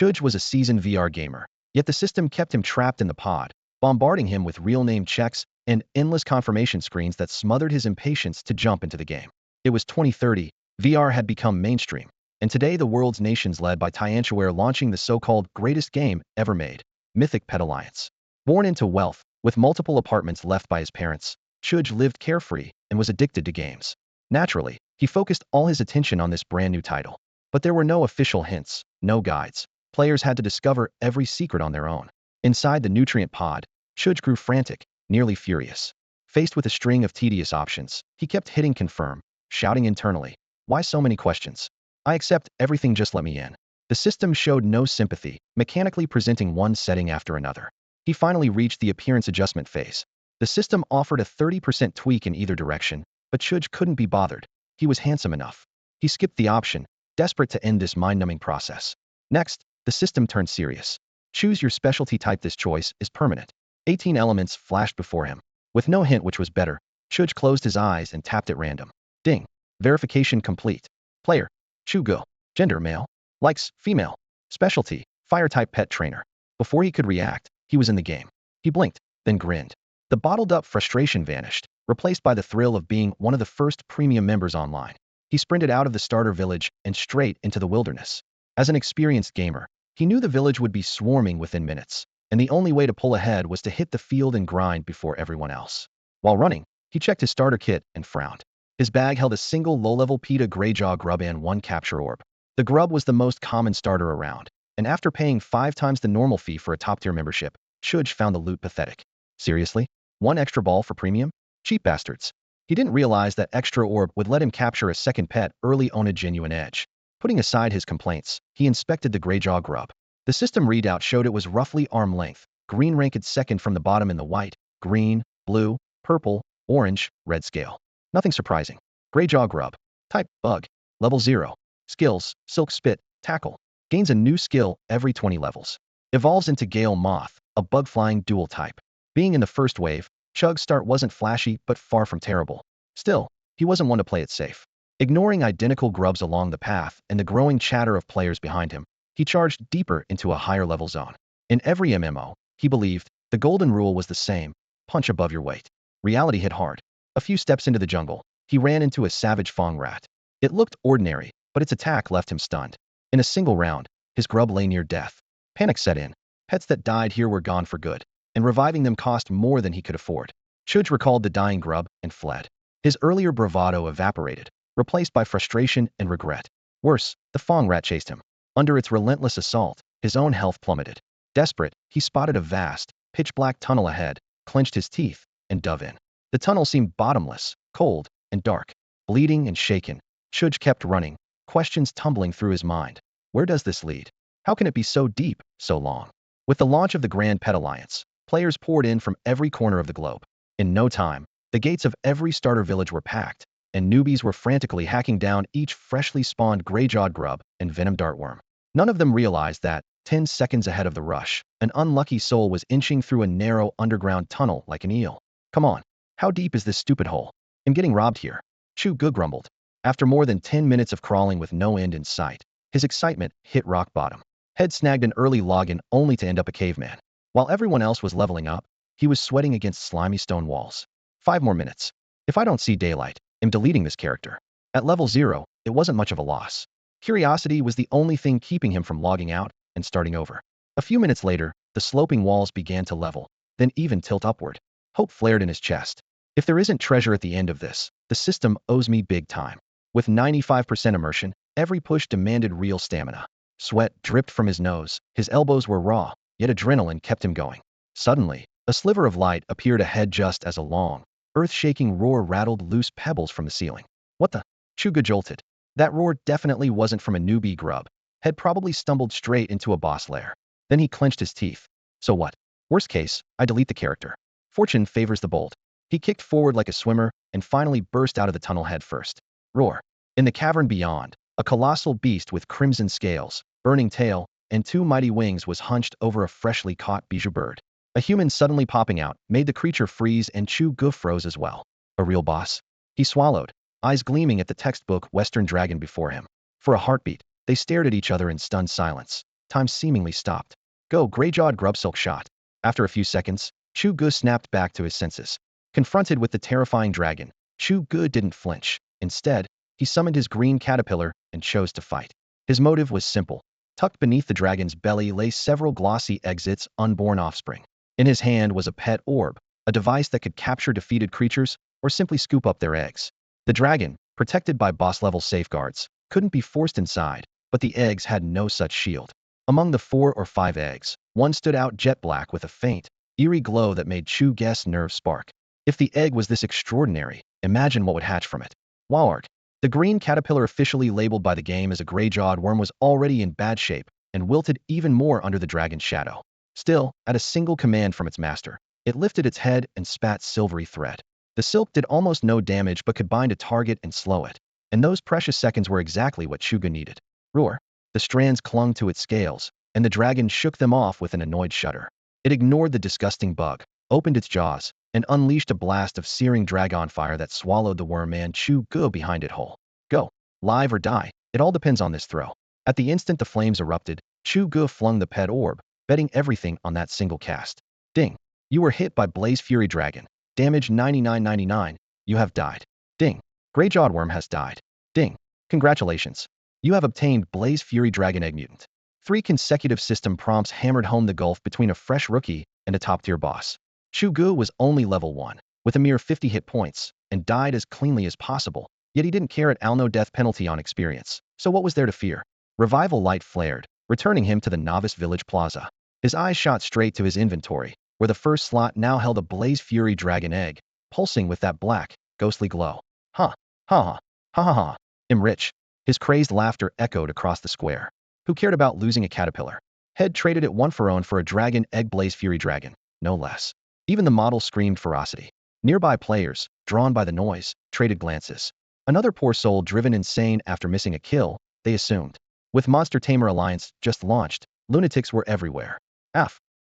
Chu Ge was a seasoned VR gamer, yet the system kept him trapped in the pod, bombarding him with real name checks and endless confirmation screens that smothered his impatience to jump into the game. It was 2030, VR had become mainstream, and today the world's nations led by Tianchao launching the so-called greatest game ever made, Mythic Pet Alliance. Born into wealth, with multiple apartments left by his parents, Chu Ge lived carefree and was addicted to games. Naturally, he focused all his attention on this brand new title. But there were no official hints, no guides. Players had to discover every secret on their own. Inside the nutrient pod, Chu Ge grew frantic, nearly furious. Faced with a string of tedious options, he kept hitting confirm, shouting internally, "Why so many questions? I accept everything, just let me in." The system showed no sympathy, mechanically presenting one setting after another. He finally reached the appearance adjustment phase. The system offered a 30% tweak in either direction, but Chu Ge couldn't be bothered. He was handsome enough. He skipped the option, desperate to end this mind-numbing process. Next, the system turned serious. Choose your specialty type. This choice is permanent. 18 elements flashed before him. With no hint which was better, Chu Ge closed his eyes and tapped at random. Ding. Verification complete. Player: Chu Ge. Gender: male. Likes: female. Specialty: fire type pet trainer. Before he could react, he was in the game. He blinked, then grinned. The bottled-up frustration vanished, replaced by the thrill of being one of the first premium members online. He sprinted out of the starter village and straight into the wilderness. As an experienced gamer, he knew the village would be swarming within minutes, and the only way to pull ahead was to hit the field and grind before everyone else. While running, he checked his starter kit and frowned. His bag held a single low-level PETA Greyjaw grub and one capture orb. The grub was the most common starter around, and after paying 5 times the normal fee for a top-tier membership, Chu Ge found the loot pathetic. Seriously? 1 extra ball for premium? Cheap bastards. He didn't realize that extra orb would let him capture a second pet early on a genuine edge. Putting aside his complaints, he inspected the Greyjaw grub. The system readout showed it was roughly arm length, green ranked second from the bottom in the white, green, blue, purple, orange, red scale. Nothing surprising. Greyjaw grub. Type: bug. Level 0. Skills: silk spit, tackle. Gains a new skill every 20 levels. Evolves into Gale Moth, a bug-flying dual type. Being in the first wave, Chu Ge's start wasn't flashy but far from terrible. Still, he wasn't one to play it safe. Ignoring identical grubs along the path and the growing chatter of players behind him, he charged deeper into a higher-level zone. In every MMO, he believed, the golden rule was the same: punch above your weight. Reality hit hard. A few steps into the jungle, he ran into a savage Fong rat. It looked ordinary, but its attack left him stunned. In a single round, his grub lay near death. Panic set in. Pets that died here were gone for good, and reviving them cost more than he could afford. Chu Ge recalled the dying grub and fled. His earlier bravado evaporated, replaced by frustration and regret. Worse, the Fong rat chased him. Under its relentless assault, his own health plummeted. Desperate, he spotted a vast, pitch-black tunnel ahead, clenched his teeth, and dove in. The tunnel seemed bottomless, cold, and dark. Bleeding and shaken, Chu Ge kept running, questions tumbling through his mind. Where does this lead? How can it be so deep, so long? With the launch of the Grand Pet Alliance, players poured in from every corner of the globe. In no time, the gates of every starter village were packed, and newbies were frantically hacking down each freshly spawned gray-jawed grub and venom dartworm. None of them realized that, 10 seconds ahead of the rush, an unlucky soul was inching through a narrow underground tunnel like an eel. Come on, how deep is this stupid hole? I'm getting robbed here. Chu Ge grumbled. After more than 10 minutes of crawling with no end in sight, his excitement hit rock bottom. Head snagged an early login only to end up a caveman. While everyone else was leveling up, he was sweating against slimy stone walls. 5 more minutes. If I don't see daylight, I'm deleting this character. At level 0, it wasn't much of a loss. Curiosity was the only thing keeping him from logging out and starting over. A few minutes later, the sloping walls began to level, then even tilt upward. Hope flared in his chest. If there isn't treasure at the end of this, the system owes me big time. With 95% immersion, every push demanded real stamina. Sweat dripped from his nose, his elbows were raw, yet adrenaline kept him going. Suddenly, a sliver of light appeared ahead just as a long, earth-shaking roar rattled loose pebbles from the ceiling. What the? Chu Ge jolted. That roar definitely wasn't from a newbie grub. Had probably stumbled straight into a boss lair. Then he clenched his teeth. So what? Worst case, I delete the character. Fortune favors the bold. He kicked forward like a swimmer and finally burst out of the tunnel head first. Roar. In the cavern beyond, a colossal beast with crimson scales, burning tail, and 2 mighty wings was hunched over a freshly caught bijou bird. A human suddenly popping out made the creature freeze, and Chu Ge froze as well. A real boss? He swallowed, eyes gleaming at the textbook Western dragon before him. For a heartbeat, they stared at each other in stunned silence. time seemingly stopped. Go, gray-jawed grub silk shot. After a few seconds, Chu Ge snapped back to his senses. Confronted with the terrifying dragon, Chu Ge didn't flinch. Instead, he summoned his green caterpillar and chose to fight. His motive was simple. Tucked beneath the dragon's belly lay several glossy exits, unborn offspring. In his hand was a pet orb, a device that could capture defeated creatures or simply scoop up their eggs. The dragon, protected by boss-level safeguards, couldn't be forced inside, but the eggs had no such shield. Among the 4 or 5 eggs, one stood out jet black with a faint, eerie glow that made Chu Ge's nerves spark. If the egg was this extraordinary, imagine what would hatch from it. Wowark. The green caterpillar, officially labeled by the game as a gray-jawed worm, was already in bad shape and wilted even more under the dragon's shadow. Still, at a single command from its master, it lifted its head and spat silvery thread. The silk did almost no damage but could bind a target and slow it. And those precious seconds were exactly what Chu Ge needed. Roar. The strands clung to its scales, and the dragon shook them off with an annoyed shudder. It ignored the disgusting bug, opened its jaws, and unleashed a blast of searing dragon fire that swallowed the worm and Chu Ge behind it whole. Go. Live or die. It all depends on this throw. At the instant the flames erupted, Chu Ge flung the pet orb, betting everything on that single cast. Ding. You were hit by Blaze Fury Dragon. Damage 99.99. You have died. Ding. Grey-jawed worm has died. Ding. Congratulations. You have obtained Blaze Fury Dragon Egg Mutant. 3 consecutive system prompts hammered home the gulf between a fresh rookie and a top-tier boss. Chu Ge was only level 1, with a mere 50 hit points, and died as cleanly as possible, yet he didn't care at all. No death penalty on experience, so what was there to fear? Revival light flared, returning him to the novice village plaza. His eyes shot straight to his inventory, where the first slot now held a Blaze Fury Dragon Egg, pulsing with that black, ghostly glow. Ha! Ha ha! Ha ha ha! Rich. His crazed laughter echoed across the square. Who cared about losing a caterpillar? Head traded it 1 for own for a dragon egg, Blaze Fury Dragon, no less. Even the model screamed ferocity. Nearby players, drawn by the noise, traded glances. Another poor soul driven insane after missing a kill, they assumed. With Monster Tamer Alliance just launched, lunatics were everywhere.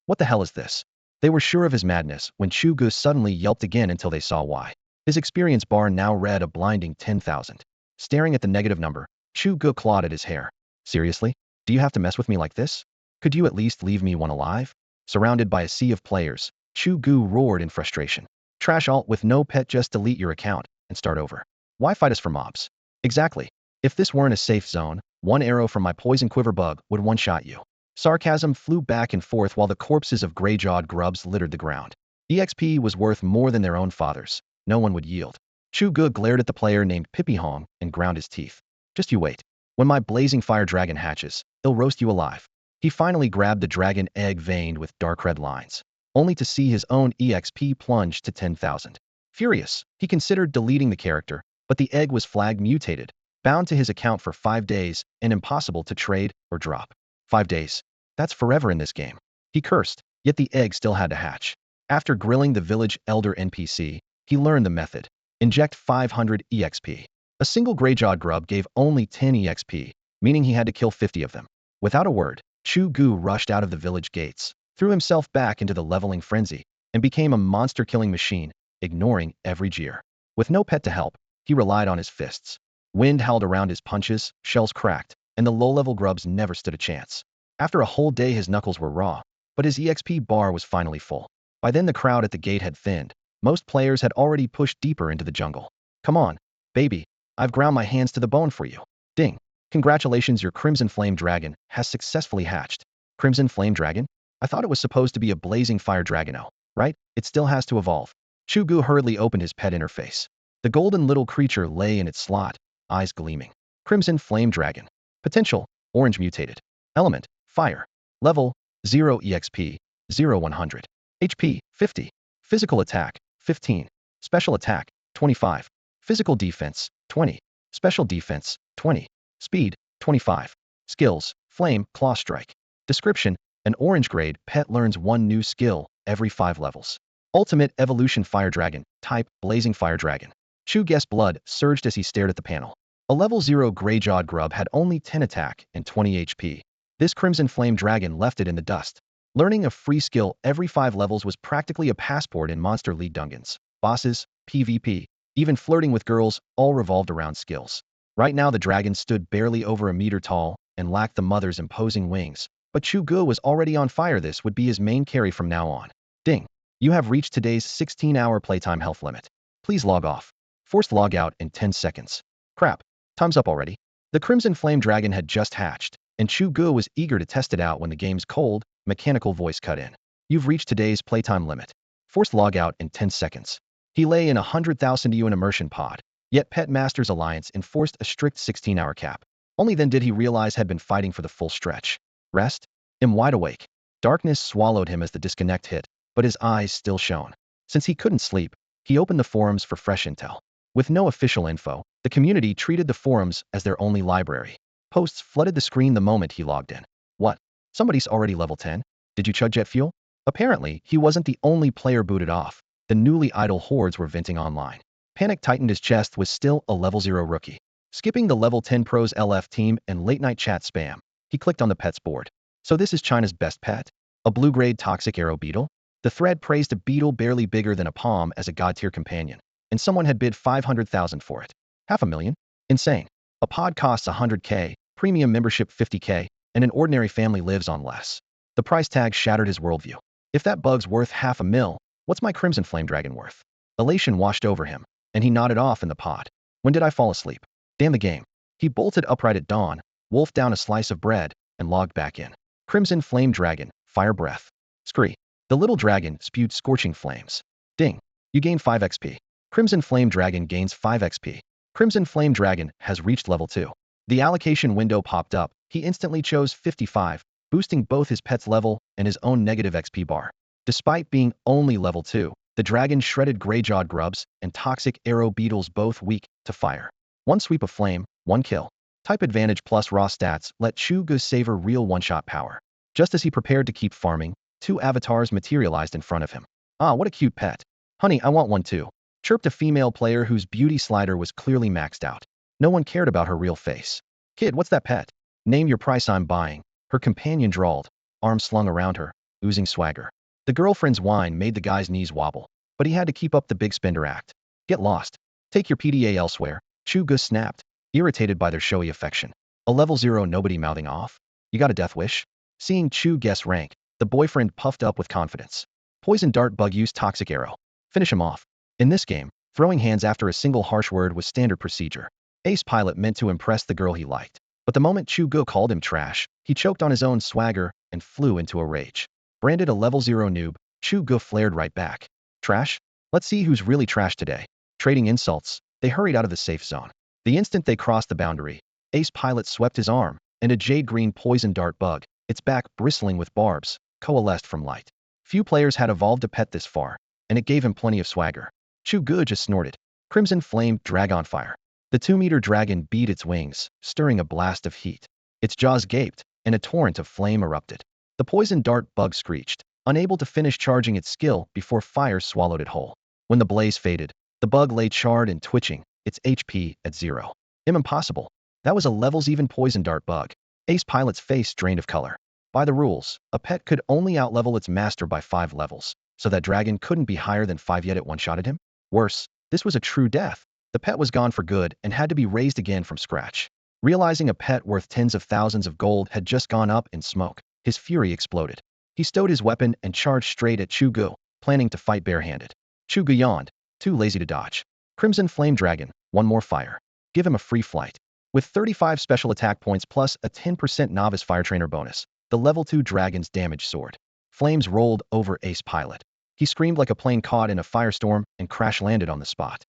What the hell is this? They were sure of his madness when Chu Ge suddenly yelped again until they saw why. His experience bar now read a blinding 10,000. Staring at the negative number, Chu Ge clawed at his hair. Seriously? Do you have to mess with me like this? Could you at least leave me one alive? Surrounded by a sea of players, Chu Ge roared in frustration. Trash alt with no pet, just delete your account and start over. Why fight us for mobs? Exactly. If this weren't a safe zone, 1 arrow from my poison quiver bug would one-shot you. Sarcasm flew back and forth while the corpses of gray-jawed grubs littered the ground. EXP was worth more than their own fathers. No one would yield. Chu Ge glared at the player named Pippi Hong and ground his teeth. Just you wait. When my blazing fire dragon hatches, he'll roast you alive. He finally grabbed the dragon egg veined with dark red lines, only to see his own EXP plunge to 10,000. Furious, he considered deleting the character, but the egg was flagged mutated, bound to his account for 5 days, and impossible to trade or drop. 5 days. That's forever in this game. He cursed, yet the egg still had to hatch. After grilling the village elder NPC, he learned the method. Inject 500 EXP. A single gray-jawed grub gave only 10 EXP, meaning he had to kill 50 of them. Without a word, Chu Ge rushed out of the village gates, threw himself back into the leveling frenzy, and became a monster-killing machine, ignoring every jeer. With no pet to help, he relied on his fists. Wind howled around his punches, shells cracked, and the low-level grubs never stood a chance. After a whole day his knuckles were raw, but his EXP bar was finally full. By then the crowd at the gate had thinned. Most players had already pushed deeper into the jungle. Come on, baby, I've ground my hands to the bone for you. Ding. Congratulations, your Crimson Flame Dragon has successfully hatched. Crimson Flame Dragon? I thought it was supposed to be a Blazing Fire Dragono, right? It still has to evolve. Chu Ge hurriedly opened his pet interface. The golden little creature lay in its slot, eyes gleaming. Crimson Flame Dragon. Potential, orange mutated. Element, fire. Level, 0 EXP, 0 100. HP, 50. Physical attack, 15. Special attack, 25. Physical defense, 20. Special defense, 20. Speed, 25. Skills, Flame, Claw Strike. Description, an orange grade pet learns 1 new skill every 5 levels. Ultimate Evolution Fire Dragon, type, Blazing Fire Dragon. Chu Ge's blood surged as he stared at the panel. A level 0 gray-jawed grub had only 10 attack and 20 HP. This Crimson Flame Dragon left it in the dust. Learning a free skill every 5 levels was practically a passport in Monster League dungeons. Bosses, PvP, even flirting with girls, all revolved around skills. Right now the dragon stood barely over a meter tall and lacked the mother's imposing wings, But Chu Ge was already on fire. This would be his main carry from now on. Ding. You have reached today's 16-hour playtime health limit. Please log off. Forced log out in 10 seconds. Crap. Time's up already. The Crimson Flame Dragon had just hatched, and Chu Ge was eager to test it out when the game's cold, mechanical voice cut in. You've reached today's playtime limit. Forced log out in 10 seconds. He lay in a 100,000 UN immersion pod, yet Pet Masters Alliance enforced a strict 16-hour cap. Only then did he realize had been fighting for the full stretch. Rest? Am wide awake. Darkness swallowed him as the disconnect hit, but his eyes still shone. Since he couldn't sleep, he opened the forums for fresh intel. With no official info, the community treated the forums as their only library. Posts flooded the screen the moment he logged in. What? Somebody's already level 10? Did you chug jet fuel? Apparently, he wasn't the only player booted off. The newly idle hordes were venting online. Panic tightened his chest was still a level 0 rookie. Skipping the level 10 pros LF team and late-night chat spam, he clicked on the pets board. So this is China's best pet? A blue-grade toxic arrow beetle? The thread praised a beetle barely bigger than a palm as a god-tier companion, and someone had bid 500,000 for it. $500,000? Insane. A pod costs 100K, premium membership 50K, and an ordinary family lives on less. The price tag shattered his worldview. If that bug's worth $500,000, what's my Crimson Flame Dragon worth? Elation washed over him, and he nodded off in the pod. When did I fall asleep? Damn the game. He bolted upright at dawn, wolfed down a slice of bread, and logged back in. Crimson Flame Dragon, fire breath. Scree. The little dragon spewed scorching flames. Ding. You gain 5 XP. Crimson Flame Dragon gains 5 XP. Crimson Flame Dragon has reached level 2. The allocation window popped up. He instantly chose 55, boosting both his pet's level and his own negative XP bar. Despite being only level 2, the dragon shredded gray-jawed grubs and toxic arrow beetles both weak to fire. One sweep of flame, one kill. Type advantage plus raw stats let Chu Ge savor real one-shot power. Just as he prepared to keep farming, 2 avatars materialized in front of him. Ah, what a cute pet. Honey, I want one too. Chirped a female player whose beauty slider was clearly maxed out. No one cared about her real face. Kid, what's that pet? Name your price, I'm buying. Her companion drawled, arms slung around her, oozing swagger. The girlfriend's whine made the guy's knees wobble, but he had to keep up the big spender act. Get lost. Take your PDA elsewhere. Chu Ge snapped, irritated by their showy affection. A level 0 nobody mouthing off? You got a death wish? Seeing Chu guess rank, the boyfriend puffed up with confidence. Poison dart bug use toxic arrow. Finish him off. In this game, throwing hands after a single harsh word was standard procedure. Ace Pilot meant to impress the girl he liked. But the moment Chu Ge called him trash, he choked on his own swagger and flew into a rage. Branded a level 0 noob, Chu Ge flared right back. Trash? Let's see who's really trash today. Trading insults, they hurried out of the safe zone. The instant they crossed the boundary, Ace Pilot swept his arm, and a jade green poison dart bug, its back bristling with barbs, coalesced from light. Few players had evolved a pet this far, and it gave him plenty of swagger. Chu Ge just snorted. Crimson Flame Dragon Fire. The 2-meter dragon beat its wings, stirring a blast of heat. Its jaws gaped, and a torrent of flame erupted. The poison dart bug screeched, unable to finish charging its skill before fire swallowed it whole. When the blaze faded, the bug lay charred and twitching, its HP at 0. Impossible. That was a levels-even poison dart bug. Ace Pilot's face drained of color. By the rules, a pet could only outlevel its master by 5 levels, so that dragon couldn't be higher than 5 yet it one-shotted him? Worse, this was a true death. The pet was gone for good and had to be raised again from scratch. Realizing a pet worth tens of thousands of gold had just gone up in smoke, his fury exploded. He stowed his weapon and charged straight at Chu Ge, planning to fight barehanded. Chu Ge yawned, too lazy to dodge. Crimson Flame Dragon, one more fire. Give him a free flight. With 35 special attack points plus a 10% novice fire trainer bonus, the level 2 dragon's damage soared. Flames rolled over Ace Pilot. He screamed like a plane caught in a firestorm and crash-landed on the spot.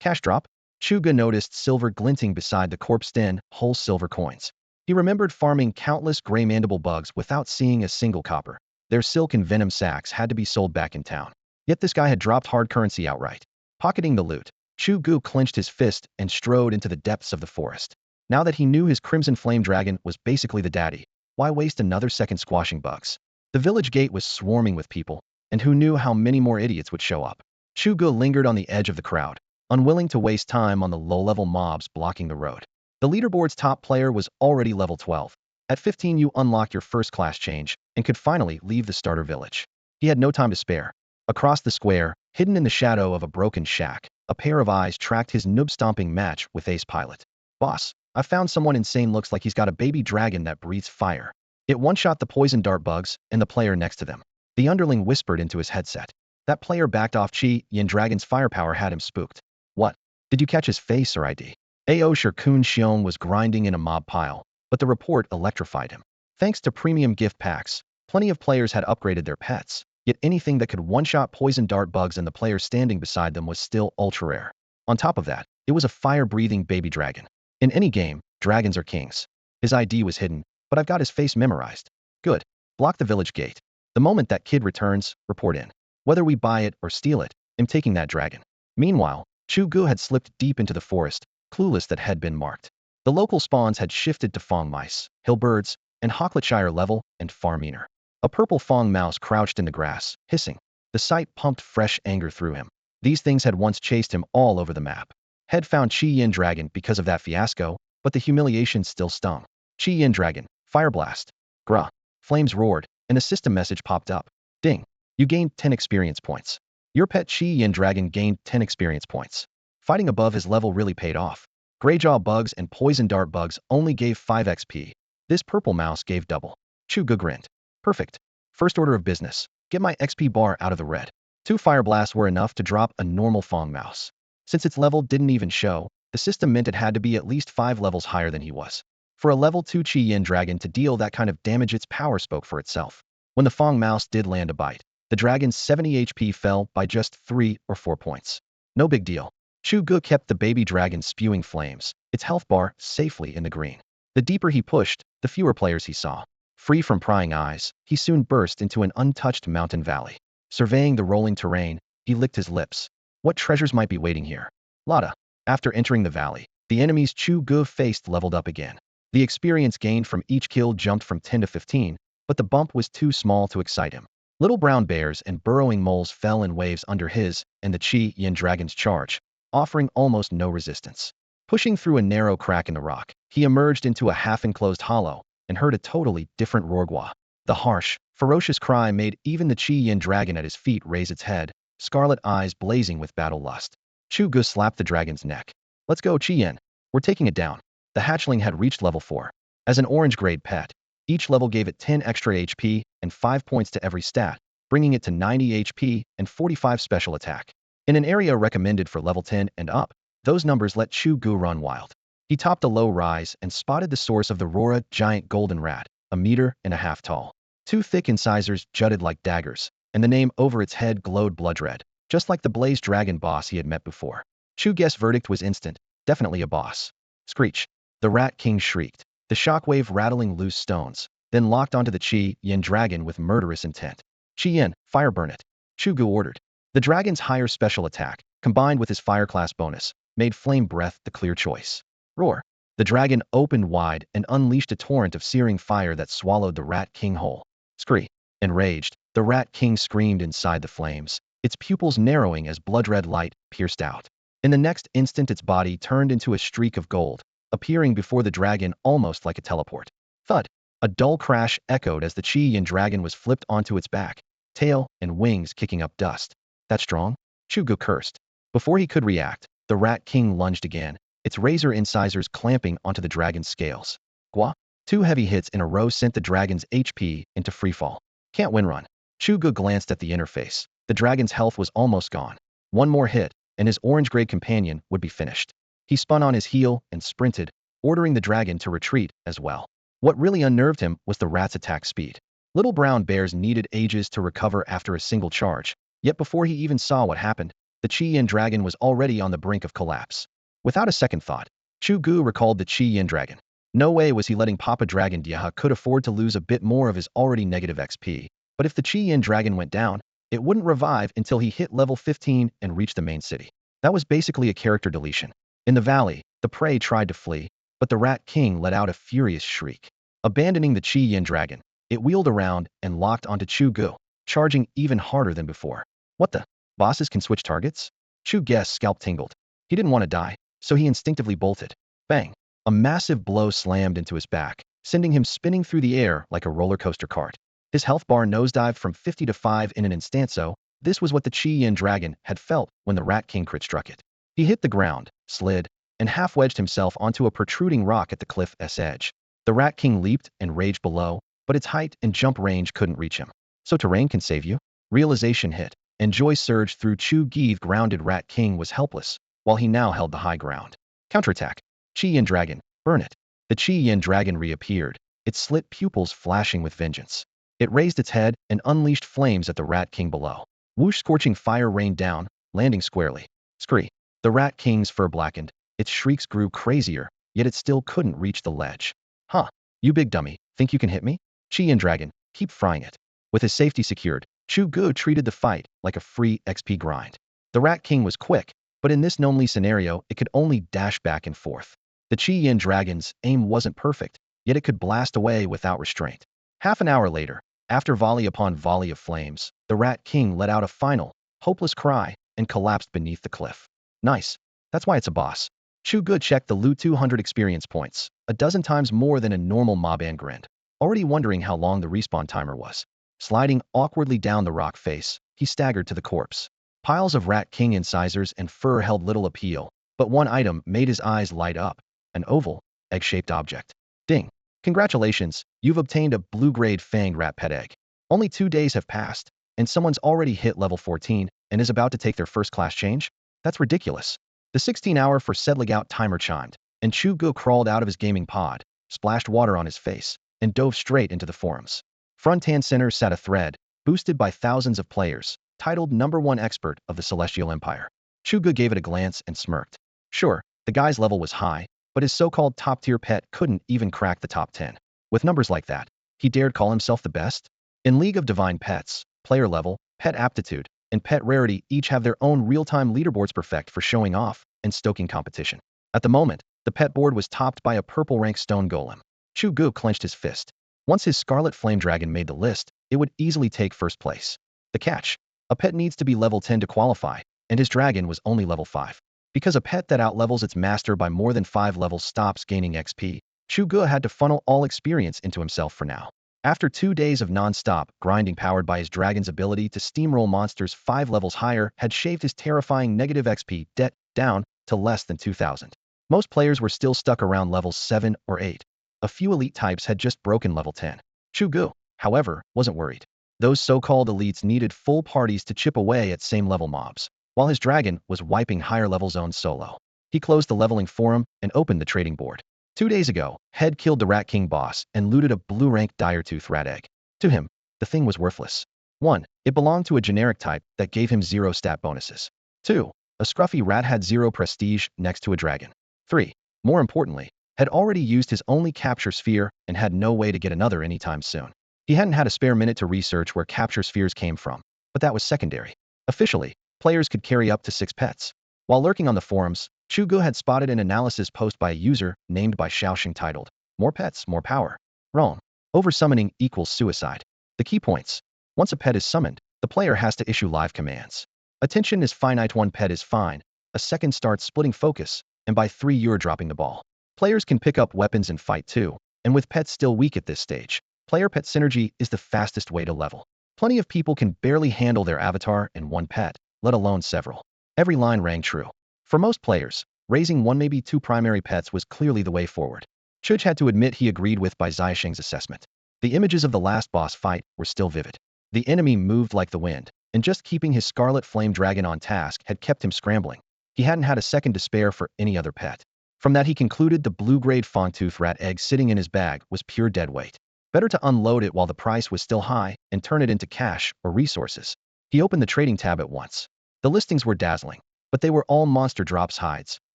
Cash drop? Chu Ge noticed silver glinting beside the corpse den, whole silver coins. He remembered farming countless gray mandible bugs without seeing a single copper. Their silk and venom sacks had to be sold back in town. Yet this guy had dropped hard currency outright. Pocketing the loot, Chu Ge clenched his fist and strode into the depths of the forest. Now that he knew his Crimson Flame Dragon was basically the daddy, why waste another second squashing bugs? The village gate was swarming with people, and who knew how many more idiots would show up? Chu Ge lingered on the edge of the crowd, unwilling to waste time on the low-level mobs blocking the road. The leaderboard's top player was already level 12. At 15 you unlocked your first class change, and could finally leave the starter village. He had no time to spare. Across the square, hidden in the shadow of a broken shack, a pair of eyes tracked his noob-stomping match with Ace Pilot. Boss, I found someone insane looks like he's got a baby dragon that breathes fire. It one-shot the poison dart bugs and the player next to them. The underling whispered into his headset. That player backed off. Chi Yin Dragon's firepower had him spooked. What? Did you catch his face or ID? Aosher Kun Xiong was grinding in a mob pile, but the report electrified him. Thanks to premium gift packs, plenty of players had upgraded their pets, yet anything that could one-shot poison dart bugs and the player standing beside them was still ultra-rare. On top of that, it was a fire-breathing baby dragon. In any game, dragons are kings. His ID was hidden, but I've got his face memorized. Good. Block the village gate. The moment that kid returns, report in. Whether we buy it or steal it, I'm taking that dragon. Meanwhile, Chu Ge had slipped deep into the forest, clueless that had been marked. The local spawns had shifted to fong mice, hillbirds, and Hockletshire level, and far meaner. A purple fong mouse crouched in the grass, hissing. The sight pumped fresh anger through him. These things had once chased him all over the map. Had found Chi Yin Dragon because of that fiasco, but the humiliation still stung. Chi Yin Dragon, Fire Blast. Gruh. Flames roared, and a system message popped up. Ding. You gained 10 experience points. Your pet Chi Yin Dragon gained 10 experience points. Fighting above his level really paid off. Greyjaw bugs and poison dart bugs only gave 5 XP. This purple mouse gave double. Chu Ge grinned. Perfect. First order of business. Get my XP bar out of the red. 2 fire blasts were enough to drop a normal fong mouse. Since its level didn't even show, the system meant it had to be at least 5 levels higher than he was. For a level 2 Chi Yin Dragon to deal that kind of damage, its power spoke for itself. When the fong mouse did land a bite, the dragon's 70 HP fell by just 3 or 4 points. No big deal. Chu Ge kept the baby dragon spewing flames, its health bar safely in the green. The deeper he pushed, the fewer players he saw. Free from prying eyes, he soon burst into an untouched mountain valley. Surveying the rolling terrain, he licked his lips. What treasures might be waiting here? Lotta. After entering the valley, the enemies Chu Ge faced leveled up again. The experience gained from each kill jumped from 10 to 15, but the bump was too small to excite him. Little brown bears and burrowing moles fell in waves under his and the Chi Yin Dragon's charge, offering almost no resistance. Pushing through a narrow crack in the rock, he emerged into a half-enclosed hollow and heard a totally different roargwa. The harsh, ferocious cry made even the Chi Yin Dragon at his feet raise its head, scarlet eyes blazing with battle lust. Chu Ge slapped the dragon's neck. Let's go, Chi Yin. We're taking it down. The hatchling had reached level 4. As an orange-grade pet, each level gave it 10 extra HP and 5 points to every stat, bringing it to 90 HP and 45 special attack. In an area recommended for level 10 and up, those numbers let Chu Ge run wild. He topped a low rise and spotted the source of the Rora giant golden rat, 1.5 meters tall. 2 thick incisors jutted like daggers, and the name over its head glowed blood red, just like the blaze dragon boss he had met before. Chu Ge's verdict was instant, definitely a boss. Screech. The Rat King shrieked, the shockwave rattling loose stones, then locked onto the Chi Yin Dragon with murderous intent. Chi Yin, fire burn it. Chu Ge ordered. The dragon's higher special attack, combined with his fire class bonus, made Flame Breath the clear choice. Roar. The dragon opened wide and unleashed a torrent of searing fire that swallowed the Rat King whole. Scree. Enraged, the Rat King screamed inside the flames, its pupils narrowing as blood-red light pierced out. In the next instant, its body turned into a streak of gold, appearing before the dragon almost like a teleport. Thud. A dull crash echoed as the Chi Yin Dragon was flipped onto its back, tail and wings kicking up dust. That strong? Chu Ge cursed. Before he could react, the Rat King lunged again, its razor incisors clamping onto the dragon's scales. Gwa. 2 heavy hits in a row sent the dragon's HP into freefall. Can't win run. Chu Ge glanced at the interface. The dragon's health was almost gone. One more hit, and his orange-gray companion would be finished. He spun on his heel and sprinted, ordering the dragon to retreat as well. What really unnerved him was the rat's attack speed. Little brown bears needed ages to recover after a single charge, yet before he even saw what happened, the Chi Yin Dragon was already on the brink of collapse. Without a second thought, Chu Ge recalled the Chi Yin Dragon. No way was he letting Papa Dragon Dia could afford to lose a bit more of his already negative XP, but if the Chi Yin Dragon went down, it wouldn't revive until he hit level 15 and reached the main city. That was basically a character deletion. In the valley, the prey tried to flee, but the Rat King let out a furious shriek. Abandoning the Chi Yin Dragon, it wheeled around and locked onto Chu Ge, charging even harder than before. What the? Bosses can switch targets? Chu Ge's scalp tingled. He didn't want to die, so he instinctively bolted. Bang! A massive blow slammed into his back, sending him spinning through the air like a roller coaster cart. His health bar nosedived from 50 to 5 in an instanto. This was what the Chi Yin Dragon had felt when the Rat King crit struck it. He hit the ground, slid, and half-wedged himself onto a protruding rock at the cliff's edge. The Rat King leaped and raged below, but its height and jump range couldn't reach him. So terrain can save you? Realization hit, and joy surged through Chu Ge. The grounded Rat King was helpless, while he now held the high ground. Counterattack. Qi Yin Dragon, burn it. The Qi Yin Dragon reappeared, its slit pupils flashing with vengeance. It raised its head and unleashed flames at the Rat King below. Whoosh, scorching fire rained down, landing squarely. Scree. The Rat King's fur blackened, its shrieks grew crazier, yet it still couldn't reach the ledge. Huh, you big dummy, think you can hit me? Qi Yin Dragon, keep frying it. With his safety secured, Chu Ge treated the fight like a free XP grind. The Rat King was quick, but in this lonely scenario it could only dash back and forth. The Qi Yin Dragon's aim wasn't perfect, yet it could blast away without restraint. Half an hour later, after volley upon volley of flames, the Rat King let out a final, hopeless cry and collapsed beneath the cliff. Nice. That's why it's a boss. Chu Ge checked the loot 200 experience points, a dozen times more than a normal mob, and grinned, already wondering how long the respawn timer was. Sliding awkwardly down the rock face, he staggered to the corpse. Piles of Rat King incisors and fur held little appeal, but one item made his eyes light up, an oval, egg-shaped object. Ding. Congratulations, you've obtained a blue-grade fanged rat pet egg. Only 2 days have passed, and someone's already hit level 14 and is about to take their first class change? That's ridiculous. The 16-hour for settling out timer chimed, and Chu Ge crawled out of his gaming pod, splashed water on his face, and dove straight into the forums. Confronting Center sat a thread, boosted by thousands of players, titled #1 Expert of the Celestial Empire. Chu Ge gave it a glance and smirked. Sure, the guy's level was high, but his so-called top-tier pet couldn't even crack the top 10. With numbers like that, he dared call himself the best? In League of Divine Pets, player level, pet aptitude, and pet rarity each have their own real-time leaderboards perfect for showing off and stoking competition. At the moment, the pet board was topped by a purple-rank stone golem. Chu Ge clenched his fist. Once his Scarlet Flame Dragon made the list, it would easily take first place. The catch: a pet needs to be level 10 to qualify, and his dragon was only level 5. Because a pet that outlevels its master by more than 5 levels stops gaining XP, Chu Ge had to funnel all experience into himself for now. After 2 days of non-stop grinding powered by his dragon's ability to steamroll monsters 5 levels higher had shaved his terrifying negative XP debt down to less than 2,000. Most players were still stuck around levels 7 or 8. A few elite types had just broken level 10. Chu Ge, however, wasn't worried. Those so-called elites needed full parties to chip away at same-level mobs, while his dragon was wiping higher-level zones solo. He closed the leveling forum and opened the trading board. 2 days ago, Head killed the Rat King boss and looted a blue-rank Diretooth rat egg. To him, the thing was worthless. 1. It belonged to a generic type that gave him 0 stat bonuses. 2. A scruffy rat had 0 prestige next to a dragon. 3. More importantly, had already used his only capture sphere and had no way to get another anytime soon. He hadn't had a spare minute to research where capture spheres came from, but that was secondary. Officially, players could carry up to 6 pets. While lurking on the forums, Chu Ge had spotted an analysis post by a user named by Xiaoxing titled, "More pets, more power. Wrong. Oversummoning equals suicide." The key points: once a pet is summoned, the player has to issue live commands. Attention is finite, 1 pet is fine, a second starts splitting focus, and by 3 you're dropping the ball. Players can pick up weapons and fight too, and with pets still weak at this stage, player-pet synergy is the fastest way to level. Plenty of people can barely handle their avatar and 1 pet, let alone several. Every line rang true. For most players, raising 1 maybe 2 primary pets was clearly the way forward. Chu Ge had to admit he agreed with by Xiaoxing's assessment. The images of the last boss fight were still vivid. The enemy moved like the wind, and just keeping his Scarlet Flame Dragon on task had kept him scrambling. He hadn't had a second to spare for any other pet. From that he concluded the blue-grade Fangtooth rat egg sitting in his bag was pure dead weight. Better to unload it while the price was still high and turn it into cash or resources. He opened the trading tab at once. The listings were dazzling, but they were all monster drops: hides,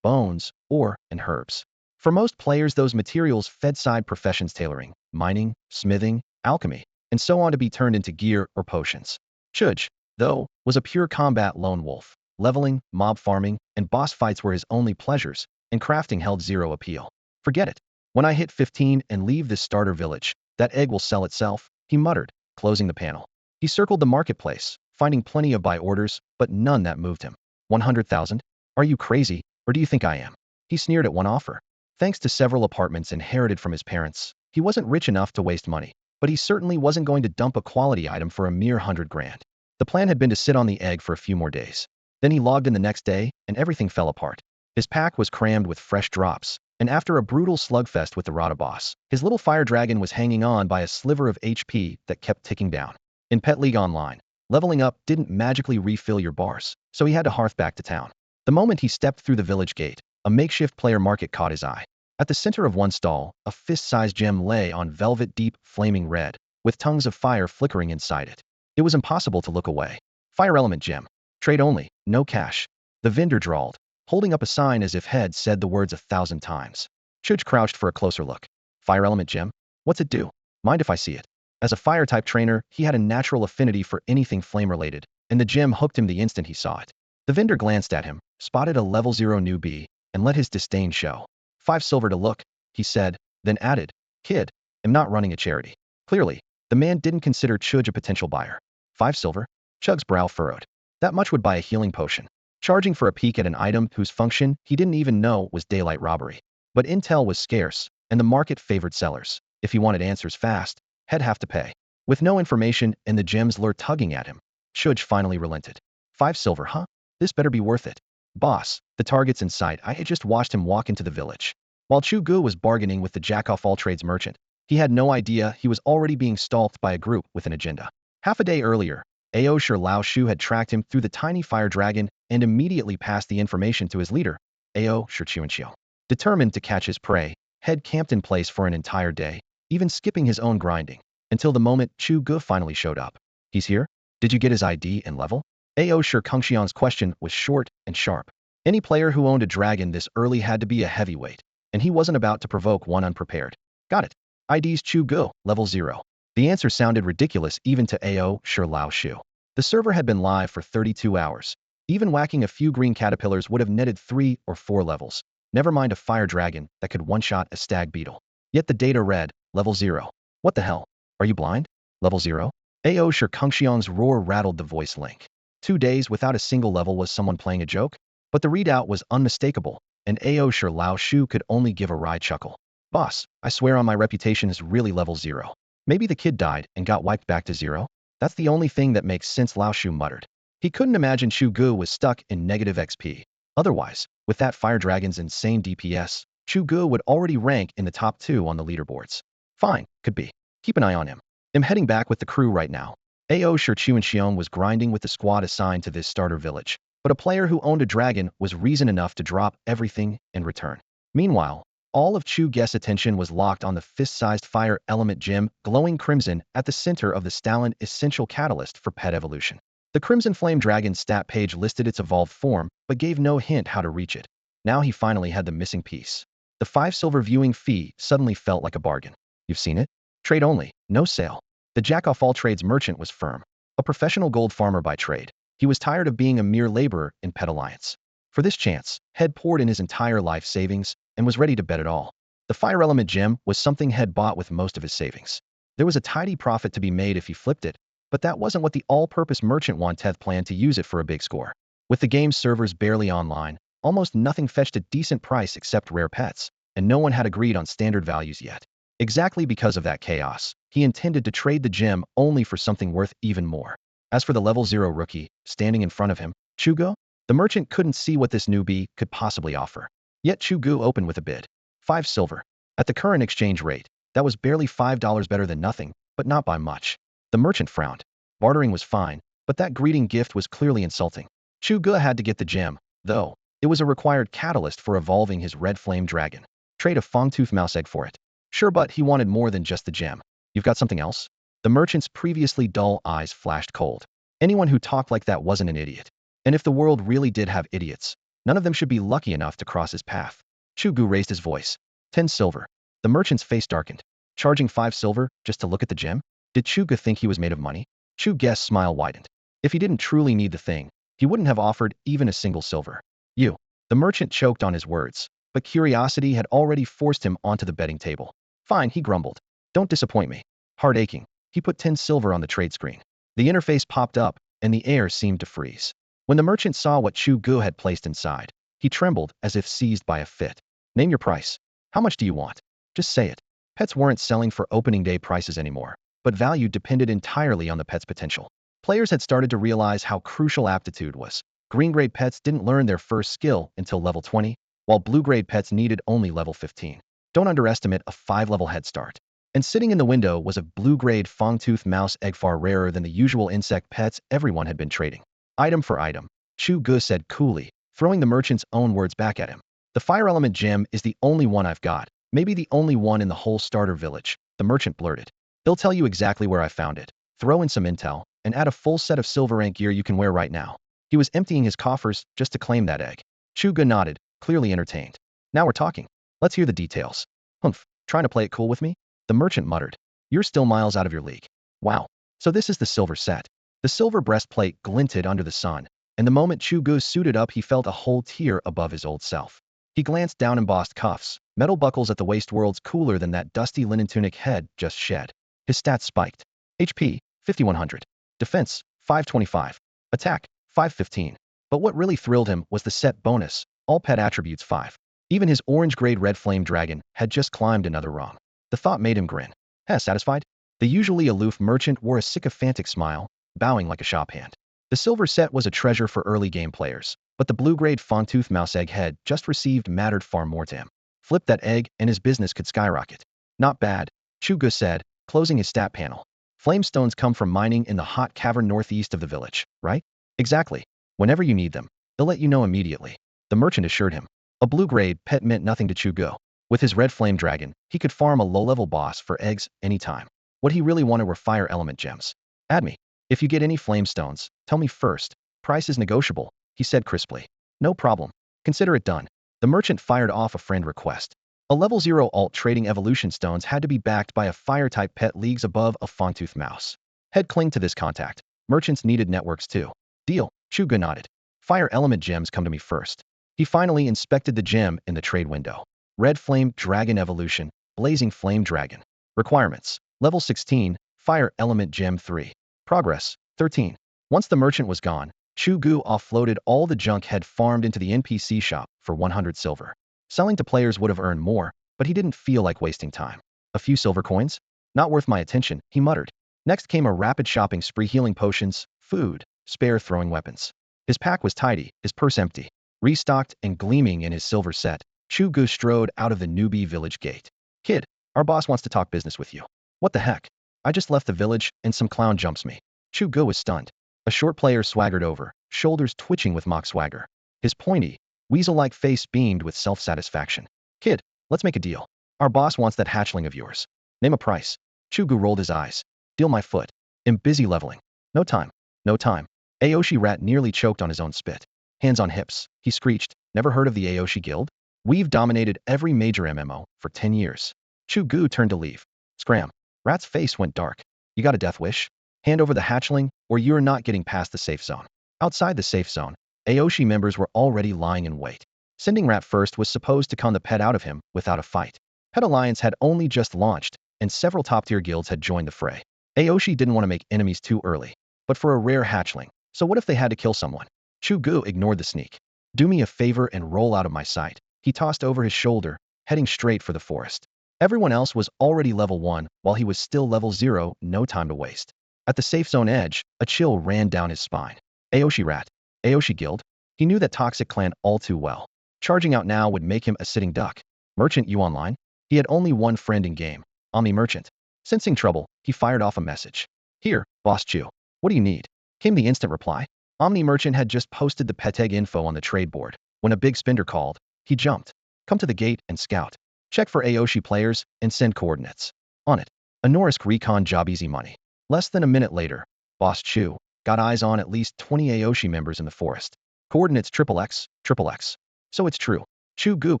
bones, ore, and herbs. For most players, those materials fed side professions: tailoring, mining, smithing, alchemy, and so on, to be turned into gear or potions. Chu Ge, though, was a pure combat lone wolf. Leveling, mob farming, and boss fights were his only pleasures, and crafting held 0 appeal. Forget it. When I hit 15 and leave this starter village, that egg will sell itself, he muttered, closing the panel. He circled the marketplace, finding plenty of buy orders, but none that moved him. 100,000? Are you crazy, or do you think I am? He sneered at one offer. Thanks to several apartments inherited from his parents, he wasn't rich enough to waste money, but he certainly wasn't going to dump a quality item for a mere 100 grand. The plan had been to sit on the egg for a few more days. Then he logged in the next day, and everything fell apart. His pack was crammed with fresh drops, And after a brutal slugfest with the Rada boss, his little fire dragon was hanging on by a sliver of HP that kept ticking down. In Pet League Online, leveling up didn't magically refill your bars, so he had to hearth back to town. The moment he stepped through the village gate, a makeshift player market caught his eye. At the center of one stall, a fist-sized gem lay on velvet deep, flaming red, with tongues of fire flickering inside it. It was impossible to look away. Fire element gem. Trade only, no cash. The vendor drawled, holding up a sign as if Head said the words 1,000 times. Chu Ge crouched for a closer look. Fire element gem? What's it do? Mind if I see it? As a fire-type trainer, he had a natural affinity for anything flame-related, and the gem hooked him the instant he saw it. The vendor glanced at him, spotted a level 0 newbie, and let his disdain show. 5 silver to look, he said, then added, Kid, I'm not running a charity. Clearly, the man didn't consider Chu Ge a potential buyer. 5 silver? Chug's brow furrowed. That much would buy a healing potion. Charging for a peek at an item whose function he didn't even know was daylight robbery. But intel was scarce, and the market favored sellers. If he wanted answers fast, he'd have to pay. With no information and the gem's lure tugging at him, Chu Ge finally relented. 5 silver, huh? This better be worth it. Boss, the target's in sight. I had just watched him walk into the village. While Chu Ge was bargaining with the jack-off-all-trades merchant, he had no idea he was already being stalked by a group with an agenda. Half a day earlier, Ao Shi Lao Shu had tracked him through the tiny fire dragon and immediately passed the information to his leader, Ao Shi Tianchao. Determined to catch his prey, Head camped in place for an entire day, even skipping his own grinding, until the moment Chu Ge finally showed up. He's here? Did you get his ID and level? Ao Shi Kengxian's question was short and sharp. Any player who owned a dragon this early had to be a heavyweight, and he wasn't about to provoke one unprepared. Got it. ID's Chu Ge, level 0. The answer sounded ridiculous even to Ao Shi Lao Shu. The server had been live for 32 hours. Even whacking a few green caterpillars would have netted 3 or 4 levels. Never mind a fire dragon that could one-shot a stag beetle. Yet the data read, level 0. What the hell? Are you blind? Level 0? Ao Shi Kengxian's roar rattled the voice link. 2 days without a single level. Was someone playing a joke? But the readout was unmistakable, and Ao Shi Lao Shu could only give a wry chuckle. Boss, I swear on my reputation is really level 0. Maybe the kid died and got wiped back to 0? That's the only thing that makes sense, Lao Shu muttered. He couldn't imagine Chu Ge was stuck in negative XP. Otherwise, with that fire dragon's insane DPS, Chu Ge would already rank in the top 2 on the leaderboards. Fine, could be. Keep an eye on him. I'm heading back with the crew right now. Ao Shi Tianchao was grinding with the squad assigned to this starter village, but a player who owned a dragon was reason enough to drop everything in return. Meanwhile, all of Chu Ge's attention was locked on the fist-sized fire element gem glowing crimson at the center of the Stalin essential catalyst for pet evolution. The Crimson Flame Dragon's stat page listed its evolved form, but gave no hint how to reach it. Now he finally had the missing piece. The 5 silver viewing fee suddenly felt like a bargain. You've seen it? Trade only, no sale. The jack-off-all-trades merchant was firm. A professional gold farmer by trade, he was tired of being a mere laborer in Pet Alliance. For this chance, Head poured in his entire life savings and was ready to bet it all. The fire element gem was something Head bought with most of his savings. There was a tidy profit to be made if he flipped it, but that wasn't what the all-purpose merchant wanted planned to use it for a big score. With the game's servers barely online, almost nothing fetched a decent price except rare pets, and no one had agreed on standard values yet. Exactly because of that chaos, he intended to trade the gem only for something worth even more. As for the level 0 rookie, standing in front of him, Chu Ge, the merchant couldn't see what this newbie could possibly offer. Yet Chu Ge opened with a bid. 5 silver. At the current exchange rate, that was barely $5 better than nothing, but not by much. The merchant frowned. Bartering was fine, but that greeting gift was clearly insulting. Chu Ge had to get the gem, though. It was a required catalyst for evolving his red flame dragon. Trade a fongtooth mouse egg for it. Sure, but he wanted more than just the gem. You've got something else? The merchant's previously dull eyes flashed cold. Anyone who talked like that wasn't an idiot. And if the world really did have idiots, none of them should be lucky enough to cross his path. Chu Ge raised his voice. 10 silver. The merchant's face darkened. Charging 5 silver just to look at the gem? Did Chu Ge think he was made of money? Chu Ge's smile widened. If he didn't truly need the thing, he wouldn't have offered even a single silver. You. The merchant choked on his words, but curiosity had already forced him onto the betting table. Fine, he grumbled. Don't disappoint me. Heart aching, he put 10 silver on the trade screen. The interface popped up, and the air seemed to freeze. When the merchant saw what Chu Ge had placed inside, he trembled as if seized by a fit. Name your price. How much do you want? Just say it. Pets weren't selling for opening day prices anymore, but value depended entirely on the pet's potential. Players had started to realize how crucial aptitude was. Green-grade pets didn't learn their first skill until level 20. while blue-grade pets needed only level 15. Don't underestimate a 5-level head start. And sitting in the window was a blue-grade fangtooth mouse egg far rarer than the usual insect pets everyone had been trading. Item for item, Chu Ge said coolly, throwing the merchant's own words back at him. The fire element gem is the only one I've got, maybe the only one in the whole starter village, the merchant blurted. They'll tell you exactly where I found it. Throw in some intel, and add a full set of silver rank gear you can wear right now. He was emptying his coffers just to claim that egg. Chu Ge nodded, clearly entertained. Now we're talking. Let's hear the details. Humph, trying to play it cool with me? The merchant muttered. You're still miles out of your league. Wow. So this is the silver set. The silver breastplate glinted under the sun, and the moment Chu Ge suited up he felt a whole tier above his old self. He glanced down embossed cuffs, metal buckles at the waist worlds cooler than that dusty linen tunic head just shed. His stats spiked. HP, 5100. Defense, 525. Attack, 515. But what really thrilled him was the set bonus, all pet attributes 5. Even his orange-grade red flame dragon had just climbed another rung. The thought made him grin. Satisfied? The usually aloof merchant wore a sycophantic smile, bowing like a shop hand. The silver set was a treasure for early game players, but the blue-grade fangtooth mouse egg head just received mattered far more to him. Flip that egg and his business could skyrocket. Not bad, Chu Ge said, closing his stat panel. Flamestones come from mining in the hot cavern northeast of the village, right? Exactly. Whenever you need them, they'll let you know immediately, the merchant assured him. A blue-grade pet meant nothing to Chu Ge. With his red flame dragon, he could farm a low-level boss for eggs anytime. What he really wanted were fire element gems. Add me. If you get any flamestones, tell me first. Price is negotiable, he said crisply. No problem. Consider it done. The merchant fired off a friend request. A level 0 alt trading evolution stones had to be backed by a fire-type pet leagues above a fangtooth mouse. Head cling to this contact. Merchants needed networks too. Deal, Chu Ge nodded. Fire element gems come to me first. He finally inspected the gem in the trade window. Red Flame Dragon Evolution, Blazing Flame Dragon. Requirements, Level 16, Fire Element Gem 3. Progress, 13. Once the merchant was gone, Chu Ge offloaded all the junk head farmed into the NPC shop for 100 silver. Selling to players would have earned more, but he didn't feel like wasting time. A few silver coins? Not worth my attention, he muttered. Next came a rapid shopping spree, healing potions, food, spare throwing weapons. His pack was tidy, his purse empty. Restocked and gleaming in his silver set, Chu Ge strode out of the newbie village gate. Kid, our boss wants to talk business with you. What the heck? I just left the village and some clown jumps me. Chu Ge was stunned. A short player swaggered over, shoulders twitching with mock swagger. His pointy, weasel-like face beamed with self-satisfaction. Kid, let's make a deal. Our boss wants that hatchling of yours. Name a price. Chu Ge rolled his eyes. Deal my foot. I'm busy leveling. No time. No time. Aoshi Rat nearly choked on his own spit. Hands on hips, he screeched. Never heard of the Aoshi Guild? We've dominated every major MMO for 10 years. Chu Ge turned to leave. Scram. Rat's face went dark. You got a death wish? Hand over the hatchling, or you're not getting past the safe zone. Outside the safe zone, Aoshi members were already lying in wait. Sending Rat first was supposed to con the pet out of him without a fight. Pet Alliance had only just launched, and several top-tier guilds had joined the fray. Aoshi didn't want to make enemies too early, but for a rare hatchling, so what if they had to kill someone? Chu Ge ignored the sneak. Do me a favor and roll out of my sight. He tossed over his shoulder, heading straight for the forest. Everyone else was already level 1, while he was still level 0, no time to waste. At the safe zone edge, a chill ran down his spine. Aoshi Rat. Aoshi Guild? He knew that toxic clan all too well. Charging out now would make him a sitting duck. Merchant, you online? He had only one friend in game, Omni Merchant. Sensing trouble, he fired off a message. Here, Boss Chu. What do you need? Came the instant reply. Omni Merchant had just posted the Peteg info on the trade board. When a big spender called, he jumped. Come to the gate and scout. Check for Aoshi players and send coordinates. On it. A Norisk recon job, easy money. Less than a minute later, Boss Chu got eyes on at least 20 Aoshi members in the forest. Coordinates XXX, XXX. So it's true. Chu Ge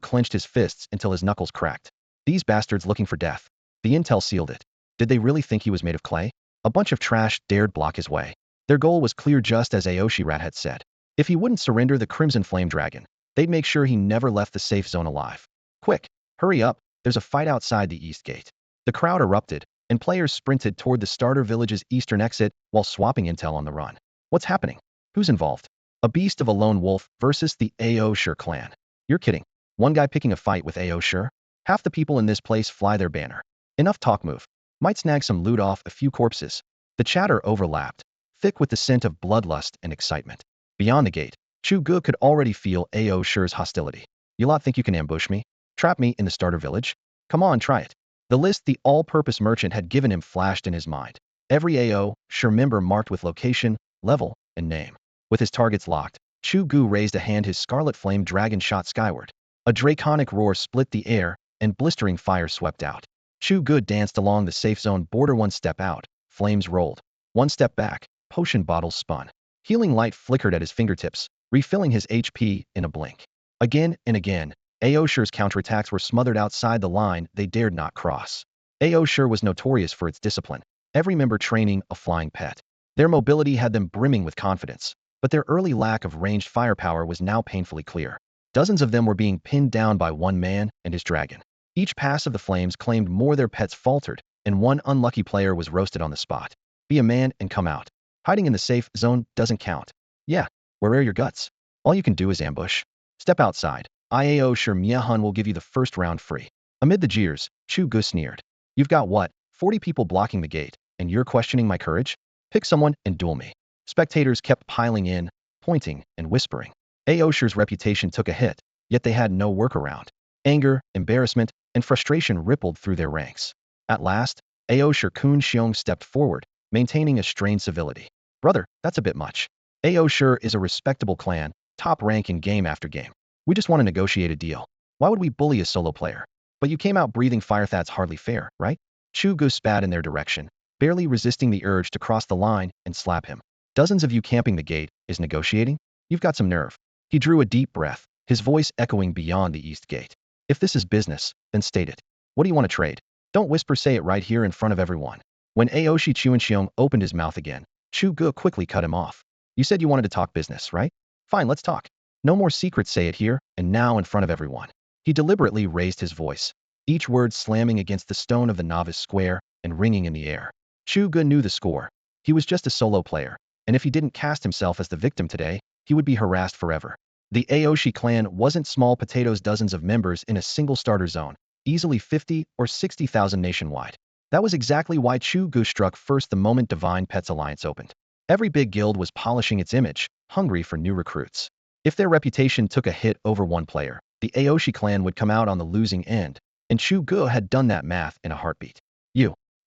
clenched his fists until his knuckles cracked. These bastards looking for death. The intel sealed it. Did they really think he was made of clay? A bunch of trash dared block his way. Their goal was clear, just as Aoshi Rat had said. If he wouldn't surrender the Crimson Flame Dragon, they'd make sure he never left the safe zone alive. Quick, hurry up, there's a fight outside the east gate. The crowd erupted, and players sprinted toward the starter village's eastern exit while swapping intel on the run. What's happening? Who's involved? A beast of a lone wolf versus the Aoshi clan. You're kidding. One guy picking a fight with Aoshi? Half the people in this place fly their banner. Enough talk, move. Might snag some loot off a few corpses. The chatter overlapped, thick with the scent of bloodlust and excitement. Beyond the gate, Chu Ge could already feel Aoshi's hostility. You lot think you can ambush me? Trap me in the starter village? Come on, try it. The list the all-purpose merchant had given him flashed in his mind. Every AO, sure member marked with location, level, and name. With his targets locked, Chu Ge raised a hand, his scarlet flame dragon shot skyward. A draconic roar split the air, and blistering fire swept out. Chu Ge danced along the safe zone border, one step out, flames rolled. One step back, potion bottles spun. Healing light flickered at his fingertips, refilling his HP in a blink. Again and again, Aosher's counterattacks were smothered outside the line they dared not cross. Aosher was notorious for its discipline, every member training a flying pet. Their mobility had them brimming with confidence, but their early lack of ranged firepower was now painfully clear. Dozens of them were being pinned down by one man and his dragon. Each pass of the flames claimed more, their pets faltered, and one unlucky player was roasted on the spot. Be a man and come out. Hiding in the safe zone doesn't count. Yeah, where are your guts? All you can do is ambush. Step outside. IAO sure Miahun will give you the first round free. Amid the jeers, Chu Ge sneered. You've got what, 40 people blocking the gate, and you're questioning my courage? Pick someone and duel me. Spectators kept piling in, pointing and whispering. Aosher's reputation took a hit, yet they had no workaround. Anger, embarrassment, and frustration rippled through their ranks. At last, Aosher Kun Xiong stepped forward, maintaining a strained civility. Brother, that's a bit much. Aosher is a respectable clan, top rank in game after game. We just want to negotiate a deal. Why would we bully a solo player? But you came out breathing fire, that's hardly fair, right? Chu Ge spat in their direction, barely resisting the urge to cross the line and slap him. Dozens of you camping the gate is negotiating? You've got some nerve. He drew a deep breath, his voice echoing beyond the east gate. If this is business, then state it. What do you want to trade? Don't whisper, say it right here in front of everyone. When Aoshi Chuanxiong opened his mouth again, Chu Ge quickly cut him off. You said you wanted to talk business, right? Fine, let's talk. No more secrets, say it here, and now in front of everyone. He deliberately raised his voice, each word slamming against the stone of the novice square and ringing in the air. Chu Ge knew the score. He was just a solo player, and if he didn't cast himself as the victim today, he would be harassed forever. The Aoshi clan wasn't small potatoes, dozens of members in a single starter zone, easily 50 or 60,000 nationwide. That was exactly why Chu Ge struck first the moment Divine Pets Alliance opened. Every big guild was polishing its image, hungry for new recruits. If their reputation took a hit over one player, the Aoshi clan would come out on the losing end, and Chu Ge had done that math in a heartbeat.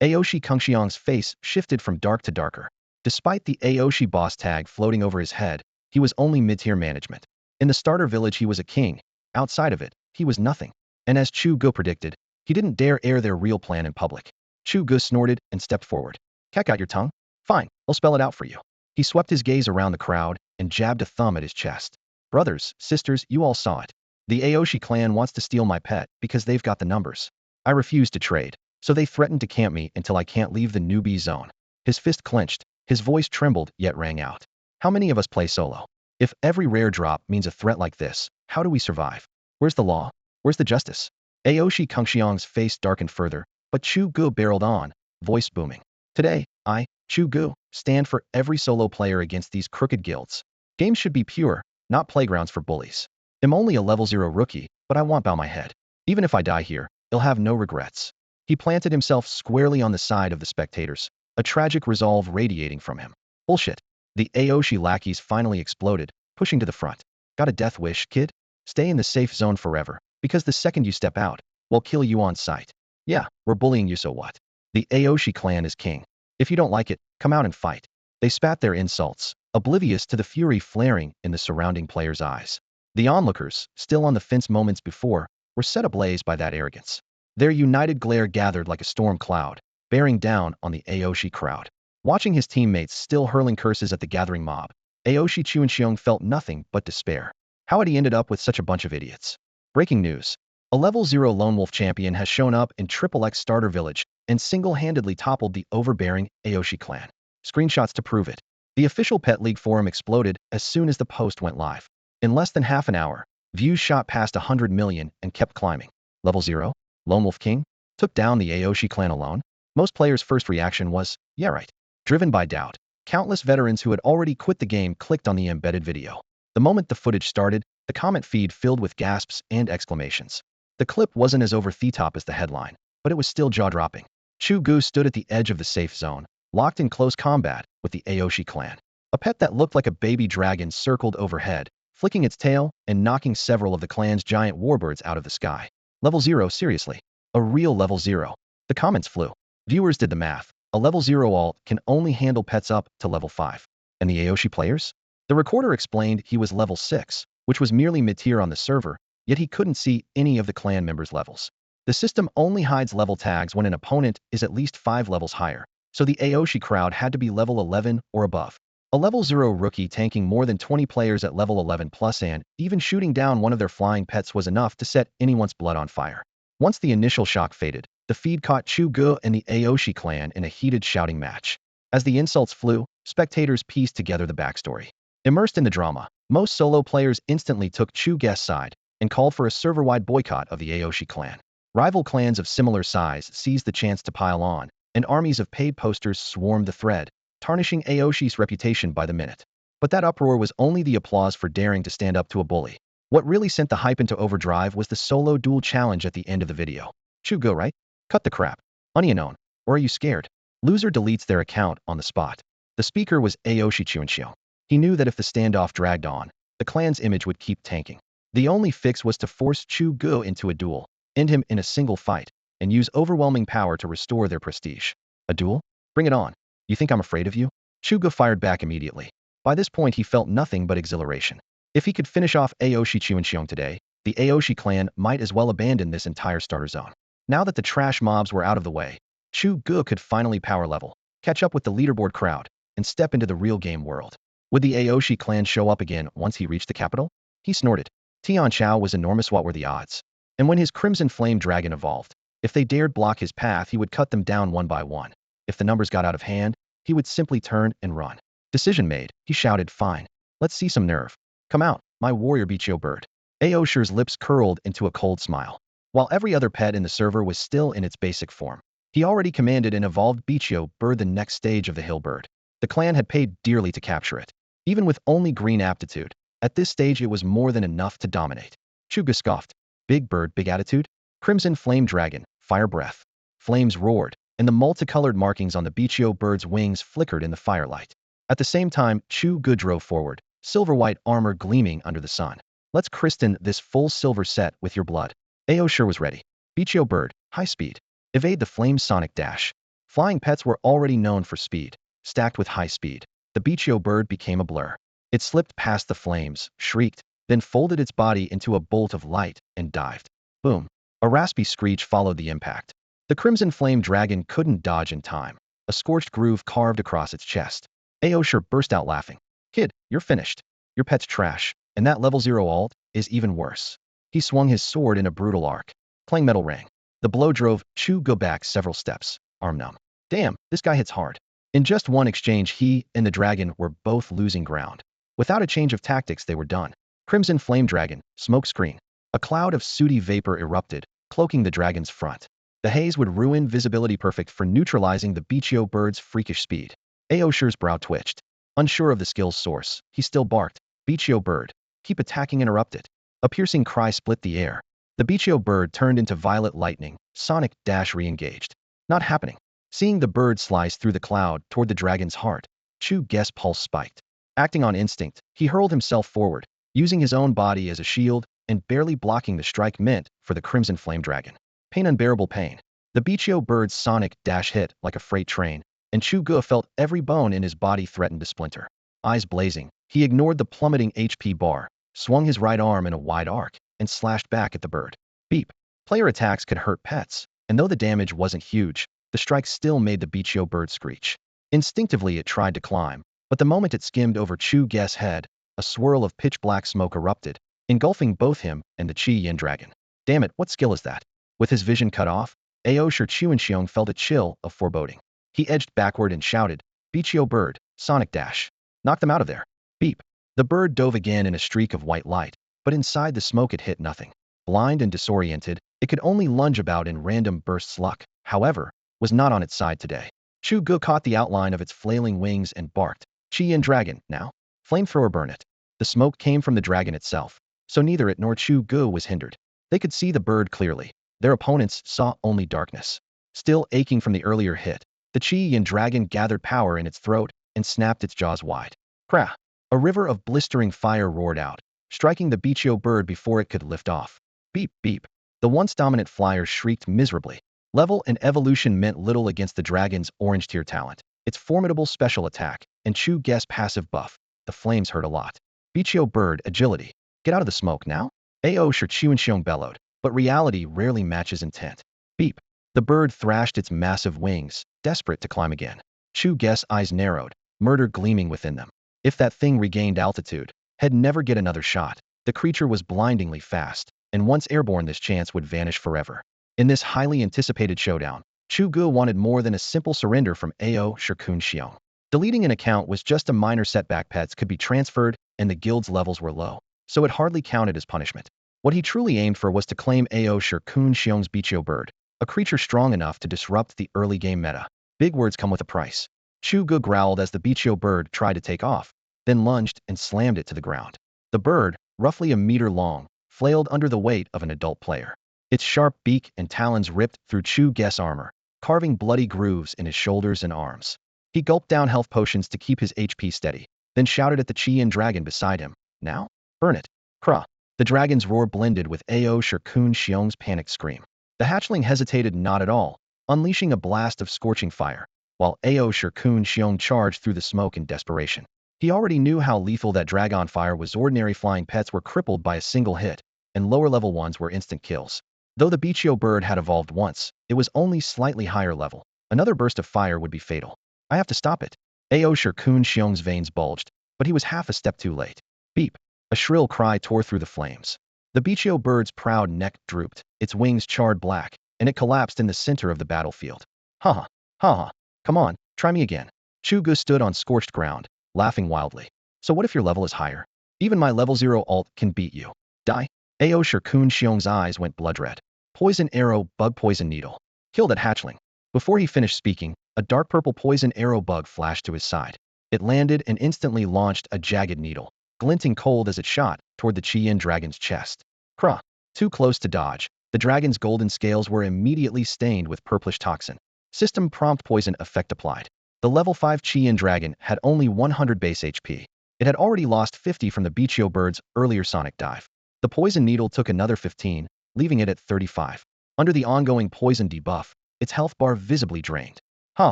Aoshi Kungxiang's face shifted from dark to darker. Despite the Aoshi boss tag floating over his head, he was only mid-tier management. In the starter village he was a king, outside of it, he was nothing. And as Chu Ge predicted, he didn't dare air their real plan in public. Chu Ge snorted and stepped forward. Keck out your tongue? Fine, I'll spell it out for you. He swept his gaze around the crowd and jabbed a thumb at his chest. Brothers, sisters, you all saw it. The Aoshi clan wants to steal my pet because they've got the numbers. I refuse to trade, so they threatened to camp me until I can't leave the newbie zone. His fist clenched, his voice trembled yet rang out. How many of us play solo? If every rare drop means a threat like this, how do we survive? Where's the law? Where's the justice? Aoshi Kungxiang's face darkened further, but Chu Ge barreled on, voice booming. Today, I, Chu Ge, stand for every solo player against these crooked guilds. Games should be pure, not playgrounds for bullies. I'm only a level 0 rookie, but I won't bow my head. Even if I die here, I'll have no regrets. He planted himself squarely on the side of the spectators, a tragic resolve radiating from him. Bullshit. The Aoshi lackeys finally exploded, pushing to the front. Got a death wish, kid? Stay in the safe zone forever, because the second you step out, we'll kill you on sight. Yeah, we're bullying you, so what? The Aoshi clan is king. If you don't like it, come out and fight. They spat their insults, oblivious to the fury flaring in the surrounding players' eyes. The onlookers, still on the fence moments before, were set ablaze by that arrogance. Their united glare gathered like a storm cloud, bearing down on the Aoshi crowd. Watching his teammates still hurling curses at the gathering mob, Aoshi Chuanxiong felt nothing but despair. How had he ended up with such a bunch of idiots? Breaking news. A level 0 Lone Wolf champion has shown up in XXX Starter Village and single-handedly toppled the overbearing Aoshi clan. Screenshots to prove it. The official Pet League forum exploded as soon as the post went live. In less than half an hour, views shot past 100 million and kept climbing. Level 0? Lone Wolf King? Took down the Aoshi clan alone? Most players' first reaction was, yeah right. Driven by doubt, countless veterans who had already quit the game clicked on the embedded video. The moment the footage started, the comment feed filled with gasps and exclamations. The clip wasn't as over the top as the headline, but it was still jaw-dropping. Chu Ge stood at the edge of the safe zone, locked in close combat with the Aoshi clan. A pet that looked like a baby dragon circled overhead, flicking its tail and knocking several of the clan's giant warbirds out of the sky. Level 0, seriously. A real level 0. The comments flew. Viewers did the math. A level 0 alt can only handle pets up to level 5. And the Aoshi players? The recorder explained he was level 6, which was merely mid-tier on the server, yet he couldn't see any of the clan members' levels. The system only hides level tags when an opponent is at least 5 levels higher, so the Aoshi crowd had to be level 11 or above. A level 0 rookie tanking more than 20 players at level 11 plus and even shooting down one of their flying pets was enough to set anyone's blood on fire. Once the initial shock faded, the feed caught Chu Ge and the Aoshi clan in a heated shouting match. As the insults flew, spectators pieced together the backstory. Immersed in the drama, most solo players instantly took Chu Ge's side and called for a server-wide boycott of the Aoshi clan. Rival clans of similar size seized the chance to pile on, and armies of paid posters swarmed the thread, tarnishing Aoshi's reputation by the minute. But that uproar was only the applause for daring to stand up to a bully. What really sent the hype into overdrive was the solo duel challenge at the end of the video. Chu Ge, right? Cut the crap. Unknown. Or are you scared? Loser deletes their account on the spot. The speaker was Aoshi Tianchao. He knew that if the standoff dragged on, the clan's image would keep tanking. The only fix was to force Chu Ge into a duel, end him in a single fight, and use overwhelming power to restore their prestige. A duel? Bring it on. You think I'm afraid of you? Chu Ge fired back immediately. By this point he felt nothing but exhilaration. If he could finish off Aoshi Tianchao today, the Aoshi clan might as well abandon this entire starter zone. Now that the trash mobs were out of the way, Chu Ge could finally power level, catch up with the leaderboard crowd, and step into the real game world. Would the Aoshi clan show up again once he reached the capital? He snorted. Tianchao was enormous. What were the odds? And when his Crimson Flame Dragon evolved, if they dared block his path he would cut them down one by one. If the numbers got out of hand, he would simply turn and run. Decision made, he shouted, fine. Let's see some nerve. Come out, my warrior Bichio bird. Aoshi's lips curled into a cold smile. While every other pet in the server was still in its basic form, he already commanded an evolved Bichio bird, the next stage of the hill bird. The clan had paid dearly to capture it. Even with only green aptitude, at this stage it was more than enough to dominate. Chu Ge scoffed. Big bird, big attitude? Crimson Flame Dragon, fire breath. Flames roared, and the multicolored markings on the Bichio bird's wings flickered in the firelight. At the same time, Chu Ge drove forward, silver-white armor gleaming under the sun. Let's christen this full silver set with your blood. Aoshi was ready. Bichio bird, high speed. Evade the flame's sonic dash. Flying pets were already known for speed. Stacked with high speed, the Bichio bird became a blur. It slipped past the flames, shrieked, then folded its body into a bolt of light and dived. Boom. A raspy screech followed the impact. The Crimson Flame Dragon couldn't dodge in time. A scorched groove carved across its chest. Aoshi burst out laughing. Kid, you're finished. Your pet's trash, and that level 0 alt is even worse. He swung his sword in a brutal arc. Clang metal rang. The blow drove Chu Ge back several steps, arm numb. Damn, this guy hits hard. In just one exchange he and the dragon were both losing ground. Without a change of tactics they were done. Crimson Flame Dragon, smoke screen. A cloud of sooty vapor erupted, cloaking the dragon's front. The haze would ruin visibility, perfect for neutralizing the Bichio bird's freakish speed. Aoshi's brow twitched. Unsure of the skill's source, he still barked. Bichio bird, keep attacking, interrupt it. A piercing cry split the air. The Bichio bird turned into violet lightning, sonic dash re-engaged. Not happening. Seeing the bird slice through the cloud toward the dragon's heart, Chu Ge's pulse spiked. Acting on instinct, he hurled himself forward, using his own body as a shield and barely blocking the strike meant for the Crimson Flame Dragon. Pain, unbearable pain. The Bichio bird's sonic dash hit like a freight train, and Chu Ge felt every bone in his body threaten to splinter. Eyes blazing, he ignored the plummeting HP bar, swung his right arm in a wide arc, and slashed back at the bird. Beep. Player attacks could hurt pets, and though the damage wasn't huge, the strike still made the Bichio bird screech. Instinctively it tried to climb, but the moment it skimmed over Chu Ge's head, a swirl of pitch-black smoke erupted, engulfing both him and the Chi Yin dragon. Damn it, what skill is that? With his vision cut off, Aoshi Tianchao felt a chill of foreboding. He edged backward and shouted, Bichio bird, sonic dash. Knock them out of there. Beep. The bird dove again in a streak of white light, but inside the smoke it hit nothing. Blind and disoriented, it could only lunge about in random bursts. Luck, however, was not on its side today. Chu Ge caught the outline of its flailing wings and barked, Chi Yin dragon, now. Flamethrower, burn it. The smoke came from the dragon itself, so neither it nor Chu Ge was hindered. They could see the bird clearly. Their opponents saw only darkness. Still aching from the earlier hit, the Chi Yin dragon gathered power in its throat and snapped its jaws wide. Krah! A river of blistering fire roared out, striking the Bichio bird before it could lift off. Beep, beep. The once dominant flyer shrieked miserably. Level and evolution meant little against the dragon's orange tier talent. Its formidable special attack, and Chu Ge's passive buff. The flames hurt a lot. Bichio bird, agility. Get out of the smoke now? Ao Shi Chuanxiong bellowed, but reality rarely matches intent. Beep. The bird thrashed its massive wings, desperate to climb again. Chu Ge's eyes narrowed, murder gleaming within them. If that thing regained altitude, he'd never get another shot. The creature was blindingly fast, and once airborne this chance would vanish forever. In this highly anticipated showdown, Chu Ge wanted more than a simple surrender from Ao Shi Chuanxiong. Deleting an account was just a minor setback. Pets could be transferred, and the guild's levels were low, so it hardly counted as punishment. What he truly aimed for was to claim Ao Shi Chuanxiong's Bichio bird, a creature strong enough to disrupt the early game meta. Big words come with a price. Chu Ge growled as the Bichio bird tried to take off, then lunged and slammed it to the ground. The bird, roughly a meter long, flailed under the weight of an adult player. Its sharp beak and talons ripped through Chu Ge's armor, carving bloody grooves in his shoulders and arms. He gulped down health potions to keep his HP steady, then shouted at the Qian dragon beside him, "Now? Burn it." Krah. The dragon's roar blended with Ao Shi Chuanxiong's panicked scream. The hatchling hesitated not at all, unleashing a blast of scorching fire, while Ao Shi Chuanxiong charged through the smoke in desperation. He already knew how lethal that dragon fire was. Ordinary flying pets were crippled by a single hit, and lower-level ones were instant kills. Though the Bichio bird had evolved once, it was only slightly higher level. Another burst of fire would be fatal. I have to stop it. Ao Shi Chuanxiong's veins bulged, but he was half a step too late. Beep. A shrill cry tore through the flames. The Bichio bird's proud neck drooped, its wings charred black, and it collapsed in the center of the battlefield. Ha ha. Ha ha. Come on, try me again. Chu Ge stood on scorched ground, laughing wildly. So what if your level is higher? Even my level 0 alt can beat you. Die. Ao Shi Chuanxiong's eyes went blood red. Poison arrow, bug poison needle. Kill that hatchling. Before he finished speaking, a dark purple poison arrow bug flashed to his side. It landed and instantly launched a jagged needle, glinting cold as it shot toward the Qian dragon's chest. Krah. Too close to dodge, the dragon's golden scales were immediately stained with purplish toxin. System prompt poison effect applied. The level 5 Qian dragon had only 100 base HP. It had already lost 50 from the Bichio bird's earlier sonic dive. The poison needle took another 15, leaving it at 35. Under the ongoing poison debuff, its health bar visibly drained. Ha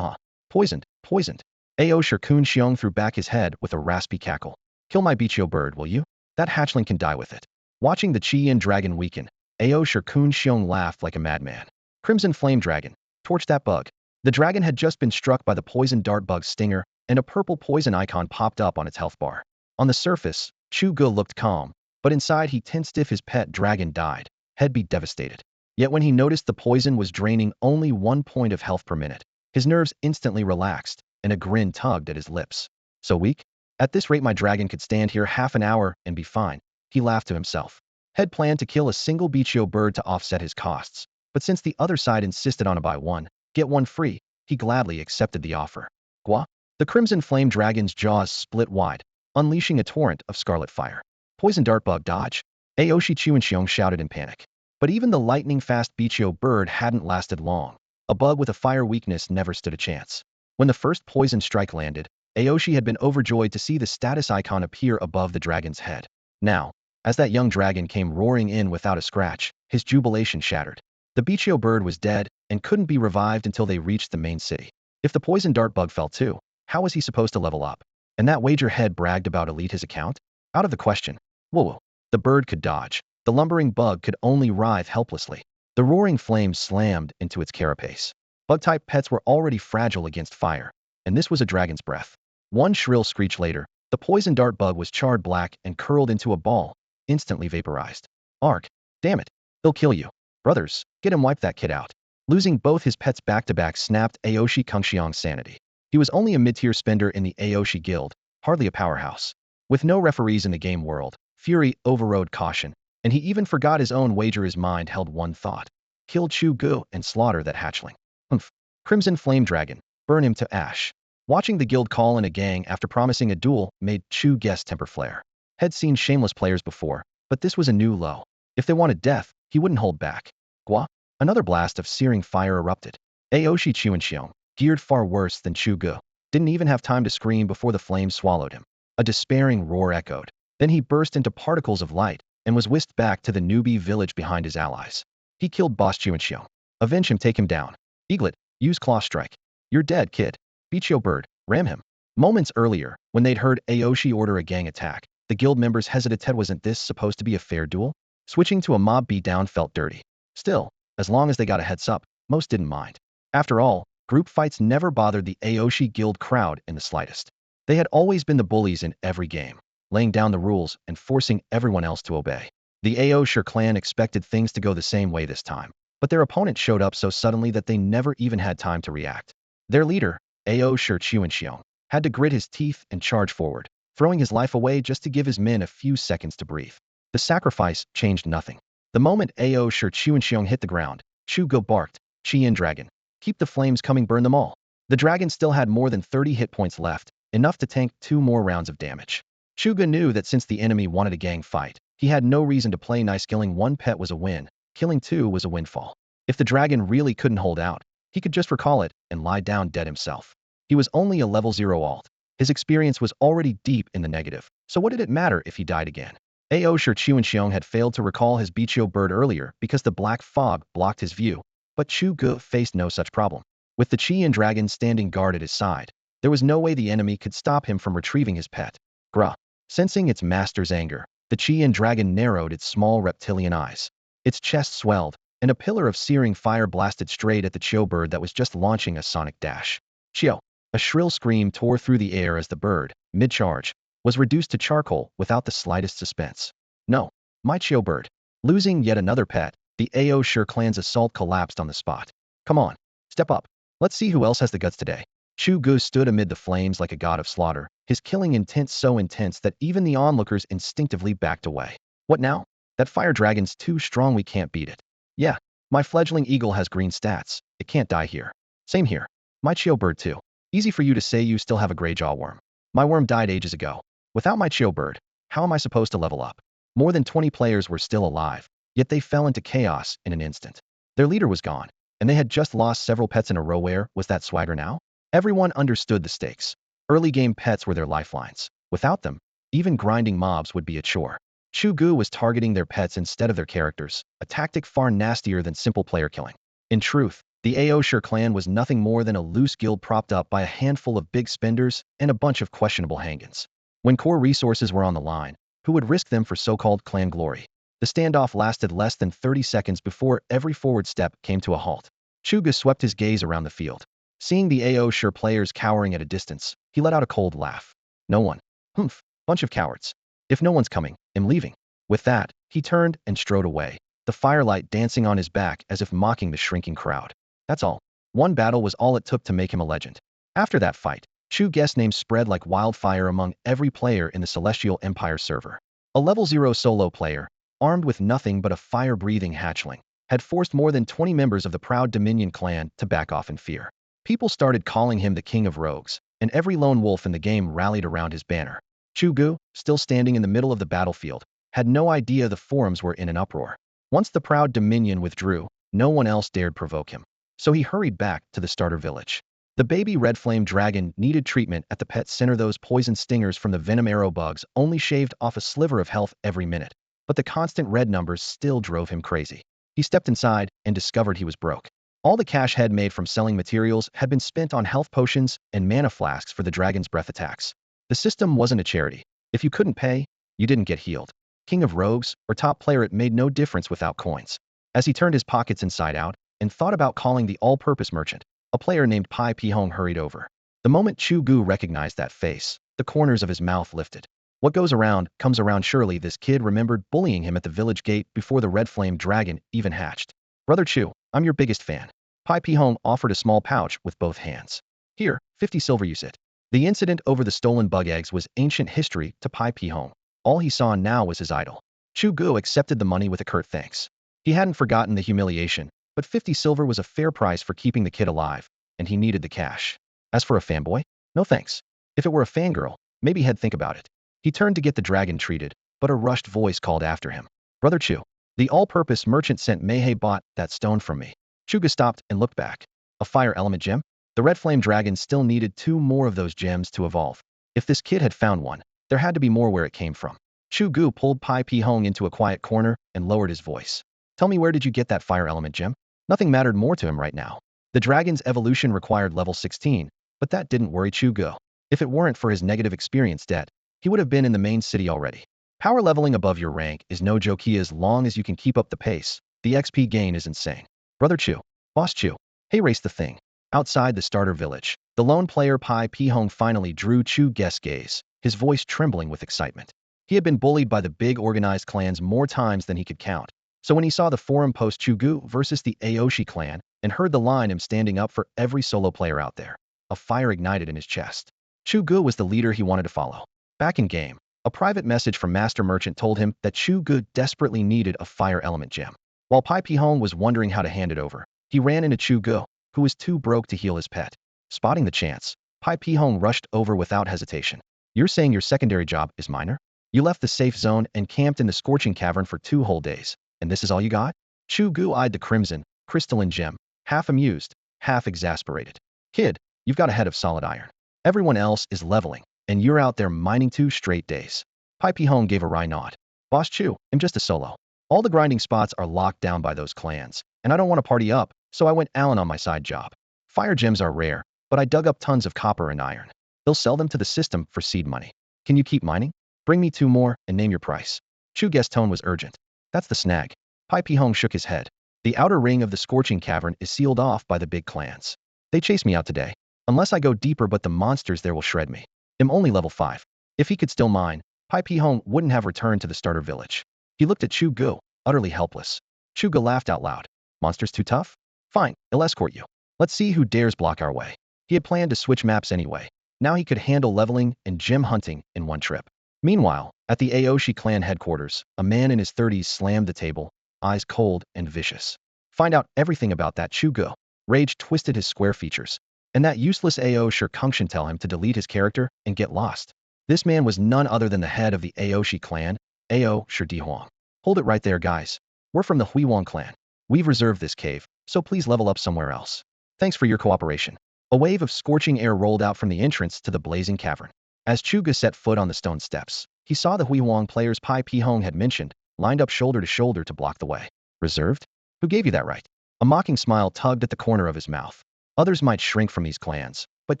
ha. Poisoned, poisoned. Ao Shi Chuanxiong threw back his head with a raspy cackle. Kill my Bichio bird, will you? That hatchling can die with it. Watching the Qian dragon weaken, Ao Shi Chuanxiong laughed like a madman. Crimson Flame Dragon. Torch that bug. The dragon had just been struck by the poison dart bug's stinger, and a purple poison icon popped up on its health bar. On the surface, Chu Ge looked calm, but inside he tensed if his pet dragon died. He'd be devastated. Yet when he noticed the poison was draining only 1 point of health per minute, his nerves instantly relaxed, and a grin tugged at his lips. So weak? At this rate my dragon could stand here half an hour and be fine, he laughed to himself. Had planned to kill a single Bichio bird to offset his costs, but since the other side insisted on a buy one, get one free, he gladly accepted the offer. Gua? The Crimson Flame Dragon's jaws split wide, unleashing a torrent of scarlet fire. Poison dart bug dodge? Ao Shi Chuanxiong shouted in panic. But even the lightning-fast Bichio bird hadn't lasted long. A bug with a fire weakness never stood a chance. When the first poison strike landed, Aoshi had been overjoyed to see the status icon appear above the dragon's head. Now, as that young dragon came roaring in without a scratch, his jubilation shattered. The Bichio bird was dead and couldn't be revived until they reached the main city. If the poison dart bug fell too, how was he supposed to level up? And that wager head bragged about elite his account? Out of the question. Whoa. The bird could dodge. The lumbering bug could only writhe helplessly. The roaring flame slammed into its carapace. Bug-type pets were already fragile against fire, and this was a dragon's breath. One shrill screech later, the poison dart bug was charred black and curled into a ball, instantly vaporized. Arg. Damn it. They'll kill you. Brothers, get him, wipe that kid out. Losing both his pets back-to-back snapped Aoshi Kungxiang's sanity. He was only a mid-tier spender in the Aoshi guild, hardly a powerhouse. With no referees in the game world, fury overrode caution, and he even forgot his own wager. His mind held one thought. Kill Chu Ge and slaughter that hatchling. Humph. Crimson Flame Dragon. Burn him to ash. Watching the guild call in a gang after promising a duel made Chu Ge's temper flare. Had seen shameless players before, but this was a new low. If they wanted death, he wouldn't hold back. Gua? Another blast of searing fire erupted. Aoshi Chuanxiong, geared far worse than Chu Ge, didn't even have time to scream before the flames swallowed him. A despairing roar echoed. Then he burst into particles of light and was whisked back to the newbie village behind his allies. He killed boss Tianchao. Avenge him, take him down. Eaglet, use claw strike. You're dead, kid. Bichio bird, ram him. Moments earlier, when they'd heard Aoshi order a gang attack, the guild members hesitated. Wasn't this supposed to be a fair duel? Switching to a mob beatdown felt dirty. Still, as long as they got a heads up, most didn't mind. After all, group fights never bothered the Aoshi guild crowd in the slightest. They had always been the bullies in every game, laying down the rules and forcing everyone else to obey. The Aoshi clan expected things to go the same way this time, but their opponent showed up so suddenly that they never even had time to react. Their leader, Aoshi Chuanxiong, had to grit his teeth and charge forward, throwing his life away just to give his men a few seconds to breathe. The sacrifice changed nothing. The moment Aoshi Chuanxiong hit the ground, Chu Ge barked, "Qian dragon, keep the flames coming, burn them all." The dragon still had more than 30 hit points left, enough to tank 2 more rounds of damage. Chu Ge knew that since the enemy wanted a gang fight, he had no reason to play nice. Killing 1 pet was a win, killing 2 was a windfall. If the dragon really couldn't hold out, he could just recall it and lie down dead himself. He was only a level 0 alt. His experience was already deep in the negative, so what did it matter if he died again? Aoshi Chuanxiong had failed to recall his Bichio bird earlier because the black fog blocked his view, but Chu Ge faced no such problem. With the Qian dragon standing guard at his side, there was no way the enemy could stop him from retrieving his pet. Grah. Sensing its master's anger, the Qian dragon narrowed its small reptilian eyes. Its chest swelled, and a pillar of searing fire blasted straight at the Chio bird that was just launching a sonic dash. Chio! A shrill scream tore through the air as the bird, mid-charge, was reduced to charcoal without the slightest suspense. No, my Chio bird. Losing yet another pet, the Aoshi clan's assault collapsed on the spot. Come on, step up. Let's see who else has the guts today. Chu Ge stood amid the flames like a god of slaughter, his killing intent so intense that even the onlookers instinctively backed away. What now? That fire dragon's too strong, we can't beat it. Yeah, my fledgling eagle has green stats, it can't die here. Same here. My Chio bird too. Easy for you to say, you still have a gray jaw worm. My worm died ages ago. Without my Chio bird, how am I supposed to level up? More than 20 players were still alive, yet they fell into chaos in an instant. Their leader was gone, and they had just lost several pets in a row. Where was that swagger now? Everyone understood the stakes. Early game pets were their lifelines. Without them, even grinding mobs would be a chore. Chu Ge was targeting their pets instead of their characters, a tactic far nastier than simple player killing. In truth, the Aoshi clan was nothing more than a loose guild propped up by a handful of big spenders and a bunch of questionable hangins. When core resources were on the line, who would risk them for so-called clan glory? The standoff lasted less than 30 seconds before every forward step came to a halt. Chu Ge swept his gaze around the field. Seeing the Aoshi players cowering at a distance, he let out a cold laugh. No one. Humph, bunch of cowards. If no one's coming, I'm leaving. With that, he turned and strode away, the firelight dancing on his back as if mocking the shrinking crowd. That's all. One battle was all it took to make him a legend. After that fight, Chu Ge's name spread like wildfire among every player in the Celestial Empire server. A level 0 solo player, armed with nothing but a fire-breathing hatchling, had forced more than 20 members of the proud Dominion clan to back off in fear. People started calling him the King of Rogues, and every lone wolf in the game rallied around his banner. Chu Ge, still standing in the middle of the battlefield, had no idea the forums were in an uproar. Once the proud Dominion withdrew, no one else dared provoke him. So he hurried back to the starter village. The baby red flame dragon needed treatment at the pet center. Those poison stingers from the venom arrow bugs only shaved off a sliver of health every minute, but the constant red numbers still drove him crazy. He stepped inside and discovered he was broke. All the cash head made from selling materials had been spent on health potions and mana flasks for the dragon's breath attacks. The system wasn't a charity. If you couldn't pay, you didn't get healed. King of Rogues or top player, it made no difference without coins. As he turned his pockets inside out and thought about calling the all-purpose merchant, a player named Pai Pihong hurried over. The moment Chu Ge recognized that face, the corners of his mouth lifted. What goes around comes around. Surely this kid remembered bullying him at the village gate before the red flame dragon even hatched. Brother Chu, I'm your biggest fan. Pai Pihong offered a small pouch with both hands. Here, 50 silver, use it. The incident over the stolen bug eggs was ancient history to Pai Pihong. All he saw now was his idol. Chu Ge accepted the money with a curt thanks. He hadn't forgotten the humiliation, but 50 silver was a fair price for keeping the kid alive, and he needed the cash. As for a fanboy, no thanks. If it were a fangirl, maybe he'd think about it. He turned to get the dragon treated, but a rushed voice called after him. Brother Chu, the all-purpose merchant sent Meihe bought that stone from me. Chu Ge stopped and looked back. A fire element gem? The red flame dragon still needed 2 more of those gems to evolve. If this kid had found one, there had to be more where it came from. Chu Ge pulled Pai Pi Hong into a quiet corner and lowered his voice. Tell me, where did you get that fire element gem? Nothing mattered more to him right now. The dragon's evolution required level 16, but that didn't worry Chu Ge. If it weren't for his negative experience debt, he would have been in the main city already. Power leveling above your rank is no joke as long as you can keep up the pace. The XP gain is insane. Brother Chu. Boss Chu. Hey, race the thing. Outside the starter village, the lone player Pai Pi Hong finally drew Chu Ge's gaze, his voice trembling with excitement. He had been bullied by the big organized clans more times than he could count. So when he saw the forum post Chu Ge versus the Aoshi clan and heard the line him standing up for every solo player out there, a fire ignited in his chest. Chu Ge was the leader he wanted to follow. Back in game, a private message from Master Merchant told him that Chu Ge desperately needed a fire element gem. While Pai Pi Hong was wondering how to hand it over, he ran into Chu Ge, who was too broke to heal his pet. Spotting the chance, Pai Pi Hong rushed over without hesitation. You're saying your secondary job is minor? You left the safe zone and camped in the scorching cavern for 2 whole days, and this is all you got? Chu Ge eyed the crimson, crystalline gem, half amused, half exasperated. Kid, you've got a head of solid iron. Everyone else is leveling, and you're out there mining 2 straight days. Pai Pi Hong gave a wry nod. Boss Chu, I'm just a solo. All the grinding spots are locked down by those clans, and I don't want to party up, so I went Allen on my side job. Fire gems are rare, but I dug up tons of copper and iron. They'll sell them to the system for seed money. Can you keep mining? Bring me 2 more and name your price. Chu Ge's tone was urgent. That's the snag. Pai Pi Hong shook his head. The outer ring of the scorching cavern is sealed off by the big clans. They chase me out today. Unless I go deeper, but the monsters there will shred me. I'm only level 5. If he could still mine, Pai Pi Hong wouldn't have returned to the starter village. He looked at Chu Ge, utterly helpless. Chu Ge laughed out loud. Monsters too tough? Fine, I'll escort you. Let's see who dares block our way. He had planned to switch maps anyway. Now he could handle leveling and gem hunting in one trip. Meanwhile, at the Aoshi clan headquarters, a man in his 30s slammed the table, eyes cold and vicious. Find out everything about that Chu Ge. Rage twisted his square features. And that useless Aoshi Kungshan tell him to delete his character and get lost. This man was none other than the head of the Aoshi clan, Aoshi Dihuang. Hold it right there, guys. We're from the Huiwang clan. We've reserved this cave, so please level up somewhere else. Thanks for your cooperation. A wave of scorching air rolled out from the entrance to the blazing cavern. As Chu Ge set foot on the stone steps, he saw the Huiwang players Pai Pi Hong had mentioned, lined up shoulder to shoulder to block the way. Reserved? Who gave you that right? A mocking smile tugged at the corner of his mouth. Others might shrink from these clans, but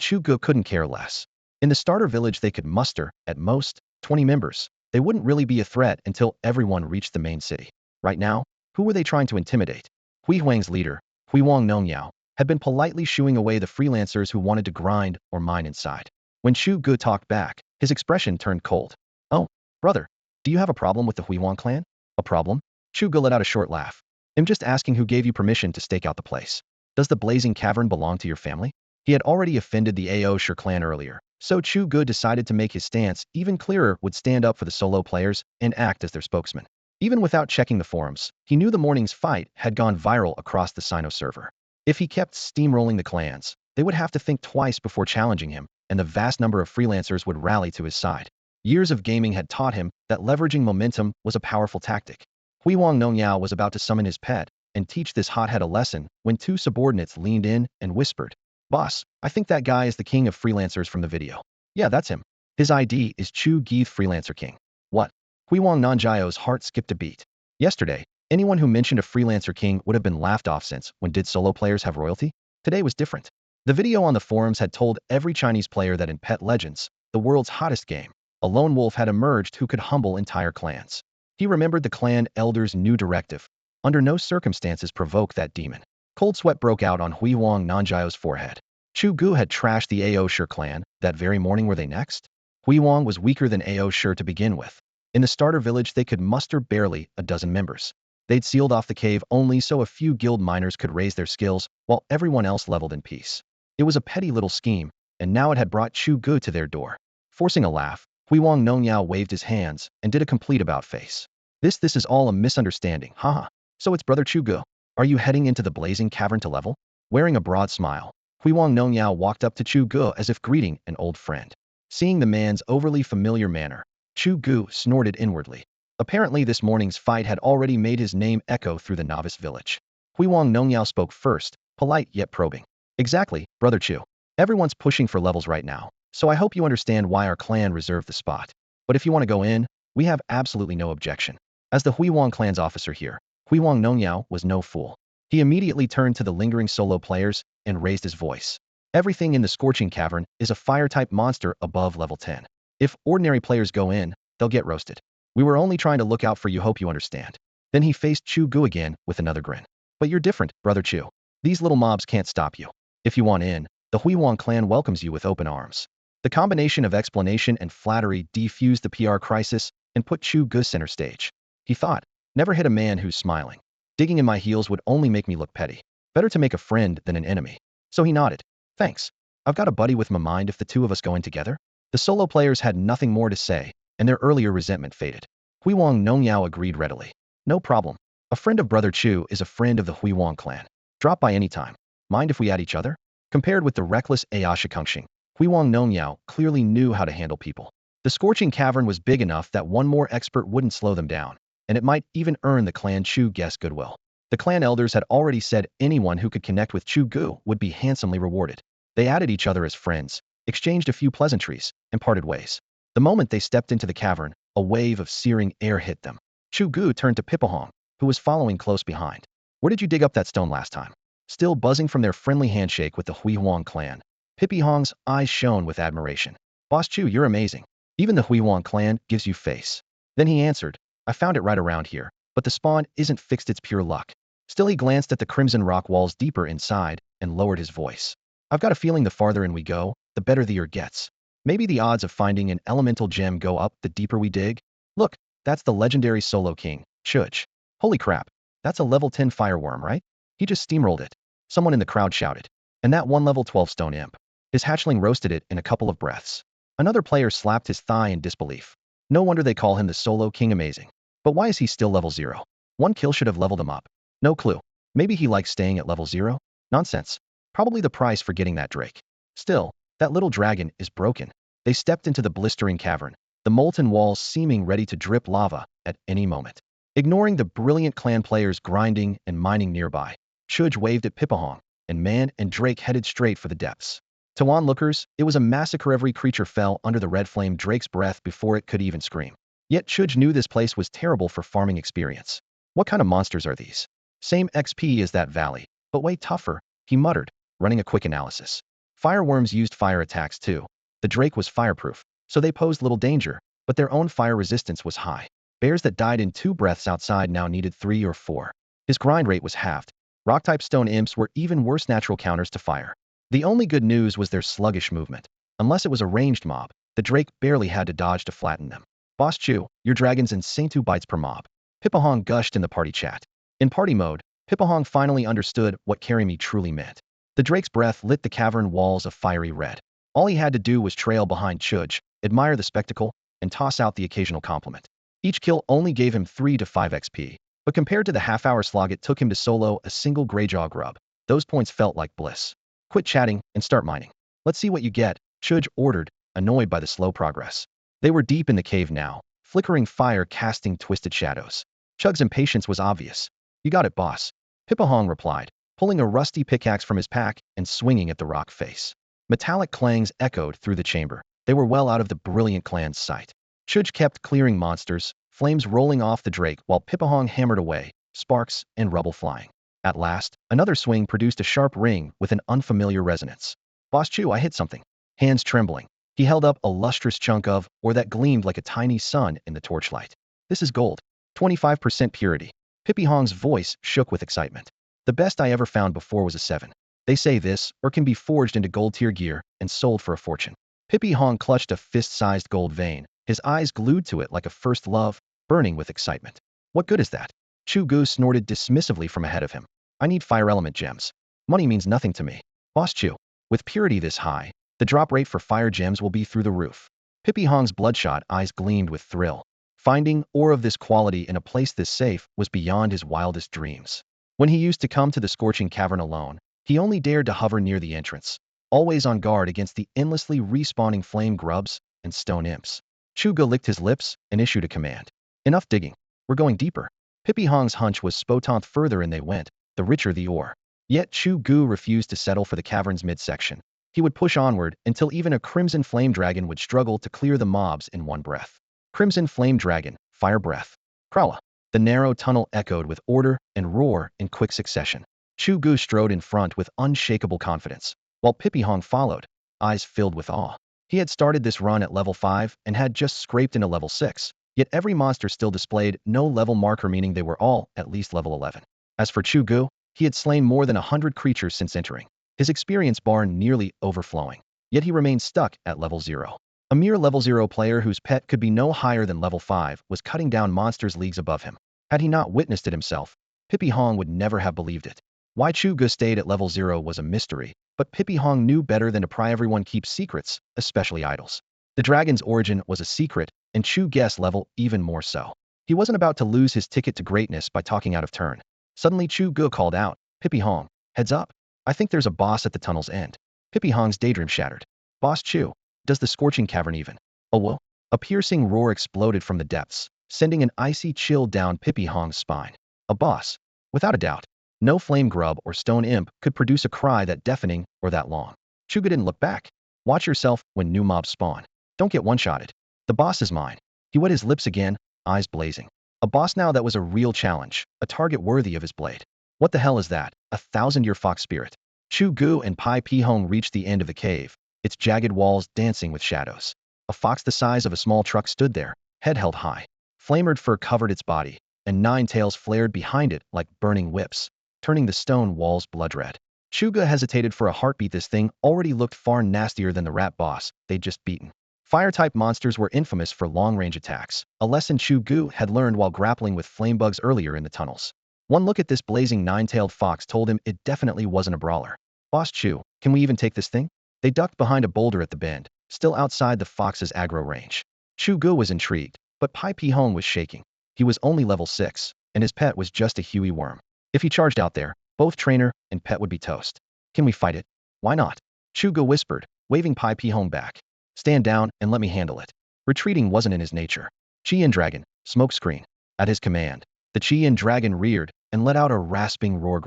Chu Ge couldn't care less. In the starter village they could muster, at most, 20 members. They wouldn't really be a threat until everyone reached the main city. Right now, who were they trying to intimidate? Huiwang's leader, Huiwang Nongyao, had been politely shooing away the freelancers who wanted to grind or mine inside. When Chu Ge talked back, his expression turned cold. Oh, brother, do you have a problem with the Huiwang clan? A problem? Chu Ge let out a short laugh. I'm just asking who gave you permission to stake out the place. Does the blazing cavern belong to your family? He had already offended the Aoshi clan earlier, so Chu Ge decided to make his stance even clearer, would stand up for the solo players and act as their spokesman. Even without checking the forums, he knew the morning's fight had gone viral across the Sino server. If he kept steamrolling the clans, they would have to think twice before challenging him, and the vast number of freelancers would rally to his side. Years of gaming had taught him that leveraging momentum was a powerful tactic. Huiwang Nongyao was about to summon his pet and teach this hothead a lesson when 2 subordinates leaned in and whispered, Boss, I think that guy is the king of freelancers from the video. Yeah, that's him. His ID is Chu Ge Freelancer King. What? Huiwang Nongyao heart skipped a beat. Yesterday, anyone who mentioned a freelancer king would have been laughed off since when did solo players have royalty? Today was different. The video on the forums had told every Chinese player that in Pet Legends, the world's hottest game, a lone wolf had emerged who could humble entire clans. He remembered the clan elder's new directive. Under no circumstances provoke that demon. Cold sweat broke out on Huiwang Nongyao's forehead. Chu Ge had trashed the Aoshi clan that very morning. Were they next? Huiwang was weaker than Aoshi to begin with. In the starter village they could muster barely a dozen members. They'd sealed off the cave only so a few guild miners could raise their skills while everyone else leveled in peace. It was a petty little scheme, and now it had brought Chu Ge to their door. Forcing a laugh, Huiwang Nongyao waved his hands and did a complete about-face. This is all a misunderstanding, haha. So it's Brother Chu Ge. Are you heading into the blazing cavern to level? Wearing a broad smile, Huiwang Nongyao walked up to Chu Ge as if greeting an old friend. Seeing the man's overly familiar manner, Chu Ge snorted inwardly. Apparently this morning's fight had already made his name echo through the novice village. Huiwang Nongyao spoke first, polite yet probing. Exactly, Brother Chu. Everyone's pushing for levels right now, so I hope you understand why our clan reserved the spot. But if you want to go in, We have absolutely no objection. As the Huiwang clan's officer here, Huiwang Nongyao was no fool. He immediately turned to the lingering solo players and raised his voice. Everything in the Scorching Cavern is a fire-type monster above level 10. If ordinary players go in, they'll get roasted. We were only trying to look out for you, hope you understand. Then he faced Chu Ge again with another grin. But you're different, Brother Chu. These little mobs can't stop you. If you want in, the Huiwang clan welcomes you with open arms. The combination of explanation and flattery defused the PR crisis and put Chu Ge center stage. He thought, never hit a man who's smiling. Digging in my heels would only make me look petty. Better to make a friend than an enemy. So he nodded. Thanks. I've got a buddy with my mind if the two of us go in together. The solo players had nothing more to say, and their earlier resentment faded. Huiwang Nongyao agreed readily. No problem. A friend of Brother Chu is a friend of the Huiwang clan. Drop by any time. Mind if we add each other? Compared with the reckless Ayasha Kengxing, Huiwang Nongyao clearly knew how to handle people. The Scorching Cavern was big enough that one more expert wouldn't slow them down, and it might even earn the clan Chu Ge's goodwill. The clan elders had already said anyone who could connect with Chu Ge would be handsomely rewarded. They added each other as friends, exchanged a few pleasantries, and parted ways. The moment they stepped into the cavern, a wave of searing air hit them. Chu Ge turned to Pipahong, who was following close behind. Where did you dig up that stone last time? Still buzzing from their friendly handshake with the Huiwang clan, Pipahong's eyes shone with admiration. Boss Chu, you're amazing. Even the Huiwang clan gives you face. Then he answered, I found it right around here, but the spawn isn't fixed, it's pure luck. Still he glanced at the crimson rock walls deeper inside and lowered his voice. I've got a feeling the farther in we go, the better the year gets. Maybe the odds of finding an elemental gem go up the deeper we dig? Look, that's the legendary solo king, Chu Ge. Holy crap, that's a level 10 fireworm, right? He just steamrolled it. Someone in the crowd shouted. And that one level 12 stone imp. His hatchling roasted it in a couple of breaths. Another player slapped his thigh in disbelief. No wonder they call him the solo king amazing. But why is he still level 0? One kill should have leveled him up. No clue. Maybe he likes staying at level 0? Nonsense. Probably the price for getting that Drake. Still, that little dragon is broken. They stepped into the blistering cavern, the molten walls seeming ready to drip lava at any moment. Ignoring the brilliant clan players grinding and mining nearby, Chu Ge waved at Pipahong, and man and Drake headed straight for the depths. To onlookers, it was a massacre. Every creature fell under the red flame Drake's breath before it could even scream. Yet Chu Ge knew this place was terrible for farming experience. What kind of monsters are these? Same XP as that valley, but way tougher, he muttered, running a quick analysis. Fireworms used fire attacks too. The Drake was fireproof, so they posed little danger, but their own fire resistance was high. Bears that died in 2 breaths outside now needed 3 or 4. His grind rate was halved. Rock-type stone imps were even worse natural counters to fire. The only good news was their sluggish movement. Unless it was a ranged mob, the Drake barely had to dodge to flatten them. Boss Chu, your dragon's insane 2 bites per mob. Pipahong gushed in the party chat. In party mode, Pipahong finally understood what carry me truly meant. The Drake's breath lit the cavern walls a fiery red. All he had to do was trail behind Chu Ge, admire the spectacle, and toss out the occasional compliment. Each kill only gave him 3 to 5 XP, but compared to the half-hour slog it took him to solo a single Greyjaw grub, those points felt like bliss. Quit chatting and start mining. Let's see what you get, Chu Ge ordered, annoyed by the slow progress. They were deep in the cave now, flickering fire casting twisted shadows. Chug's impatience was obvious. You got it, boss. Pipahong replied, pulling a rusty pickaxe from his pack and swinging at the rock face. Metallic clangs echoed through the chamber. They were well out of the brilliant clan's sight. Chu Ge kept clearing monsters, flames rolling off the Drake while Pipahong hammered away, sparks and rubble flying. At last, another swing produced a sharp ring with an unfamiliar resonance. Boss Chu, I hit something. Hands trembling, he held up a lustrous chunk of ore that gleamed like a tiny sun in the torchlight. This is gold. 25% purity. Pipahong's voice shook with excitement. The best I ever found before was a 7. They say this ore can be forged into gold tier gear and sold for a fortune. Pipahong clutched a fist-sized gold vein, his eyes glued to it like a first love, burning with excitement. What good is that? Chu Ge snorted dismissively from ahead of him. I need fire element gems. Money means nothing to me. Boss Chu, with purity this high, the drop rate for fire gems will be through the roof. Pipahong's bloodshot eyes gleamed with thrill. Finding ore of this quality in a place this safe was beyond his wildest dreams. When he used to come to the Scorching Cavern alone, he only dared to hover near the entrance, always on guard against the endlessly respawning flame grubs and stone imps. Chu Ge licked his lips and issued a command. Enough digging. We're going deeper. Pipahong's hunch was spotant further in they went, the richer the ore. Yet Chu Ge refused to settle for the cavern's midsection. He would push onward until even a crimson flame dragon would struggle to clear the mobs in one breath. Crimson Flame Dragon, Fire Breath. Prowess. The narrow tunnel echoed with order and roar in quick succession. Chu Ge strode in front with unshakable confidence, while Pippi Hong followed, eyes filled with awe. He had started this run at level 5 and had just scraped into level 6, yet every monster still displayed no level marker, meaning they were all at least level 11. As for Chu Ge, he had slain more than 100 creatures since entering, his experience bar nearly overflowing, yet he remained stuck at level 0. A mere level 0 player whose pet could be no higher than level 5 was cutting down monsters leagues above him. Had he not witnessed it himself, Pippi Hong would never have believed it. Why Chu Ge stayed at level 0 was a mystery, but Pippi Hong knew better than to pry everyone keeps secrets, especially idols. The dragon's origin was a secret, and Chu Ge's level even more so. He wasn't about to lose his ticket to greatness by talking out of turn. Suddenly Chu Ge called out, "Pippi Hong, heads up. I think there's a boss at the tunnel's end." Pippi Hong's daydream shattered. "Boss Chu, does the scorching cavern even?" "Oh well." A piercing roar exploded from the depths, sending an icy chill down Pippi Hong's spine. A boss? Without a doubt. No flame grub or stone imp could produce a cry that deafening or that long. Chu Ge didn't look back. Watch yourself when new mobs spawn. Don't get one-shotted. The boss is mine. He wet his lips again, eyes blazing. A boss now that was a real challenge, a target worthy of his blade. What the hell is that? A 1,000-year fox spirit. Chu Ge and Pippi Hong reached the end of the cave, its jagged walls dancing with shadows. A fox the size of a small truck stood there, head held high. Flamered fur covered its body, and 9 tails flared behind it like burning whips, turning the stone walls blood red. Chu Ge hesitated for a heartbeat. This thing already looked far nastier than the rat boss they'd just beaten. Fire-type monsters were infamous for long-range attacks, a lesson Chu Ge had learned while grappling with flame bugs earlier in the tunnels. One look at this blazing 9-tailed fox told him it definitely wasn't a brawler. "Boss Chu, can we even take this thing?" They ducked behind a boulder at the bend, still outside the fox's aggro range. Chu Ge was intrigued, but Pippi Hong was shaking. He was only level 6, and his pet was just a Huey worm. If he charged out there, both trainer and pet would be toast. "Can we fight it?" "Why not?" Chu Ge whispered, waving Pippi Hong back. "Stand down and let me handle it." Retreating wasn't in his nature. Qian Dragon, smoke screen. At his command, the Qian Dragon reared and let out a rasping roar.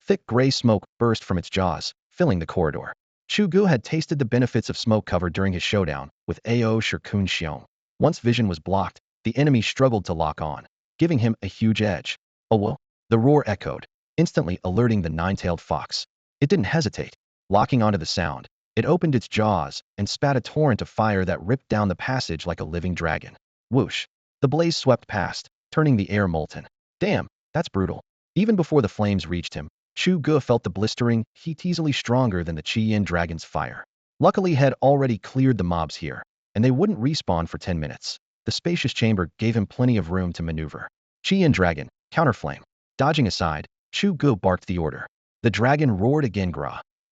Thick gray smoke burst from its jaws, filling the corridor. Chu Ge had tasted the benefits of smoke cover during his showdown with Ao Shirkun Xiong. Once vision was blocked, the enemy struggled to lock on, giving him a huge edge. "Oh well." The roar echoed, instantly alerting the 9-tailed fox. It didn't hesitate. Locking onto the sound, it opened its jaws and spat a torrent of fire that ripped down the passage like a living dragon. Whoosh! The blaze swept past, turning the air molten. Damn, that's brutal. Even before the flames reached him, Chu Ge felt the blistering heat easily stronger than the Qian Dragon's fire. Luckily, had already cleared the mobs here, and they wouldn't respawn for 10 minutes. The spacious chamber gave him plenty of room to maneuver. Qian Dragon, counterflame. Dodging aside, Chu Ge barked the order. The dragon roared again,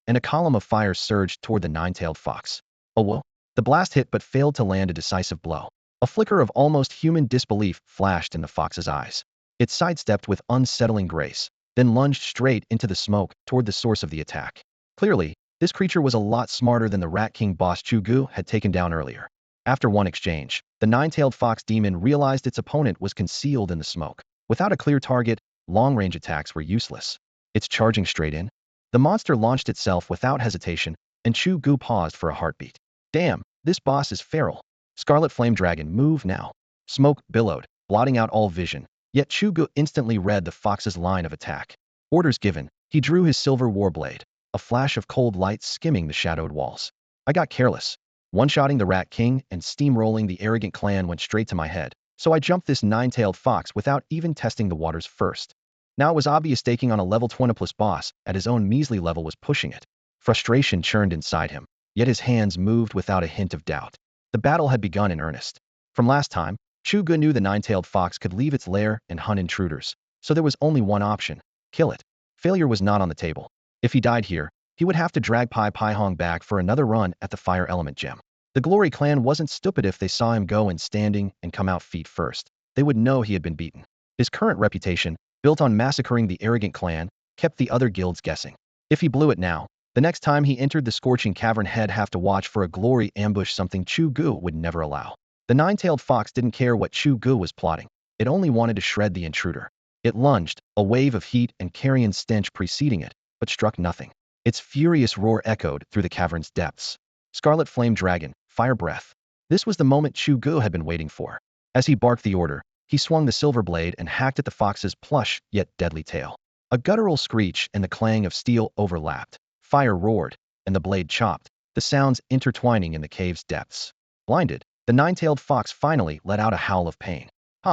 and a column of fire surged toward the 9-tailed fox. "Oh well." The blast hit but failed to land a decisive blow. A flicker of almost human disbelief flashed in the fox's eyes. It sidestepped with unsettling grace, then lunged straight into the smoke toward the source of the attack. Clearly, this creature was a lot smarter than the Rat King boss Chu Ge had taken down earlier. After one exchange, the 9-tailed fox demon realized its opponent was concealed in the smoke. Without a clear target, long-range attacks were useless. It's charging straight in. The monster launched itself without hesitation, and Chu Ge paused for a heartbeat. Damn, this boss is feral. Scarlet Flame Dragon, move now. Smoke billowed, blotting out all vision, yet Chu Ge instantly read the fox's line of attack. Orders given, he drew his silver warblade, a flash of cold light skimming the shadowed walls. I got careless. One-shotting the Rat King and steamrolling the arrogant clan went straight to my head, so I jumped this 9-tailed fox without even testing the waters first. Now it was obvious taking on a level 20+ boss at his own measly level was pushing it. Frustration churned inside him, yet his hands moved without a hint of doubt. The battle had begun in earnest. From last time, Chu Ge knew the 9-tailed fox could leave its lair and hunt intruders, so there was only one option: kill it. Failure was not on the table. If he died here, he would have to drag Pippi Hong back for another run at the Fire Element Gem. The Glory Clan wasn't stupid. If they saw him go in standing and come out feet first, they would know he had been beaten. His current reputation, built on massacring the arrogant clan, kept the other guilds guessing. If he blew it now, the next time he entered the scorching cavern, he'd have to watch for a glory ambush, something Chu Ge would never allow. The 9-tailed fox didn't care what Chu Ge was plotting. It only wanted to shred the intruder. It lunged, a wave of heat and carrion stench preceding it, but struck nothing. Its furious roar echoed through the cavern's depths. Scarlet Flame Dragon, Fire Breath. This was the moment Chu Ge had been waiting for. As he barked the order, he swung the silver blade and hacked at the fox's plush yet deadly tail. A guttural screech and the clang of steel overlapped. Fire roared, and the blade chopped, the sounds intertwining in the cave's depths. Blinded, the nine-tailed fox finally let out a howl of pain.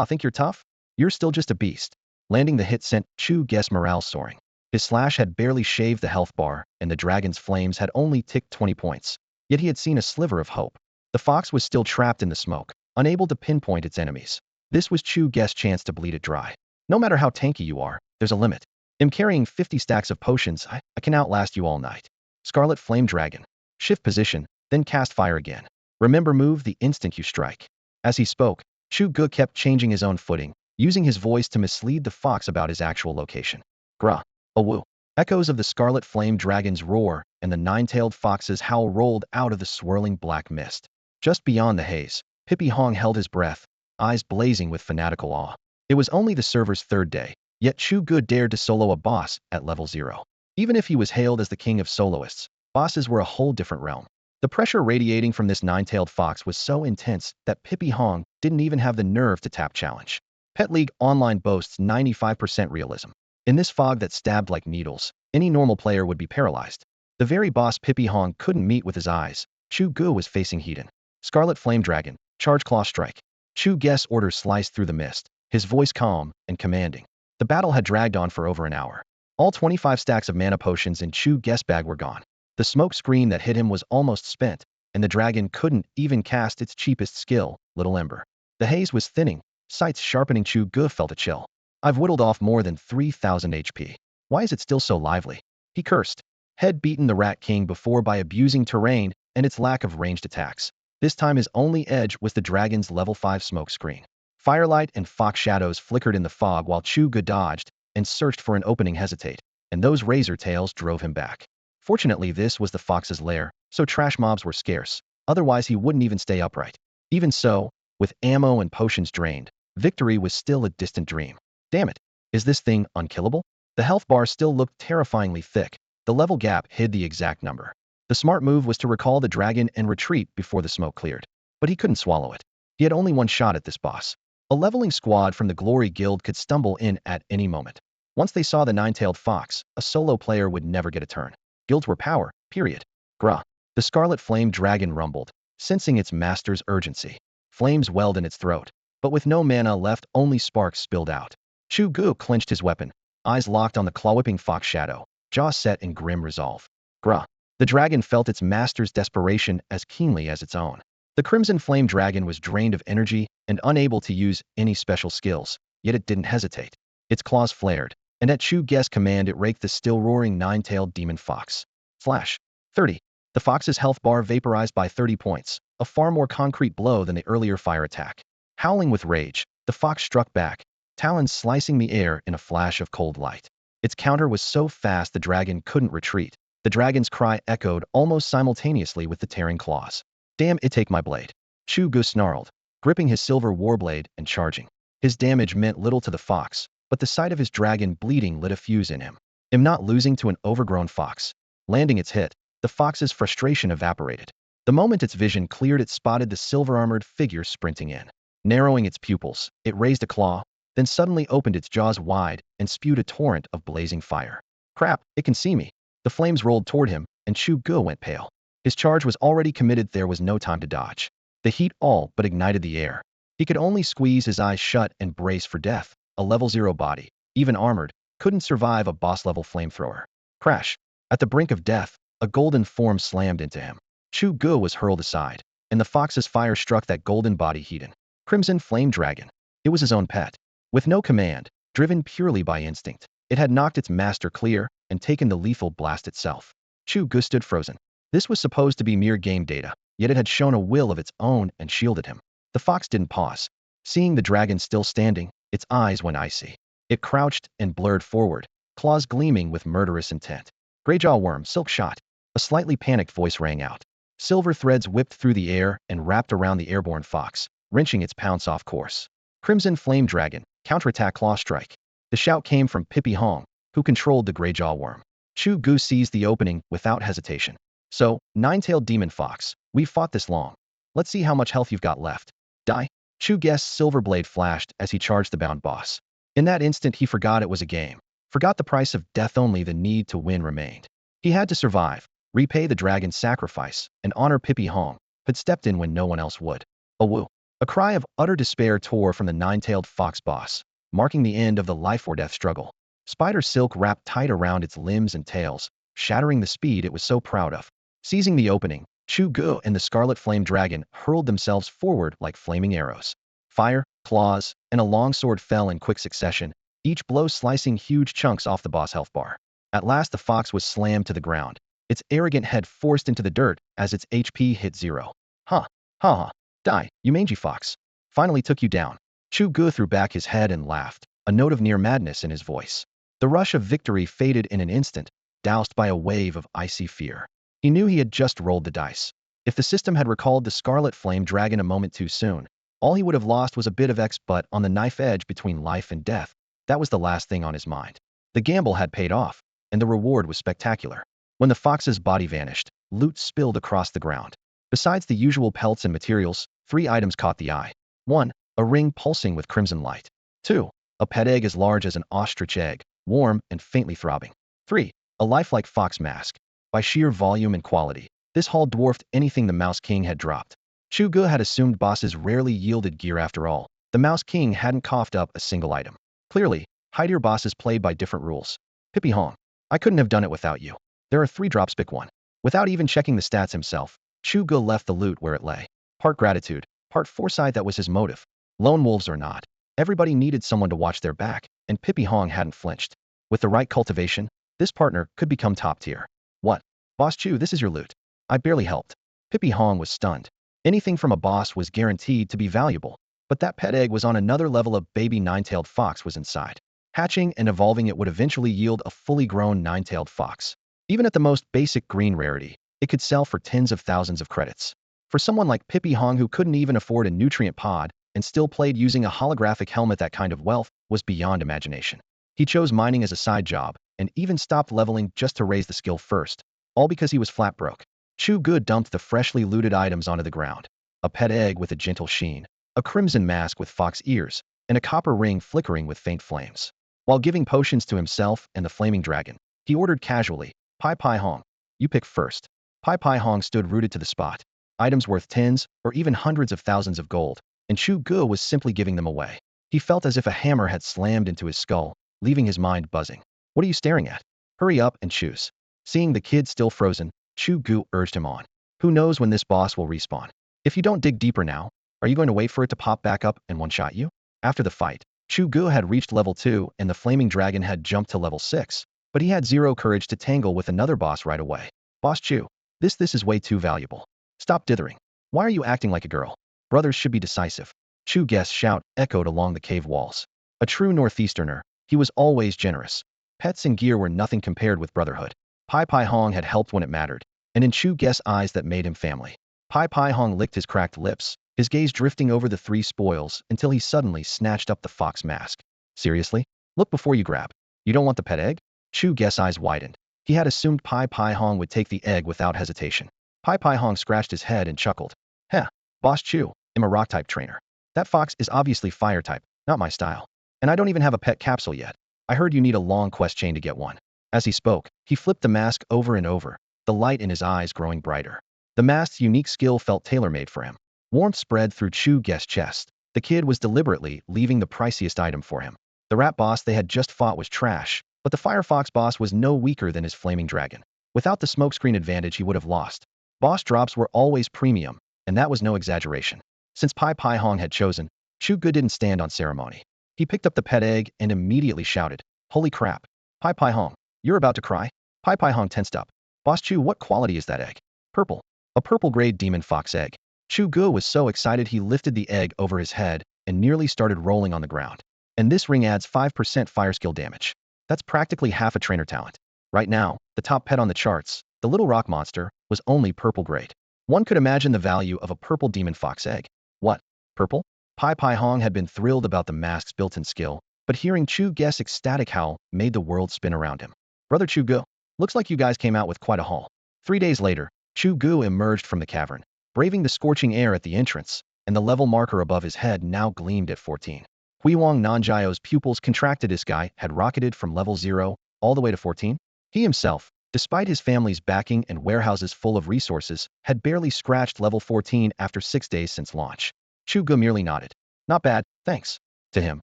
Think you're tough? You're still just a beast. Landing the hit sent Chu Ge's morale soaring. His slash had barely shaved the health bar, and the dragon's flames had only ticked 20 points. Yet he had seen a sliver of hope. The fox was still trapped in the smoke, unable to pinpoint its enemies. This was Chu Ge's chance to bleed it dry. No matter how tanky you are, there's a limit. I'm carrying 50 stacks of potions. I can outlast you all night. Scarlet Flame Dragon. Shift position, then cast fire again. Remember move the instant you strike. As he spoke, Chu Ge kept changing his own footing, using his voice to mislead the fox about his actual location. Grah. Awoo. Echoes of the Scarlet Flame Dragon's roar and the nine-tailed fox's howl rolled out of the swirling black mist. Just beyond the haze, Pippi Hong held his breath, eyes blazing with fanatical awe. It was only the server's third day, yet Chu Ge dared to solo a boss at level 0. Even if he was hailed as the king of soloists, bosses were a whole different realm. The pressure radiating from this nine-tailed fox was so intense that Pippi Hong didn't even have the nerve to tap challenge. Pet League Online boasts 95% realism. In this fog that stabbed like needles, any normal player would be paralyzed. The very boss Pippi Hong couldn't meet with his eyes. Chu Ge was facing Hedon. Scarlet Flame Dragon, charge claw strike. Chu Ge's order sliced through the mist, his voice calm and commanding. The battle had dragged on for over an hour. All 25 stacks of mana potions in Chu Ge's bag were gone. The smoke screen that hit him was almost spent, and the dragon couldn't even cast its cheapest skill, Little Ember. The haze was thinning, sights sharpening. Chu Ge felt a chill. I've whittled off more than 3,000 HP. Why is it still so lively? He cursed. Had beaten the Rat King before by abusing terrain and its lack of ranged attacks. This time his only edge was the dragon's level 5 smoke screen. Firelight and fox shadows flickered in the fog while Chu Ge dodged and searched for an opening hesitate, and those razor tails drove him back. Fortunately, this was the fox's lair, so trash mobs were scarce. Otherwise, he wouldn't even stay upright. Even so, with ammo and potions drained, victory was still a distant dream. Damn it, is this thing unkillable? The health bar still looked terrifyingly thick. The level gap hid the exact number. The smart move was to recall the dragon and retreat before the smoke cleared. But he couldn't swallow it. He had only one shot at this boss. A leveling squad from the Glory Guild could stumble in at any moment. Once they saw the nine-tailed fox, a solo player would never get a turn. Guilds were power, period. Grah. The Scarlet Flame Dragon rumbled, sensing its master's urgency. Flames welled in its throat, but with no mana left, only sparks spilled out. Chu Ge clenched his weapon, eyes locked on the claw-whipping fox shadow, jaw set in grim resolve. Grah. The dragon felt its master's desperation as keenly as its own. The Crimson Flame Dragon was drained of energy and unable to use any special skills, yet it didn't hesitate. Its claws flared, and at Chu Ge's command it raked the still-roaring nine-tailed demon fox. Flash. 30. The fox's health bar vaporized by 30 points, a far more concrete blow than the earlier fire attack. Howling with rage, the fox struck back, talons slicing the air in a flash of cold light. Its counter was so fast the dragon couldn't retreat. The dragon's cry echoed almost simultaneously with the tearing claws. Damn it, take my blade. Chu Ge snarled, gripping his silver warblade and charging. His damage meant little to the fox, but the sight of his dragon bleeding lit a fuse in him. I'm not losing to an overgrown fox. Landing its hit, the fox's frustration evaporated. The moment its vision cleared, it spotted the silver-armored figure sprinting in. Narrowing its pupils, it raised a claw, then suddenly opened its jaws wide and spewed a torrent of blazing fire. Crap, it can see me. The flames rolled toward him, and Chu Ge went pale. His charge was already committed. There was no time to dodge. The heat all but ignited the air. He could only squeeze his eyes shut and brace for death. A level 0 body, even armored, couldn't survive a boss-level flamethrower. Crash. At the brink of death, a golden form slammed into him. Chu Ge was hurled aside, and the fox's fire struck that golden body. Hedon. Crimson Flame Dragon. It was his own pet. With no command, driven purely by instinct, it had knocked its master clear and taken the lethal blast itself. Chu Ge stood frozen. This was supposed to be mere game data, yet it had shown a will of its own and shielded him. The fox didn't pause. Seeing the dragon still standing, its eyes went icy. It crouched and blurred forward, claws gleaming with murderous intent. Greyjaw worm, silk shot. A slightly panicked voice rang out. Silver threads whipped through the air and wrapped around the airborne fox, wrenching its pounce off course. Crimson Flame Dragon, counterattack claw strike. The shout came from Pippi Hong, who controlled the Greyjaw worm. Chu Ge seized the opening without hesitation. So, nine-tailed demon fox, we've fought this long. Let's see how much health you've got left. Die. Chu Ge's silver blade flashed as he charged the bound boss. In that instant, he forgot it was a game, forgot the price of death, only the need to win remained. He had to survive, repay the dragon's sacrifice, and honor Pippi Hong, had stepped in when no one else would. A woo! A cry of utter despair tore from the nine-tailed fox boss, marking the end of the life-or-death struggle. Spider silk wrapped tight around its limbs and tails, shattering the speed it was so proud of. Seizing the opening, Chu Ge and the Scarlet Flame Dragon hurled themselves forward like flaming arrows. Fire, claws, and a long sword fell in quick succession, each blow slicing huge chunks off the boss' health bar. At last the fox was slammed to the ground, its arrogant head forced into the dirt as its HP hit zero. Ha! Ha ha! Die, you mangy fox. Finally took you down. Chu Ge threw back his head and laughed, a note of near madness in his voice. The rush of victory faded in an instant, doused by a wave of icy fear. He knew he had just rolled the dice. If the system had recalled the Scarlet Flame Dragon a moment too soon, all he would have lost was a bit of X, but on the knife edge between life and death, that was the last thing on his mind. The gamble had paid off, and the reward was spectacular. When the fox's body vanished, loot spilled across the ground. Besides the usual pelts and materials, 3 items caught the eye. 1. A ring pulsing with crimson light. 2. A pet egg as large as an ostrich egg, warm and faintly throbbing. 3. A lifelike fox mask. By sheer volume and quality, this haul dwarfed anything the Mouse King had dropped. Chu Ge had assumed bosses rarely yielded gear after all. The Mouse King hadn't coughed up a single item. Clearly, high-tier bosses played by different rules. Pippi Hong. I couldn't have done it without you. There are 3 drops, pick one. Without even checking the stats himself, Chu Ge left the loot where it lay. Part gratitude, part foresight, that was his motive. Lone wolves or not, everybody needed someone to watch their back, and Pippi Hong hadn't flinched. With the right cultivation, this partner could become top tier. What? Boss Chu, this is your loot. I barely helped. Pippi Hong was stunned. Anything from a boss was guaranteed to be valuable, but that pet egg was on another level. A baby nine-tailed fox was inside. Hatching and evolving, it would eventually yield a fully grown nine-tailed fox. Even at the most basic green rarity, it could sell for tens of thousands of credits. For someone like Pippi Hong, who couldn't even afford a nutrient pod and still played using a holographic helmet, that kind of wealth was beyond imagination. He chose mining as a side job and even stopped leveling just to raise the skill first, all because he was flat broke. Chu Ge dumped the freshly looted items onto the ground. A pet egg with a gentle sheen, a crimson mask with fox ears, and a copper ring flickering with faint flames. While giving potions to himself and the flaming dragon, he ordered casually, Pai Hong, you pick first. Pai Hong stood rooted to the spot. Items worth tens or even hundreds of thousands of gold, and Chu Ge was simply giving them away. He felt as if a hammer had slammed into his skull, leaving his mind buzzing. What are you staring at? Hurry up and choose. Seeing the kid still frozen, Chu Ge urged him on. Who knows when this boss will respawn? If you don't dig deeper now, are you going to wait for it to pop back up and one-shot you? After the fight, Chu Ge had reached level 2 and the flaming dragon had jumped to level 6, but he had zero courage to tangle with another boss right away. Boss Chu, this is way too valuable. Stop dithering. Why are you acting like a girl? Brothers should be decisive. Chu Ge's shout echoed along the cave walls. A true Northeasterner, he was always generous. Pets and gear were nothing compared with brotherhood. Pai Hong had helped when it mattered, and in Chu Ge's eyes that made him family. Pai Hong licked his cracked lips, his gaze drifting over the 3 spoils until he suddenly snatched up the fox mask. Seriously? Look before you grab. You don't want the pet egg? Chu Ge's eyes widened. He had assumed Pai Hong would take the egg without hesitation. Pai Hong scratched his head and chuckled. Heh, Boss Chu, I'm a rock-type trainer. That fox is obviously fire-type, not my style. And I don't even have a pet capsule yet. I heard you need a long quest chain to get one. As he spoke, he flipped the mask over and over, the light in his eyes growing brighter. The mask's unique skill felt tailor-made for him. Warmth spread through Chu Ge's chest. The kid was deliberately leaving the priciest item for him. The rat boss they had just fought was trash, but the Firefox boss was no weaker than his flaming dragon. Without the smokescreen advantage, he would have lost. Boss drops were always premium, and that was no exaggeration. Since Pai Hong had chosen, Chu Ge didn't stand on ceremony. He picked up the pet egg and immediately shouted, "Holy crap! Pai Hong, you're about to cry?" Pai Hong tensed up. Boss Chu, what quality is that egg? Purple. A purple-grade demon fox egg. Chu Ge was so excited he lifted the egg over his head and nearly started rolling on the ground. And this ring adds 5% fire skill damage. That's practically half a trainer talent. Right now, the top pet on the charts, the little rock monster, was only purple grade. One could imagine the value of a purple demon fox egg. What? Purple? Pai Hong had been thrilled about the mask's built-in skill, but hearing Chu Ge's ecstatic howl made the world spin around him. Brother Chu Ge, looks like you guys came out with quite a haul. 3 days later, Chu Ge emerged from the cavern, braving the scorching air at the entrance, and the level marker above his head now gleamed at 14. Huiwang Nanjiao's pupils contracted. This guy had rocketed from level 0 all the way to 14? He himself, despite his family's backing and warehouses full of resources, had barely scratched level 14 after 6 days since launch. Chu Ge merely nodded. Not bad, thanks. To him,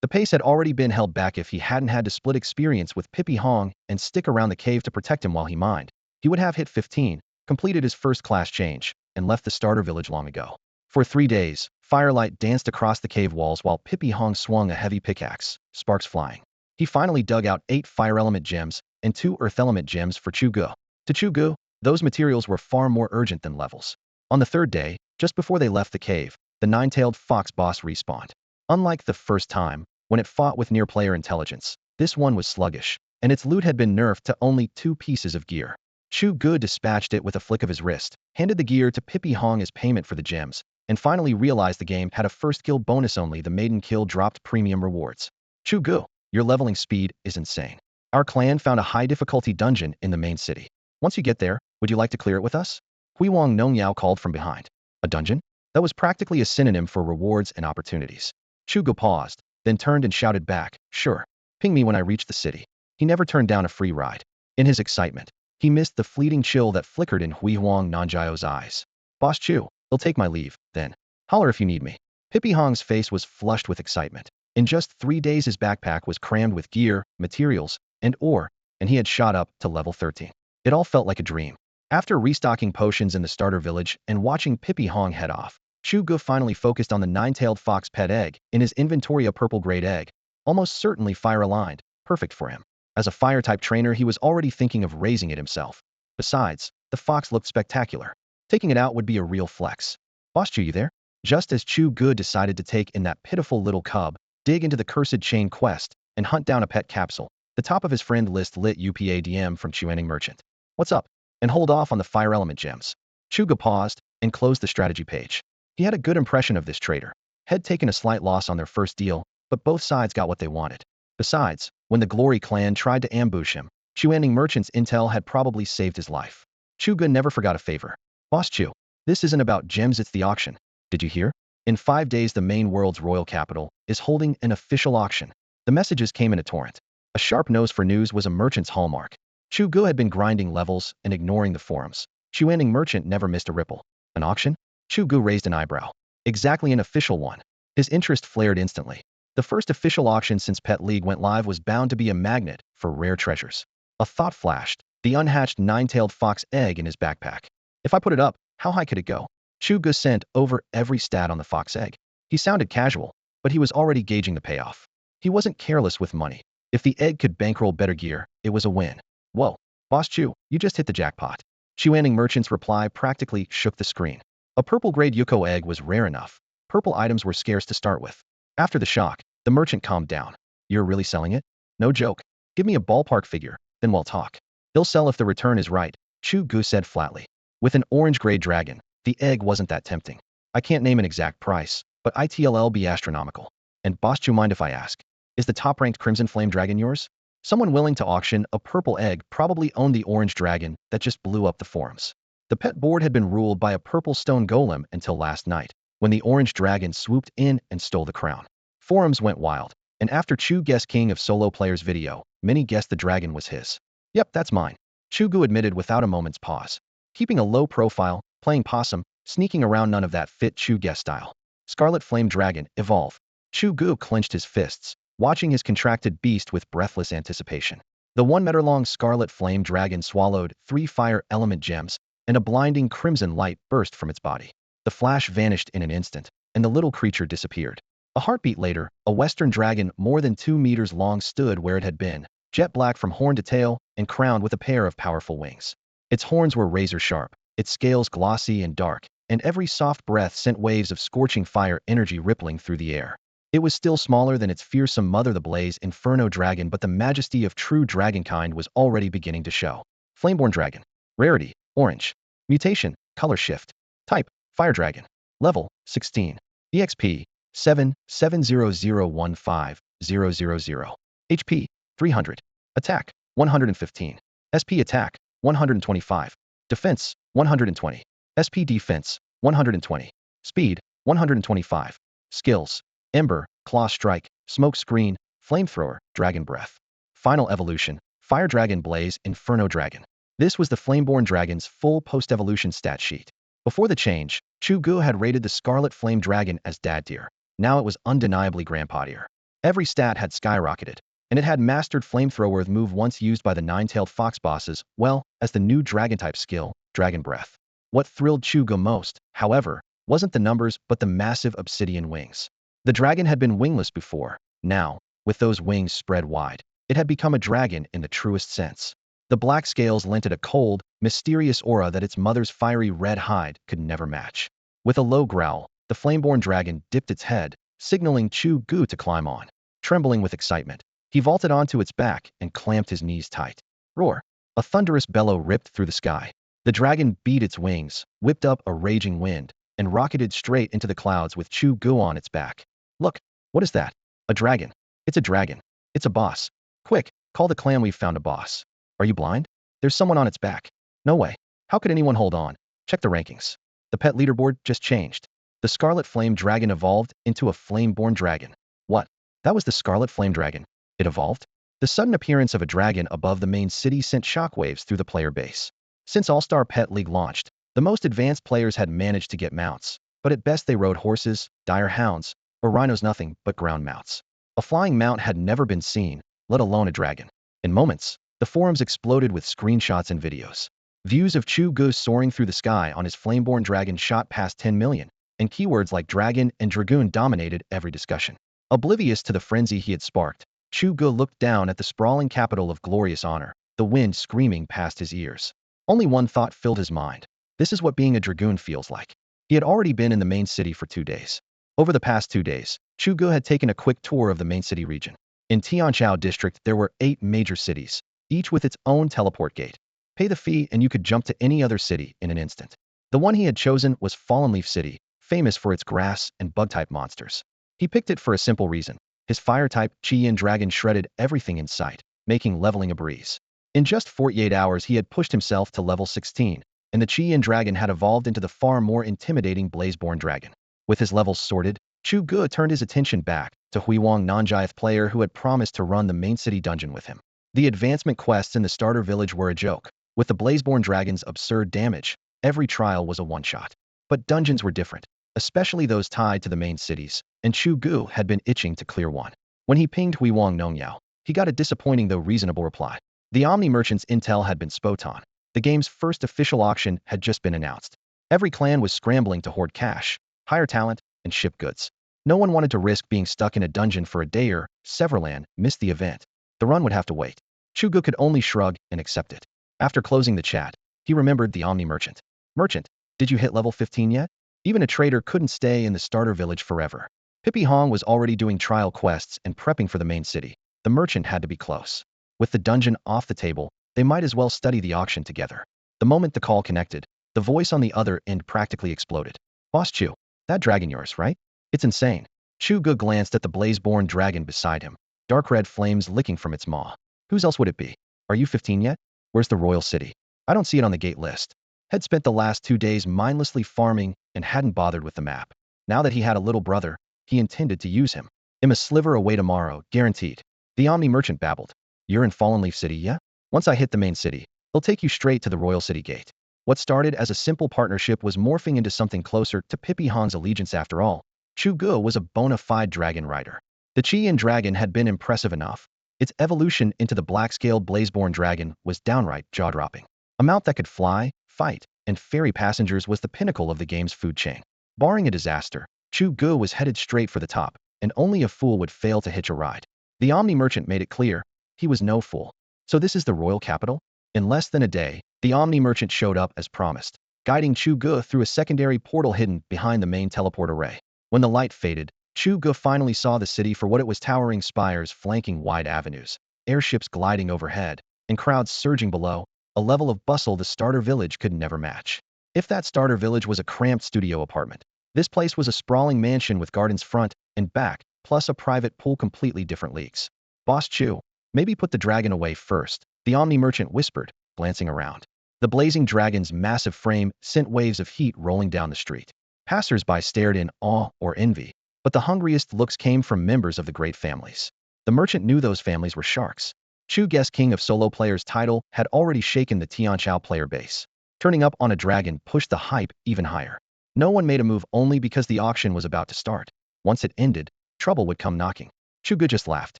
the pace had already been held back. If he hadn't had to split experience with Pippi Hong and stick around the cave to protect him while he mined, he would have hit 15, completed his first class change, and left the starter village long ago. For 3 days, firelight danced across the cave walls while Pippi Hong swung a heavy pickaxe, sparks flying. He finally dug out 8 fire element gems and 2 earth element gems for Chu Ge. To Chu Ge, those materials were far more urgent than levels. On the 3rd day, just before they left the cave, the nine-tailed fox boss respawned. Unlike the first time, when it fought with near player intelligence, this one was sluggish, and its loot had been nerfed to only 2 pieces of gear. Chu Ge dispatched it with a flick of his wrist, handed the gear to Pippi Hong as payment for the gems, and finally realized the game had a first kill bonus. Only the maiden kill dropped premium rewards. Chu Ge, your leveling speed is insane. Our clan found a high difficulty dungeon in the main city. Once you get there, would you like to clear it with us? Huiwang Nongyao called from behind. A dungeon? That was practically a synonym for rewards and opportunities. Chu Ge paused, then turned and shouted back, sure. Ping me when I reach the city. He never turned down a free ride. In his excitement, he missed the fleeting chill that flickered in Huiwang Nanjiao's eyes. Boss Chu, he'll take my leave, then. Holler if you need me. Pippi Hong's face was flushed with excitement. In just 3 days his backpack was crammed with gear, materials, and ore, and he had shot up to level 13. It all felt like a dream. After restocking potions in the starter village and watching Pippi Hong head off, Chu Ge finally focused on the nine-tailed fox pet egg. In his inventory, a purple-grade egg, almost certainly fire-aligned, perfect for him. As a fire-type trainer, he was already thinking of raising it himself. Besides, the fox looked spectacular. Taking it out would be a real flex. Boss Chu, you there? Just as Chu Ge decided to take in that pitiful little cub, dig into the cursed chain quest, and hunt down a pet capsule, the top of his friend list lit UPA DM from Chuanning Merchant. What's up? And hold off on the fire element gems. Chu Ge paused and closed the strategy page. He had a good impression of this trader. Had taken a slight loss on their first deal, but both sides got what they wanted. Besides, when the Glory clan tried to ambush him, Chuanning Merchant's intel had probably saved his life. Chu Ge never forgot a favor. Boss Chu, this isn't about gems, it's the auction. Did you hear? In 5 days the main world's royal capital is holding an official auction. The messages came in a torrent. A sharp nose for news was a merchant's hallmark. Chu Ge had been grinding levels and ignoring the forums. Chuanning Merchant never missed a ripple. An auction? Chu Ge raised an eyebrow. Exactly, an official one. His interest flared instantly. The first official auction since Pet League went live was bound to be a magnet for rare treasures. A thought flashed, the unhatched nine-tailed fox egg in his backpack. If I put it up, how high could it go? Chu Ge sent over every stat on the fox egg. He sounded casual, but he was already gauging the payoff. He wasn't careless with money. If the egg could bankroll better gear, it was a win. Whoa, Boss Chu, you just hit the jackpot. Chuanning Merchant's reply practically shook the screen. A purple-grade Yuko egg was rare enough. Purple items were scarce to start with. After the shock, the merchant calmed down. You're really selling it? No joke. Give me a ballpark figure, then we'll talk. He'll sell if the return is right, Chu Ge said flatly. With an orange-gray dragon, the egg wasn't that tempting. I can't name an exact price, but it'll be astronomical. And Boss Chu, mind if I ask, is the top-ranked Crimson Flame Dragon yours? Someone willing to auction a purple egg probably owned the orange dragon that just blew up the forums. The pet board had been ruled by a purple stone golem until last night, when the orange dragon swooped in and stole the crown. Forums went wild, and after Chu Ge's King of Solo Players video, many guessed the dragon was his. Yep, that's mine, Chu Ge admitted without a moment's pause. Keeping a low profile, playing possum, sneaking around, none of that fit Chu Ge style. Scarlet Flame Dragon, evolve. Chu Ge clenched his fists, watching his contracted beast with breathless anticipation. The 1-meter-long Scarlet Flame Dragon swallowed 3 fire element gems, and a blinding crimson light burst from its body. The flash vanished in an instant, and the little creature disappeared. A heartbeat later, a western dragon more than 2 meters long stood where it had been, jet black from horn to tail, and crowned with a pair of powerful wings. Its horns were razor-sharp, its scales glossy and dark, and every soft breath sent waves of scorching fire energy rippling through the air. It was still smaller than its fearsome mother, the Blaze Inferno Dragon, but the majesty of true dragonkind was already beginning to show. Flameborn Dragon. Rarity, orange. Mutation, color shift. Type, Fire Dragon. Level, 16. EXP, 770015000. HP, 300. Attack, 115. SP Attack, 125. Defense, 120. SP Defense, 120. Speed, 125. Skills: Ember, Claw Strike, Smoke Screen, Flamethrower, Dragon Breath. Final evolution: Fire Dragon Blaze, Inferno Dragon. This was the Flameborn Dragon's full post-evolution stat sheet. Before the change, Chu Ge had rated the Scarlet Flame Dragon as Dad tier. Now it was undeniably Grandpa tier. Every stat had skyrocketed, and it had mastered Flamethrower, move once used by the nine-tailed fox bosses, well, as the new Dragon-type skill, Dragon Breath. What thrilled Chu Ge most, however, wasn't the numbers but the massive obsidian wings. The dragon had been wingless before. Now, with those wings spread wide, it had become a dragon in the truest sense. The black scales lent it a cold, mysterious aura that its mother's fiery red hide could never match. With a low growl, the flameborn dragon dipped its head, signaling Chu Ge to climb on. Trembling with excitement, he vaulted onto its back and clamped his knees tight. Roar! A thunderous bellow ripped through the sky. The dragon beat its wings, whipped up a raging wind, and rocketed straight into the clouds with Chu Ge on its back. Look, what is that? A dragon. It's a dragon. It's a boss. Quick, call the clan, we've found a boss. Are you blind? There's someone on its back. No way. How could anyone hold on? Check the rankings. The pet leaderboard just changed. The Scarlet Flame Dragon evolved into a Flameborn Dragon. What? That was the Scarlet Flame Dragon. It evolved? The sudden appearance of a dragon above the main city sent shockwaves through the player base. Since All-Star Pet League launched, the most advanced players had managed to get mounts, but at best they rode horses, dire hounds, or rhinos, nothing but ground mounts. A flying mount had never been seen, let alone a dragon. In moments, the forums exploded with screenshots and videos. Views of Chu Ge soaring through the sky on his Flameborn Dragon shot past 10 million, and keywords like dragon and dragoon dominated every discussion. Oblivious to the frenzy he had sparked, Chu Ge looked down at the sprawling capital of glorious honor, the wind screaming past his ears. Only one thought filled his mind. This is what being a dragoon feels like. He had already been in the main city for 2 days. Over the past 2 days, Chu Ge had taken a quick tour of the main city region. In Tianchao district, there were 8 major cities, each with its own teleport gate. Pay the fee and you could jump to any other city in an instant. The one he had chosen was Fallen Leaf City, famous for its grass and bug-type monsters. He picked it for a simple reason. His fire-type Qian dragon shredded everything in sight, making leveling a breeze. In just 48 hours he had pushed himself to level 16, and the Qian dragon had evolved into the far more intimidating Blazeborn dragon. With his levels sorted, Chu Ge turned his attention back to Huiwang Nanjiath player who had promised to run the main city dungeon with him. The advancement quests in the starter village were a joke. With the Blazeborn dragon's absurd damage, every trial was a one-shot. But dungeons were different, especially those tied to the main cities, and Chu Ge had been itching to clear one. When he pinged Huiwang Nongyao, he got a disappointing though reasonable reply. The Omni Merchant's intel had been spot on. The game's first official auction had just been announced. Every clan was scrambling to hoard cash, hire talent, and ship goods. No one wanted to risk being stuck in a dungeon for a day or, Severland, missed the event. The run would have to wait. Chu Ge could only shrug and accept it. After closing the chat, he remembered the Omni Merchant. Merchant, did you hit level 15 yet? Even a trader couldn't stay in the starter village forever. Pippi Hong was already doing trial quests and prepping for the main city. The merchant had to be close. With the dungeon off the table, they might as well study the auction together. The moment the call connected, the voice on the other end practically exploded. Boss Chu, that dragon yours, right? It's insane. Chu Ge glanced at the Blazeborn dragon beside him, dark red flames licking from its maw. Whose else would it be? Are you 15 yet? Where's the royal city? I don't see it on the gate list. Had spent the last 2 days mindlessly farming and hadn't bothered with the map. Now that he had a little brother, he intended to use him. I'm a sliver away tomorrow, guaranteed. The Omni Merchant babbled. You're in Fallen Leaf City, yeah? Once I hit the main city, they'll take you straight to the royal city gate. What started as a simple partnership was morphing into something closer to Pippi Hong's allegiance after all. Chu Ge was a bona fide dragon rider. The Qian dragon had been impressive enough. Its evolution into the black-scaled Blazeborn dragon was downright jaw-dropping. A mount that could fly, fight, and ferry passengers was the pinnacle of the game's food chain. Barring a disaster, Chu Ge was headed straight for the top, and only a fool would fail to hitch a ride. The Omni Merchant made it clear, he was no fool. So this is the royal capital? In less than a day, the Omni Merchant showed up as promised, guiding Chu Ge through a secondary portal hidden behind the main teleport array. When the light faded, Chu Ge finally saw the city for what it was: towering spires flanking wide avenues, airships gliding overhead, and crowds surging below, a level of bustle the starter village could never match. If that starter village was a cramped studio apartment, this place was a sprawling mansion with gardens front and back, plus a private pool, completely different leagues. Boss Chu, maybe put the dragon away first, the Omni Merchant whispered, glancing around. The blazing dragon's massive frame sent waves of heat rolling down the street. Passers-by stared in awe or envy, but the hungriest looks came from members of the great families. The merchant knew those families were sharks. Chu Ge's King of Solo Players title had already shaken the Tianchao player base. Turning up on a dragon pushed the hype even higher. No one made a move only because the auction was about to start. Once it ended, trouble would come knocking. Chu Ge just laughed.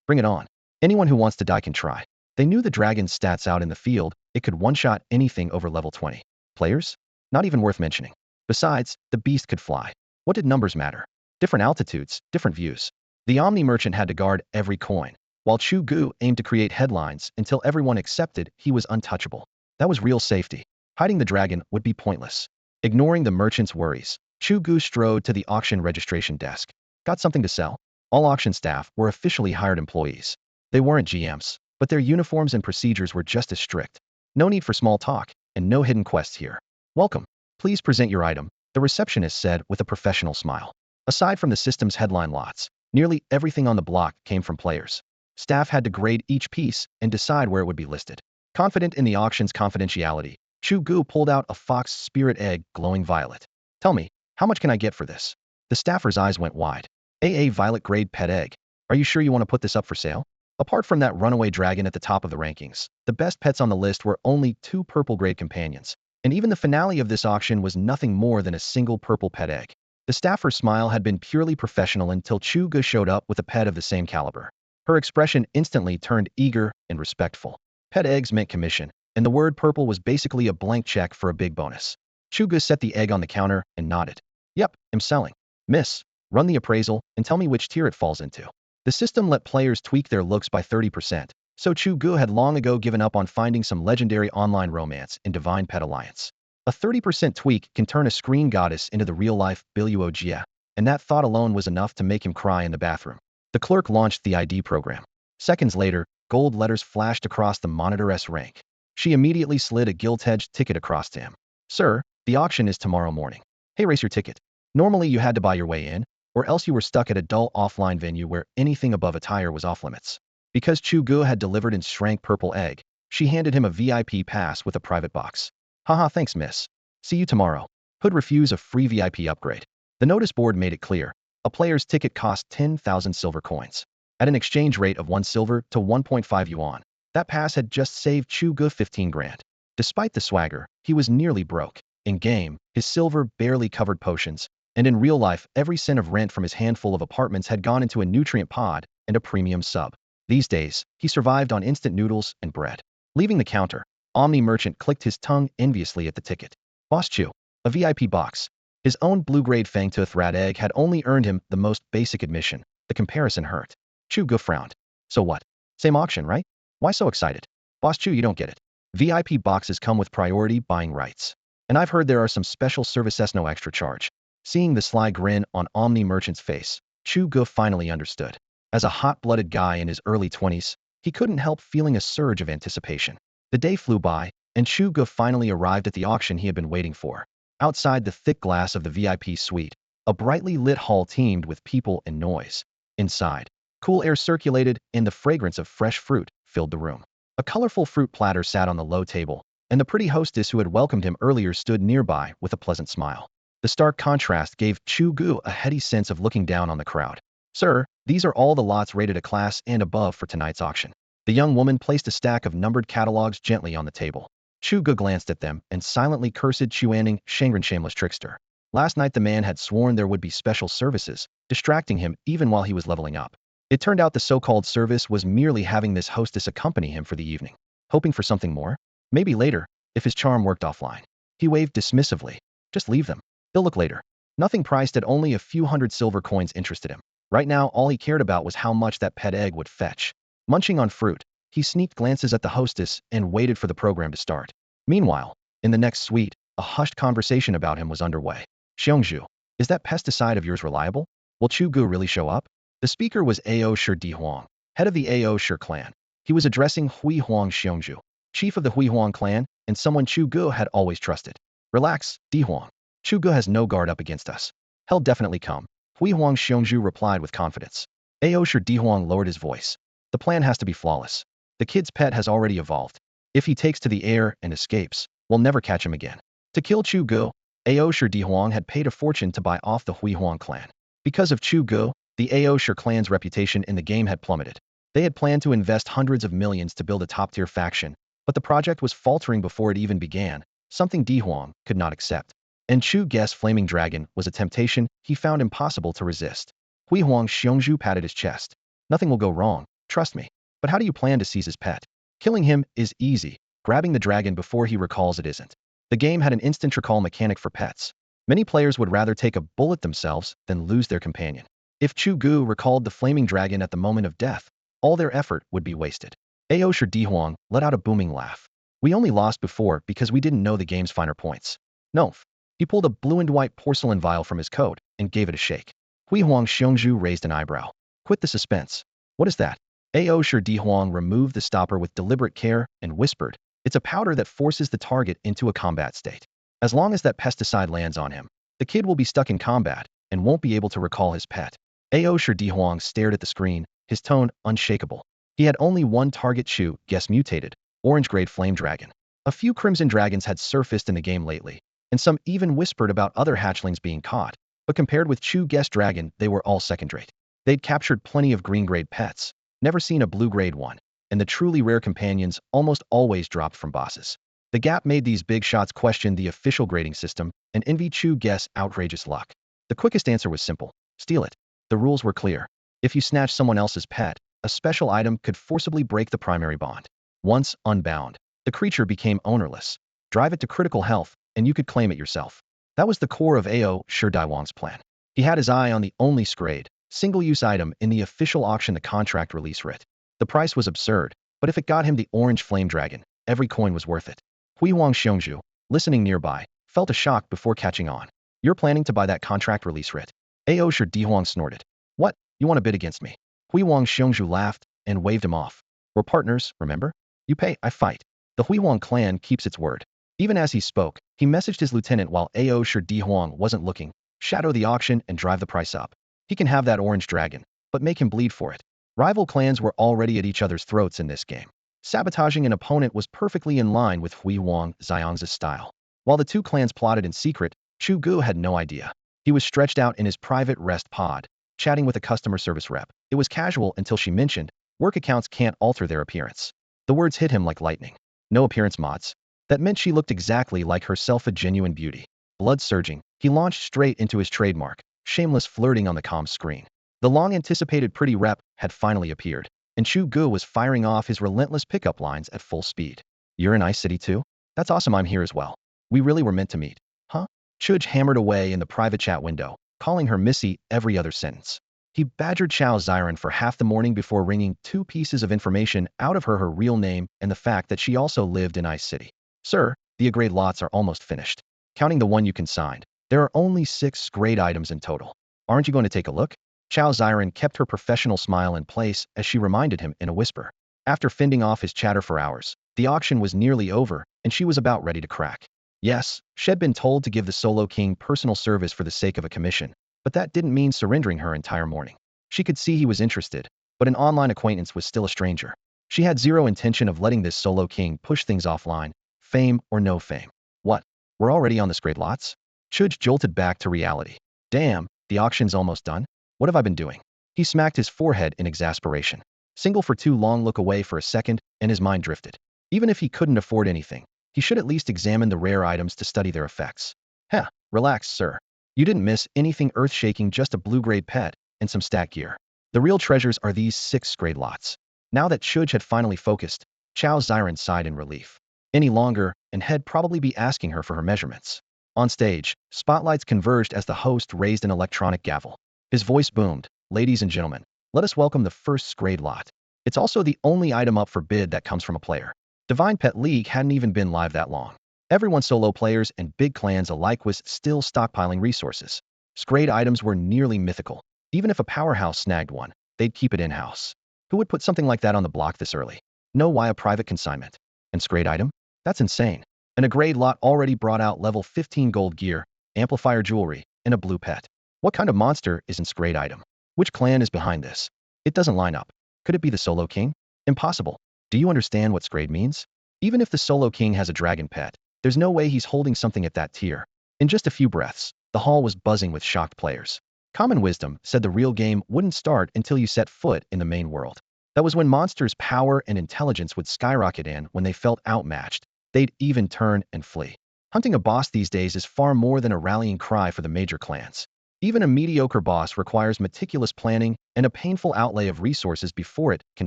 Bring it on. Anyone who wants to die can try. They knew the dragon's stats out in the field, it could one-shot anything over level 20. Players? Not even worth mentioning. Besides, the beast could fly. What did numbers matter? Different altitudes, different views. The Omni merchant had to guard every coin, while Chu Ge aimed to create headlines until everyone accepted he was untouchable. That was real safety. Hiding the dragon would be pointless. Ignoring the merchant's worries, Chu Ge strode to the auction registration desk. Got something to sell? All auction staff were officially hired employees. They weren't GMs, but their uniforms and procedures were just as strict. No need for small talk, and no hidden quests here. Welcome. Please present your item, the receptionist said with a professional smile. Aside from the system's headline lots, nearly everything on the block came from players. Staff had to grade each piece and decide where it would be listed. Confident in the auction's confidentiality, Chu Ge pulled out a fox spirit egg glowing violet. Tell me, how much can I get for this? The staffer's eyes went wide. Violet grade pet egg. Are you sure you want to put this up for sale? Apart from that runaway dragon at the top of the rankings, the best pets on the list were only 2 purple grade companions, and even the finale of this auction was nothing more than a single purple pet egg. The staffer's smile had been purely professional until Chu Ge showed up with a pet of the same caliber. Her expression instantly turned eager and respectful. Pet eggs meant commission, and the word purple was basically a blank check for a big bonus. Chu Ge set the egg on the counter and nodded. Yep, I'm selling. Miss, run the appraisal and tell me which tier it falls into. The system let players tweak their looks by 30%, so Chu Ge had long ago given up on finding some legendary online romance in Divine Pet Alliance. A 30% tweak can turn a screen goddess into the real-life Biluo Jia, and that thought alone was enough to make him cry in the bathroom. The clerk launched the ID program. Seconds later, gold letters flashed across the monitor's rank. She immediately slid a gilt-edged ticket across to him. Sir, the auction is tomorrow morning. Hey, race your ticket. Normally you had to buy your way in, or else you were stuck at a dull offline venue where anything above a tire was off-limits. Because Chu Ge had delivered in shrank purple egg, she handed him a VIP pass with a private box. Haha, thanks miss. See you tomorrow. Hood refuse a free VIP upgrade. The notice board made it clear. A player's ticket cost 10,000 silver coins. At an exchange rate of 1 silver to 1.5 yuan, that pass had just saved Chu Ge 15 grand. Despite the swagger, he was nearly broke. In game, his silver barely covered potions, and in real life, every cent of rent from his handful of apartments had gone into a nutrient pod and a premium sub. These days, he survived on instant noodles and bread. Leaving the counter, Omni Merchant clicked his tongue enviously at the ticket. Boss Chu, a VIP box. His own blue-grade Fangtooth rat egg had only earned him the most basic admission. The comparison hurt. Chu Ge frowned. So what? Same auction, right? Why so excited? Boss Chu, you don't get it. VIP boxes come with priority buying rights. And I've heard there are some special services no extra charge. Seeing the sly grin on Omni Merchant's face, Chu Ge finally understood. As a hot-blooded guy in his early 20s, he couldn't help feeling a surge of anticipation. The day flew by, and Chu Ge finally arrived at the auction he had been waiting for. Outside the thick glass of the VIP suite, a brightly lit hall teemed with people and noise. Inside, cool air circulated, and the fragrance of fresh fruit filled the room. A colorful fruit platter sat on the low table, and the pretty hostess who had welcomed him earlier stood nearby with a pleasant smile. The stark contrast gave Chu Ge a heady sense of looking down on the crowd. Sir, these are all the lots rated a class and above for tonight's auction. The young woman placed a stack of numbered catalogs gently on the table. Chu Ge glanced at them and silently cursed Chuaning, Shangren shameless trickster. Last night the man had sworn there would be special services, distracting him even while he was leveling up. It turned out the so-called service was merely having this hostess accompany him for the evening. Hoping for something more? Maybe later, if his charm worked offline. He waved dismissively. Just leave them. They'll look later. Nothing priced at only a few hundred silver coins interested him. Right now, all he cared about was how much that pet egg would fetch. Munching on fruit, he sneaked glances at the hostess and waited for the program to start. Meanwhile, in the next suite, a hushed conversation about him was underway. Xiongzhu, is that pesticide of yours reliable? Will Chu Ge really show up? The speaker was Ao Shi Dihuang, head of the Ao Shi clan. He was addressing Hui Huang Xiongzhu, chief of the Hui Huang clan, and someone Chu Ge had always trusted. Relax, Dihuang. Chu Ge has no guard up against us. He'll definitely come. Hui Huang Xiongzhu replied with confidence. Ao Shi Dihuang lowered his voice. The plan has to be flawless. The kid's pet has already evolved. If he takes to the air and escapes, we'll never catch him again. To kill Chu Ge, Aosher Dihuang had paid a fortune to buy off the Huihuang clan. Because of Chu Ge, the Aosher clan's reputation in the game had plummeted. They had planned to invest hundreds of millions to build a top-tier faction, but the project was faltering before it even began, something Dihuang could not accept. And Chu Ge's flaming dragon was a temptation he found impossible to resist. Huihuang Xiongzhu patted his chest. Nothing will go wrong, trust me. But how do you plan to seize his pet? Killing him is easy, grabbing the dragon before he recalls it isn't. The game had an instant recall mechanic for pets. Many players would rather take a bullet themselves than lose their companion. If Chu Ge recalled the flaming dragon at the moment of death, all their effort would be wasted. Aosher Dihuang let out a booming laugh. We only lost before because we didn't know the game's finer points. No. He pulled a blue and white porcelain vial from his coat and gave it a shake. Huihuang Xiongzhu raised an eyebrow. Quit the suspense. What is that? Aosher Dihuang removed the stopper with deliberate care and whispered, it's a powder that forces the target into a combat state. As long as that pesticide lands on him, the kid will be stuck in combat and won't be able to recall his pet. Aosher Dihuang stared at the screen, his tone unshakable. He had only one target: Chu Ge's mutated, orange-grade flame dragon. A few crimson dragons had surfaced in the game lately, and some even whispered about other hatchlings being caught, but compared with Chu Ge's dragon, they were all second-rate. They'd captured plenty of green-grade pets, never seen a blue-grade one, and the truly rare companions almost always dropped from bosses. The gap made these big shots question the official grading system and envy Chu Ge's outrageous luck. The quickest answer was simple: steal it. The rules were clear. If you snatched someone else's pet, a special item could forcibly break the primary bond. Once unbound, the creature became ownerless. Drive it to critical health, and you could claim it yourself. That was the core of Aosher Dihuang's plan. He had his eye on the only scrayed, single-use item in the official auction, the contract release writ. The price was absurd, but if it got him the orange flame dragon, every coin was worth it. Huihuang Xiongzhu, listening nearby, felt a shock before catching on. You're planning to buy that contract release writ? Aosher Dihuang snorted. What? You want to bid against me? Huihuang Xiongzhu laughed and waved him off. We're partners, remember? You pay, I fight. The Huihuang clan keeps its word. Even as he spoke, he messaged his lieutenant while Aosher Dihuang wasn't looking. Shadow the auction and drive the price up. He can have that orange dragon, but make him bleed for it. Rival clans were already at each other's throats in this game. Sabotaging an opponent was perfectly in line with Huihuang Xiongzhu's style. While the two clans plotted in secret, Chu Ge had no idea. He was stretched out in his private rest pod, chatting with a customer service rep. It was casual until she mentioned, work accounts can't alter their appearance. The words hit him like lightning. No appearance mods. That meant she looked exactly like herself, a genuine beauty. Blood surging, he launched straight into his trademark, shameless flirting on the comm screen. The long-anticipated pretty rep had finally appeared, and Chu Ge was firing off his relentless pickup lines at full speed. You're in Ice City too? That's awesome, I'm here as well. We really were meant to meet. Huh? Chuge hammered away in the private chat window, calling her Missy every other sentence. He badgered Chao Xiren for half the morning before wringing 2 pieces of information out of her real name and the fact that she also lived in Ice City. Sir, the grade lots are almost finished. Counting the one you consigned, there are only 6 grade items in total. Aren't you going to take a look? Chao Xiren kept her professional smile in place as she reminded him in a whisper. After fending off his chatter for hours, the auction was nearly over, and she was about ready to crack. Yes, she'd been told to give the Solo King personal service for the sake of a commission, but that didn't mean surrendering her entire morning. She could see he was interested, but an online acquaintance was still a stranger. She had zero intention of letting this Solo King push things offline, fame or no fame. What? We're already on the grade lots? Chuge jolted back to reality. Damn, the auction's almost done? What have I been doing? He smacked his forehead in exasperation. Single for too long, look away for a second, and his mind drifted. Even if he couldn't afford anything, he should at least examine the rare items to study their effects. Heh, relax, sir. You didn't miss anything earth-shaking, just a blue-grade pet and some stat gear. The real treasures are these 6 grade lots. Now that Chuge had finally focused, Chao Xiren sighed in relief. Any longer, and he'd probably be asking her for her measurements. On stage, spotlights converged as the host raised an electronic gavel. His voice boomed, ladies and gentlemen, let us welcome the first grade lot. It's also the only item up for bid that comes from a player. Divine Pet League hadn't even been live that long. Everyone, solo players and big clans alike, was still stockpiling resources. Scrade items were nearly mythical. Even if a powerhouse snagged one, they'd keep it in-house. Who would put something like that on the block this early? No, why a private consignment? And scrade item? That's insane. And a grade lot already brought out level 15 gold gear, amplifier jewelry, and a blue pet. What kind of monster is in scrade item? Which clan is behind this? It doesn't line up. Could it be the Solo King? Impossible. Do you understand what scrade means? Even if the Solo King has a dragon pet, there's no way he's holding something at that tier. In just a few breaths, the hall was buzzing with shocked players. Common wisdom said the real game wouldn't start until you set foot in the main world. That was when monsters' power and intelligence would skyrocket in. When they felt outmatched, they'd even turn and flee. Hunting a boss these days is far more than a rallying cry for the major clans. Even a mediocre boss requires meticulous planning and a painful outlay of resources before it can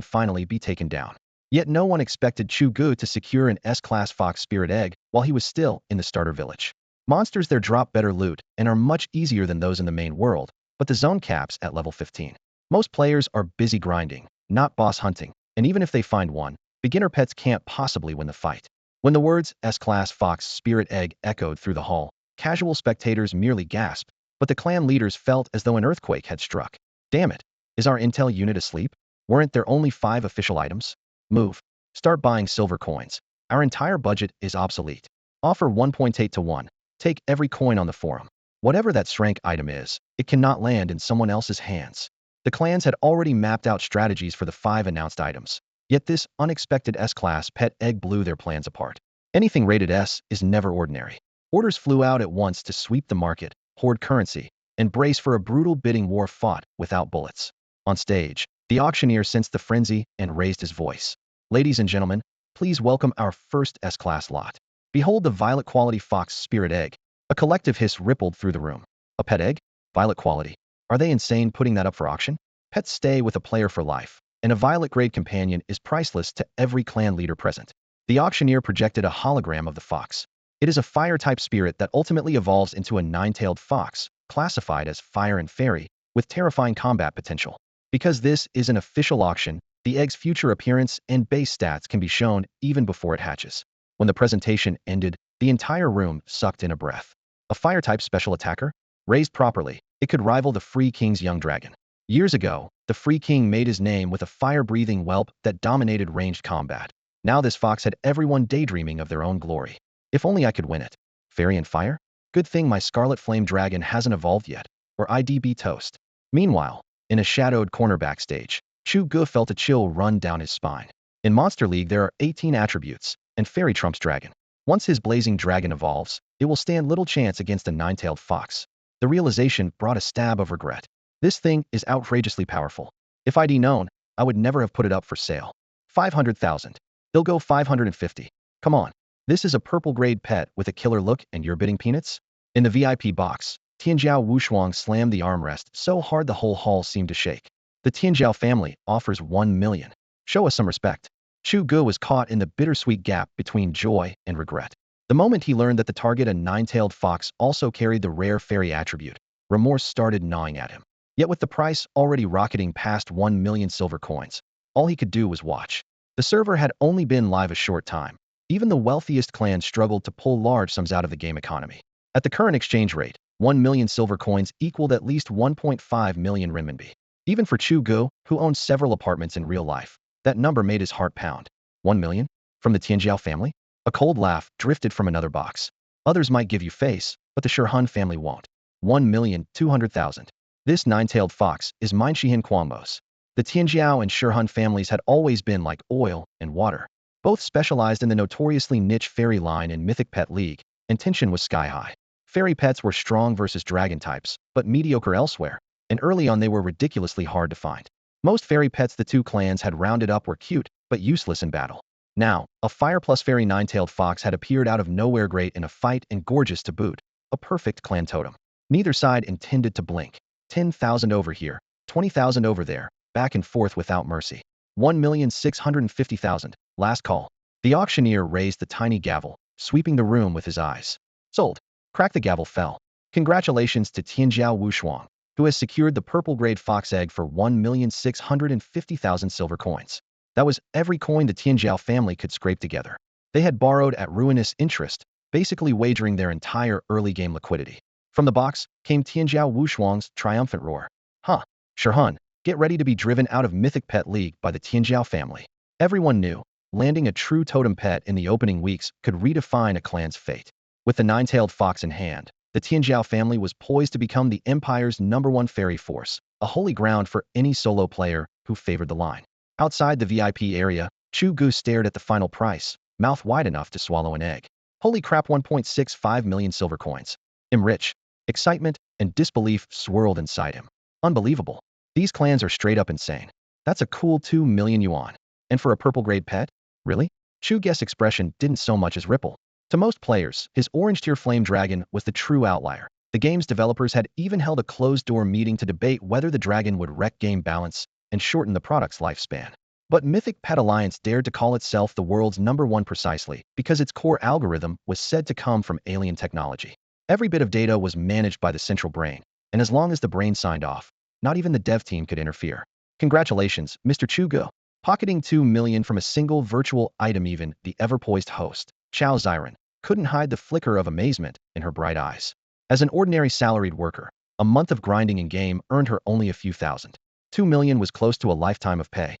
finally be taken down. Yet no one expected Chu Ge to secure an S-class fox spirit egg while he was still in the starter village. Monsters there drop better loot and are much easier than those in the main world, but the zone caps at level 15. Most players are busy grinding, not boss hunting, and even if they find one, beginner pets can't possibly win the fight. When the words S-class fox spirit egg echoed through the hall, casual spectators merely gasped, but the clan leaders felt as though an earthquake had struck. Damn it, is our intel unit asleep? Weren't there only 5 official items? Move. Start buying silver coins. Our entire budget is obsolete. Offer 1.8 to 1. Take every coin on the forum. Whatever that rank item is, it cannot land in someone else's hands. The clans had already mapped out strategies for the 5 announced items. Yet this unexpected S-class pet egg blew their plans apart. Anything rated S is never ordinary. Orders flew out at once to sweep the market, hoard currency, and brace for a brutal bidding war fought without bullets. On stage, the auctioneer sensed the frenzy and raised his voice. Ladies and gentlemen, please welcome our first S-class lot. Behold the violet quality fox spirit egg. A collective hiss rippled through the room. A pet egg? Violet quality. Are they insane putting that up for auction? Pets stay with a player for life, and a violet grade companion is priceless to every clan leader present. The auctioneer projected a hologram of the fox. It is a fire-type spirit that ultimately evolves into a 9-tailed fox, classified as fire and fairy, with terrifying combat potential. Because this is an official auction, the egg's future appearance and base stats can be shown even before it hatches. When the presentation ended, the entire room sucked in a breath. A fire-type special attacker? Raised properly, it could rival the Free King's young dragon. Years ago, the Free King made his name with a fire-breathing whelp that dominated ranged combat. Now this fox had everyone daydreaming of their own glory. If only I could win it. Fairy and fire? Good thing my Scarlet Flame Dragon hasn't evolved yet, or I'd be toast. Meanwhile, in a shadowed corner backstage, Chu Ge felt a chill run down his spine. In Monster League there are 18 attributes, and Fairy trumps Dragon. Once his blazing dragon evolves, it will stand little chance against a 9-tailed fox. The realization brought a stab of regret. This thing is outrageously powerful. If I'd known, I would never have put it up for sale. 500,000. They'll go 550. Come on. This is a purple grade pet with a killer look and you're bidding peanuts? In the VIP box, Tianchao Wushuang slammed the armrest so hard the whole hall seemed to shake. The Tianchao family offers 1 million. Show us some respect. Chu Ge was caught in the bittersweet gap between joy and regret. The moment he learned that the target, a 9-tailed fox, also carried the rare fairy attribute, remorse started gnawing at him. Yet with the price already rocketing past 1 million silver coins, all he could do was watch. The server had only been live a short time. Even the wealthiest clans struggled to pull large sums out of the game economy. At the current exchange rate, 1 million silver coins equaled at least 1.5 million renminbi. Even for Chu Ge, who owns several apartments in real life, that number made his heart pound. 1 million? From the Tianchao family? A cold laugh drifted from another box. Others might give you face, but the Shirhan family won't. 1,200,000. This 9-tailed fox is mine. Shihin Quangmos. The Tianchao and Shirhan families had always been like oil and water. Both specialized in the notoriously niche fairy line in Mythic Pet League, and tension was sky high. Fairy pets were strong versus dragon types, but mediocre elsewhere, and early on they were ridiculously hard to find. Most fairy pets the two clans had rounded up were cute, but useless in battle. Now, a fire plus fairy 9-tailed fox had appeared out of nowhere, great in a fight and gorgeous to boot. A perfect clan totem. Neither side intended to blink. 10,000 over here, 20,000 over there, back and forth without mercy. 1,650,000. Last call. The auctioneer raised the tiny gavel, sweeping the room with his eyes. Sold. Crack. The gavel fell. Congratulations to Tianchao Wushuang, who has secured the purple grade fox egg for 1,650,000 silver coins. That was every coin the Tianchao family could scrape together. They had borrowed at ruinous interest, basically wagering their entire early game liquidity. From the box came Tianchao Wushuang's triumphant roar. Huh. Shirhan, get ready to be driven out of Mythic Pet League by the Tianchao family. Everyone knew, landing a true totem pet in the opening weeks could redefine a clan's fate. With the 9-tailed fox in hand, the Tianchao family was poised to become the Empire's #1 fairy force, a holy ground for any solo player who favored the line. Outside the VIP area, Chu Ge stared at the final price, mouth wide enough to swallow an egg. Holy crap, 1.65 million silver coins. Rich. Excitement and disbelief swirled inside him. Unbelievable. These clans are straight up insane. That's a cool 2 million yuan. And for a purple grade pet? Really? Chu Ge's expression didn't so much as ripple. To most players, his orange tier flame dragon was the true outlier. The game's developers had even held a closed-door meeting to debate whether the dragon would wreck game balance and shorten the product's lifespan. But Mythic Pet Alliance dared to call itself the world's #1 precisely because its core algorithm was said to come from alien technology. Every bit of data was managed by the central brain, and as long as the brain signed off, not even the dev team could interfere. Congratulations, Mr. Chu Ge. Pocketing 2 million from a single virtual item. Even the ever-poised host, Chao Ziren, couldn't hide the flicker of amazement in her bright eyes. As an ordinary salaried worker, a month of grinding in game earned her only a few thousand. 2 million was close to a lifetime of pay.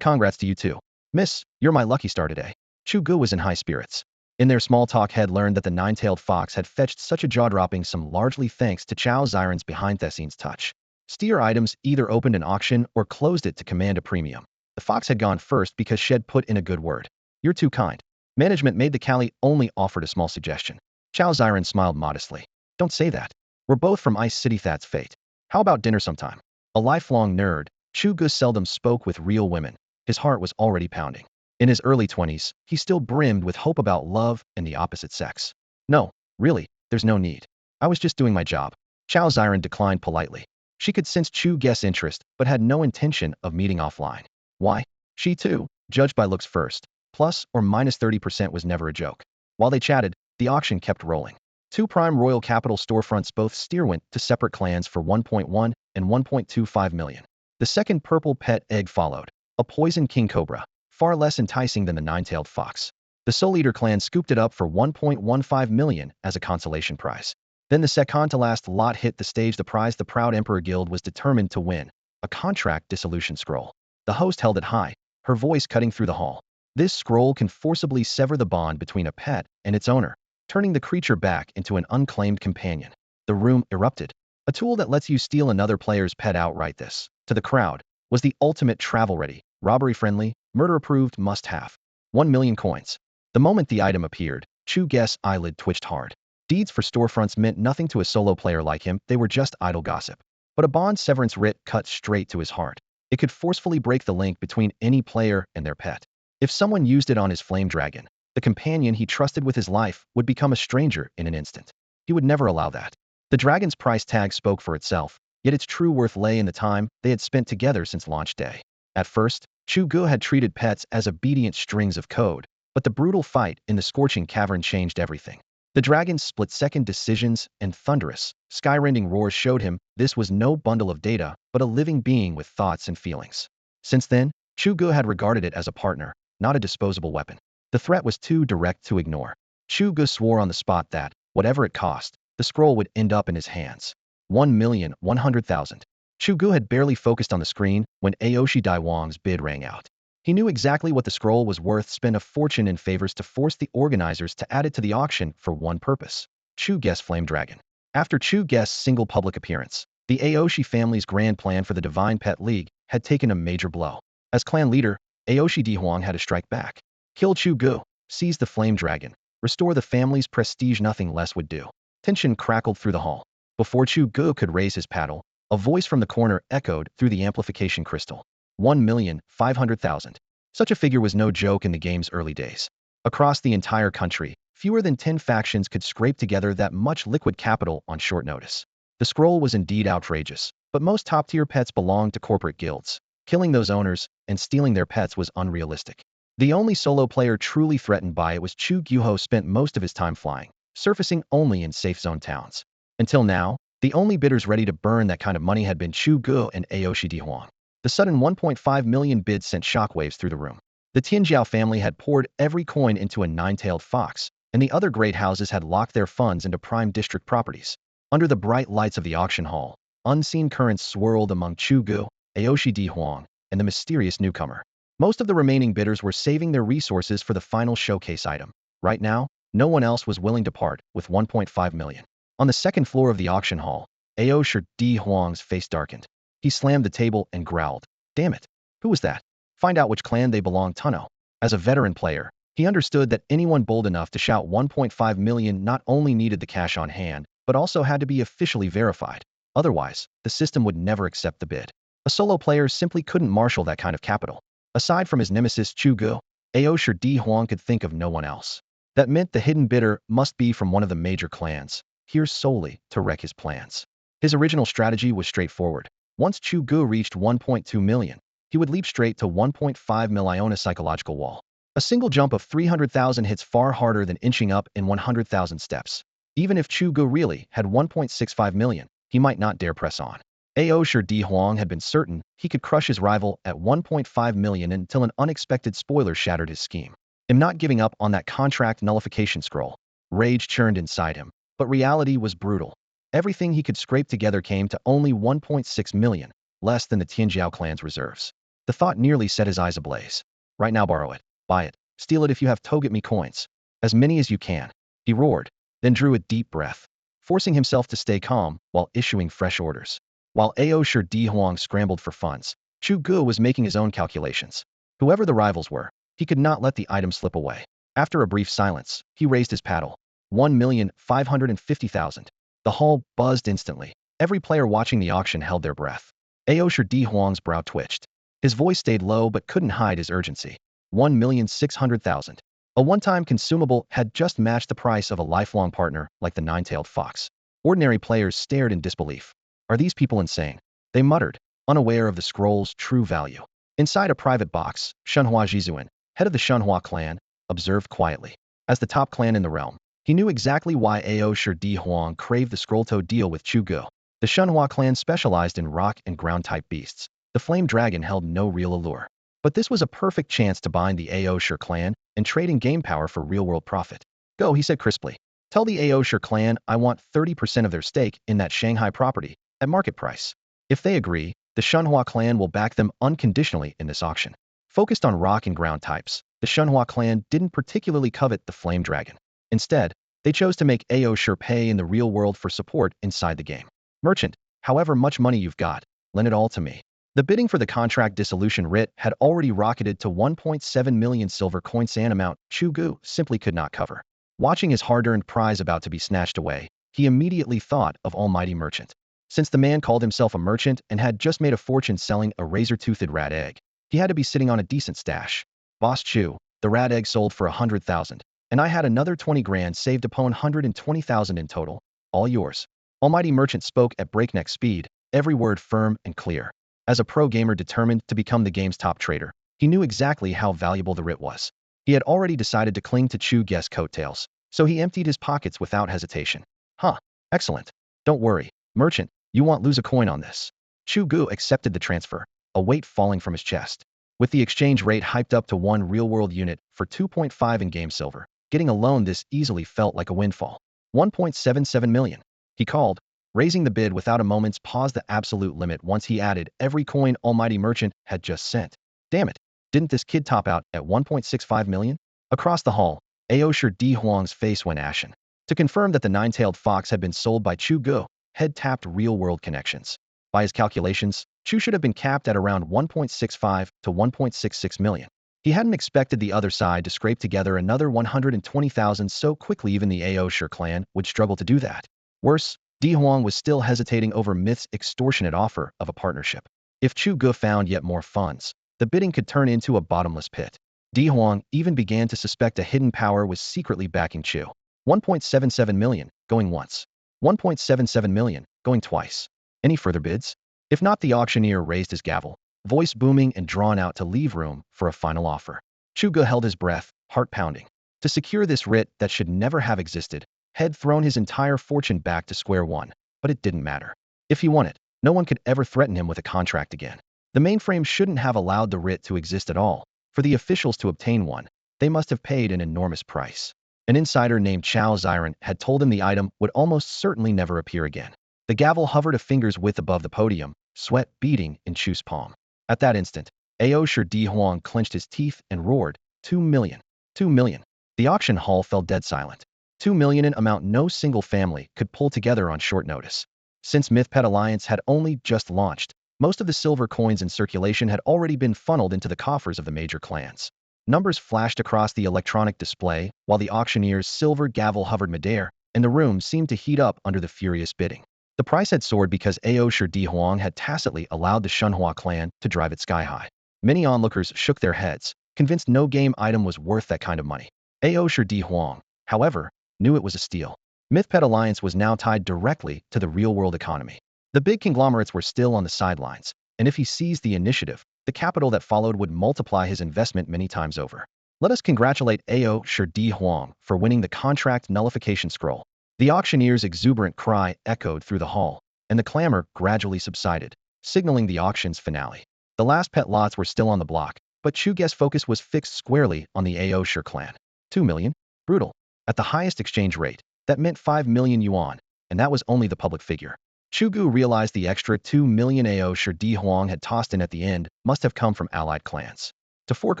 Congrats to you too. Miss, you're my lucky star today. Chu Ge was in high spirits. In their small talk had learned that the nine-tailed fox had fetched such a jaw-dropping sum largely thanks to Chao Ziren's behind-the-scenes touch. Steer items either opened an auction or closed it to command a premium. The fox had gone first because Shed put in a good word. You're too kind. Management made the Cali only offered a small suggestion. Chao Ziren smiled modestly. Don't say that. We're both from Ice City, that's fate. How about dinner sometime? A lifelong nerd, Chu Ge seldom spoke with real women. His heart was already pounding. In his early 20s, he still brimmed with hope about love and the opposite sex. No, really, there's no need. I was just doing my job. Chao Ziren declined politely. She could sense Chu Ge's interest, but had no intention of meeting offline. Why? She too, judged by looks first, plus or minus 30% was never a joke. While they chatted, the auction kept rolling. Two prime royal capital storefronts both steer went to separate clans for 1.1 and 1.25 million. The second purple pet egg followed, a poison king cobra, far less enticing than the nine-tailed fox. The Soul Eater clan scooped it up for 1.15 million as a consolation prize. Then the second-to-last lot hit the stage. The prize the Proud Emperor Guild was determined to win, a contract dissolution scroll. The host held it high, her voice cutting through the hall. This scroll can forcibly sever the bond between a pet and its owner, turning the creature back into an unclaimed companion. The room erupted. A tool that lets you steal another player's pet outright. This, to the crowd, was the ultimate travel-ready, robbery-friendly, murder-approved must-have. 1 million coins. The moment the item appeared, Chu Ge's eyelid twitched hard. Deeds for storefronts meant nothing to a solo player like him, they were just idle gossip. But a bond severance writ cut straight to his heart. It could forcefully break the link between any player and their pet. If someone used it on his flame dragon, the companion he trusted with his life would become a stranger in an instant. He would never allow that. The dragon's price tag spoke for itself, yet its true worth lay in the time they had spent together since launch day. At first, Chu Ge had treated pets as obedient strings of code, but the brutal fight in the scorching cavern changed everything. The dragon's split-second decisions and thunderous, sky-rending roars showed him this was no bundle of data, but a living being with thoughts and feelings. Since then, Chu Ge had regarded it as a partner, not a disposable weapon. The threat was too direct to ignore. Chu Ge swore on the spot that, whatever it cost, the scroll would end up in his hands. 1,100,000. Chu Ge had barely focused on the screen when Aoshi Daiwang's bid rang out. He knew exactly what the scroll was worth, spent a fortune in favors to force the organizers to add it to the auction for one purpose: Chu Ge's Flame Dragon. After Chu Ge's single public appearance, the Aoshi family's grand plan for the Divine Pet League had taken a major blow. As clan leader, Aoshi Dihuang had to strike back. Kill Chu Ge, seize the Flame Dragon, restore the family's prestige. Nothing less would do. Tension crackled through the hall. Before Chu Ge could raise his paddle, a voice from the corner echoed through the amplification crystal. 1,500,000. Such a figure was no joke in the game's early days. Across the entire country, fewer than 10 factions could scrape together that much liquid capital on short notice. The scroll was indeed outrageous, but most top-tier pets belonged to corporate guilds. Killing those owners and stealing their pets was unrealistic. The only solo player truly threatened by it was Chu Ge, who spent most of his time flying, surfacing only in safe zone towns. Until now, the only bidders ready to burn that kind of money had been Chu Ge and Aoshi Dihuang. The sudden 1.5 million bid sent shockwaves through the room. The Tianchao family had poured every coin into a nine-tailed fox, and the other great houses had locked their funds into prime district properties. Under the bright lights of the auction hall, unseen currents swirled among Chu Ge, Aoshi Dihuang, and the mysterious newcomer. Most of the remaining bidders were saving their resources for the final showcase item. Right now, no one else was willing to part with 1.5 million. On the second floor of the auction hall, Aoshi Dihuang's face darkened. He slammed the table and growled, "Damn it! Who was that? Find out which clan they belong." Tuno. As a veteran player, he understood that anyone bold enough to shout 1.5 million not only needed the cash on hand, but also had to be officially verified. Otherwise, the system would never accept the bid. A solo player simply couldn't marshal that kind of capital. Aside from his nemesis Chu Ge, Aosher Di Huang could think of no one else. That meant the hidden bidder must be from one of the major clans, here solely to wreck his plans. His original strategy was straightforward. Once Chu Ge reached 1.2 million, he would leap straight to 1.5 million psychological wall. A single jump of 300,000 hits far harder than inching up in 100,000 steps. Even if Chu Ge really had 1.65 million, he might not dare press on. Aosher Di Huang had been certain he could crush his rival at 1.5 million until an unexpected spoiler shattered his scheme. Him not giving up on that contract nullification scroll. Rage churned inside him, but reality was brutal. Everything he could scrape together came to only 1.6 million, less than the Tianchao clan's reserves. The thought nearly set his eyes ablaze. Right now, borrow it, buy it, steal it if you have Togetme coins. As many as you can, he roared, then drew a deep breath, forcing himself to stay calm while issuing fresh orders. While Aosher Di Huang scrambled for funds, Chu Ge was making his own calculations. Whoever the rivals were, he could not let the item slip away. After a brief silence, he raised his paddle. 1,550,000. The hall buzzed instantly. Every player watching the auction held their breath. Aosher Di Huang's brow twitched. His voice stayed low but couldn't hide his urgency. 1,600,000. A one-time consumable had just matched the price of a lifelong partner like the nine-tailed fox. Ordinary players stared in disbelief. Are these people insane? They muttered, unaware of the scroll's true value. Inside a private box, Shenhua Jizuan, head of the Shenhua clan, observed quietly. As the top clan in the realm, he knew exactly why Aosher Di Huang craved the scroll-toe deal with Chu Ge. The Shenhua clan specialized in rock and ground-type beasts. The flame dragon held no real allure. But this was a perfect chance to bind the Aosher clan and trade in game power for real-world profit. Go, he said crisply. Tell the Aosher clan I want 30% of their stake in that Shanghai property, at market price. If they agree, the Shenhua clan will back them unconditionally in this auction. Focused on rock and ground types, the Shenhua clan didn't particularly covet the flame dragon. Instead, they chose to make Aosher pay in the real world for support inside the game. Merchant, however much money you've got, lend it all to me. The bidding for the contract dissolution writ had already rocketed to 1.7 million silver coins, an amount Chu Ge simply could not cover. Watching his hard-earned prize about to be snatched away, he immediately thought of Almighty Merchant. Since the man called himself a merchant and had just made a fortune selling a razor-toothed rat egg, he had to be sitting on a decent stash. Boss Chu, the rat egg sold for 100,000, and I had another 20 grand saved upon 120,000 in total. All yours. Almighty Merchant spoke at breakneck speed, every word firm and clear. As a pro gamer determined to become the game's top trader, he knew exactly how valuable the writ was. He had already decided to cling to Chu Ge's coattails, so he emptied his pockets without hesitation. Huh, excellent. Don't worry, merchant, you won't lose a coin on this. Chu Ge accepted the transfer, a weight falling from his chest. With the exchange rate hyped up to 1 real-world unit for 2.5 in-game silver, getting a loan this easily felt like a windfall. 1.77 million. He called, raising the bid without a moment's pause, the absolute limit once he added every coin Almighty Merchant had just sent. Damn it, didn't this kid top out at 1.65 million? Across the hall, Aosher Di Huang's face went ashen. To confirm that the nine-tailed fox had been sold by Chu Ge, Head tapped real-world connections. By his calculations, Chu should have been capped at around 1.65 to 1.66 million. He hadn't expected the other side to scrape together another 120,000 so quickly. Even the Aosher clan would struggle to do that. Worse, Di Huang was still hesitating over Myth's extortionate offer of a partnership. If Chu Ge found yet more funds, the bidding could turn into a bottomless pit. Di Huang even began to suspect a hidden power was secretly backing Chu. 1.77 million, going once. 1.77 million, going twice. Any further bids? If not, the auctioneer raised his gavel, voice booming and drawn out to leave room for a final offer. Chu Ge held his breath, heart pounding. To secure this writ that should never have existed, had thrown his entire fortune back to square one, but it didn't matter. If he won it, no one could ever threaten him with a contract again. The mainframe shouldn't have allowed the writ to exist at all. For the officials to obtain one, they must have paid an enormous price. An insider named Chao Ziran had told him the item would almost certainly never appear again. The gavel hovered a finger's width above the podium, sweat beading in Chu's palm. At that instant, Aosher Di Huang clenched his teeth and roared, 2 million. 2 million. The auction hall fell dead silent. 2 million, an amount no single family could pull together on short notice. Since MythPet Alliance had only just launched, most of the silver coins in circulation had already been funneled into the coffers of the major clans. Numbers flashed across the electronic display while the auctioneer's silver gavel hovered midair, and the room seemed to heat up under the furious bidding. The price had soared because Ao Shi Di Huang had tacitly allowed the Shunhua clan to drive it sky high. Many onlookers shook their heads, convinced no game item was worth that kind of money. Ao Shi Di Huang, however, knew it was a steal. MythPet Alliance was now tied directly to the real-world economy. The big conglomerates were still on the sidelines, and if he seized the initiative, the capital that followed would multiply his investment many times over. Let us congratulate Ao Shi Di Huang for winning the contract nullification scroll. The auctioneer's exuberant cry echoed through the hall, and the clamor gradually subsided, signaling the auction's finale. The last pet lots were still on the block, but Chu Ge's focus was fixed squarely on the Ao Shi clan. 2 million? Brutal. At the highest exchange rate, that meant 5 million yuan, and that was only the public figure. Chu Ge realized the extra 2 million Ao Shi Di Huang had tossed in at the end must have come from allied clans. To fork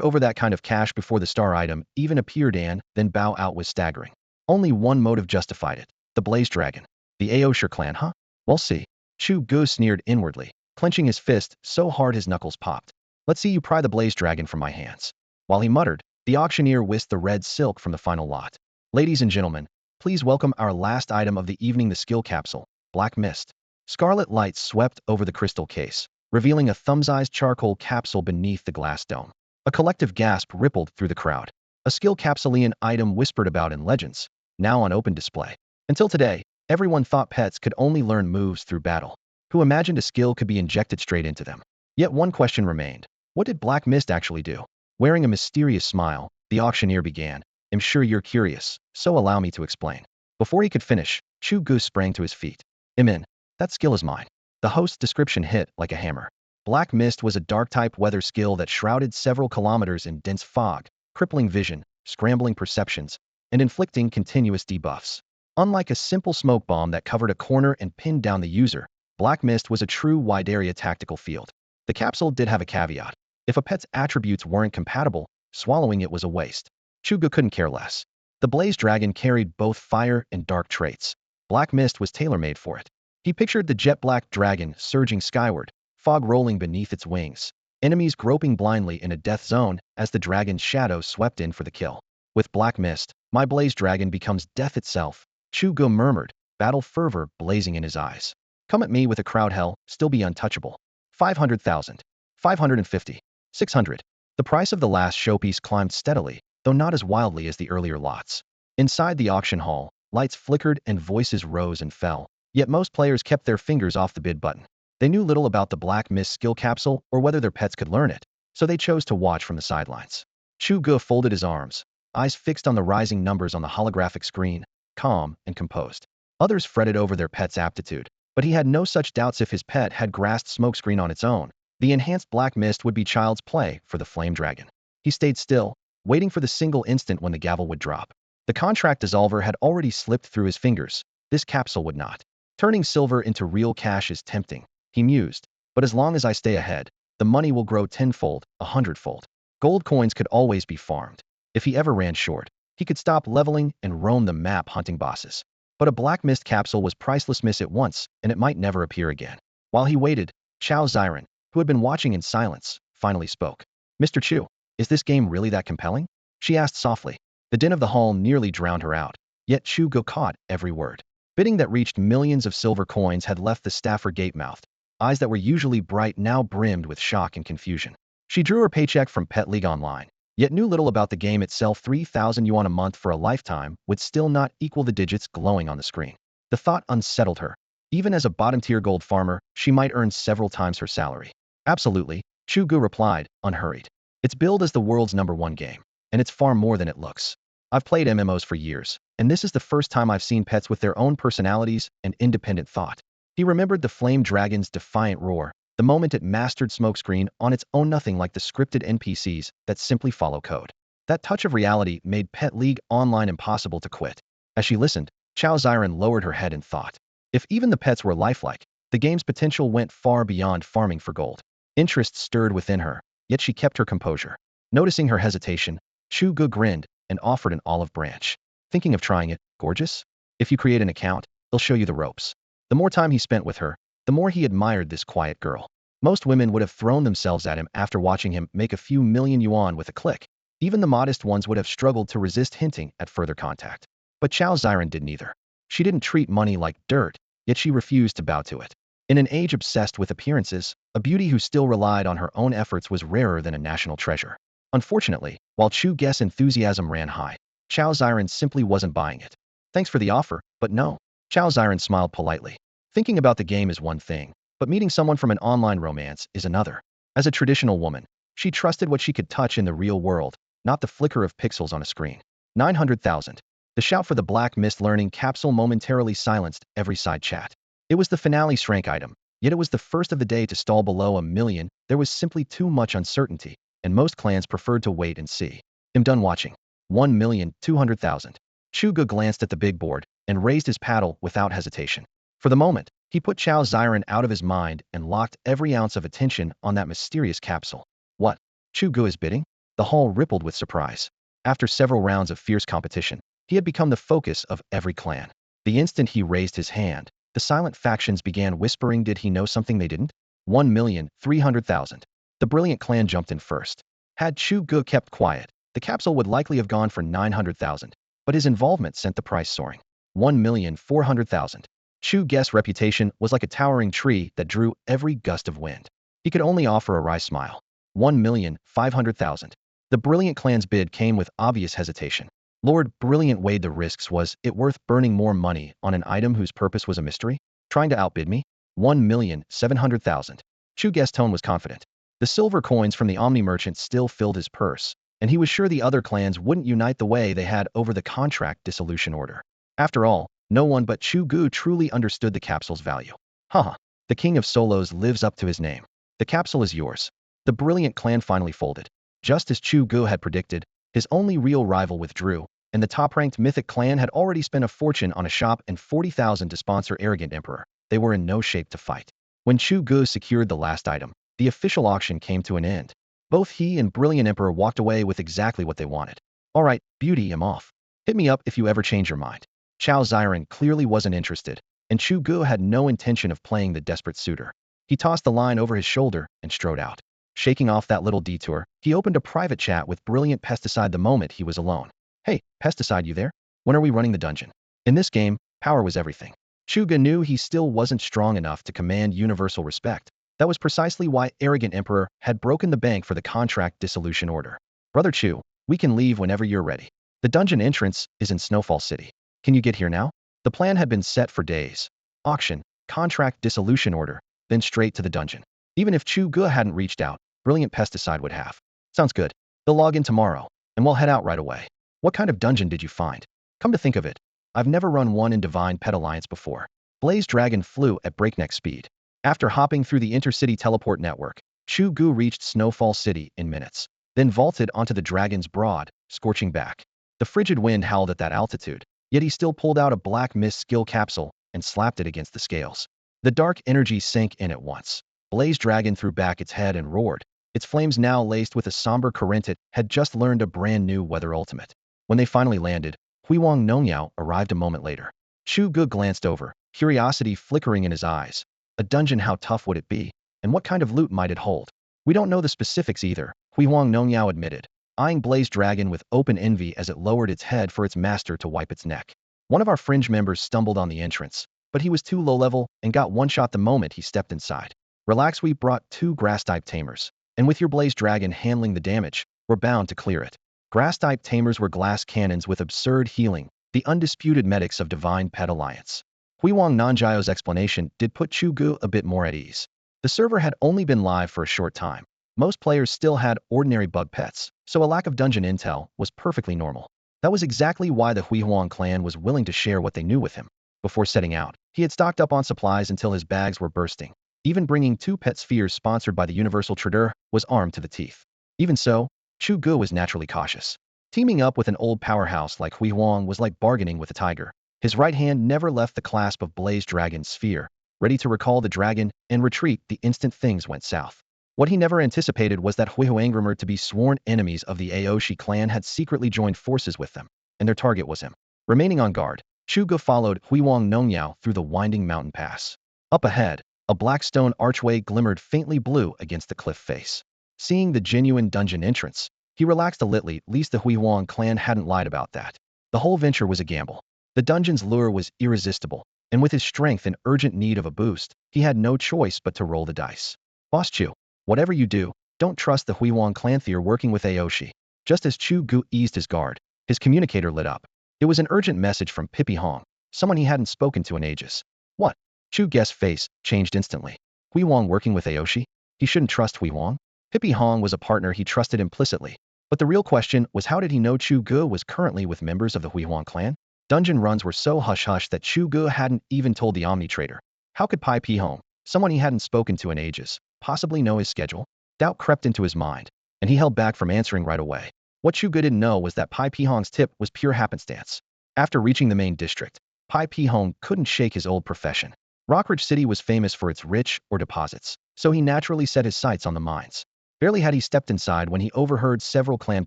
over that kind of cash before the star item even appeared and then bow out was staggering. Only one motive justified it: the Blaze Dragon. The Ao Shi clan, huh? We'll see. Chu Ge sneered inwardly, clenching his fist so hard his knuckles popped. Let's see you pry the Blaze Dragon from my hands. While he muttered, the auctioneer whisked the red silk from the final lot. Ladies and gentlemen, please welcome our last item of the evening, the skill capsule, Black Mist. Scarlet light swept over the crystal case, revealing a thumb-sized charcoal capsule beneath the glass dome. A collective gasp rippled through the crowd. A skill capsulean item whispered about in legends, now on open display. Until today, everyone thought pets could only learn moves through battle. Who imagined a skill could be injected straight into them? Yet one question remained. What did Black Mist actually do? Wearing a mysterious smile, the auctioneer began. I'm sure you're curious, so allow me to explain. Before he could finish, Chu Ge sprang to his feet. Imin, that skill is mine. The host's description hit like a hammer. Black Mist was a dark-type weather skill that shrouded several kilometers in dense fog, crippling vision, scrambling perceptions, and inflicting continuous debuffs. Unlike a simple smoke bomb that covered a corner and pinned down the user, Black Mist was a true wide-area tactical field. The capsule did have a caveat. If a pet's attributes weren't compatible, swallowing it was a waste. Chu Ge couldn't care less. The Blaze Dragon carried both fire and dark traits. Black Mist was tailor-made for it. He pictured the jet-black dragon surging skyward, fog rolling beneath its wings, enemies groping blindly in a death zone as the dragon's shadow swept in for the kill. With Black Mist, my Blaze Dragon becomes death itself, Chu Ge murmured, battle fervor blazing in his eyes. Come at me with a crowd hell, still be untouchable. 500,000. 550. 600. The price of the last showpiece climbed steadily, though not as wildly as the earlier lots. Inside the auction hall, lights flickered and voices rose and fell, yet most players kept their fingers off the bid button. They knew little about the Black Mist skill capsule or whether their pets could learn it, so they chose to watch from the sidelines. Chu Ge folded his arms, eyes fixed on the rising numbers on the holographic screen, calm and composed. Others fretted over their pet's aptitude, but he had no such doubts. If his pet had grasped smokescreen on its own, the enhanced Black Mist would be child's play for the Flame Dragon. He stayed still, waiting for the single instant when the gavel would drop. The contract dissolver had already slipped through his fingers. This capsule would not. Turning silver into real cash is tempting, he mused, but as long as I stay ahead, the money will grow tenfold, 100-fold. Gold coins could always be farmed. If he ever ran short, he could stop leveling and roam the map hunting bosses. But a Black Mist capsule was priceless. Miss it once, and it might never appear again. While he waited, Chao Ziren, who had been watching in silence, finally spoke. Mr. Chu, is this game really that compelling? She asked softly. The din of the hall nearly drowned her out, yet Chu Ge caught every word. Bidding that reached millions of silver coins had left the staffer gape-mouthed. Eyes that were usually bright now brimmed with shock and confusion. She drew her paycheck from Pet League Online, yet knew little about the game itself. 3,000 yuan a month for a lifetime would still not equal the digits glowing on the screen. The thought unsettled her. Even as a bottom-tier gold farmer, she might earn several times her salary. Absolutely, Chu Ge replied, unhurried. It's billed as the world's #1 game, and it's far more than it looks. I've played MMOs for years, and this is the first time I've seen pets with their own personalities and independent thought. He remembered the Flame Dragon's defiant roar, the moment it mastered smokescreen on its own, nothing like the scripted NPCs that simply follow code. That touch of reality made Pet League Online impossible to quit. As she listened, Chao Ziren lowered her head in thought. If even the pets were lifelike, the game's potential went far beyond farming for gold. Interest stirred within her, yet she kept her composure. Noticing her hesitation, Chu Ge grinned and offered an olive branch. Thinking of trying it, gorgeous? If you create an account, they'll show you the ropes. The more time he spent with her, the more he admired this quiet girl. Most women would have thrown themselves at him after watching him make a few million yuan with a click. Even the modest ones would have struggled to resist hinting at further contact. But Chao Ziren didn't either. She didn't treat money like dirt, yet she refused to bow to it. In an age obsessed with appearances, a beauty who still relied on her own efforts was rarer than a national treasure. Unfortunately, while Chu Ge's enthusiasm ran high, Chao Ziren simply wasn't buying it. Thanks for the offer, but no. Chao Ziren smiled politely. Thinking about the game is one thing, but meeting someone from an online romance is another. As a traditional woman, she trusted what she could touch in the real world, not the flicker of pixels on a screen. 900,000. The shout for the Black Mist learning capsule momentarily silenced every side chat. It was the finale rank item, yet it was the first of the day to stall below 1 million. There was simply too much uncertainty, and most clans preferred to wait and see. I'm done watching. 1,200,000. Chu Ge glanced at the big board and raised his paddle without hesitation. For the moment, he put Chao Ziren out of his mind and locked every ounce of attention on that mysterious capsule. What? Chu Ge is bidding? The hall rippled with surprise. After several rounds of fierce competition, he had become the focus of every clan. The instant he raised his hand, the silent factions began whispering. Did he know something they didn't? 1,300,000. The brilliant clan jumped in first. Had Chu Ge kept quiet, the capsule would likely have gone for 900,000, but his involvement sent the price soaring. 1,400,000. Chu Ge's reputation was like a towering tree that drew every gust of wind. He could only offer a wry smile. 1,500,000. The brilliant clan's bid came with obvious hesitation. Lord Brilliant weighed the risks. Was it worth burning more money on an item whose purpose was a mystery? Trying to outbid me? 1,700,000. Chu Ge's tone was confident. The silver coins from the Omni merchant still filled his purse, and he was sure the other clans wouldn't unite the way they had over the contract dissolution order. After all, no one but Chu Ge truly understood the capsule's value. Haha, the king of solos lives up to his name. The capsule is yours. The brilliant clan finally folded. Just as Chu Ge had predicted, his only real rival withdrew, and the top-ranked mythic clan had already spent a fortune on a shop and 40,000 to sponsor arrogant emperor. They were in no shape to fight. When Chu Ge secured the last item, the official auction came to an end. Both he and brilliant emperor walked away with exactly what they wanted. All right, beauty, I'm off. Hit me up if you ever change your mind. Chao Ziren clearly wasn't interested, and Chu Ge had no intention of playing the desperate suitor. He tossed the line over his shoulder and strode out. Shaking off that little detour, he opened a private chat with brilliant Pesticide the moment he was alone. Hey, Pesticide, you there? When are we running the dungeon? In this game, power was everything. Chu Ge knew he still wasn't strong enough to command universal respect. That was precisely why arrogant emperor had broken the bank for the contract dissolution order. Brother Chu, we can leave whenever you're ready. The dungeon entrance is in Snowfall City. Can you get here now? The plan had been set for days. Auction, contract dissolution order, then straight to the dungeon. Even if Chu Ge hadn't reached out, brilliant Pesticide would have. Sounds good. They'll log in tomorrow, and we'll head out right away. What kind of dungeon did you find? Come to think of it, I've never run one in Divine Pet Alliance before. Blaze Dragon flew at breakneck speed. After hopping through the intercity teleport network, Chu Ge reached Snowfall City in minutes, then vaulted onto the dragon's broad, scorching back. The frigid wind howled at that altitude, yet he still pulled out a black mist skill capsule and slapped it against the scales. The dark energy sank in at once. Blaze Dragon threw back its head and roared. Its flames now laced with a somber current. It had just learned a brand new weather ultimate. When they finally landed, Huiwang Nongyao arrived a moment later. Chu Ge glanced over, curiosity flickering in his eyes. A dungeon, how tough would it be? And what kind of loot might it hold? We don't know the specifics either, Huiwang Nongyao admitted, eyeing Blaze Dragon with open envy as it lowered its head for its master to wipe its neck. One of our fringe members stumbled on the entrance, but he was too low level and got one shot the moment he stepped inside. Relax, we brought 2 grass-type tamers, and with your Blaze Dragon handling the damage, we're bound to clear it. Grass-type tamers were glass cannons with absurd healing, the undisputed medics of Divine Pet Alliance. Huiwang Nongyao explanation did put Chu Ge a bit more at ease. The server had only been live for a short time. Most players still had ordinary bug pets, so a lack of dungeon intel was perfectly normal. That was exactly why the Huihuang clan was willing to share what they knew with him. Before setting out, he had stocked up on supplies until his bags were bursting. Even bringing 2 pet spheres sponsored by the Universal Trader was armed to the teeth. Even so, Chu Ge was naturally cautious. Teaming up with an old powerhouse like Huihuang was like bargaining with a tiger. His right hand never left the clasp of Blaze Dragon's sphere, ready to recall the dragon and retreat the instant things went south. What he never anticipated was that Huihuangrimer to be sworn enemies of the Aoshi clan had secretly joined forces with them, and their target was him. Remaining on guard, Chu Ge followed Huiwang Nongyao through the winding mountain pass. Up ahead, a black stone archway glimmered faintly blue against the cliff face. Seeing the genuine dungeon entrance, he relaxed a little, at least the Huihuang clan hadn't lied about that. The whole venture was a gamble. The dungeon's lure was irresistible, and with his strength in urgent need of a boost, he had no choice but to roll the dice. Boss Chu, whatever you do, don't trust the Huiwang clanthir working with Aoshi. Just as Chu Ge eased his guard, his communicator lit up. It was an urgent message from Pippi Hong, someone he hadn't spoken to in ages. What? Chu Ge's face changed instantly. Huiwang working with Aoshi? He shouldn't trust Huiwang? Pippi Hong was a partner he trusted implicitly. But the real question was, how did he know Chu Ge was currently with members of the Huiwang clan? Dungeon runs were so hush-hush that Chu Ge hadn't even told the Omni-Trader. How could Pippi Hong, someone he hadn't spoken to in ages, possibly know his schedule? Doubt crept into his mind, and he held back from answering right away. What Chu Ge didn't know was that Pippi Hong's tip was pure happenstance. After reaching the main district, Pippi Hong couldn't shake his old profession. Rockridge City was famous for its rich ore deposits, so he naturally set his sights on the mines. Barely had he stepped inside when he overheard several clan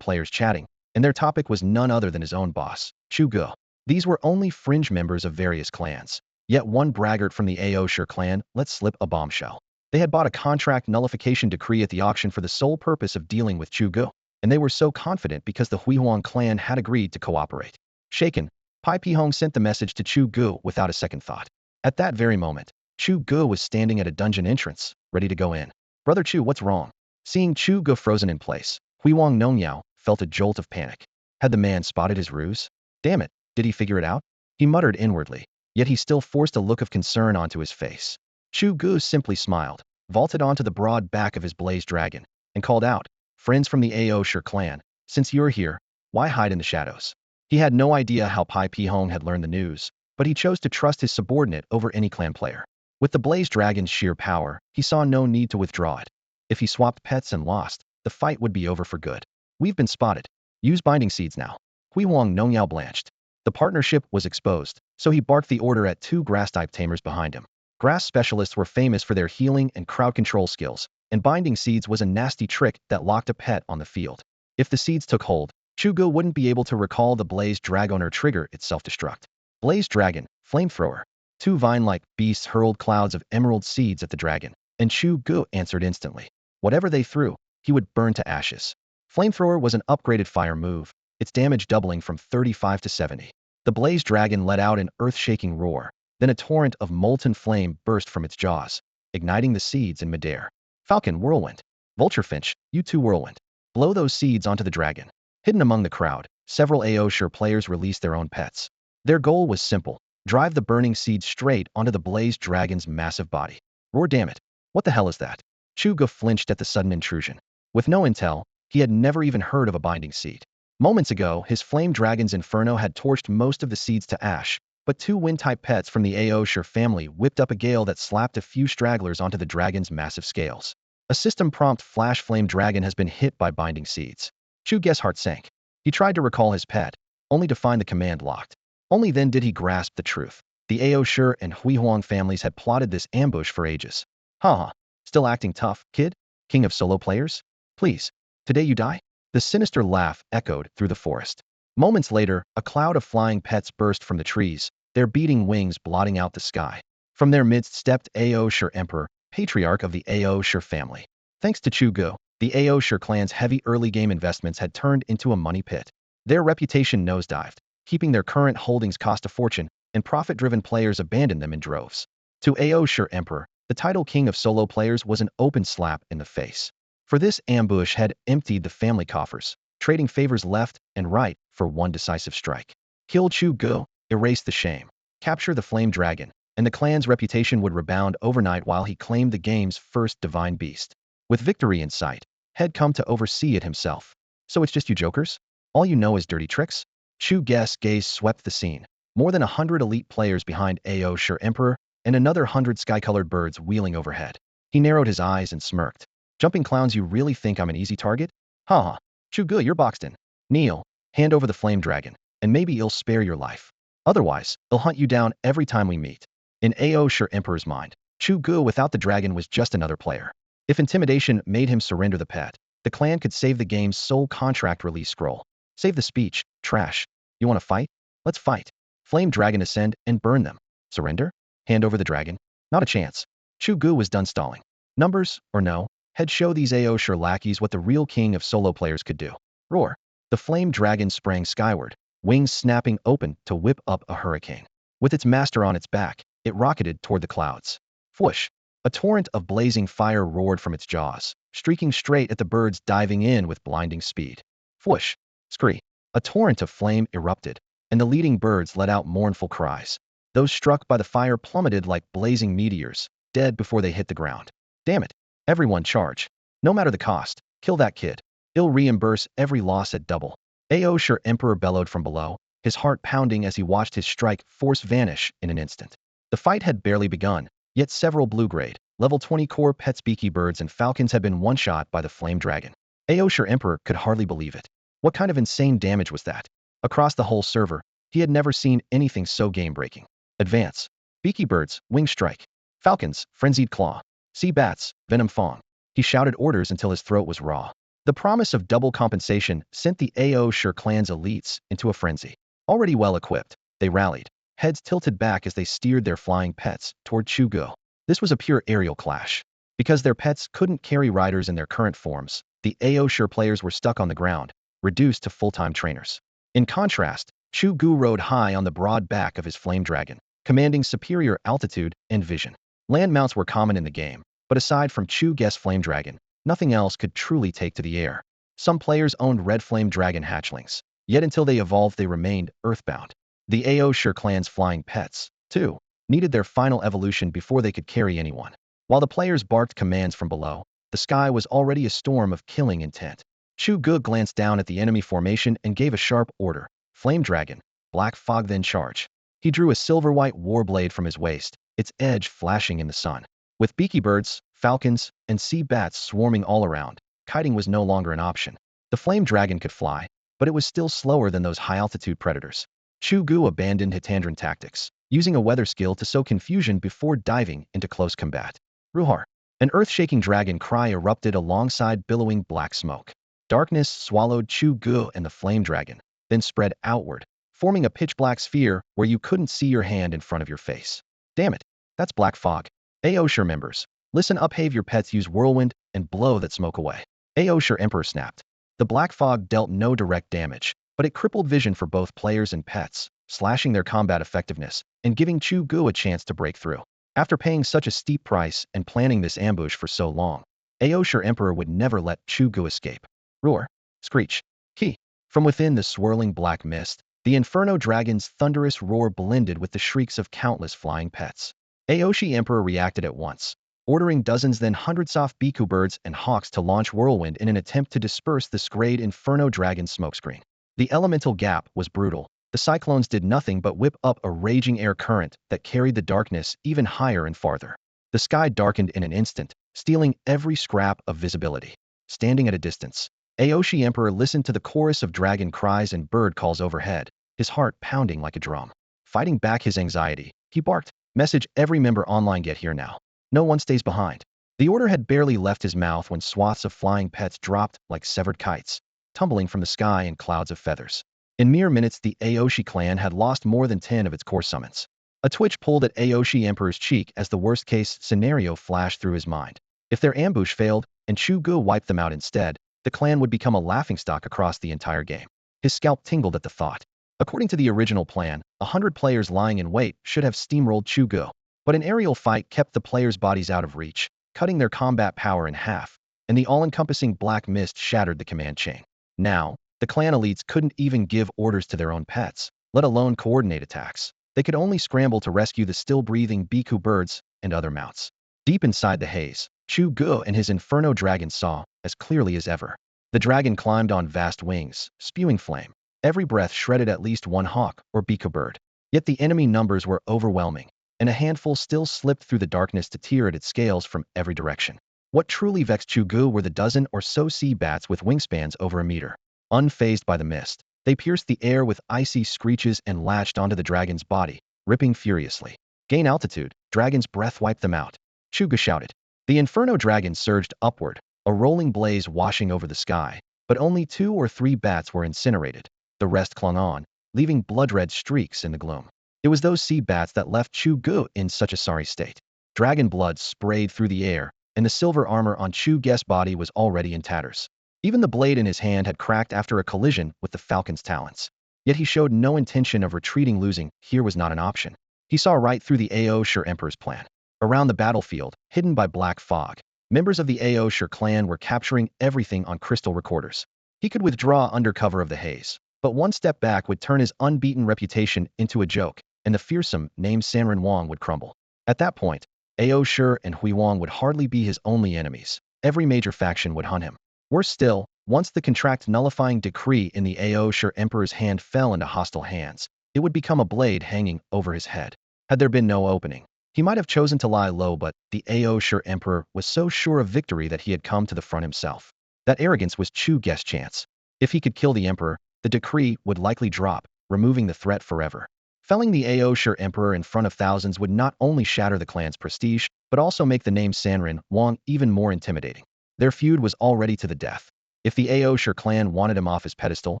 players chatting, and their topic was none other than his own boss, Chu Ge. These were only fringe members of various clans, yet one braggart from the Aoshi clan let slip a bombshell. They had bought a contract nullification decree at the auction for the sole purpose of dealing with Chu Ge, and they were so confident because the Huihuang clan had agreed to cooperate. Shaken, Pippi Hong sent the message to Chu Ge without a second thought. At that very moment, Chu Ge was standing at a dungeon entrance, ready to go in. Brother Chu, what's wrong? Seeing Chu Ge frozen in place, Huiwang Nongyao felt a jolt of panic. Had the man spotted his ruse? Damn it, did he figure it out? He muttered inwardly, yet he still forced a look of concern onto his face. Chu Ge simply smiled, vaulted onto the broad back of his blazed dragon, and called out, "Friends from the Aoshi clan, since you're here, why hide in the shadows?" He had no idea how Pippi Hong had learned the news, but he chose to trust his subordinate over any clan player. With the blazed dragon's sheer power, he saw no need to withdraw it. If he swapped pets and lost, the fight would be over for good. We've been spotted. Use binding seeds now. Huiwang Nongyao blanched. The partnership was exposed, so he barked the order at two grass-type tamers behind him. Grass specialists were famous for their healing and crowd control skills, and binding seeds was a nasty trick that locked a pet on the field. If the seeds took hold, Chu Ge wouldn't be able to recall the blazed dragon or trigger its self-destruct. Blazed dragon, flamethrower. Two vine-like beasts hurled clouds of emerald seeds at the dragon, and Chu Ge answered instantly. Whatever they threw, he would burn to ashes. Flamethrower was an upgraded fire move, its damage doubling from 35 to 70. The blazed dragon let out an earth-shaking roar, then a torrent of molten flame burst from its jaws, igniting the seeds in midair. Falcon, whirlwind. Vulturefinch, you too whirlwind. Blow those seeds onto the dragon. Hidden among the crowd, several Aoshi players released their own pets. Their goal was simple: drive the burning seeds straight onto the blazed dragon's massive body. Roar, damn it. What the hell is that? Chu Ge flinched at the sudden intrusion. With no intel, he had never even heard of a binding seed. Moments ago, his flame dragon's inferno had torched most of the seeds to ash, but two wind-type pets from the Aoshi family whipped up a gale that slapped a few stragglers onto the dragon's massive scales. A system prompt flash flame dragon has been hit by binding seeds. Chu Ge's heart sank. He tried to recall his pet, only to find the command locked. Only then did he grasp the truth. The Aoshi and Huihuang families had plotted this ambush for ages. Haha. Still acting tough, kid? King of solo players? Please, today you die? The sinister laugh echoed through the forest. Moments later, a cloud of flying pets burst from the trees, their beating wings blotting out the sky. From their midst stepped Aoshi Emperor, patriarch of the Aoshi family. Thanks to Chu Ge, the Aoshi clan's heavy early-game investments had turned into a money pit. Their reputation nosedived, keeping their current holdings cost a fortune, and profit-driven players abandoned them in droves. To Aoshi Emperor, the title king of solo players was an open slap in the face. For this ambush had emptied the family coffers, trading favors left and right for one decisive strike. Kill Chu Ge, erase the shame, capture the flame dragon, and the clan's reputation would rebound overnight while he claimed the game's first divine beast. With victory in sight, had come to oversee it himself. So it's just you jokers? All you know is dirty tricks? Chu Ge's gaze swept the scene. More than 100 elite players behind Aoshi Emperor, and another 100 sky-colored birds wheeling overhead. He narrowed his eyes and smirked. Jumping clowns, you really think I'm an easy target? Haha. Chu Ge, you're boxed in. Kneel, hand over the flame dragon, and maybe it'll spare your life. Otherwise, it'll hunt you down every time we meet. In Aoshi Emperor's mind, Chu Ge without the dragon was just another player. If intimidation made him surrender the pet, the clan could save the game's sole contract release scroll. Save the speech, trash. You want to fight? Let's fight. Flame dragon ascend and burn them. Surrender? Hand over the dragon? Not a chance. Chu Ge was done stalling. Numbers, or no, had show these Aoshi lackeys what the real king of solo players could do. Roar. The flame dragon sprang skyward, wings snapping open to whip up a hurricane. With its master on its back, it rocketed toward the clouds. Whoosh! A torrent of blazing fire roared from its jaws, streaking straight at the birds diving in with blinding speed. Whoosh! Scree! A torrent of flame erupted, and the leading birds let out mournful cries. Those struck by the fire plummeted like blazing meteors, dead before they hit the ground. Damn it! Everyone charge. No matter the cost, kill that kid. He'll reimburse every loss at double. Aosher Emperor bellowed from below, his heart pounding as he watched his strike force vanish in an instant. The fight had barely begun, yet several blue-grade, level 20 core pet beaky birds and falcons had been one-shot by the flame dragon. Aosher Emperor could hardly believe it. What kind of insane damage was that? Across the whole server, he had never seen anything so game-breaking. Advance. Beaky birds, wing strike. Falcons, frenzied claw. Sea bats, venom fang. He shouted orders until his throat was raw. The promise of double compensation sent the Aosher clan's elites into a frenzy. Already well-equipped, they rallied, heads tilted back as they steered their flying pets toward Chu Ge. This was a pure aerial clash. Because their pets couldn't carry riders in their current forms, the Aosher players were stuck on the ground, reduced to full-time trainers. In contrast, Chu Ge rode high on the broad back of his flame dragon, commanding superior altitude and vision. Land mounts were common in the game, but aside from Chu Ge's flame dragon, nothing else could truly take to the air. Some players owned red flame dragon hatchlings, yet until they evolved they remained earthbound. The Aosher clan's flying pets, too, needed their final evolution before they could carry anyone. While the players barked commands from below, the sky was already a storm of killing intent. Chu Ge glanced down at the enemy formation and gave a sharp order. Flame dragon, black fog then charge. He drew a silver-white warblade from his waist, its edge flashing in the sun. With beaky birds, falcons, and sea bats swarming all around, kiting was no longer an option. The flame dragon could fly, but it was still slower than those high-altitude predators. Chu Ge abandoned Hitandran tactics, using a weather skill to sow confusion before diving into close combat. Ruhar! An earth-shaking dragon cry erupted alongside billowing black smoke. Darkness swallowed Chu Ge and the flame dragon, then spread outward, forming a pitch-black sphere where you couldn't see your hand in front of your face. Damn it, that's black fog. Aosher members, listen up, have your pets use whirlwind and blow that smoke away. Aosher Emperor snapped. The black fog dealt no direct damage, but it crippled vision for both players and pets, slashing their combat effectiveness and giving Chu Ge a chance to break through. After paying such a steep price and planning this ambush for so long, Aosher Emperor would never let Chu Ge escape. Roar! Screech! He! From within the swirling black mist, the Inferno Dragon's thunderous roar blended with the shrieks of countless flying pets. Aosher Emperor reacted at once, ordering dozens then hundreds of Biku birds and hawks to launch whirlwind in an attempt to disperse the scrayed Inferno Dragon's smokescreen. The elemental gap was brutal. The cyclones did nothing but whip up a raging air current that carried the darkness even higher and farther. The sky darkened in an instant, stealing every scrap of visibility. Standing at a distance, Aosher Emperor listened to the chorus of dragon cries and bird calls overhead, his heart pounding like a drum. Fighting back his anxiety, he barked, "Message every member online, get here now. No one stays behind." The order had barely left his mouth when swaths of flying pets dropped like severed kites, tumbling from the sky in clouds of feathers. In mere minutes, the Aosher clan had lost more than 10 of its core summons. A twitch pulled at Aosher Emperor's cheek as the worst-case scenario flashed through his mind. If their ambush failed and Chu Ge wiped them out instead, the clan would become a laughingstock across the entire game. His scalp tingled at the thought. According to the original plan, 100 players lying in wait should have steamrolled Chu Ge, but an aerial fight kept the players' bodies out of reach, cutting their combat power in half, and the all-encompassing black mist shattered the command chain. Now, the clan elites couldn't even give orders to their own pets, let alone coordinate attacks. They could only scramble to rescue the still-breathing Biku birds and other mounts. Deep inside the haze, Chu Ge and his Inferno Dragon saw, as clearly as ever. The dragon climbed on vast wings, spewing flame. Every breath shredded at least one hawk or Biku bird. Yet the enemy numbers were overwhelming, and a handful still slipped through the darkness to tear at its scales from every direction. What truly vexed Chu Ge were the dozen or so sea bats with wingspans over a meter. Unfazed by the mist, they pierced the air with icy screeches and latched onto the dragon's body, ripping furiously. Gain altitude, dragon's breath wiped them out. Chu Ge shouted. The Inferno Dragon surged upward, a rolling blaze washing over the sky, but only 2 or 3 bats were incinerated. The rest clung on, leaving blood-red streaks in the gloom. It was those sea bats that left Chu Ge in such a sorry state. Dragon blood sprayed through the air, and the silver armor on Chu Ge's body was already in tatters. Even the blade in his hand had cracked after a collision with the falcon's talons. Yet he showed no intention of retreating. Losing here was not an option. He saw right through the Aosher Emperor's plan. Around the battlefield, hidden by black fog, members of the Aosher clan were capturing everything on crystal recorders. He could withdraw under cover of the haze, but one step back would turn his unbeaten reputation into a joke, and the fearsome named Sanren Wang would crumble. At that point, Aosher and Hui Wang would hardly be his only enemies. Every major faction would hunt him. Worse still, once the contract nullifying decree in the Aosher Emperor's hand fell into hostile hands, it would become a blade hanging over his head. Had there been no opening, he might have chosen to lie low, but the Aosher Emperor was so sure of victory that he had come to the front himself. That arrogance was Chu Ge's chance. If he could kill the Emperor, the decree would likely drop, removing the threat forever. Felling the Aosher Emperor in front of thousands would not only shatter the clan's prestige, but also make the name Sanren Wang even more intimidating. Their feud was already to the death. If the Aosher clan wanted him off his pedestal,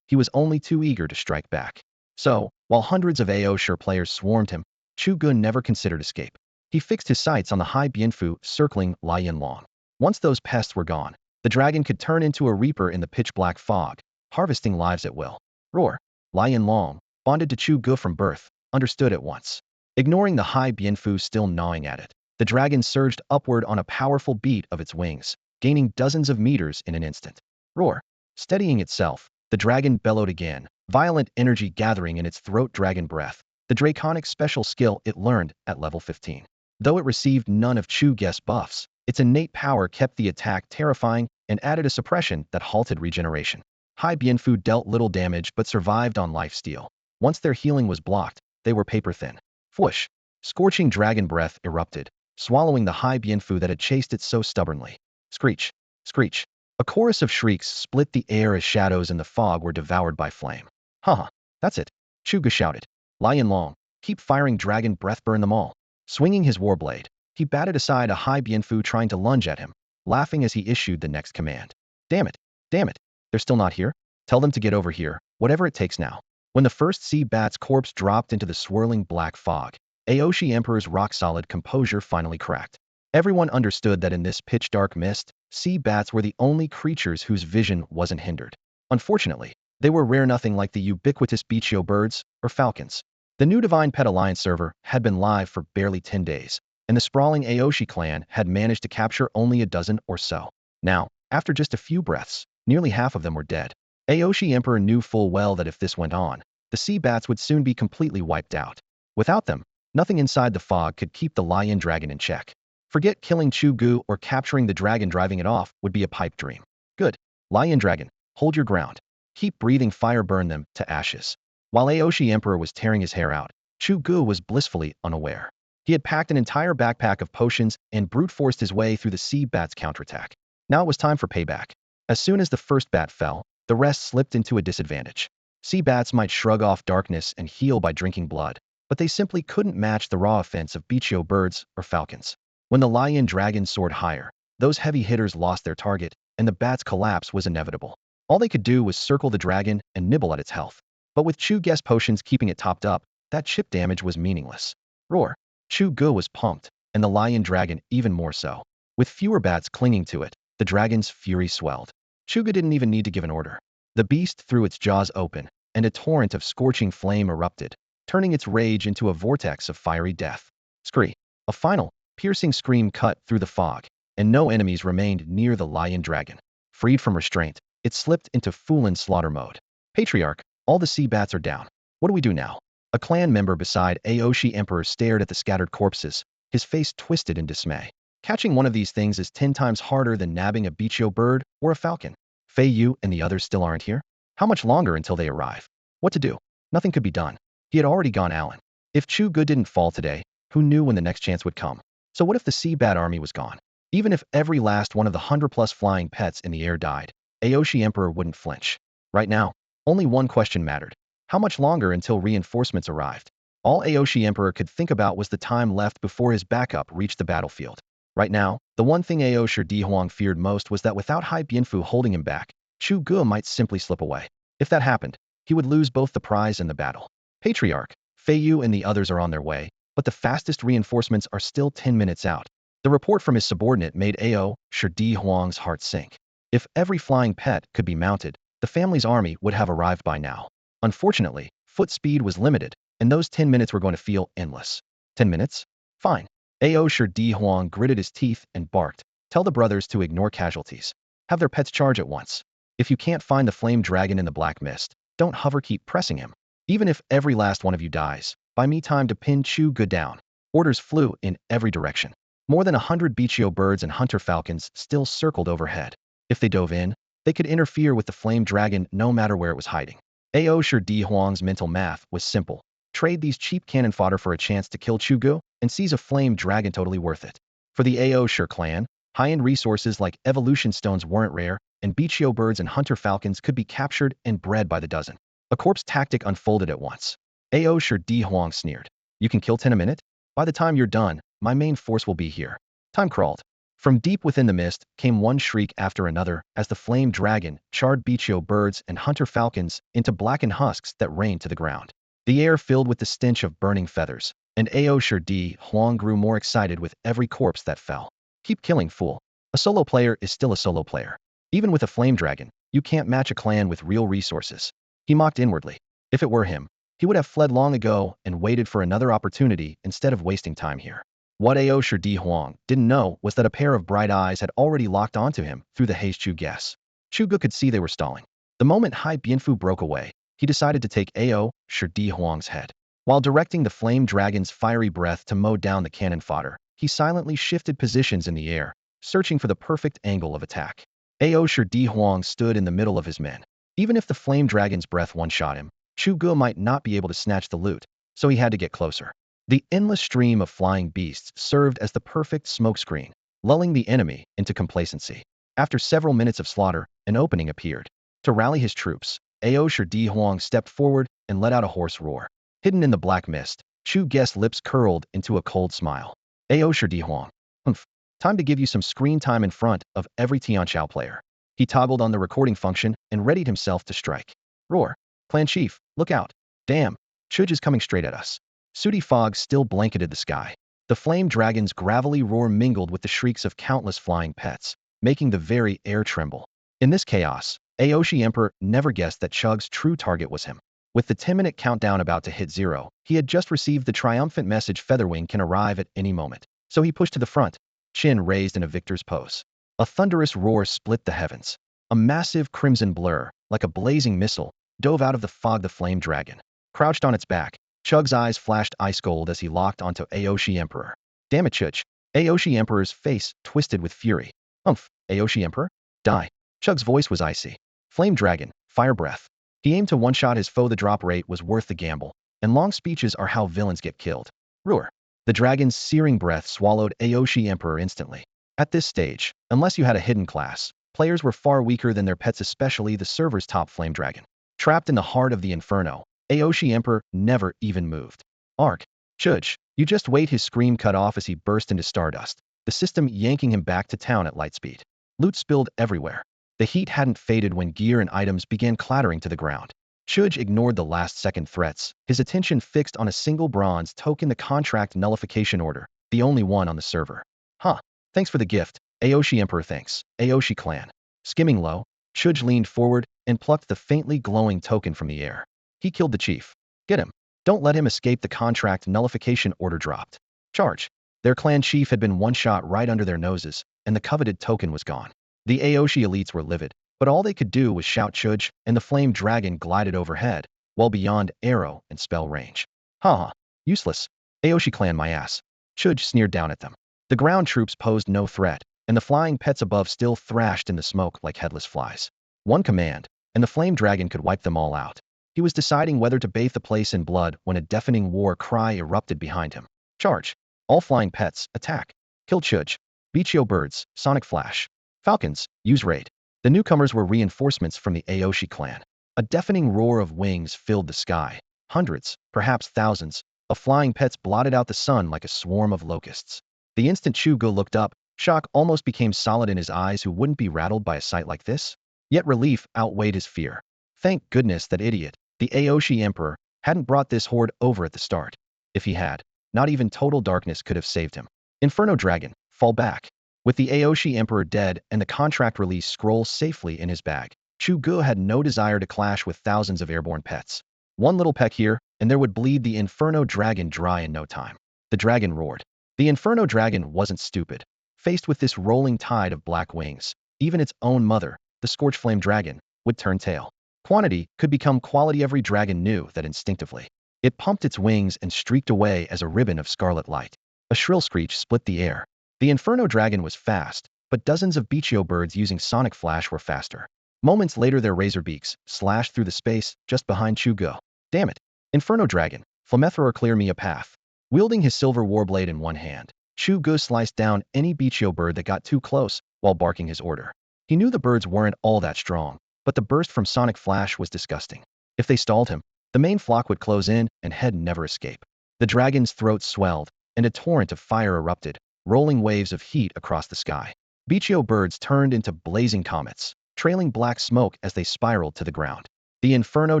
he was only too eager to strike back. So, while hundreds of Aosher players swarmed him, Chu Ge never considered escape. He fixed his sights on the high Bianfu circling Lianlong. Once those pests were gone, the dragon could turn into a reaper in the pitch-black fog, harvesting lives at will. Roar! Lianlong, bonded to Chu Ge from birth, understood at once. Ignoring the high Bianfu still gnawing at it, the dragon surged upward on a powerful beat of its wings, gaining dozens of meters in an instant. Roar! Steadying itself, the dragon bellowed again, violent energy gathering in its throat. Dragon breath, the draconic special skill it learned at level 15. Though it received none of Chu Ge's buffs, its innate power kept the attack terrifying and added a suppression that halted regeneration. High Bianfu dealt little damage but survived on lifesteal. Once their healing was blocked, they were paper-thin. Whoosh! Scorching dragon breath erupted, swallowing the high Bianfu that had chased it so stubbornly. Screech! Screech! A chorus of shrieks split the air as shadows in the fog were devoured by flame. Haha, that's it, Chu Ge shouted. Lianlong, keep firing. Dragon breath, burn them all. Swinging his warblade, he batted aside a high Bianfu trying to lunge at him, laughing as he issued the next command. Damn it! Damn it! They're still not here? Tell them to get over here, whatever it takes now. When the first sea bat's corpse dropped into the swirling black fog, Aoshi Emperor's rock-solid composure finally cracked. Everyone understood that in this pitch-dark mist, sea bats were the only creatures whose vision wasn't hindered. Unfortunately, they were rare, nothing like the ubiquitous bichio birds or falcons. The new Divine Pet Alliance server had been live for barely 10 days, and the sprawling Aoshi clan had managed to capture only a dozen or so. Now, after just a few breaths, nearly half of them were dead. Aoshi Emperor knew full well that if this went on, the sea bats would soon be completely wiped out. Without them, nothing inside the fog could keep the lion dragon in check. Forget killing Chu Ge or capturing the dragon. Driving it off would be a pipe dream. Good. Lion dragon, hold your ground. Keep breathing fire, burn them to ashes. While Aoshi Emperor was tearing his hair out, Chu Ge was blissfully unaware. He had packed an entire backpack of potions and brute-forced his way through the sea bat's counterattack. Now it was time for payback. As soon as the first bat fell, the rest slipped into a disadvantage. Sea bats might shrug off darkness and heal by drinking blood, but they simply couldn't match the raw offense of bichio birds or falcons. When the lion dragon soared higher, those heavy hitters lost their target, and the bat's collapse was inevitable. All they could do was circle the dragon and nibble at its health. But with Chu Ge's potions keeping it topped up, that chip damage was meaningless. Roar! Chu Ge was pumped, and the lion dragon even more so. With fewer bats clinging to it, the dragon's fury swelled. Chu Ge didn't even need to give an order. The beast threw its jaws open, and a torrent of scorching flame erupted, turning its rage into a vortex of fiery death. Scree! A final, piercing scream cut through the fog, and no enemies remained near the lion dragon. Freed from restraint, it slipped into full-on slaughter mode. Patriarch, all the sea bats are down. What do we do now? A clan member beside Aoshi Emperor stared at the scattered corpses, his face twisted in dismay. Catching one of these things is 10 times harder than nabbing a bichio bird or a falcon. Fei Yu and the others still aren't here? How much longer until they arrive? What to do? Nothing could be done. He had already gone Alan. If Chu Ge didn't fall today, who knew when the next chance would come? So what if the sea bat army was gone? Even if every last one of the 100+ flying pets in the air died, Aoshi Emperor wouldn't flinch. Right now, only one question mattered. How much longer until reinforcements arrived? All Aoshi Emperor could think about was the time left before his backup reached the battlefield. Right now, the one thing Aosher Dihuang feared most was that without Hai Bianfu holding him back, Chu Ge might simply slip away. If that happened, he would lose both the prize and the battle. Patriarch, Fei Yu and the others are on their way, but the fastest reinforcements are still 10 minutes out. The report from his subordinate made Aosher Dihuang's heart sink. If every flying pet could be mounted, the family's army would have arrived by now. Unfortunately, foot speed was limited, and those 10 minutes were going to feel endless. 10 minutes? Fine. Ao Sure Di Huang gritted his teeth and barked. Tell the brothers to ignore casualties. Have their pets charge at once. If you can't find the flame dragon in the black mist, don't hover, keep pressing him. Even if every last one of you dies, buy me time to pin Chu Ge down. Orders flew in every direction. More than 100 Bichio birds and hunter falcons still circled overhead. If they dove in, they could interfere with the flame dragon no matter where it was hiding. Ao Sure Di Huang's mental math was simple. Trade these cheap cannon fodder for a chance to kill Chu Ge and seize a flame dragon, totally worth it. For the Ao Sure clan, high-end resources like evolution stones weren't rare, and Bichio birds and hunter falcons could be captured and bred by the dozen. A corpse tactic unfolded at once. Ao Sure Di Huang sneered. You can kill 10 a minute? By the time you're done, my main force will be here. Time crawled. From deep within the mist came one shriek after another as the flame dragon charred Bichio birds and hunter falcons into blackened husks that rained to the ground. The air filled with the stench of burning feathers, and Ao Sure Di Huang grew more excited with every corpse that fell. Keep killing, fool. A solo player is still a solo player. Even with a flame dragon, you can't match a clan with real resources. He mocked inwardly. If it were him, he would have fled long ago and waited for another opportunity instead of wasting time here. What Ao Sure Di Huang didn't know was that a pair of bright eyes had already locked onto him through the haze Chu Ge. Chu Ge could see they were stalling. The moment Hai Bianfu broke away, he decided to take Ao Sure Di Huang's head. While directing the flame dragon's fiery breath to mow down the cannon fodder, he silently shifted positions in the air, searching for the perfect angle of attack. Ao Sure Di Huang stood in the middle of his men. Even if the flame dragon's breath one-shot him, Chu Ge might not be able to snatch the loot, so he had to get closer. The endless stream of flying beasts served as the perfect smokescreen, lulling the enemy into complacency. After several minutes of slaughter, an opening appeared. To rally his troops, Ao Sure Di Huang stepped forward and let out a hoarse roar. Hidden in the black mist, Chu Ge's lips curled into a cold smile. Ao Sure Di Huang. Humph. Time to give you some screen time in front of every Tianchao player. He toggled on the recording function and readied himself to strike. Roar. Clan Chief, look out. Damn. Chu Ge is coming straight at us. Sooty fog still blanketed the sky. The flame dragon's gravelly roar mingled with the shrieks of countless flying pets, making the very air tremble. In this chaos, Aoshi Emperor never guessed that Chug's true target was him. With the 10-minute countdown about to hit zero, he had just received the triumphant message Featherwing can arrive at any moment. So he pushed to the front, chin raised in a victor's pose. A thunderous roar split the heavens. A massive crimson blur, like a blazing missile, dove out of the fog. The flame dragon crouched on its back. Chug's eyes flashed ice gold as he locked onto Aoshi Emperor. Damn it, Chug. Aoshi Emperor's face twisted with fury. Umph, Aoshi Emperor? Die. Chug's voice was icy. Flame dragon, fire breath. He aimed to one-shot his foe. The drop rate was worth the gamble, and long speeches are how villains get killed. Roar. The dragon's searing breath swallowed Aoshi Emperor instantly. At this stage, unless you had a hidden class, players were far weaker than their pets, especially the server's top flame dragon. Trapped in the heart of the inferno, Aoshi Emperor never even moved. Ark. Chug. You just wait. His scream cut off as he burst into stardust, the system yanking him back to town at light speed. Loot spilled everywhere. The heat hadn't faded when gear and items began clattering to the ground. Chug ignored the last-second threats, his attention fixed on a single bronze token, the contract nullification order, the only one on the server. Huh. Thanks for the gift, Aoshi Emperor. Thanks, Aoshi clan. Skimming low, Chug leaned forward and plucked the faintly glowing token from the air. He killed the chief. Get him. Don't let him escape. The contract nullification order dropped. Charge. Their clan chief had been one-shot right under their noses, and the coveted token was gone. The Aoshi elites were livid, but all they could do was shout Chug, and the flame dragon glided overhead, well beyond arrow and spell range. Haha. Useless. Aoshi clan, my ass. Chug sneered down at them. The ground troops posed no threat, and the flying pets above still thrashed in the smoke like headless flies. One command, and the flame dragon could wipe them all out. He was deciding whether to bathe the place in blood when a deafening war cry erupted behind him. Charge. All flying pets, attack. Kill Chug. Bichio birds, sonic flash. Falcons, use raid. The newcomers were reinforcements from the Aoshi clan. A deafening roar of wings filled the sky. Hundreds, perhaps thousands, of flying pets blotted out the sun like a swarm of locusts. The instant Chu Ge looked up, shock almost became solid in his eyes. Who wouldn't be rattled by a sight like this? Yet relief outweighed his fear. Thank goodness that idiot, the Aoshi Emperor, hadn't brought this horde over at the start. If he had, not even total darkness could have saved him. Inferno Dragon, fall back. With the Aoshi Emperor dead and the contract release scroll safely in his bag, Chu Ge had no desire to clash with thousands of airborne pets. One little peck here, and there would bleed the Inferno Dragon dry in no time. The dragon roared. The Inferno Dragon wasn't stupid. Faced with this rolling tide of black wings, even its own mother, the Scorchflame Dragon, would turn tail. Quantity could become quality. Every dragon knew that instinctively. It pumped its wings and streaked away as a ribbon of scarlet light. A shrill screech split the air. The Inferno Dragon was fast, but dozens of Bichio birds using sonic flash were faster. Moments later their razor beaks slashed through the space just behind Chu Ge. Damn it! Inferno Dragon, flamethrower, clear me a path. Wielding his silver warblade in one hand, Chu Ge sliced down any Bichio bird that got too close while barking his order. He knew the birds weren't all that strong, but the burst from sonic flash was disgusting. If they stalled him, the main flock would close in and he'd never escape. The dragon's throat swelled, and a torrent of fire erupted, rolling waves of heat across the sky. Bichio birds turned into blazing comets, trailing black smoke as they spiraled to the ground. The Inferno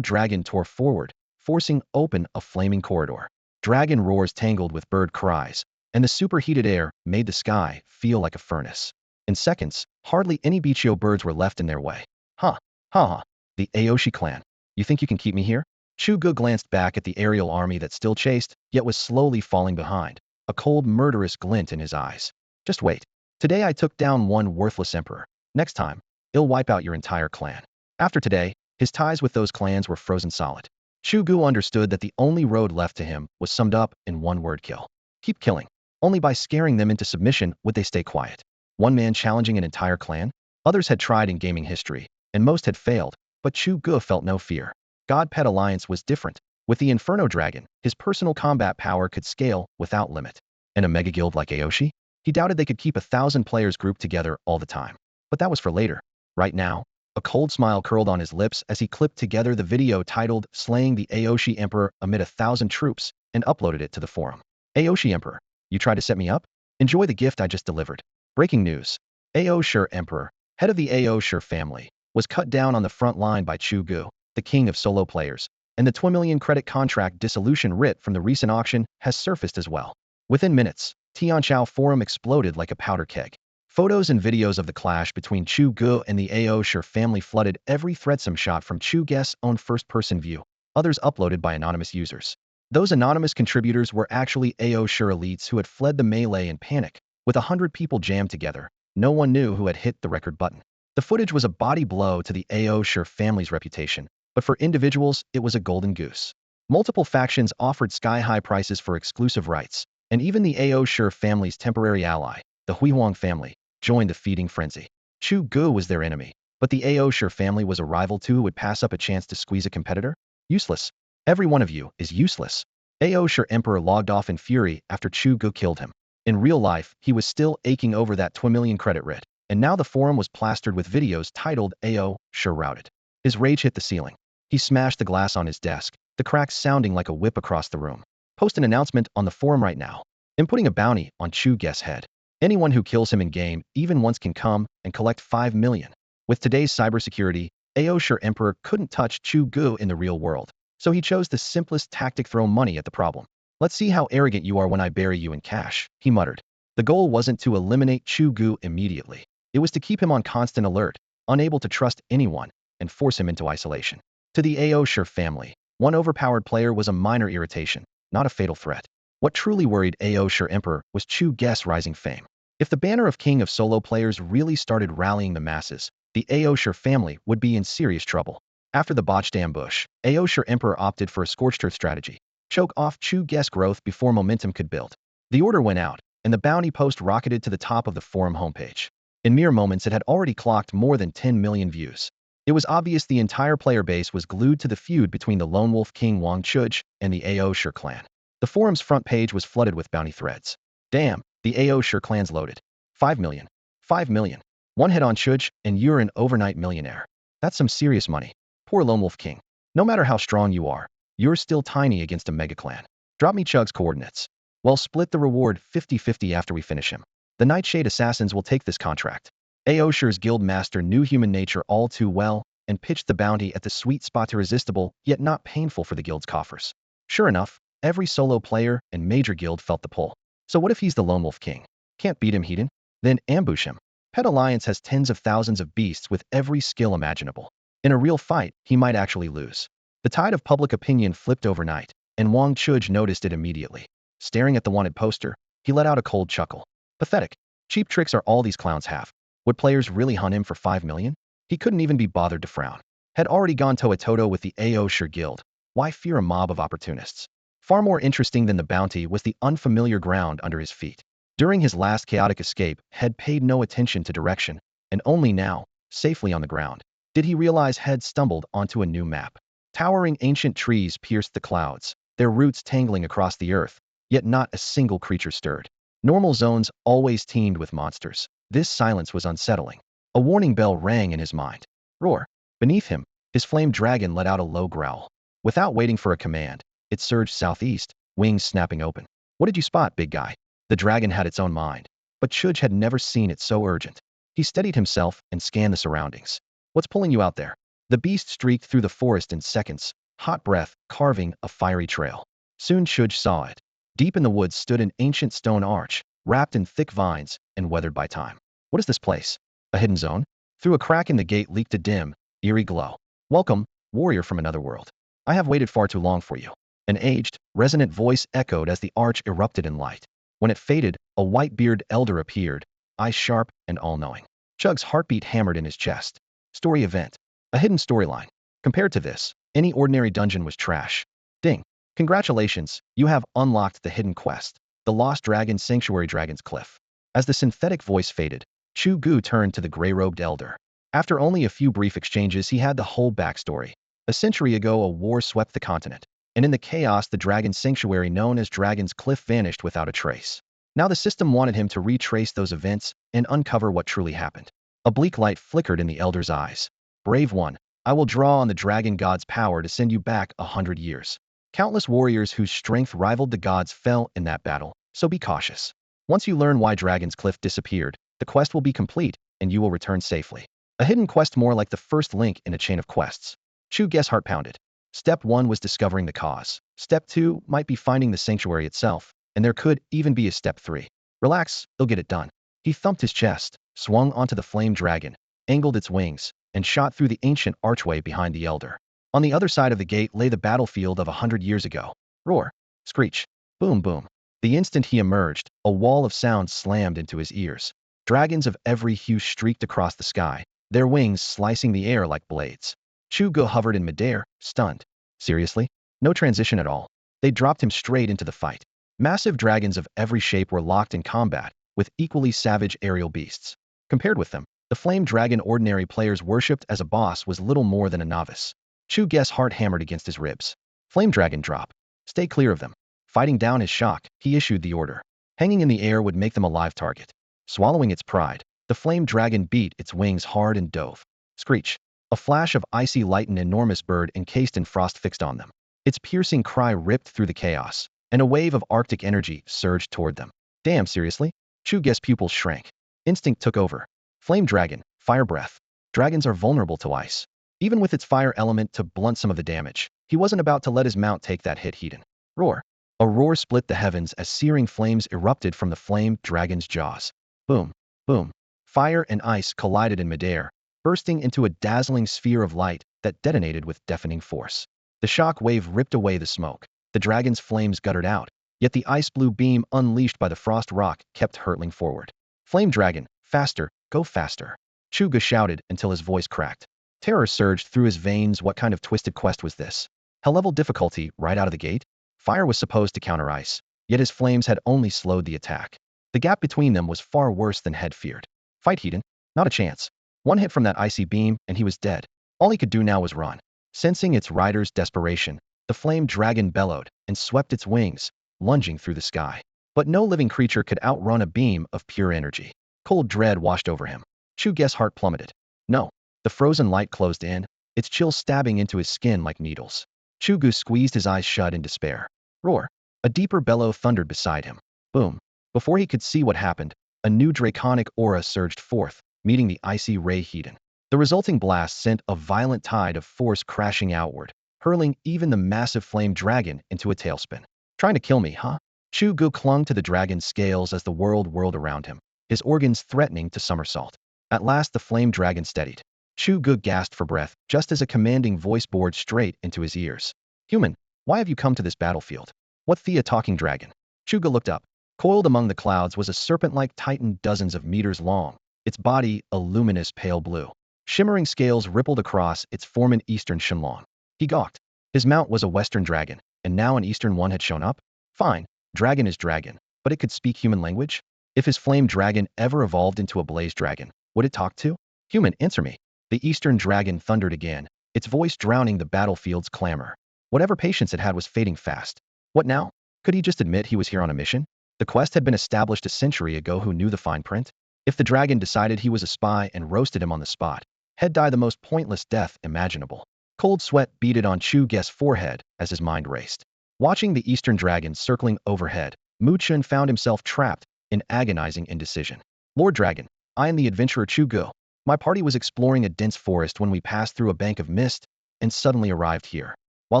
Dragon tore forward, forcing open a flaming corridor. Dragon roars tangled with bird cries, and the superheated air made the sky feel like a furnace. In seconds, hardly any Bichio birds were left in their way. Huh. Ha. The Aoshi clan. You think you can keep me here? Chu Ge glanced back at the aerial army that still chased, yet was slowly falling behind, a cold, murderous glint in his eyes. Just wait. Today I took down one worthless emperor. Next time, I'll wipe out your entire clan. After today, his ties with those clans were frozen solid. Chu Ge understood that the only road left to him was summed up in one word: kill. Keep killing. Only by scaring them into submission would they stay quiet. One man challenging an entire clan? Others had tried in gaming history, and most had failed, but Chu Ge felt no fear. God Pet Alliance was different. With the Inferno Dragon, his personal combat power could scale without limit. And a mega guild like Aoshi? He doubted they could keep 1,000 players grouped together all the time. But that was for later. Right now, a cold smile curled on his lips as he clipped together the video titled "Slaying the Aoshi Emperor Amid 1,000 Troops" and uploaded it to the forum. Aoshi Emperor, you tried to set me up? Enjoy the gift I just delivered. Breaking news. Aoshi Emperor, head of the Aoshi family, was cut down on the front line by Chu Ge, the king of solo players, and the 2 million credit contract dissolution writ from the recent auction has surfaced as well. Within minutes, Tianchao forum exploded like a powder keg. Photos and videos of the clash between Chu Ge and the Aoshi family flooded every threadsome shot from Chu Ge's own first-person view, others uploaded by anonymous users. Those anonymous contributors were actually Aoshi elites who had fled the melee in panic. With 100 people jammed together, no one knew who had hit the record button. The footage was a body blow to the Aoshi family's reputation, but for individuals, it was a golden goose. Multiple factions offered sky-high prices for exclusive rights, and even the Aoshi family's temporary ally, the Huihuang family, joined the feeding frenzy. Chu Ge was their enemy, but the Aoshi family was a rival too who would pass up a chance to squeeze a competitor? Useless. Every one of you is useless. Aoshi Emperor logged off in fury after Chu Ge killed him. In real life, he was still aching over that 2 million credit writ, and now the forum was plastered with videos titled Aoshi routed. His rage hit the ceiling. He smashed the glass on his desk, the cracks sounding like a whip across the room. Post an announcement on the forum right now. I'm putting a bounty on Chu Ge's head. Anyone who kills him in-game, even once, can come and collect 5 million. With today's cybersecurity, Aoshi Emperor couldn't touch Chu Ge in the real world, so he chose the simplest tactic: throw money at the problem. Let's see how arrogant you are when I bury you in cash, he muttered. The goal wasn't to eliminate Chu Ge immediately. It was to keep him on constant alert, unable to trust anyone, and force him into isolation. To the Aoshi family, one overpowered player was a minor irritation, not a fatal threat. What truly worried Aoshi Emperor was Chu Ge's rising fame. If the banner of king of solo players really started rallying the masses, the Aoshi family would be in serious trouble. After the botched ambush, Aoshi Emperor opted for a scorched earth strategy: choke off Chu Ge's growth before momentum could build. The order went out, and the bounty post rocketed to the top of the forum homepage. In mere moments it had already clocked more than 10 million views. It was obvious the entire player base was glued to the feud between the Lone Wolf King Wang Chuj and the Aoshi clan. The forum's front page was flooded with bounty threads. Damn, the Aoshi clan's loaded. 5 million. 5 million. One hit on Chuj, and you're an overnight millionaire. That's some serious money. Poor Lone Wolf King. No matter how strong you are, you're still tiny against a mega clan. Drop me Chug's coordinates. Well, split the reward 50-50 after we finish him. The Nightshade Assassins will take this contract. Aoshi's guild master knew human nature all too well and pitched the bounty at the sweet spot: irresistible, yet not painful for the guild's coffers. Sure enough, every solo player and major guild felt the pull. So what if he's the Lone Wolf King? Can't beat him, Hedon? Then ambush him. Pet Alliance has tens of thousands of beasts with every skill imaginable. In a real fight, he might actually lose. The tide of public opinion flipped overnight, and Wang Chuge noticed it immediately. Staring at the wanted poster, he let out a cold chuckle. Pathetic. Cheap tricks are all these clowns have. Would players really hunt him for 5 million? He couldn't even be bothered to frown. Had already gone toe-a-toe with the AO Sure Guild. Why fear a mob of opportunists? Far more interesting than the bounty was the unfamiliar ground under his feet. During his last chaotic escape, Head paid no attention to direction, and only now, safely on the ground, did he realize Head stumbled onto a new map. Towering ancient trees pierced the clouds, their roots tangling across the earth, yet not a single creature stirred. Normal zones always teemed with monsters. This silence was unsettling. A warning bell rang in his mind. Roar. Beneath him, his flame dragon let out a low growl. Without waiting for a command, it surged southeast, wings snapping open. What did you spot, big guy? The dragon had its own mind, but Chuge had never seen it so urgent. He steadied himself and scanned the surroundings. What's pulling you out there? The beast streaked through the forest in seconds, hot breath carving a fiery trail. Soon Chuge saw it. Deep in the woods stood an ancient stone arch, wrapped in thick vines and weathered by time. What is this place? A hidden zone? Through a crack in the gate leaked a dim, eerie glow. Welcome, warrior from another world. I have waited far too long for you. An aged, resonant voice echoed as the arch erupted in light. When it faded, a white-bearded elder appeared, eyes sharp and all-knowing. Chug's heartbeat hammered in his chest. Story event. A hidden storyline. Compared to this, any ordinary dungeon was trash. Ding. Congratulations, you have unlocked the hidden quest, the Lost Dragon Sanctuary Dragon's Cliff. As the synthetic voice faded, Chu Ge turned to the gray-robed elder. After only a few brief exchanges, he had the whole backstory. A century ago, a war swept the continent, and in the chaos, the dragon sanctuary known as Dragon's Cliff vanished without a trace. Now the system wanted him to retrace those events and uncover what truly happened. A bleak light flickered in the elder's eyes. Brave one, I will draw on the dragon god's power to send you back 100 years. Countless warriors whose strength rivaled the gods fell in that battle, so be cautious. Once you learn why Dragon's Cliff disappeared, the quest will be complete, and you will return safely. A hidden quest more like the first link in a chain of quests. Chu Ge's heart pounded. Step 1 was discovering the cause. Step 2 might be finding the sanctuary itself, and there could even be a step 3. Relax, he'll get it done. He thumped his chest, swung onto the flame dragon, angled its wings, and shot through the ancient archway behind the elder. On the other side of the gate lay the battlefield of 100 years ago. Roar. Screech. Boom boom. The instant he emerged, a wall of sound slammed into his ears. Dragons of every hue streaked across the sky, their wings slicing the air like blades. Chu Ge hovered in midair, stunned. Seriously? No transition at all. They dropped him straight into the fight. Massive dragons of every shape were locked in combat, with equally savage aerial beasts. Compared with them, the flame dragon ordinary players worshipped as a boss was little more than a novice. Chu Ge's heart hammered against his ribs. Flame dragon drop. Stay clear of them. Fighting down his shock, he issued the order. Hanging in the air would make them a live target. Swallowing its pride, the flame dragon beat its wings hard and dove. Screech. A flash of icy light, an enormous bird encased in frost fixed on them. Its piercing cry ripped through the chaos, and a wave of arctic energy surged toward them. Damn, seriously? Chu Ge's pupils shrank. Instinct took over. Flame dragon, fire breath. Dragons are vulnerable to ice. Even with its fire element to blunt some of the damage, he wasn't about to let his mount take that hit. Heaton. Roar. A roar split the heavens as searing flames erupted from the flame dragon's jaws. Boom. Boom. Fire and ice collided in midair, bursting into a dazzling sphere of light that detonated with deafening force. The shock wave ripped away the smoke. The dragon's flames guttered out, yet the ice-blue beam unleashed by the frost rock kept hurtling forward. Flame dragon, faster, go faster. Chu Ge shouted until his voice cracked. Terror surged through his veins. What kind of twisted quest was this? Hell-level difficulty right out of the gate? Fire was supposed to counter ice, yet his flames had only slowed the attack. The gap between them was far worse than Head feared. Fight, Heaton. Not a chance. One hit from that icy beam, and he was dead. All he could do now was run. Sensing its rider's desperation, the flame dragon bellowed and swept its wings, lunging through the sky. But no living creature could outrun a beam of pure energy. Cold dread washed over him. Chu Ge's heart plummeted. No. The frozen light closed in, its chill stabbing into his skin like needles. Chu Ge squeezed his eyes shut in despair. Roar. A deeper bellow thundered beside him. Boom. Before he could see what happened, a new draconic aura surged forth, meeting the icy ray Heaton. The resulting blast sent a violent tide of force crashing outward, hurling even the massive flame dragon into a tailspin. Trying to kill me, huh? Chu Ge clung to the dragon's scales as the world whirled around him, his organs threatening to somersault. At last the flame dragon steadied. Chu Ge gasped for breath, just as a commanding voice bored straight into his ears. Human, why have you come to this battlefield? What Thea talking dragon? Chu Ge looked up. Coiled among the clouds was a serpent-like titan dozens of meters long, its body a luminous pale blue. Shimmering scales rippled across its form in eastern Shenlong. He gawked. His mount was a western dragon, and now an eastern one had shown up? Fine, dragon is dragon, but it could speak human language? If his flame dragon ever evolved into a blaze dragon, would it talk to? Human, answer me. The eastern dragon thundered again, its voice drowning the battlefield's clamor. Whatever patience it had was fading fast. What now? Could he just admit he was here on a mission? The quest had been established a century ago. Who knew the fine print? If the dragon decided he was a spy and roasted him on the spot, he'd die the most pointless death imaginable. Cold sweat beaded on Chu Ge's forehead as his mind raced. Watching the eastern dragon circling overhead, Mu Chun found himself trapped in agonizing indecision. Lord Dragon, I am the adventurer Chu Ge. My party was exploring a dense forest when we passed through a bank of mist and suddenly arrived here. While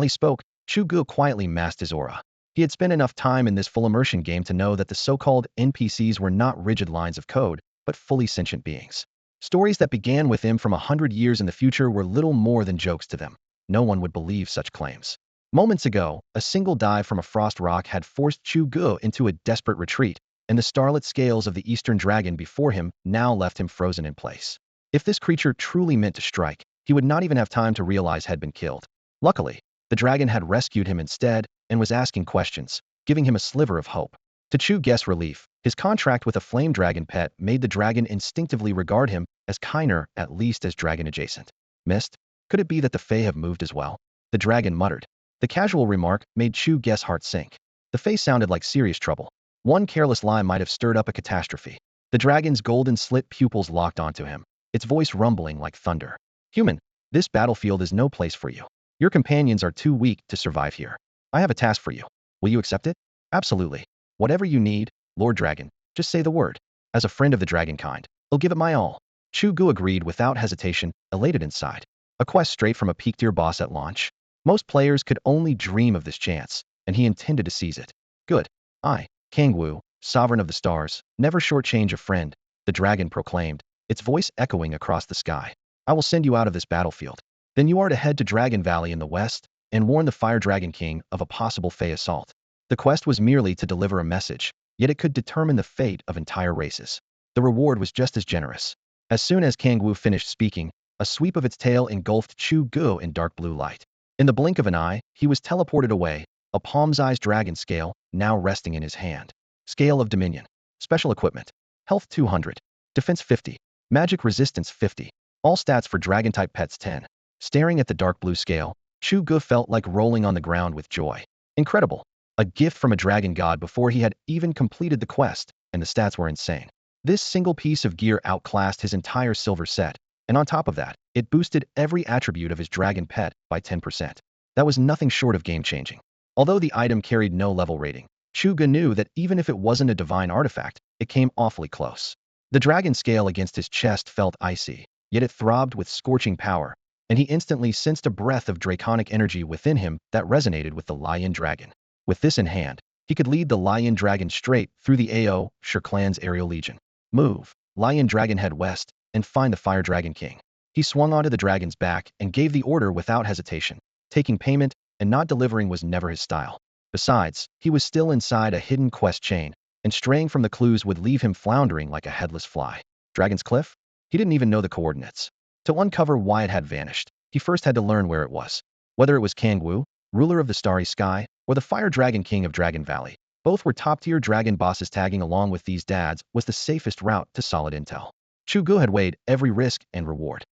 he spoke, Chu Ge quietly masked his aura. He had spent enough time in this full immersion game to know that the so-called NPCs were not rigid lines of code, but fully sentient beings. Stories that began with him from 100 years in the future were little more than jokes to them. No one would believe such claims. Moments ago, a single dive from a frost rock had forced Chu Ge into a desperate retreat, and the starlit scales of the eastern dragon before him now left him frozen in place. If this creature truly meant to strike, he would not even have time to realize had been killed. Luckily, the dragon had rescued him instead and was asking questions, giving him a sliver of hope. To Chu Ge's relief, his contract with a flame dragon pet made the dragon instinctively regard him as kinder, at least as dragon adjacent. Mist? Could it be that the Fae have moved as well? The dragon muttered. The casual remark made Chu Ge's heart sink. The Fae sounded like serious trouble. One careless lie might have stirred up a catastrophe. The dragon's golden slit pupils locked onto him, its voice rumbling like thunder. Human, this battlefield is no place for you. Your companions are too weak to survive here. I have a task for you. Will you accept it? Absolutely. Whatever you need, Lord Dragon, just say the word. As a friend of the dragonkind, I'll give it my all. Chu Ge agreed without hesitation, elated inside. A quest straight from a peak-tier boss at launch? Most players could only dream of this chance, and he intended to seize it. Good. I, Kangwu, sovereign of the stars, never shortchange a friend, the dragon proclaimed, its voice echoing across the sky. I will send you out of this battlefield. Then you are to head to Dragon Valley in the west and warn the Fire Dragon King of a possible Fae assault. The quest was merely to deliver a message, yet it could determine the fate of entire races. The reward was just as generous. As soon as Kangwu finished speaking, a sweep of its tail engulfed Chu Ge in dark blue light. In the blink of an eye, he was teleported away, a palm-sized dragon scale now resting in his hand. Scale of Dominion. Special equipment. Health 200. Defense 50. Magic resistance 50. All stats for dragon-type pets 10. Staring at the dark blue scale, Chu Ge felt like rolling on the ground with joy. Incredible. A gift from a dragon god before he had even completed the quest, and the stats were insane. This single piece of gear outclassed his entire silver set, and on top of that, it boosted every attribute of his dragon pet by 10%. That was nothing short of game-changing. Although the item carried no level rating, Chu Ge knew that even if it wasn't a divine artifact, it came awfully close. The dragon scale against his chest felt icy, yet it throbbed with scorching power, and he instantly sensed a breath of draconic energy within him that resonated with the lion dragon. With this in hand, he could lead the lion dragon straight through the AO, Clan's aerial legion. Move, lion dragon, head west, and find the Fire Dragon King. He swung onto the dragon's back and gave the order without hesitation. Taking payment and not delivering was never his style. Besides, he was still inside a hidden quest chain, and straying from the clues would leave him floundering like a headless fly. Dragon's Cliff? He didn't even know the coordinates. To uncover why it had vanished, he first had to learn where it was. Whether it was Kangwu, ruler of the starry sky, or the Fire Dragon King of Dragon Valley, both were top-tier dragon bosses. Tagging along with these dads was the safest route to solid intel. Chu Ge had weighed every risk and reward.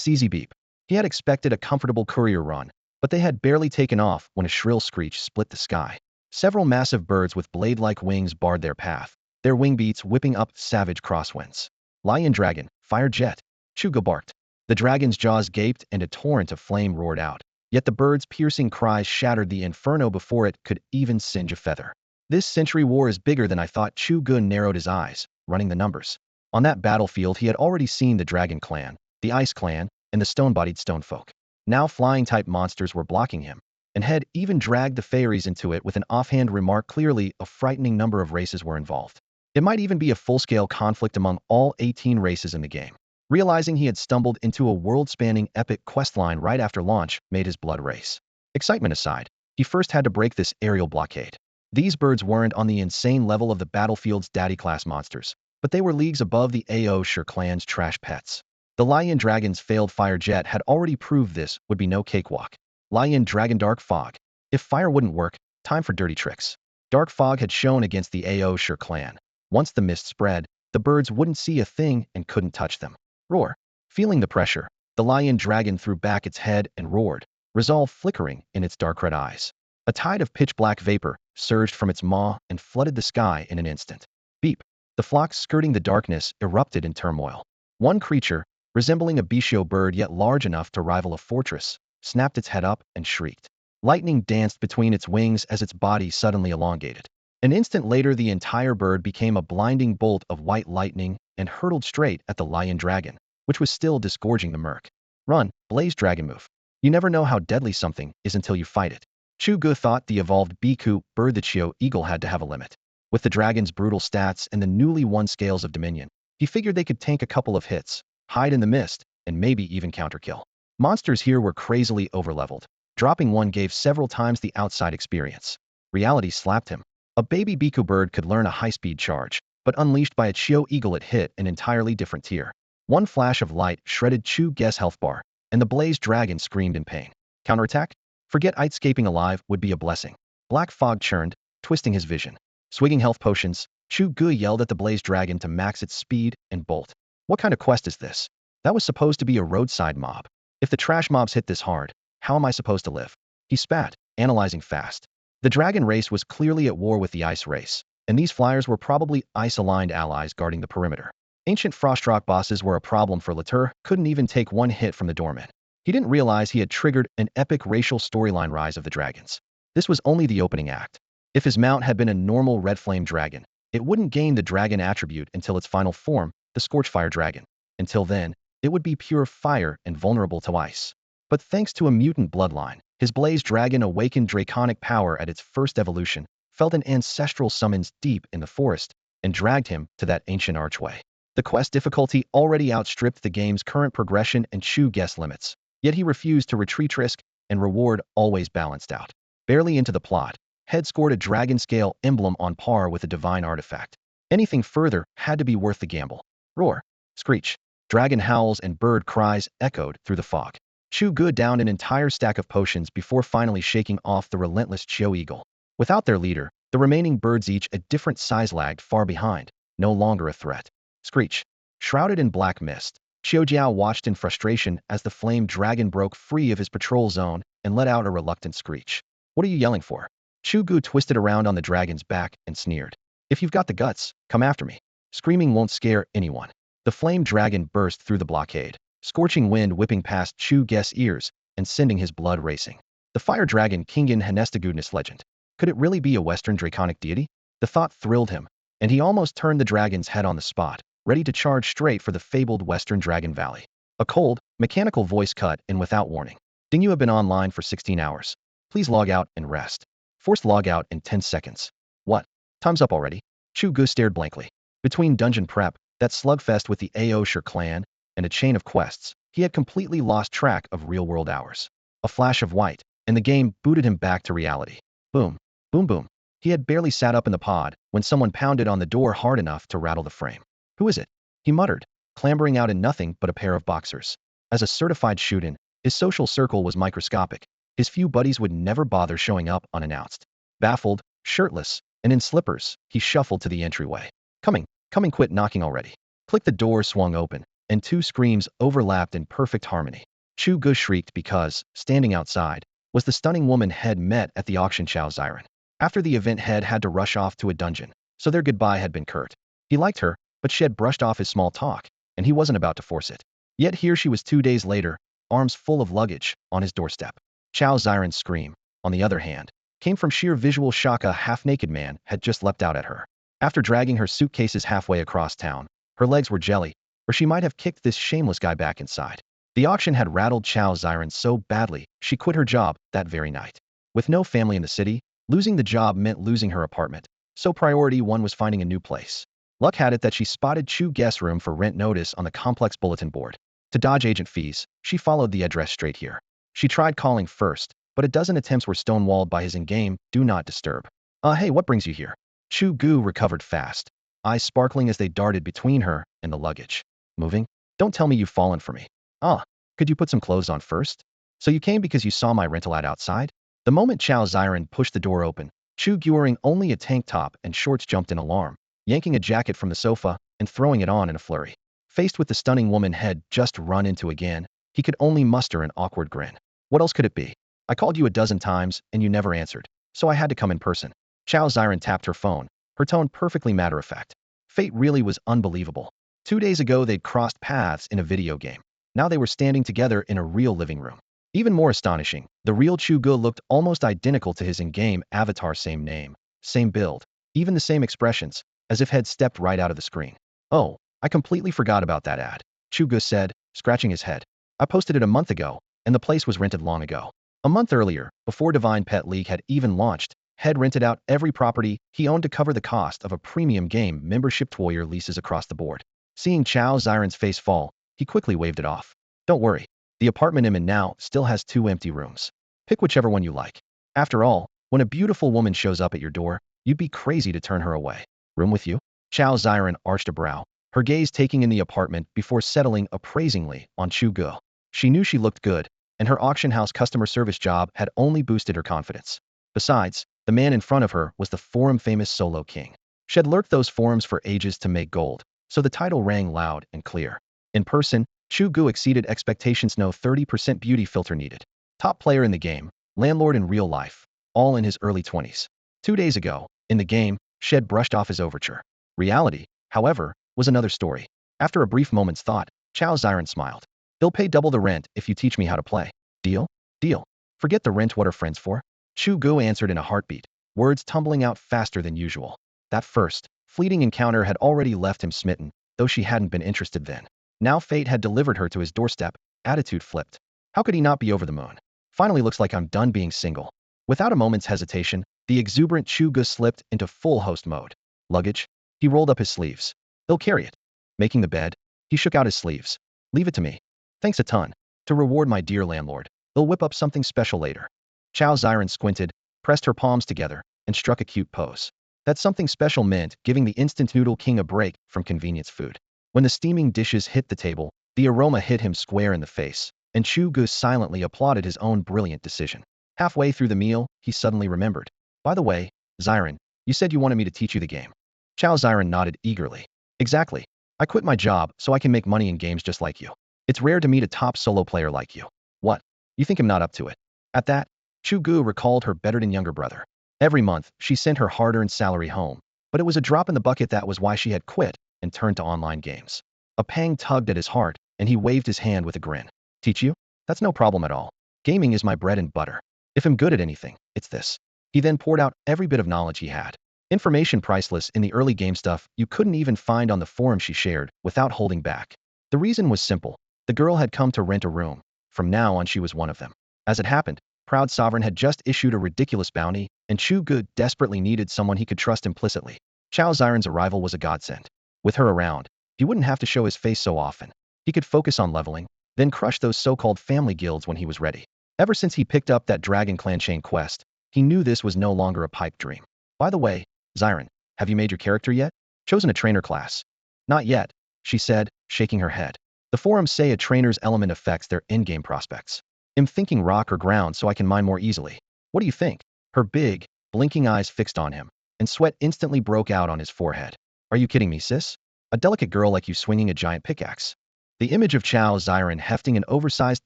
Easy beep. He had expected a comfortable courier run, but they had barely taken off when a shrill screech split the sky. Several massive birds with blade-like wings barred their path, their wing beats whipping up savage crosswinds. Lion dragon, fire jet. Chu Ge barked. The dragon's jaws gaped and a torrent of flame roared out, yet the bird's piercing cries shattered the inferno before it could even singe a feather. This century war is bigger than I thought. Chu Ge narrowed his eyes, running the numbers. On that battlefield he had already seen the Dragon Clan, the Ice Clan, and the stone-bodied stonefolk. Now flying-type monsters were blocking him, and had even dragged the fairies into it with an offhand remark. Clearly, a frightening number of races were involved. It might even be a full-scale conflict among all 18 races in the game. Realizing he had stumbled into a world-spanning epic questline right after launch made his blood race. Excitement aside, he first had to break this aerial blockade. These birds weren't on the insane level of the battlefield's daddy-class monsters, but they were leagues above the AO Sher clan's trash pets. The Lion Dragon's failed fire jet had already proved this would be no cakewalk. Lion Dragon Dark Fog. If fire wouldn't work, time for dirty tricks. Dark Fog had shown against the AO Sher clan. Once the mist spread, the birds wouldn't see a thing and couldn't touch them. Roar. Feeling the pressure, the Lion Dragon threw back its head and roared, resolve flickering in its dark red eyes. A tide of pitch-black vapor surged from its maw and flooded the sky in an instant. Beep. The flock skirting the darkness erupted in turmoil. One creature, resembling a bestial bird yet large enough to rival a fortress, snapped its head up and shrieked. Lightning danced between its wings as its body suddenly elongated. An instant later, the entire bird became a blinding bolt of white lightning and hurtled straight at the Lion Dragon, which was still disgorging the murk. Run, Blaze Dragon move. You never know how deadly something is until you fight it. Chu Ge thought the evolved Biku bird the Chio eagle had to have a limit. With the dragon's brutal stats and the newly won scales of dominion, he figured they could tank a couple of hits, hide in the mist, and maybe even counterkill. Monsters here were crazily overleveled. Dropping one gave several times the outside experience. Reality slapped him. A baby Biku bird could learn a high-speed charge, but unleashed by a Chio eagle it hit an entirely different tier. One flash of light shredded Chu Ge's health bar, and the Blaze Dragon screamed in pain. Counterattack? Forget escaping alive would be a blessing. Black fog churned, twisting his vision. Swigging health potions, Chu Ge yelled at the Blaze Dragon to max its speed and bolt. What kind of quest is this? That was supposed to be a roadside mob. If the trash mobs hit this hard, how am I supposed to live? He spat, analyzing fast. The dragon race was clearly at war with the ice race, and these flyers were probably ice-aligned allies guarding the perimeter. Ancient Frostrock bosses were a problem for Latur, couldn't even take one hit from the doorman. He didn't realize he had triggered an epic racial storyline rise of the dragons. This was only the opening act. If his mount had been a normal red flame dragon, it wouldn't gain the dragon attribute until its final form, the Scorchfire dragon. Until then, it would be pure fire and vulnerable to ice. But thanks to a mutant bloodline, his Blaze Dragon awakened draconic power at its first evolution, felt an ancestral summons deep in the forest, and dragged him to that ancient archway. The quest difficulty already outstripped the game's current progression and Chu Ge's limits, yet he refused to retreat. Risk and reward always balanced out. Barely into the plot, Head scored a dragon scale emblem on par with a divine artifact. Anything further had to be worth the gamble. Roar, screech, dragon howls and bird cries echoed through the fog. Chu Ge downed an entire stack of potions before finally shaking off the relentless Chio eagle. Without their leader, the remaining birds each a different size lagged far behind, no longer a threat. Screech. Shrouded in black mist, Xiaojiao watched in frustration as the flame dragon broke free of his patrol zone and let out a reluctant screech. What are you yelling for? Chu Ge twisted around on the dragon's back and sneered. If you've got the guts, come after me. Screaming won't scare anyone. The flame dragon burst through the blockade, scorching wind whipping past Chu Ge's ears and sending his blood racing. The fire dragon Kingen Hanestagudness legend. Could it really be a Western draconic deity? The thought thrilled him, and he almost turned the dragon's head on the spot, ready to charge straight for the fabled Western Dragon Valley. A cold, mechanical voice cut in without warning. Ding, you have been online for 16 hours. Please log out and rest. Forced log out in 10 seconds. What? Time's up already? Chu Ge stared blankly. Between dungeon prep, that slugfest with the Aosher clan, and a chain of quests, he had completely lost track of real-world hours. A flash of white, and the game booted him back to reality. Boom. Boom boom. He had barely sat up in the pod when someone pounded on the door hard enough to rattle the frame. Who is it? He muttered, clambering out in nothing but a pair of boxers. As a certified shoot-in, his social circle was microscopic. His few buddies would never bother showing up unannounced. Baffled, shirtless, and in slippers, he shuffled to the entryway. Coming, quit knocking already. Click. The door swung open, and two screams overlapped in perfect harmony. Chu Ge shrieked because, standing outside, was the stunning woman Head met at the auction Chao Xiren. After the event, Head had to rush off to a dungeon, so their goodbye had been curt. He liked her, but she had brushed off his small talk, and he wasn't about to force it. Yet here she was 2 days later, arms full of luggage, on his doorstep. Chao Xiren's scream, on the other hand, came from sheer visual shock. A half-naked man had just leapt out at her. After dragging her suitcases halfway across town, her legs were jelly, or she might have kicked this shameless guy back inside. The auction had rattled Chao Xiren so badly, she quit her job that very night. With no family in the city, losing the job meant losing her apartment, so priority one was finding a new place. Luck had it that she spotted Chu Ge's room for rent notice on the complex bulletin board. To dodge agent fees, she followed the address straight here. She tried calling first, but a dozen attempts were stonewalled by his in-game "Do Not Disturb." Hey, what brings you here?" Chu Ge recovered fast, eyes sparkling as they darted between her and the luggage. "Moving? Don't tell me you've fallen for me." "Ah, could you put some clothes on first?" "So you came because you saw my rental ad outside?" The moment Chao Ziren pushed the door open, Chu Ge, wearing only a tank top and shorts, jumped in alarm, yanking a jacket from the sofa and throwing it on in a flurry. Faced with the stunning woman had just run into again, he could only muster an awkward grin. "What else could it be? I called you a dozen times and you never answered, so I had to come in person." Chao Ziren tapped her phone, her tone perfectly matter-of-fact. Fate really was unbelievable. 2 days ago they'd crossed paths in a video game. Now they were standing together in a real living room. Even more astonishing, the real Chu Ge looked almost identical to his in-game avatar, same name, same build, even the same expressions, as if had stepped right out of the screen. "Oh, I completely forgot about that ad," Chu Ge said, scratching his head. "I posted it a month ago, and the place was rented long ago." A month earlier, before Divine Pet League had even launched, had rented out every property he owned to cover the cost of a premium game membership 2-year leases across the board. Seeing Chao Ziren's face fall, he quickly waved it off. "Don't worry. The apartment I'm in now still has 2 empty rooms. Pick whichever one you like. After all, when a beautiful woman shows up at your door, you'd be crazy to turn her away." "Room with you?" Chao Ziren arched a brow, her gaze taking in the apartment before settling appraisingly on Chu Ge. She knew she looked good, and her auction house customer service job had only boosted her confidence. Besides, the man in front of her was the forum-famous Solo King. She had lurked those forums for ages to make gold, so the title rang loud and clear. In person, Chu Ge exceeded expectations. No 30% beauty filter needed. Top player in the game, landlord in real life, all in his early 20s. 2 days ago, in the game, Shed brushed off his overture. Reality, however, was another story. After a brief moment's thought, Chao Ziren smiled. "They'll pay double the rent if you teach me how to play. Deal?" "Deal. Forget the rent, what are friends for?" Chu Ge answered in a heartbeat, words tumbling out faster than usual. That first, fleeting encounter had already left him smitten, though she hadn't been interested then. Now fate had delivered her to his doorstep, attitude flipped. How could he not be over the moon? "Finally, looks like I'm done being single." Without a moment's hesitation, the exuberant Chu Ge slipped into full host mode. "Luggage?" He rolled up his sleeves. "They'll carry it." Making the bed, he shook out his sleeves. "Leave it to me. Thanks a ton. To reward my dear landlord, they'll whip up something special later." Chao Ziren squinted, pressed her palms together, and struck a cute pose. That something special meant giving the instant noodle king a break from convenience food. When the steaming dishes hit the table, the aroma hit him square in the face, and Chu Ge silently applauded his own brilliant decision. Halfway through the meal, he suddenly remembered. "By the way, Ziren, you said you wanted me to teach you the game." Chao Ziren nodded eagerly. "Exactly. I quit my job so I can make money in games just like you. It's rare to meet a top solo player like you." "What? You think I'm not up to it?" At that, Chu Ge recalled her better than younger brother. Every month, she sent her hard-earned salary home, but it was a drop in the bucket. That was why she had quit and turned to online games. A pang tugged at his heart, and he waved his hand with a grin. "Teach you? That's no problem at all. Gaming is my bread and butter. If I'm good at anything, it's this." He then poured out every bit of knowledge he had. Information priceless in the early game, stuff you couldn't even find on the forum she shared without holding back. The reason was simple. The girl had come to rent a room. From now on, she was one of them. As it happened, Proud Sovereign had just issued a ridiculous bounty, and Chu Ge desperately needed someone he could trust implicitly. Chao Ziren's arrival was a godsend. With her around, he wouldn't have to show his face so often. He could focus on leveling, then crush those so-called family guilds when he was ready. Ever since he picked up that Dragon Clan chain quest, he knew this was no longer a pipe dream. "By the way, Ziren, have you made your character yet? Chosen a trainer class?" "Not yet," she said, shaking her head. "The forums say a trainer's element affects their in-game prospects. I'm thinking rock or ground so I can mine more easily. What do you think?" Her big, blinking eyes fixed on him, and sweat instantly broke out on his forehead. "Are you kidding me, sis? A delicate girl like you swinging a giant pickaxe?" The image of Chao Ziren hefting an oversized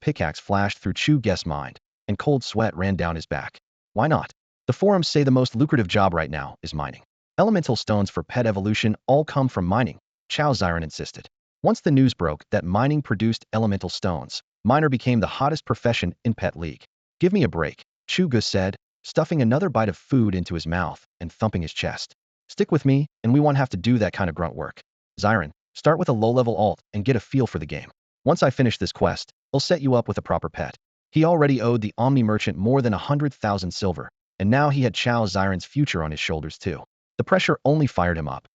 pickaxe flashed through Chu Ge's mind, and cold sweat ran down his back. "Why not? The forums say the most lucrative job right now is mining. Elemental stones for pet evolution all come from mining," Chao Ziren insisted. Once the news broke that mining produced elemental stones, miner became the hottest profession in Pet League. "Give me a break," Chu Ge said, stuffing another bite of food into his mouth and thumping his chest. "Stick with me, and we won't have to do that kind of grunt work. Ziren, start with a low-level alt and get a feel for the game. Once I finish this quest, I'll set you up with a proper pet." He already owed the Omni Merchant more than 100,000 silver, and now he had Chao Ziren's future on his shoulders too. The pressure only fired him up.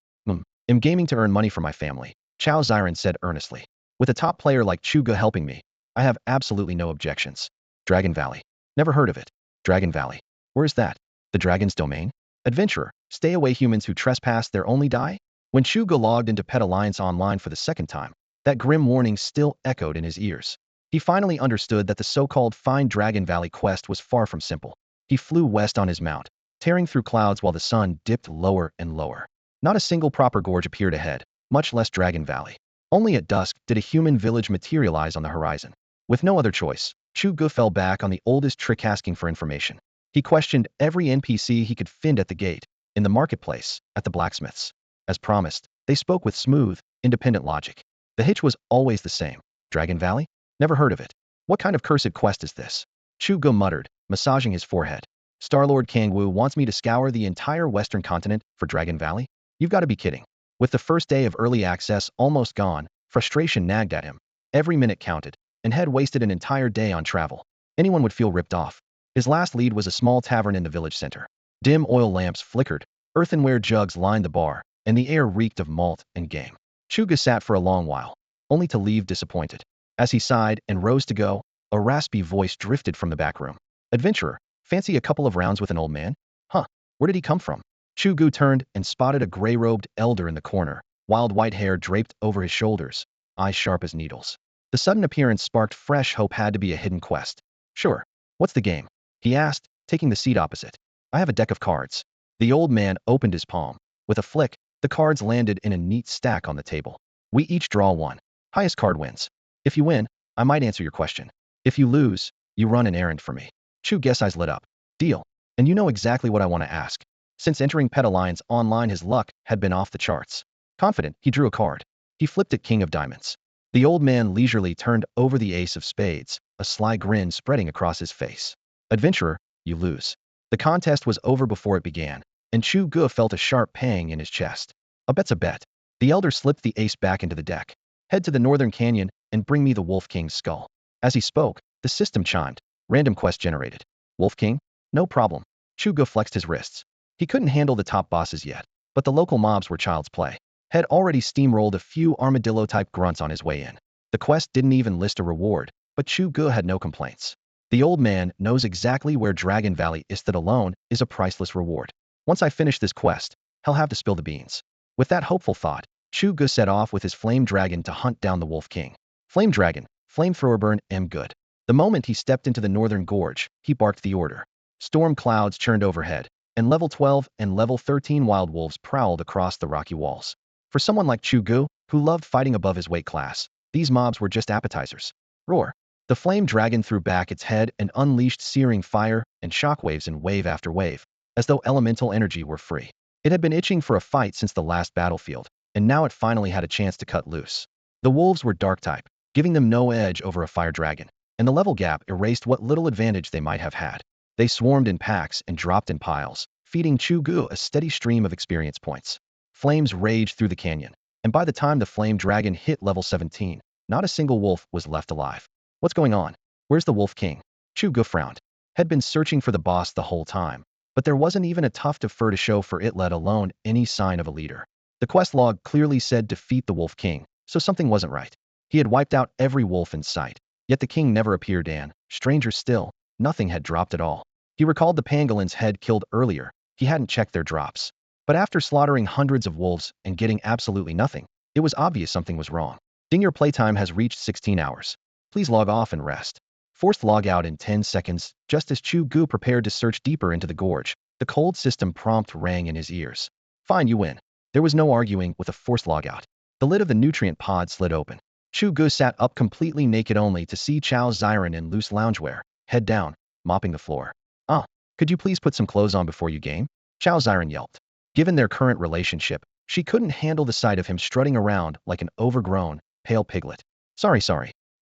"I'm gaming to earn money for my family," Chao Ziran said earnestly. "With a top player like Chu Ge helping me, I have absolutely no objections." Dragon Valley. Never heard of it. Dragon Valley. Where's that? The dragon's domain? Adventurer, stay away. Humans who trespass there only die? When Chu Ge logged into Pet Alliance Online for the second time, that grim warning still echoed in his ears. He finally understood that the so-called Find Dragon Valley quest was far from simple. He flew west on his mount, tearing through clouds while the sun dipped lower and lower. Not a single proper gorge appeared ahead, much less Dragon Valley. Only at dusk did a human village materialize on the horizon. With no other choice, Chu Ge fell back on the oldest trick, asking for information. He questioned every NPC he could find at the gate, in the marketplace, at the blacksmiths. As promised, they spoke with smooth, independent logic. The hitch was always the same. Dragon Valley? Never heard of it. What kind of cursed quest is this? Chu Ge muttered, massaging his forehead. Starlord Kangwu wants me to scour the entire western continent for Dragon Valley? You've got to be kidding. With the first day of early access almost gone, frustration nagged at him. Every minute counted, and had wasted an entire day on travel. Anyone would feel ripped off. His last lead was a small tavern in the village center. Dim oil lamps flickered, earthenware jugs lined the bar, and the air reeked of malt and game. Chu Ge sat for a long while, only to leave disappointed. As he sighed and rose to go, a raspy voice drifted from the back room. "Adventurer, fancy a couple of rounds with an old man? Huh, where did he come from?" Chu Ge turned and spotted a gray-robed elder in the corner, wild white hair draped over his shoulders, eyes sharp as needles. The sudden appearance sparked fresh hope. Had to be a hidden quest. "Sure. What's the game?" he asked, taking the seat opposite. "I have a deck of cards." The old man opened his palm. With a flick, the cards landed in a neat stack on the table. "We each draw one. Highest card wins. If you win, I might answer your question. If you lose, you run an errand for me." Chu Ge's eyes lit up. "Deal. And you know exactly what I want to ask." Since entering Pet Alliance Online, his luck had been off the charts. Confident, he drew a card. He flipped it, King of Diamonds. The old man leisurely turned over the Ace of Spades, a sly grin spreading across his face. "Adventurer, you lose." The contest was over before it began, and Chu Ge felt a sharp pang in his chest. "A bet's a bet." The elder slipped the ace back into the deck. "Head to the northern canyon and bring me the Wolf King's skull." As he spoke, the system chimed. Random quest generated. Wolf King? No problem. Chu Ge flexed his wrists. He couldn't handle the top bosses yet, but the local mobs were child's play. Had already steamrolled a few armadillo-type grunts on his way in. The quest didn't even list a reward, but Chu Ge had no complaints. The old man knows exactly where Dragon Valley is. That alone is a priceless reward. Once I finish this quest, he'll have to spill the beans. With that hopeful thought, Chu Ge set off with his flame dragon to hunt down the Wolf King. Flame dragon, flamethrower burn, good. The moment he stepped into the northern gorge, he barked the order. Storm clouds churned overhead, and level 12 and level 13 wild wolves prowled across the rocky walls. For someone like Chu Ge, who loved fighting above his weight class, these mobs were just appetizers. Roar! The flame dragon threw back its head and unleashed searing fire and shockwaves in wave after wave, as though elemental energy were free. It had been itching for a fight since the last battlefield, and now it finally had a chance to cut loose. The wolves were dark type, giving them no edge over a fire dragon, and the level gap erased what little advantage they might have had. They swarmed in packs and dropped in piles, feeding Chu Ge a steady stream of experience points. Flames raged through the canyon, and by the time the flame dragon hit level 17, not a single wolf was left alive. What's going on? Where's the Wolf King? Chu Ge frowned. Had been searching for the boss the whole time, but there wasn't even a tuft of fur to show for it, let alone any sign of a leader. The quest log clearly said defeat the Wolf King, so something wasn't right. He had wiped out every wolf in sight, yet the king never appeared, and, stranger still, nothing had dropped at all. He recalled the pangolins had killed earlier. He hadn't checked their drops. But after slaughtering hundreds of wolves and getting absolutely nothing, it was obvious something was wrong. Ding, your playtime has reached 16 hours. Please log off and rest. Forced log out in 10 seconds. Just as Chu Ge prepared to search deeper into the gorge, the cold system prompt rang in his ears. Fine, you win. There was no arguing with a forced logout. The lid of the nutrient pod slid open. Chu Ge sat up completely naked only to see Chao Ziran in loose loungewear, head down, mopping the floor. "Ah, could you please put some clothes on before you game?" Chao Ziran yelped. Given their current relationship, she couldn't handle the sight of him strutting around like an overgrown, pale piglet. Sorry.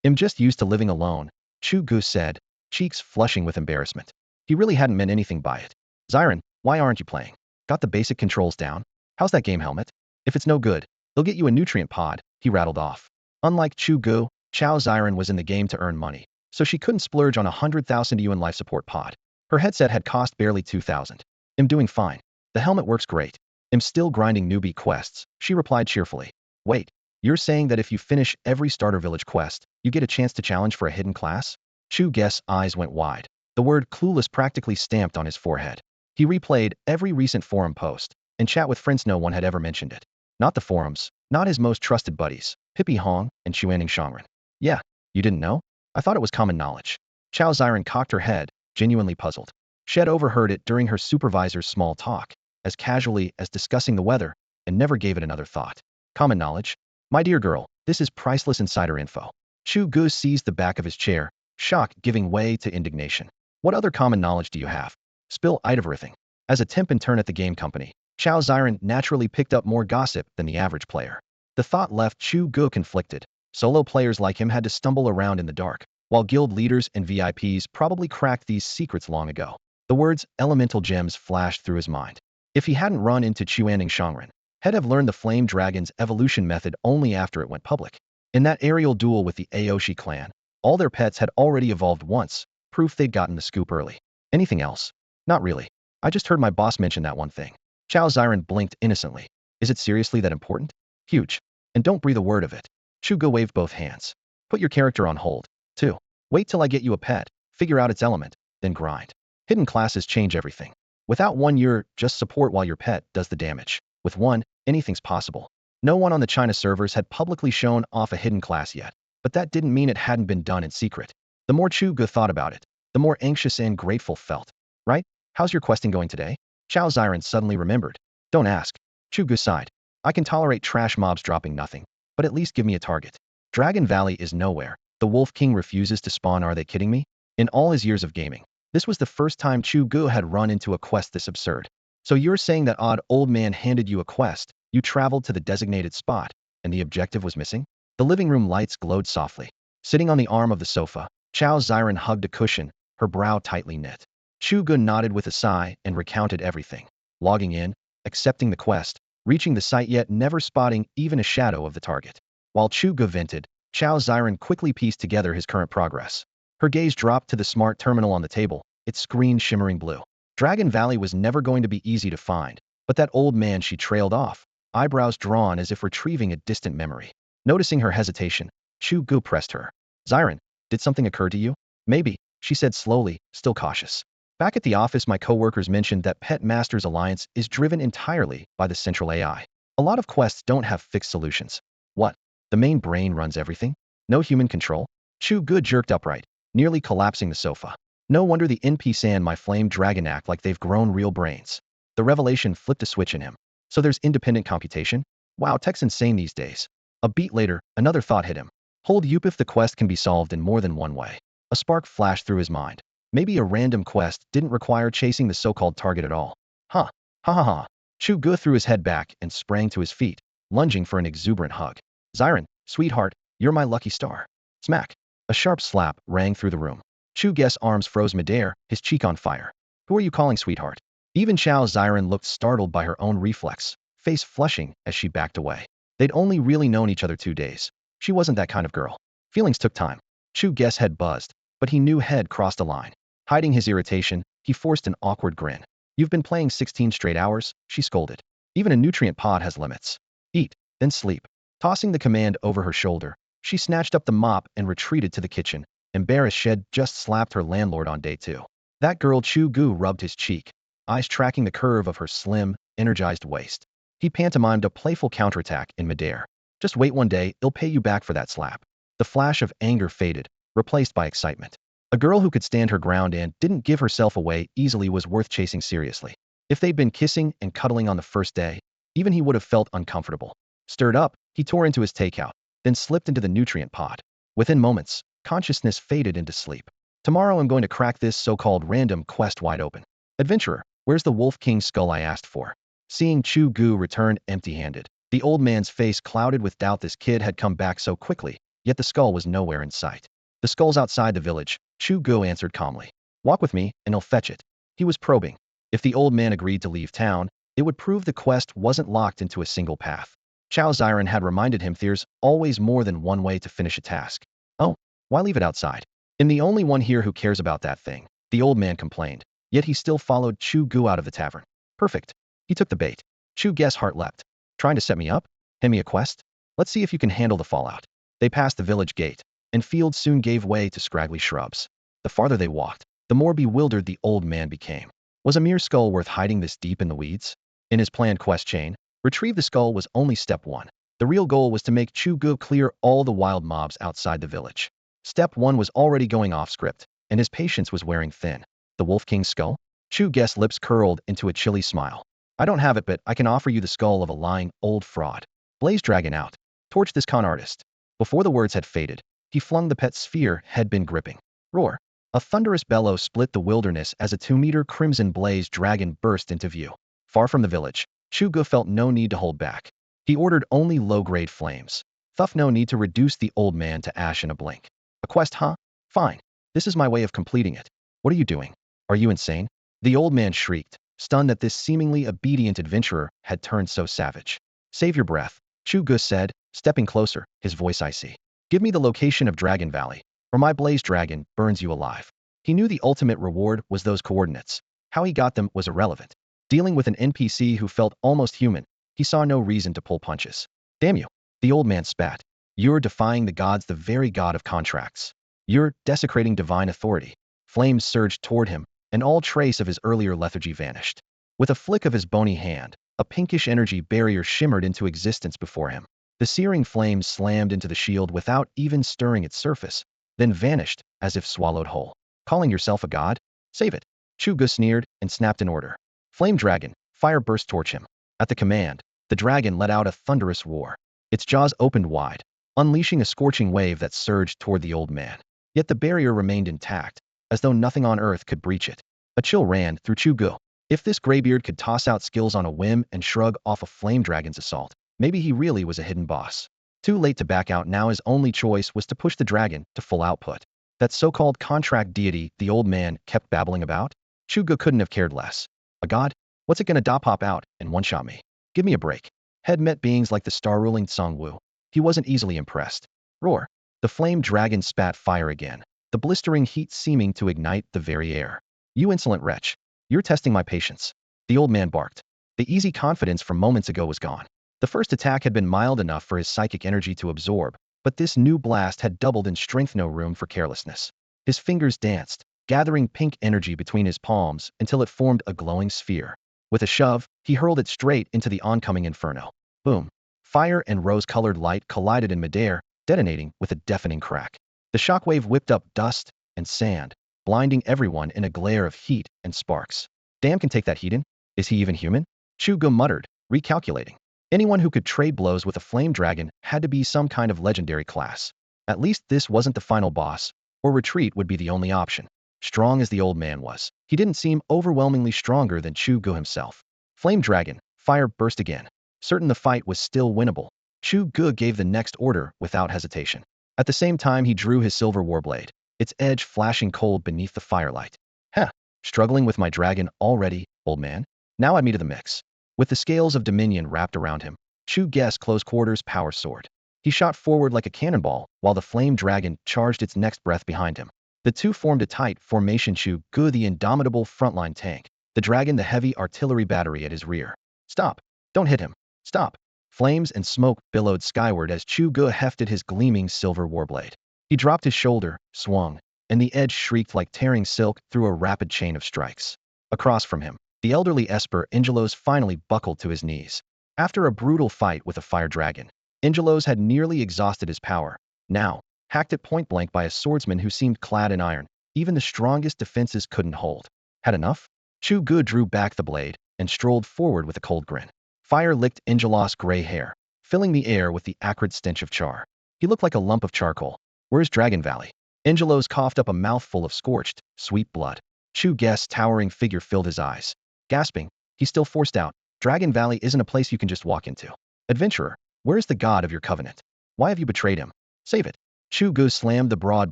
I'm just used to living alone," Chu Ge said, cheeks flushing with embarrassment. He really hadn't meant anything by it. "Ziran, why aren't you playing? Got the basic controls down? How's that game helmet? If it's no good, they'll get you a nutrient pod," he rattled off. Unlike Chu Ge, Chao Ziran was in the game to earn money, so she couldn't splurge on a 100,000 yuan life support pod. Her headset had cost barely 2,000. "I'm doing fine. The helmet works great." Am still grinding newbie quests, she replied cheerfully. Wait, you're saying that if you finish every starter village quest, you get a chance to challenge for a hidden class? Chu Ge's eyes went wide. The word clueless practically stamped on his forehead. He replayed every recent forum post, and chat with friends no one had ever mentioned it. Not the forums, not his most trusted buddies, Pippi Hong and Chuaning Shangren. Yeah, you didn't know? I thought it was common knowledge. Chao Ziren cocked her head, genuinely puzzled. She had overheard it during her supervisor's small talk, as casually as discussing the weather, and never gave it another thought. Common knowledge? My dear girl, this is priceless insider info. Chu Ge seized the back of his chair, shock giving way to indignation. What other common knowledge do you have? Spill everything. As a temp intern at the game company, Chao Ziren naturally picked up more gossip than the average player. The thought left Chu Ge conflicted. Solo players like him had to stumble around in the dark, while guild leaders and VIPs probably cracked these secrets long ago. The words elemental gems flashed through his mind. If he hadn't run into Chuaning Shangren, he'd have learned the Flame Dragon's evolution method only after it went public. In that aerial duel with the Aoshi clan, all their pets had already evolved once, proof they'd gotten the scoop early. Anything else? Not really. I just heard my boss mention that one thing. Chao Ziren blinked innocently. Is it seriously that important? Huge. And don't breathe a word of it. Chu Ge waved both hands. Put your character on hold, too. Wait till I get you a pet, figure out its element, then grind. Hidden classes change everything. Without one, you're just support while your pet does the damage. With one, anything's possible. No one on the China servers had publicly shown off a hidden class yet, but that didn't mean it hadn't been done in secret. The more Chu Ge thought about it, the more anxious and grateful felt. Right? How's your questing going today? Chao Ziren suddenly remembered. Don't ask. Chu Ge sighed. I can tolerate trash mobs dropping nothing, but at least give me a target. Dragon Valley is nowhere. The Wolf King refuses to spawn. Are they kidding me? In all his years of gaming, this was the first time Chu Ge had run into a quest this absurd. So you're saying that odd old man handed you a quest, you traveled to the designated spot, and the objective was missing? The living room lights glowed softly. Sitting on the arm of the sofa, Chao Ziren hugged a cushion, her brow tightly knit. Chu Ge nodded with a sigh and recounted everything. Logging in, accepting the quest, reaching the site yet never spotting even a shadow of the target. While Chu Ge vented, Chao Ziren quickly pieced together his current progress. Her gaze dropped to the smart terminal on the table, its screen shimmering blue. Dragon Valley was never going to be easy to find, but that old man she trailed off, eyebrows drawn as if retrieving a distant memory. Noticing her hesitation, Chu Ge pressed her. Ziren, did something occur to you? Maybe, she said slowly, still cautious. Back at the office, my coworkers mentioned that Pet Masters Alliance is driven entirely by the central AI. A lot of quests don't have fixed solutions. What? The main brain runs everything? No human control? Chu Ge jerked upright, nearly collapsing the sofa. No wonder the NPCs and my flame dragon act like they've grown real brains. The revelation flipped a switch in him. So there's independent computation? Wow, tech's insane these days. A beat later, another thought hit him. Hold up, if the quest can be solved in more than one way. A spark flashed through his mind. Maybe a random quest didn't require chasing the so-called target at all. Huh. Ha ha ha. Chu Ge threw his head back and sprang to his feet, lunging for an exuberant hug. Ziren, sweetheart, you're my lucky star. Smack. A sharp slap rang through the room. Chu Ge's arms froze midair, his cheek on fire. Who are you calling sweetheart? Even Chao Ziren looked startled by her own reflex, face flushing as she backed away. They'd only really known each other 2 days. She wasn't that kind of girl. Feelings took time. Chu Ge's head buzzed, but he knew head crossed a line. Hiding his irritation, he forced an awkward grin. You've been playing 16 straight hours, she scolded. Even a nutrient pod has limits. Eat, then sleep. Tossing the command over her shoulder, she snatched up the mop and retreated to the kitchen, embarrassed she'd just slapped her landlord on day 2. That girl. Chu Ge rubbed his cheek, eyes tracking the curve of her slim, energized waist. He pantomimed a playful counterattack in midair. Just wait, one day, I'll pay you back for that slap. The flash of anger faded, replaced by excitement. A girl who could stand her ground and didn't give herself away easily was worth chasing seriously. If they'd been kissing and cuddling on the first day, even he would have felt uncomfortable. Stirred up, he tore into his takeout, then slipped into the nutrient pod. Within moments, consciousness faded into sleep. Tomorrow I'm going to crack this so-called random quest wide open. Adventurer, where's the Wolf King skull I asked for? Seeing Chu Ge return empty-handed, the old man's face clouded with doubt. This kid had come back so quickly, yet the skull was nowhere in sight. The skull's outside the village, Chu Ge answered calmly. Walk with me, and I'll fetch it. He was probing. If the old man agreed to leave town, it would prove the quest wasn't locked into a single path. Chao Ziren had reminded him there's always more than one way to finish a task. Oh, why leave it outside? I'm the only one here who cares about that thing, the old man complained, yet he still followed Chu Ge out of the tavern. Perfect. He took the bait. Chu Ge's heart leapt. Trying to set me up? Hand me a quest? Let's see if you can handle the fallout. They passed the village gate, and fields soon gave way to scraggly shrubs. The farther they walked, the more bewildered the old man became. Was a mere skull worth hiding this deep in the weeds? In his planned quest chain, retrieve the skull was only step one. The real goal was to make Chu Ge clear all the wild mobs outside the village. Step one was already going off script, and his patience was wearing thin. The Wolf King's skull? Chu Ge's lips curled into a chilly smile. I don't have it, but I can offer you the skull of a lying, old fraud. Blaze Dragon out. Torch this con artist. Before the words had faded, he flung the pet sphere had been gripping. Roar. A thunderous bellow split the wilderness as a 2-meter crimson blaze dragon burst into view. Far from the village, Chu Ge felt no need to hold back. He ordered only low-grade flames. Thuff no need to reduce the old man to ash in a blink. A quest, huh? Fine. This is my way of completing it. What are you doing? Are you insane? The old man shrieked, stunned that this seemingly obedient adventurer had turned so savage. Save your breath, Chu Ge said, stepping closer, his voice icy. Give me the location of Dragon Valley, or my blaze dragon burns you alive. He knew the ultimate reward was those coordinates. How he got them was irrelevant. Dealing with an NPC who felt almost human, he saw no reason to pull punches. Damn you. The old man spat. You're defying the gods, the very god of contracts. You're desecrating divine authority. Flames surged toward him, and all trace of his earlier lethargy vanished. With a flick of his bony hand, a pinkish energy barrier shimmered into existence before him. The searing flames slammed into the shield without even stirring its surface, then vanished as if swallowed whole. Calling yourself a god? Save it. Chu Ge sneered and snapped an order. Flame Dragon, fire burst torch him. At the command, the dragon let out a thunderous roar. Its jaws opened wide, unleashing a scorching wave that surged toward the old man. Yet the barrier remained intact, as though nothing on earth could breach it. A chill ran through Chu Ge. If this graybeard could toss out skills on a whim and shrug off a flame dragon's assault, maybe he really was a hidden boss. Too late to back out now. His only choice was to push the dragon to full output. That so-called contract deity the old man kept babbling about? Chu Ge couldn't have cared less. A god? What's it gonna da pop out and one-shot me? Give me a break. Had met beings like the star-ruling Song Wu. He wasn't easily impressed. Roar. The flame dragon spat fire again, the blistering heat seeming to ignite the very air. You insolent wretch. You're testing my patience. The old man barked. The easy confidence from moments ago was gone. The first attack had been mild enough for his psychic energy to absorb, but this new blast had doubled in strength, no room for carelessness. His fingers danced, gathering pink energy between his palms until it formed a glowing sphere. With a shove, he hurled it straight into the oncoming inferno. Boom. Fire and rose-colored light collided in midair, detonating with a deafening crack. The shockwave whipped up dust and sand, blinding everyone in a glare of heat and sparks. Damn can take that heat in? Is he even human? Chu Ge muttered, recalculating. Anyone who could trade blows with a flame dragon had to be some kind of legendary class. At least this wasn't the final boss, or retreat would be the only option. Strong as the old man was, he didn't seem overwhelmingly stronger than Chu Ge himself. Flame dragon, fire burst again. Certain the fight was still winnable, Chu Ge gave the next order without hesitation. At the same time he drew his silver warblade, its edge flashing cold beneath the firelight. Heh, struggling with my dragon already, old man? Now add me to the mix. With the scales of dominion wrapped around him, Chu Ge's close quarters power soared. He shot forward like a cannonball, while the flame dragon charged its next breath behind him. The two formed a tight formation. Chu Ge the indomitable frontline tank, the dragon the heavy artillery battery at his rear. Stop. Don't hit him. Stop. Flames and smoke billowed skyward as Chu Ge hefted his gleaming silver warblade. He dropped his shoulder, swung, and the edge shrieked like tearing silk through a rapid chain of strikes. Across from him, the elderly Esper Angelos finally buckled to his knees. After a brutal fight with a fire dragon, Angelos had nearly exhausted his power. Now, hacked at point blank by a swordsman who seemed clad in iron, even the strongest defenses couldn't hold. Had enough? Chu Ge drew back the blade and strolled forward with a cold grin. Fire licked Angelos' gray hair, filling the air with the acrid stench of char. He looked like a lump of charcoal. Where's Dragon Valley? Angelos coughed up a mouthful of scorched, sweet blood. Chu Ge's towering figure filled his eyes. Gasping, he still forced out, Dragon Valley isn't a place you can just walk into. Adventurer, where is the god of your covenant? Why have you betrayed him? Save it. Chu Ge slammed the broad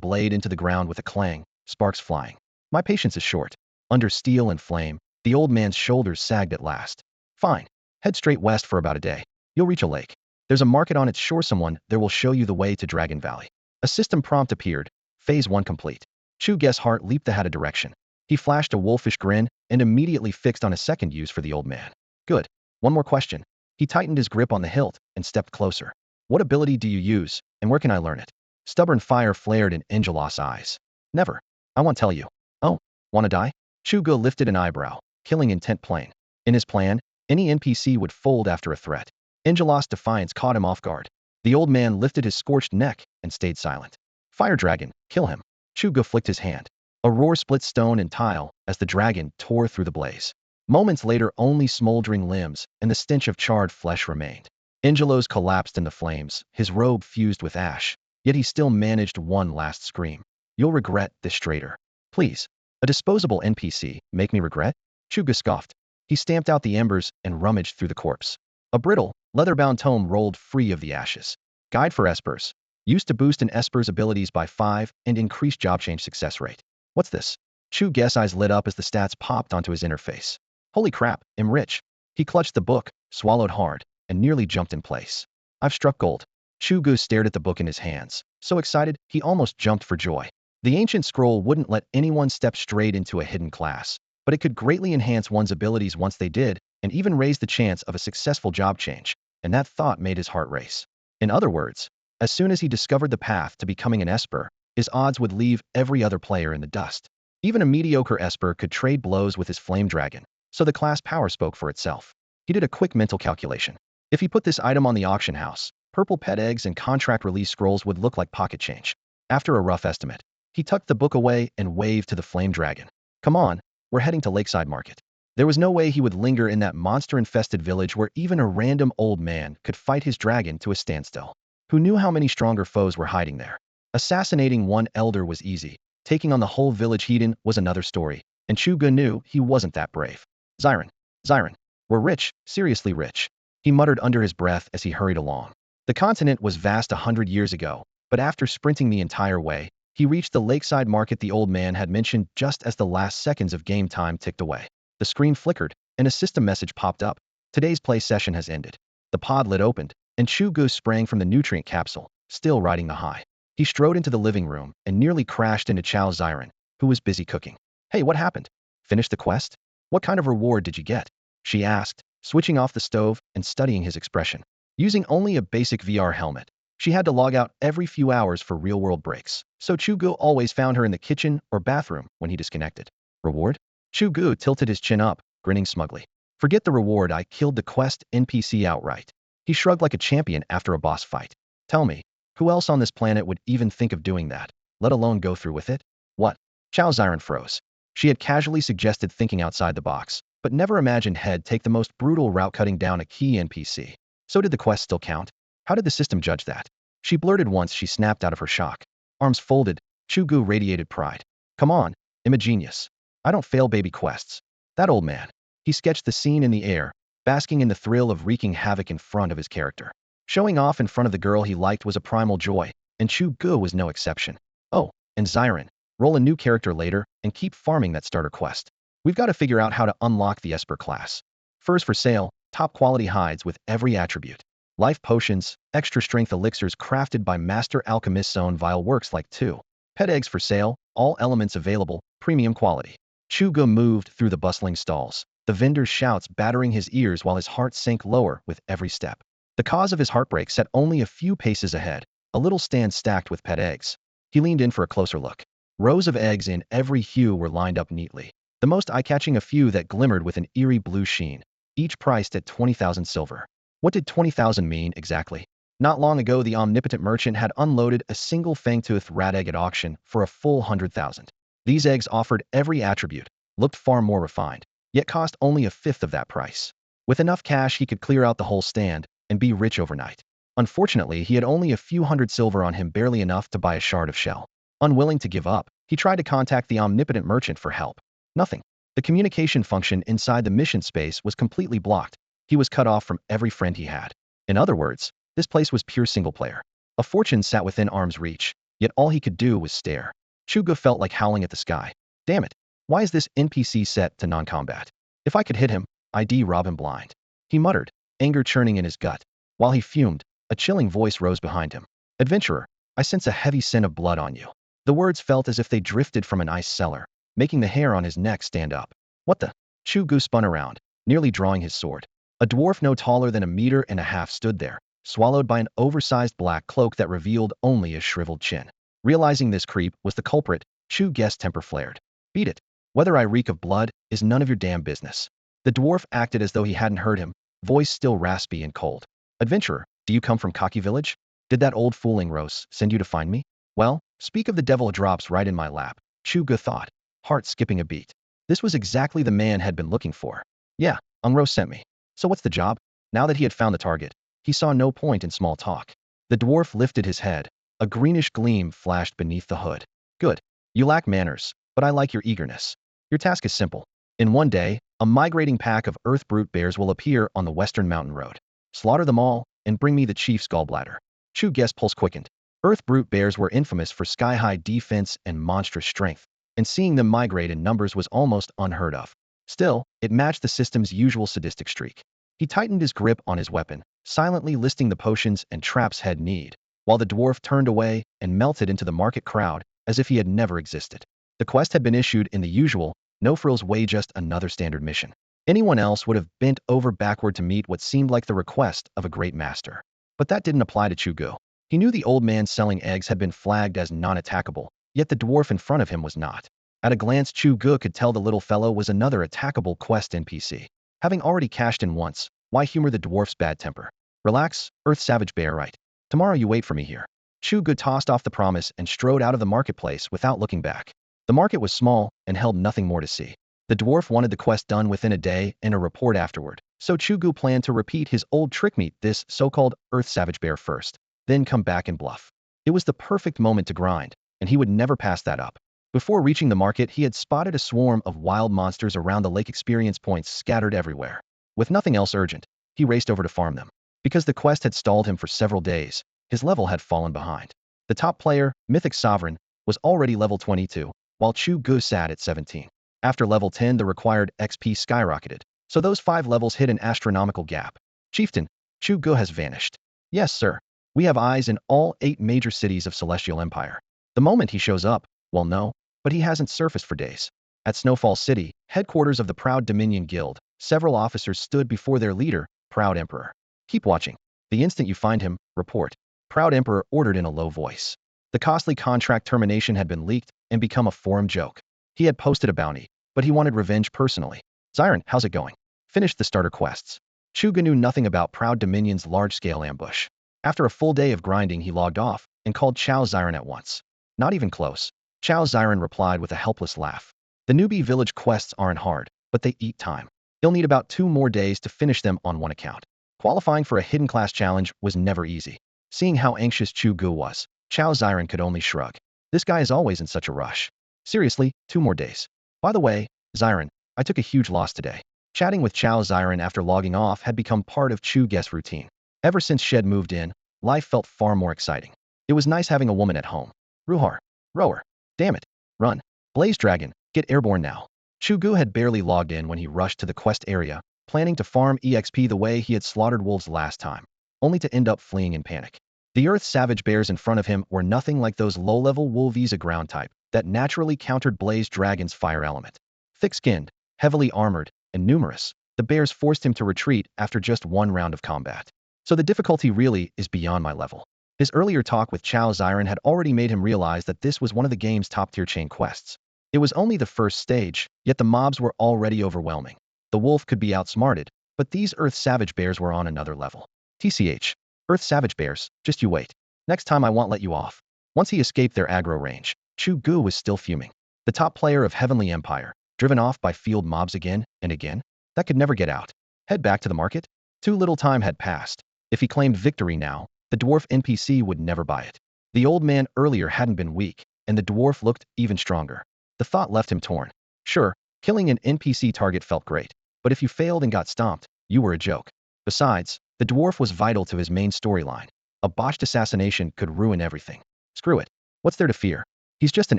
blade into the ground with a clang, sparks flying. My patience is short. Under steel and flame, the old man's shoulders sagged at last. Fine. Head straight west for about a day. You'll reach a lake. There's a market on its shore. Someone there will show you the way to Dragon Valley. A system prompt appeared. Phase 1 complete. Chu Ge's heart leaped ahead a direction. He flashed a wolfish grin and immediately fixed on a second use for the old man. Good. One more question. He tightened his grip on the hilt and stepped closer. What ability do you use, and where can I learn it? Stubborn fire flared in Angelos's eyes. Never. I won't tell you. Oh, wanna die? Chu Ge lifted an eyebrow, killing intent plain. In his plan, any NPC would fold after a threat. Angelos's defiance caught him off guard. The old man lifted his scorched neck and stayed silent. Fire dragon, kill him. Chu Ge flicked his hand. A roar split stone and tile as the dragon tore through the blaze. Moments later, only smoldering limbs and the stench of charred flesh remained. Angelos collapsed in the flames, his robe fused with ash, yet he still managed one last scream. You'll regret this traitor. Please. A disposable NPC, make me regret? Chu Ge scoffed. He stamped out the embers and rummaged through the corpse. A brittle, leather-bound tome rolled free of the ashes. Guide for Espers. Used to boost an Esper's abilities by 5 and increase job change success rate. What's this? Chu Ge's eyes lit up as the stats popped onto his interface. Holy crap, I'm rich. He clutched the book, swallowed hard, and nearly jumped in place. I've struck gold. Chu Ge stared at the book in his hands, so excited he almost jumped for joy. The ancient scroll wouldn't let anyone step straight into a hidden class, but it could greatly enhance one's abilities once they did, and even raise the chance of a successful job change, and that thought made his heart race. In other words, as soon as he discovered the path to becoming an Esper, his odds would leave every other player in the dust. Even a mediocre Esper could trade blows with his flame dragon, so the class power spoke for itself. He did a quick mental calculation. If he put this item on the auction house, purple pet eggs and contract release scrolls would look like pocket change. After a rough estimate, he tucked the book away and waved to the flame dragon. Come on, we're heading to Lakeside Market. There was no way he would linger in that monster-infested village where even a random old man could fight his dragon to a standstill. Who knew how many stronger foes were hiding there? Assassinating one elder was easy. Taking on the whole village heathen was another story, and Chu Ge knew he wasn't that brave. Xiren, we're rich, seriously rich. He muttered under his breath as he hurried along. The continent was vast 100 years ago, but after sprinting the entire way, he reached the Lakeside Market the old man had mentioned just as the last seconds of game time ticked away. The screen flickered, and a system message popped up. Today's play session has ended. The pod lid opened, and Chu Ge sprang from the nutrient capsule, still riding the high. He strode into the living room and nearly crashed into Chao Xiren, who was busy cooking. Hey, what happened? Finished the quest? What kind of reward did you get? She asked, switching off the stove and studying his expression. Using only a basic VR helmet, she had to log out every few hours for real-world breaks, so Chu Ge always found her in the kitchen or bathroom when he disconnected. Reward? Chu Ge tilted his chin up, grinning smugly. Forget the reward, I killed the quest NPC outright. He shrugged like a champion after a boss fight. Tell me, who else on this planet would even think of doing that, let alone go through with it? What? Chao Xiren froze. She had casually suggested thinking outside the box, but never imagined he'd take the most brutal route cutting down a key NPC. So did the quest still count? How did the system judge that? She blurted once she snapped out of her shock. Arms folded, Chu Ge radiated pride. Come on, I'm a genius. I don't fail baby quests. That old man. He sketched the scene in the air, basking in the thrill of wreaking havoc in front of his character. Showing off in front of the girl he liked was a primal joy, and Chu Ge was no exception. Oh, and Xiren, roll a new character later and keep farming that starter quest. We've got to figure out how to unlock the Esper class. Furs for sale, top quality hides with every attribute. Life potions, extra strength elixirs crafted by master alchemist's own vial works like 2. Pet eggs for sale, all elements available, premium quality. Chu Ge moved through the bustling stalls, the vendor's shouts battering his ears while his heart sank lower with every step. The cause of his heartbreak sat only a few paces ahead, a little stand stacked with pet eggs. He leaned in for a closer look. Rows of eggs in every hue were lined up neatly. The most eye-catching a few that glimmered with an eerie blue sheen, each priced at 20,000 silver. What did 20,000 mean exactly? Not long ago, the omnipotent merchant had unloaded a single fangtooth rat egg at auction for a full 100,000. These eggs offered every attribute, looked far more refined, yet cost only a fifth of that price. With enough cash, he could clear out the whole stand and be rich overnight. Unfortunately, he had only a few hundred silver on him, barely enough to buy a shard of shell. Unwilling to give up, he tried to contact the omnipotent merchant for help. Nothing. The communication function inside the mission space was completely blocked. He was cut off from every friend he had. In other words, this place was pure single player. A fortune sat within arm's reach, yet all he could do was stare. Chu Ge felt like howling at the sky. Damn it. Why is this NPC set to non-combat? If I could hit him, I'd rob him blind. He muttered, anger churning in his gut. While he fumed, a chilling voice rose behind him. Adventurer, I sense a heavy scent of blood on you. The words felt as if they drifted from an ice cellar, making the hair on his neck stand up. What the? Chu Ge spun around, nearly drawing his sword. A dwarf no taller than 1.5 meters stood there, swallowed by an oversized black cloak that revealed only his shriveled chin. Realizing this creep was the culprit, Chu Ge's temper flared. Beat it. Whether I reek of blood is none of your damn business. The dwarf acted as though he hadn't heard him, voice still raspy and cold. Adventurer, do you come from Cocky Village? Did that old fooling Rose send you to find me? Well, speak of the devil drops right in my lap, Chu Ge thought, heart skipping a beat. This was exactly the man had been looking for. Yeah, Rose sent me. So what's the job? Now that he had found the target, he saw no point in small talk. The dwarf lifted his head. A greenish gleam flashed beneath the hood. Good. You lack manners, but I like your eagerness. Your task is simple. In one day, a migrating pack of earth brute bears will appear on the western mountain road. Slaughter them all, and bring me the chief's gallbladder. Chu Ge's pulse quickened. Earth brute bears were infamous for sky-high defense and monstrous strength, and seeing them migrate in numbers was almost unheard of. Still, it matched the system's usual sadistic streak. He tightened his grip on his weapon, silently listing the potions and traps he'd need, while the dwarf turned away and melted into the market crowd as if he had never existed. The quest had been issued in the usual, no-frills way, just another standard mission. Anyone else would have bent over backward to meet what seemed like the request of a great master. But that didn't apply to Chu Ge. He knew the old man selling eggs had been flagged as non-attackable, yet the dwarf in front of him was not. At a glance, Chu Ge could tell the little fellow was another attackable quest NPC. Having already cashed in once, why humor the dwarf's bad temper? Relax, Earth Savage Bear, right? Tomorrow you wait for me here. Chu Ge tossed off the promise and strode out of the marketplace without looking back. The market was small and held nothing more to see. The dwarf wanted the quest done within a day and a report afterward, so Chu Ge planned to repeat his old trick, meet this so-called Earth Savage Bear first, then come back and bluff. It was the perfect moment to grind, and he would never pass that up. Before reaching the market, he had spotted a swarm of wild monsters around the lake, experience points scattered everywhere. With nothing else urgent, he raced over to farm them. Because the quest had stalled him for several days, his level had fallen behind. The top player, Mythic Sovereign, was already level 22, while Chu Ge sat at 17. After level 10, the required XP skyrocketed, so those 5 levels hit an astronomical gap. Chieftain, Chu Ge has vanished. Yes, sir. We have eyes in all 8 major cities of Celestial Empire. The moment he shows up, well, no, but he hasn't surfaced for days. At Snowfall City, headquarters of the Proud Dominion Guild, several officers stood before their leader, Proud Emperor. Keep watching. The instant you find him, report. Proud Emperor ordered in a low voice. The costly contract termination had been leaked and become a forum joke. He had posted a bounty, but he wanted revenge personally. Zyron, how's it going? Finished the starter quests. Chu Ge knew nothing about Proud Dominion's large-scale ambush. After a full day of grinding, he logged off and called Chao Zyron at once. Not even close. Chao Zyron replied with a helpless laugh. The newbie village quests aren't hard, but they eat time. He'll need about 2 more days to finish them on one account. Qualifying for a hidden class challenge was never easy. Seeing how anxious Chu Ge was, Chao Zyron could only shrug. This guy is always in such a rush. Seriously, 2 more days. By the way, Zyron, I took a huge loss today. Chatting with Chao Zyron after logging off had become part of Chu Ge's routine. Ever since Shed moved in, life felt far more exciting. It was nice having a woman at home. Ruhar. Rower. Damn it. Run. Blaze Dragon, get airborne now. Chu Ge had barely logged in when he rushed to the quest area, planning to farm EXP the way he had slaughtered wolves last time, only to end up fleeing in panic. The Earth Savage Bears in front of him were nothing like those low-level wolves, a ground type that naturally countered Blaze Dragon's fire element. Thick-skinned, heavily armored, and numerous, the bears forced him to retreat after just 1 round of combat. So the difficulty really is beyond my level. His earlier talk with Chao Zyron had already made him realize that this was one of the game's top-tier chain quests. It was only the first stage, yet the mobs were already overwhelming. The wolf could be outsmarted, but these Earth Savage Bears were on another level. TCH. Earth Savage Bears, just you wait. Next time I won't let you off. Once he escaped their aggro range, Chu Ge was still fuming. The top player of Heavenly Empire, driven off by field mobs again and again? That could never get out. Head back to the market? Too little time had passed. If he claimed victory now, the dwarf NPC would never buy it. The old man earlier hadn't been weak, and the dwarf looked even stronger. The thought left him torn. Sure, killing an NPC target felt great, but if you failed and got stomped, you were a joke. Besides, the dwarf was vital to his main storyline. A botched assassination could ruin everything. Screw it. What's there to fear? He's just an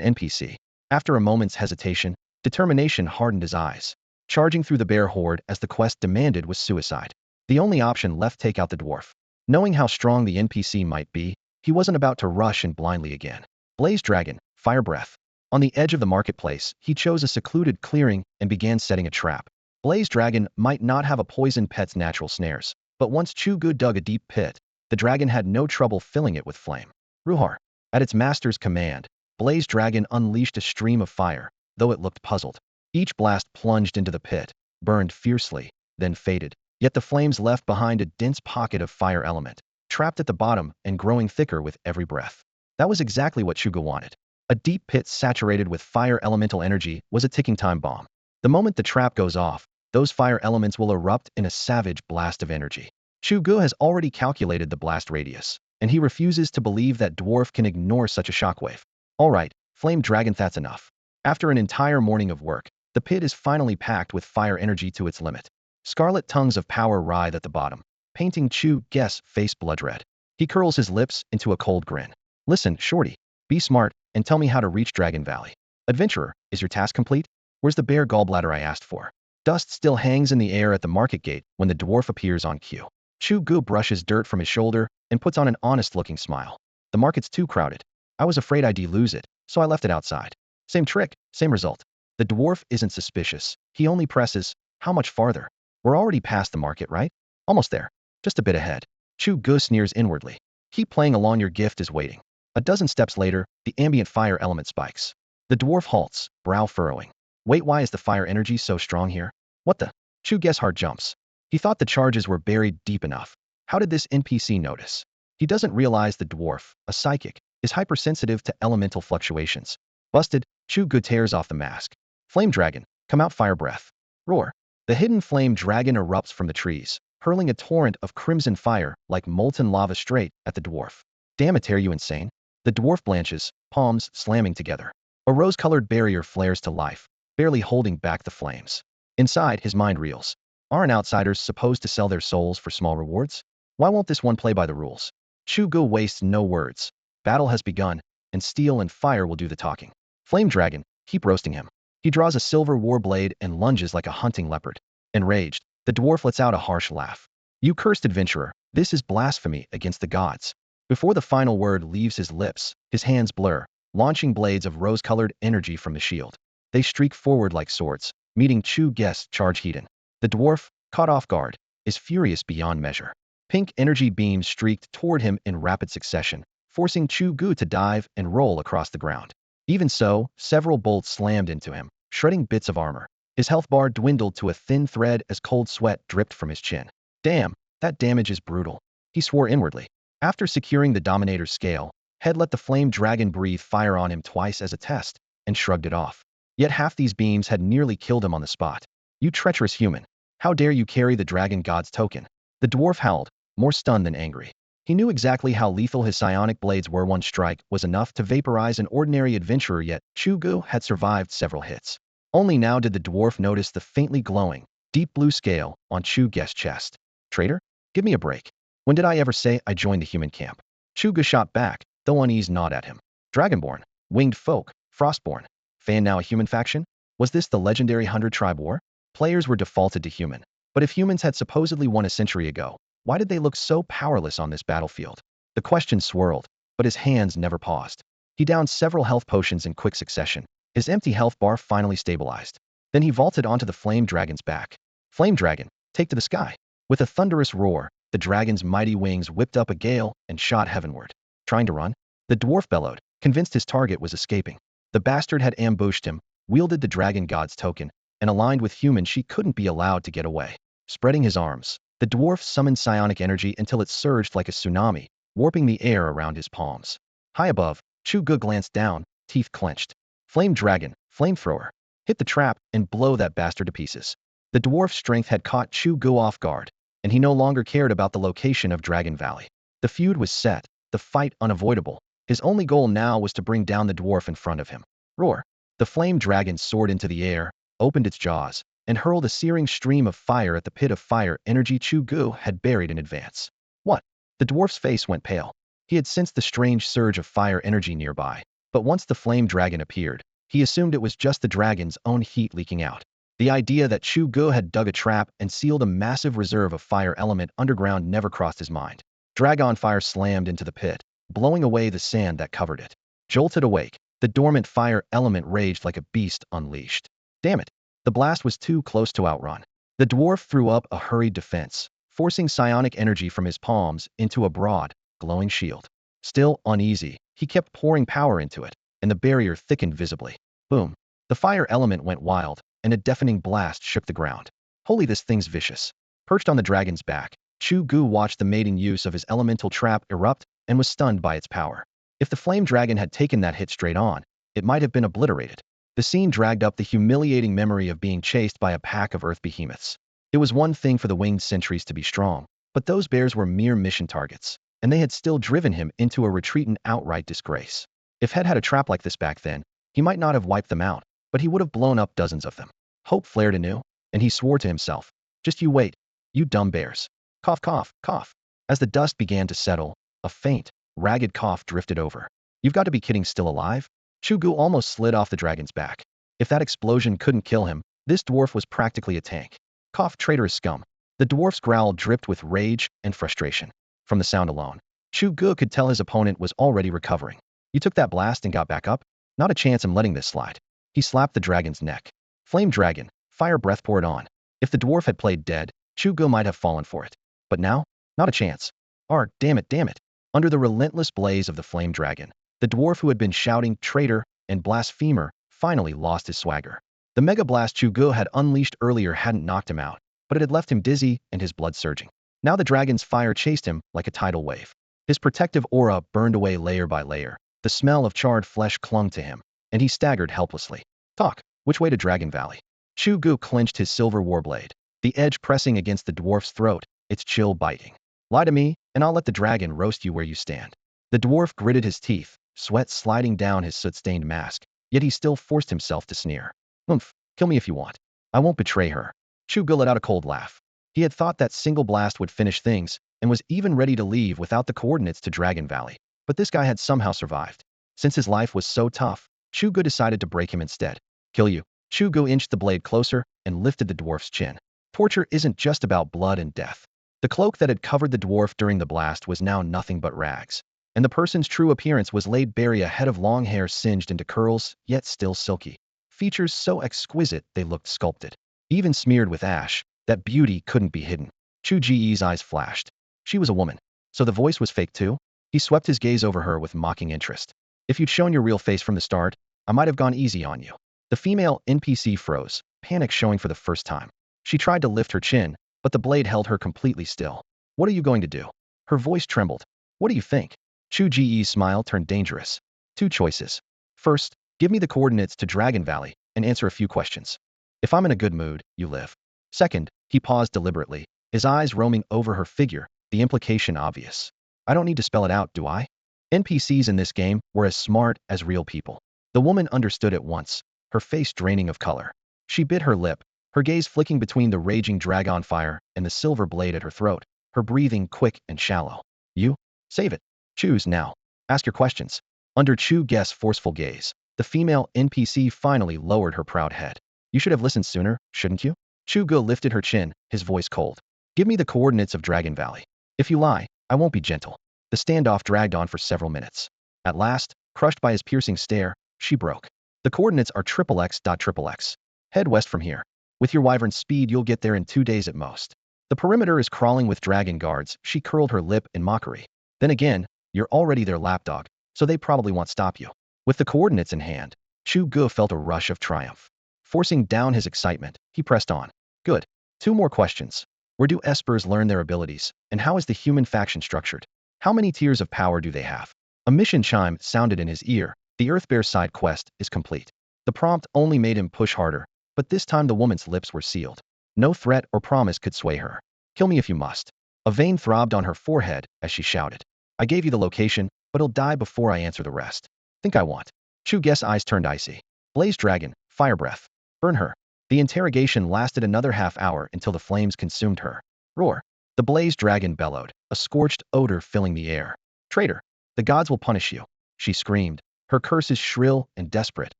NPC. After a moment's hesitation, determination hardened his eyes. Charging through the bear horde as the quest demanded was suicide. The only option left, take out the dwarf. Knowing how strong the NPC might be, he wasn't about to rush in blindly again. Blaze Dragon, Fire Breath. On the edge of the marketplace, he chose a secluded clearing and began setting a trap. Blaze Dragon might not have a poison pet's natural snares, but once Chu Ge dug a deep pit, the dragon had no trouble filling it with flame. Ruhar. At its master's command, Blaze Dragon unleashed a stream of fire, though it looked puzzled. Each blast plunged into the pit, burned fiercely, then faded. Yet the flames left behind a dense pocket of fire element, trapped at the bottom and growing thicker with every breath. That was exactly what Chu Ge wanted. A deep pit saturated with fire elemental energy was a ticking time bomb. The moment the trap goes off, those fire elements will erupt in a savage blast of energy. Chu Ge has already calculated the blast radius, and he refuses to believe that dwarf can ignore such a shockwave. All right, Flame Dragon, that's enough. After an entire morning of work, the pit is finally packed with fire energy to its limit. Scarlet tongues of power writhe at the bottom, painting Chu Ge's face blood red. He curls his lips into a cold grin. Listen, shorty, be smart and tell me how to reach Dragon Valley. Adventurer, is your task complete? Where's the bear gallbladder I asked for? Dust still hangs in the air at the market gate when the dwarf appears on cue. Chu Ge brushes dirt from his shoulder and puts on an honest-looking smile. The market's too crowded. I was afraid I'd lose it, so I left it outside. Same trick, same result. The dwarf isn't suspicious. He only presses, how much farther? We're already past the market, right? Almost there. Just a bit ahead. Chu Ge sneers inwardly. Keep playing along, your gift is waiting. A dozen steps later, the ambient fire element spikes. The dwarf halts, brow furrowing. Wait, why is the fire energy so strong here? What the? Chu Ge's heart jumps. He thought the charges were buried deep enough. How did this NPC notice? He doesn't realize the dwarf, a psychic, is hypersensitive to elemental fluctuations. Busted, Chu Ge tears off the mask. Flame Dragon, come out, fire breath. Roar. The hidden flame dragon erupts from the trees, hurling a torrent of crimson fire like molten lava straight at the dwarf. Damn it, are you insane? The dwarf blanches, palms slamming together. A rose-colored barrier flares to life, barely holding back the flames. Inside, his mind reels. Aren't outsiders supposed to sell their souls for small rewards? Why won't this one play by the rules? Chu Ge wastes no words. Battle has begun, and steel and fire will do the talking. Flame Dragon, keep roasting him. He draws a silver war blade and lunges like a hunting leopard. Enraged, the dwarf lets out a harsh laugh. You cursed adventurer, this is blasphemy against the gods. Before the final word leaves his lips, his hands blur, launching blades of rose-colored energy from the shield. They streak forward like swords, meeting Chu Ge's charge heaten. The dwarf, caught off guard, is furious beyond measure. Pink energy beams streaked toward him in rapid succession, forcing Chu Ge to dive and roll across the ground. Even so, several bolts slammed into him, shredding bits of armor. His health bar dwindled to a thin thread as cold sweat dripped from his chin. Damn, that damage is brutal, he swore inwardly. After securing the Dominator's scale, Head let the flame dragon breathe fire on him twice as a test, and shrugged it off. Yet half these beams had nearly killed him on the spot. You treacherous human! How dare you carry the dragon god's token? The dwarf howled, more stunned than angry. He knew exactly how lethal his psionic blades were. One strike was enough to vaporize an ordinary adventurer, yet Chu Ge had survived several hits. Only now did the dwarf notice the faintly glowing, deep blue scale on Chu Ge's chest. Traitor? Give me a break. When did I ever say I joined the human camp? Chu Ge shot back, though unease gnawed at him. Dragonborn, winged folk, frostborn. Fan now a human faction? Was this the legendary 100-tribe war? Players were defaulted to human. But if humans had supposedly won a century ago, why did they look so powerless on this battlefield? The question swirled, but his hands never paused. He downed several health potions in quick succession. His empty health bar finally stabilized. Then he vaulted onto the flame dragon's back. Flame dragon, take to the sky. With a thunderous roar, the dragon's mighty wings whipped up a gale and shot heavenward. Trying to run? The dwarf bellowed, convinced his target was escaping. The bastard had ambushed him, wielded the dragon god's token, and aligned with human. She couldn't be allowed to get away. Spreading his arms, the dwarf summoned psionic energy until it surged like a tsunami, warping the air around his palms. High above, Chu Ge glanced down, teeth clenched. Flame dragon, flamethrower. Hit the trap and blow that bastard to pieces. The dwarf's strength had caught Chu Ge off guard, and he no longer cared about the location of Dragon Valley. The feud was set, the fight unavoidable. His only goal now was to bring down the dwarf in front of him. Roar. The flame dragon soared into the air, opened its jaws, and hurled a searing stream of fire at the pit of fire energy Chu Ge had buried in advance. What? The dwarf's face went pale. He had sensed the strange surge of fire energy nearby, but once the flame dragon appeared, he assumed it was just the dragon's own heat leaking out. The idea that Chu Ge had dug a trap and sealed a massive reserve of fire element underground never crossed his mind. Dragon fire slammed into the pit, blowing away the sand that covered it. Jolted awake, the dormant fire element raged like a beast unleashed. Damn it! The blast was too close to outrun. The dwarf threw up a hurried defense, forcing psionic energy from his palms into a broad, glowing shield. Still uneasy, he kept pouring power into it, and the barrier thickened visibly. Boom. The fire element went wild, and a deafening blast shook the ground. Holy, this thing's vicious. Perched on the dragon's back, Chu Ge watched the mating use of his elemental trap erupt and was stunned by its power. If the flame dragon had taken that hit straight on, it might have been obliterated. The scene dragged up the humiliating memory of being chased by a pack of earth behemoths. It was one thing for the winged sentries to be strong, but those bears were mere mission targets, and they had still driven him into a retreat in outright disgrace. If Head had a trap like this back then, he might not have wiped them out, but he would have blown up dozens of them. Hope flared anew, and he swore to himself, "Just you wait, you dumb bears." Cough, cough, cough. As the dust began to settle, a faint, ragged cough drifted over. "You've got to be kidding, still alive?" Chu Ge almost slid off the dragon's back. If that explosion couldn't kill him, this dwarf was practically a tank. Cough, traitorous scum. The dwarf's growl dripped with rage and frustration. From the sound alone, Chu Ge could tell his opponent was already recovering. "You took that blast and got back up? Not a chance I'm letting this slide." He slapped the dragon's neck. Flame dragon, fire breath poured on. If the dwarf had played dead, Chu Ge might have fallen for it. But now? Not a chance. Arg, damn it, damn it. Under the relentless blaze of the flame dragon, the dwarf who had been shouting traitor and blasphemer finally lost his swagger. The mega blast Chu Ge had unleashed earlier hadn't knocked him out, but it had left him dizzy and his blood surging. Now the dragon's fire chased him like a tidal wave. His protective aura burned away layer by layer. The smell of charred flesh clung to him, and he staggered helplessly. Talk. Which way to Dragon Valley? Chu Ge clenched his silver warblade, the edge pressing against the dwarf's throat, its chill biting. "Lie to me, and I'll let the dragon roast you where you stand." The dwarf gritted his teeth, sweat sliding down his soot-stained mask, yet he still forced himself to sneer. "Oomph, kill me if you want. I won't betray her." Chu Ge let out a cold laugh. He had thought that single blast would finish things, and was even ready to leave without the coordinates to Dragon Valley. But this guy had somehow survived. Since his life was so tough, Chu Ge decided to break him instead. "Kill you." Chu Ge inched the blade closer and lifted the dwarf's chin. Torture isn't just about blood and death. The cloak that had covered the dwarf during the blast was now nothing but rags, and the person's true appearance was laid bare: a head of long hair singed into curls, yet still silky. Features so exquisite they looked sculpted. Even smeared with ash, that beauty couldn't be hidden. Chu Ge's eyes flashed. She was a woman. So the voice was fake too? He swept his gaze over her with mocking interest. "If you'd shown your real face from the start, I might have gone easy on you." The female NPC froze, panic showing for the first time. She tried to lift her chin, but the blade held her completely still. "What are you going to do?" Her voice trembled. "What do you think?" Chu Ge's smile turned dangerous. "Two choices. First, give me the coordinates to Dragon Valley and answer a few questions. If I'm in a good mood, you live. Second," he paused deliberately, his eyes roaming over her figure, the implication obvious. "I don't need to spell it out, do I?" NPCs in this game were as smart as real people. The woman understood at once, her face draining of color. She bit her lip, her gaze flicking between the raging dragon fire and the silver blade at her throat, her breathing quick and shallow. "You? Save it. Choose now. Ask your questions." Under Chu Ge's forceful gaze, the female NPC finally lowered her proud head. "You should have listened sooner, shouldn't you?" Chu Ge lifted her chin, his voice cold. "Give me the coordinates of Dragon Valley. If you lie, I won't be gentle." The standoff dragged on for several minutes. At last, crushed by his piercing stare, she broke. "The coordinates are XXX.XXX. Head west from here. With your wyvern speed, you'll get there in 2 days at most. The perimeter is crawling with dragon guards." She curled her lip in mockery. "Then again, you're already their lapdog, so they probably won't stop you." With the coordinates in hand, Chu Ge felt a rush of triumph. Forcing down his excitement, he pressed on. "Good. 2 more questions. Where do espers learn their abilities, and how is the human faction structured? How many tiers of power do they have?" A mission chime sounded in his ear. The Earthbear side quest is complete. The prompt only made him push harder, but this time the woman's lips were sealed. No threat or promise could sway her. "Kill me if you must." A vein throbbed on her forehead as she shouted. "I gave you the location, but he'll die before I answer the rest." "Think I want." Chu Ge's eyes turned icy. "Blaze dragon, fire breath. Burn her." The interrogation lasted another half hour until the flames consumed her. Roar. The blaze dragon bellowed, a scorched odor filling the air. "Traitor! The gods will punish you," she screamed, her curses shrill and desperate,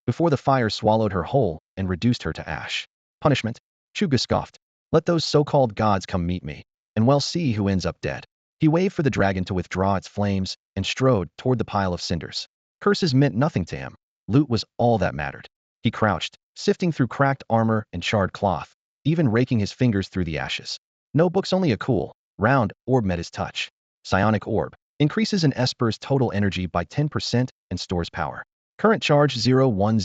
before the fire swallowed her whole and reduced her to ash. "Punishment?" Chu Ge scoffed. "Let those so-called gods come meet me, and we'll see who ends up dead." He waved for the dragon to withdraw its flames and strode toward the pile of cinders. Curses meant nothing to him. Loot was all that mattered. He crouched, sifting through cracked armor and charred cloth, even raking his fingers through the ashes. No books, only a cool, round orb met his touch. Psionic orb. Increases an Esper's total energy by 10% and stores power. Current charge 01000.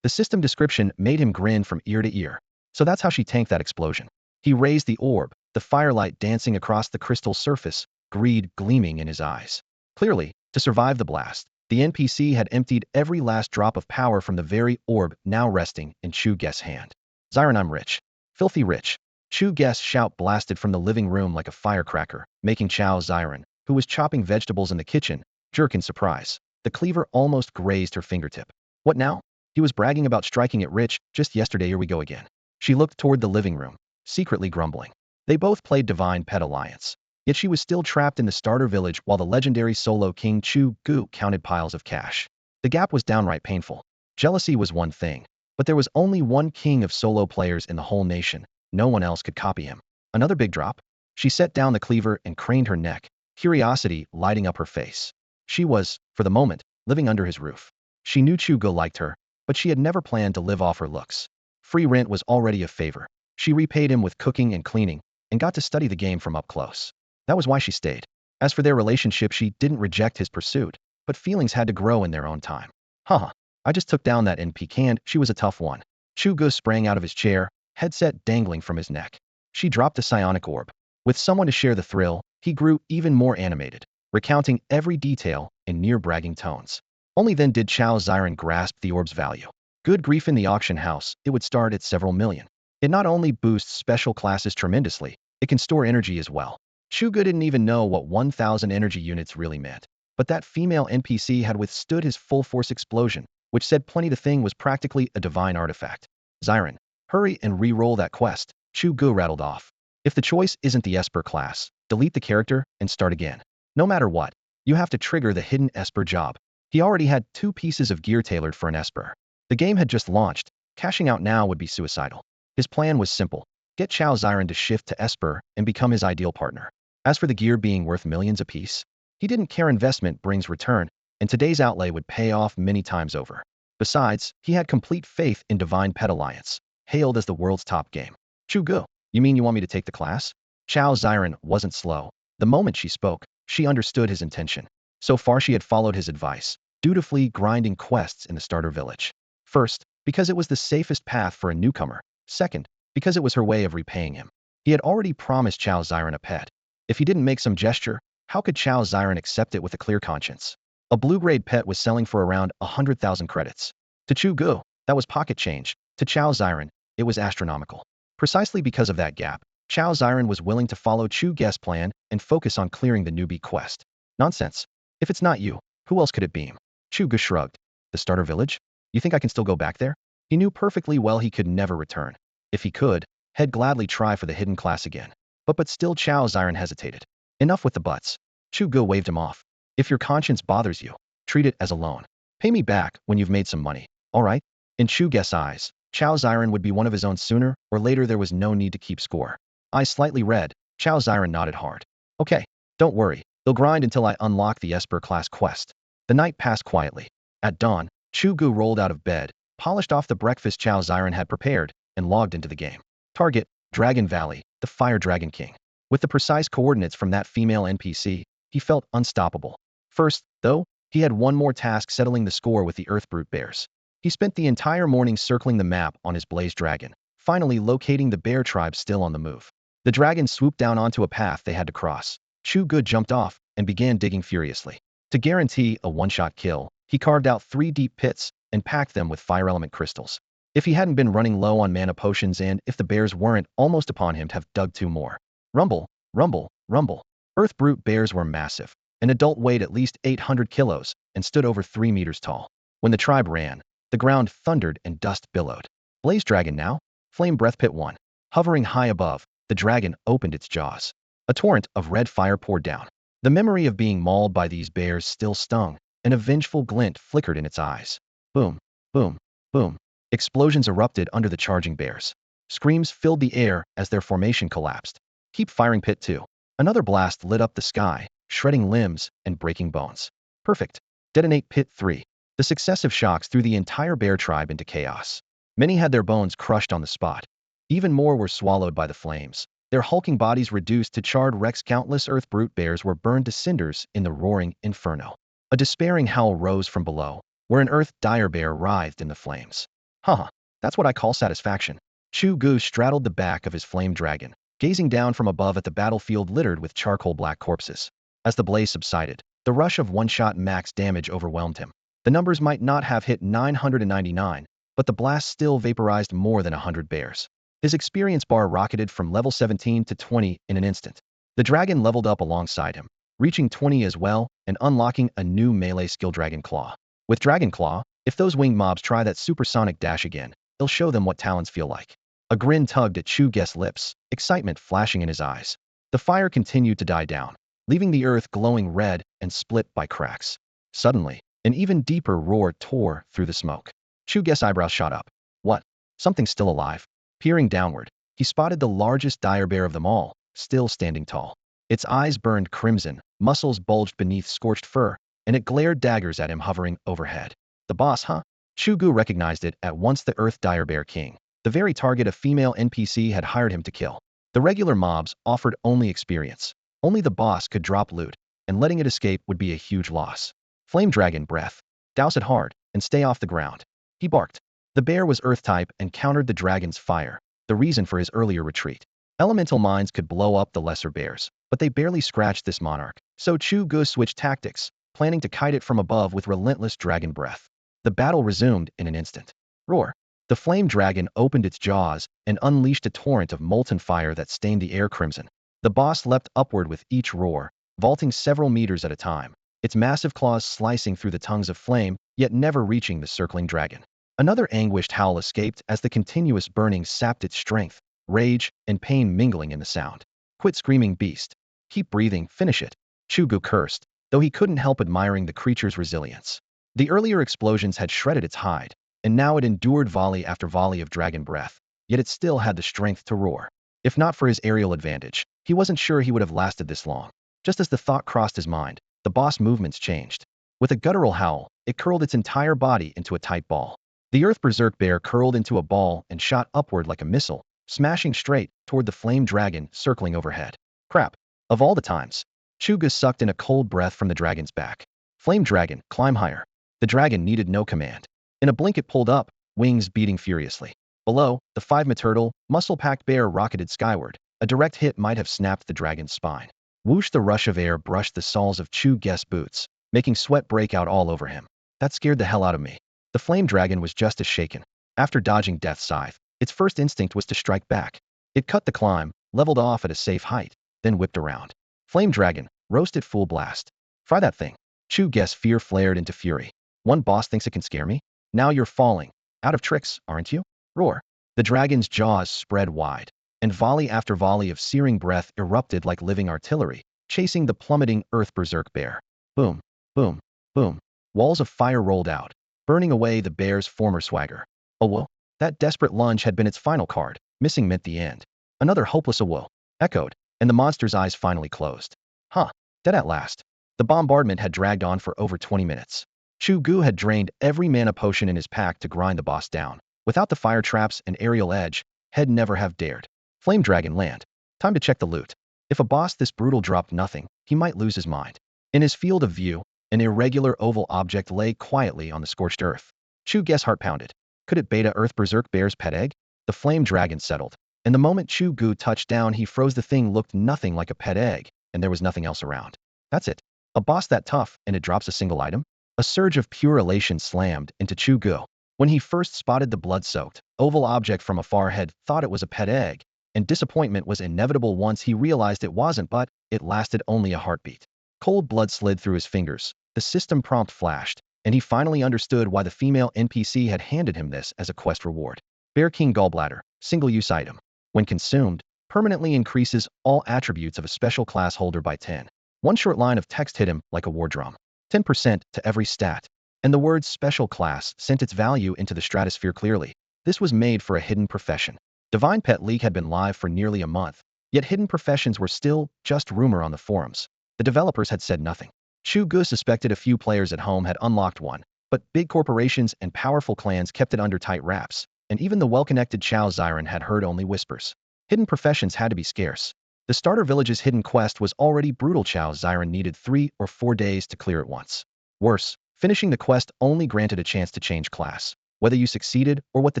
The system description made him grin from ear to ear. So that's how she tanked that explosion. He raised the orb, the firelight dancing across the crystal surface, greed gleaming in his eyes. Clearly, to survive the blast, the NPC had emptied every last drop of power from the very orb now resting in Chu Ge's hand. Zyron, I'm rich. Filthy rich. Chu Ge's shout blasted from the living room like a firecracker, making Chao Zyron, who was chopping vegetables in the kitchen, jerk in surprise. The cleaver almost grazed her fingertip. What now? He was bragging about striking it rich just yesterday. Here we go again. She looked toward the living room, secretly grumbling. They both played Divine Pet Alliance. Yet she was still trapped in the starter village while the legendary solo king Chu Ge counted piles of cash. The gap was downright painful. Jealousy was one thing, but there was only one king of solo players in the whole nation. No one else could copy him. Another big drop? She set down the cleaver and craned her neck, curiosity lighting up her face. She was, for the moment, living under his roof. She knew Chu Ge liked her, but she had never planned to live off her looks. Free rent was already a favor. She repaid him with cooking and cleaning, and got to study the game from up close. That was why she stayed. As for their relationship, she didn't reject his pursuit, but feelings had to grow in their own time. Haha, I just took down that NP can. She was a tough one. Chu Ge sprang out of his chair, headset dangling from his neck. She dropped the psionic orb. With someone to share the thrill, he grew even more animated, recounting every detail in near-bragging tones. Only then did Chao Zyron grasp the orb's value. Good grief, in the auction house, it would start at several million. It not only boosts special classes tremendously, it can store energy as well. Chu Ge didn't even know what 1,000 energy units really meant, but that female NPC had withstood his full-force explosion, which said plenty. The thing was practically a divine artifact. Zyron, hurry and re-roll that quest, Chu Ge rattled off. If the choice isn't the Esper class, delete the character and start again. No matter what, you have to trigger the hidden Esper job. He already had 2 pieces of gear tailored for an Esper. The game had just launched. Cashing out now would be suicidal. His plan was simple. Get Chao Zyron to shift to Esper and become his ideal partner. As for the gear being worth millions apiece, he didn't care. Investment brings return, and today's outlay would pay off many times over. Besides, he had complete faith in Divine Pet Alliance, hailed as the world's top game. Chu Ge, you mean you want me to take the class? Chao Zyron wasn't slow. The moment she spoke, she understood his intention. So far she had followed his advice, dutifully grinding quests in the starter village. First, because it was the safest path for a newcomer. Second, because it was her way of repaying him. He had already promised Chao Zyron a pet. If he didn't make some gesture, how could Chao Zyron accept it with a clear conscience? A blue-grade pet was selling for around 100,000 credits. To Chu Ge, that was pocket change. To Chao Zyron, it was astronomical. Precisely because of that gap, Chao Zyron was willing to follow Chu Ge's plan and focus on clearing the newbie quest. Nonsense. If it's not you, who else could it be? Chu Ge shrugged. The starter village? You think I can still go back there? He knew perfectly well he could never return. If he could, he'd gladly try for the hidden class again. But still Chao Zyron hesitated. Enough with the buts. Chu Ge waved him off. If your conscience bothers you, treat it as a loan. Pay me back when you've made some money. All right? In Chu Ge's eyes, Chao Zyron would be one of his own sooner or later. There was no need to keep score. Eyes slightly red, Chao Zyron nodded hard. Okay, don't worry. They'll grind until I unlock the Esper class quest. The night passed quietly. At dawn, Chu Ge rolled out of bed, polished off the breakfast Chao Zyron had prepared, and logged into the game. Target, Dragon Valley, the Fire Dragon King. With the precise coordinates from that female NPC, he felt unstoppable. First, though, he had one more task: settling the score with the Earthbrute bears. He spent the entire morning circling the map on his Blaze Dragon, finally locating the bear tribe still on the move. The dragon swooped down onto a path they had to cross. Chu Ge jumped off and began digging furiously. To guarantee a one-shot kill, he carved out 3 deep pits and packed them with fire element crystals. If he hadn't been running low on mana potions and if the bears weren't almost upon him, to have dug 2 more. Rumble, rumble, rumble. Earthbrute bears were massive. An adult weighed at least 800 kilos and stood over 3 meters tall. When the tribe ran, the ground thundered and dust billowed. Blaze Dragon now? Flame Breath Pit 1. Hovering high above, the dragon opened its jaws. A torrent of red fire poured down. The memory of being mauled by these bears still stung, and a vengeful glint flickered in its eyes. Boom, boom, boom. Explosions erupted under the charging bears. Screams filled the air as their formation collapsed. Keep firing Pit 2. Another blast lit up the sky, shredding limbs and breaking bones. Perfect. Detonate Pit 3. The successive shocks threw the entire bear tribe into chaos. Many had their bones crushed on the spot. Even more were swallowed by the flames, their hulking bodies reduced to charred wrecks. Countless earth brute bears were burned to cinders in the roaring inferno. A despairing howl rose from below, where an earth dire bear writhed in the flames. Haha, that's what I call satisfaction. Chu Ge straddled the back of his flame dragon, gazing down from above at the battlefield littered with charcoal black corpses. As the blaze subsided, the rush of one-shot max damage overwhelmed him. The numbers might not have hit 999, but the blast still vaporized more than 100 bears. His experience bar rocketed from level 17 to 20 in an instant. The dragon leveled up alongside him, reaching 20 as well and unlocking a new melee skill, Dragon Claw. With Dragon Claw, if those winged mobs try that supersonic dash again, he'll show them what talons feel like. A grin tugged at Chu Ge's lips, excitement flashing in his eyes. The fire continued to die down, leaving the earth glowing red and split by cracks. Suddenly, an even deeper roar tore through the smoke. Chu Ge's eyebrows shot up. What? Something's still alive. Peering downward, he spotted the largest dire bear of them all, still standing tall. Its eyes burned crimson, muscles bulged beneath scorched fur, and it glared daggers at him hovering overhead. The boss, huh? Chu Ge recognized it at once, the Earth Dire Bear King, the very target a female NPC had hired him to kill. The regular mobs offered only experience. Only the boss could drop loot, and letting it escape would be a huge loss. Flame Dragon breath. Douse it hard, and stay off the ground. He barked. The bear was Earth-type and countered the dragon's fire, the reason for his earlier retreat. Elemental mines could blow up the lesser bears, but they barely scratched this monarch, so Chu Ge switched tactics, planning to kite it from above with relentless dragon breath. The battle resumed in an instant. Roar! The flame dragon opened its jaws and unleashed a torrent of molten fire that stained the air crimson. The boss leapt upward with each roar, vaulting several meters at a time, its massive claws slicing through the tongues of flame, yet never reaching the circling dragon. Another anguished howl escaped as the continuous burning sapped its strength, rage and pain mingling in the sound. Quit screaming, beast. Keep breathing, finish it. Chu Ge cursed, though he couldn't help admiring the creature's resilience. The earlier explosions had shredded its hide, and now it endured volley after volley of dragon breath, yet it still had the strength to roar. If not for his aerial advantage, he wasn't sure he would have lasted this long. Just as the thought crossed his mind, the boss movements changed. With a guttural howl, it curled its entire body into a tight ball. The Earth Berserk Bear curled into a ball and shot upward like a missile, smashing straight toward the flame dragon circling overhead. Crap. Of all the times. Chu Ge sucked in a cold breath from the dragon's back. Flame dragon, climb higher. The dragon needed no command. In a blink it pulled up, wings beating furiously. Below, the 5-meter turtle, muscle-packed bear rocketed skyward. A direct hit might have snapped the dragon's spine. Whoosh! The rush of air brushed the soles of Chu Ge's boots, making sweat break out all over him. That scared the hell out of me. The flame dragon was just as shaken. After dodging Death's scythe, its first instinct was to strike back. It cut the climb, leveled off at a safe height, then whipped around. Flame dragon, roast it full blast. Fry that thing. Chu Ge's fear flared into fury. One boss thinks it can scare me? Now you're falling. Out of tricks, aren't you? Roar. The dragon's jaws spread wide, and volley after volley of searing breath erupted like living artillery, chasing the plummeting Earth Berserk Bear. Boom, boom, boom. Walls of fire rolled out, burning away the bear's former swagger. Oh whoa. That desperate lunge had been its final card. Missing meant the end. Another hopeless "oh whoa" echoed, and the monster's eyes finally closed. Huh. Dead at last. The bombardment had dragged on for over 20 minutes. Chu Ge had drained every mana potion in his pack to grind the boss down. Without the fire traps and aerial edge, he'd never have dared. Flame dragon land. Time to check the loot. If a boss this brutal dropped nothing, he might lose his mind. In his field of view, an irregular oval object lay quietly on the scorched earth. Chu Ge's heart pounded. Could it beta Earth Berserk Bear's pet egg? The flame dragon settled, and the moment Chu Ge touched down he froze. The thing looked nothing like a pet egg, and there was nothing else around. That's it. A boss that tough, and it drops a single item? A surge of pure elation slammed into Chu Ge. When he first spotted the blood-soaked, oval object from afar, had thought it was a pet egg, and disappointment was inevitable once he realized it wasn't, but it lasted only a heartbeat. Cold blood slid through his fingers, the system prompt flashed, and he finally understood why the female NPC had handed him this as a quest reward. Bear King Gallbladder, single-use item. When consumed, permanently increases all attributes of a special class holder by 10. One short line of text hit him like a war drum. 10% to every stat. And the word special class sent its value into the stratosphere clearly. This was made for a hidden profession. Divine Pet League had been live for nearly a month, yet hidden professions were still just rumor on the forums. The developers had said nothing. Chu Ge suspected a few players at home had unlocked one, but big corporations and powerful clans kept it under tight wraps. and even the well-connected Chao Xiren had heard only whispers. Hidden professions had to be scarce. The starter village's hidden quest was already brutal. Chao Xiren needed 3 or 4 days to clear it once. Worse, finishing the quest only granted a chance to change class. Whether you succeeded or what the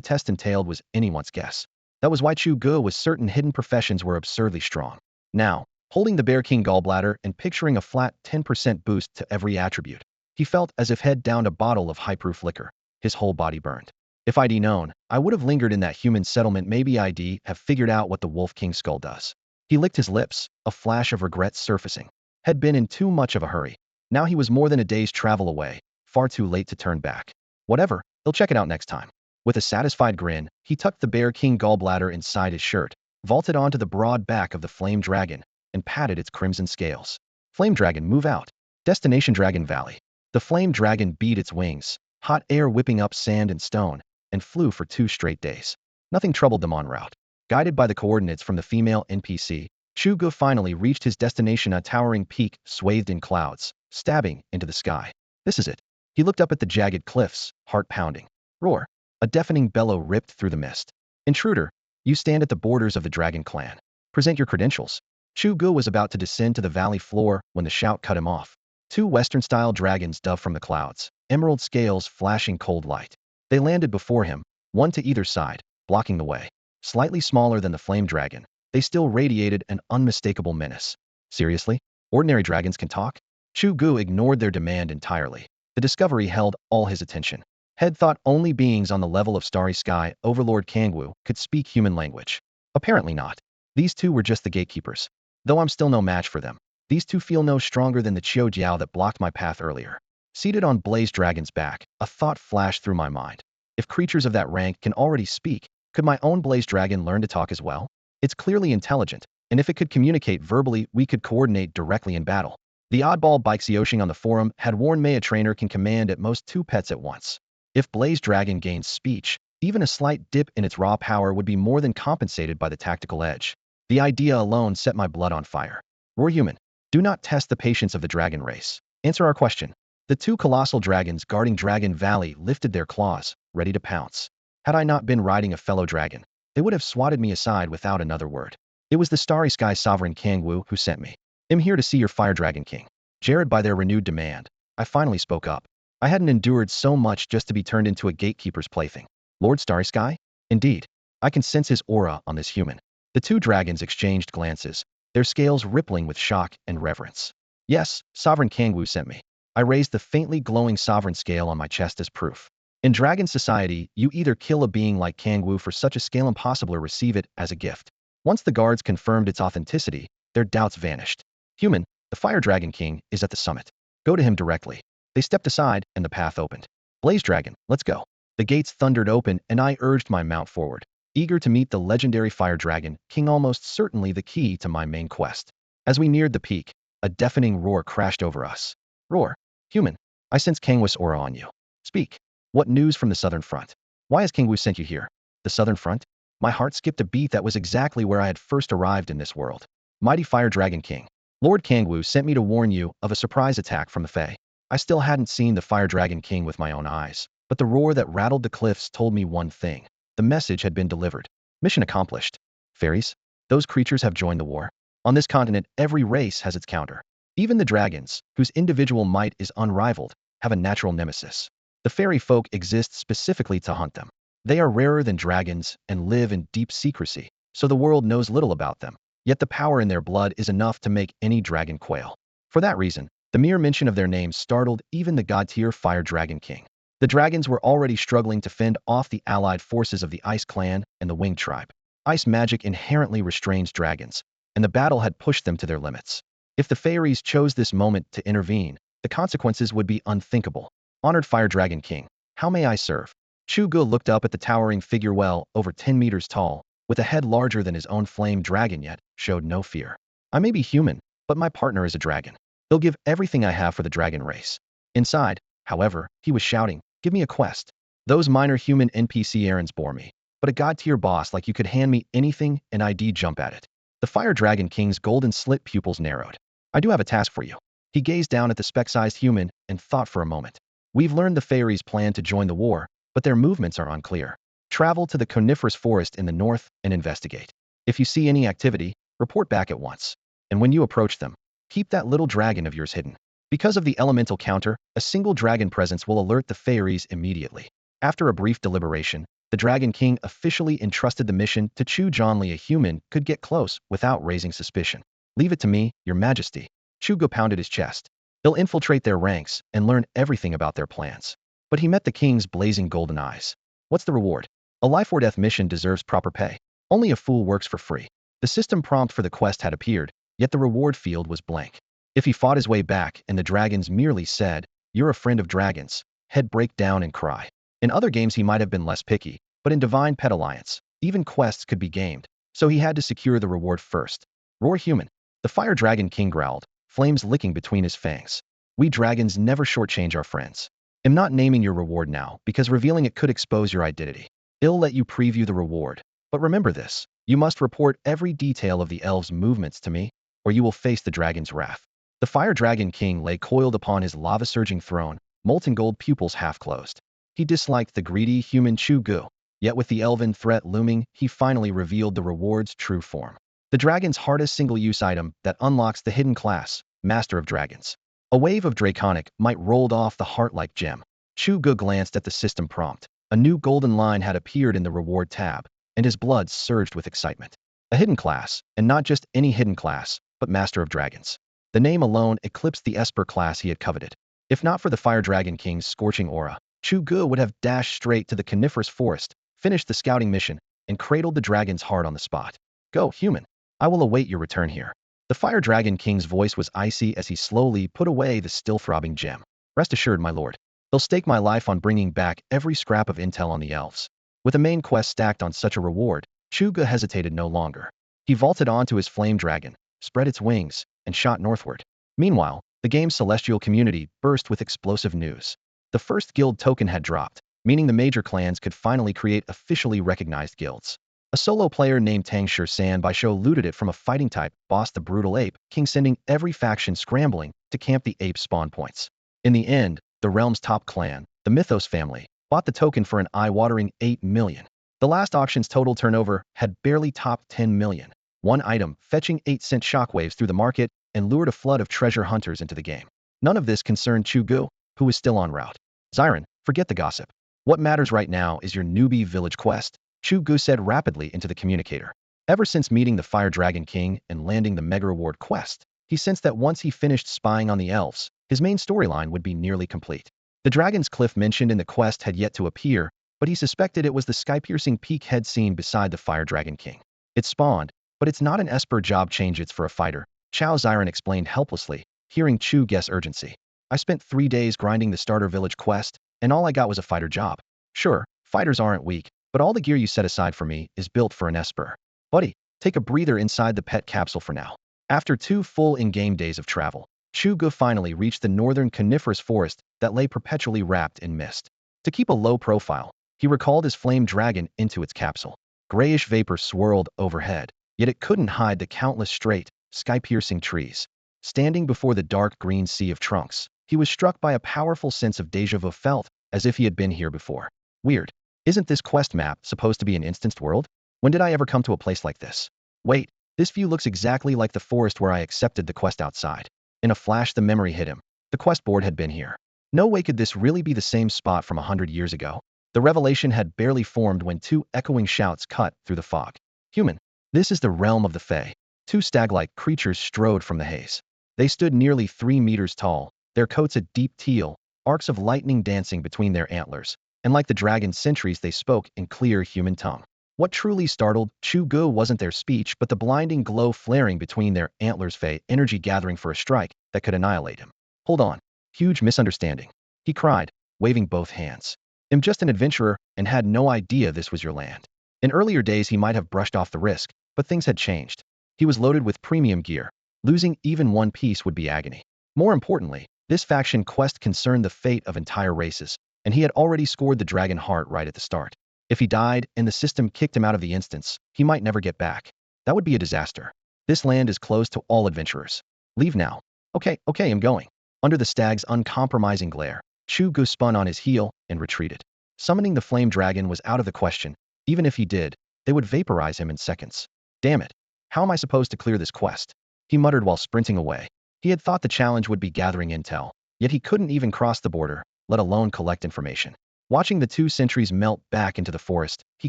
test entailed was anyone's guess. That was why Chu Ge was certain hidden professions were absurdly strong. Now, holding the Bear King gallbladder and picturing a flat 10% boost to every attribute, he felt as if he'd downed a bottle of high-proof liquor. His whole body burned. If I'd known, I would have lingered in that human settlement. Maybe I'd have figured out what the Wolf King skull does. He licked his lips, a flash of regret surfacing. Had been in too much of a hurry. Now he was more than a day's travel away, far too late to turn back. Whatever, he'll check it out next time. With a satisfied grin, he tucked the Bear King gallbladder inside his shirt, vaulted onto the broad back of the flame dragon, and patted its crimson scales. Flame dragon, move out. Destination Dragon Valley. The flame dragon beat its wings, hot air whipping up sand and stone, and flew for 2 straight days. Nothing troubled them en route. Guided by the coordinates from the female NPC, Chu Ge finally reached his destination, a towering peak swathed in clouds, stabbing into the sky. This is it. He looked up at the jagged cliffs, heart pounding. Roar. A deafening bellow ripped through the mist. Intruder, you stand at the borders of the dragon clan. Present your credentials. Chu Ge was about to descend to the valley floor when the shout cut him off. 2 Western-style dragons dove from the clouds, emerald scales flashing cold light. They landed before him, one to either side, blocking the way. Slightly smaller than the flame dragon, they still radiated an unmistakable menace. Seriously? Ordinary dragons can talk? Chu Ge ignored their demand entirely. The discovery held all his attention. Had thought only beings on the level of Starry Sky Overlord Kangwu could speak human language. Apparently not. These 2 were just the gatekeepers. Though I'm still no match for them. These 2 feel no stronger than the Chu Ge that blocked my path earlier. Seated on Blaze Dragon's back, a thought flashed through my mind. If creatures of that rank can already speak, could my own Blaze Dragon learn to talk as well? It's clearly intelligent, and if it could communicate verbally, we could coordinate directly in battle. The oddball Bixioshing on the forum had warned me a trainer can command at most 2 pets at once. If Blaze Dragon gains speech, even a slight dip in its raw power would be more than compensated by the tactical edge. The idea alone set my blood on fire. Roar human. Do not test the patience of the dragon race. Answer our question. The 2 colossal dragons guarding Dragon Valley lifted their claws, ready to pounce. Had I not been riding a fellow dragon, they would have swatted me aside without another word. It was the Starry Sky Sovereign Kangwu who sent me. I'm here to see your Fire Dragon King. Jarred by their renewed demand, I finally spoke up. I hadn't endured so much just to be turned into a gatekeeper's plaything. Lord Starry Sky? Indeed. I can sense his aura on this human. The 2 dragons exchanged glances, their scales rippling with shock and reverence. Yes, Sovereign Kangwu sent me. I raised the faintly glowing sovereign scale on my chest as proof. In dragon society, you either kill a being like Kangwu for such a scale impossible or receive it as a gift. Once the guards confirmed its authenticity, their doubts vanished. Human, the Fire Dragon King is at the summit. Go to him directly. They stepped aside, and the path opened. Blaze Dragon, let's go. The gates thundered open, and I urged my mount forward, eager to meet the legendary Fire Dragon King, almost certainly the key to my main quest. As we neared the peak, a deafening roar crashed over us. Roar. Human, I sense Kangwu's aura on you. Speak. What news from the Southern Front? Why has Kangwu sent you here? The Southern Front? My heart skipped a beat. That was exactly where I had first arrived in this world. Mighty Fire Dragon King. Lord Kangwu sent me to warn you of a surprise attack from the Fae. I still hadn't seen the Fire Dragon King with my own eyes, but the roar that rattled the cliffs told me one thing. The message had been delivered. Mission accomplished. Fairies? Those creatures have joined the war. On this continent, every race has its counter. Even the dragons, whose individual might is unrivaled, have a natural nemesis. The fairy folk exist specifically to hunt them. They are rarer than dragons and live in deep secrecy, so the world knows little about them. Yet the power in their blood is enough to make any dragon quail. For that reason, the mere mention of their names startled even the god-tier Fire Dragon King. The dragons were already struggling to fend off the allied forces of the Ice Clan and the Winged Tribe. Ice magic inherently restrains dragons, and the battle had pushed them to their limits. If the fairies chose this moment to intervene, the consequences would be unthinkable. Honored Fire Dragon King, how may I serve? Chu Ge looked up at the towering figure well over 10 meters tall, with a head larger than his own flame dragon, yet showed no fear. I may be human, but my partner is a dragon. He'll give everything I have for the dragon race. Inside, however, he was shouting, give me a quest. Those minor human NPC errands bore me, but a god-tier boss like you could hand me anything and I'd jump at it. The Fire Dragon King's golden slit pupils narrowed. I do have a task for you. He gazed down at the speck-sized human and thought for a moment. We've learned the fairies plan to join the war, but their movements are unclear. Travel to the coniferous forest in the north and investigate. If you see any activity, report back at once. And when you approach them, keep that little dragon of yours hidden. Because of the elemental counter, a single dragon presence will alert the fairies immediately. After a brief deliberation, the Dragon King officially entrusted the mission to Chu Ge. Only a human could get close without raising suspicion. Leave it to me, your majesty. Chu Ge pounded his chest. He'll infiltrate their ranks and learn everything about their plans. But he met the king's blazing golden eyes. What's the reward? A life-or-death mission deserves proper pay. Only a fool works for free. The system prompt for the quest had appeared, yet the reward field was blank. If he fought his way back and the dragons merely said, "You're a friend of dragons," he'd break down and cry. In other games he might have been less picky, but in Divine Pet Alliance, even quests could be gamed, so he had to secure the reward first. Roar human. The Fire Dragon King growled, flames licking between his fangs. We dragons never shortchange our friends. I'm not naming your reward now, because revealing it could expose your identity. I'll let you preview the reward. But remember this, you must report every detail of the elves' movements to me, or you will face the dragon's wrath. The Fire Dragon King lay coiled upon his lava-surging throne, molten gold pupils half-closed. He disliked the greedy human Chu Ge, yet with the elven threat looming, he finally revealed the reward's true form. The dragon's hardest single-use item that unlocks the hidden class, Master of Dragons. A wave of draconic might rolled off the heart-like gem. Chu Ge glanced at the system prompt. A new golden line had appeared in the reward tab, and his blood surged with excitement. A hidden class, and not just any hidden class, but Master of Dragons. The name alone eclipsed the Esper class he had coveted. If not for the Fire Dragon King's scorching aura, Chu Ge would have dashed straight to the coniferous forest, finished the scouting mission, and cradled the dragon's heart on the spot. Go, human. I will await your return here. The Fire Dragon King's voice was icy as he slowly put away the still-throbbing gem. Rest assured, my lord. They'll stake my life on bringing back every scrap of intel on the elves. With a main quest stacked on such a reward, Chu Ge hesitated no longer. He vaulted onto his flame dragon, spread its wings, and shot northward. Meanwhile, the game's celestial community burst with explosive news. The first guild token had dropped, meaning the major clans could finally create officially recognized guilds. A solo player named Tianchao Baisho looted it from a fighting type boss, the brutal ape king, sending every faction scrambling to camp the ape spawn points. In the end, the realm's top clan, the Mythos family, bought the token for an eye-watering 8 million. The last auction's total turnover had barely topped 10 million. One item fetching 8-cent shockwaves through the market and lured a flood of treasure hunters into the game. None of this concerned Chu Ge, who was still en route. Xiren, forget the gossip. What matters right now is your newbie village quest, Chu Ge said rapidly into the communicator. Ever since meeting the Fire Dragon King and landing the mega reward quest, he sensed that once he finished spying on the elves, his main storyline would be nearly complete. The Dragon's Cliff mentioned in the quest had yet to appear, but he suspected it was the sky-piercing peak head seen beside the Fire Dragon King. It spawned, but it's not an Esper job change, it's for a fighter, Chao Xiren explained helplessly, hearing Chu Ge's urgency. I spent 3 days grinding the starter village quest, and all I got was a fighter job. Sure, fighters aren't weak, but all the gear you set aside for me is built for an Esper. Buddy, take a breather inside the pet capsule for now. After 2 full in-game days of travel, Chu Ge finally reached the northern coniferous forest that lay perpetually wrapped in mist. To keep a low profile, he recalled his flame dragon into its capsule. Grayish vapor swirled overhead, yet it couldn't hide the countless straight, sky-piercing trees. Standing before the dark green sea of trunks, he was struck by a powerful sense of déjà vu, felt as if he had been here before. Weird. Isn't this quest map supposed to be an instanced world? When did I ever come to a place like this? Wait, this view looks exactly like the forest where I accepted the quest outside. In a flash the memory hit him. The quest board had been here. No way could this really be the same spot from 100 years ago. The revelation had barely formed when 2 echoing shouts cut through the fog. Human. This is the realm of the Fae. 2 stag-like creatures strode from the haze. They stood nearly 3 meters tall, their coats a deep teal, arcs of lightning dancing between their antlers, and like the dragon's sentries they spoke in clear human tongue. What truly startled Chu Ge wasn't their speech but the blinding glow flaring between their antlers, Fae energy gathering for a strike that could annihilate him. Hold on. Huge misunderstanding. He cried, waving both hands. I'm just an adventurer and had no idea this was your land. In earlier days he might have brushed off the risk, but things had changed. He was loaded with premium gear. Losing even one piece would be agony. More importantly, this faction quest concerned the fate of entire races, and he had already scored the dragon heart right at the start. If he died and the system kicked him out of the instance, he might never get back. That would be a disaster. This land is closed to all adventurers. Leave now. Okay, I'm going. Under the stag's uncompromising glare, Chu Ge spun on his heel and retreated. Summoning the flame dragon was out of the question. Even if he did, they would vaporize him in seconds. Damn it. How am I supposed to clear this quest? He muttered while sprinting away. He had thought the challenge would be gathering intel, yet he couldn't even cross the border, let alone collect information. Watching the two sentries melt back into the forest, he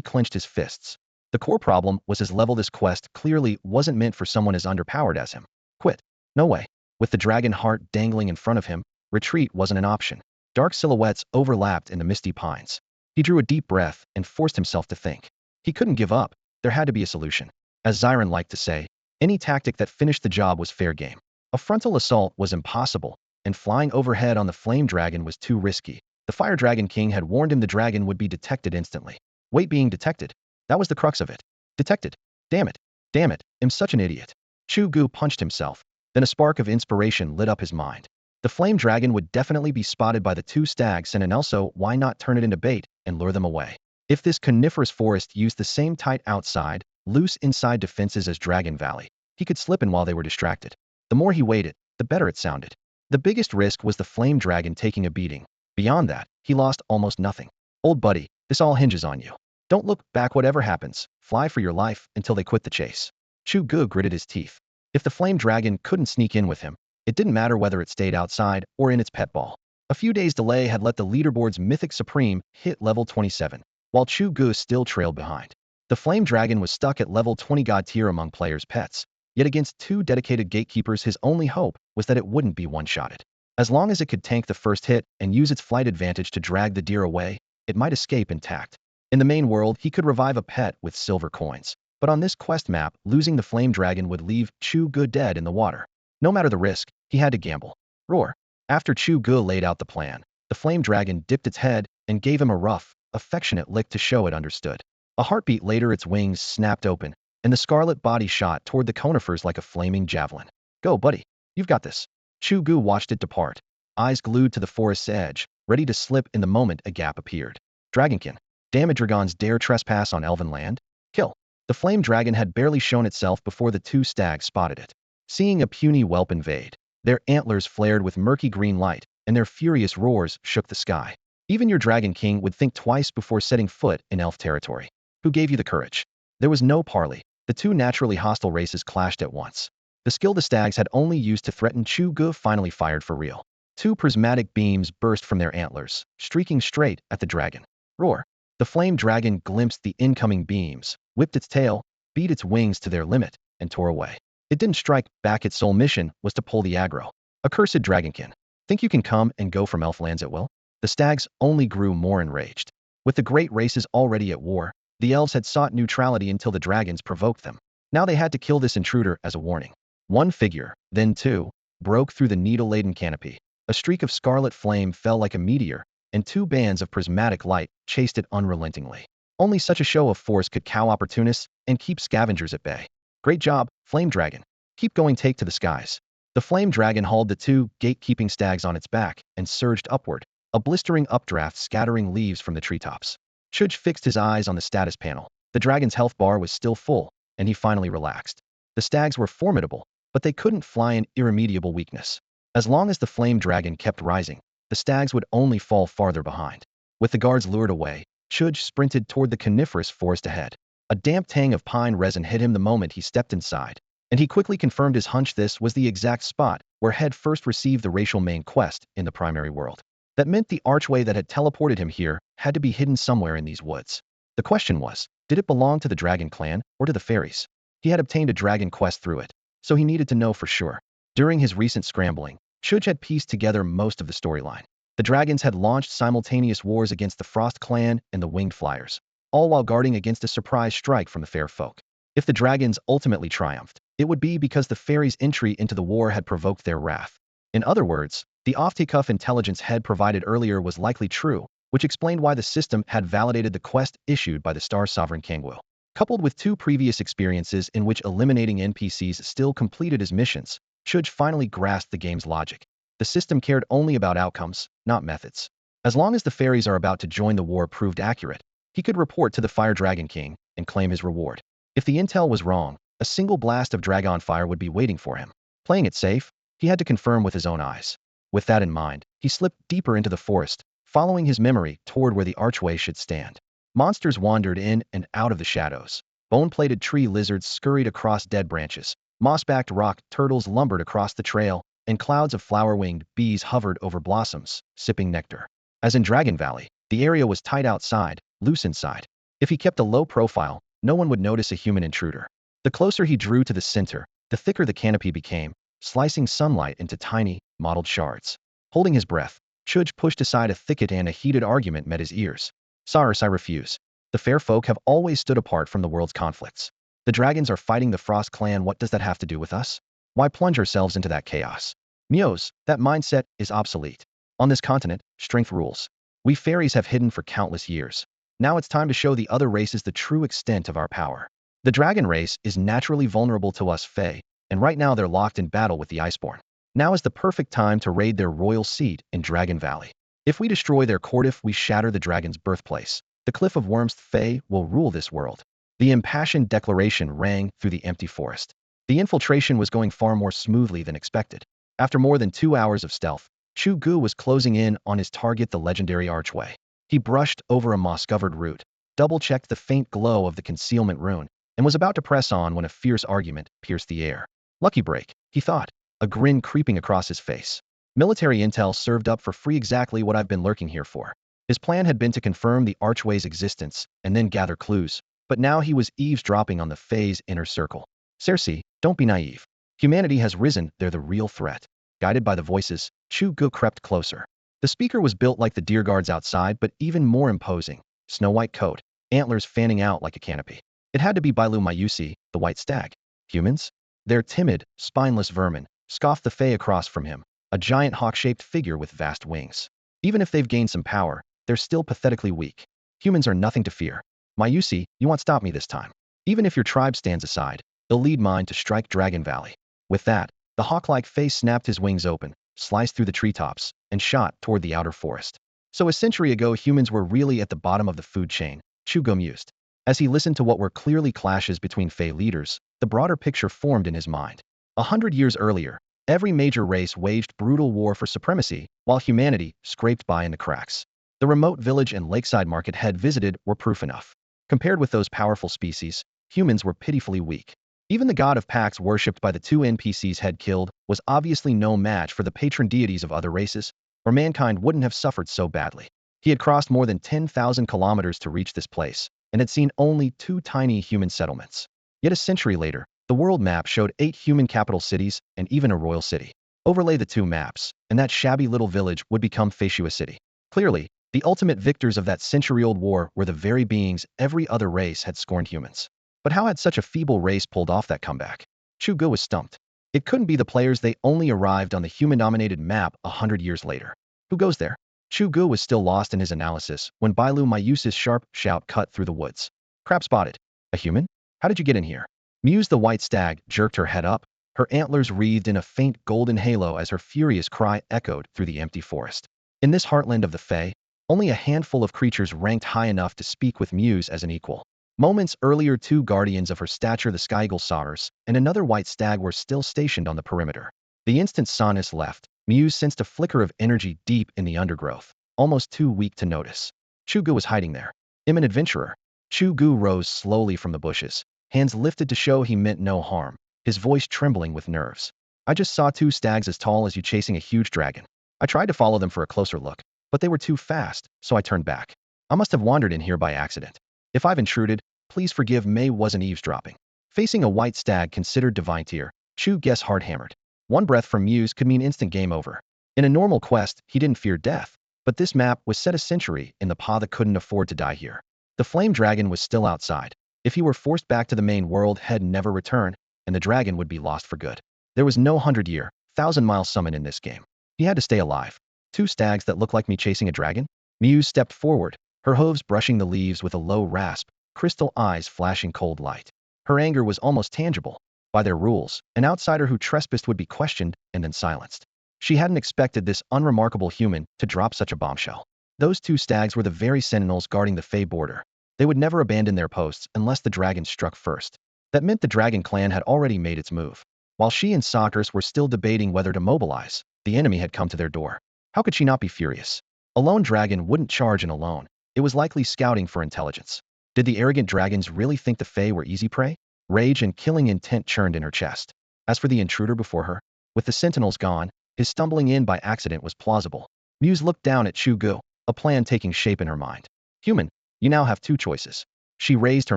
clenched his fists. The core problem was his level. This quest clearly wasn't meant for someone as underpowered as him. Quit. No way. With the dragon heart dangling in front of him, retreat wasn't an option. Dark silhouettes overlapped in the misty pines. He drew a deep breath and forced himself to think. He couldn't give up. There had to be a solution. As Zyron liked to say, any tactic that finished the job was fair game. A frontal assault was impossible, and flying overhead on the flame dragon was too risky. The Fire Dragon King had warned him the dragon would be detected instantly. Wait, being detected? That was the crux of it. Detected. Damn it. Damn it. I'm such an idiot. Chu Ge punched himself. Then a spark of inspiration lit up his mind. The flame dragon would definitely be spotted by the two stags, and also, why not turn it into bait and lure them away? If this coniferous forest used the same tight outside, loose inside defenses as Dragon Valley, he could slip in while they were distracted. The more he waited, the better it sounded. The biggest risk was the flame dragon taking a beating. Beyond that, he lost almost nothing. Old buddy, this all hinges on you. Don't look back whatever happens. Fly for your life until they quit the chase. Chu Ge gritted his teeth. If the flame dragon couldn't sneak in with him, it didn't matter whether it stayed outside or in its pet ball. A few days' delay had let the leaderboard's Mythic Supreme hit level 27, while Chu Ge still trailed behind. The flame dragon was stuck at level 20 god tier among players' pets, yet against two dedicated gatekeepers his only hope was that it wouldn't be one-shotted. As long as it could tank the first hit and use its flight advantage to drag the deer away, it might escape intact. In the main world, he could revive a pet with silver coins, but on this quest map, losing the flame dragon would leave Chu Ge dead in the water. No matter the risk, he had to gamble. Roar. After Chu Ge laid out the plan, the flame dragon dipped its head and gave him a rough, affectionate lick to show it understood. A heartbeat later, its wings snapped open, and the scarlet body shot toward the conifers like a flaming javelin. Go, buddy. You've got this. Chu Ge watched it depart, eyes glued to the forest's edge, ready to slip in the moment a gap appeared. Dragonkin. Dragons dare trespass on elven land? Kill. The flame dragon had barely shown itself before the two stags spotted it. Seeing a puny whelp invade, their antlers flared with murky green light, and their furious roars shook the sky. Even your Dragon King would think twice before setting foot in elf territory. Who gave you the courage? There was no parley. The two naturally hostile races clashed at once. The skill the stags had only used to threaten Chu Ge finally fired for real. Two prismatic beams burst from their antlers, streaking straight at the dragon. Roar. The flame dragon glimpsed the incoming beams, whipped its tail, beat its wings to their limit, and tore away. It didn't strike back. Its sole mission was to pull the aggro. Accursed Dragonkin. Think you can come and go from elflands at will? The stags only grew more enraged. With the great races already at war, the elves had sought neutrality until the dragons provoked them. Now they had to kill this intruder as a warning. One figure, then two, broke through the needle-laden canopy. A streak of scarlet flame fell like a meteor, and two bands of prismatic light chased it unrelentingly. Only such a show of force could cow opportunists and keep scavengers at bay. Great job, Flame Dragon. Keep going, take to the skies. The Flame Dragon hauled the two gatekeeping stags on its back and surged upward, a blistering updraft scattering leaves from the treetops. Chu Ge fixed his eyes on the status panel. The dragon's health bar was still full, and he finally relaxed. The stags were formidable, but they couldn't fly an irremediable weakness. As long as the flame dragon kept rising, the stags would only fall farther behind. With the guards lured away, Chu Ge sprinted toward the coniferous forest ahead. A damp tang of pine resin hit him the moment he stepped inside, and he quickly confirmed his hunch. This was the exact spot where Head first received the racial main quest in the primary world. That meant the archway that had teleported him here had to be hidden somewhere in these woods. The question was, did it belong to the dragon clan or to the fairies? He had obtained a dragon quest through it, so he needed to know for sure. During his recent scrambling, Chu Ge had pieced together most of the storyline. The dragons had launched simultaneous wars against the Frost Clan and the Winged Flyers, all while guarding against a surprise strike from the fair folk. If the dragons ultimately triumphed, it would be because the fairies' entry into the war had provoked their wrath. In other words, the off-the-cuff intelligence Head provided earlier was likely true, which explained why the system had validated the quest issued by the Star Sovereign Kangwu. Coupled with two previous experiences in which eliminating NPCs still completed his missions, Chu Ge finally grasped the game's logic. The system cared only about outcomes, not methods. As long as the fairies are about to join the war proved accurate, he could report to the Fire Dragon King and claim his reward. If the intel was wrong, a single blast of dragon fire would be waiting for him. Playing it safe, he had to confirm with his own eyes. With that in mind, he slipped deeper into the forest, following his memory toward where the archway should stand. Monsters wandered in and out of the shadows. Bone-plated tree lizards scurried across dead branches. Moss-backed rock turtles lumbered across the trail, and clouds of flower-winged bees hovered over blossoms, sipping nectar. As in Dragon Valley, the area was tight outside, loose inside. If he kept a low profile, no one would notice a human intruder. The closer he drew to the center, the thicker the canopy became, slicing sunlight into tiny, mottled shards. Holding his breath, Chu Ge pushed aside a thicket and a heated argument met his ears. Cyrus, I refuse. The fair folk have always stood apart from the world's conflicts. The dragons are fighting the Frost clan. What does that have to do with us? Why plunge ourselves into that chaos? Meows, that mindset is obsolete. On this continent, strength rules. We fairies have hidden for countless years. Now it's time to show the other races the true extent of our power. The dragon race is naturally vulnerable to us Fae, and right now they're locked in battle with the Iceborn. Now is the perfect time to raid their royal seat in Dragon Valley. If we destroy their court, if we shatter the dragon's birthplace, the Cliff of Worms Fae will rule this world. The impassioned declaration rang through the empty forest. The infiltration was going far more smoothly than expected. After more than 2 hours of stealth, Chu Ge was closing in on his target, the legendary archway. He brushed over a moss-covered root, double-checked the faint glow of the concealment rune, and was about to press on when a fierce argument pierced the air. Lucky break, he thought, a grin creeping across his face. Military intel served up for free, exactly what I've been lurking here for. His plan had been to confirm the archway's existence and then gather clues, but now he was eavesdropping on the Fae's inner circle. Cersei, don't be naive. Humanity has risen, they're the real threat. Guided by the voices, Chu Ge crept closer. The speaker was built like the deer guards outside, but even more imposing. Snow-white coat, antlers fanning out like a canopy. It had to be Bailu Mayusi, the white stag. Humans? They're timid, spineless vermin, scoffed the Fae across from him, a giant hawk-shaped figure with vast wings. Even if they've gained some power, they're still pathetically weak. Humans are nothing to fear. Mayusi, you won't stop me this time. Even if your tribe stands aside, they'll lead mine to strike Dragon Valley. With that, the hawk-like face snapped his wings open, sliced through the treetops, and shot toward the outer forest. So a century ago, humans were really at the bottom of the food chain, Chu Ge mused. As he listened to what were clearly clashes between Fae leaders, the broader picture formed in his mind. 100 years earlier, every major race waged brutal war for supremacy, while humanity scraped by in the cracks. The remote village and lakeside market had visited were proof enough. Compared with those powerful species, humans were pitifully weak. Even the god of Pax worshipped by the 2 NPCs had killed was obviously no match for the patron deities of other races, or mankind wouldn't have suffered so badly. He had crossed more than 10,000 kilometers to reach this place, and had seen only 2 tiny human settlements. Yet a century later, the world map showed 8 human capital cities and even a royal city. Overlay the 2 maps, and that shabby little village would become Feishua City. Clearly, the ultimate victors of that century-old war were the very beings every other race had scorned: humans. But how had such a feeble race pulled off that comeback? Chu Ge was stumped. It couldn't be the players. They only arrived on the human-dominated map 100 years later. Who goes there? Chu Ge was still lost in his analysis when Bailu Mayusi's sharp shout cut through the woods. Crap spotted. A human? How did you get in here? Muse the white stag jerked her head up, her antlers wreathed in a faint golden halo as her furious cry echoed through the empty forest. In this heartland of the Fae, only a handful of creatures ranked high enough to speak with Muse as an equal. Moments earlier, 2 guardians of her stature, the Sky Eagle Saurs, and another white stag, were still stationed on the perimeter. The instant Sonus left, Muse sensed a flicker of energy deep in the undergrowth, almost too weak to notice. Chu Ge was hiding there. I'm an adventurer. Chu Ge rose slowly from the bushes, hands lifted to show he meant no harm, his voice trembling with nerves. I just saw 2 stags as tall as you chasing a huge dragon. I tried to follow them for a closer look, but they were too fast, so I turned back. I must have wandered in here by accident. If I've intruded, please forgive. May wasn't eavesdropping. Facing a white stag considered divine tier, Chu Ge's heart hammered. One breath from Muse could mean instant game over. In a normal quest, he didn't fear death, but this map was set a century in the path that couldn't afford to die here. The flame dragon was still outside. If he were forced back to the main world, he'd never return, and the dragon would be lost for good. There was no 100-year, 1,000-mile summon in this game. He had to stay alive. 2 stags that look like me chasing a dragon? Muse stepped forward, her hooves brushing the leaves with a low rasp, crystal eyes flashing cold light. Her anger was almost tangible. By their rules, an outsider who trespassed would be questioned and then silenced. She hadn't expected this unremarkable human to drop such a bombshell. Those 2 stags were the very sentinels guarding the Fae border. They would never abandon their posts unless the dragon struck first. That meant the dragon clan had already made its move. While she and Socrates were still debating whether to mobilize, the enemy had come to their door. How could she not be furious? A lone dragon wouldn't charge in alone. It was likely scouting for intelligence. Did the arrogant dragons really think the Fae were easy prey? Rage and killing intent churned in her chest. As for the intruder before her, with the sentinels gone, his stumbling in by accident was plausible. Muse looked down at Chu Ge, a plan taking shape in her mind. Human, you now have two choices. She raised her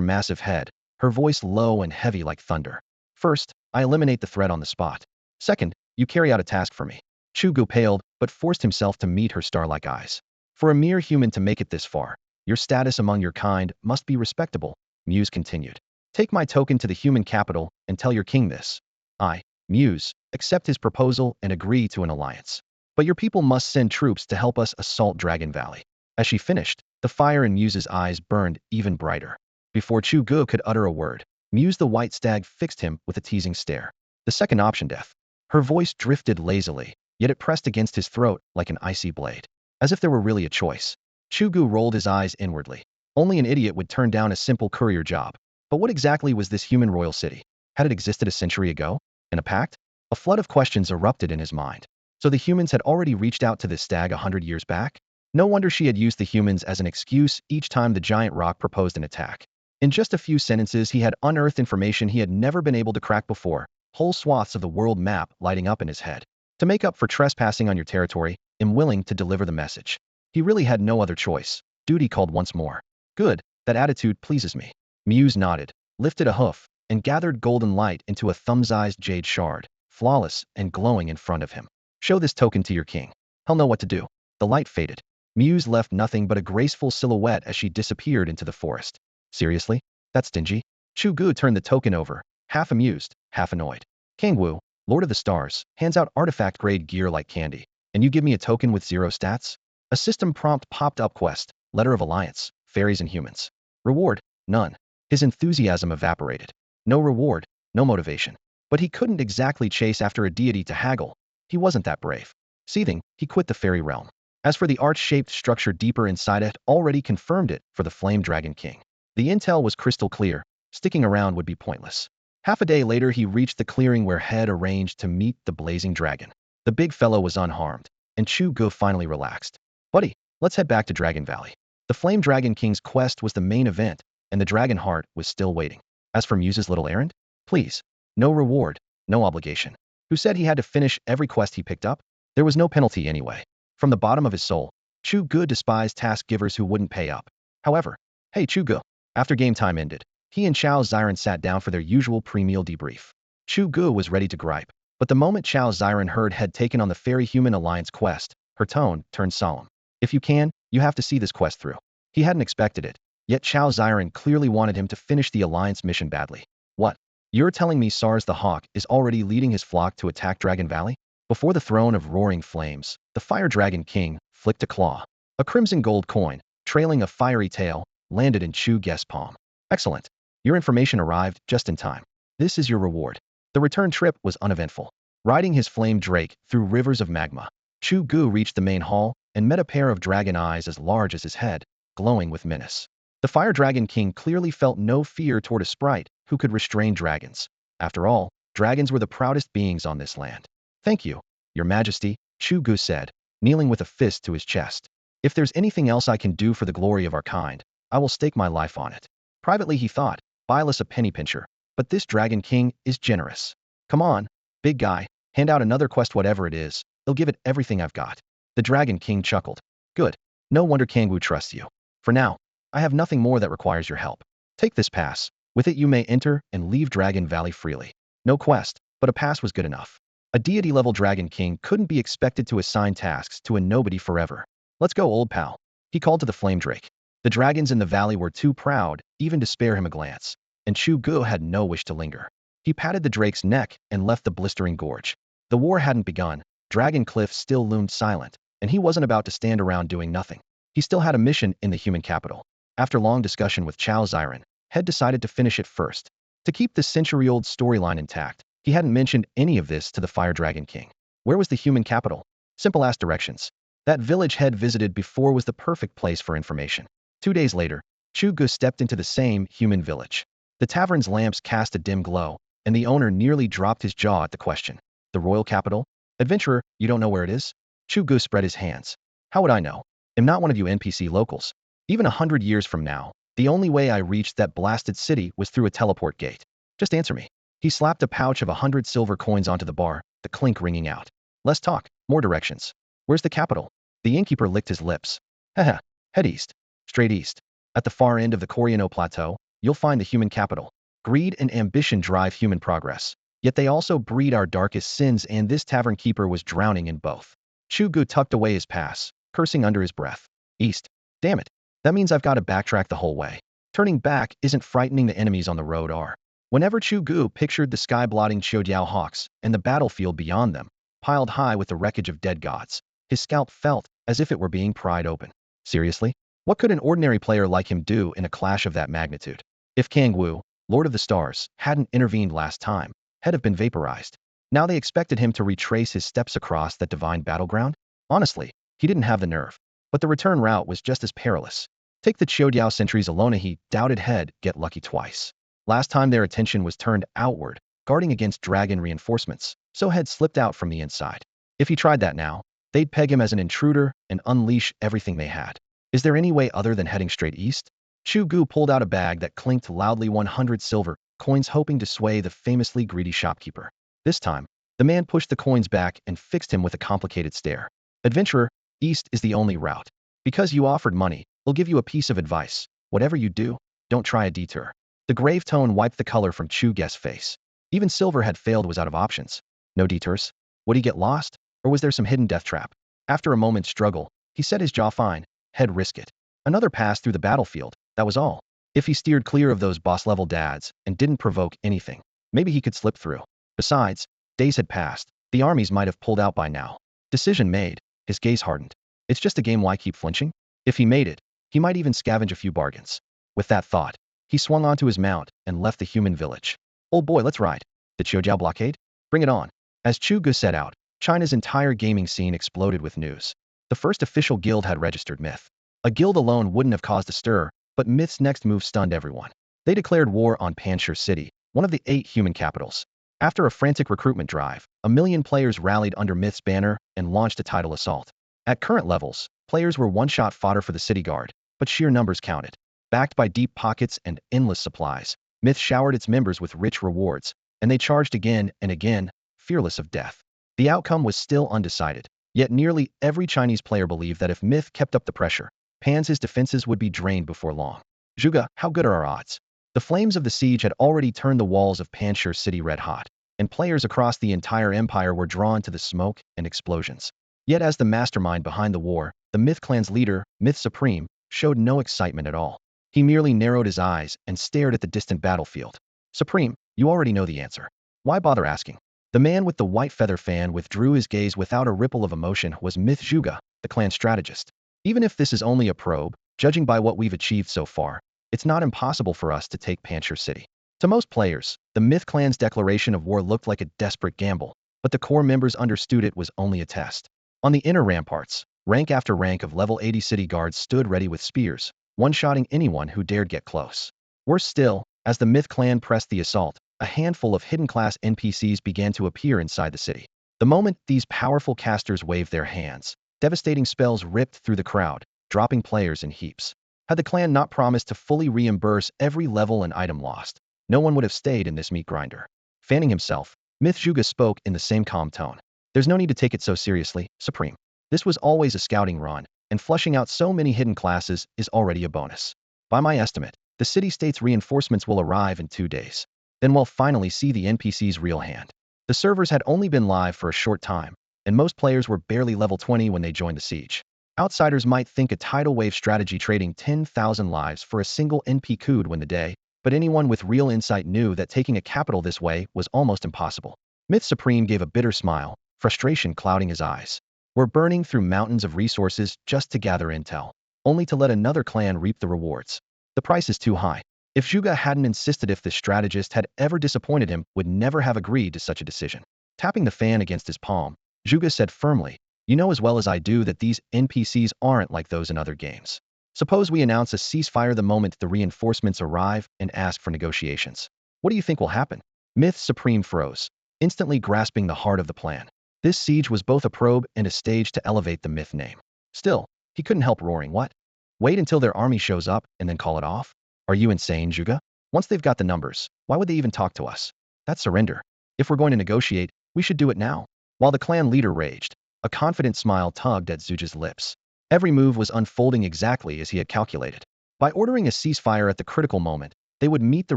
massive head, her voice low and heavy like thunder. First, I eliminate the threat on the spot. Second, you carry out a task for me. Chu Ge paled, but forced himself to meet her star-like eyes. For a mere human to make it this far, your status among your kind must be respectable, Muse continued. Take my token to the human capital and tell your king this. I, Muse, accept his proposal and agree to an alliance. But your people must send troops to help us assault Dragon Valley. As she finished, the fire in Muse's eyes burned even brighter. Before Chu Ge could utter a word, Muse the white stag fixed him with a teasing stare. The second option, death. Her voice drifted lazily, yet it pressed against his throat like an icy blade. As if there were really a choice. Chu Ge rolled his eyes inwardly. Only an idiot would turn down a simple courier job. But what exactly was this human royal city? Had it existed a century ago? In a pact? A flood of questions erupted in his mind. So the humans had already reached out to this stag 100 years back? No wonder she had used the humans as an excuse each time the giant rock proposed an attack. In just a few sentences he had unearthed information he had never been able to crack before, whole swaths of the world map lighting up in his head. To make up for trespassing on your territory, am willing to deliver the message. He really had no other choice. Duty called once more. Good, that attitude pleases me. Muse nodded, lifted a hoof, and gathered golden light into a thumb-sized jade shard, flawless and glowing in front of him. Show this token to your king. He'll know what to do. The light faded. Muse left nothing but a graceful silhouette as she disappeared into the forest. Seriously? That's stingy? Chu Ge turned the token over, half amused, half annoyed. Kangwu, Lord of the Stars, hands out artifact-grade gear like candy. And you give me a token with 0 stats? A system prompt popped up. Quest, Letter of Alliance, Fairies and Humans. Reward, none. His enthusiasm evaporated. No reward, no motivation. But he couldn't exactly chase after a deity to haggle. He wasn't that brave. Seething, he quit the fairy realm. As for the arch-shaped structure deeper inside it, already confirmed it for the Flame Dragon King. The intel was crystal clear. Sticking around would be pointless. Half a day later he reached the clearing where Head arranged to meet the blazing dragon. The big fellow was unharmed, and Chu Ge finally relaxed. Buddy, let's head back to Dragon Valley. The Flame Dragon King's quest was the main event, and the dragon heart was still waiting. As for Muse's little errand? Please. No reward, no obligation. Who said he had to finish every quest he picked up? There was no penalty anyway. From the bottom of his soul, Chu Ge despised task givers who wouldn't pay up. However, hey Chu Ge. After game time ended, he and Chao Xiren sat down for their usual pre-meal debrief. Chu Ge was ready to gripe, but the moment Chao Xiren heard had taken on the Fairy-Human Alliance quest, her tone turned solemn. If you can, you have to see this quest through. He hadn't expected it, yet Chao Xiren clearly wanted him to finish the Alliance mission badly. What? You're telling me Sars the Hawk is already leading his flock to attack Dragon Valley? Before the throne of roaring flames, the Fire Dragon King flicked a claw. A crimson gold coin, trailing a fiery tail, landed in Chu Ge's palm. Excellent. Your information arrived just in time. This is your reward. The return trip was uneventful. Riding his flame drake through rivers of magma, Chu Ge reached the main hall and met a pair of dragon eyes as large as his head, glowing with menace. The Fire Dragon King clearly felt no fear toward a sprite who could restrain dragons. After all, dragons were the proudest beings on this land. Thank you, Your Majesty, Chu Ge said, kneeling with a fist to his chest. If there's anything else I can do for the glory of our kind, I will stake my life on it. Privately he thought, Bylus a penny pincher, but this Dragon King is generous. Come on, big guy, hand out another quest whatever it is, I'll give it everything I've got. The Dragon King chuckled. Good. No wonder Kangwu trusts you. For now, I have nothing more that requires your help. Take this pass. With it you may enter and leave Dragon Valley freely. No quest, but a pass was good enough. A deity-level Dragon King couldn't be expected to assign tasks to a nobody forever. Let's go, old pal. He called to the Flame Drake. The dragons in the valley were too proud even to spare him a glance, and Chu Ge had no wish to linger. He patted the drake's neck and left the blistering gorge. The war hadn't begun, Dragon Cliff still loomed silent, and he wasn't about to stand around doing nothing. He still had a mission in the human capital. After long discussion with Chao Xiren, Head decided to finish it first. To keep this century-old storyline intact, he hadn't mentioned any of this to the Fire Dragon King. Where was the human capital? Simple-ass directions. That village Head visited before was the perfect place for information. 2 days later, Chu Ge stepped into the same human village. The tavern's lamps cast a dim glow, and the owner nearly dropped his jaw at the question. The royal capital? Adventurer, you don't know where it is? Chu Ge spread his hands. How would I know? am not one of you NPC locals. Even 100 years from now, the only way I reached that blasted city was through a teleport gate. Just answer me." He slapped a pouch of 100 silver coins onto the bar, the clink ringing out. "Less talk, more directions. Where's the capital?" The innkeeper licked his lips. "Haha, head east. Straight east. At the far end of the Koreano plateau, you'll find the human capital. Greed and ambition drive human progress. Yet they also breed our darkest sins, and this tavern keeper was drowning in both." Chu Ge tucked away his pass, cursing under his breath. "East. Damn it. That means I've got to backtrack the whole way. Turning back isn't frightening, the enemies on the road are." Whenever Chu Ge pictured the sky-blotting Chodiao hawks and the battlefield beyond them, piled high with the wreckage of dead gods, his scalp felt as if it were being pried open. Seriously? What could an ordinary player like him do in a clash of that magnitude? If Kang Wu, Lord of the Stars, hadn't intervened last time, had have been vaporized. Now they expected him to retrace his steps across that divine battleground? Honestly, he didn't have the nerve. But the return route was just as perilous. Take the Chodiao sentries alone, he doubted he'd get lucky twice. Last time their attention was turned outward, guarding against dragon reinforcements, so had slipped out from the inside. If he tried that now, they'd peg him as an intruder and unleash everything they had. Is there any way other than heading straight east? Chu Ge pulled out a bag that clinked loudly, 100 silver coins, hoping to sway the famously greedy shopkeeper. This time, the man pushed the coins back and fixed him with a complicated stare. "Adventurer, east is the only route. Because you offered money, we'll give you a piece of advice. Whatever you do, don't try a detour." The grave tone wiped the color from Chu Ge's face. Even silver had failed, was out of options. No detours? Would he get lost? Or was there some hidden death trap? After a moment's struggle, he set his jaw. "Fine, head risk it. Another pass through the battlefield, that was all. If he steered clear of those boss-level dads and didn't provoke anything, maybe he could slip through. Besides, days had passed. The armies might have pulled out by now." Decision made, his gaze hardened. It's just a game, why keep flinching? If he made it, he might even scavenge a few bargains. With that thought, he swung onto his mount and left the human village. "Old boy, let's ride. The Chodiao blockade? Bring it on." As Chu Ge set out, China's entire gaming scene exploded with news. The first official guild had registered Myth. A guild alone wouldn't have caused a stir, but Myth's next move stunned everyone. They declared war on Panshir City, one of the 8 human capitals. After a frantic recruitment drive, 1,000,000 players rallied under Myth's banner and launched a tidal assault. At current levels, players were one-shot fodder for the city guard, but sheer numbers counted. Backed by deep pockets and endless supplies, Myth showered its members with rich rewards, and they charged again and again, fearless of death. The outcome was still undecided, yet nearly every Chinese player believed that if Myth kept up the pressure, Pan's defenses would be drained before long. "Zhuge, how good are our odds?" The flames of the siege had already turned the walls of Panshir City red hot, and players across the entire empire were drawn to the smoke and explosions. Yet as the mastermind behind the war, the Myth clan's leader, Myth Supreme, showed no excitement at all. He merely narrowed his eyes and stared at the distant battlefield. "Supreme, you already know the answer. Why bother asking?" The man with the white feather fan withdrew his gaze without a ripple of emotion. Was Myth Zhuge, the clan strategist. "Even if this is only a probe, judging by what we've achieved so far, it's not impossible for us to take Panshir City." To most players, the Myth clan's declaration of war looked like a desperate gamble, but the core members understood it was only a test. On the inner ramparts, rank after rank of level 80 city guards stood ready with spears, one-shotting anyone who dared get close. Worse still, as the Myth clan pressed the assault, a handful of hidden-class NPCs began to appear inside the city. The moment these powerful casters waved their hands, devastating spells ripped through the crowd, dropping players in heaps. Had the clan not promised to fully reimburse every level and item lost, no one would have stayed in this meat grinder. Fanning himself, Myth Zhuge spoke in the same calm tone. "There's no need to take it so seriously, Supreme. This was always a scouting run, and flushing out so many hidden classes is already a bonus. By my estimate, the city-state's reinforcements will arrive in 2 days. Then we'll finally see the NPC's real hand." The servers had only been live for a short time, and most players were barely level 20 when they joined the siege. Outsiders might think a tidal wave strategy, trading 10,000 lives for a single NP, could win the day, but anyone with real insight knew that taking a capital this way was almost impossible. Myth Supreme gave a bitter smile, frustration clouding his eyes. "We're burning through mountains of resources just to gather intel, only to let another clan reap the rewards. The price is too high." If Zhuge hadn't insisted, if this strategist had ever disappointed him, would never have agreed to such a decision. Tapping the fan against his palm, Zhuge said firmly, "You know as well as I do that these NPCs aren't like those in other games. Suppose we announce a ceasefire the moment the reinforcements arrive and ask for negotiations. What do you think will happen?" Myth Supreme froze, instantly grasping the heart of the plan. This siege was both a probe and a stage to elevate the Myth name. Still, He couldn't help roaring, "What? Wait until their army shows up and then call it off? Are you insane, Chu Ge? Once they've got the numbers, why would they even talk to us? That's surrender. If we're going to negotiate, we should do it now." While the clan leader raged, a confident smile tugged at Chu Ge's lips. Every move was unfolding exactly as he had calculated. By ordering a ceasefire at the critical moment, they would meet the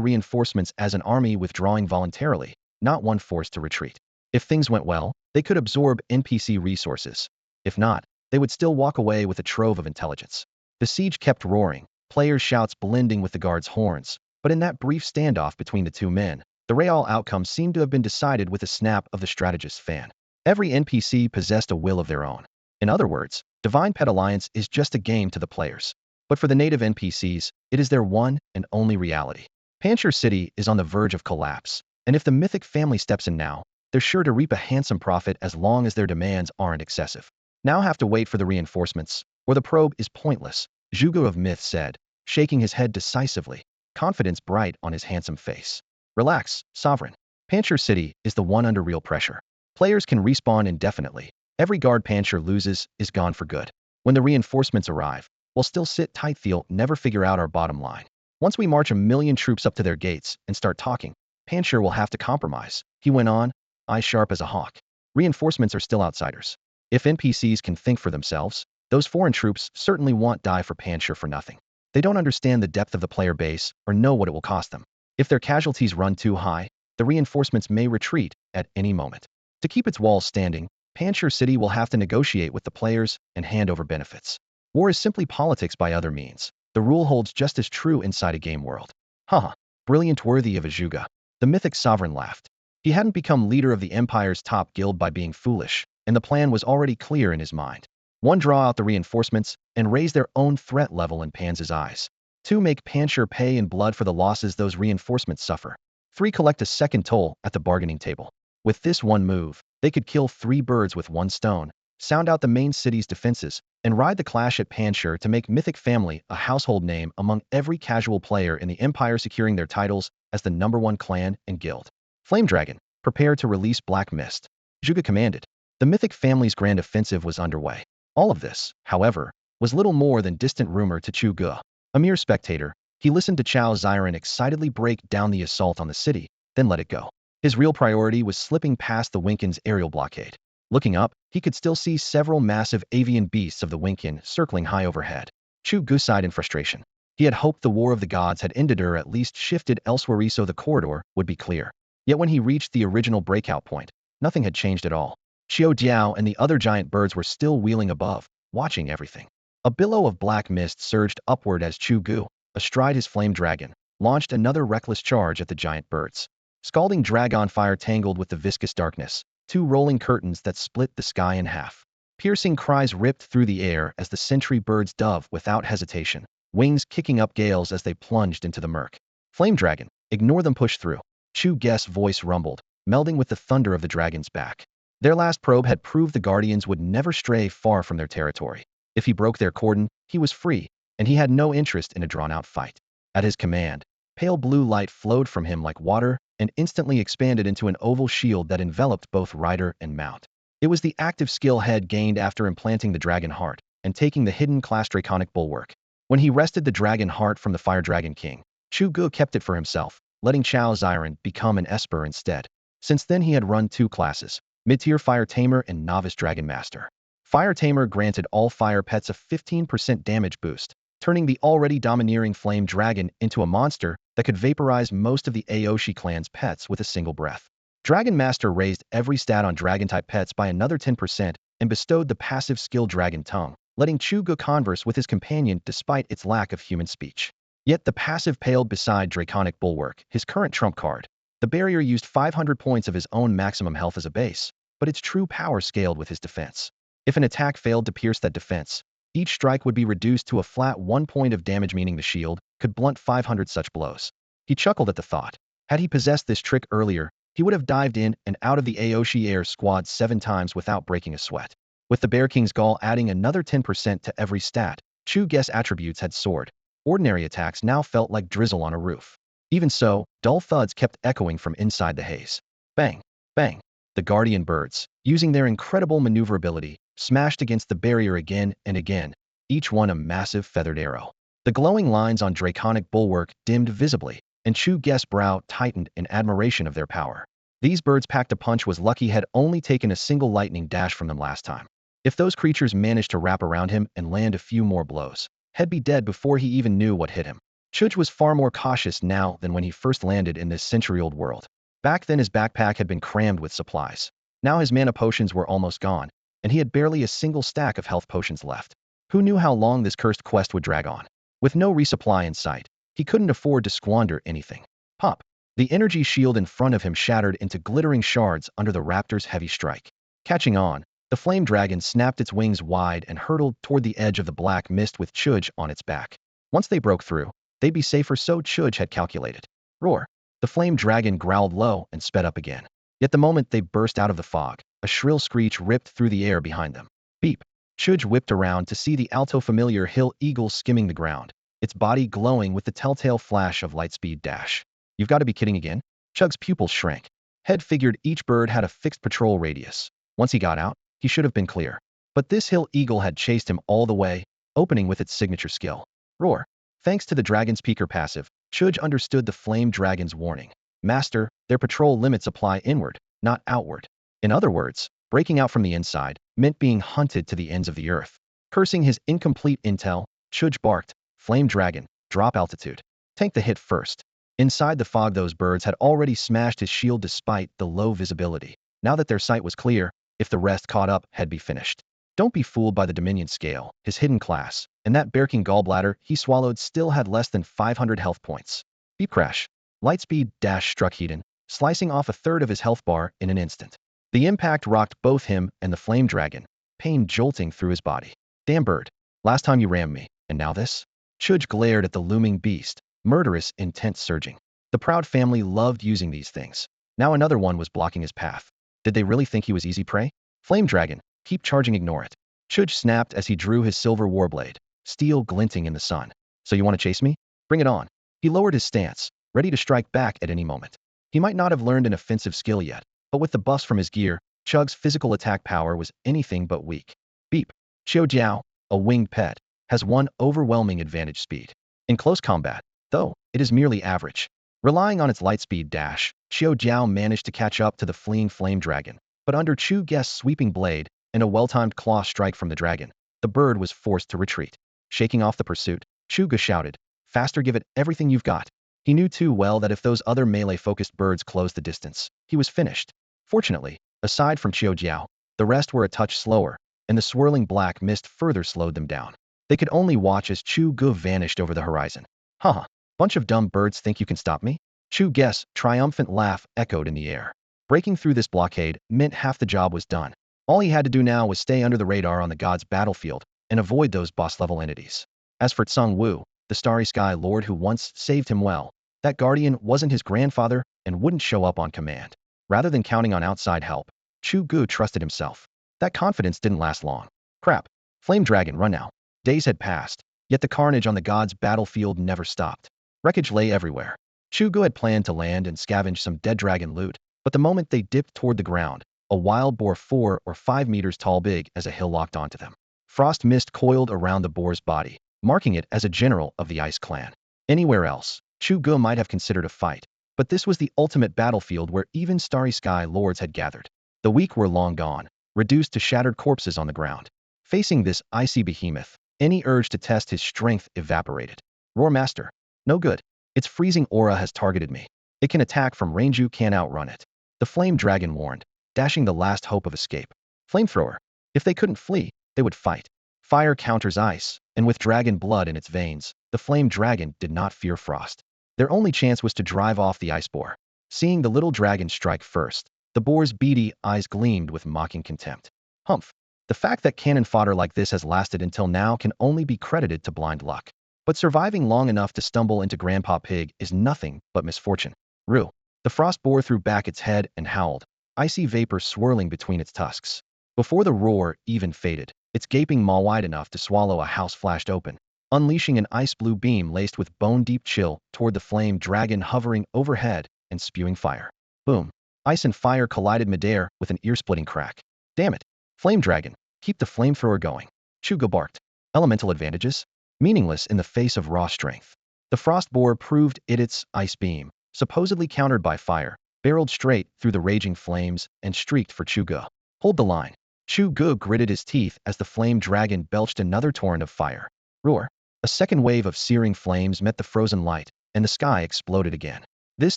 reinforcements as an army withdrawing voluntarily, not one forced to retreat. If things went well, they could absorb NPC resources. If not, they would still walk away with a trove of intelligence. The siege kept roaring, players' shouts blending with the guards' horns, but in that brief standoff between the two men, the real outcome seemed to have been decided with a snap of the strategist's fan. Every NPC possessed a will of their own. In other words, Divine Pet Alliance is just a game to the players. But for the native NPCs, it is their one and only reality. Panchir City is on the verge of collapse, and if the mythic family steps in now, they're sure to reap a handsome profit as long as their demands aren't excessive. Now have to wait for the reinforcements, or the probe is pointless, Chu Ge of Myth said, shaking his head decisively, confidence bright on his handsome face. Relax, Sovereign. Panchir City is the one under real pressure. Players can respawn indefinitely. Every guard Panchir loses is gone for good. When the reinforcements arrive, we'll still sit tight. They'll never figure out our bottom line. Once we march 1,000,000 troops up to their gates and start talking, Panchir will have to compromise, he went on, eyes sharp as a hawk. Reinforcements are still outsiders. If NPCs can think for themselves, those foreign troops certainly won't die for Panchir for nothing. They don't understand the depth of the player base or know what it will cost them. If their casualties run too high, the reinforcements may retreat at any moment. To keep its walls standing, Panchir City will have to negotiate with the players and hand over benefits. War is simply politics by other means. The rule holds just as true inside a game world. Haha, brilliant, worthy of a Chu Ge. The mythic sovereign laughed. He hadn't become leader of the Empire's top guild by being foolish, and the plan was already clear in his mind. 1. Draw out the reinforcements and raise their own threat level in Pan's eyes. 2. Make Panchir pay in blood for the losses those reinforcements suffer. 3. Collect a second toll at the bargaining table. With this one move, they could kill 3 birds with 1 stone, sound out the main city's defenses, and ride the clash at Panchir to make Mythic Family a household name among every casual player in the Empire, securing their titles as the #1 clan and guild. Flame Dragon, prepare to release Black Mist, Chu Ge commanded. The Mythic Family's grand offensive was underway. All of this, however, was little more than distant rumor to Chu Ge. A mere spectator, he listened to Chao Xiren excitedly break down the assault on the city, then let it go. His real priority was slipping past the Winkin's aerial blockade. Looking up, he could still see several massive avian beasts of the Winkin circling high overhead. Chu Ge sighed in frustration. He had hoped the War of the Gods had ended or at least shifted elsewhere so the corridor would be clear. Yet when he reached the original breakout point, nothing had changed at all. Xiao Diao and the other giant birds were still wheeling above, watching everything. A billow of black mist surged upward as Chu Ge, astride his flame dragon, launched another reckless charge at the giant birds. Scalding dragon fire tangled with the viscous darkness, 2 rolling curtains that split the sky in half. Piercing cries ripped through the air as the sentry birds dove without hesitation, wings kicking up gales as they plunged into the murk. Flame Dragon, ignore them, push through. Chu Ge's voice rumbled, melding with the thunder of the dragon's back. Their last probe had proved the Guardians would never stray far from their territory. If he broke their cordon, he was free, and he had no interest in a drawn-out fight. At his command, pale blue light flowed from him like water and instantly expanded into an oval shield that enveloped both rider and mount. It was the active skill head gained after implanting the dragon heart and taking the hidden class draconic bulwark. When he wrested the dragon heart from the Fire Dragon King, Chu Ge kept it for himself, letting Chao Xiren become an Esper instead. Since then he had run 2 classes, Mid-Tier Fire Tamer and Novice Dragon Master. Fire Tamer granted all fire pets a 15% damage boost, turning the already domineering Flame Dragon into a monster that could vaporize most of the Aoshi clan's pets with a single breath. Dragon Master raised every stat on Dragon-type pets by another 10% and bestowed the passive skill Dragon Tongue, letting Chu Ge converse with his companion despite its lack of human speech. Yet the passive paled beside Draconic Bulwark, his current trump card. The barrier used 500 points of his own maximum health as a base, but its true power scaled with his defense. If an attack failed to pierce that defense, each strike would be reduced to a flat 1 point of damage, meaning the shield could blunt 500 such blows. He chuckled at the thought. Had he possessed this trick earlier, he would have dived in and out of the Aoshi air squad 7 times without breaking a sweat. With the Bear King's Gall adding another 10% to every stat, Chu Ge's attributes had soared. Ordinary attacks now felt like drizzle on a roof. Even so, dull thuds kept echoing from inside the haze. Bang! Bang! The Guardian birds, using their incredible maneuverability, smashed against the barrier again and again, each one a massive feathered arrow. The glowing lines on draconic bulwark dimmed visibly, and Chu Ge's brow tightened in admiration of their power. These birds packed a punch was lucky had only taken a single lightning dash from them last time. If those creatures managed to wrap around him and land a few more blows, he'd be dead before he even knew what hit him. Chu Ge was far more cautious now than when he first landed in this century-old world. Back then his backpack had been crammed with supplies. Now his mana potions were almost gone, and he had barely a single stack of health potions left. Who knew how long this cursed quest would drag on? With no resupply in sight, he couldn't afford to squander anything. Pop! The energy shield in front of him shattered into glittering shards under the raptor's heavy strike. Catching on, the flame dragon snapped its wings wide and hurtled toward the edge of the black mist with Chu Ge on its back. Once they broke through, they'd be safer, so Chu Ge had calculated. Roar! The flame dragon growled low and sped up again. Yet the moment they burst out of the fog, a shrill screech ripped through the air behind them. Beep! Chu Ge whipped around to see the alto familiar hill eagle skimming the ground, its body glowing with the telltale flash of lightspeed dash. You've got to be kidding again? Chug's pupils shrank. Head figured each bird had a fixed patrol radius. Once he got out, he should have been clear. But this hill eagle had chased him all the way, opening with its signature skill. Roar! Thanks to the dragon's peaker passive, Chu Ge understood the flame dragon's warning. Master, their patrol limits apply inward, not outward. In other words, breaking out from the inside meant being hunted to the ends of the earth. Cursing his incomplete intel, Chu Ge barked, "Flame dragon, drop altitude. Tank the hit first." Inside the fog those birds had already smashed his shield despite the low visibility. Now that their sight was clear, if the rest caught up, he'd be finished. Don't be fooled by the Dominion scale, his hidden class, and that Berking gallbladder he swallowed still had less than 500 health points. Beep crash. Lightspeed dash struck Hedon, slicing off a third of his health bar in an instant. The impact rocked both him and the flame dragon, pain jolting through his body. Damn bird. Last time you rammed me, and now this? Chu Ge glared at the looming beast, murderous intent surging. The proud family loved using these things. Now another one was blocking his path. Did they really think he was easy prey? Flame dragon, keep charging, ignore it. Chu Ge snapped as he drew his silver warblade, steel glinting in the sun. So you want to chase me? Bring it on. He lowered his stance, ready to strike back at any moment. He might not have learned an offensive skill yet, but with the buffs from his gear, Chug's physical attack power was anything but weak. Beep. Xiao, a winged pet, has one overwhelming advantage: speed. In close combat, though, it is merely average. Relying on its lightspeed dash, Xiao managed to catch up to the fleeing flame dragon, but under Chu Ge's sweeping blade and a well-timed claw strike from the dragon, the bird was forced to retreat. Shaking off the pursuit, Chu Ge shouted, "Faster, give it everything you've got." He knew too well that if those other melee-focused birds closed the distance, he was finished. Fortunately, aside from Xiao, the rest were a touch slower, and the swirling black mist further slowed them down. They could only watch as Chu Ge vanished over the horizon. Haha, bunch of dumb birds think you can stop me? Chu Ge's triumphant laugh echoed in the air. Breaking through this blockade meant half the job was done. All he had to do now was stay under the radar on the god's battlefield and avoid those boss-level entities. As for Tsung Wu, the Starry Sky Lord who once saved him, well, that guardian wasn't his grandfather and wouldn't show up on command. Rather than counting on outside help, Chu Ge trusted himself. That confidence didn't last long. Crap. Flame dragon, run now. Days had passed, yet the carnage on the god's battlefield never stopped. Wreckage lay everywhere. Chu Ge had planned to land and scavenge some dead dragon loot, but the moment they dipped toward the ground, a wild boar 4 or 5 meters tall big as a hill locked onto them. Frost mist coiled around the boar's body, marking it as a general of the Ice Clan. Anywhere else, Chu Ge might have considered a fight, but this was the ultimate battlefield where even Starry Sky Lords had gathered. The weak were long gone, reduced to shattered corpses on the ground. Facing this icy behemoth, any urge to test his strength evaporated. Roar Master. No good. Its freezing aura has targeted me. It can attack from range, you can't outrun it. The flame dragon warned, dashing the last hope of escape. Flamethrower. If they couldn't flee, they would fight. Fire counters ice, and with dragon blood in its veins, the flame dragon did not fear frost. Their only chance was to drive off the ice boar. Seeing the little dragon strike first, the boar's beady eyes gleamed with mocking contempt. Humph. The fact that cannon fodder like this has lasted until now can only be credited to blind luck. But surviving long enough to stumble into Grandpa Pig is nothing but misfortune. Rue. The frost boar threw back its head and howled, icy vapor swirling between its tusks. Before the roar even faded, its gaping maw wide enough to swallow a house flashed open, unleashing an ice-blue beam laced with bone-deep chill toward the flame dragon hovering overhead and spewing fire. Boom. Ice and fire collided midair with an ear-splitting crack. Damn it. Flame dragon, keep the flamethrower going. Chu Ge barked. Elemental advantages? Meaningless in the face of raw strength. The frost boar proved its ice beam, supposedly countered by fire, barreled straight through the raging flames and streaked for Chu Ge. Hold the line. Chu Ge gritted his teeth as the flame dragon belched another torrent of fire. Roar. A second wave of searing flames met the frozen light, and the sky exploded again. This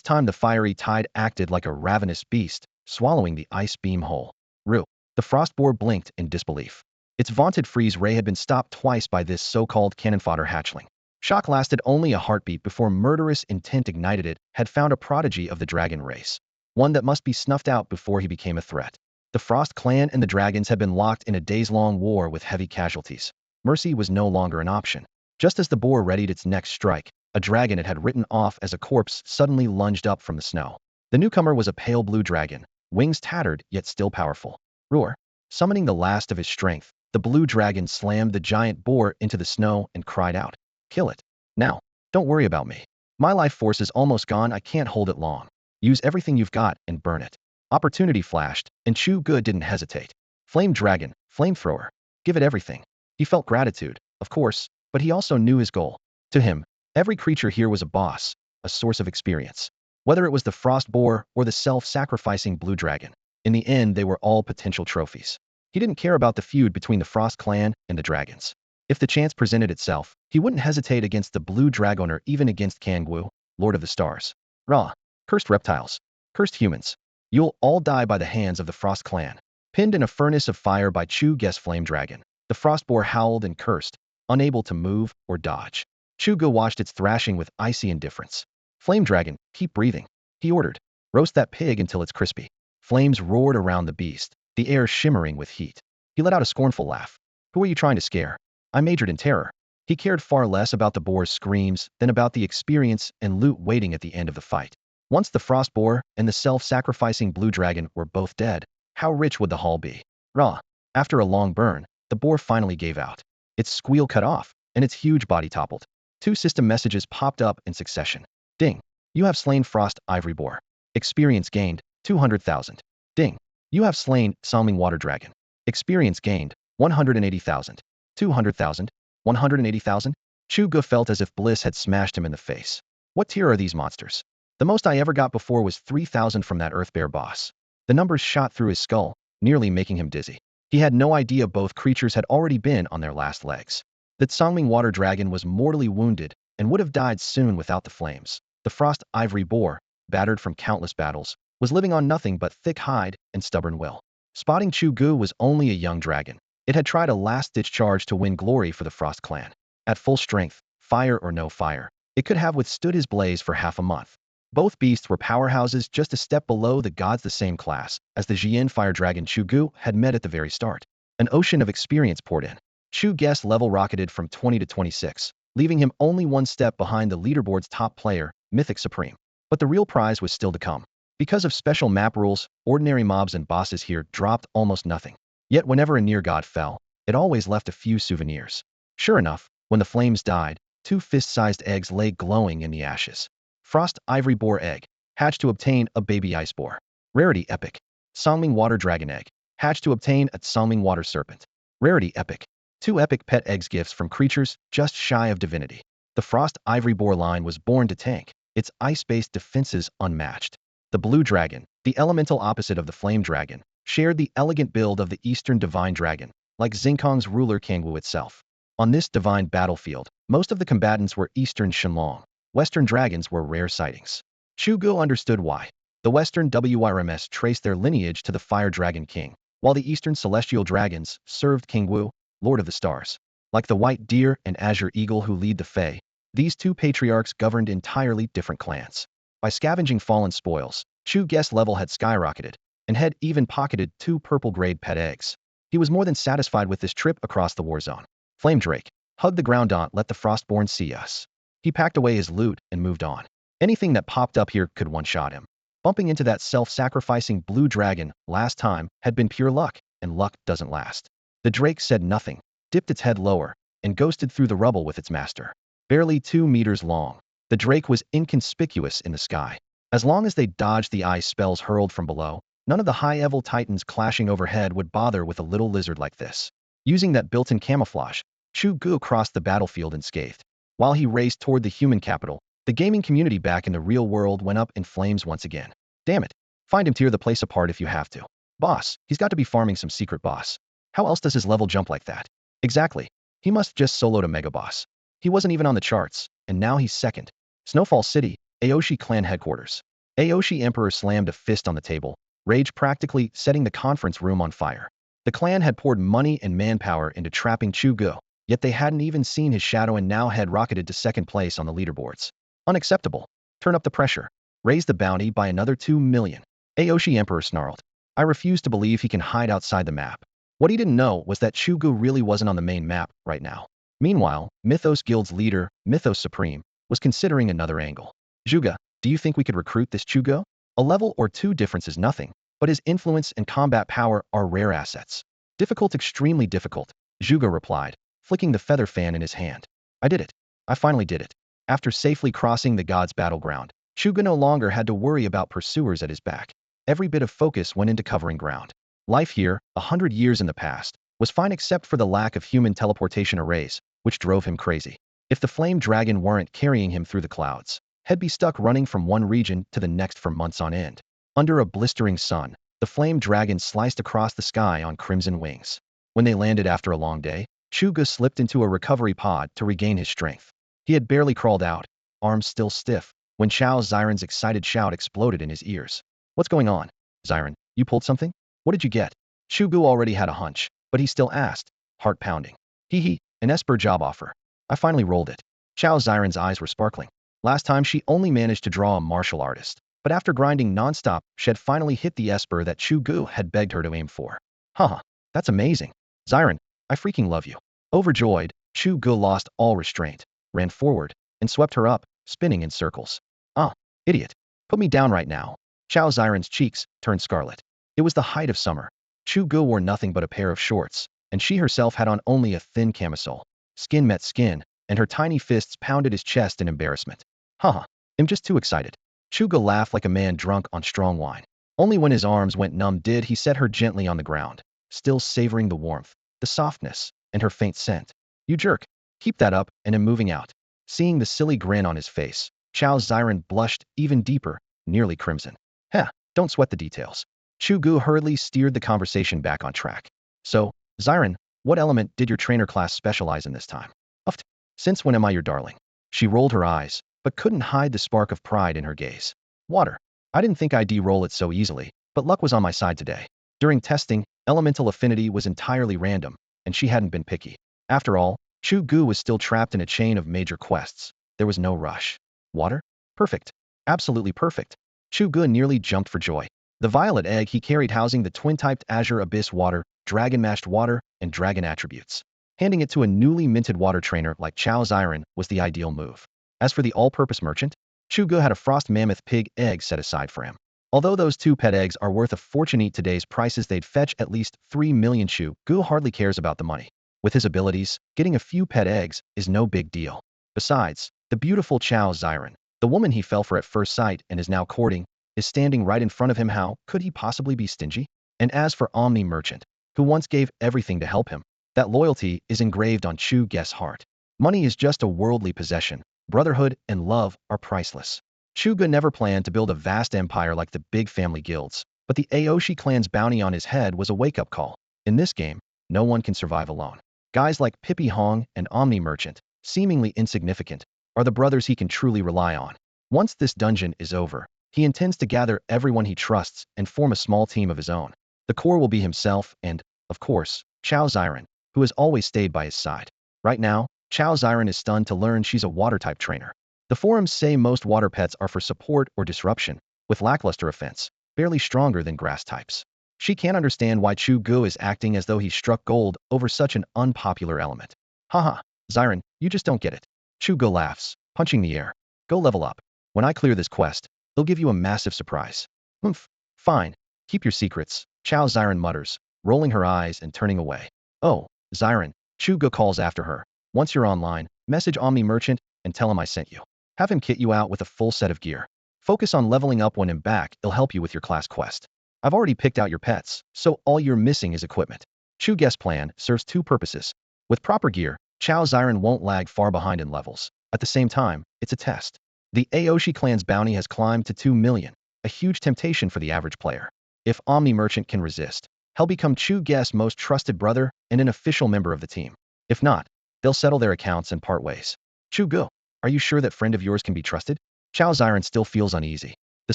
time the fiery tide acted like a ravenous beast, swallowing the ice beam whole. Rue. The frost boar blinked in disbelief. Its vaunted freeze ray had been stopped twice by this so-called cannon fodder hatchling. Shock lasted only a heartbeat before murderous intent ignited. It had found a prodigy of the dragon race, one that must be snuffed out before he became a threat. The Frost clan and the dragons had been locked in a days-long war with heavy casualties. Mercy was no longer an option. Just as the boar readied its next strike, a dragon it had written off as a corpse suddenly lunged up from the snow. The newcomer was a pale blue dragon, wings tattered yet still powerful. Roar. Summoning the last of his strength, the blue dragon slammed the giant boar into the snow and cried out, "Kill it. Now. Don't worry about me. My life force is almost gone. I can't hold it long. Use everything you've got and burn it." Opportunity flashed, and Chu Ge didn't hesitate. Flame dragon, flamethrower. Give it everything. He felt gratitude, of course, but he also knew his goal. To him, every creature here was a boss, a source of experience. Whether it was the frost boar or the self-sacrificing blue dragon, in the end they were all potential trophies. He didn't care about the feud between the Frost clan and the dragons. If the chance presented itself, he wouldn't hesitate against the blue dragon or even against Kangwu, Lord of the Stars. Ra. Cursed reptiles. Cursed humans. You'll all die by the hands of the Frost clan. Pinned in a furnace of fire by Chu Ge's flame dragon, the frost boar howled and cursed, unable to move or dodge. Chu Ge watched its thrashing with icy indifference. Flame dragon, keep breathing. He ordered. Roast that pig until it's crispy. Flames roared around the beast, the air shimmering with heat. He let out a scornful laugh. Who are you trying to scare? I majored in terror. He cared far less about the boar's screams than about the experience and loot waiting at the end of the fight. Once the frost boar and the self-sacrificing blue dragon were both dead, how rich would the haul be? Raw. After a long burn, the boar finally gave out. Its squeal cut off, and its huge body toppled. 2 system messages popped up in succession. Ding. You have slain Frost Ivory Boar. Experience gained, 200,000. Ding. You have slain Salming Water Dragon. Experience gained, 180,000. 200,000. 180,000? Chu Ge felt as if bliss had smashed him in the face. What tier are these monsters? The most I ever got before was 3,000 from that Earth Bear boss. The numbers shot through his skull, nearly making him dizzy. He had no idea both creatures had already been on their last legs. That Songming Water Dragon was mortally wounded and would have died soon without the flames. The Frost Ivory Boar, battered from countless battles, was living on nothing but thick hide and stubborn will. Spotting Chu Ge was only a young dragon. It had tried a last-ditch charge to win glory for the Frost clan. At full strength, fire or no fire, it could have withstood his blaze for half a month. Both beasts were powerhouses just a step below the gods, the same class as the Jian fire dragon Chu Ge had met at the very start. An ocean of experience poured in. Chu Ge's level rocketed from 20 to 26, leaving him only one step behind the leaderboard's top player, Mythic Supreme. But the real prize was still to come. Because of special map rules, ordinary mobs and bosses here dropped almost nothing. Yet whenever a near god fell, it always left a few souvenirs. Sure enough, when the flames died, 2 fist-sized eggs lay glowing in the ashes. Frost Ivory Boar Egg. Hatch to obtain a baby ice boar. Rarity Epic. Songming Water Dragon Egg. Hatch to obtain a Songming Water Serpent. Rarity Epic. 2 epic pet eggs, gifts from creatures just shy of divinity. The Frost Ivory Boar line was born to tank, its ice-based defenses unmatched. The Blue Dragon, the elemental opposite of the Flame Dragon, shared the elegant build of the Eastern Divine Dragon, like Xingkong's ruler Kangwu itself. On this divine battlefield, most of the combatants were Eastern Shenlong. Western dragons were rare sightings. Chu Ge understood why. The Western WRMS traced their lineage to the Fire Dragon King, while the Eastern Celestial Dragons served Kangwu, Lord of the Stars. Like the White Deer and Azure Eagle who lead the Fae, these 2 patriarchs governed entirely different clans. By scavenging fallen spoils, Chu Ge's level had skyrocketed, and had even pocketed 2 purple-grade pet eggs. He was more than satisfied with this trip across the war zone. Flame Drake. Hug the ground, don't let the Frostborn see us. He packed away his loot and moved on. Anything that popped up here could one-shot him. Bumping into that self-sacrificing blue dragon last time had been pure luck, and luck doesn't last. The drake said nothing, dipped its head lower, and ghosted through the rubble with its master. Barely 2 meters long, the drake was inconspicuous in the sky. As long as they dodged the ice spells hurled from below, none of the high-level titans clashing overhead would bother with a little lizard like this. Using that built-in camouflage, Chu Ge crossed the battlefield unscathed. While he raced toward the human capital, the gaming community back in the real world went up in flames once again. Damn it. Find him, tear the place apart if you have to. Boss, he's got to be farming some secret boss. How else does his level jump like that? Exactly. He must just soloed a mega boss. He wasn't even on the charts, and now he's second. Snowfall City, Aoshi clan headquarters. Aoshi Emperor slammed a fist on the table, rage practically setting the conference room on fire. The clan had poured money and manpower into trapping Chu Ge, yet they hadn't even seen his shadow and now had rocketed to second place on the leaderboards. Unacceptable. Turn up the pressure. Raise the bounty by another 2 million. Aoshi Emperor snarled. I refuse to believe he can hide outside the map. What he didn't know was that Chu Ge really wasn't on the main map right now. Meanwhile, Mythos Guild's leader, Mythos Supreme, was considering another angle. Zhuge, do you think we could recruit this Chu Ge? A level or two difference is nothing, but his influence and combat power are rare assets. Difficult, extremely difficult, Zhuge replied, flicking the feather fan in his hand. I did it. I finally did it. After safely crossing the gods' battleground, Chu Ge no longer had to worry about pursuers at his back. Every bit of focus went into covering ground. Life here, 100 years in the past, was fine except for the lack of human teleportation arrays, which drove him crazy. If the flame dragon weren't carrying him through the clouds, he'd be stuck running from one region to the next for months on end. Under a blistering sun, the flame dragon sliced across the sky on crimson wings. When they landed after a long day, Chu Ge slipped into a recovery pod to regain his strength. He had barely crawled out, arms still stiff, when Chao Xiren's excited shout exploded in his ears. What's going on? Xiren, you pulled something? What did you get? Chu Ge already had a hunch, but he still asked, heart pounding. Hee, an Esper job offer. I finally rolled it. Chao Xiren's eyes were sparkling. Last time she only managed to draw a martial artist, but after grinding nonstop, she had finally hit the Esper that Chu Ge had begged her to aim for. Haha, that's amazing. Xiren, I freaking love you. Overjoyed, Chu Ge lost all restraint, ran forward, and swept her up, spinning in circles. Ah, idiot. Put me down right now. Chao Xiren's cheeks turned scarlet. It was the height of summer. Chu Ge wore nothing but a pair of shorts, and she herself had on only a thin camisole. Skin met skin, and her tiny fists pounded his chest in embarrassment. Haha, I'm just too excited. Chu Ge laughed like a man drunk on strong wine. Only when his arms went numb did he set her gently on the ground, still savoring the warmth, the softness, and her faint scent. You jerk. Keep that up, and I'm moving out. Seeing the silly grin on his face, Chao Xiren blushed even deeper, nearly crimson. Heh, don't sweat the details. Chu Ge hurriedly steered the conversation back on track. So, Xiren, what element did your trainer class specialize in this time? Uft. Since when am I your darling? She rolled her eyes, but couldn't hide the spark of pride in her gaze. Water. I didn't think I'd de-roll it so easily, but luck was on my side today. During testing, elemental affinity was entirely random, and she hadn't been picky. After all, Chu Ge was still trapped in a chain of major quests. There was no rush. Water? Perfect. Absolutely perfect. Chu Ge nearly jumped for joy. The violet egg he carried housing the twin-typed Azure Abyss water, dragon-mashed water, and dragon attributes. Handing it to a newly minted water trainer like Chao Xiren was the ideal move. As for the all-purpose merchant, Chu Ge had a frost mammoth pig egg set aside for him. Although those two pet eggs are worth a fortune at today's prices, they'd fetch at least 3 million. Chu Ge hardly cares about the money. With his abilities, getting a few pet eggs is no big deal. Besides, the beautiful Chao Xiren, the woman he fell for at first sight and is now courting, is standing right in front of him. How could he possibly be stingy? And as for Omni Merchant, who once gave everything to help him, that loyalty is engraved on Chu Ge's heart. Money is just a worldly possession. Brotherhood and love are priceless. Chu Ge never planned to build a vast empire like the big family guilds, but the Aoshi clan's bounty on his head was a wake-up call. In this game, no one can survive alone. Guys like Pippi Hong and Omni Merchant, seemingly insignificant, are the brothers he can truly rely on. Once this dungeon is over, he intends to gather everyone he trusts and form a small team of his own. The core will be himself and, of course, Chao Xiren, who has always stayed by his side. Right now, Chao Xiren is stunned to learn she's a water-type trainer. The forums say most water pets are for support or disruption, with lackluster offense, barely stronger than grass types. She can't understand why Chu Ge is acting as though he struck gold over such an unpopular element. Haha, Xiren, you just don't get it. Chu Ge laughs, punching the air. Go level up. When I clear this quest, they'll give you a massive surprise. Oomph. Fine. Keep your secrets, Chao Xiren mutters, rolling her eyes and turning away. Oh, Xiren, Chu Ge calls after her. Once you're online, message Omni Merchant and tell him I sent you. Have him kit you out with a full set of gear. Focus on leveling up when I'm back, it'll help you with your class quest. I've already picked out your pets, so all you're missing is equipment. Chu Ge's plan serves two purposes. With proper gear, Chao Ziran won't lag far behind in levels. At the same time, it's a test. The Aoshi clan's bounty has climbed to 2 million, a huge temptation for the average player. If Omni Merchant can resist, he'll become Chu Ge's most trusted brother and an official member of the team. If not, they'll settle their accounts and part ways. Chu Ge, are you sure that friend of yours can be trusted? Chao Ziran still feels uneasy. The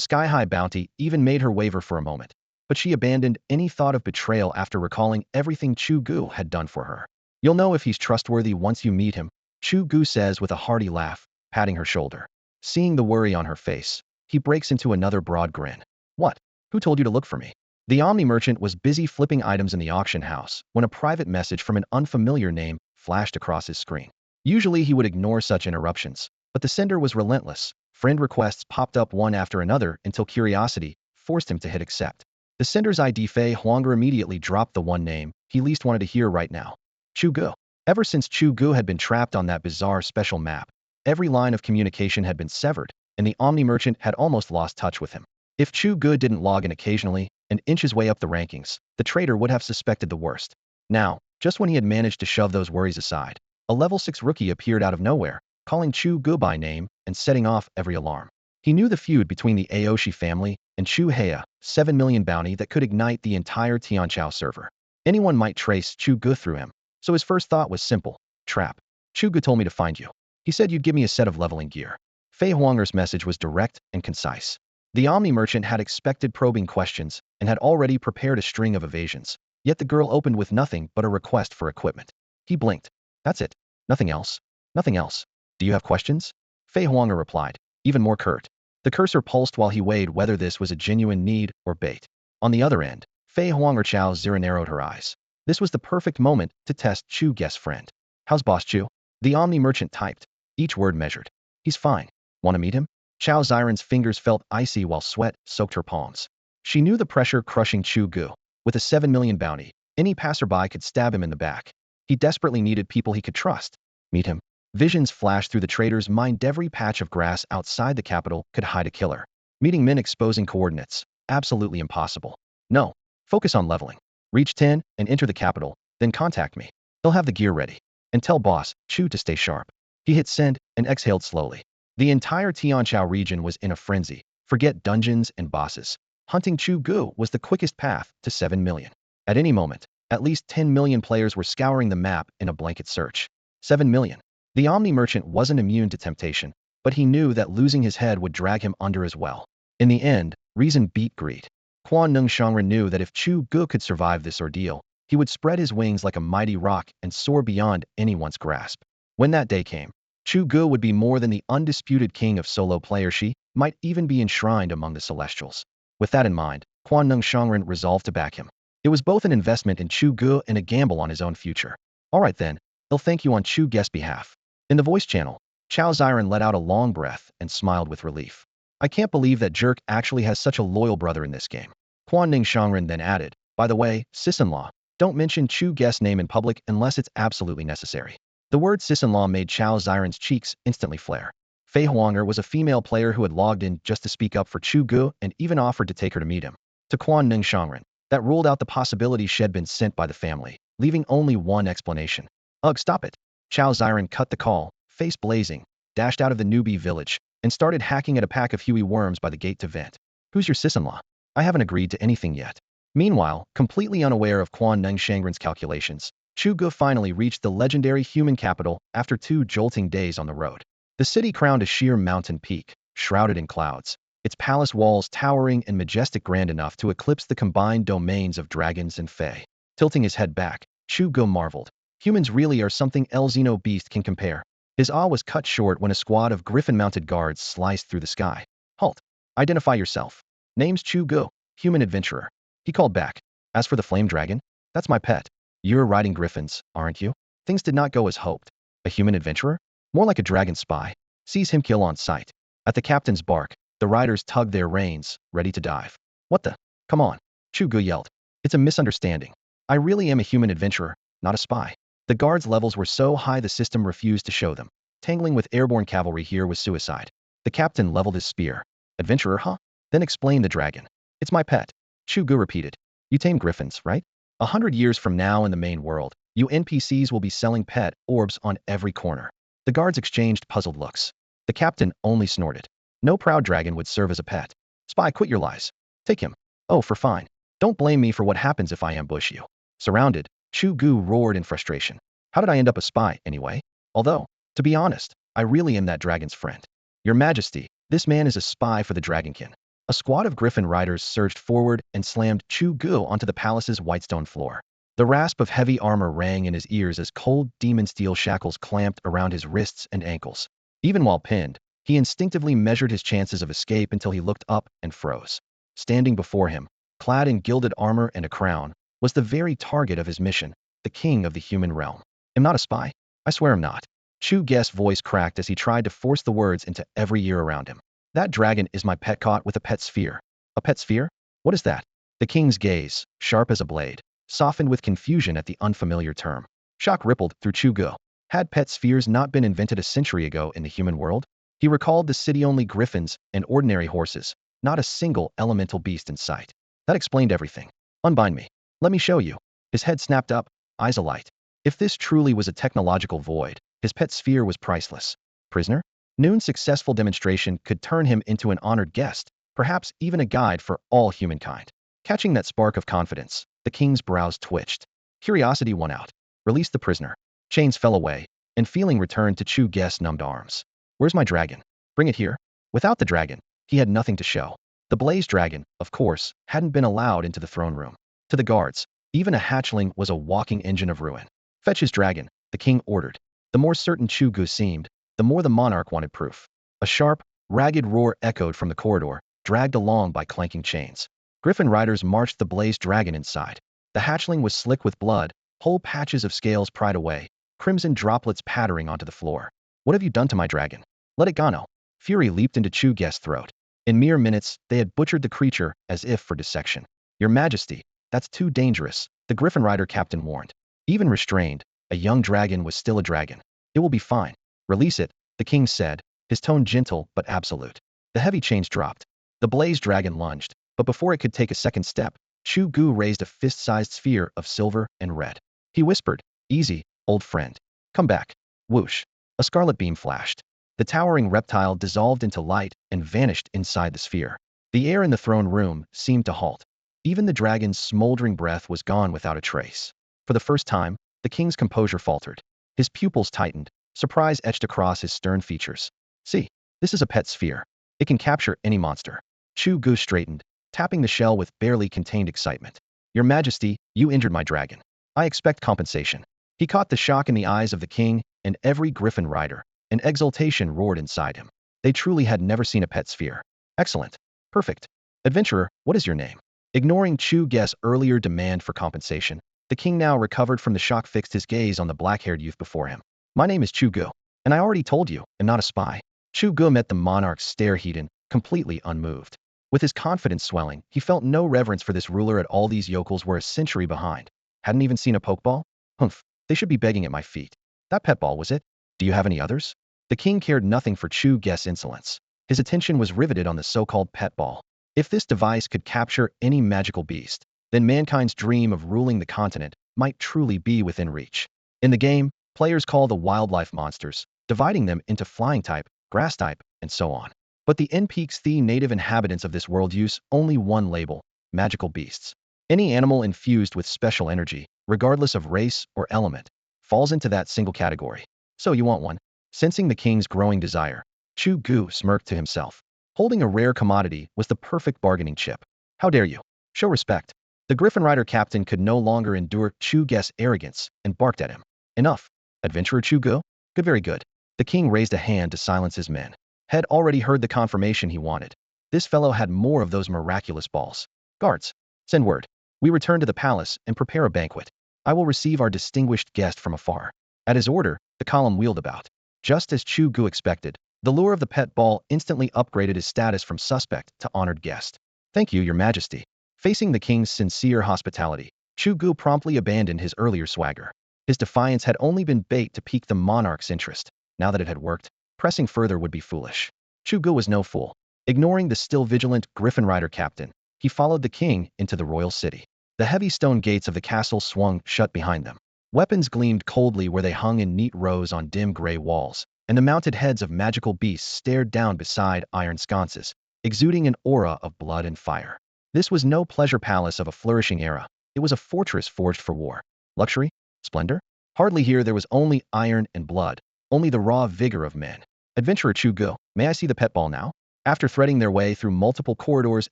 sky-high bounty even made her waver for a moment, but she abandoned any thought of betrayal after recalling everything Chu Ge had done for her. You'll know if he's trustworthy once you meet him, Chu Ge says with a hearty laugh, patting her shoulder. Seeing the worry on her face, he breaks into another broad grin. What? Who told you to look for me? The Omni Merchant was busy flipping items in the auction house when a private message from an unfamiliar name flashed across his screen. Usually he would ignore such interruptions, but the sender was relentless. Friend requests popped up one after another until curiosity forced him to hit accept. The sender's ID Fei Huanger immediately dropped the one name he least wanted to hear right now. Chu Ge. Ever since Chu Ge had been trapped on that bizarre special map, every line of communication had been severed, and the Omni Merchant had almost lost touch with him. If Chu Ge didn't log in occasionally and inch his way up the rankings, the traitor would have suspected the worst. Now, just when he had managed to shove those worries aside, a level 6 rookie appeared out of nowhere, calling Chu Ge by name and setting off every alarm. He knew the feud between the Aoshi family and Chu Ge, 7 million bounty that could ignite the entire Tianchao server. Anyone might trace Chu Ge through him, so his first thought was simple: trap. Chu Ge told me to find you. He said you'd give me a set of leveling gear. Fei Huanger's message was direct and concise. The Omni Merchant had expected probing questions and had already prepared a string of evasions, yet the girl opened with nothing but a request for equipment. He blinked. That's it. Nothing else. Nothing else. Do you have questions? Fei Huanger replied, even more curt. The cursor pulsed while he weighed whether this was a genuine need or bait. On the other end, Fei Huanger Chao Zira narrowed her eyes. This was the perfect moment to test Chu Ge's friend. How's Boss Chu? The Omni Merchant typed, each word measured. He's fine. Want to meet him? Chao Ziran's fingers felt icy while sweat soaked her palms. She knew the pressure crushing Chu Ge. With a 7 million bounty, any passerby could stab him in the back. He desperately needed people he could trust. Meet him. Visions flashed through the trader's mind. Every patch of grass outside the capital could hide a killer. Meeting men exposing coordinates. Absolutely impossible. No. Focus on leveling. Reach 10 and enter the capital, then contact me. He'll have the gear ready. And tell Boss Chu to stay sharp. He hit send and exhaled slowly. The entire Tianchao region was in a frenzy. Forget dungeons and bosses. Hunting Chu Ge was the quickest path to 7 million. At any moment, at least 10 million players were scouring the map in a blanket search. 7 million. The Omni Merchant wasn't immune to temptation, but he knew that losing his head would drag him under as well. In the end, reason beat greed. Quan Nung Shangren knew that if Chu Ge could survive this ordeal, he would spread his wings like a mighty rock and soar beyond anyone's grasp. When that day came, Chu Ge would be more than the undisputed king of solo player. She might even be enshrined among the Celestials. With that in mind, Quan Nung Shangren resolved to back him. It was both an investment in Chu Ge and a gamble on his own future. All right then, he'll thank you on Chu Ge's behalf. In the voice channel, Chao Ziran let out a long breath and smiled with relief. I can't believe that jerk actually has such a loyal brother in this game. Quan Ning Shangren then added, by the way, sis-in-law, don't mention Chu Ge's name in public unless it's absolutely necessary. The word sis-in-law made Chao Ziran's cheeks instantly flare. Fei Huanger was a female player who had logged in just to speak up for Chu Ge and even offered to take her to meet him. To Quan Ning Shangren, that ruled out the possibility she'd been sent by the family, leaving only one explanation. Ugh, stop it. Chao Ziran cut the call, face blazing, dashed out of the newbie village, and started hacking at a pack of Huey worms by the gate to vent. Who's your sis-in-law? I haven't agreed to anything yet. Meanwhile, completely unaware of Quan Ning Shangren's calculations, Chu Ge finally reached the legendary human capital after 2 jolting days on the road. The city crowned a sheer mountain peak, shrouded in clouds, its palace walls towering and majestic, grand enough to eclipse the combined domains of dragons and fae. Tilting his head back, Chu Ge marveled. Humans really are something else no beast can compare. His awe was cut short when a squad of griffin-mounted guards sliced through the sky. Halt. Identify yourself. Name's Chu Ge, human adventurer. He called back. As for the flame dragon, that's my pet. You're riding griffins, aren't you? Things did not go as hoped. A human adventurer? More like a dragon spy. Sees him kill on sight. At the captain's bark, the riders tugged their reins, ready to dive. What the? Come on. Chu Ge yelled. It's a misunderstanding. I really am a human adventurer, not a spy. The guards' levels were so high the system refused to show them. Tangling with airborne cavalry here was suicide. The captain leveled his spear. Adventurer, huh? Then explain the dragon. It's my pet. Chu Ge repeated. You tame griffins, right? 100 years from now in the main world, You NPCs will be selling pet orbs on every corner. The guards exchanged puzzled looks. The captain only snorted. No proud dragon would serve as a pet. Spy, quit your lies. Take him. Oh, for fine. Don't blame me for what happens if I ambush you. Surrounded, Chu Ge roared in frustration. How did I end up a spy, anyway? Although, to be honest, I really am that dragon's friend. Your Majesty, this man is a spy for the Dragonkin. A squad of griffin riders surged forward and slammed Chu Ge onto the palace's whitestone floor. The rasp of heavy armor rang in his ears as cold demon steel shackles clamped around his wrists and ankles. Even while pinned, he instinctively measured his chances of escape until he looked up and froze. Standing before him, clad in gilded armor and a crown, was the very target of his mission, the king of the human realm. I'm not a spy. I swear I'm not. Chu Ge's voice cracked as he tried to force the words into every ear around him. That dragon is my pet caught with a pet sphere. A pet sphere? What is that? The king's gaze, sharp as a blade, softened with confusion at the unfamiliar term. Shock rippled through Chu Ge. Had pet spheres not been invented a century ago in the human world? He recalled the city-only griffins and ordinary horses, not a single elemental beast in sight. That explained everything. Unbind me. Let me show you. His head snapped up, eyes alight. If this truly was a technological void, his pet sphere was priceless. Prisoner? Noon's successful demonstration could turn him into an honored guest, perhaps even a guide for all humankind. Catching that spark of confidence, the king's brows twitched. Curiosity won out. Release the prisoner. Chains fell away, and feeling returned to Chu Ge's numbed arms. Where's my dragon? Bring it here. Without the dragon, he had nothing to show. The blazed dragon, of course, hadn't been allowed into the throne room. To the guards, even a hatchling was a walking engine of ruin. Fetch his dragon, the king ordered. The more certain Chu Ge seemed, the more the monarch wanted proof. A sharp, ragged roar echoed from the corridor, dragged along by clanking chains. Griffin riders marched the blazed dragon inside. The hatchling was slick with blood, whole patches of scales pried away, crimson droplets pattering onto the floor. What have you done to my dragon? Let it go. Fury leaped into Chu Ge's throat. In mere minutes, they had butchered the creature as if for dissection. Your Majesty, that's too dangerous, the Griffin Rider captain warned. Even restrained, a young dragon was still a dragon. It will be fine. Release it, the king said, his tone gentle but absolute. The heavy chains dropped. The blazed dragon lunged, but before it could take a second step, Chu Ge raised a fist-sized sphere of silver and red. He whispered, easy, old friend. Come back. Whoosh. A scarlet beam flashed. The towering reptile dissolved into light and vanished inside the sphere. The air in the throne room seemed to halt. Even the dragon's smoldering breath was gone without a trace. For the first time, the king's composure faltered. His pupils tightened, surprise etched across his stern features. See, this is a pet sphere. It can capture any monster. Chu Ge straightened, tapping the shell with barely contained excitement. Your Majesty, you injured my dragon. I expect compensation. He caught the shock in the eyes of the king and every griffin rider. An exultation roared inside him. They truly had never seen a pet sphere. Excellent. Perfect. Adventurer, what is your name? Ignoring Chu Ge's earlier demand for compensation, the king now recovered from the shock, fixed his gaze on the black-haired youth before him. My name is Chu Ge, and I already told you, I'm not a spy. Chu Ge met the monarch's stare heat-in, completely unmoved. With his confidence swelling, he felt no reverence for this ruler at all. These yokels were a century behind. Hadn't even seen a pokeball? Humph, they should be begging at my feet. That pet ball, was it? Do you have any others? The king cared nothing for Chu Ge's insolence. His attention was riveted on the so-called pet ball. If this device could capture any magical beast, then mankind's dream of ruling the continent might truly be within reach. In the game, players call the wildlife monsters, dividing them into flying type, grass type, and so on. But the NPC native inhabitants of this world use only one label: magical beasts. Any animal infused with special energy, regardless of race or element, falls into that single category. So you want one? Sensing the king's growing desire, Chu Ge smirked to himself. Holding a rare commodity was the perfect bargaining chip. How dare you? Show respect. The Griffin Rider captain could no longer endure Chu Ge's arrogance and barked at him. Enough. Adventurer Chu Ge? Good, very good. The king raised a hand to silence his men. Had already heard the confirmation he wanted. This fellow had more of those miraculous balls. Guards, send word. We return to the palace and prepare a banquet. I will receive our distinguished guest from afar. At his order, the column wheeled about. Just as Chu Ge expected, the lure of the pet ball instantly upgraded his status from suspect to honored guest. Thank you, Your Majesty. Facing the king's sincere hospitality, Chu Ge promptly abandoned his earlier swagger. His defiance had only been bait to pique the monarch's interest. Now that it had worked, pressing further would be foolish. Chu Ge was no fool. Ignoring the still vigilant Griffin Rider captain, he followed the king into the royal city. The heavy stone gates of the castle swung shut behind them. Weapons gleamed coldly where they hung in neat rows on dim gray walls, and the mounted heads of magical beasts stared down beside iron sconces, exuding an aura of blood and fire. This was no pleasure palace of a flourishing era. It was a fortress forged for war. Luxury? Splendor? Hardly here. There was only iron and blood, only the raw vigor of men. Adventurer Chu Ge, may I see the pet ball now? After threading their way through multiple corridors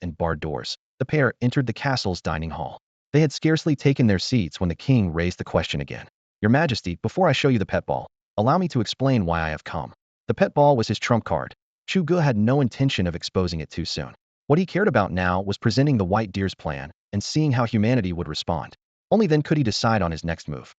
and barred doors, the pair entered the castle's dining hall. They had scarcely taken their seats when the king raised the question again. Your Majesty, before I show you the pet ball, allow me to explain why I have come. The pet ball was his trump card. Chu Ge had no intention of exposing it too soon. What he cared about now was presenting the White Deer's plan and seeing how humanity would respond. Only then could he decide on his next move.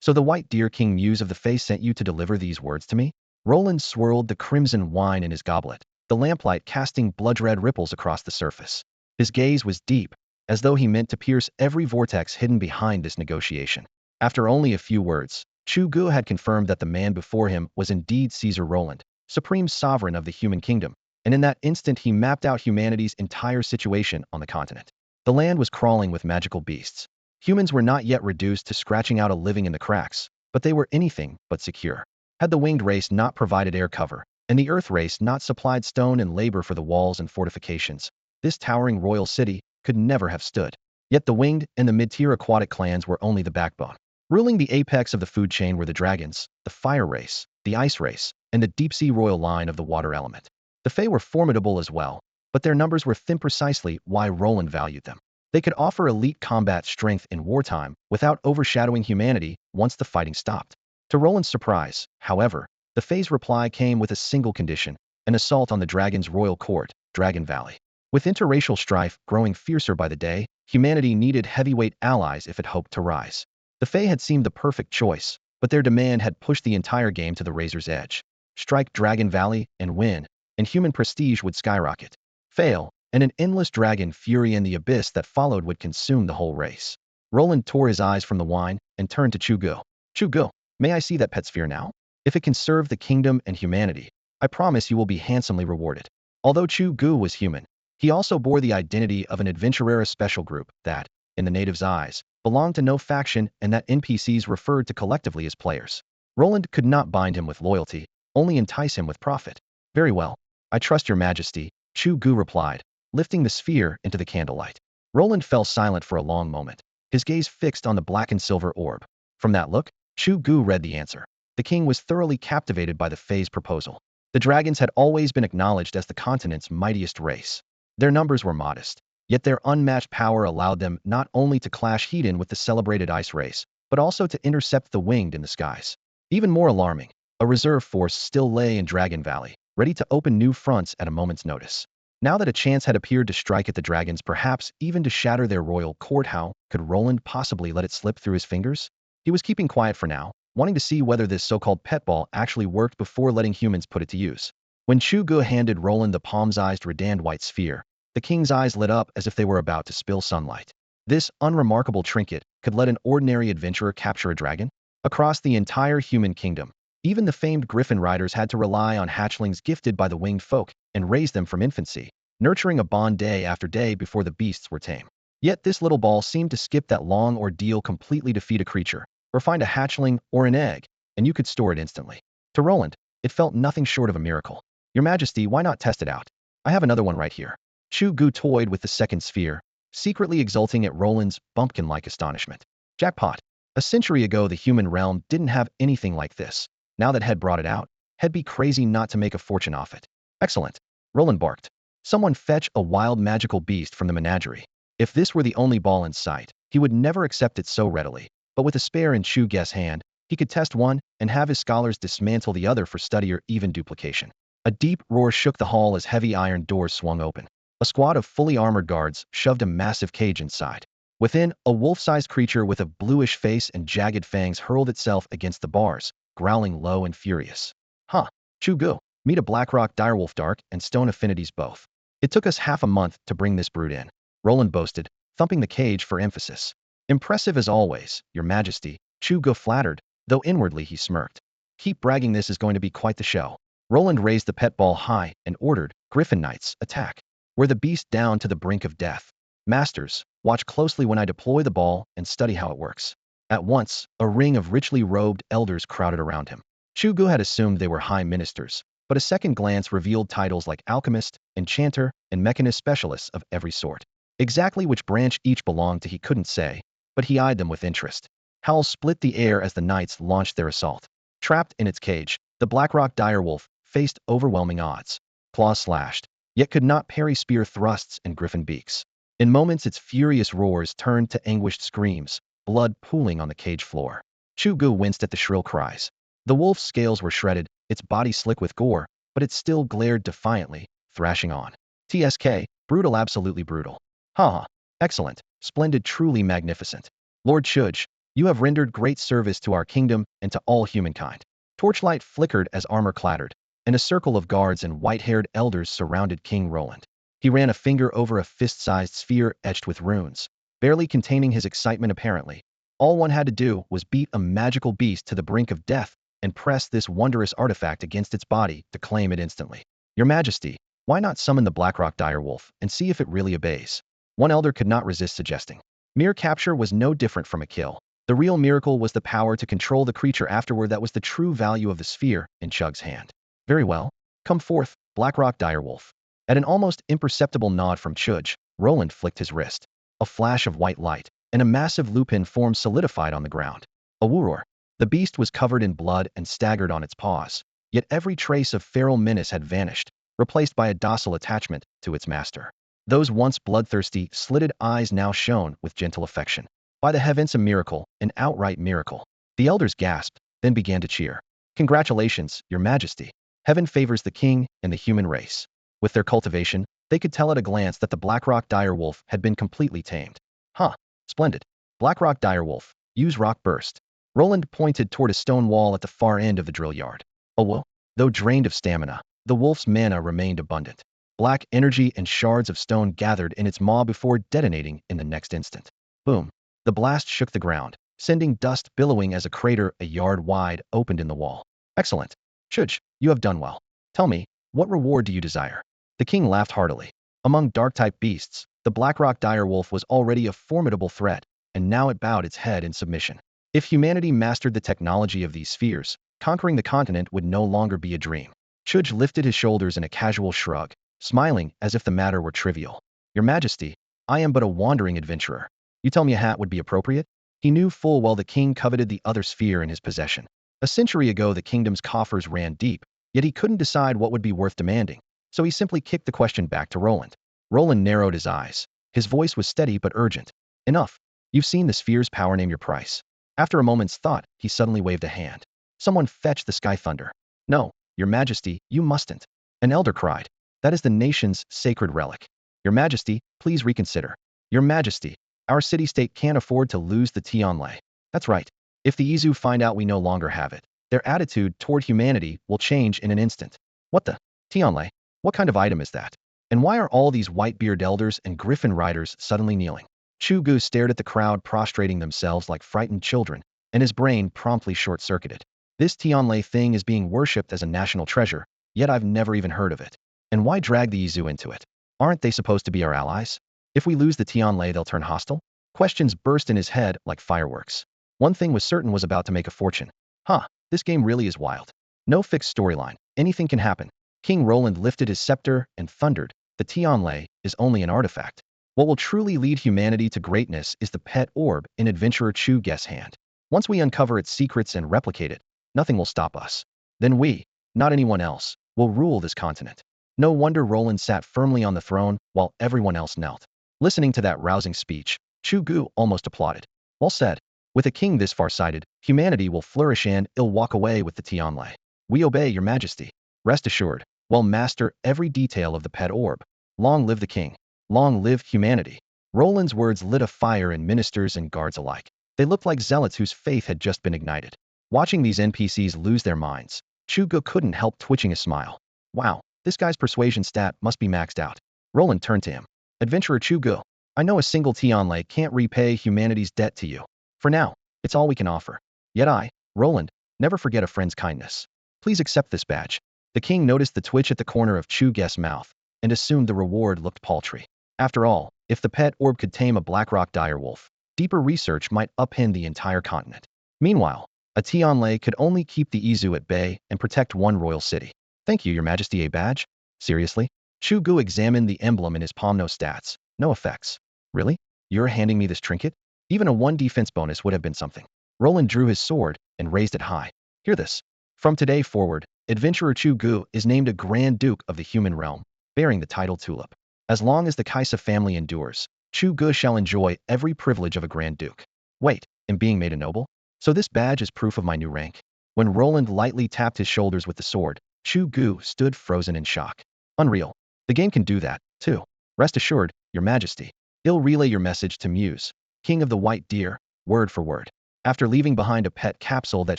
So the White Deer King Muse of the Face sent you to deliver these words to me? Roland swirled the crimson wine in his goblet, the lamplight casting blood-red ripples across the surface. His gaze was deep, as though he meant to pierce every vortex hidden behind this negotiation. After only a few words, Chu Ge had confirmed that the man before him was indeed Caesar Roland, supreme sovereign of the human kingdom, and in that instant he mapped out humanity's entire situation on the continent. The land was crawling with magical beasts. Humans were not yet reduced to scratching out a living in the cracks, but they were anything but secure. Had the winged race not provided air cover, and the earth race not supplied stone and labor for the walls and fortifications, this towering royal city could never have stood. Yet the winged and the mid-tier aquatic clans were only the backbone. Ruling the apex of the food chain were the dragons, the fire race, the ice race, and the deep-sea royal line of the water element. The Fae were formidable as well, but their numbers were thin, precisely why Roland valued them. They could offer elite combat strength in wartime without overshadowing humanity once the fighting stopped. To Roland's surprise, however, the Fae's reply came with a single condition: an assault on the dragon's royal court, Dragon Valley. With interracial strife growing fiercer by the day, humanity needed heavyweight allies if it hoped to rise. The Fae had seemed the perfect choice, but their demand had pushed the entire game to the razor's edge. Strike Dragon Valley and win, and human prestige would skyrocket. Fail, and an endless dragon fury and the abyss that followed would consume the whole race. Roland tore his eyes from the wine and turned to Chu Ge. Chu Ge, may I see that pet sphere now? If it can serve the kingdom and humanity, I promise you will be handsomely rewarded. Although Chu Ge was human, he also bore the identity of an adventurer special group that, in the natives' eyes, belonged to no faction and that NPCs referred to collectively as players. Roland could not bind him with loyalty, only entice him with profit. Very well. I trust your Majesty, Chu Ge replied, lifting the sphere into the candlelight. Roland fell silent for a long moment, his gaze fixed on the black and silver orb. From that look, Chu Ge read the answer. The king was thoroughly captivated by the Fae's proposal. The dragons had always been acknowledged as the continent's mightiest race. Their numbers were modest, yet their unmatched power allowed them not only to clash head-on with the celebrated ice race, but also to intercept the winged in the skies. Even more alarming, a reserve force still lay in Dragon Valley, ready to open new fronts at a moment's notice. Now that a chance had appeared to strike at the dragons, perhaps even to shatter their royal court, how could Roland possibly let it slip through his fingers? He was keeping quiet for now, wanting to see whether this so-called pet ball actually worked before letting humans put it to use. When Chu Ge handed Roland the palm-sized redand white sphere, the king's eyes lit up as if they were about to spill sunlight. This unremarkable trinket could let an ordinary adventurer capture a dragon? Across the entire human kingdom, even the famed griffin riders had to rely on hatchlings gifted by the winged folk and raise them from infancy, nurturing a bond day after day before the beasts were tame. Yet this little ball seemed to skip that long ordeal completely. To feed a creature, or find a hatchling or an egg, and you could store it instantly. To Roland, it felt nothing short of a miracle. Your Majesty, why not test it out? I have another one right here. Chu Ge toyed with the second sphere, secretly exulting at Roland's bumpkin-like astonishment. Jackpot! A century ago the human realm didn't have anything like this. Now that Head brought it out, He'd be crazy not to make a fortune off it. Excellent, Roland barked. Someone fetch a wild magical beast from the menagerie. If this were the only ball in sight, he would never accept it so readily. But with a spare in Chu Ge's hand, he could test one and have his scholars dismantle the other for study or even duplication. A deep roar shook the hall as heavy iron doors swung open. A squad of fully armored guards shoved a massive cage inside. Within, a wolf-sized creature with a bluish face and jagged fangs hurled itself against the bars, growling low and furious. Huh, Chu Ge, meet a Blackrock direwolf, dark and stone affinities both. It took us half a month to bring this brute in, Roland boasted, thumping the cage for emphasis. Impressive as always, Your Majesty, Chu Ge flattered, though inwardly he smirked. Keep bragging, this is going to be quite the show. Roland raised the pet ball high and ordered, Griffin Knights, attack. Wear the beast down to the brink of death. Masters, watch closely when I deploy the ball and study how it works. At once, a ring of richly robed elders crowded around him. Chu Ge had assumed they were high ministers, but a second glance revealed titles like alchemist, enchanter, and mechanist specialists of every sort. Exactly which branch each belonged to he couldn't say, but he eyed them with interest. Howls split the air as the knights launched their assault. Trapped in its cage, the Blackrock direwolf faced overwhelming odds. Claws slashed, yet could not parry spear thrusts and griffin beaks. In moments its furious roars turned to anguished screams, blood pooling on the cage floor. Chu Ge winced at the shrill cries. The wolf's scales were shredded, its body slick with gore, but it still glared defiantly, thrashing on. TSK, brutal, absolutely brutal. Haha, excellent, splendid, truly magnificent. Lord Chuge, you have rendered great service to our kingdom and to all humankind. Torchlight flickered as armor clattered, and a circle of guards and white-haired elders surrounded King Roland. He ran a finger over a fist-sized sphere etched with runes, barely containing his excitement apparently. All one had to do was beat a magical beast to the brink of death and press this wondrous artifact against its body to claim it instantly. Your Majesty, why not summon the Blackrock direwolf and see if it really obeys? One elder could not resist suggesting. Mere capture was no different from a kill. The real miracle was the power to control the creature afterward. That was the true value of the sphere in Chug's hand. Very well. Come forth, Blackrock direwolf. At an almost imperceptible nod from Chuge, Roland flicked his wrist. A flash of white light, and a massive lupin form solidified on the ground. A wooer. The beast was covered in blood and staggered on its paws, yet every trace of feral menace had vanished, replaced by a docile attachment to its master. Those once bloodthirsty, slitted eyes now shone with gentle affection. By the heavens, a miracle, an outright miracle. The elders gasped, then began to cheer. Congratulations, Your Majesty. Heaven favors the king and the human race. With their cultivation, they could tell at a glance that the Blackrock direwolf had been completely tamed. Huh, splendid. Blackrock direwolf, use rock burst. Roland pointed toward a stone wall at the far end of the drill yard. Oh well, though drained of stamina, the wolf's mana remained abundant. Black energy and shards of stone gathered in its maw before detonating in the next instant. Boom. The blast shook the ground, sending dust billowing as a crater a yard wide opened in the wall. Excellent. Chuge, you have done well. Tell me, what reward do you desire? The king laughed heartily. Among dark-type beasts, the Blackrock direwolf was already a formidable threat, and now it bowed its head in submission. If humanity mastered the technology of these spheres, conquering the continent would no longer be a dream. Chuge lifted his shoulders in a casual shrug, smiling as if the matter were trivial. Your Majesty, I am but a wandering adventurer. You tell me a hat would be appropriate? He knew full well the king coveted the other sphere in his possession. A century ago the kingdom's coffers ran deep, yet he couldn't decide what would be worth demanding, so he simply kicked the question back to Roland. Roland narrowed his eyes. His voice was steady but urgent. Enough. You've seen the sphere's power, name your price. After a moment's thought, he suddenly waved a hand. Someone fetch the sky thunder. No, Your Majesty, you mustn't. An elder cried. That is the nation's sacred relic. Your Majesty, please reconsider. Your Majesty, our city-state can't afford to lose the Tianlei. That's right. If the Izu find out we no longer have it, their attitude toward humanity will change in an instant. What the? Tianlei? What kind of item is that? And why are all these white-beard elders and griffin riders suddenly kneeling? Chu Ge stared at the crowd prostrating themselves like frightened children, and his brain promptly short-circuited. This Tianlei thing is being worshipped as a national treasure, yet I've never even heard of it. And why drag the Izu into it? Aren't they supposed to be our allies? If we lose the Tianlei, they'll turn hostile? Questions burst in his head like fireworks. One thing was certain, was about to make a fortune. Huh, this game really is wild. No fixed storyline. Anything can happen. King Roland lifted his scepter and thundered. The Tianlei is only an artifact. What will truly lead humanity to greatness is the pet orb in adventurer Chu Ge's hand. Once we uncover its secrets and replicate it, nothing will stop us. Then we, not anyone else, will rule this continent. No wonder Roland sat firmly on the throne while everyone else knelt. Listening to that rousing speech, Chu Ge almost applauded. Well said. With a king this far-sighted, humanity will flourish and it'll walk away with the Tianlei. We obey, Your Majesty. Rest assured, we'll master every detail of the pet orb. Long live the king. Long live humanity. Roland's words lit a fire in ministers and guards alike. They looked like zealots whose faith had just been ignited. Watching these NPCs lose their minds, Chu Ge couldn't help twitching a smile. Wow, this guy's persuasion stat must be maxed out. Roland turned to him. Adventurer Chu Ge, I know a single Tianlei can't repay humanity's debt to you. For now, it's all we can offer. Yet I, Roland, never forget a friend's kindness. Please accept this badge. The king noticed the twitch at the corner of Chu Ge's mouth and assumed the reward looked paltry. After all, if the pet orb could tame a Blackrock direwolf, deeper research might upend the entire continent. Meanwhile, a Tianlei could only keep the Izu at bay and protect one royal city. Thank you, Your Majesty, a badge? Seriously? Chu Ge examined the emblem in his palm. No stats. No effects. Really? You're handing me this trinket? Even a 1 defense bonus would have been something. Roland drew his sword and raised it high. Hear this. From today forward, adventurer Chu Ge is named a Grand Duke of the human realm, bearing the title Tulip. As long as the Kaisa family endures, Chu Ge shall enjoy every privilege of a Grand Duke. Wait, am being made a noble? So this badge is proof of my new rank? When Roland lightly tapped his shoulders with the sword, Chu Ge stood frozen in shock. Unreal. The game can do that, too. Rest assured, Your Majesty. I'll relay your message to Muse, King of the White Deer, word for word. After leaving behind a pet capsule that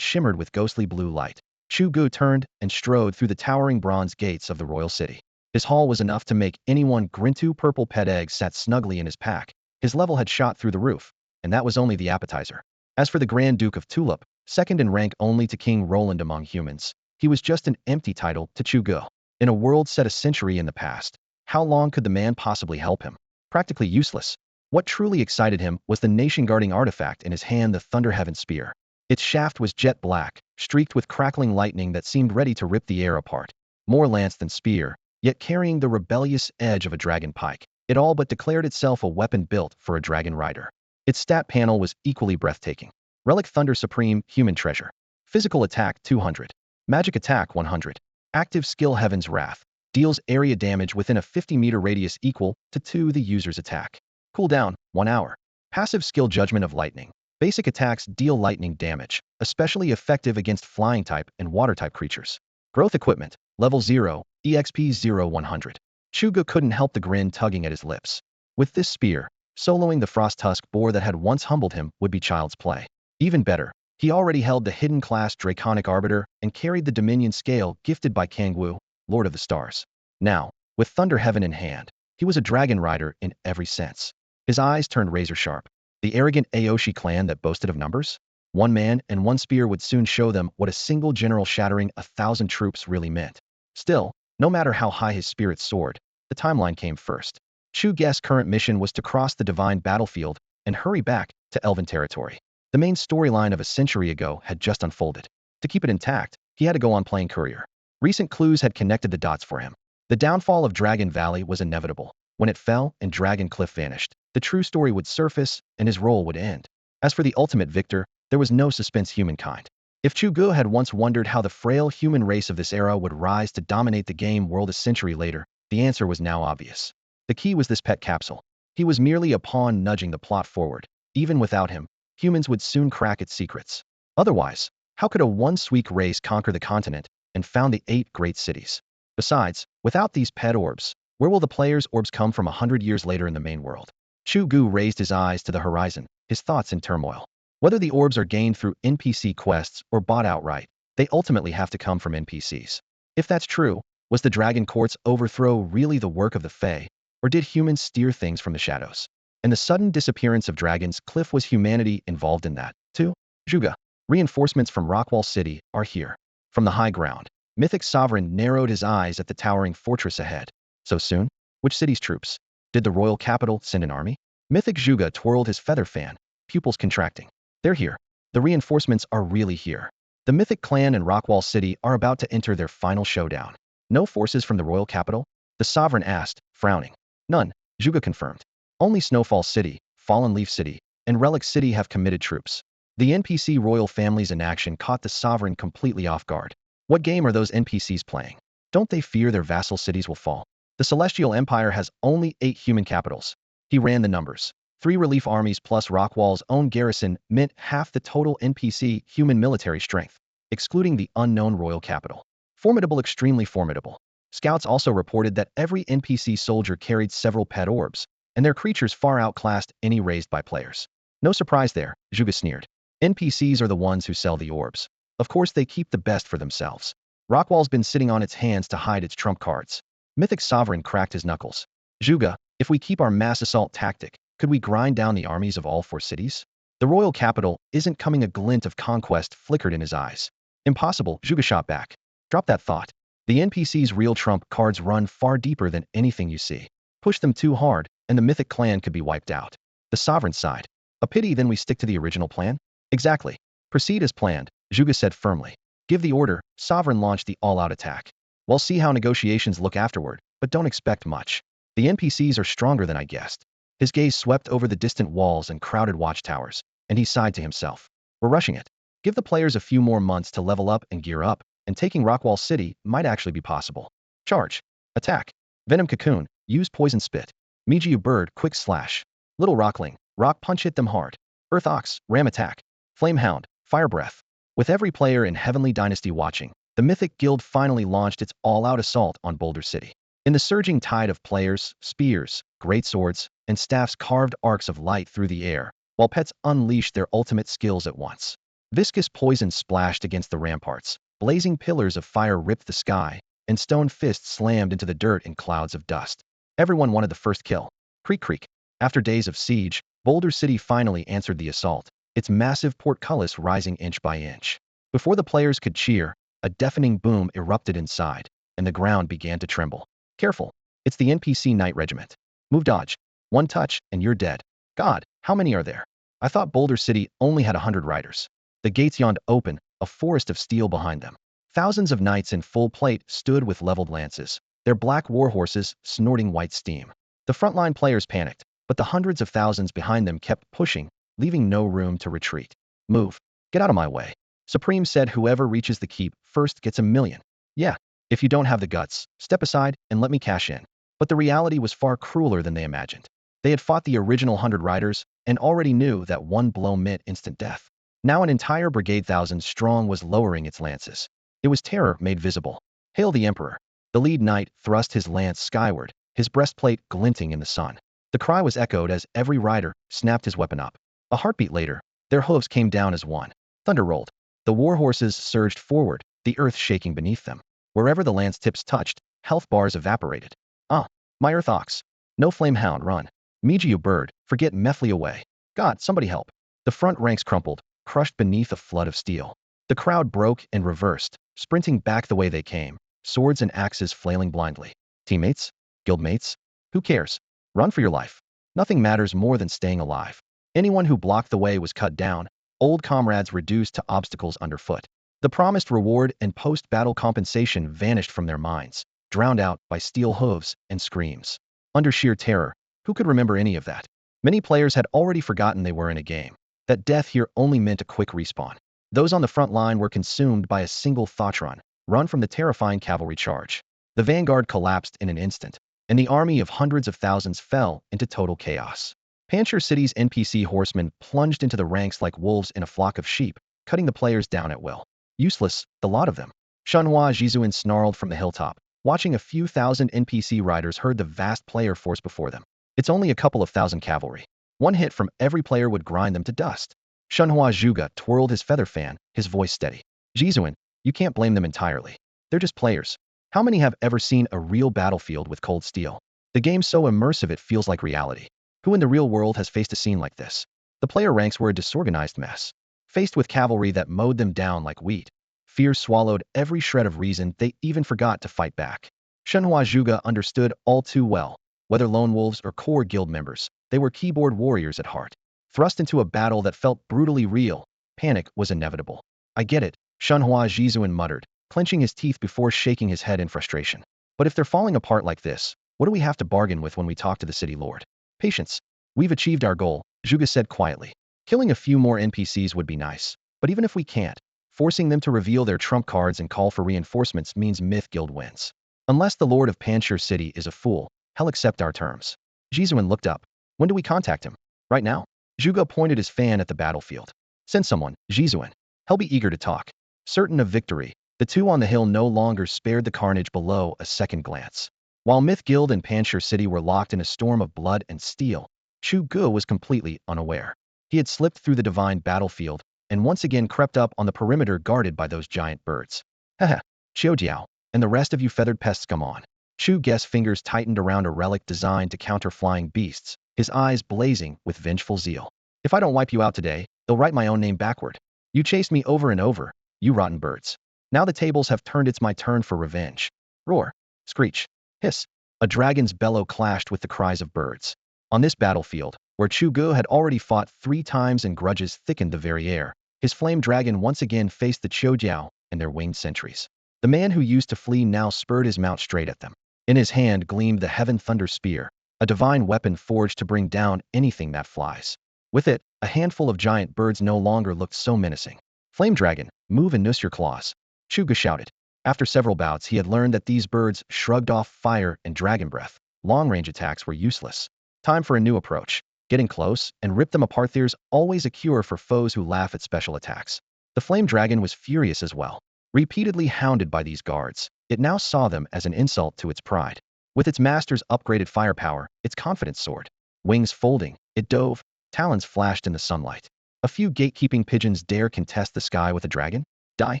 shimmered with ghostly blue light, Chu Ge turned and strode through the towering bronze gates of the royal city. His haul was enough to make anyone grin. 2 purple pet eggs sat snugly in his pack. His level had shot through the roof, and that was only the appetizer. As for the Grand Duke of Tulip, second in rank only to King Roland among humans, he was just an empty title to Chu Ge. In a world set a century in the past, how long could the man possibly help him? Practically useless. What truly excited him was the nation-guarding artifact in his hand, the Thunderheaven Spear. Its shaft was jet black, streaked with crackling lightning that seemed ready to rip the air apart. More lance than spear, yet carrying the rebellious edge of a dragon pike. It all but declared itself a weapon built for a dragon rider. Its stat panel was equally breathtaking. Relic Thunder Supreme, Human Treasure. Physical attack 200. Magic attack 100. Active skill Heaven's Wrath. Deals area damage within a 50-meter radius equal to 2 the user's attack. Cooldown, 1 hour. Passive skill Judgment of Lightning. Basic attacks deal lightning damage, especially effective against flying type and water type creatures. Growth equipment, level 0, EXP 0 100. Chu Ge couldn't help the grin tugging at his lips. With this spear, soloing the frost tusk boar that had once humbled him would be child's play. Even better, he already held the hidden class Draconic Arbiter and carried the Dominion scale gifted by Kangwu, Lord of the Stars. Now, with Thunder Heaven in hand, he was a dragon rider in every sense. His eyes turned razor sharp. The arrogant Aoshi clan that boasted of numbers? One man and one spear would soon show them what a single general shattering 1,000 troops really meant. Still, no matter how high his spirits soared, the timeline came first. Chu Ge's current mission was to cross the divine battlefield and hurry back to Elven territory. The main storyline of a century ago had just unfolded. To keep it intact, he had to go on playing courier. Recent clues had connected the dots for him. The downfall of Dragon Valley was inevitable. When it fell and Dragon Cliff vanished, the true story would surface and his role would end. As for the ultimate victor, there was no suspense. Humankind. If Chu Ge had once wondered how the frail human race of this era would rise to dominate the game world a century later, the answer was now obvious. The key was this pet capsule. He was merely a pawn nudging the plot forward. Even without him, humans would soon crack its secrets. Otherwise, how could a one-week race conquer the continent and found the 8 great cities? Besides, without these pet orbs, where will the players' orbs come from 100 years later in the main world? Chu Ge raised his eyes to the horizon, his thoughts in turmoil. Whether the orbs are gained through NPC quests or bought outright, they ultimately have to come from NPCs. If that's true, was the Dragon Court's overthrow really the work of the Fae, or did humans steer things from the shadows? And the sudden disappearance of Dragon's Cliff, was humanity involved in that, too? Chu Ge. Reinforcements from Rockwall City are here. From the high ground, Mythic Sovereign narrowed his eyes at the towering fortress ahead. So soon? Which city's troops? Did the royal capital send an army? Mythic Chu Ge twirled his feather fan, pupils contracting. They're here. The reinforcements are really here. The Mythic clan and Rockwall City are about to enter their final showdown. No forces from the royal capital? The sovereign asked, frowning. None, Chu Ge confirmed. Only Snowfall City, Fallen Leaf City, and Relic City have committed troops. The NPC royal families in action caught the sovereign completely off guard. What game are those NPCs playing? Don't they fear their vassal cities will fall? The Celestial Empire has only 8 human capitals. He ran the numbers. 3 relief armies plus Rockwall's own garrison meant half the total NPC human military strength, excluding the unknown royal capital. Formidable, extremely formidable. Scouts also reported that every NPC soldier carried several pet orbs, and their creatures far outclassed any raised by players. No surprise there, Chu Ge sneered. NPCs are the ones who sell the orbs. Of course they keep the best for themselves. Rockwall's been sitting on its hands to hide its trump cards. Mythic Sovereign cracked his knuckles. Chu Ge, if we keep our mass assault tactic, could we grind down the armies of all 4 cities? The royal capital isn't coming. A glint of conquest flickered in his eyes. Impossible, Chu Ge shot back. Drop that thought. The NPC's real trump cards run far deeper than anything you see. Push them too hard, and the Mythic clan could be wiped out. The sovereign sighed. A pity then we stick to the original plan? Exactly. Proceed as planned, Chu Ge said firmly. Give the order, Sovereign launched the all-out attack. We'll see how negotiations look afterward, but don't expect much. The NPCs are stronger than I guessed. His gaze swept over the distant walls and crowded watchtowers, and he sighed to himself. We're rushing it. Give the players a few more months to level up and gear up, and taking Rockwall City might actually be possible. Charge. Attack. Venom Cocoon, use Poison Spit. Mijiu Bird, Quick Slash. Little Rockling, Rock Punch hit them hard. Earth Ox, Ram Attack. Flame Hound, Fire Breath. With every player in Heavenly Dynasty watching, the Mythic Guild finally launched its all-out assault on Boulder City. In the surging tide of players, spears, greatswords, and staffs carved arcs of light through the air, while pets unleashed their ultimate skills at once. Viscous poison splashed against the ramparts, blazing pillars of fire ripped the sky, and stone fists slammed into the dirt in clouds of dust. Everyone wanted the first kill. Creak creak. After days of siege, Boulder City finally answered the assault, its massive portcullis rising inch by inch. Before the players could cheer, a deafening boom erupted inside, and the ground began to tremble. Careful, it's the NPC Knight Regiment. Move dodge. One touch, and you're dead. God, how many are there? I thought Boulder City only had 100 riders. The gates yawned open, a forest of steel behind them. Thousands of knights in full plate stood with leveled lances, their black warhorses snorting white steam. The frontline players panicked, but the hundreds of thousands behind them kept pushing, leaving no room to retreat. Move. Get out of my way. Supreme said whoever reaches the keep first gets 1,000,000. Yeah, if you don't have the guts, step aside and let me cash in. But the reality was far crueler than they imagined. They had fought the original 100 riders and already knew that one blow meant instant death. Now an entire brigade thousand strong was lowering its lances. It was terror made visible. Hail the Emperor. The lead knight thrust his lance skyward, his breastplate glinting in the sun. The cry was echoed as every rider snapped his weapon up. A heartbeat later, their hooves came down as one. Thunder rolled. The warhorses surged forward, the earth shaking beneath them. Wherever the lance tips touched, health bars evaporated. Ah, my Earth Ox. No Flame Hound, run. Mijiu Bird, forget Methly away. God, somebody help. The front ranks crumpled, crushed beneath a flood of steel. The crowd broke and reversed, sprinting back the way they came, swords and axes flailing blindly. Teammates? Guildmates? Who cares? Run for your life. Nothing matters more than staying alive. Anyone who blocked the way was cut down, old comrades reduced to obstacles underfoot. The promised reward and post-battle compensation vanished from their minds, drowned out by steel hooves and screams. Under sheer terror, who could remember any of that? Many players had already forgotten they were in a game, that death here only meant a quick respawn. Those on the front line were consumed by a single thought run from the terrifying cavalry charge. The vanguard collapsed in an instant, and the army of hundreds of thousands fell into total chaos. Panchir City's NPC horsemen plunged into the ranks like wolves in a flock of sheep, cutting the players down at will. Useless, the lot of them. Shenhua Jizuan snarled from the hilltop, watching a few thousand NPC riders herd the vast player force before them. It's only a couple of thousand cavalry. One hit from every player would grind them to dust. Shenhua Zhuge twirled his feather fan, his voice steady. Jizuan, you can't blame them entirely. They're just players. How many have ever seen a real battlefield with cold steel? The game's so immersive it feels like reality. Who in the real world has faced a scene like this? The player ranks were a disorganized mess. Faced with cavalry that mowed them down like wheat, fear swallowed every shred of reason they even forgot to fight back. Shenhua Zhuge understood all too well. Whether lone wolves or core guild members, they were keyboard warriors at heart. Thrust into a battle that felt brutally real, panic was inevitable. I get it, Shenhua Jizuan muttered, clenching his teeth before shaking his head in frustration. But if they're falling apart like this, what do we have to bargain with when we talk to the city lord? Patience. We've achieved our goal, Zhuge said quietly. Killing a few more NPCs would be nice, but even if we can't, forcing them to reveal their trump cards and call for reinforcements means Myth Guild wins. Unless the Lord of Panchir City is a fool, he'll accept our terms. Jizuan looked up. When do we contact him? Right now? Zhuge pointed his fan at the battlefield. Send someone, Jizuan. He'll be eager to talk. Certain of victory, the two on the hill no longer spared the carnage below a second glance. While Myth Guild and Panchir City were locked in a storm of blood and steel, Chu Ge was completely unaware. He had slipped through the divine battlefield and once again crept up on the perimeter guarded by those giant birds. Haha, Xiaojiao, and the rest of you feathered pests come on. Chu Ge's fingers tightened around a relic designed to counter flying beasts, his eyes blazing with vengeful zeal. If I don't wipe you out today, they'll write my own name backward. You chased me over and over, you rotten birds. Now the tables have turned, it's my turn for revenge. Roar, screech, hiss. A dragon's bellow clashed with the cries of birds. On this battlefield, where Chu Ge had already fought 3 times and grudges thickened the very air. His flame dragon once again faced the Qiujiao and their winged sentries. The man who used to flee now spurred his mount straight at them. In his hand gleamed the heaven thunder spear, a divine weapon forged to bring down anything that flies. With it, a handful of giant birds no longer looked so menacing. Flame dragon, move and noose your claws, Chu Ge shouted. After several bouts, he had learned that these birds shrugged off fire and dragon breath. Long-range attacks were useless. Time for a new approach. Getting close and rip them apart. There's always a cure for foes who laugh at special attacks. The flame dragon was furious as well. Repeatedly hounded by these guards, it now saw them as an insult to its pride. With its master's upgraded firepower, its confidence soared. Wings folding, it dove, talons flashed in the sunlight. A few gatekeeping pigeons dare contest the sky with a dragon? Die!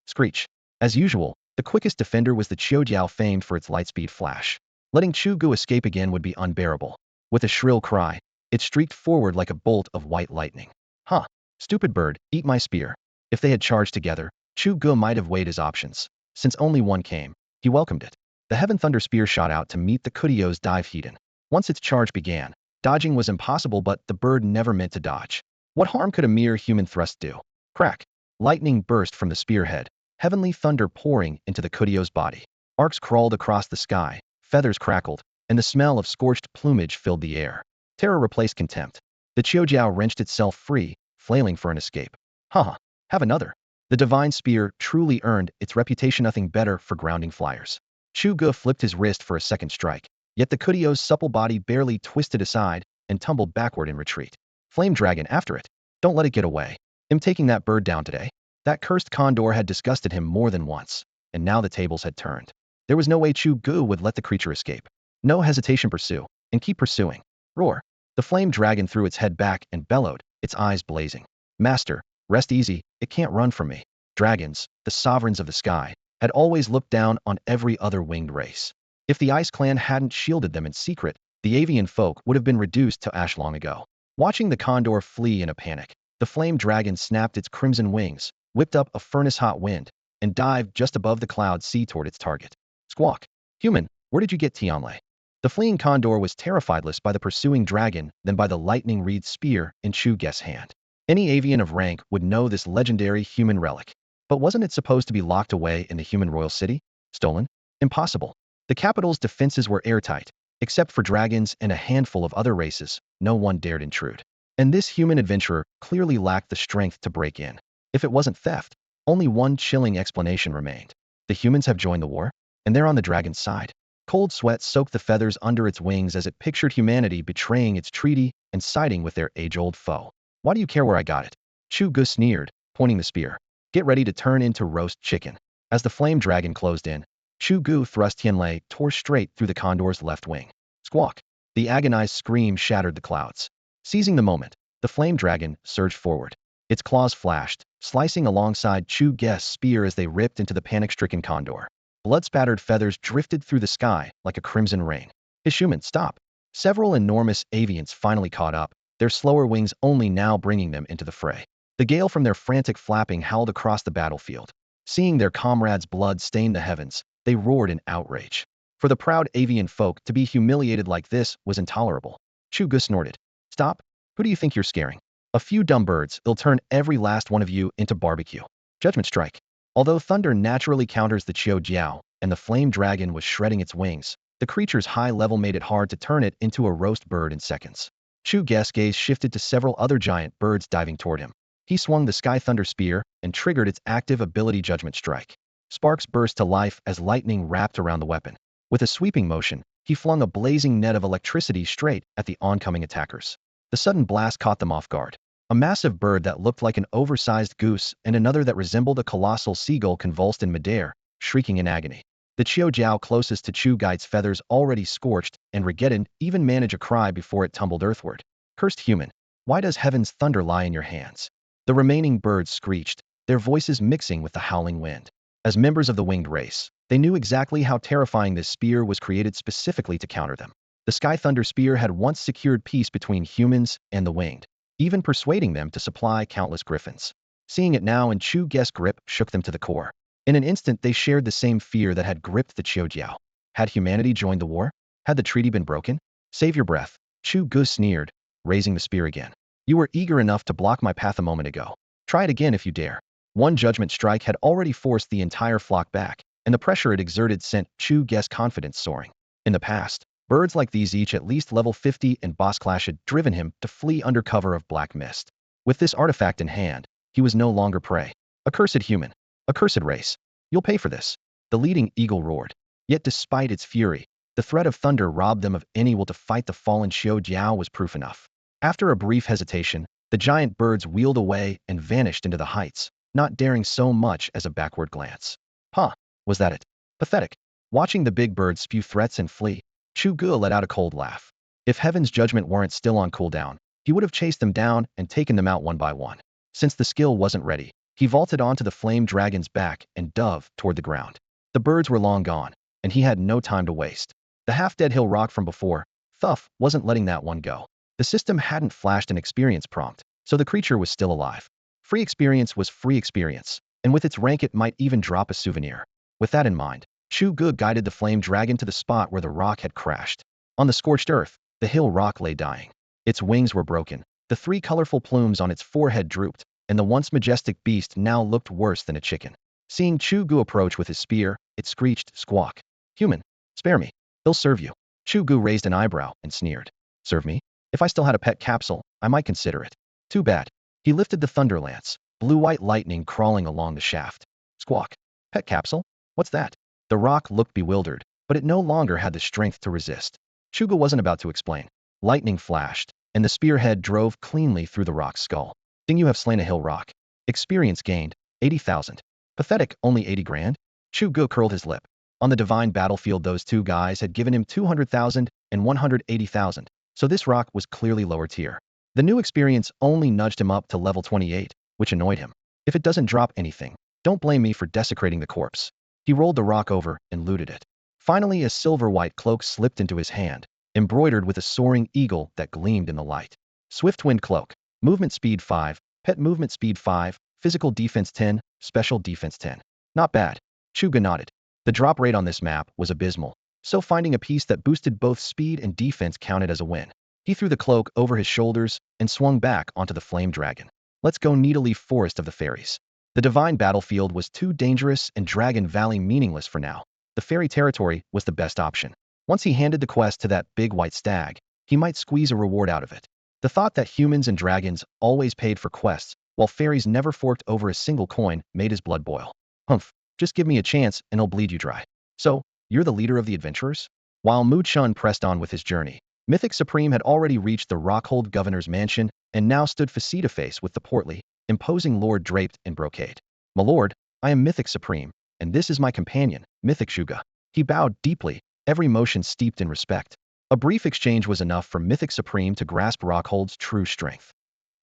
Screech. As usual, the quickest defender was the Qiujiao, famed for its lightspeed flash. Letting Chu Ge escape again would be unbearable. With a shrill cry, it streaked forward like a bolt of white lightning. Huh! Stupid bird, eat my spear. If they had charged together, Chu Ge might have weighed his options. Since only one came, he welcomed it. The heaven thunder spear shot out to meet the Kudio's dive heat-in. Once its charge began, dodging was impossible, but the bird never meant to dodge. What harm could a mere human thrust do? Crack! Lightning burst from the spearhead, heavenly thunder pouring into the Kudio's body. Arcs crawled across the sky, feathers crackled, and the smell of scorched plumage filled the air. Terror replaced contempt. The Qiujiao wrenched itself free, flailing for an escape. Haha, have another. The divine spear truly earned its reputation, nothing better for grounding flyers. Chu Ge flipped his wrist for a second strike, yet the Kudio's supple body barely twisted aside and tumbled backward in retreat. Flame dragon after it. Don't let it get away. I'm taking that bird down today. That cursed condor had disgusted him more than once, and now the tables had turned. There was no way Chu Ge would let the creature escape. No hesitation, pursue, and keep pursuing. Roar. The flame dragon threw its head back and bellowed, its eyes blazing. Master, rest easy, it can't run from me. Dragons, the sovereigns of the sky, had always looked down on every other winged race. If the Ice Clan hadn't shielded them in secret, the avian folk would have been reduced to ash long ago. Watching the condor flee in a panic, the flame dragon snapped its crimson wings, whipped up a furnace-hot wind, and dived just above the cloud sea toward its target. Squawk. Human, where did you get Tianlei? The fleeing condor was terrified less by the pursuing dragon than by the lightning-wreathed spear in Chu Ge's hand. Any avian of rank would know this legendary human relic. But wasn't it supposed to be locked away in the human royal city? Stolen? Impossible. The capital's defenses were airtight. Except for dragons and a handful of other races, no one dared intrude. And this human adventurer clearly lacked the strength to break in. If it wasn't theft, only one chilling explanation remained. The humans have joined the war, and they're on the dragon's side. Cold sweat soaked the feathers under its wings as it pictured humanity betraying its treaty and siding with their age-old foe. Why do you care where I got it? Chu Ge sneered, pointing the spear. Get ready to turn into roast chicken. As the flame dragon closed in, Chu Ge thrust Tianlei tore straight through the condor's left wing. Squawk! The agonized scream shattered the clouds. Seizing the moment, the flame dragon surged forward. Its claws flashed, slicing alongside Chu Ge's spear as they ripped into the panic-stricken condor. Blood-spattered feathers drifted through the sky like a crimson rain. Human, stop! Several enormous avians finally caught up, their slower wings only now bringing them into the fray. The gale from their frantic flapping howled across the battlefield. Seeing their comrades' blood stain the heavens, they roared in outrage. For the proud avian folk to be humiliated like this was intolerable. Chu Ge snorted. Stop! Who do you think you're scaring? A few dumb birds, they'll turn every last one of you into barbecue. Judgment strike. Although thunder naturally counters the Qiujiao, and the flame dragon was shredding its wings, the creature's high level made it hard to turn it into a roast bird in seconds. Chu Ge's gaze shifted to several other giant birds diving toward him. He swung the Sky Thunder Spear and triggered its active ability Judgment Strike. Sparks burst to life as lightning wrapped around the weapon. With a sweeping motion, he flung a blazing net of electricity straight at the oncoming attackers. The sudden blast caught them off guard. A massive bird that looked like an oversized goose and another that resembled a colossal seagull convulsed in midair, shrieking in agony. The Qiujiao closest to Chu Ge's feathers already scorched, and Regeddon even managed a cry before it tumbled earthward. Cursed human, why does heaven's thunder lie in your hands? The remaining birds screeched, their voices mixing with the howling wind. As members of the winged race, they knew exactly how terrifying this spear was, created specifically to counter them. The Sky Thunder Spear had once secured peace between humans and the winged, even persuading them to supply countless griffins. Seeing it now in Chu Ge's grip shook them to the core. In an instant they shared the same fear that had gripped the Qiujiao. Had humanity joined the war? Had the treaty been broken? Save your breath, Chu Ge sneered, raising the spear again. You were eager enough to block my path a moment ago. Try it again if you dare. One judgment strike had already forced the entire flock back, and the pressure it exerted sent Chu Ge's confidence soaring. In the past, birds like these, each at least level 50 and boss clash, had driven him to flee under cover of black mist. With this artifact in hand, he was no longer prey. Accursed human. Accursed race. You'll pay for this. The leading eagle roared. Yet despite its fury, the threat of thunder robbed them of any will to fight. The fallen Chu Ge was proof enough. After a brief hesitation, the giant birds wheeled away and vanished into the heights, not daring so much as a backward glance. Huh, was that it? Pathetic. Watching the big birds spew threats and flee, Chu Ge let out a cold laugh. If Heaven's judgment weren't still on cooldown, he would have chased them down and taken them out one by one. Since the skill wasn't ready, he vaulted onto the flame dragon's back and dove toward the ground. The birds were long gone, and he had no time to waste. The half-dead hill rock from before, Thuff, wasn't letting that one go. The system hadn't flashed an experience prompt, so the creature was still alive. Free experience was free experience, and with its rank it might even drop a souvenir. With that in mind, Chu Ge guided the flame dragon to the spot where the rock had crashed. On the scorched earth, the hill rock lay dying. Its wings were broken, the 3 colorful plumes on its forehead drooped, and the once majestic beast now looked worse than a chicken. Seeing Chu Ge approach with his spear, it screeched, "Squawk. Human, spare me. They'll serve you." Chu Ge raised an eyebrow and sneered. Serve me? If I still had a pet capsule, I might consider it. Too bad. He lifted the thunder lance, blue-white lightning crawling along the shaft. Squawk. Pet capsule? What's that? The rock looked bewildered, but it no longer had the strength to resist. Chu Ge wasn't about to explain. Lightning flashed, and the spearhead drove cleanly through the rock's skull. Ding, you have slain a hill rock. Experience gained, 80,000. Pathetic, only 80 grand? Chu Ge curled his lip. On the divine battlefield, those two guys had given him 200,000 and 180,000, so this rock was clearly lower tier. The new experience only nudged him up to level 28, which annoyed him. If it doesn't drop anything, don't blame me for desecrating the corpse. He rolled the rock over and looted it. Finally, a silver-white cloak slipped into his hand, embroidered with a soaring eagle that gleamed in the light. Swift Wind Cloak. Movement speed 5, pet movement speed 5, physical defense 10, special defense 10. Not bad. Chu Ge nodded. The drop rate on this map was abysmal, so finding a piece that boosted both speed and defense counted as a win. He threw the cloak over his shoulders and swung back onto the flame dragon. Let's go Needleleaf Forest of the Fairies. The divine battlefield was too dangerous and Dragon Valley meaningless for now. The fairy territory was the best option. Once he handed the quest to that big white stag, he might squeeze a reward out of it. The thought that humans and dragons always paid for quests, while fairies never forked over a single coin, made his blood boil. Humph, just give me a chance and I'll bleed you dry. So, you're the leader of the adventurers? While Mu Chun pressed on with his journey, Mythic Supreme had already reached the Rockhold governor's mansion and now stood face-to-face with the portly, imposing lord draped in brocade. My lord, I am Mythic Supreme, and this is my companion, Mythic Chu Ge. He bowed deeply, every motion steeped in respect. A brief exchange was enough for Mythic Supreme to grasp Rockhold's true strength.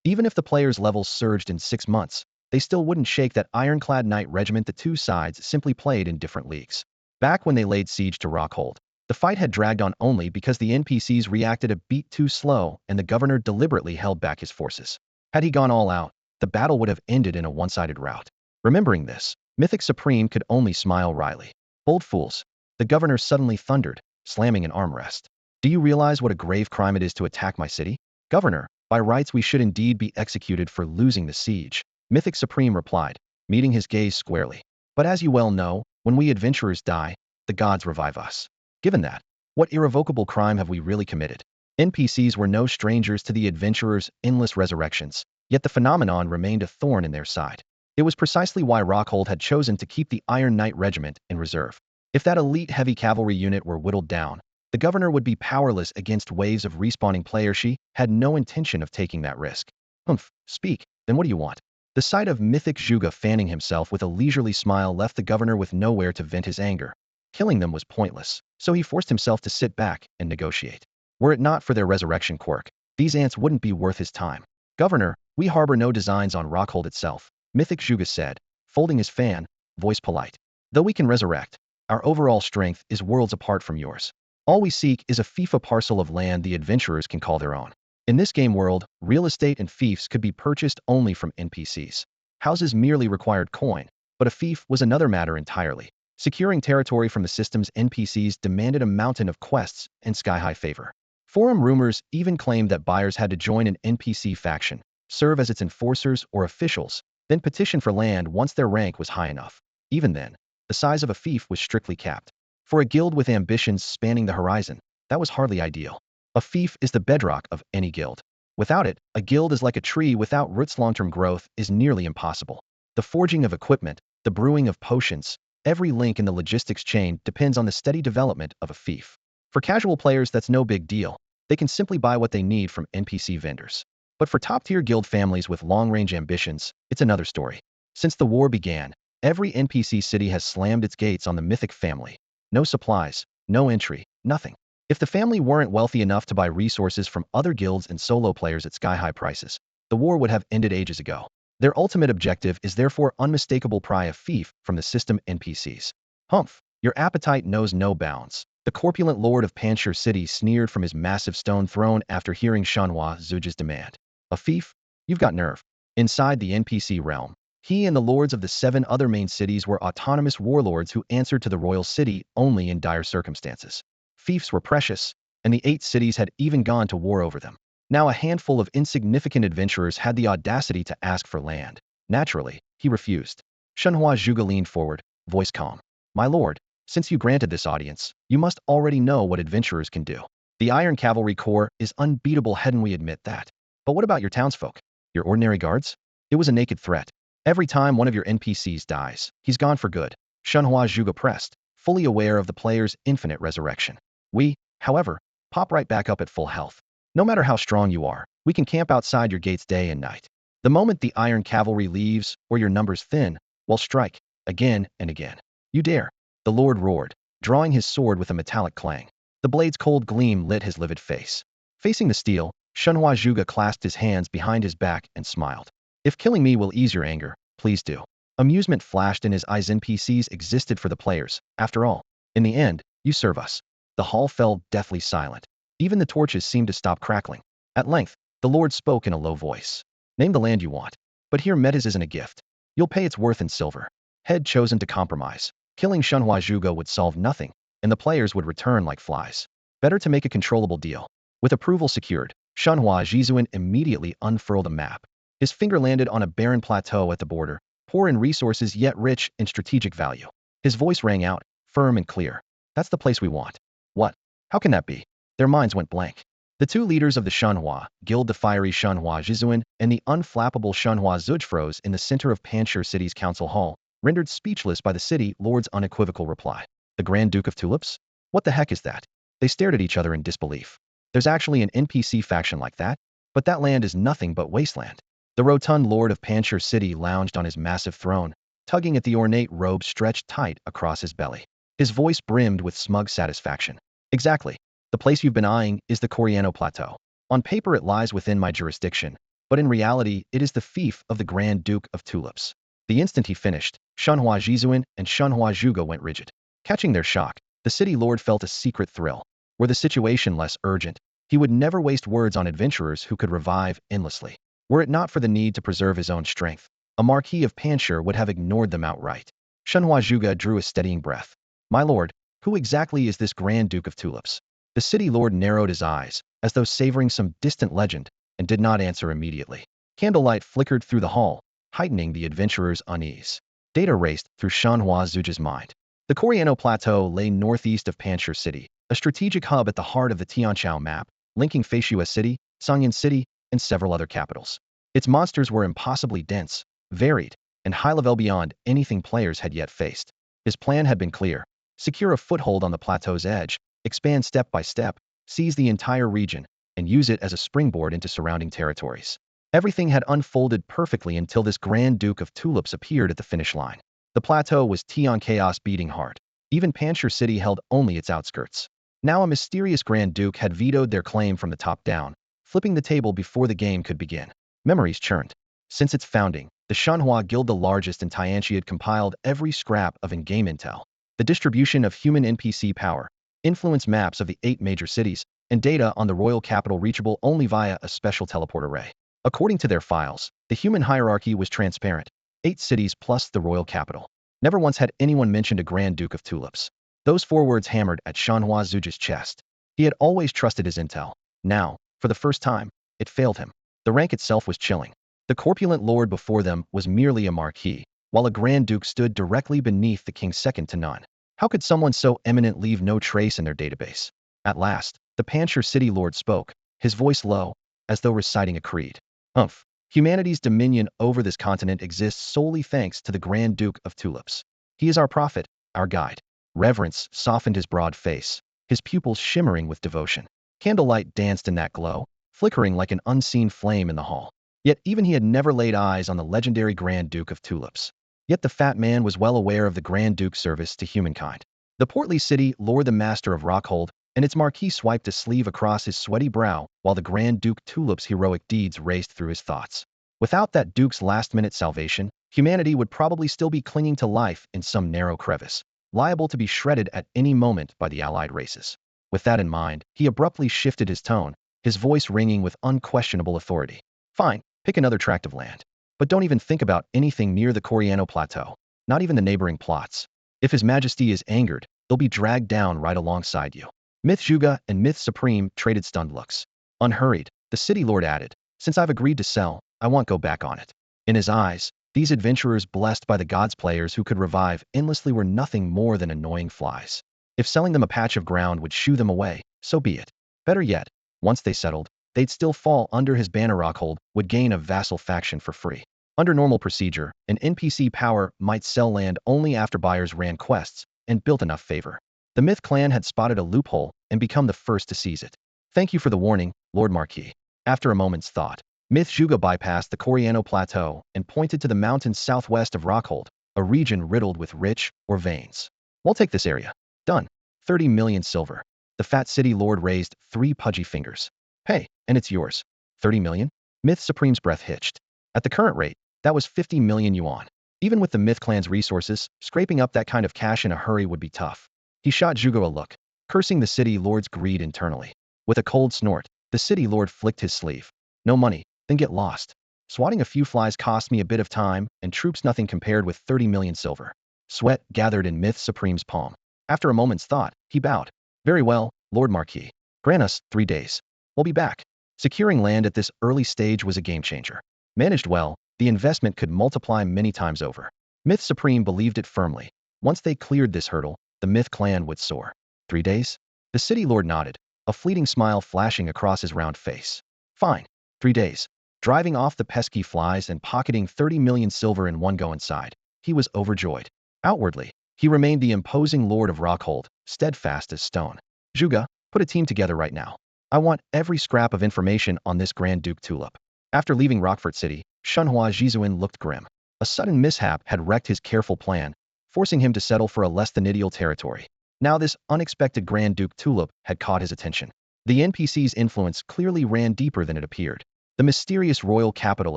Even if the players' levels surged in 6 months, they still wouldn't shake that ironclad knight regiment. The two sides simply played in different leagues. Back when they laid siege to Rockhold, the fight had dragged on only because the NPCs reacted a beat too slow and the governor deliberately held back his forces. Had he gone all out, the battle would have ended in a one-sided rout. Remembering this, Mythic Supreme could only smile wryly. Bold fools, the governor suddenly thundered, slamming an armrest. Do you realize what a grave crime it is to attack my city? Governor, by rights we should indeed be executed for losing the siege, Mythic Supreme replied, meeting his gaze squarely. But as you well know, when we adventurers die, the gods revive us. Given that, what irrevocable crime have we really committed? NPCs were no strangers to the adventurers' endless resurrections, yet the phenomenon remained a thorn in their side. It was precisely why Rockhold had chosen to keep the Iron Knight Regiment in reserve. If that elite heavy cavalry unit were whittled down, the governor would be powerless against waves of respawning players. She had no intention of taking that risk. Humph, speak, then what do you want? The sight of Mythic Chu Ge fanning himself with a leisurely smile left the governor with nowhere to vent his anger. Killing them was pointless, so he forced himself to sit back and negotiate. Were it not for their resurrection quirk, these ants wouldn't be worth his time. Governor, we harbor no designs on Rockhold itself, Mythic Chu Ge said, folding his fan, voice polite. Though we can resurrect, our overall strength is worlds apart from yours. All we seek is a FIFA parcel of land the adventurers can call their own. In this game world, real estate and fiefs could be purchased only from NPCs. Houses merely required coin, but a fief was another matter entirely. Securing territory from the system's NPCs demanded a mountain of quests and sky-high favor. Forum rumors even claimed that buyers had to join an NPC faction, serve as its enforcers or officials, then petition for land once their rank was high enough. Even then, the size of a fief was strictly capped. For a guild with ambitions spanning the horizon, that was hardly ideal. A fief is the bedrock of any guild. Without it, a guild is like a tree without roots. Long-term growth is nearly impossible. The forging of equipment, the brewing of potions, every link in the logistics chain depends on the steady development of a fief. For casual players, that's no big deal. They can simply buy what they need from NPC vendors. But for top-tier guild families with long-range ambitions, it's another story. Since the war began, every NPC city has slammed its gates on the mythic family. No supplies, no entry, nothing. If the family weren't wealthy enough to buy resources from other guilds and solo players at sky-high prices, the war would have ended ages ago. Their ultimate objective is therefore unmistakable: pry a fief from the system NPCs. Humph, your appetite knows no bounds. The corpulent lord of Panchir City sneered from his massive stone throne after hearing Shanhua Zuge's demand. A fief? You've got nerve. Inside the NPC realm, he and the lords of the 7 other main cities were autonomous warlords who answered to the royal city only in dire circumstances. Fiefs were precious, and the 8 cities had even gone to war over them. Now a handful of insignificant adventurers had the audacity to ask for land. Naturally, he refused. Shanhua Zhuge leaned forward, voice calm. My lord, since you granted this audience, you must already know what adventurers can do. The Iron Cavalry Corps is unbeatable, and we admit that. But what about your townsfolk? Your ordinary guards? It was a naked threat. Every time one of your NPCs dies, he's gone for good. Shanhua Zhuge pressed, fully aware of the player's infinite resurrection. We, however, pop right back up at full health. No matter how strong you are, we can camp outside your gates day and night. The moment the Iron Cavalry leaves, or your numbers thin, we'll strike, again and again. You dare? The lord roared, drawing his sword with a metallic clang. The blade's cold gleam lit his livid face. Facing the steel, Shanhua Zhuge clasped his hands behind his back and smiled. If killing me will ease your anger, please do. Amusement flashed in his eyes. NPCs existed for the players, after all. In the end, you serve us. The hall fell deathly silent. Even the torches seemed to stop crackling. At length, the lord spoke in a low voice. Name the land you want. But here Metas isn't a gift. You'll pay its worth in silver. Head chosen to compromise. Killing Shanhua Zhuge would solve nothing, and the players would return like flies. Better to make a controllable deal. With approval secured, Shanhua Zhizuan immediately unfurled a map. His finger landed on a barren plateau at the border, poor in resources yet rich in strategic value. His voice rang out, firm and clear. That's the place we want. What? How can that be? Their minds went blank. The 2 leaders of the Shanhua Guild, the fiery Shanhua Zhizuan and the unflappable Shanhua Zuge, froze in the center of Panchir City's council hall, rendered speechless by the city lord's unequivocal reply. The Grand Duke of Tulips? What the heck is that? They stared at each other in disbelief. There's actually an NPC faction like that? But that land is nothing but wasteland. The rotund lord of Panchir City lounged on his massive throne, tugging at the ornate robe stretched tight across his belly. His voice brimmed with smug satisfaction. Exactly. The place you've been eyeing is the Coriano Plateau. On paper it lies within my jurisdiction, but in reality it is the fief of the Grand Duke of Tulips. The instant he finished, Shanhua Zhizuan and Shanhua Zhuge went rigid. Catching their shock, the city lord felt a secret thrill. Were the situation less urgent, he would never waste words on adventurers who could revive endlessly. Were it not for the need to preserve his own strength, a Marquis of Panchir would have ignored them outright. Shanhua Zhuge drew a steadying breath. My lord, who exactly is this Grand Duke of Tulips? The city lord narrowed his eyes, as though savoring some distant legend, and did not answer immediately. Candlelight flickered through the hall, heightening the adventurer's unease. Data raced through Shanhua Zuge's mind. The Coriano Plateau lay northeast of Panchir City, a strategic hub at the heart of the Tianchao map, linking Feishua City, Sangyan City, and several other capitals. Its monsters were impossibly dense, varied, and high-level beyond anything players had yet faced. His plan had been clear. Secure a foothold on the plateau's edge, expand step by step, seize the entire region, and use it as a springboard into surrounding territories. Everything had unfolded perfectly until this Grand Duke of Tulips appeared at the finish line. The plateau was Tianchao's beating heart. Even Panchir City held only its outskirts. Now a mysterious Grand Duke had vetoed their claim from the top down, flipping the table before the game could begin. Memories churned. Since its founding, the Shanhua Guild, the largest in Tianchao, had compiled every scrap of in-game intel. The distribution of human NPC power, influence maps of the 8 major cities, and data on the royal capital reachable only via a special teleport array. According to their files, the human hierarchy was transparent. 8 cities plus the royal capital. Never once had anyone mentioned a Grand Duke of Tulips. Those 4 words hammered at Shanhua Zuge's chest. He had always trusted his intel. Now, for the first time, it failed him. The rank itself was chilling. The corpulent lord before them was merely a marquis, while a Grand Duke stood directly beneath the king second to none. How could someone so eminent leave no trace in their database? At last, the Pancher city lord spoke, his voice low, as though reciting a creed. Umph. Humanity's dominion over this continent exists solely thanks to the Grand Duke of Tulips. He is our prophet, our guide. Reverence softened his broad face, his pupils shimmering with devotion. Candlelight danced in that glow, flickering like an unseen flame in the hall. Yet even he had never laid eyes on the legendary Grand Duke of Tulips. Yet the fat man was well aware of the Grand Duke's service to humankind. The portly city lord the master of Rockhold, and its marquis swiped a sleeve across his sweaty brow while the Grand Duke Tulip's heroic deeds raced through his thoughts. Without that duke's last-minute salvation, humanity would probably still be clinging to life in some narrow crevice, liable to be shredded at any moment by the allied races. With that in mind, he abruptly shifted his tone, his voice ringing with unquestionable authority. Fine, pick another tract of land. But don't even think about anything near the Coriano Plateau, not even the neighboring plots. If His Majesty is angered, they'll be dragged down right alongside you. Myth Chu Ge and Myth Supreme traded stunned looks. Unhurried, the city lord added, since I've agreed to sell, I won't go back on it. In his eyes, these adventurers blessed by the gods players who could revive endlessly were nothing more than annoying flies. If selling them a patch of ground would shoo them away, so be it. Better yet, once they settled, they'd still fall under his banner. Rockhold would gain a vassal faction for free. Under normal procedure, an NPC power might sell land only after buyers ran quests and built enough favor. The Myth clan had spotted a loophole and become the first to seize it. Thank you for the warning, Lord Marquis. After a moment's thought, Myth Chu Ge bypassed the Coriano Plateau and pointed to the mountains southwest of Rockhold, a region riddled with rich ore veins. We'll take this area. Done. 30 million silver. The fat city lord raised 3 pudgy fingers. Hey, and it's yours. 30 million? Myth Supreme's breath hitched. At the current rate, that was 50 million yuan. Even with the Myth clan's resources, scraping up that kind of cash in a hurry would be tough. He shot Chu Ge a look, cursing the city lord's greed internally. With a cold snort, the city lord flicked his sleeve. No money, then get lost. Swatting a few flies cost me a bit of time, and troops nothing compared with 30 million silver. Sweat gathered in Myth Supreme's palm. After a moment's thought, he bowed. Very well, Lord Marquis. Grant us 3 days. We'll be back. Securing land at this early stage was a game changer. Managed well, the investment could multiply many times over. Myth Supreme believed it firmly. Once they cleared this hurdle, the Myth clan would soar. 3 days? The city lord nodded, a fleeting smile flashing across his round face. Fine. 3 days. Driving off the pesky flies and pocketing 30 million silver in one go inside, he was overjoyed. Outwardly, he remained the imposing lord of Rockhold, steadfast as stone. Chu Ge, put a team together right now. I want every scrap of information on this Grand Duke Tulip. After leaving Rockfort City, Shenhua Jizuan looked grim. A sudden mishap had wrecked his careful plan, forcing him to settle for a less than ideal territory. Now this unexpected Grand Duke Tulip had caught his attention. The NPC's influence clearly ran deeper than it appeared. The mysterious royal capital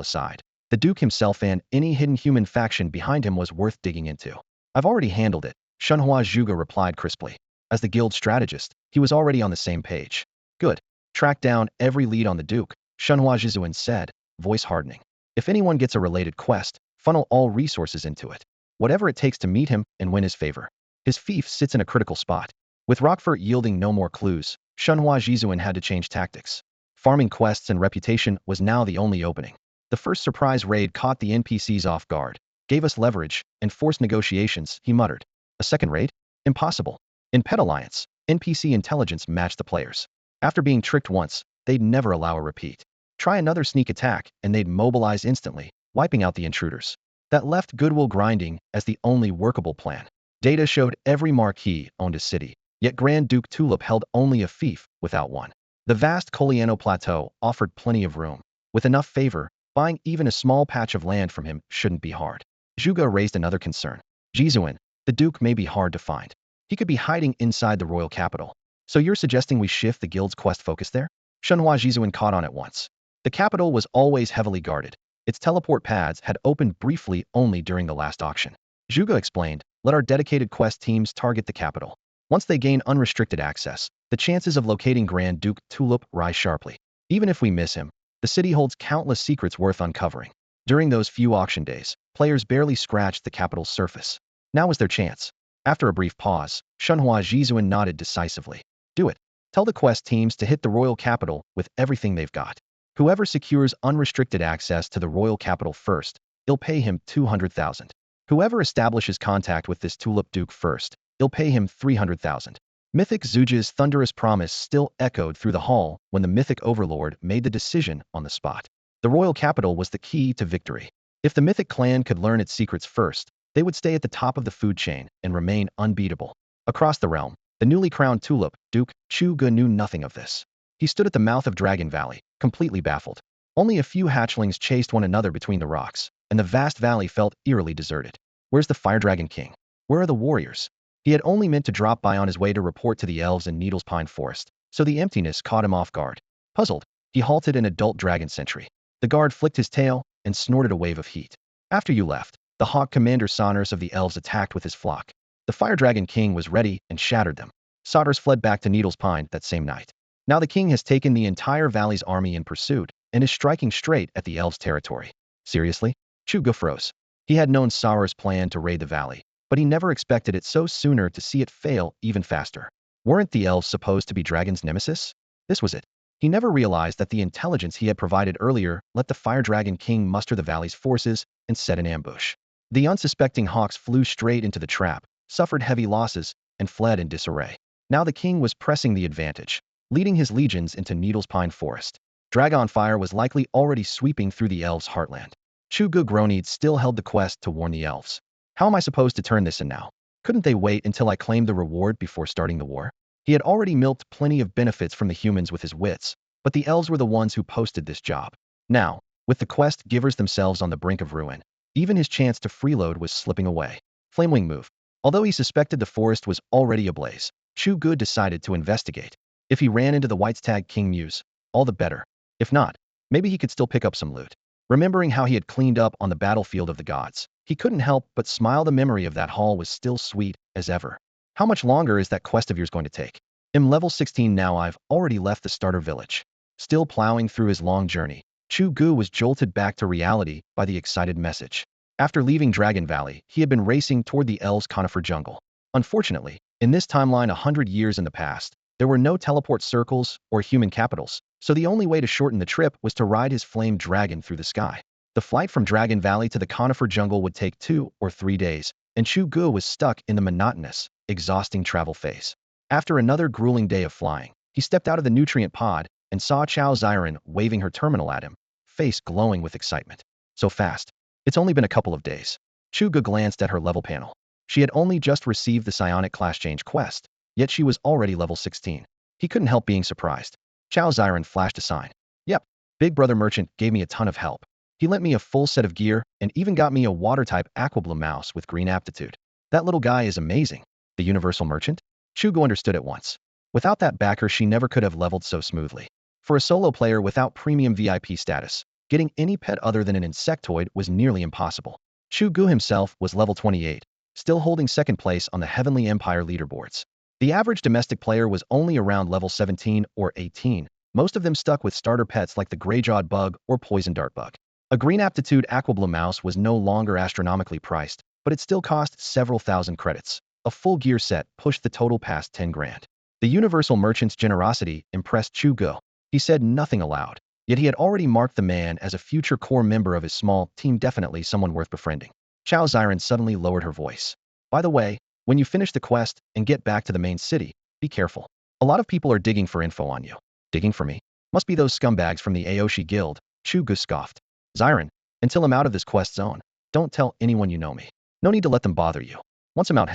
aside, the Duke himself and any hidden human faction behind him was worth digging into. I've already handled it, Shenhua Chu Ge replied crisply. As the guild strategist, he was already on the same page. Good. Track down every lead on the Duke, Shenhua Jizuan said, voice hardening. If anyone gets a related quest, funnel all resources into it. Whatever it takes to meet him and win his favor. His fief sits in a critical spot. With Rockfort yielding no more clues, Shenhua Jizuan had to change tactics. Farming quests and reputation was now the only opening. The first surprise raid caught the NPCs off guard, gave us leverage, and forced negotiations, he muttered. A second raid? Impossible. In Pet Alliance, NPC intelligence matched the players. After being tricked once, they'd never allow a repeat. Try another sneak attack, and they'd mobilize instantly, wiping out the intruders. That left goodwill grinding as the only workable plan. Data showed every marquis owned a city, yet Grand Duke Tulip held only a fief without one. The vast Coriano Plateau offered plenty of room. With enough favor, buying even a small patch of land from him shouldn't be hard. Chu Ge raised another concern. Jizuan, the Duke may be hard to find. He could be hiding inside the royal capital. So you're suggesting we shift the guild's quest focus there? Shenhua Jizuan caught on at once. The capital was always heavily guarded. Its teleport pads had opened briefly only during the last auction. Chu Ge explained, let our dedicated quest teams target the capital. Once they gain unrestricted access, the chances of locating Grand Duke Tulip rise sharply. Even if we miss him, the city holds countless secrets worth uncovering. During those few auction days, players barely scratched the capital's surface. Now was their chance. After a brief pause, Shenhua Jizuan nodded decisively. Do it. Tell the quest teams to hit the royal capital with everything they've got. Whoever secures unrestricted access to the royal capital first, they'll pay him 200,000. Whoever establishes contact with this tulip duke first, they'll pay him 300,000. Mythic Zuge's thunderous promise still echoed through the hall when the mythic overlord made the decision on the spot. The royal capital was the key to victory. If the mythic clan could learn its secrets first, they would stay at the top of the food chain and remain unbeatable. Across the realm, the newly crowned tulip duke, Chu Ge, knew nothing of this. He stood at the mouth of Dragon Valley, completely baffled. Only a few hatchlings chased one another between the rocks, and the vast valley felt eerily deserted. Where's the Fire Dragon King? Where are the warriors? He had only meant to drop by on his way to report to the elves in Needles Pine Forest, so the emptiness caught him off guard. Puzzled, he halted an adult dragon sentry. The guard flicked his tail and snorted a wave of heat. After you left, the hawk commander Saunders of the elves attacked with his flock. The Fire Dragon King was ready and shattered them. Saunders fled back to Needles Pine that same night. Now the king has taken the entire valley's army in pursuit and is striking straight at the elves' territory. Seriously? Chu Ge froze. He had known Saur's plan to raid the valley, but he never expected it so sooner to see it fail even faster. Weren't the elves supposed to be Dragon's nemesis? This was it. He never realized that the intelligence he had provided earlier let the Fire Dragon King muster the valley's forces and set an ambush. The unsuspecting hawks flew straight into the trap, suffered heavy losses, and fled in disarray. Now the king was pressing the advantage, leading his legions into Needles Pine Forest. Dragonfire was likely already sweeping through the elves' heartland. Chu Ge groaned still held the quest to warn the elves. How am I supposed to turn this in now? Couldn't they wait until I claimed the reward before starting the war? He had already milked plenty of benefits from the humans with his wits, but the elves were the ones who posted this job. Now, with the quest givers themselves on the brink of ruin, even his chance to freeload was slipping away. Flamewing move. Although he suspected the forest was already ablaze, Chu Ge decided to investigate. If he ran into the White Stag King Muse, all the better. If not, maybe he could still pick up some loot. Remembering how he had cleaned up on the battlefield of the gods, he couldn't help but smile. The memory of that haul was still sweet as ever. How much longer is that quest of yours going to take? I'm level 16 now. I've already left the starter village. Still plowing through his long journey, Chu Ge was jolted back to reality by the excited message. After leaving Dragon Valley, he had been racing toward the elves' conifer jungle. Unfortunately, in this timeline 100 years in the past, there were no teleport circles or human capitals, so the only way to shorten the trip was to ride his flamed dragon through the sky. The flight from Dragon Valley to the conifer jungle would take 2 or 3 days, and Chu Ge was stuck in the monotonous, exhausting travel phase. After another grueling day of flying, he stepped out of the nutrient pod and saw Chao Xiren waving her terminal at him, face glowing with excitement. So fast. It's only been a couple of days. Chu Ge glanced at her level panel. She had only just received the psionic class change quest, yet she was already level 16. He couldn't help being surprised. Chao Xiren flashed a sign. Yep, Big Brother Merchant gave me a ton of help. He lent me a full set of gear and even got me a water-type aquablue mouse with green aptitude. That little guy is amazing. The Universal Merchant? Chu Ge understood at once. Without that backer, she never could have leveled so smoothly. For a solo player without premium VIP status, getting any pet other than an insectoid was nearly impossible. Chu Ge himself was level 28, still holding second place on the Heavenly Empire leaderboards. The average domestic player was only around level 17 or 18, most of them stuck with starter pets like the gray-jawed bug or poison dart bug. A green aptitude aquablue mouse was no longer astronomically priced, but it still cost several thousand credits. A full gear set pushed the total past 10 grand. The Universal Merchant's generosity impressed Chu Ge. He said nothing aloud, yet he had already marked the man as a future core member of his small team, definitely someone worth befriending. Chao Xiren suddenly lowered her voice. By the way, when you finish the quest and get back to the main city, be careful. A lot of people are digging for info on you. Digging for me? Must be those scumbags from the Aoshi Guild, Chu Ge scoffed. Xiren, until I'm out of this quest zone, don't tell anyone you know me. No need to let them bother you. Once I'm out,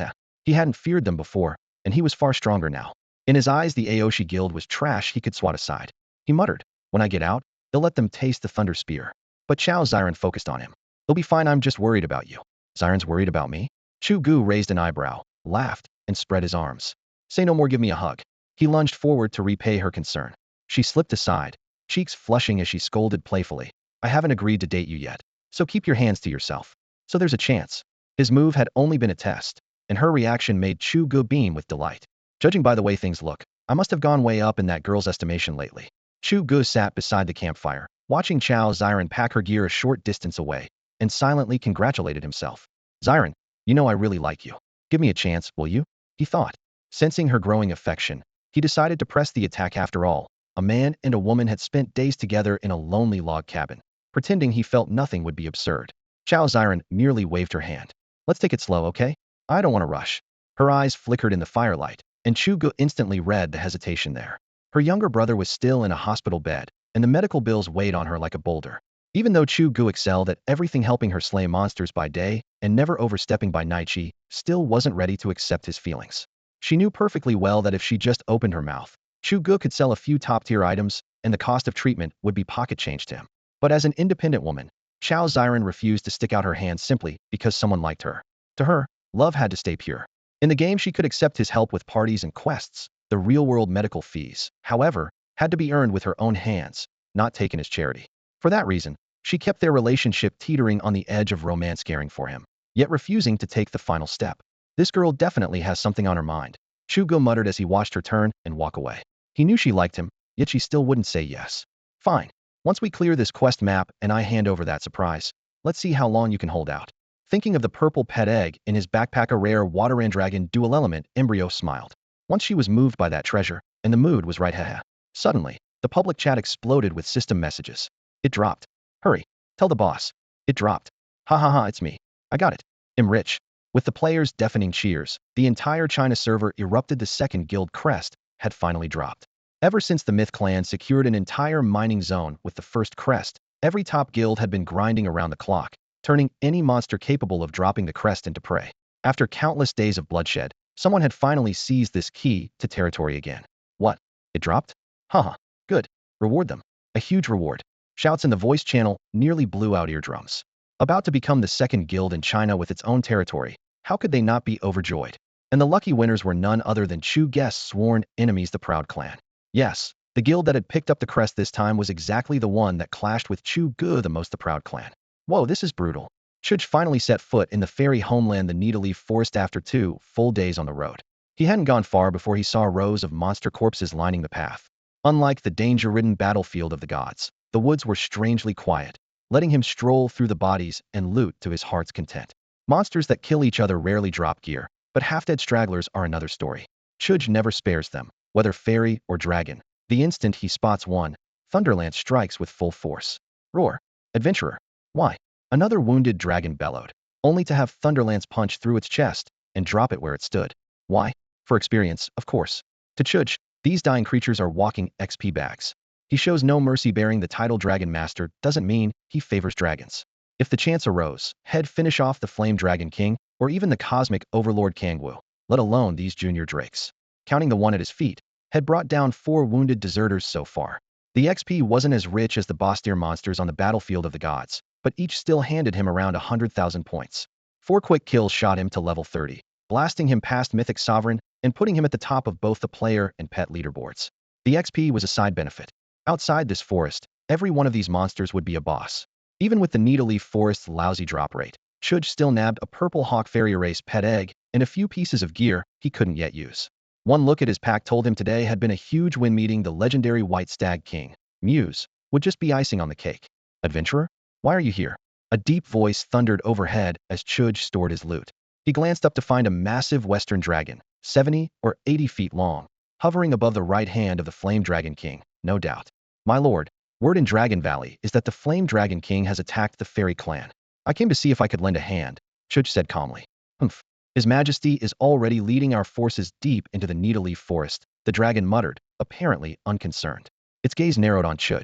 he hadn't feared them before, and he was far stronger now. In his eyes, the Aoshi Guild was trash he could swat aside. He muttered, when I get out, they'll let them taste the thunder spear. But Chao Xiren focused on him. They'll be fine, I'm just worried about you. Xiren's worried about me? Chu Ge raised an eyebrow, laughed, and spread his arms. Say no more, give me a hug. He lunged forward to repay her concern. She slipped aside, cheeks flushing as she scolded playfully. I haven't agreed to date you yet, so keep your hands to yourself. So there's a chance. His move had only been a test, and her reaction made Chu Ge beam with delight. Judging by the way things look, I must have gone way up in that girl's estimation lately. Chu Ge sat beside the campfire, watching Chao Xiren pack her gear a short distance away, and silently congratulated himself. Xiren, you know I really like you. Give me a chance, will you? He thought. Sensing her growing affection, He decided to press the attack after all. A man and a woman had spent days together in a lonely log cabin. Pretending he felt nothing would be absurd. Chao Ziren merely waved her hand. Let's take it slow, okay? I don't want to rush. Her eyes flickered in the firelight, and Chu Ge instantly read the hesitation there. Her younger brother was still in a hospital bed, and the medical bills weighed on her like a boulder. Even though Chu Ge excelled at everything, helping her slay monsters by day and never overstepping by night, she still wasn't ready to accept his feelings. She knew perfectly well that if she just opened her mouth, Chu Ge could sell a few top-tier items, and the cost of treatment would be pocket change to him. But as an independent woman, Chao Ziren refused to stick out her hand simply because someone liked her. To her, love had to stay pure. In the game, she could accept his help with parties and quests. The real-world medical fees, however, had to be earned with her own hands, not taken as charity. For that reason, she kept their relationship teetering on the edge of romance, caring for him, yet refusing to take the final step. This girl definitely has something on her mind, Chu Ge muttered as he watched her turn and walk away. He knew she liked him, yet she still wouldn't say yes. Fine. Once we clear this quest map and I hand over that surprise, let's see how long you can hold out. Thinking of the purple pet egg in his backpack, a rare water dragon dual element embryo smiled. Once she was moved by that treasure, and the mood was right, haha. Suddenly, the public chat exploded with system messages. It dropped. Hurry. Tell the boss. It dropped. Ha ha ha, it's me. I got it. I'm rich. With the players' deafening cheers, the entire China server erupted. The second guild crest had finally dropped. Ever since the Myth clan secured an entire mining zone with the first crest, every top guild had been grinding around the clock, turning any monster capable of dropping the crest into prey. After countless days of bloodshed, someone had finally seized this key to territory again. What? It dropped? Haha. Good. Reward them. A huge reward. Shouts in the voice channel nearly blew out eardrums. About to become the second guild in China with its own territory, how could they not be overjoyed? And the lucky winners were none other than Chu Ge's sworn enemies, the Proud Clan. Yes, the guild that had picked up the crest this time was exactly the one that clashed with Chu Ge the most, the Proud Clan. Whoa, this is brutal. Chu finally set foot in the fairy homeland, the Needleleaf Forest, after 2 full days on the road. He hadn't gone far before he saw rows of monster corpses lining the path. Unlike the danger-ridden battlefield of the gods, the woods were strangely quiet, letting him stroll through the bodies and loot to his heart's content. Monsters that kill each other rarely drop gear, but half-dead stragglers are another story. Chu never spares them, whether fairy or dragon. The instant he spots one, Thunderlance strikes with full force. Roar. Adventurer. Why? Another wounded dragon bellowed, only to have Thunderlance punch through its chest and drop it where it stood. Why? For experience, of course. To Chu, these dying creatures are walking XP bags. He shows no mercy. Bearing the title Dragon Master doesn't mean he favors dragons. If the chance arose, he'd finish off the Flame Dragon King, or even the Cosmic Overlord Kangwu, let alone these junior drakes. Counting the one at his feet, had brought down 4 wounded deserters so far. The XP wasn't as rich as the boss-tier monsters on the battlefield of the gods, but each still handed him around 100,000 points. 4 quick kills shot him to level 30, blasting him past Mythic Sovereign and putting him at the top of both the player and pet leaderboards. The XP was a side benefit. Outside this forest, every one of these monsters would be a boss. Even with the Needleleaf Forest's lousy drop rate, Chu still nabbed a purple hawk fairy race pet egg and a few pieces of gear he couldn't yet use. One look at his pack told him today had been a huge win. Meeting the legendary White Stag King, Muse, would just be icing on the cake. Adventurer? Why are you here? A deep voice thundered overhead as Chu stored his loot. He glanced up to find a massive western dragon, 70 or 80 feet long, hovering above the right hand of the Flame Dragon King, no doubt. My lord, word in Dragon Valley is that the Flame Dragon King has attacked the fairy clan. I came to see if I could lend a hand, Chu said calmly. Humph. His Majesty is already leading our forces deep into the Needleleaf Forest, the dragon muttered, apparently unconcerned. Its gaze narrowed on Chu.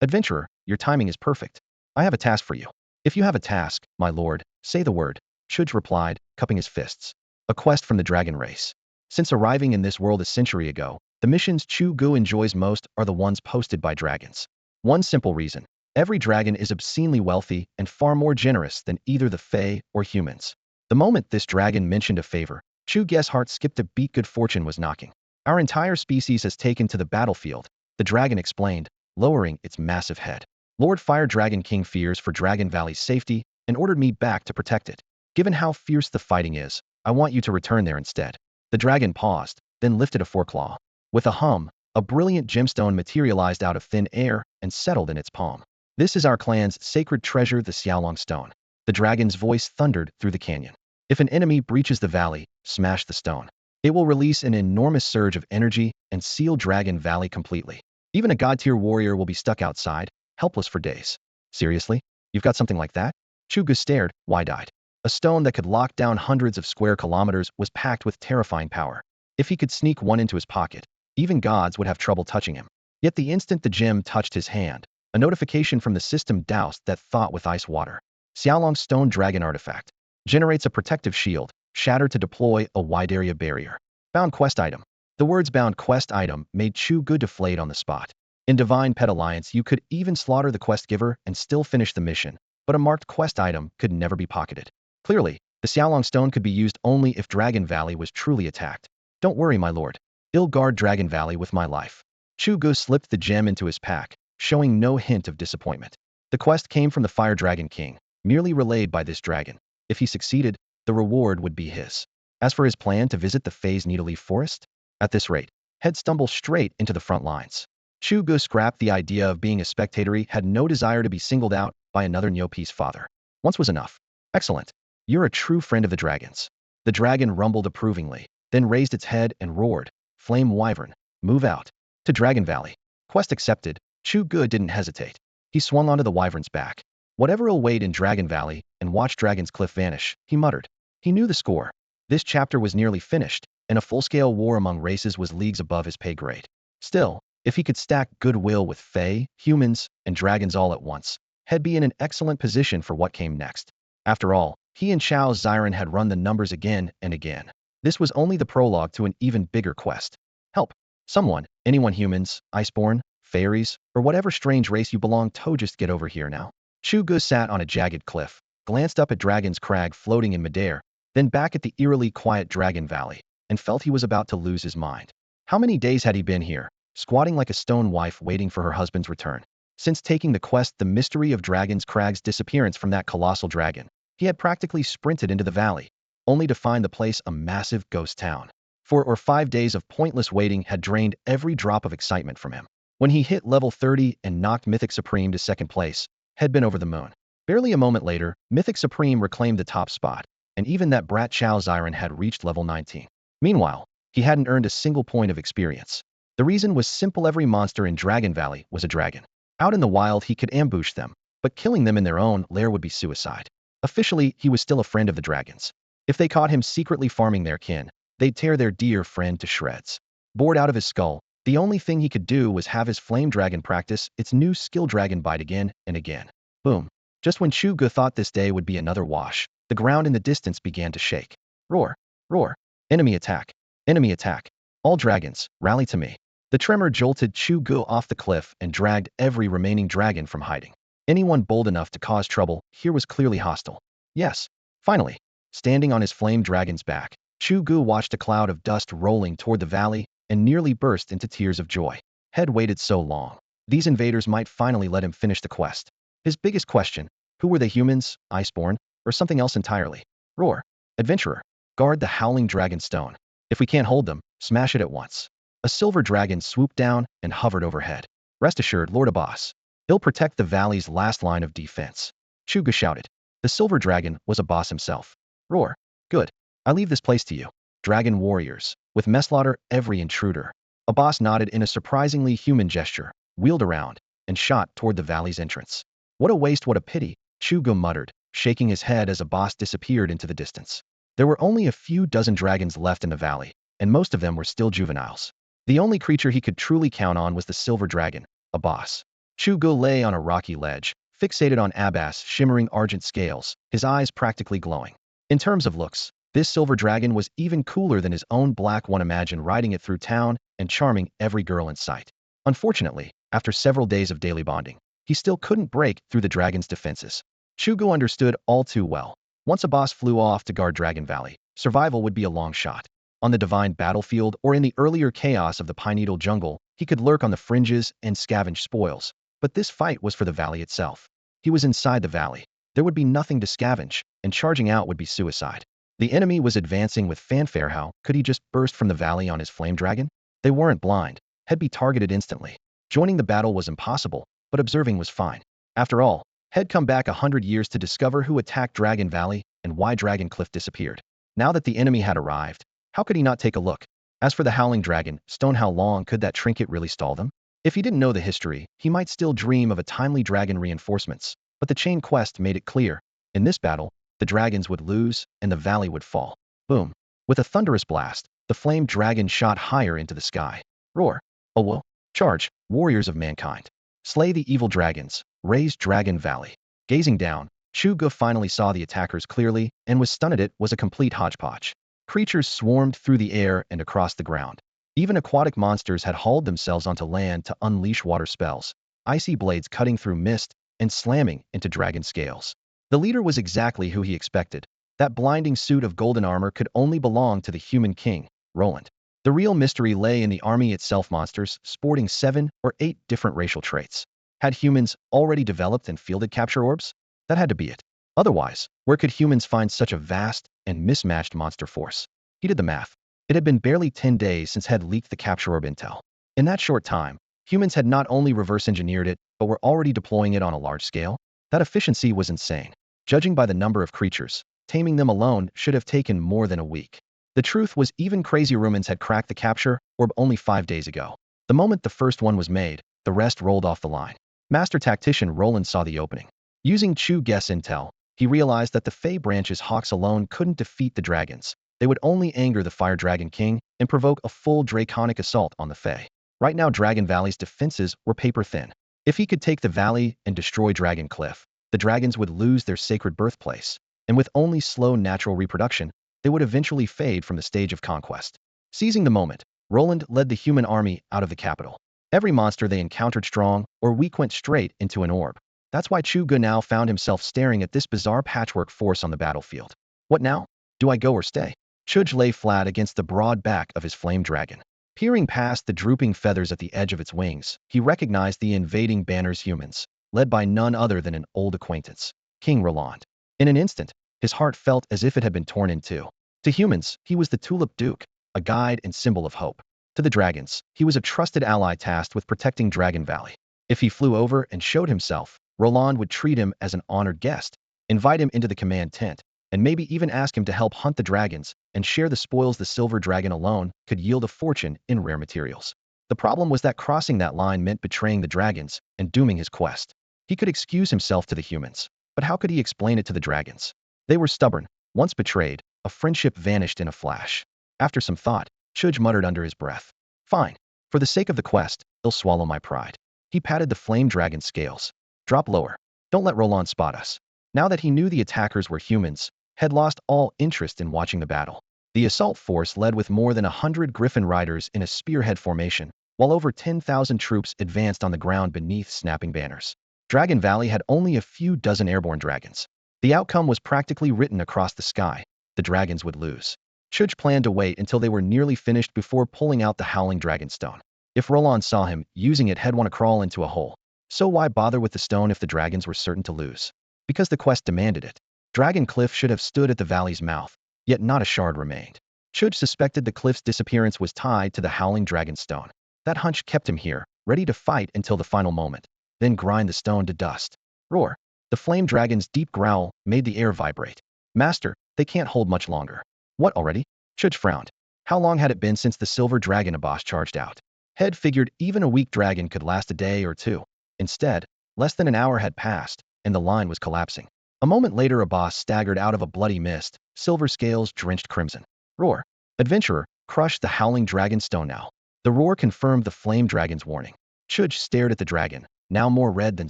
Adventurer, your timing is perfect. I have a task for you. If you have a task, my lord, say the word, Chu replied, cupping his fists. A quest from the dragon race. Since arriving in this world a century ago, the missions Chu Ge enjoys most are the ones posted by dragons. One simple reason. Every dragon is obscenely wealthy and far more generous than either the Fae or humans. The moment this dragon mentioned a favor, Chu Ge's heart skipped a beat. Good fortune was knocking. Our entire species has taken to the battlefield, the dragon explained, lowering its massive head. Lord Fire Dragon King fears for Dragon Valley's safety and ordered me back to protect it. Given how fierce the fighting is, I want you to return there instead. The dragon paused, then lifted a foreclaw. With a hum, a brilliant gemstone materialized out of thin air and settled in its palm. This is our clan's sacred treasure, the Xiaolong Stone. The dragon's voice thundered through the canyon. If an enemy breaches the valley, smash the stone. It will release an enormous surge of energy and seal Dragon Valley completely. Even a god-tier warrior will be stuck outside, helpless for days. Seriously? You've got something like that? Chu Ge stared, wide-eyed. A stone that could lock down hundreds of square kilometers was packed with terrifying power. If he could sneak one into his pocket, even gods would have trouble touching him. Yet the instant the gem touched his hand, a notification from the system doused that thought with ice water. Xiaolong's stone dragon artifact generates a protective shield, shatter to deploy a wide area barrier. Bound quest item. The words bound quest item made Chu Ge deflate on the spot. In Divine Pet Alliance, you could even slaughter the quest giver and still finish the mission, but a marked quest item could never be pocketed. Clearly, the Xiaolong stone could be used only if Dragon Valley was truly attacked. Don't worry, my lord. I'll guard Dragon Valley with my life. Chu Ge slipped the gem into his pack, showing no hint of disappointment. The quest came from the Fire Dragon King, merely relayed by this dragon. If he succeeded, the reward would be his. As for his plan to visit the Phase Needleleaf Forest, at this rate, he'd stumble straight into the front lines. Chu Ge scrapped the idea of being a spectator. He had no desire to be singled out by another Nyopi's father. Once was enough. Excellent. You're a true friend of the dragons. The dragon rumbled approvingly, then raised its head and roared, Flame Wyvern, move out. To Dragon Valley. Quest accepted. Chu Ge didn't hesitate. He swung onto the wyvern's back. Whatever'll wait in Dragon Valley and watch Dragon's Cliff vanish, he muttered. He knew the score. This chapter was nearly finished, and a full-scale war among races was leagues above his pay grade. Still, if he could stack goodwill with Fae, humans, and dragons all at once, he'd be in an excellent position for what came next. After all, he and Chao Xiren had run the numbers again and again. This was only the prologue to an even bigger quest. Help. Someone, anyone, humans, iceborne, fairies, or whatever strange race you belong to, just get over here now. Chu Ge sat on a jagged cliff, glanced up at Dragon's Crag floating in midair, then back at the eerily quiet Dragon Valley, and felt he was about to lose his mind. How many days had he been here, squatting like a stone wife waiting for her husband's return? Since taking the quest, the mystery of Dragon's Crag's disappearance from that colossal dragon, he had practically sprinted into the valley, only to find the place a massive ghost town. 4 or 5 days of pointless waiting had drained every drop of excitement from him. When he hit level 30 and knocked Mythic Supreme to second place, had been over the moon. Barely a moment later, Mythic Supreme reclaimed the top spot, and even that brat Chao Xiren had reached level 19. Meanwhile, he hadn't earned a single point of experience. The reason was simple: every monster in Dragon Valley was a dragon. Out in the wild he could ambush them, but killing them in their own lair would be suicide. Officially, he was still a friend of the dragons. If they caught him secretly farming their kin, they'd tear their dear friend to shreds. Bored out of his skull, the only thing he could do was have his flame dragon practice its new skill Dragon Bite again and again. Boom. Just when Chu Ge thought this day would be another wash, the ground in the distance began to shake. Roar. Roar. Enemy attack. Enemy attack. All dragons, rally to me. The tremor jolted Chu Ge off the cliff and dragged every remaining dragon from hiding. Anyone bold enough to cause trouble here was clearly hostile. Yes. Finally. Standing on his flame dragon's back, Chu Ge watched a cloud of dust rolling toward the valley and nearly burst into tears of joy. Had waited so long. These invaders might finally let him finish the quest. His biggest question: who were they, humans, iceborne, or something else entirely? Roar. Adventurer. Guard the howling dragon stone. If we can't hold them, smash it at once. A silver dragon swooped down and hovered overhead. Rest assured, Lord Abbas. He'll protect the valley's last line of defense. Chu Ge shouted. The silver dragon was a boss himself. Roar. Good. I leave this place to you. Dragon warriors, with Messlaughter every intruder. Abbas nodded in a surprisingly human gesture, wheeled around, and shot toward the valley's entrance. What a waste, what a pity, Chu Ge muttered, shaking his head as Abbas disappeared into the distance. There were only a few dozen dragons left in the valley, and most of them were still juveniles. The only creature he could truly count on was the silver dragon, Abbas. Chu Ge lay on a rocky ledge, fixated on Abbas' shimmering argent scales, his eyes practically glowing. In terms of looks, this silver dragon was even cooler than his own black one. Imagine riding it through town and charming every girl in sight. Unfortunately, after several days of daily bonding, he still couldn't break through the dragon's defenses. Chu Ge understood all too well. Once Abbas flew off to guard Dragon Valley, survival would be a long shot. On the divine battlefield or in the earlier chaos of the Pineal jungle, he could lurk on the fringes and scavenge spoils. But this fight was for the valley itself. He was inside the valley. There would be nothing to scavenge, and charging out would be suicide. The enemy was advancing with fanfare. How could he just burst from the valley on his flame dragon? They weren't blind. He'd be targeted instantly. Joining the battle was impossible, but observing was fine. After all, he'd come back 100 years to discover who attacked Dragon Valley and why Dragon Cliff disappeared. Now that the enemy had arrived, How could he not take a look? As for the howling dragon stone, how long could that trinket really stall them? If he didn't know the history, he might still dream of a timely dragon reinforcements, but the chain quest made it clear. In this battle, the dragons would lose and the valley would fall. Boom. With a thunderous blast, the flame dragon shot higher into the sky. Roar. Awo. Charge, warriors of mankind. Slay the evil dragons. Raise Dragon Valley. Gazing down, Chu Ge finally saw the attackers clearly and was stunned. It was a complete hodgepodge. Creatures swarmed through the air and across the ground. Even aquatic monsters had hauled themselves onto land to unleash water spells, icy blades cutting through mist and slamming into dragon scales. The leader was exactly who he expected. That blinding suit of golden armor could only belong to the human king, Roland. The real mystery lay in the army itself, monsters sporting 7 or 8 different racial traits. Had humans already developed and fielded capture orbs? That had to be it. Otherwise, where could humans find such a vast and mismatched monster force? He did the math. It had been barely 10 days since had leaked the capture orb intel. In that short time, humans had not only reverse engineered it, but were already deploying it on a large scale. That efficiency was insane. Judging by the number of creatures, taming them alone should have taken more than a week. The truth was, even crazy humans had cracked the capture orb only 5 days ago. The moment the first one was made, the rest rolled off the line. Master tactician Roland saw the opening. Using Chu Ge's intel, he realized that the Fey branch's hawks alone couldn't defeat the dragons. They would only anger the Fire Dragon King and provoke a full draconic assault on the Fey. Right now, Dragon Valley's defenses were paper thin. If he could take the valley and destroy Dragon Cliff, the dragons would lose their sacred birthplace, and with only slow natural reproduction, they would eventually fade from the stage of conquest. Seizing the moment, Roland led the human army out of the capital. Every monster they encountered, strong or weak, went straight into an orb. That's why Chu Ge now found himself staring at this bizarre patchwork force on the battlefield. What now? Do I go or stay? Chu Ge lay flat against the broad back of his flame dragon. Peering past the drooping feathers at the edge of its wings, he recognized the invading banner's humans, led by none other than an old acquaintance, King Roland. In an instant, his heart felt as if it had been torn in two. To humans, he was the Tulip Duke, a guide and symbol of hope. To the dragons, he was a trusted ally tasked with protecting Dragon Valley. If he flew over and showed himself, Roland would treat him as an honored guest, invite him into the command tent, and maybe even ask him to help hunt the dragons and share the spoils. The silver dragon alone could yield a fortune in rare materials. The problem was that crossing that line meant betraying the dragons and dooming his quest. He could excuse himself to the humans, but how could he explain it to the dragons? They were stubborn. Once betrayed, a friendship vanished in a flash. After some thought, Chu Ge muttered under his breath, "Fine. For the sake of the quest, I'll swallow my pride." He patted the flame dragon's scales. "Drop lower. Don't let Roland spot us." Now that he knew the attackers were humans, had lost all interest in watching the battle. The assault force led with more than 100 griffin riders in a spearhead formation, while over 10,000 troops advanced on the ground beneath snapping banners. Dragon Valley had only a few dozen airborne dragons. The outcome was practically written across the sky. The dragons would lose. Chu Ge planned to wait until they were nearly finished before pulling out the howling dragon stone. If Roland saw him using it, he'd want to crawl into a hole. So why bother with the stone if the dragons were certain to lose? Because the quest demanded it. Dragon Cliff should have stood at the valley's mouth, yet not a shard remained. Chu Ge suspected the cliff's disappearance was tied to the howling dragon stone. That hunch kept him here, ready to fight until the final moment, then grind the stone to dust. Roar. The flame dragon's deep growl made the air vibrate. "Master, they can't hold much longer." "What, already?" Chu Ge frowned. How long had it been since the silver dragon Abbas charged out? Head figured even a weak dragon could last a day or two. Instead, less than an hour had passed, and the line was collapsing. A moment later, Abbas staggered out of a bloody mist, silver scales drenched crimson. Roar. Adventurer, crush the howling dragon stone now. The roar confirmed the flame dragon's warning. Chu Ge stared at the dragon, now more red than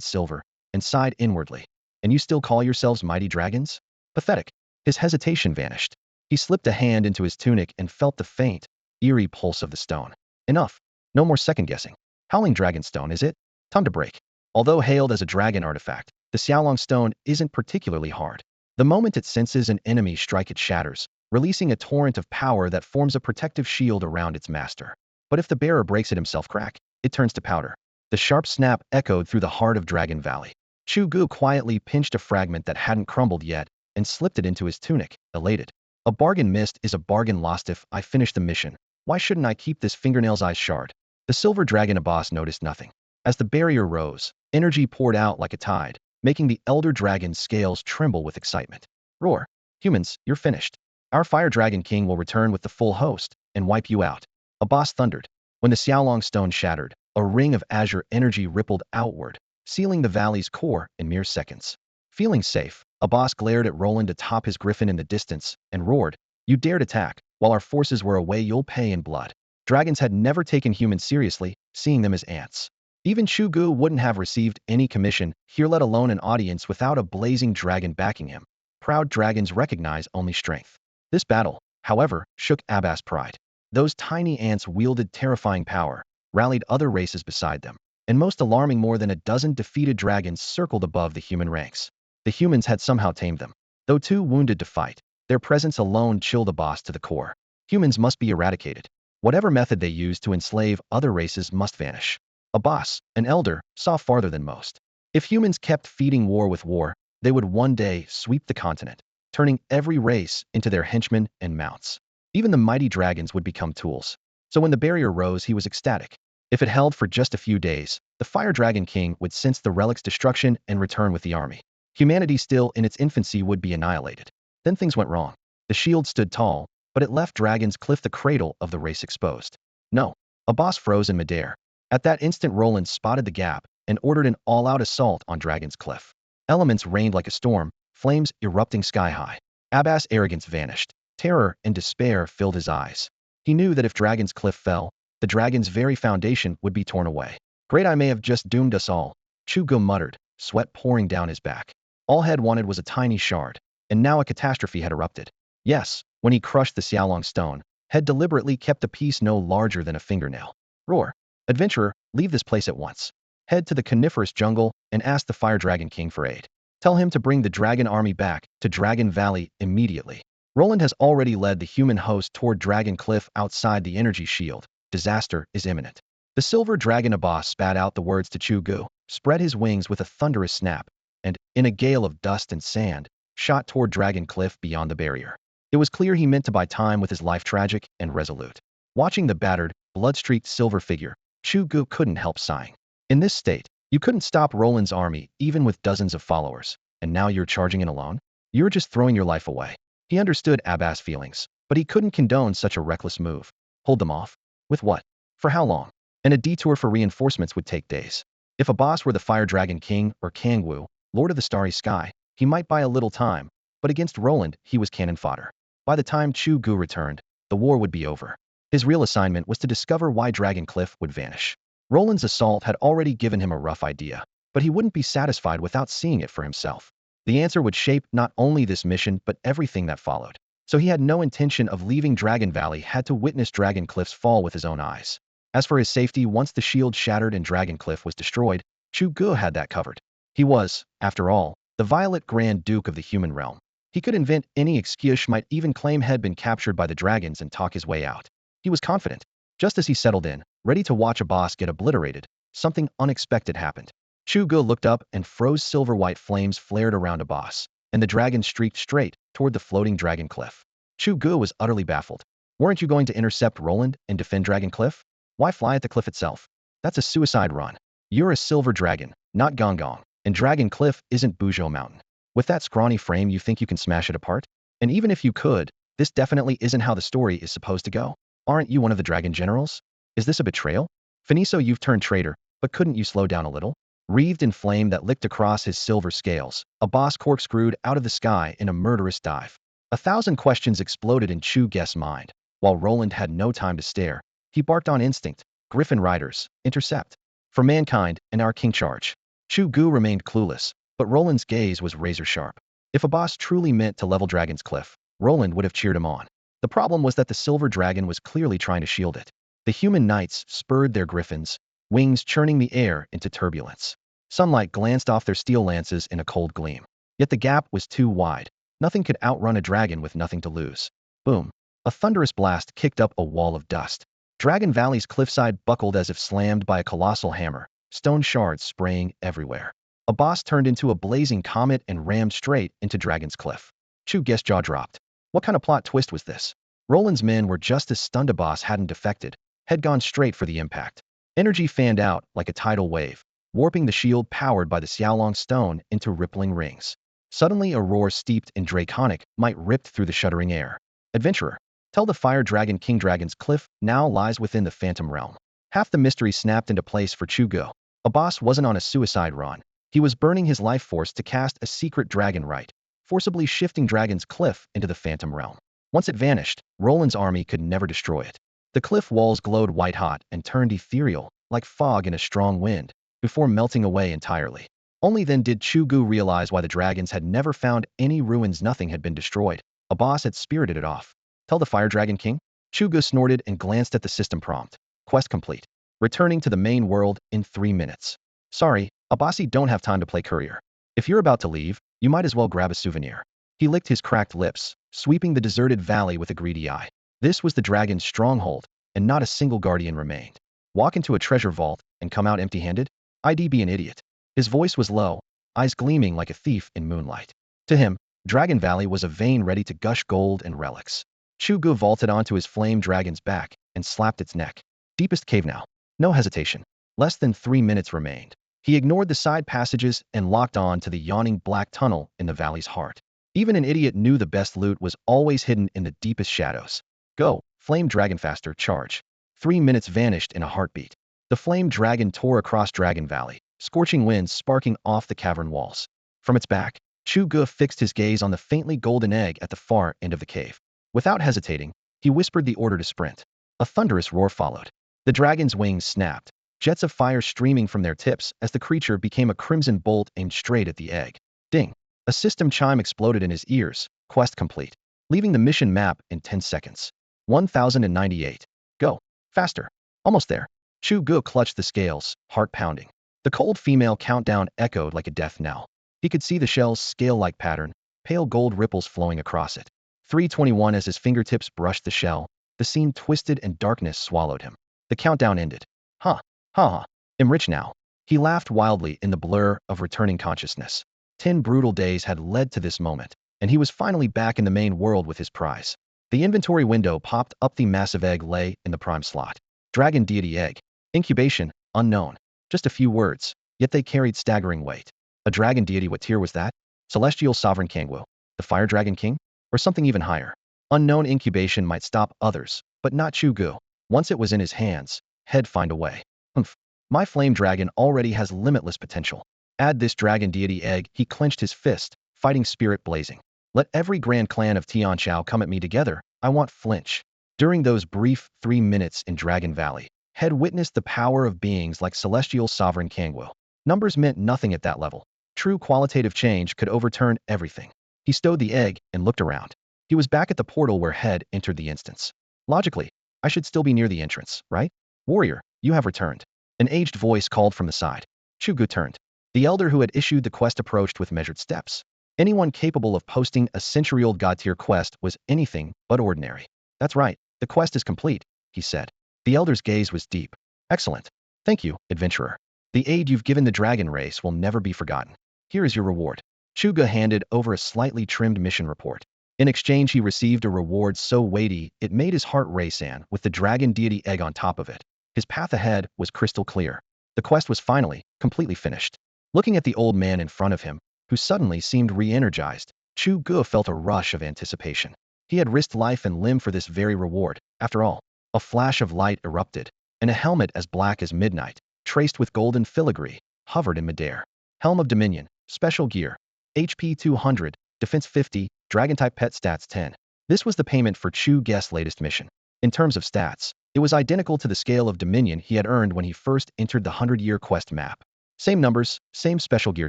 silver, and sighed inwardly. "And you still call yourselves mighty dragons?" Pathetic. His hesitation vanished. He slipped a hand into his tunic and felt the faint, eerie pulse of the stone. Enough. No more second-guessing. Howling dragon stone, is it? Time to break. Although hailed as a dragon artifact, the Xiaolong stone isn't particularly hard. The moment it senses an enemy strike, it shatters, releasing a torrent of power that forms a protective shield around its master. But if the bearer breaks it himself, crack, it turns to powder. The sharp snap echoed through the heart of Dragon Valley. Chu Ge quietly pinched a fragment that hadn't crumbled yet and slipped it into his tunic, elated. A bargain missed is a bargain lost. If I finish the mission, why shouldn't I keep this fingernail's-sized shard? The silver dragon Abbas noticed nothing. As the barrier rose, energy poured out like a tide, making the elder dragon's scales tremble with excitement. Roar. Humans, you're finished. Our Fire Dragon King will return with the full host and wipe you out. A boss thundered. When the Xiaolong stone shattered, a ring of azure energy rippled outward, sealing the valley's core in mere seconds. Feeling safe, a boss glared at Roland atop his griffin in the distance and roared, "You dared attack, while our forces were away, you'll pay in blood." Dragons had never taken humans seriously, seeing them as ants. Even Chu Ge wouldn't have received any commission here, let alone an audience, without a blazing dragon backing him. Proud dragons recognize only strength. This battle, however, shook Abbas' pride. Those tiny ants wielded terrifying power, rallied other races beside them, and most alarming, more than a dozen defeated dragons circled above the human ranks. The humans had somehow tamed them. Though too wounded to fight, their presence alone chilled the boss to the core. Humans must be eradicated. Whatever method they used to enslave other races must vanish. A boss, an elder, saw farther than most. If humans kept feeding war with war, they would one day sweep the continent, turning every race into their henchmen and mounts. Even the mighty dragons would become tools. So when the barrier rose, he was ecstatic. If it held for just a few days, the Fire Dragon King would sense the relic's destruction and return with the army. Humanity, still in its infancy, would be annihilated. Then things went wrong. The shield stood tall, but it left Dragon's Cliff, the cradle of the race, exposed. No. A boss froze in midair. At that instant, Roland spotted the gap and ordered an all-out assault on Dragon's Cliff. Elements rained like a storm, flames erupting sky-high. Abbas' arrogance vanished. Terror and despair filled his eyes. He knew that if Dragon's Cliff fell, the dragon's very foundation would be torn away. "Great, I may have just doomed us all," Chu Ge muttered, sweat pouring down his back. All Head wanted was a tiny shard, and now a catastrophe had erupted. Yes, when he crushed the Xiaolong stone, Head deliberately kept a piece no larger than a fingernail. "Roar. Adventurer, leave this place at once. Head to the coniferous jungle and ask the Fire Dragon King for aid. Tell him to bring the dragon army back to Dragon Valley immediately." Roland has already led the human host toward Dragon Cliff outside the energy shield. Disaster is imminent. The silver dragon Abbas spat out the words to Chu Ge, spread his wings with a thunderous snap, and, in a gale of dust and sand, shot toward Dragon Cliff beyond the barrier. It was clear he meant to buy time with his life, tragic and resolute. Watching the battered, blood-streaked silver figure, Chu Ge couldn't help sighing. In this state, you couldn't stop Roland's army, even with dozens of followers, and now you're charging in alone? You're just throwing your life away. He understood Abbas' feelings, but he couldn't condone such a reckless move. Hold them off? With what? For how long? And a detour for reinforcements would take days. If Abbas were the Fire Dragon King or Kangwu, Lord of the Starry Sky, he might buy a little time, but against Roland, he was cannon fodder. By the time Chu Ge returned, the war would be over. His real assignment was to discover why Dragon Cliff would vanish. Roland's assault had already given him a rough idea, but he wouldn't be satisfied without seeing it for himself. The answer would shape not only this mission but everything that followed. So he had no intention of leaving Dragon Valley, had to witness Dragon Cliff's fall with his own eyes. As for his safety, once the shield shattered and Dragon Cliff was destroyed, Chu Ge had that covered. He was, after all, the Violet Grand Duke of the human realm. He could invent any excuse, might even claim had been captured by the dragons and talk his way out. He was confident. Just as he settled in, ready to watch Abbas get obliterated, something unexpected happened. Chu Ge looked up and froze. Silver-white flames flared around Abbas, and the dragon streaked straight toward the floating Dragon Cliff. Chu Ge was utterly baffled. Weren't you going to intercept Roland and defend Dragon Cliff? Why fly at the cliff itself? That's a suicide run. You're a silver dragon, not Gong Gong, and Dragon Cliff isn't Buzhou Mountain. With that scrawny frame, you think you can smash it apart? And even if you could, this definitely isn't how the story is supposed to go. Aren't you one of the dragon generals? Is this a betrayal? Finiso, you've turned traitor, but couldn't you slow down a little? Wreathed in flame that licked across his silver scales, Abbas corkscrewed out of the sky in a murderous dive. 1,000 questions exploded in Chu Ge's mind. While Roland had no time to stare, he barked on instinct. Griffin riders, intercept. For mankind, and our king charge. Chu Ge remained clueless, but Roland's gaze was razor-sharp. If Abbas truly meant to level Dragon's Cliff, Roland would have cheered him on. The problem was that the silver dragon was clearly trying to shield it. The human knights spurred their griffins, wings churning the air into turbulence. Sunlight glanced off their steel lances in a cold gleam. Yet the gap was too wide. Nothing could outrun a dragon with nothing to lose. Boom. A thunderous blast kicked up a wall of dust. Dragon Valley's cliffside buckled as if slammed by a colossal hammer, stone shards spraying everywhere. Abbas turned into a blazing comet and rammed straight into Dragon's Cliff. Chu Ge's jaw dropped. What kind of plot twist was this? Roland's men were just as stunned. Abbas hadn't defected, had gone straight for the impact. Energy fanned out like a tidal wave, warping the shield powered by the Xiaolong stone into rippling rings. Suddenly, a roar steeped in draconic might ripped through the shuddering air. Adventurer, tell the Fire Dragon King Dragon's cliff now lies within the Phantom Realm. Half the mystery snapped into place for Chu Ge. A boss wasn't on a suicide run. He was burning his life force to cast a secret dragon rite, forcibly shifting Dragon's Cliff into the Phantom Realm. Once it vanished, Roland's army could never destroy it. The cliff walls glowed white-hot and turned ethereal, like fog in a strong wind, before melting away entirely. Only then did Chu Ge realize why the dragons had never found any ruins. Nothing had been destroyed. A boss had spirited it off. Tell the Fire Dragon King? Chu Ge snorted and glanced at the system prompt. Quest complete. Returning to the main world in 3 minutes. Sorry, Abasi don't have time to play courier. If you're about to leave, you might as well grab a souvenir. He licked his cracked lips, sweeping the deserted valley with a greedy eye. This was the dragon's stronghold, and not a single guardian remained. Walk into a treasure vault and come out empty-handed? I'd be an idiot. His voice was low, eyes gleaming like a thief in moonlight. To him, Dragon Valley was a vein ready to gush gold and relics. Chu Ge vaulted onto his flame dragon's back and slapped its neck. Deepest cave now. No hesitation. Less than 3 minutes remained. He ignored the side passages and locked on to the yawning black tunnel in the valley's heart. Even an idiot knew the best loot was always hidden in the deepest shadows. Go, flame dragon, faster, charge. 3 minutes vanished in a heartbeat. The flame dragon tore across Dragon Valley, scorching winds sparking off the cavern walls. From its back, Chu Ge fixed his gaze on the faintly golden egg at the far end of the cave. Without hesitating, he whispered the order to sprint. A thunderous roar followed. The dragon's wings snapped, jets of fire streaming from their tips as the creature became a crimson bolt aimed straight at the egg. Ding! A system chime exploded in his ears. Quest complete. Leaving the mission map in 10 seconds. 1098. Go. Faster. Almost there. Chu Ge clutched the scales, heart pounding. The cold female countdown echoed like a death knell. He could see the shell's scale-like pattern, pale gold ripples flowing across it. 321. As his fingertips brushed the shell, the scene twisted and darkness swallowed him. The countdown ended. Ha! Ha ha! I'm rich now. He laughed wildly in the blur of returning consciousness. 10 brutal days had led to this moment, and he was finally back in the main world with his prize. The inventory window popped up. The massive egg lay in the prime slot. Dragon Deity Egg. Incubation, unknown. Just a few words, yet they carried staggering weight. A dragon deity. What tier was that? Celestial Sovereign Kangwu? The Fire Dragon King? Or something even higher? Unknown. Incubation might stop others, but not Chu Ge. Once it was in his hands, he'd find a way. Humph. My flame dragon already has limitless potential. Add this dragon deity egg. He clenched his fist, fighting spirit blazing. Let every grand clan of Tianchao come at me together. I want flinch. During those brief 3 minutes in Dragon Valley, had witnessed the power of beings like Celestial Sovereign Kangwu. Numbers meant nothing at that level. True qualitative change could overturn everything. He stowed the egg and looked around. He was back at the portal where Head entered the instance. Logically, I should still be near the entrance, right? Warrior, you have returned. An aged voice called from the side. Chu Ge turned. The elder who had issued the quest approached with measured steps. Anyone capable of posting a century-old god-tier quest was anything but ordinary. That's right, the quest is complete, he said. The elder's gaze was deep. Excellent. Thank you, adventurer. The aid you've given the dragon race will never be forgotten. Here is your reward. Chu Ge handed over a slightly trimmed mission report. In exchange, he received a reward so weighty it made his heart race, and with the dragon deity egg on top of it, his path ahead was crystal clear. The quest was finally, completely finished. Looking at the old man in front of him, who suddenly seemed re-energized, Chu Ge felt a rush of anticipation. He had risked life and limb for this very reward. After all, a flash of light erupted, and a helmet as black as midnight, traced with golden filigree, hovered in midair. Helm of Dominion, Special Gear, HP 200, Defense 50, Dragon-type Pet Stats 10. This was the payment for Chu Ge's latest mission. In terms of stats, it was identical to the scale of Dominion he had earned when he first entered the 100-year quest map. Same numbers, same special gear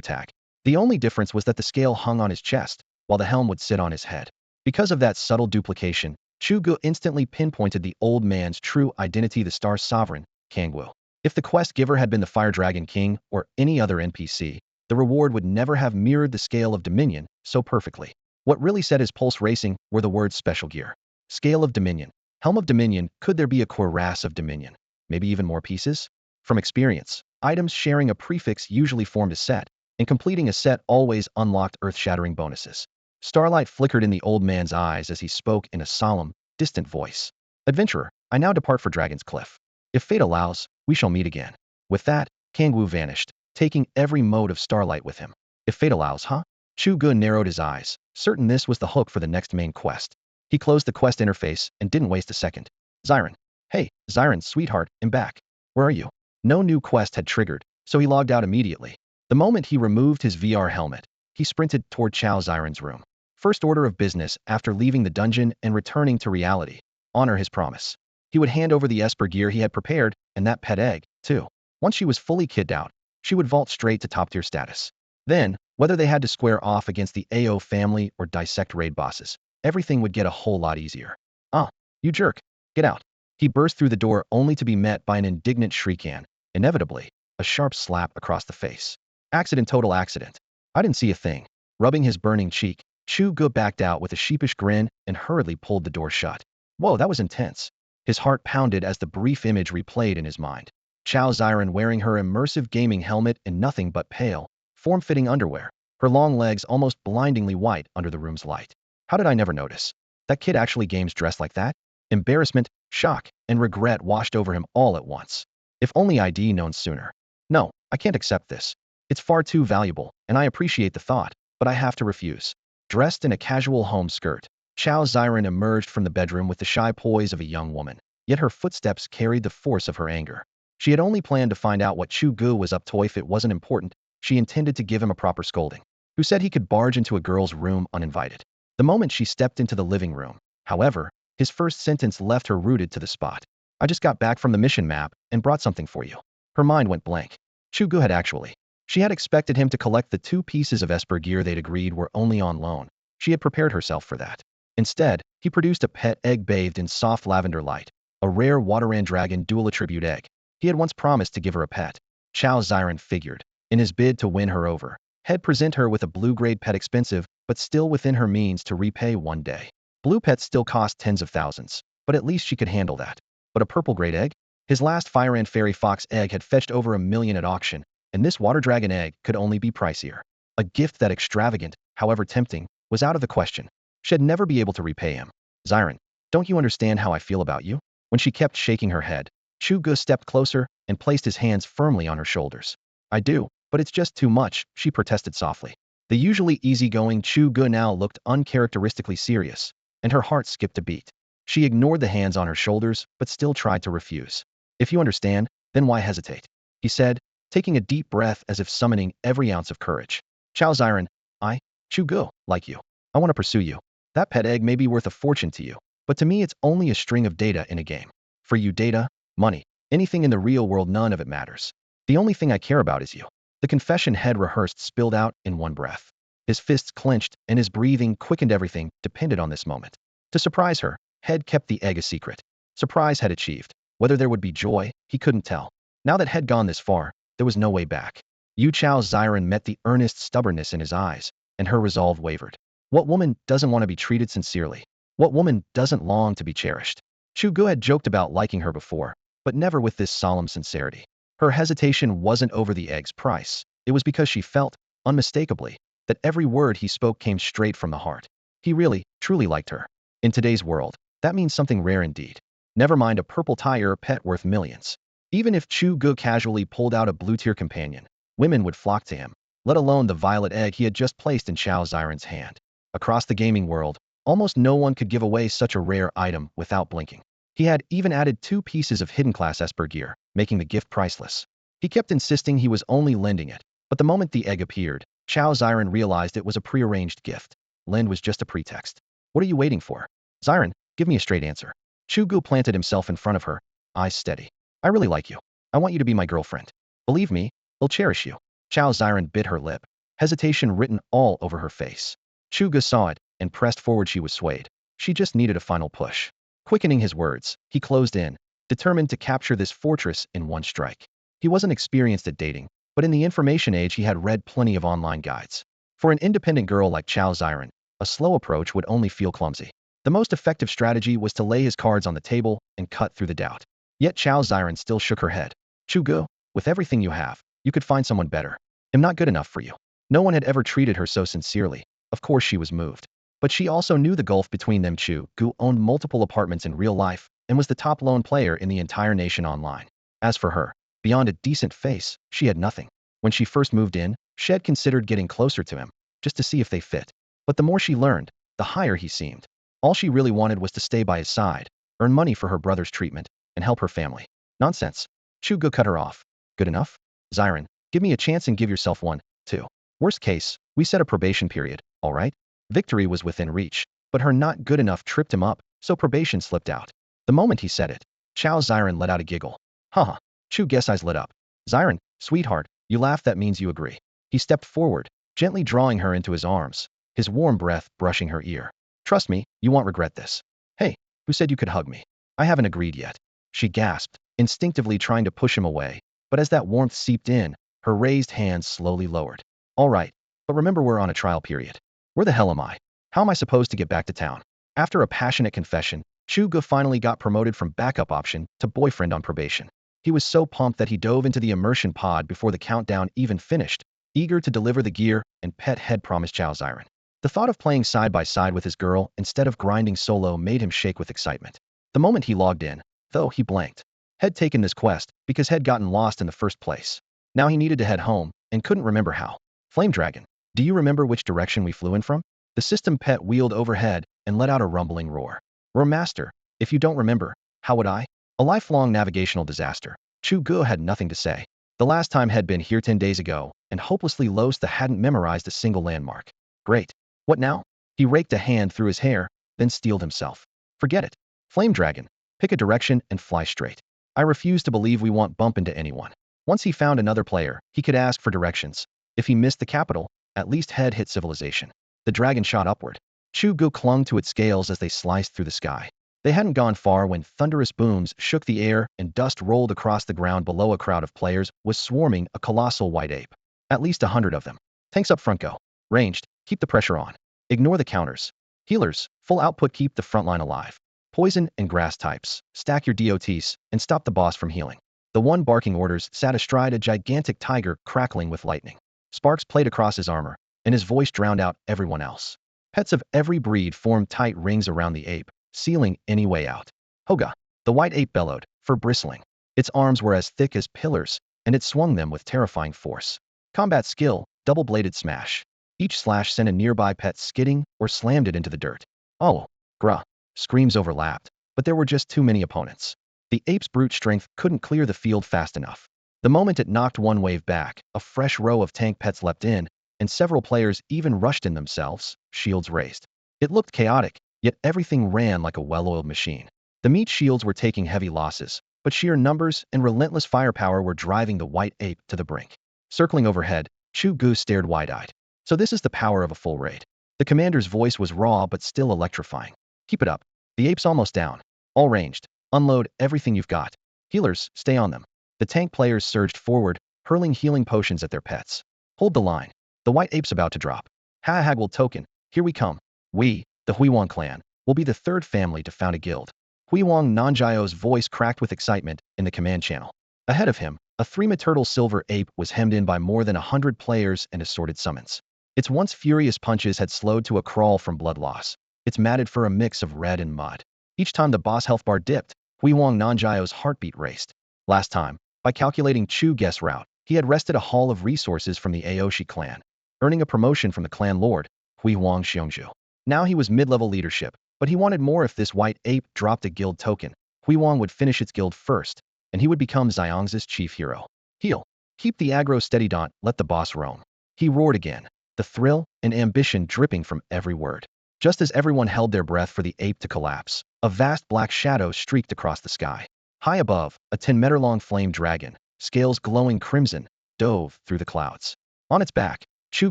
tag. The only difference was that the scale hung on his chest, while the helm would sit on his head. Because of that subtle duplication, Chu Ge instantly pinpointed the old man's true identity: the Star Sovereign, Kangwu. If the quest giver had been the Fire Dragon King or any other NPC, the reward would never have mirrored the scale of Dominion so perfectly. What really set his pulse racing were the words special gear. Scale of Dominion. Helm of Dominion. Could there be a cuirass of Dominion? Maybe even more pieces? From experience, items sharing a prefix usually formed a set, and completing a set always unlocked earth-shattering bonuses. Starlight flickered in the old man's eyes as he spoke in a solemn, distant voice. Adventurer, I now depart for Dragon's Cliff. If fate allows, we shall meet again. With that, Kangwu vanished, taking every mode of Starlight with him. If fate allows, huh? Chu Ge narrowed his eyes, certain this was the hook for the next main quest. He closed the quest interface and didn't waste a second. Zyron. Hey, Zyron, sweetheart, I'm back. Where are you? No new quest had triggered, so he logged out immediately. The moment he removed his VR helmet, he sprinted toward Chao Zyron's room. First order of business after leaving the dungeon and returning to reality. Honor his promise. He would hand over the Esper gear he had prepared and that pet egg, too. Once she was fully kidded out, she would vault straight to top-tier status. Then, whether they had to square off against the AO family or dissect raid bosses, everything would get a whole lot easier. Ah, you jerk. Get out. He burst through the door only to be met by an indignant shriek and, inevitably, a sharp slap across the face. Accident, total accident. I didn't see a thing. Rubbing his burning cheek, Chu Ge backed out with a sheepish grin and hurriedly pulled the door shut. Whoa, that was intense. His heart pounded as the brief image replayed in his mind. Chao Zyron wearing her immersive gaming helmet and nothing but pale, form-fitting underwear, her long legs almost blindingly white under the room's light. How did I never notice? That kid actually games dressed like that? Embarrassment, shock, and regret washed over him all at once. If only I'd known sooner. No, I can't accept this. It's far too valuable, and I appreciate the thought, but I have to refuse. Dressed in a casual home skirt, Chao Zyron emerged from the bedroom with the shy poise of a young woman, yet her footsteps carried the force of her anger. She had only planned to find out what Chu Ge was up to. If it wasn't important, she intended to give him a proper scolding. Who said he could barge into a girl's room uninvited? The moment she stepped into the living room, however, his first sentence left her rooted to the spot. I just got back from the mission map and brought something for you. Her mind went blank. Chu Ge had actually. She had expected him to collect the 2 pieces of Esper gear they'd agreed were only on loan. She had prepared herself for that. Instead, he produced a pet egg bathed in soft lavender light, a rare Wateran Dragon dual attribute egg. He had once promised to give her a pet. Chao Zyron figured, in his bid to win her over, he'd present her with a blue-grade pet, expensive, but still within her means to repay one day. Blue pets still cost tens of thousands, but at least she could handle that. But a purple-grade egg? His last Fire and Fairy Fox egg had fetched over $1 million at auction, and this Water Dragon egg could only be pricier. A gift that extravagant, however tempting, was out of the question. She'd never be able to repay him. Zyron, don't you understand how I feel about you? When she kept shaking her head, Chu Ge stepped closer and placed his hands firmly on her shoulders. I do, but it's just too much, she protested softly. The usually easygoing Chu Ge now looked uncharacteristically serious, and her heart skipped a beat. She ignored the hands on her shoulders, but still tried to refuse. If you understand, then why hesitate? He said, taking a deep breath as if summoning every ounce of courage. Chao Zyron, I, Chu Ge, like you. I want to pursue you. That pet egg may be worth a fortune to you, but to me it's only a string of data in a game. For you, data, money, anything in the real world, none of it matters. The only thing I care about is you. The confession Head rehearsed spilled out in one breath. His fists clenched and his breathing quickened. Everything depended on this moment. To surprise her, Head kept the egg a secret. Surprise had achieved. Whether there would be joy, he couldn't tell. Now that Head gone this far, there was no way back. Yu Chao Zyron met the earnest stubbornness in his eyes, and her resolve wavered. What woman doesn't want to be treated sincerely? What woman doesn't long to be cherished? Chu Ge had joked about liking her before, but never with this solemn sincerity. Her hesitation wasn't over the egg's price. It was because she felt, unmistakably, that every word he spoke came straight from the heart. He really, truly liked her. In today's world, that means something rare indeed. Never mind a purple tire pet worth millions. Even if Chu Ge casually pulled out a blue-tier companion, women would flock to him, let alone the violet egg he had just placed in Chao Zyron's hand. Across the gaming world, almost no one could give away such a rare item without blinking. He had even added 2 pieces of hidden class Esper gear, making the gift priceless. He kept insisting he was only lending it, but the moment the egg appeared, Chao Zyron realized it was a prearranged gift. Lend was just a pretext. What are you waiting for? Zyron, give me a straight answer. Chu Ge planted himself in front of her, eyes steady. I really like you. I want you to be my girlfriend. Believe me, I'll cherish you. Chao Zyron bit her lip, hesitation written all over her face. Chu Ge saw it and pressed forward. She was swayed. She just needed a final push. Quickening his words, he closed in, determined to capture this fortress in one strike. He wasn't experienced at dating, but in the information age he had read plenty of online guides. For an independent girl like Chao Zyron, a slow approach would only feel clumsy. The most effective strategy was to lay his cards on the table and cut through the doubt. Yet Chao Zyron still shook her head. Chu Ge, with everything you have, you could find someone better. I'm not good enough for you. No one had ever treated her so sincerely. Of course she was moved. But she also knew the gulf between them. Chu Ge owned multiple apartments in real life and was the top lone player in the entire nation online. As for her, beyond a decent face, she had nothing. When she first moved in, she had considered getting closer to him, just to see if they fit. But the more she learned, the higher he seemed. All she really wanted was to stay by his side, earn money for her brother's treatment, and help her family. Nonsense. Chu Ge cut her off. Good enough? Xiren, give me a chance and give yourself one, too. Worst case, we set a probation period, all right? Victory was within reach, but her not good enough tripped him up, so probation slipped out. The moment he said it, Chao Xiren let out a giggle. Haha. Chu Ge's eyes lit up. Xiren, sweetheart, you laugh, that means you agree. He stepped forward, gently drawing her into his arms, his warm breath brushing her ear. Trust me, you won't regret this. Hey, who said you could hug me? I haven't agreed yet. She gasped, instinctively trying to push him away, but as that warmth seeped in, her raised hands slowly lowered. All right, but remember we're on a trial period. Where the hell am I? How am I supposed to get back to town? After a passionate confession, Chu Ge finally got promoted from backup option to boyfriend on probation. He was so pumped that he dove into the immersion pod before the countdown even finished, eager to deliver the gear and pet head promised Chao Xiren. The thought of playing side by side with his girl instead of grinding solo made him shake with excitement. The moment he logged in, though, he blanked. Had taken this quest because had gotten lost in the first place. Now he needed to head home and couldn't remember how. Flame Dragon, do you remember which direction we flew in from? The system pet wheeled overhead and let out a rumbling roar. Roar Master, if you don't remember, how would I? A lifelong navigational disaster. Chu Ge had nothing to say. The last time had been here 10 days ago, and hopelessly lost that hadn't memorized a single landmark. Great. What now? He raked a hand through his hair, then steeled himself. Forget it. Flame Dragon, pick a direction and fly straight. I refuse to believe we won't bump into anyone. Once he found another player, he could ask for directions. If he missed the capital, at least head hit civilization. The dragon shot upward. Chu Ge clung to its scales as they sliced through the sky. They hadn't gone far when thunderous booms shook the air and dust rolled across the ground below. A crowd of players was swarming a colossal white ape. At least 100 of them. Tanks up front go. Ranged, keep the pressure on. Ignore the counters. Healers, full output, keep the front line alive. Poison and grass types, stack your DOTs and stop the boss from healing. The one barking orders sat astride a gigantic tiger crackling with lightning. Sparks played across his armor, and his voice drowned out everyone else. Pets of every breed formed tight rings around the ape, sealing any way out. Hoga! The white ape bellowed, fur bristling. Its arms were as thick as pillars, and it swung them with terrifying force. Combat skill, double-bladed smash. Each slash sent a nearby pet skidding or slammed it into the dirt. Oh, gruh. Screams overlapped, but there were just too many opponents. The ape's brute strength couldn't clear the field fast enough. The moment it knocked one wave back, a fresh row of tank pets leapt in, and several players even rushed in themselves, shields raised. It looked chaotic, yet everything ran like a well-oiled machine. The meat shields were taking heavy losses, but sheer numbers and relentless firepower were driving the white ape to the brink. Circling overhead, Chu Ge stared wide-eyed. So this is the power of a full raid. The commander's voice was raw but still electrifying. Keep it up. The ape's almost down. All ranged. Unload everything you've got. Healers, stay on them. The tank players surged forward, hurling healing potions at their pets. Hold the line. The white ape's about to drop. Hagwell token. Here we come. We, the Huiwang clan, will be the third family to found a guild. Huiwang Nanjiao's voice cracked with excitement in the command channel. Ahead of him, a three-meturtle silver ape was hemmed in by more than 100 players and assorted summons. Its once furious punches had slowed to a crawl from blood loss. Its matted fur a mix of red and mud. Each time the boss health bar dipped, Huiwang Nanjiao's heartbeat raced. Last time, by calculating Chu Ge's route, he had wrested a haul of resources from the Aoshi clan, earning a promotion from the clan lord, Huiwang Xiongzhu. Now he was mid-level leadership, but he wanted more. If this white ape dropped a guild token, Huiwang would finish its guild first, and he would become Xiongzhu's chief hero. Heal. Keep the aggro steady, don't let the boss roam. He roared again, the thrill and ambition dripping from every word. Just as everyone held their breath for the ape to collapse, a vast black shadow streaked across the sky. High above, a 10-meter-long flame dragon, scales glowing crimson, dove through the clouds. On its back, Chu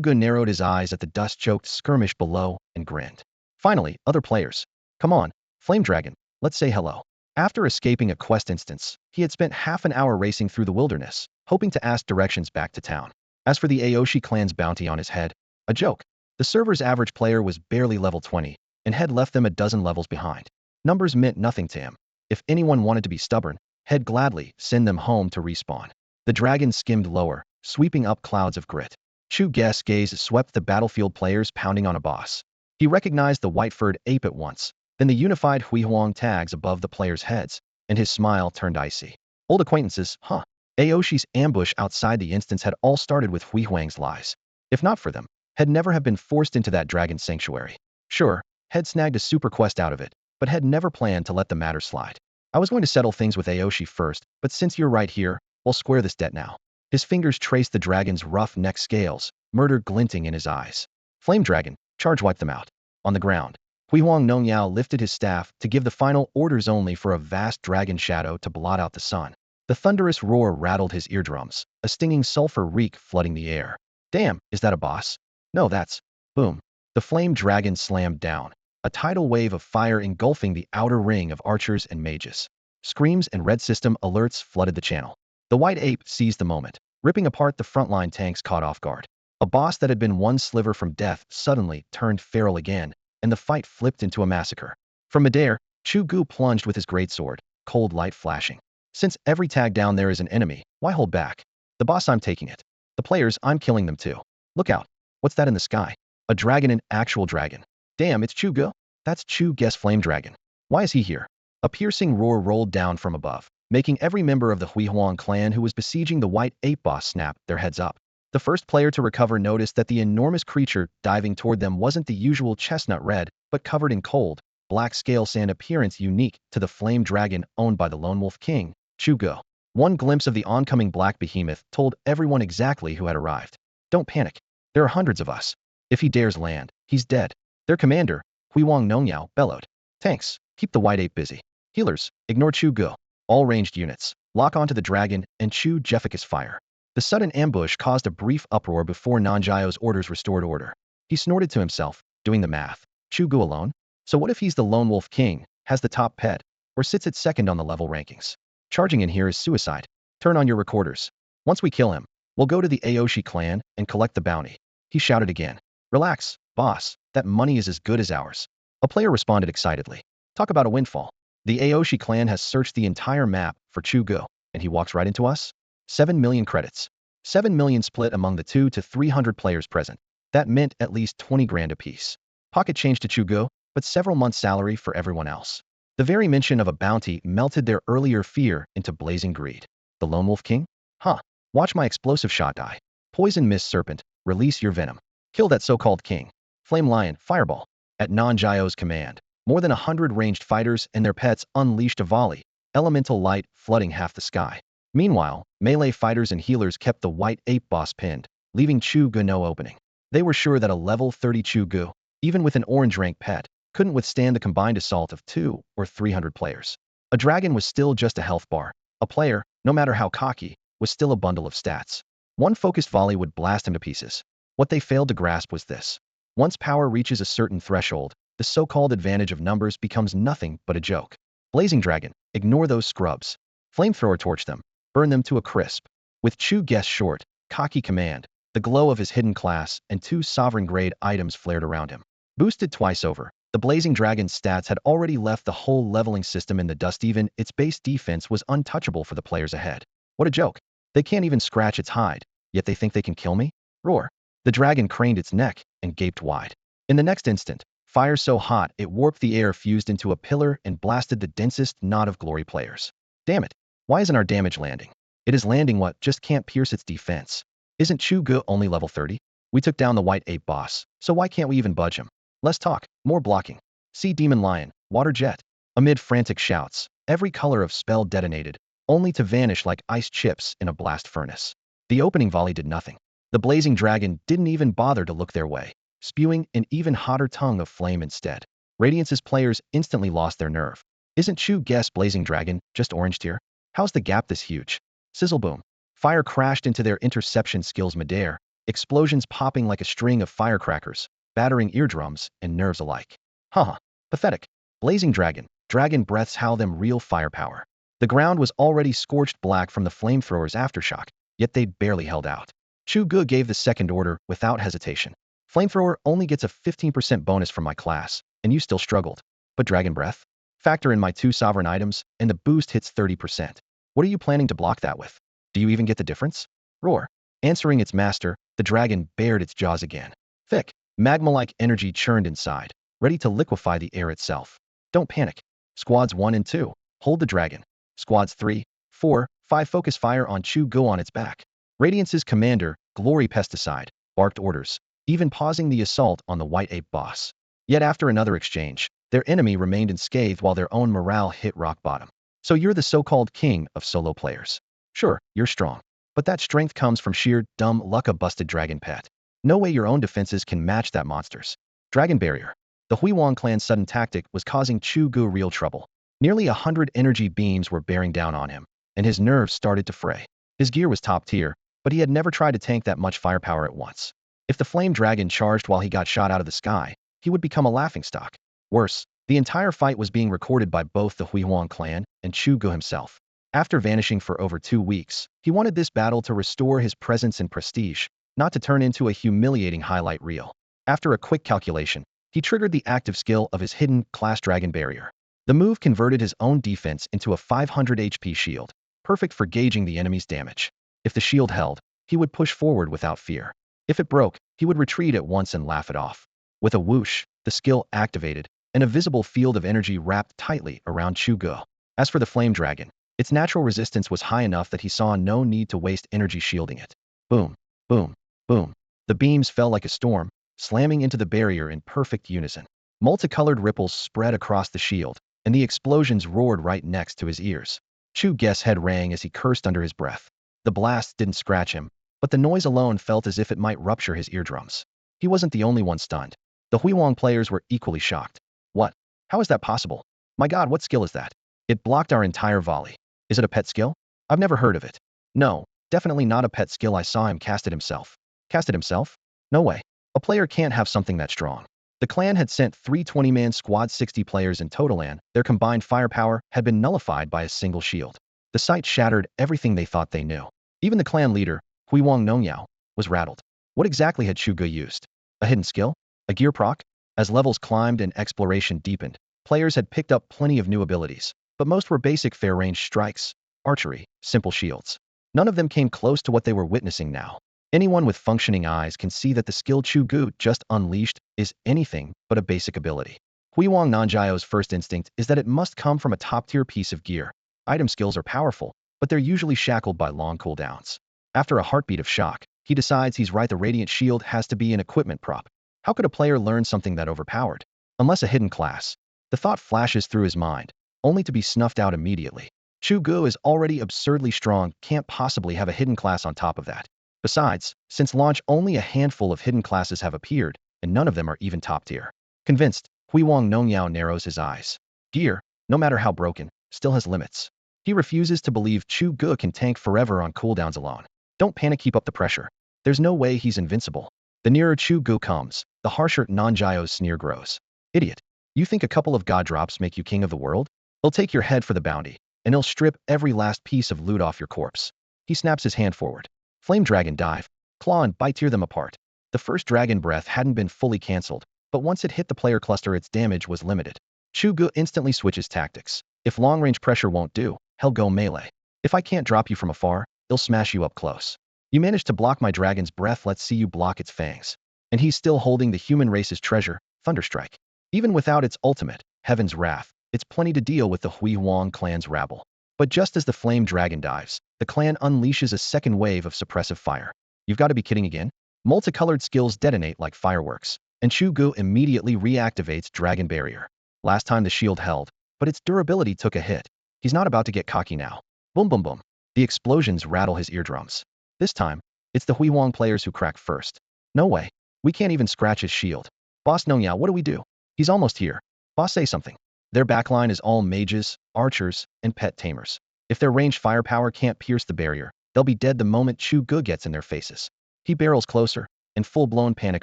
Ge narrowed his eyes at the dust-choked skirmish below and grinned. Finally, other players. Come on, Flame Dragon, let's say hello. After escaping a quest instance, he had spent half an hour racing through the wilderness, hoping to ask directions back to town. As for the Aoshi clan's bounty on his head, a joke. The server's average player was barely level 20, and had left them a dozen levels behind. Numbers meant nothing to him. If anyone wanted to be stubborn, he'd gladly send them home to respawn. The dragon skimmed lower, sweeping up clouds of grit. Chu Ge's gaze swept the battlefield players pounding on a boss. He recognized the white-furred ape at once, then the unified Huihuang tags above the players' heads, and his smile turned icy. Old acquaintances, huh? Aoshi's ambush outside the instance had all started with Huihuang's lies. If not for them, had never have been forced into that dragon sanctuary. Sure, had snagged a super quest out of it, but had never planned to let the matter slide. I was going to settle things with Aoshi first, but since you're right here, we'll square this debt now. His fingers traced the dragon's rough neck scales, murder glinting in his eyes. Flame dragon, charge wipe them out. On the ground, Huihuang Nongyao lifted his staff to give the final orders only for a vast dragon shadow to blot out the sun. The thunderous roar rattled his eardrums, a stinging sulfur reek flooding the air. Damn, is that a boss? No, that's... Boom. The flame dragon slammed down, a tidal wave of fire engulfing the outer ring of archers and mages. Screams and red system alerts flooded the channel. The white ape seized the moment, ripping apart the frontline tanks caught off guard. A boss that had been one sliver from death suddenly turned feral again, and the fight flipped into a massacre. From midair, Chu Ge plunged with his greatsword, cold light flashing. Since every tag down there is an enemy, why hold back? The boss, I'm taking it. The players, I'm killing them too. Look out. What's that in the sky? A dragon, an actual dragon. Damn, it's Chu Ge? That's Chu Ge's flame dragon. Why is he here? A piercing roar rolled down from above, making every member of the Huihuang clan who was besieging the white ape boss snap their heads up. The first player to recover noticed that the enormous creature diving toward them wasn't the usual chestnut red, but covered in cold, black scale sand appearance unique to the flame dragon owned by the Lone Wolf King, Chu Ge. One glimpse of the oncoming black behemoth told everyone exactly who had arrived. Don't panic. There are hundreds of us. If he dares land, he's dead. Their commander, Huihuang Nongyao, bellowed. Tanks, keep the white ape busy. Healers, ignore Chu Ge. All ranged units, lock onto the dragon and chew Jefficus fire. The sudden ambush caused a brief uproar before Nongyao orders restored order. He snorted to himself, doing the math. Chu Ge alone? So what if he's the Lone Wolf King, has the top pet, or sits at second on the level rankings? Charging in here is suicide. Turn on your recorders. Once we kill him, we'll go to the Aoshi clan and collect the bounty. He shouted again. Relax, boss, that money is as good as ours. A player responded excitedly. Talk about a windfall. The Aoshi clan has searched the entire map for Chu Ge, and he walks right into us? 7 million credits. 7 million split among the 200 to 300 players present. That meant at least 20 grand apiece. Pocket change to Chu Ge, but several months' salary for everyone else. The very mention of a bounty melted their earlier fear into blazing greed. The Lone Wolf King? Huh. Watch my explosive shot die. Poison mist serpent, release your venom. Kill that so-called king. Flame lion, fireball. At Nongyao command, more than 100 ranged fighters and their pets unleashed a volley, elemental light flooding half the sky. Meanwhile, melee fighters and healers kept the white ape boss pinned, leaving Chu Ge no opening. They were sure that a level 30 Chu Ge, even with an orange rank pet, couldn't withstand the combined assault of 200 or 300 players. A dragon was still just a health bar. A player, no matter how cocky, was still a bundle of stats. One focused volley would blast him to pieces. What they failed to grasp was this. Once power reaches a certain threshold, the so-called advantage of numbers becomes nothing but a joke. Blazing Dragon, ignore those scrubs. Flamethrower torch them, burn them to a crisp. With Chu Ge's short, cocky command, the glow of his hidden class and 2 sovereign-grade items flared around him. Boosted twice over, the Blazing Dragon's stats had already left the whole leveling system in the dust. Even its base defense was untouchable for the players ahead. What a joke. They can't even scratch its hide, yet they think they can kill me? Roar. The dragon craned its neck and gaped wide. In the next instant, fire so hot it warped the air fused into a pillar and blasted the densest knot of glory players. Damn it. Why isn't our damage landing? It is landing what just can't pierce its defense. Isn't Chu Ge only level 30? We took down the white ape boss, so why can't we even budge him? Less talk, more blocking. Sea demon lion, water jet. Amid frantic shouts, every color of spell detonated, only to vanish like ice chips in a blast furnace. The opening volley did nothing. The blazing dragon didn't even bother to look their way, spewing an even hotter tongue of flame instead. Radiance's players instantly lost their nerve. Isn't Chu Ge's blazing dragon just orange tier? How's the gap this huge? Sizzle boom. Fire crashed into their interception skills midair, explosions popping like a string of firecrackers, battering eardrums and nerves alike. Haha. Pathetic. Blazing dragon, dragon breaths how them real firepower. The ground was already scorched black from the flamethrower's aftershock, yet they barely held out. Chu Ge gave the second order without hesitation. Flamethrower only gets a 15% bonus from my class, and you still struggled. But dragon breath? Factor in my 2 sovereign items, and the boost hits 30%. What are you planning to block that with? Do you even get the difference? Roar. Answering its master, the dragon bared its jaws again. Thick, magma-like energy churned inside, ready to liquefy the air itself. Don't panic. Squads 1 and 2, hold the dragon. Squads 3, 4, 5 focus fire on Chu Ge on its back. Radiance's commander, Glory Pesticide, barked orders, even pausing the assault on the white ape boss. Yet after another exchange, their enemy remained unscathed while their own morale hit rock bottom. So you're the so-called king of solo players. Sure, you're strong. But that strength comes from sheer dumb luck, a busted dragon pet. No way your own defenses can match that monster's. Dragon barrier. The Huiwang clan's sudden tactic was causing Chu Ge real trouble. Nearly 100 energy beams were bearing down on him, and his nerves started to fray. His gear was top tier, but he had never tried to tank that much firepower at once. If the flame dragon charged while he got shot out of the sky, he would become a laughingstock. Worse, the entire fight was being recorded by both the Huiwang clan and Chu Ge himself. After vanishing for over 2 weeks, he wanted this battle to restore his presence and prestige, not to turn into a humiliating highlight reel. After a quick calculation, he triggered the active skill of his hidden class dragon barrier. The move converted his own defense into a 500 HP shield, perfect for gauging the enemy's damage. If the shield held, he would push forward without fear. If it broke, he would retreat at once and laugh it off. With a whoosh, the skill activated, and a visible field of energy wrapped tightly around Chu Ge. As for the flame dragon, its natural resistance was high enough that he saw no need to waste energy shielding it. Boom, boom, boom. The beams fell like a storm, slamming into the barrier in perfect unison. Multicolored ripples spread across the shield, and the explosions roared right next to his ears. Chu Ge's head rang as he cursed under his breath. The blast didn't scratch him, but the noise alone felt as if it might rupture his eardrums. He wasn't the only one stunned. The Huiwang players were equally shocked. What? How is that possible? My god, what skill is that? It blocked our entire volley. Is it a pet skill? I've never heard of it. No, definitely not a pet skill. I saw him cast it himself. Cast it himself? No way. A player can't have something that strong. The clan had sent 3 20-man squads, 60 players in total, and their combined firepower had been nullified by a single shield. The sight shattered everything they thought they knew. Even the clan leader, Huiwang Nongyao, was rattled. What exactly had Chu Ge used? A hidden skill? A gear proc? As levels climbed and exploration deepened, players had picked up plenty of new abilities, but most were basic fair-range strikes, archery, simple shields. None of them came close to what they were witnessing now. Anyone with functioning eyes can see that the skill Chu Ge just unleashed is anything but a basic ability. Huiwang Nanjiao's first instinct is that it must come from a top-tier piece of gear. Item skills are powerful, but they're usually shackled by long cooldowns. After a heartbeat of shock, he decides he's right. The radiant shield has to be an equipment prop. How could a player learn something that overpowered? Unless a hidden class. The thought flashes through his mind, only to be snuffed out immediately. Chu Ge is already absurdly strong, can't possibly have a hidden class on top of that. Besides, since launch only a handful of hidden classes have appeared, and none of them are even top tier. Convinced, Huiwang Nongyao narrows his eyes. Gear, no matter how broken, still has limits. He refuses to believe Chu Ge can tank forever on cooldowns alone. Don't panic, keep up the pressure. There's no way he's invincible. The nearer Chu Ge comes, the harsher Nanjiao's sneer grows. Idiot. You think a couple of god drops make you king of the world? They'll take your head for the bounty, and he'll strip every last piece of loot off your corpse. He snaps his hand forward. Flame dragon dive, claw and bite, tear them apart. The first dragon breath hadn't been fully cancelled, but once it hit the player cluster its damage was limited. Chu Ge instantly switches tactics. If long-range pressure won't do, he'll go melee. If I can't drop you from afar, he'll smash you up close. You managed to block my dragon's breath, let's see you block its fangs. And he's still holding the human race's treasure, Thunderstrike. Even without its ultimate, Heaven's Wrath, it's plenty to deal with the Huiwang clan's rabble. But just as the flame dragon dives, the clan unleashes a second wave of suppressive fire. You've got to be kidding again? Multicolored skills detonate like fireworks, and Chu Ge immediately reactivates Dragon Barrier. Last time the shield held, but its durability took a hit. He's not about to get cocky now. Boom boom boom. The explosions rattle his eardrums. This time, it's the Huiwang players who crack first. No way. We can't even scratch his shield. Boss Nongyao, what do we do? He's almost here. Boss, say something. Their backline is all mages, archers, and pet tamers. If their ranged firepower can't pierce the barrier, they'll be dead the moment Chu Ge gets in their faces. He barrels closer, and full-blown panic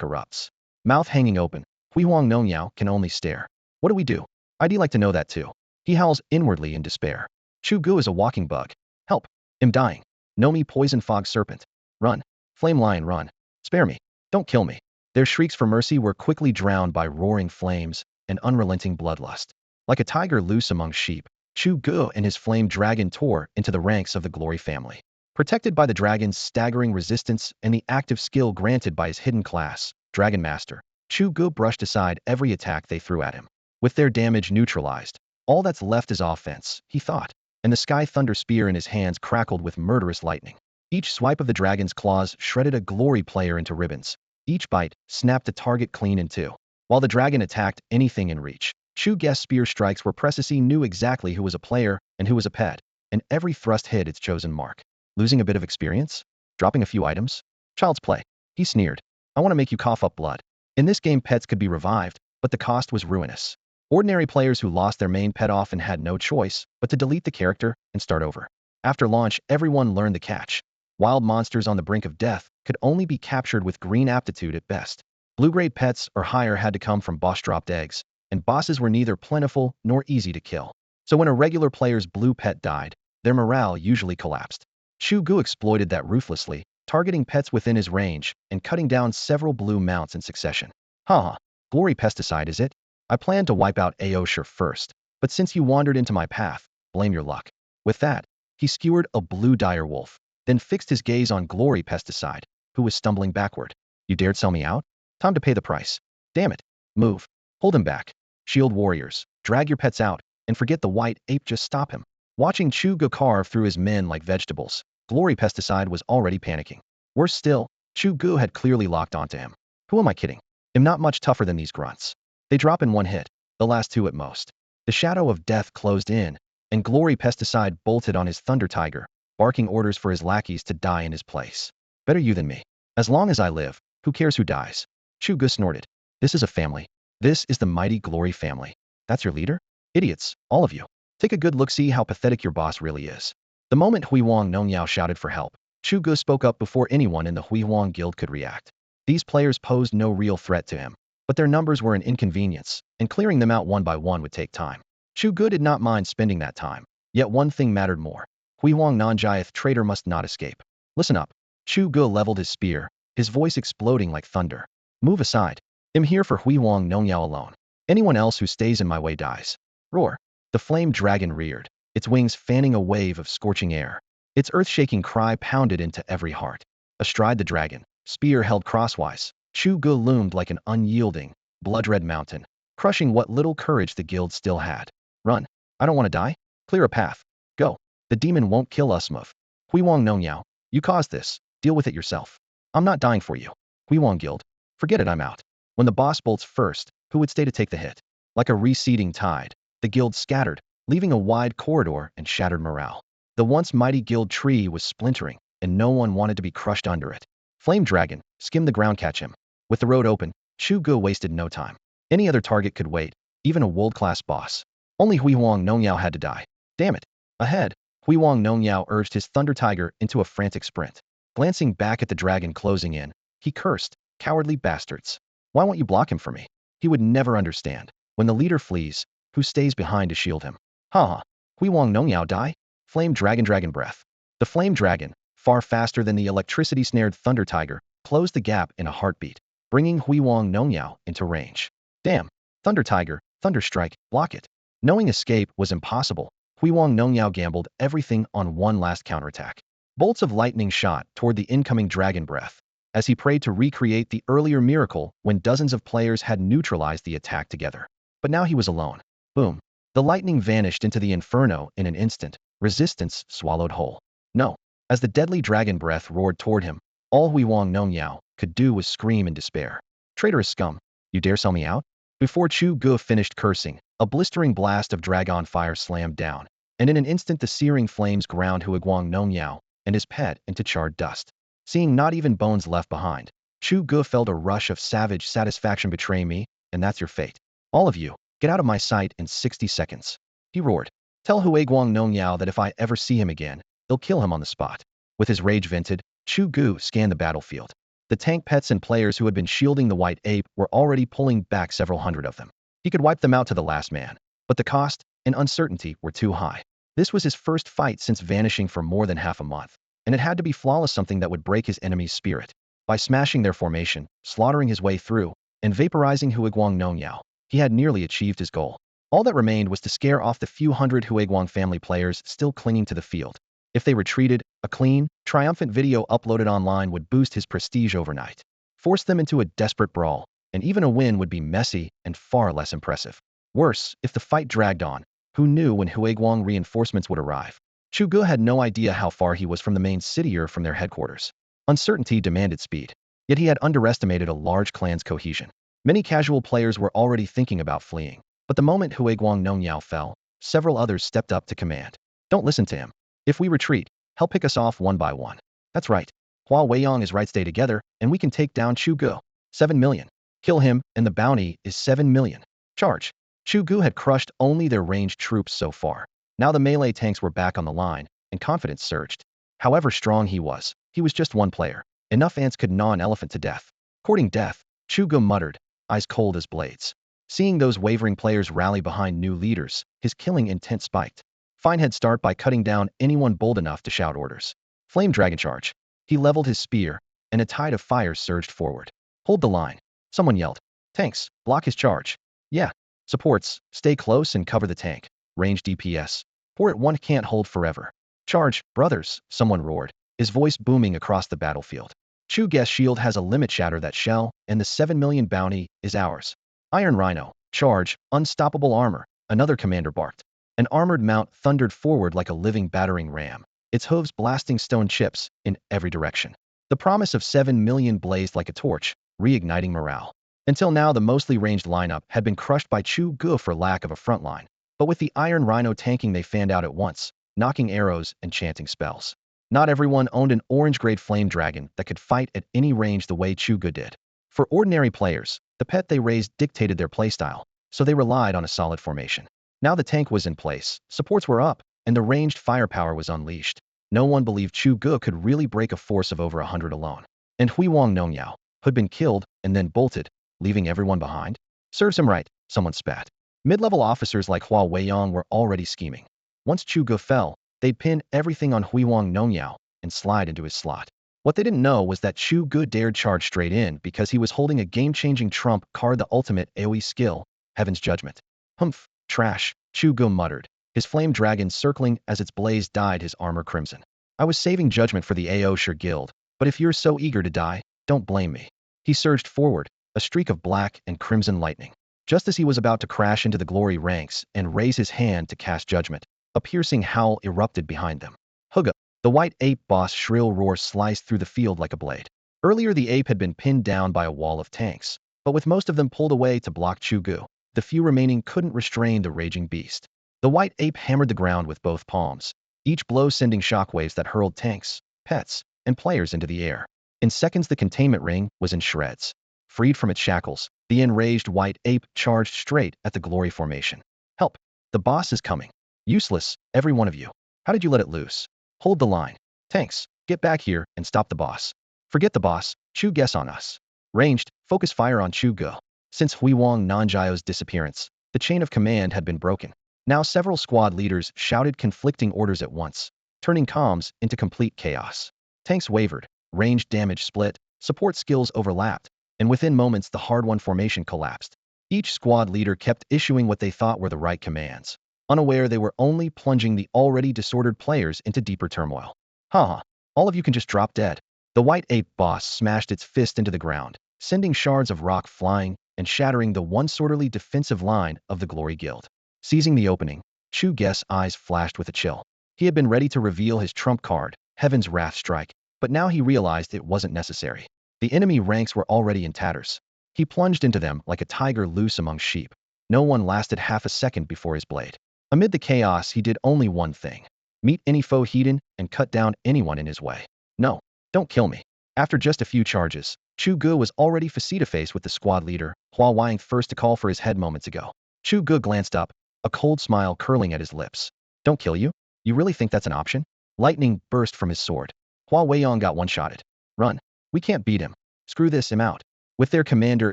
erupts. Mouth hanging open, Huiwang Nongyao can only stare. What do we do? I'd like to know that too. He howls inwardly in despair. Chu Ge is a walking bug. Help. I'm dying. Know me, poison fog serpent. Run. Flame lion, run. Spare me. Don't kill me. Their shrieks for mercy were quickly drowned by roaring flames and unrelenting bloodlust. Like a tiger loose among sheep, Chu Ge and his flame dragon tore into the ranks of the Glory family. Protected by the dragon's staggering resistance and the active skill granted by his hidden class, Dragon Master, Chu Ge brushed aside every attack they threw at him. With their damage neutralized, all that's left is offense, he thought, and the Sky Thunder Spear in his hands crackled with murderous lightning. Each swipe of the dragon's claws shredded a Glory player into ribbons. Each bite snapped a target clean in two. While the dragon attacked anything in reach, Chu Ge's spear strikes were precise. He knew exactly who was a player and who was a pet, and every thrust hit its chosen mark. Losing a bit of experience? Dropping a few items? Child's play. He sneered. I want to make you cough up blood. In this game, pets could be revived, but the cost was ruinous. Ordinary players who lost their main pet often had no choice but to delete the character and start over. After launch, everyone learned the catch. Wild monsters on the brink of death could only be captured with green aptitude at best. Blue-grade pets or higher had to come from boss-dropped eggs, and bosses were neither plentiful nor easy to kill. So when a regular player's blue pet died, their morale usually collapsed. Chu Ge exploited that ruthlessly, targeting pets within his range and cutting down several blue mounts in succession. Haha, glory pesticide is it? I planned to wipe out Aosher first, but since you wandered into my path, blame your luck. With that, he skewered a blue dire wolf, then fixed his gaze on glory pesticide, who was stumbling backward. You dared sell me out? Time to pay the price. Damn it. Move. Hold him back. Shield warriors, drag your pets out, and forget the white ape, just stop him. Watching Chu Ge carve through his men like vegetables, glory pesticide was already panicking. Worse still, Chu Ge had clearly locked onto him. Who am I kidding? I'm not much tougher than these grunts. They drop in one hit, the last two at most. The shadow of death closed in, and glory pesticide bolted on his thunder tiger, barking orders for his lackeys to die in his place. Better you than me. As long as I live, who cares who dies? Chu Ge snorted. This is a family. This is the mighty glory family. That's your leader? Idiots, all of you. Take a good look, see how pathetic your boss really is. The moment Hui Huang Nongyao shouted for help, Chu Ge spoke up before anyone in the Hui Huang guild could react. These players posed no real threat to him, but their numbers were an inconvenience, and clearing them out one by one would take time. Chu Ge did not mind spending that time, yet one thing mattered more. Hui Huang Nonjiath traitor must not escape. Listen up. Chu Ge leveled his spear, his voice exploding like thunder. Move aside. I'm here for Hui Huang Nongyao alone. Anyone else who stays in my way dies. Roar. The flame dragon reared, its wings fanning a wave of scorching air. Its earth-shaking cry pounded into every heart. Astride the dragon, spear held crosswise, Chu Ge loomed like an unyielding, blood-red mountain, crushing what little courage the guild still had. Run. I don't want to die. Clear a path. Go. The demon won't kill us, Muff. Hui Huang Nongyao, you caused this. Deal with it yourself. I'm not dying for you. Hui Huang Guild. Forget it, I'm out. When the boss bolts first, who would stay to take the hit? Like a receding tide, the guild scattered, leaving a wide corridor and shattered morale. The once mighty guild tree was splintering, and no one wanted to be crushed under it. Flame Dragon, skim the ground, catch him. With the road open, Chu Ge wasted no time. Any other target could wait, even a world-class boss. Only Hui Huang Nongyao had to die. Damn it. Ahead, Hui Huang Nongyao urged his Thunder Tiger into a frantic sprint. Glancing back at the dragon closing in, he cursed, cowardly bastards. Why won't you block him for me? He would never understand. When the leader flees, who stays behind to shield him? Haha. Hui Huang Nongyao die? Flame Dragon breath. The Flame Dragon, far faster than the electricity-snared Thunder Tiger, closed the gap in a heartbeat, bringing Hui Huang Nongyao into range. Damn. Thunder Tiger, Thunder Strike, block it. Knowing escape was impossible, Hui Huang Nongyao gambled everything on one last counterattack. Bolts of lightning shot toward the incoming dragon breath, as he prayed to recreate the earlier miracle when dozens of players had neutralized the attack together. But now he was alone. Boom. The lightning vanished into the inferno in an instant, resistance swallowed whole. No. As the deadly dragon breath roared toward him, all Hui Huang Nongyao could do was scream in despair. Traitorous scum, you dare sell me out? Before Chu Ge finished cursing, a blistering blast of dragon fire slammed down, and in an instant the searing flames ground Hui Huang Nongyao and his pet into charred dust. Seeing not even bones left behind, Chu Ge felt a rush of savage satisfaction. Betray me, and that's your fate. All of you, get out of my sight in 60 seconds. He roared. Tell Hui Huang Nongyao that if I ever see him again, they'll kill him on the spot. With his rage vented, Chu Ge scanned the battlefield. The tank pets and players who had been shielding the white ape were already pulling back, several hundred of them. He could wipe them out to the last man, but the cost and uncertainty were too high. This was his first fight since vanishing for more than half a month, and it had to be flawless, something that would break his enemy's spirit. By smashing their formation, slaughtering his way through, and vaporizing Hui Huang Nongyao, he had nearly achieved his goal. All that remained was to scare off the few hundred Hui Huang family players still clinging to the field. If they retreated, a clean, triumphant video uploaded online would boost his prestige overnight. Force them into a desperate brawl, and even a win would be messy and far less impressive. Worse, if the fight dragged on, who knew when Hui Huang reinforcements would arrive? Chu Ge had no idea how far he was from the main city or from their headquarters. Uncertainty demanded speed, yet he had underestimated a large clan's cohesion. Many casual players were already thinking about fleeing, but the moment Huiguang Nongyao fell, several others stepped up to command. Don't listen to him. If we retreat, he'll pick us off one by one. That's right. Hua Weiyang is right, stay together, and we can take down Chu Ge. 7 million. Kill him, and the bounty is 7 million. Charge. Chu Ge had crushed only their ranged troops so far. Now the melee tanks were back on the line, and confidence surged. However strong he was just one player. Enough ants could gnaw an elephant to death. Courting death, Chu Ge muttered, eyes cold as blades. Seeing those wavering players rally behind new leaders, his killing intent spiked. Fine head start by cutting down anyone bold enough to shout orders. Flame Dragon Charge. He leveled his spear, and a tide of fire surged forward. Hold the line. Someone yelled. Tanks, block his charge. Yeah. Supports, stay close and cover the tank. Range DPS. Port 1 can't hold forever. Charge, brothers, someone roared, his voice booming across the battlefield. Chu Ge's shield has a limit, shatter that shell, and the 7 million bounty is ours. Iron Rhino, charge, unstoppable armor, another commander barked. An armored mount thundered forward like a living battering ram, its hooves blasting stone chips in every direction. The promise of 7 million blazed like a torch, reigniting morale. Until now, the mostly ranged lineup had been crushed by Chu Ge for lack of a front line. But with the Iron Rhino tanking, they fanned out at once, knocking arrows and chanting spells. Not everyone owned an orange-grade flame dragon that could fight at any range the way Chu Ge did. For ordinary players, the pet they raised dictated their playstyle, so they relied on a solid formation. Now the tank was in place, supports were up, and the ranged firepower was unleashed. No one believed Chu Ge could really break a force of over 100 alone. And Huiguang Nongyao, who'd been killed and then bolted, leaving everyone behind? Serves him right, someone spat. Mid-level officers like Hua Weiyang were already scheming. Once Chu Ge fell, they'd pin everything on Huiguang Nongyao and slide into his slot. What they didn't know was that Chu Ge dared charge straight in because he was holding a game-changing trump card, the ultimate AoE skill, Heaven's Judgment. Humph, trash, Chu Ge muttered, his flame dragon circling as its blaze dyed his armor crimson. I was saving judgment for the Aosher Guild, but if you're so eager to die, don't blame me. He surged forward, a streak of black and crimson lightning. Just as he was about to crash into the glory ranks and raise his hand to cast judgment, a piercing howl erupted behind them. Hugga! The white ape boss' shrill roar sliced through the field like a blade. Earlier the ape had been pinned down by a wall of tanks, but with most of them pulled away to block Chu Ge, the few remaining couldn't restrain the raging beast. The white ape hammered the ground with both palms, each blow sending shockwaves that hurled tanks, pets, and players into the air. In seconds the containment ring was in shreds. Freed from its shackles, the enraged white ape charged straight at the glory formation. Help! The boss is coming. Useless, every one of you. How did you let it loose? Hold the line. Tanks, get back here and stop the boss. Forget the boss, Chu Ge's on us. Ranged, focus fire on Chu Ge. Since Huiguang Nongyao disappearance, the chain of command had been broken. Now several squad leaders shouted conflicting orders at once, turning comms into complete chaos. Tanks wavered, ranged damage split, support skills overlapped, and within moments the hard-won formation collapsed. Each squad leader kept issuing what they thought were the right commands, unaware they were only plunging the already disordered players into deeper turmoil. Haha, all of you can just drop dead. The white ape boss smashed its fist into the ground, sending shards of rock flying and shattering the once orderly defensive line of the Glory Guild. Seizing the opening, Chu Ge's eyes flashed with a chill. He had been ready to reveal his trump card, Heaven's Wrath Strike, but now he realized it wasn't necessary. The enemy ranks were already in tatters. He plunged into them like a tiger loose among sheep. No one lasted half a second before his blade. Amid the chaos, he did only one thing: meet any foe hidden and cut down anyone in his way. No, don't kill me. After just a few charges, Chu Ge was already face-to-face with the squad leader, Hua Weiyang, first to call for his head moments ago. Chu Ge glanced up, a cold smile curling at his lips. Don't kill you? You really think that's an option? Lightning burst from his sword. Hua Weiyang got one-shotted. Run. We can't beat him. Screw this, him out. With their commander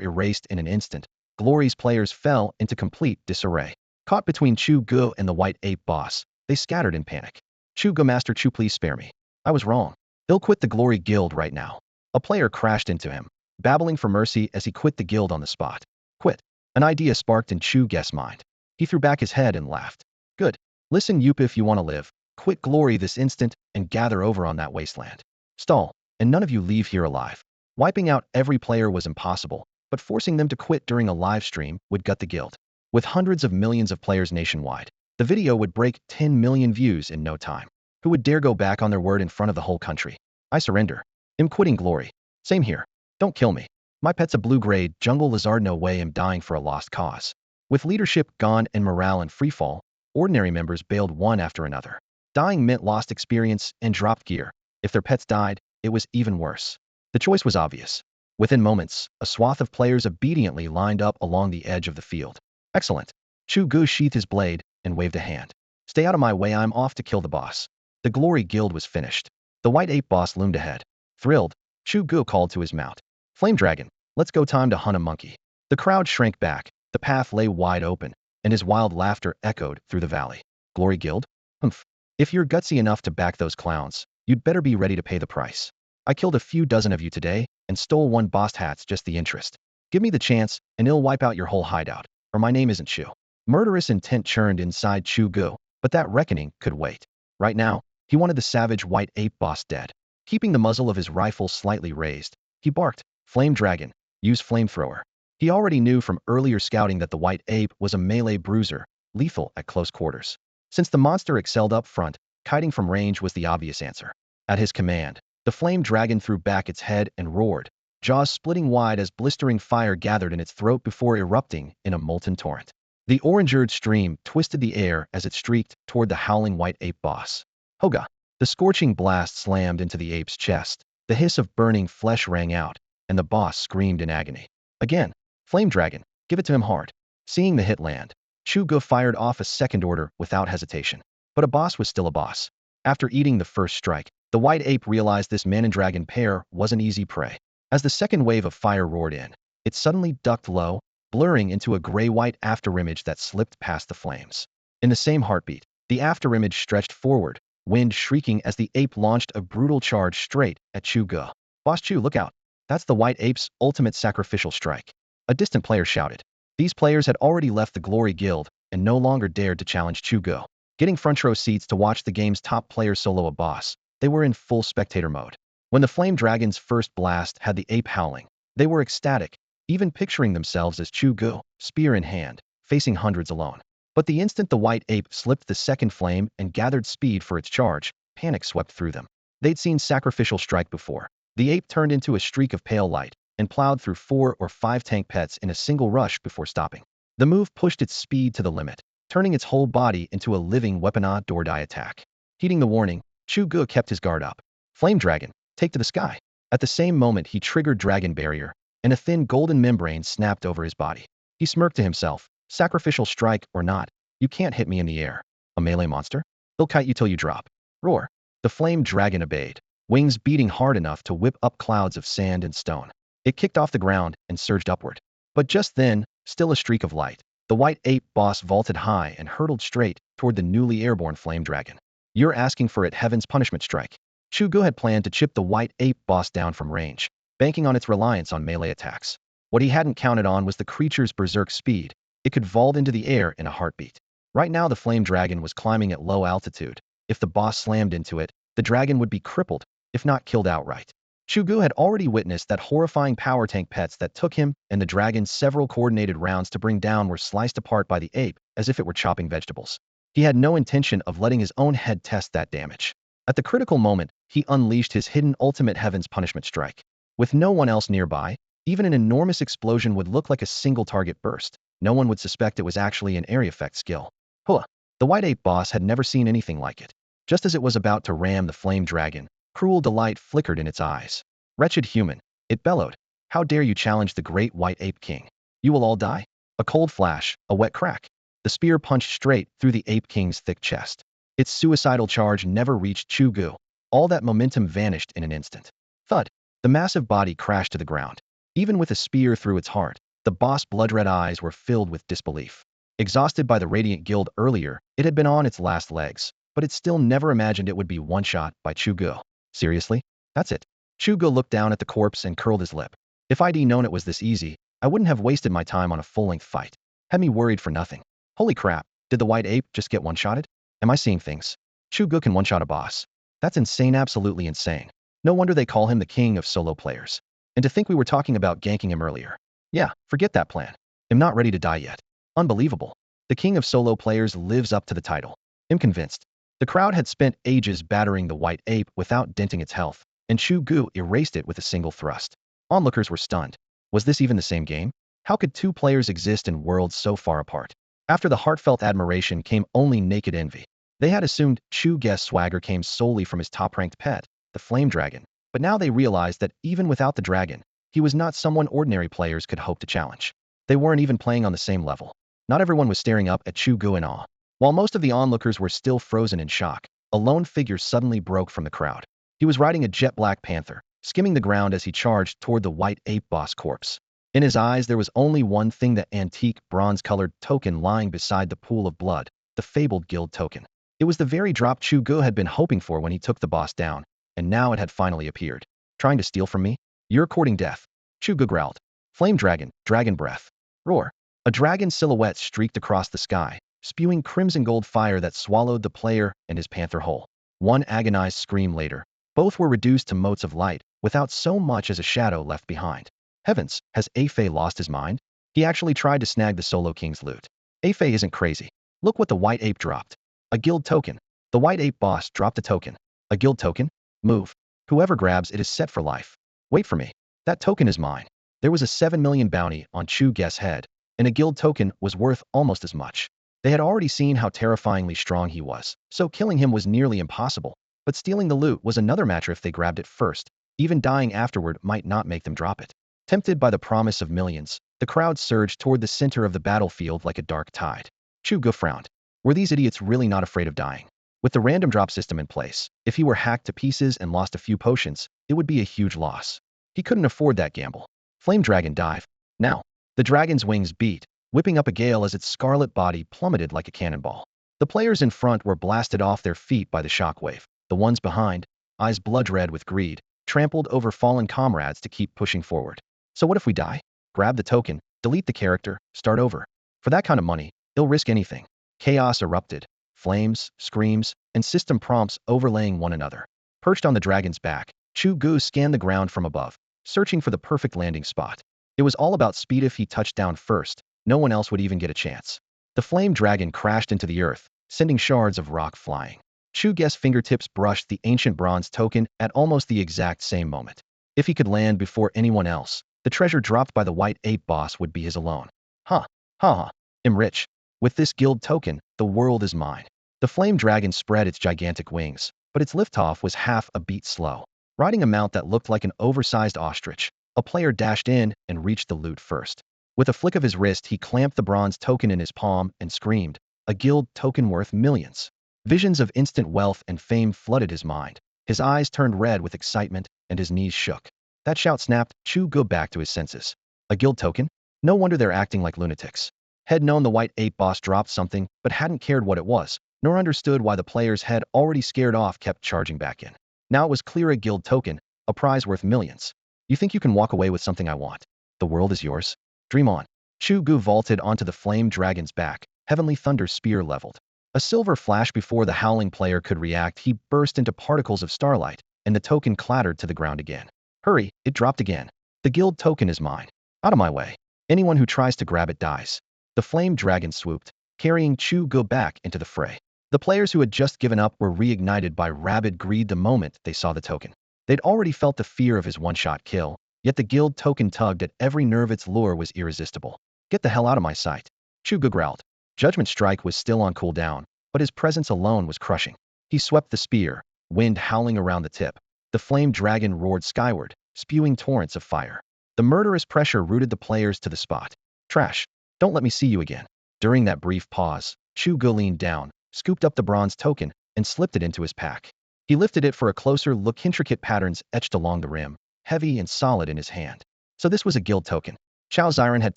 erased in an instant, Glory's players fell into complete disarray. Caught between Chu Ge and the white ape boss, they scattered in panic. Chu Ge, Master Chu, please spare me. I was wrong. He'll quit the Glory Guild right now. A player crashed into him, babbling for mercy as he quit the guild on the spot. Quit. An idea sparked in Chu Ge's mind. He threw back his head and laughed. Good. Listen, Yup, if you want to live, quit Glory this instant and gather over on that wasteland. Stall, and none of you leave here alive. Wiping out every player was impossible, but forcing them to quit during a live stream would gut the guild. With hundreds of millions of players nationwide, the video would break 10 million views in no time. Who would dare go back on their word in front of the whole country? I surrender. I'm quitting Glory. Same here. Don't kill me. My pet's a blue-grade jungle lizard, no way I'm dying for a lost cause. With leadership gone and morale in freefall, ordinary members bailed one after another. Dying meant lost experience and dropped gear. If their pets died, it was even worse. The choice was obvious. Within moments, a swath of players obediently lined up along the edge of the field. Excellent. Chu Ge sheathed his blade and waved a hand. Stay out of my way, I'm off to kill the boss. The Glory Guild was finished. The White Ape boss loomed ahead. Thrilled, Chu Ge called to his mount. Flame Dragon, let's go, time to hunt a monkey. The crowd shrank back, the path lay wide open, and his wild laughter echoed through the valley. Glory Guild? Humph. If you're gutsy enough to back those clowns, you'd better be ready to pay the price. I killed a few dozen of you today, and stole one boss hat's just the interest. Give me the chance, and it'll wipe out your whole hideout, or my name isn't Chu. Murderous intent churned inside Chu Ge, but that reckoning could wait. Right now, he wanted the savage White Ape boss dead. Keeping the muzzle of his rifle slightly raised, he barked, Flame Dragon, use flamethrower. He already knew from earlier scouting that the White Ape was a melee bruiser, lethal at close quarters. Since the monster excelled up front, kiting from range was the obvious answer. At his command, the Flame Dragon threw back its head and roared, jaws splitting wide as blistering fire gathered in its throat before erupting in a molten torrent. The orange-eared stream twisted the air as it streaked toward the howling White Ape boss. Hoga! The scorching blast slammed into the ape's chest, the hiss of burning flesh rang out, and the boss screamed in agony. Again, Flame Dragon, give it to him hard. Seeing the hit land, Chu Ge fired off a second order without hesitation. But a boss was still a boss. After eating the first strike, the White Ape realized this man-and-dragon pair wasn't easy prey. As the second wave of fire roared in, it suddenly ducked low, blurring into a gray-white afterimage that slipped past the flames. In the same heartbeat, the afterimage stretched forward, wind shrieking as the ape launched a brutal charge straight at Chu Ge. Boss Chu, look out! That's the White Ape's ultimate sacrificial strike. A distant player shouted. These players had already left the Glory Guild and no longer dared to challenge Chu Ge. Getting front-row seats to watch the game's top player solo a boss, they were in full spectator mode. When the Flame Dragon's first blast had the ape howling, they were ecstatic, even picturing themselves as Chu Ge, spear in hand, facing hundreds alone. But the instant the White Ape slipped the second flame and gathered speed for its charge, panic swept through them. They'd seen sacrificial strike before. The ape turned into a streak of pale light and plowed through 4 or 5 tank pets in a single rush before stopping. The move pushed its speed to the limit, turning its whole body into a living weaponized door-die attack. Heeding the warning, Chu Ge kept his guard up. Flame Dragon, take to the sky. At the same moment he triggered Dragon Barrier, and a thin golden membrane snapped over his body. He smirked to himself, sacrificial strike or not, you can't hit me in the air. A melee monster? They'll kite you till you drop. Roar. The Flame Dragon obeyed, wings beating hard enough to whip up clouds of sand and stone. It kicked off the ground and surged upward. But just then, still a streak of light, the White Ape boss vaulted high and hurtled straight toward the newly airborne Flame Dragon. You're asking for it, Heaven's punishment strike. Chu Ge had planned to chip the White Ape boss down from range, banking on its reliance on melee attacks. What he hadn't counted on was the creature's berserk speed. It could vault into the air in a heartbeat. Right now the Flame Dragon was climbing at low altitude. If the boss slammed into it, the dragon would be crippled, if not killed outright. Chu Ge had already witnessed that horrifying power tank pets that took him and the dragon several coordinated rounds to bring down were sliced apart by the ape as if it were chopping vegetables. He had no intention of letting his own head test that damage. At the critical moment, he unleashed his hidden ultimate Heaven's punishment strike. With no one else nearby, even an enormous explosion would look like a single target burst. No one would suspect it was actually an area effect skill. Huh! The White Ape boss had never seen anything like it. Just as it was about to ram the Flame Dragon, cruel delight flickered in its eyes. Wretched human, it bellowed. How dare you challenge the great White Ape King? You will all die. A cold flash, a wet crack. The spear punched straight through the Ape King's thick chest. Its suicidal charge never reached Chu Ge. All that momentum vanished in an instant. Thud! The massive body crashed to the ground. Even with a spear through its heart, the boss' blood-red eyes were filled with disbelief. Exhausted by the Radiant Guild earlier, it had been on its last legs, but it still never imagined it would be one-shot by Chu Ge. Seriously? That's it. Chu Ge looked down at the corpse and curled his lip. If I'd known it was this easy, I wouldn't have wasted my time on a full-length fight. Had me worried for nothing. Holy crap, did the White Ape just get one-shotted? Am I seeing things? Chu Ge can one-shot a boss. That's insane, absolutely insane. No wonder they call him the king of solo players. And to think we were talking about ganking him earlier. Yeah, forget that plan. I'm not ready to die yet. Unbelievable. The king of solo players lives up to the title. I'm convinced. The crowd had spent ages battering the White Ape without denting its health, and Chu Ge erased it with a single thrust. Onlookers were stunned. Was this even the same game? How could two players exist in worlds so far apart? After the heartfelt admiration came only naked envy. They had assumed Chu Ge's swagger came solely from his top-ranked pet, the flame dragon, but now they realized that even without the dragon, he was not someone ordinary players could hope to challenge. They weren't even playing on the same level. Not everyone was staring up at Chu Ge in awe. While most of the onlookers were still frozen in shock, a lone figure suddenly broke from the crowd. He was riding a jet black panther, skimming the ground as he charged toward the white ape boss corpse. In his eyes there was only one thing: the antique, bronze-colored token lying beside the pool of blood, the fabled guild token. It was the very drop Chu Ge had been hoping for when he took the boss down, and now it had finally appeared. Trying to steal from me? You're courting death. Chu Ge growled. Flame dragon, dragon breath. Roar. A dragon silhouette streaked across the sky, spewing crimson gold fire that swallowed the player and his panther whole. One agonized scream later, both were reduced to motes of light, without so much as a shadow left behind. Heavens, has Afei lost his mind? He actually tried to snag the Solo King's loot. Afei isn't crazy. Look what the white ape dropped. A guild token. The white ape boss dropped a token. A guild token? Move. Whoever grabs it is set for life. Wait for me. That token is mine. There was a 7 million bounty on Chu Ge's head, and a guild token was worth almost as much. They had already seen how terrifyingly strong he was, so killing him was nearly impossible. But stealing the loot was another matter if they grabbed it first. Even dying afterward might not make them drop it. Tempted by the promise of millions, the crowd surged toward the center of the battlefield like a dark tide. Chu Ge frowned. Were these idiots really not afraid of dying? With the random drop system in place, if he were hacked to pieces and lost a few potions, it would be a huge loss. He couldn't afford that gamble. Flame dragon dive. Now. The dragon's wings beat, whipping up a gale as its scarlet body plummeted like a cannonball. The players in front were blasted off their feet by the shockwave. The ones behind, eyes blood red with greed, trampled over fallen comrades to keep pushing forward. So what if we die? Grab the token, delete the character, start over. For that kind of money, they'll risk anything. Chaos erupted. Flames, screams, and system prompts overlaying one another. Perched on the dragon's back, Chu Ge scanned the ground from above, searching for the perfect landing spot. It was all about speed. If he touched down first, no one else would even get a chance. The flame dragon crashed into the earth, sending shards of rock flying. Chu Ge's fingertips brushed the ancient bronze token at almost the exact same moment. If he could land before anyone else, the treasure dropped by the white ape boss would be his alone. Huh. Ha. I'm rich. With this guild token, the world is mine. The flame dragon spread its gigantic wings, but its liftoff was half a beat slow. Riding a mount that looked like an oversized ostrich, a player dashed in and reached the loot first. With a flick of his wrist, he clamped the bronze token in his palm and screamed, a guild token worth millions. Visions of instant wealth and fame flooded his mind. His eyes turned red with excitement, and his knees shook. That shout snapped Chu Ge back to his senses. A guild token? No wonder they're acting like lunatics. Had known the white ape boss dropped something, but hadn't cared what it was, nor understood why the players had already scared off kept charging back in. Now it was clear: a guild token, a prize worth millions. You think you can walk away with something I want? The world is yours. Dream on. Chu Ge vaulted onto the flame dragon's back, heavenly thunder spear leveled. A silver flash before the howling player could react, he burst into particles of starlight, and the token clattered to the ground again. Hurry, it dropped again. The guild token is mine. Out of my way. Anyone who tries to grab it dies. The flame dragon swooped, carrying Chu Ge back into the fray. The players who had just given up were reignited by rabid greed the moment they saw the token. They'd already felt the fear of his one-shot kill, yet the guild token tugged at every nerve. Its lure was irresistible. Get the hell out of my sight. Chu Ge growled. Judgment Strike was still on cooldown, but his presence alone was crushing. He swept the spear, wind howling around the tip. The flame dragon roared skyward, spewing torrents of fire. The murderous pressure rooted the players to the spot. Trash. Don't let me see you again. During that brief pause, Chu Ge leaned down, scooped up the bronze token, and slipped it into his pack. He lifted it for a closer look. Intricate patterns etched along the rim, heavy and solid in his hand. So this was a guild token. Chao Ziran had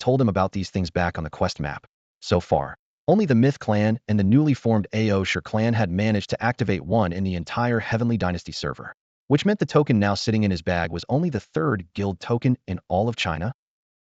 told him about these things back on the quest map. So far, only the Myth clan and the newly formed Aosher clan had managed to activate one in the entire Heavenly Dynasty server, which meant the token now sitting in his bag was only the third guild token in all of China.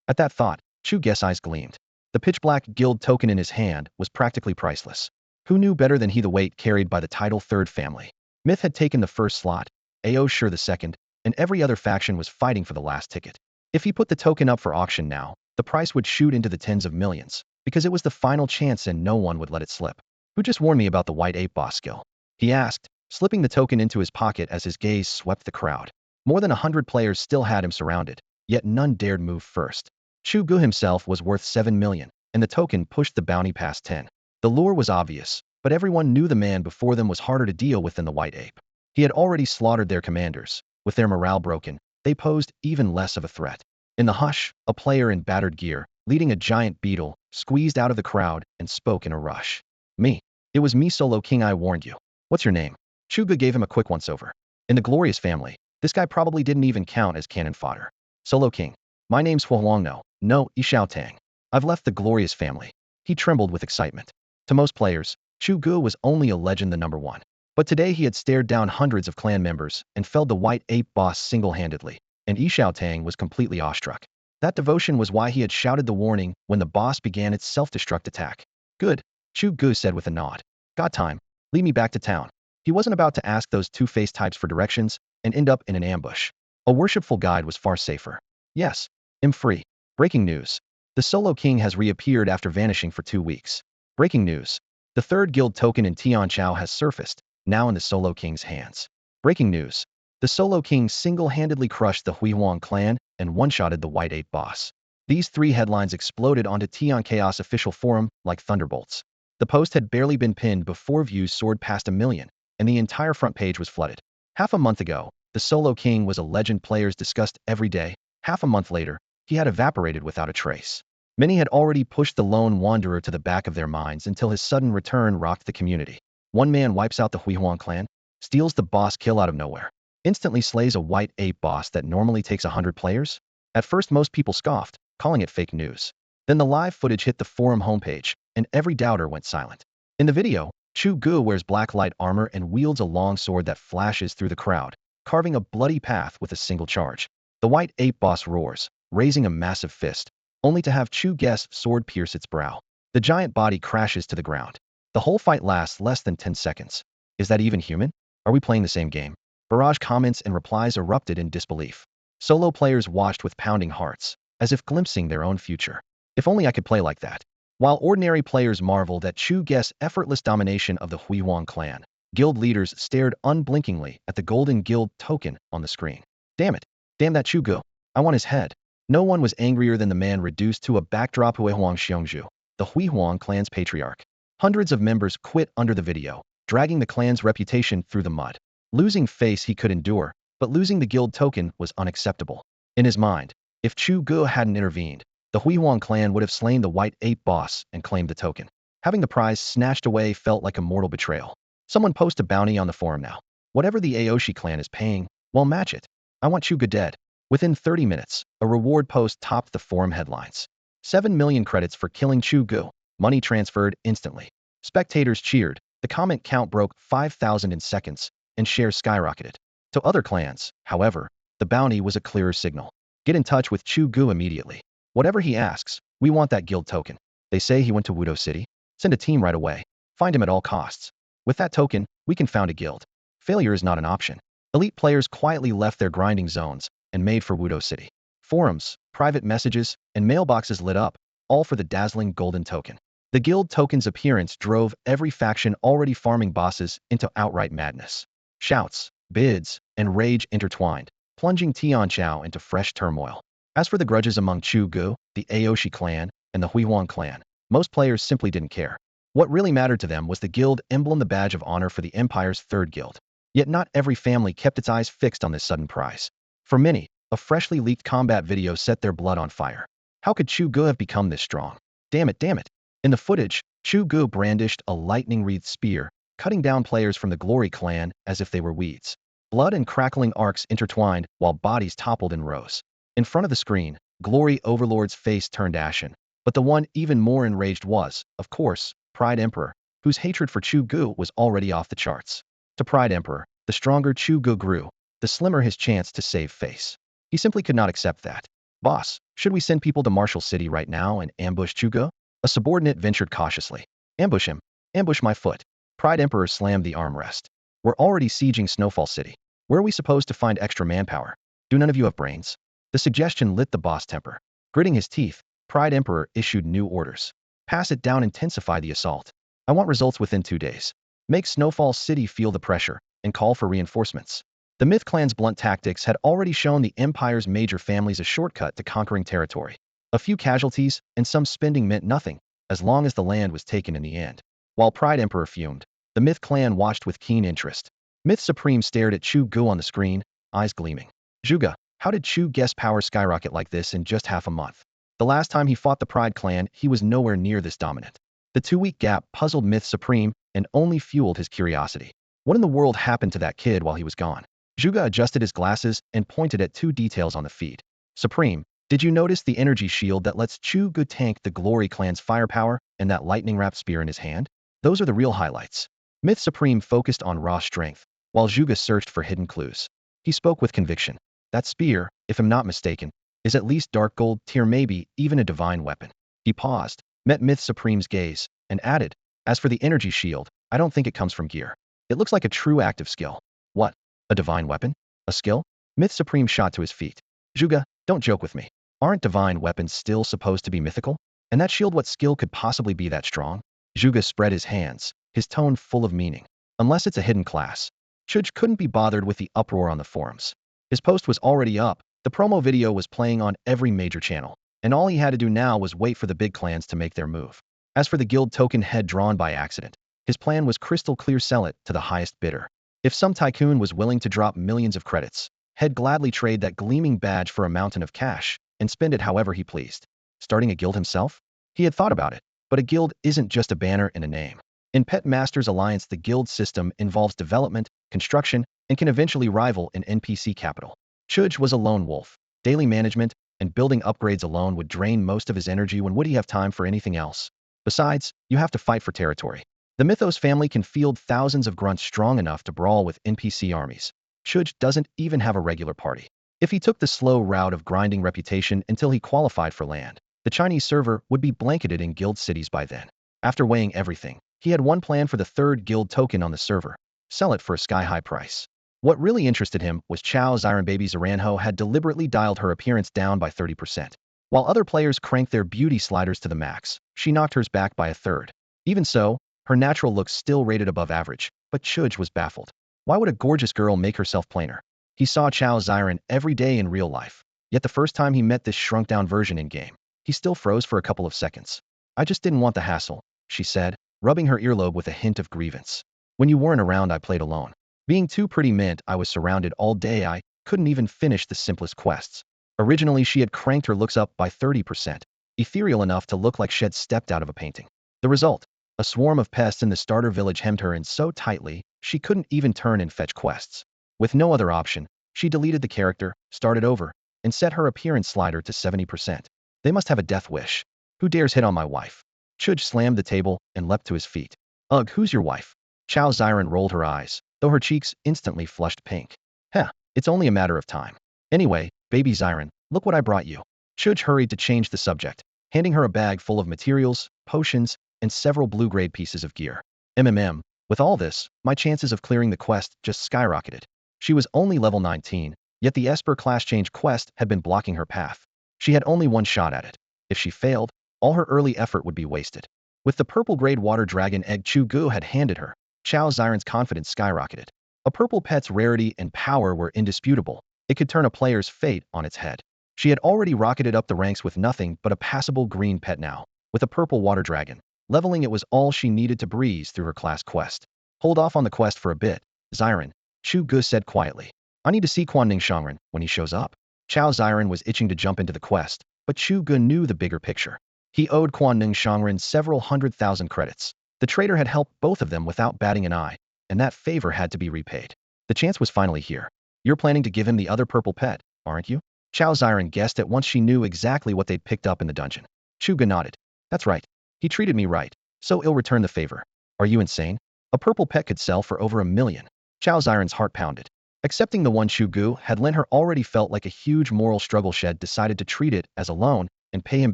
At that thought, Chu Ge's eyes gleamed. The pitch-black guild token in his hand was practically priceless. Who knew better than he the weight carried by the title Third Family? Myth had taken the first slot, Aosher the second, and every other faction was fighting for the last ticket. If he put the token up for auction now, the price would shoot into the tens of millions, because it was the final chance and no one would let it slip. Who just warned me about the white ape boss skill? He asked, slipping the token into his pocket as his gaze swept the crowd. More than 100 players still had him surrounded, yet none dared move first. Chu Ge himself was worth 7 million, and the token pushed the bounty past 10. The lure was obvious, but everyone knew the man before them was harder to deal with than the white ape. He had already slaughtered their commanders. With their morale broken, they posed even less of a threat. In the hush, a player in battered gear, leading a giant beetle, squeezed out of the crowd and spoke in a rush. Me. It was me, Solo King. I warned you. What's your name? Chu Ge gave him a quick once-over. In the glorious family, this guy probably didn't even count as cannon fodder. Solo King. My name's Huang. No, Yishao Tang. I've left the glorious family. He trembled with excitement. To most players, Chu Ge was only a legend, the number one. But today he had stared down hundreds of clan members and felled the white ape boss single-handedly, and Yishao Tang was completely awestruck. That devotion was why he had shouted the warning when the boss began its self-destruct attack. Good, Chu Ge said with a nod. Got time. Lead me back to town. He wasn't about to ask those two-faced types for directions and end up in an ambush. A worshipful guide was far safer. Yes, I'm free. Breaking news. The Solo King has reappeared after vanishing for 2 weeks. Breaking news. The third guild token in Tianchao has surfaced, now in the Solo King's hands. Breaking news. The Solo King single-handedly crushed the Huihuang clan and one-shotted the White Ape boss. These 3 headlines exploded onto Tianchao's official forum like thunderbolts. The post had barely been pinned before views soared past 1 million, and the entire front page was flooded. Half a month ago, the Solo King was a legend players discussed every day. Half a month later, he had evaporated without a trace. Many had already pushed the lone wanderer to the back of their minds until his sudden return rocked the community. One man wipes out the Huihuang clan, steals the boss kill out of nowhere, instantly slays a white ape boss that normally takes 100 players? At first most people scoffed, calling it fake news. Then the live footage hit the forum homepage, and every doubter went silent. In the video, Chu Ge wears black light armor and wields a long sword that flashes through the crowd, carving a bloody path with a single charge. The white ape boss roars, raising a massive fist, only to have Chu Ge's sword pierce its brow. The giant body crashes to the ground. The whole fight lasts less than 10 seconds. Is that even human? Are we playing the same game? Barrage comments and replies erupted in disbelief. Solo players watched with pounding hearts, as if glimpsing their own future. If only I could play like that. While ordinary players marveled at Chu Ge's effortless domination of the Huihuang clan, guild leaders stared unblinkingly at the golden guild token on the screen. Damn it. Damn that Chu Ge. I want his head. No one was angrier than the man reduced to a backdrop Huihuang Xiongzhu, the Huihuang clan's patriarch. Hundreds of members quit under the video, dragging the clan's reputation through the mud. Losing face he could endure, but losing the guild token was unacceptable. In his mind, if Chu Ge hadn't intervened, the Huihuang clan would have slain the white ape boss and claimed the token. Having the prize snatched away felt like a mortal betrayal. Someone post a bounty on the forum now. Whatever the Aoshi clan is paying, well, match it. I want Chu Ge dead. Within 30 minutes, a reward post topped the forum headlines. 7 million credits for killing Chu Ge. Money transferred instantly. Spectators cheered. The comment count broke 5,000 in seconds, and shares skyrocketed. To other clans, however, the bounty was a clearer signal. Get in touch with Chu Ge immediately. Whatever he asks, we want that guild token. They say he went to Wudo City. Send a team right away. Find him at all costs. With that token, we can found a guild. Failure is not an option. Elite players quietly left their grinding zones and made for Wudo City. Forums, private messages, and mailboxes lit up, all for the dazzling golden token. The guild token's appearance drove every faction already farming bosses into outright madness. Shouts, bids, and rage intertwined, plunging Tianchao into fresh turmoil. As for the grudges among Chu Ge, the Aoshi clan, and the Huihuang clan, most players simply didn't care. What really mattered to them was the guild emblem, the badge of honor for the Empire's third guild. Yet not every family kept its eyes fixed on this sudden prize. For many, a freshly leaked combat video set their blood on fire. How could Chu Ge have become this strong? Damn it, damn it. In the footage, Chu Ge brandished a lightning-wreathed spear, cutting down players from the Glory clan as if they were weeds. Blood and crackling arcs intertwined while bodies toppled in rows. In front of the screen, Glory Overlord's face turned ashen, but the one even more enraged was, of course, Pride Emperor, whose hatred for Chu Ge was already off the charts. To Pride Emperor, the stronger Chu Ge grew, the slimmer his chance to save face. He simply could not accept that. Boss, should we send people to Marshall City right now and ambush Chu Ge? A subordinate ventured cautiously. Ambush him. Ambush my foot. Pride Emperor slammed the armrest. We're already sieging Snowfall City. Where are we supposed to find extra manpower? Do none of you have brains? The suggestion lit the boss' temper. Gritting his teeth, Pride Emperor issued new orders. Pass it down, intensify the assault. I want results within 2 days. Make Snowfall City feel the pressure, and call for reinforcements. The Myth clan's blunt tactics had already shown the Empire's major families a shortcut to conquering territory. A few casualties and some spending meant nothing, as long as the land was taken in the end. While Pride Emperor fumed, the Myth clan watched with keen interest. Myth Supreme stared at Chu Ge on the screen, eyes gleaming. Chu Ge, how did Chu Ge's power skyrocket like this in just half a month? The last time he fought the Pride clan, he was nowhere near this dominant. The 2-week gap puzzled Myth Supreme and only fueled his curiosity. What in the world happened to that kid while he was gone? Chu Ge adjusted his glasses and pointed at 2 details on the feed. Supreme, did you notice the energy shield that lets Chu Ge tank the Glory clan's firepower and that lightning-wrapped spear in his hand? Those are the real highlights. Myth Supreme focused on raw strength, while Chu Ge searched for hidden clues. He spoke with conviction. That spear, if I'm not mistaken, is at least dark gold tier, maybe even a divine weapon. He paused, met Myth Supreme's gaze, and added, as for the energy shield, I don't think it comes from gear. It looks like a true active skill. What? A divine weapon? A skill? Myth Supreme shot to his feet. Chu Ge, don't joke with me. Aren't divine weapons still supposed to be mythical? And that shield, what skill could possibly be that strong? Chu Ge spread his hands, his tone full of meaning. Unless it's a hidden class. Chu Ge couldn't be bothered with the uproar on the forums. His post was already up, the promo video was playing on every major channel, and all he had to do now was wait for the big clans to make their move. As for the guild token head drawn by accident, his plan was crystal clear: sell it to the highest bidder. If some tycoon was willing to drop millions of credits, he'd gladly trade that gleaming badge for a mountain of cash and spend it however he pleased. Starting a guild himself? He had thought about it, but a guild isn't just a banner and a name. In Pet Masters Alliance, the guild system involves development, construction, and can eventually rival an NPC capital. Chu Ge was a lone wolf. Daily management and building upgrades alone would drain most of his energy. When would he have time for anything else? Besides, you have to fight for territory. The Mythos family can field thousands of grunts strong enough to brawl with NPC armies. Chu Ge doesn't even have a regular party. If he took the slow route of grinding reputation until he qualified for land, the Chinese server would be blanketed in guild cities by then. After weighing everything, he had one plan for the 3rd guild token on the server: sell it for a sky-high price. What really interested him was Chao Xiran. Baby Zaranho had deliberately dialed her appearance down by 30%. While other players cranked their beauty sliders to the max, she knocked hers back by a third. Even so, her natural looks still rated above average, but Chu Ge was baffled. Why would a gorgeous girl make herself plainer? He saw Chao Xiran every day in real life, yet the first time he met this shrunk-down version in-game, he still froze for a couple of seconds. I just didn't want the hassle, she said, rubbing her earlobe with a hint of grievance. When you weren't around, I played alone. Being too pretty meant I was surrounded all day. I couldn't even finish the simplest quests. Originally, she had cranked her looks up by 30%, ethereal enough to look like she'd stepped out of a painting. The result? A swarm of pests in the starter village hemmed her in so tightly, she couldn't even turn and fetch quests. With no other option, she deleted the character, started over, and set her appearance slider to 70%. They must have a death wish. Who dares hit on my wife? Chu Ge slammed the table and leapt to his feet. Ugh, who's your wife? Chao Xiran rolled her eyes, though her cheeks instantly flushed pink. Heh, it's only a matter of time. Anyway, baby Xiran, look what I brought you. Chu Ge hurried to change the subject, handing her a bag full of materials, potions, and several blue-grade pieces of gear. With all this, my chances of clearing the quest just skyrocketed. She was only level 19, yet the Esper class change quest had been blocking her path. She had only one shot at it. If she failed, all her early effort would be wasted. With the purple-grade water dragon egg Chu Ge had handed her, Chao Xiran's confidence skyrocketed. A purple pet's rarity and power were indisputable. It could turn a player's fate on its head. She had already rocketed up the ranks with nothing but a passable green pet now. With a purple water dragon, leveling it was all she needed to breeze through her class quest. Hold off on the quest for a bit, Xiran, Chu Ge said quietly. I need to see Confronting when he shows up. Chao Xiran was itching to jump into the quest, but Chu Ge knew the bigger picture. He owed Confronting several 100,000 credits. The trader had helped both of them without batting an eye, and that favor had to be repaid. The chance was finally here. You're planning to give him the other purple pet, aren't you? Chao Xiran guessed at once. She knew exactly what they'd picked up in the dungeon. Chu Ge nodded. That's right. He treated me right, so he'll return the favor. Are you insane? A purple pet could sell for over $1 million. Chao Xiran's heart pounded. Accepting the one Chu Ge had lent her already felt like a huge moral struggle. Shed decided to treat it as a loan and pay him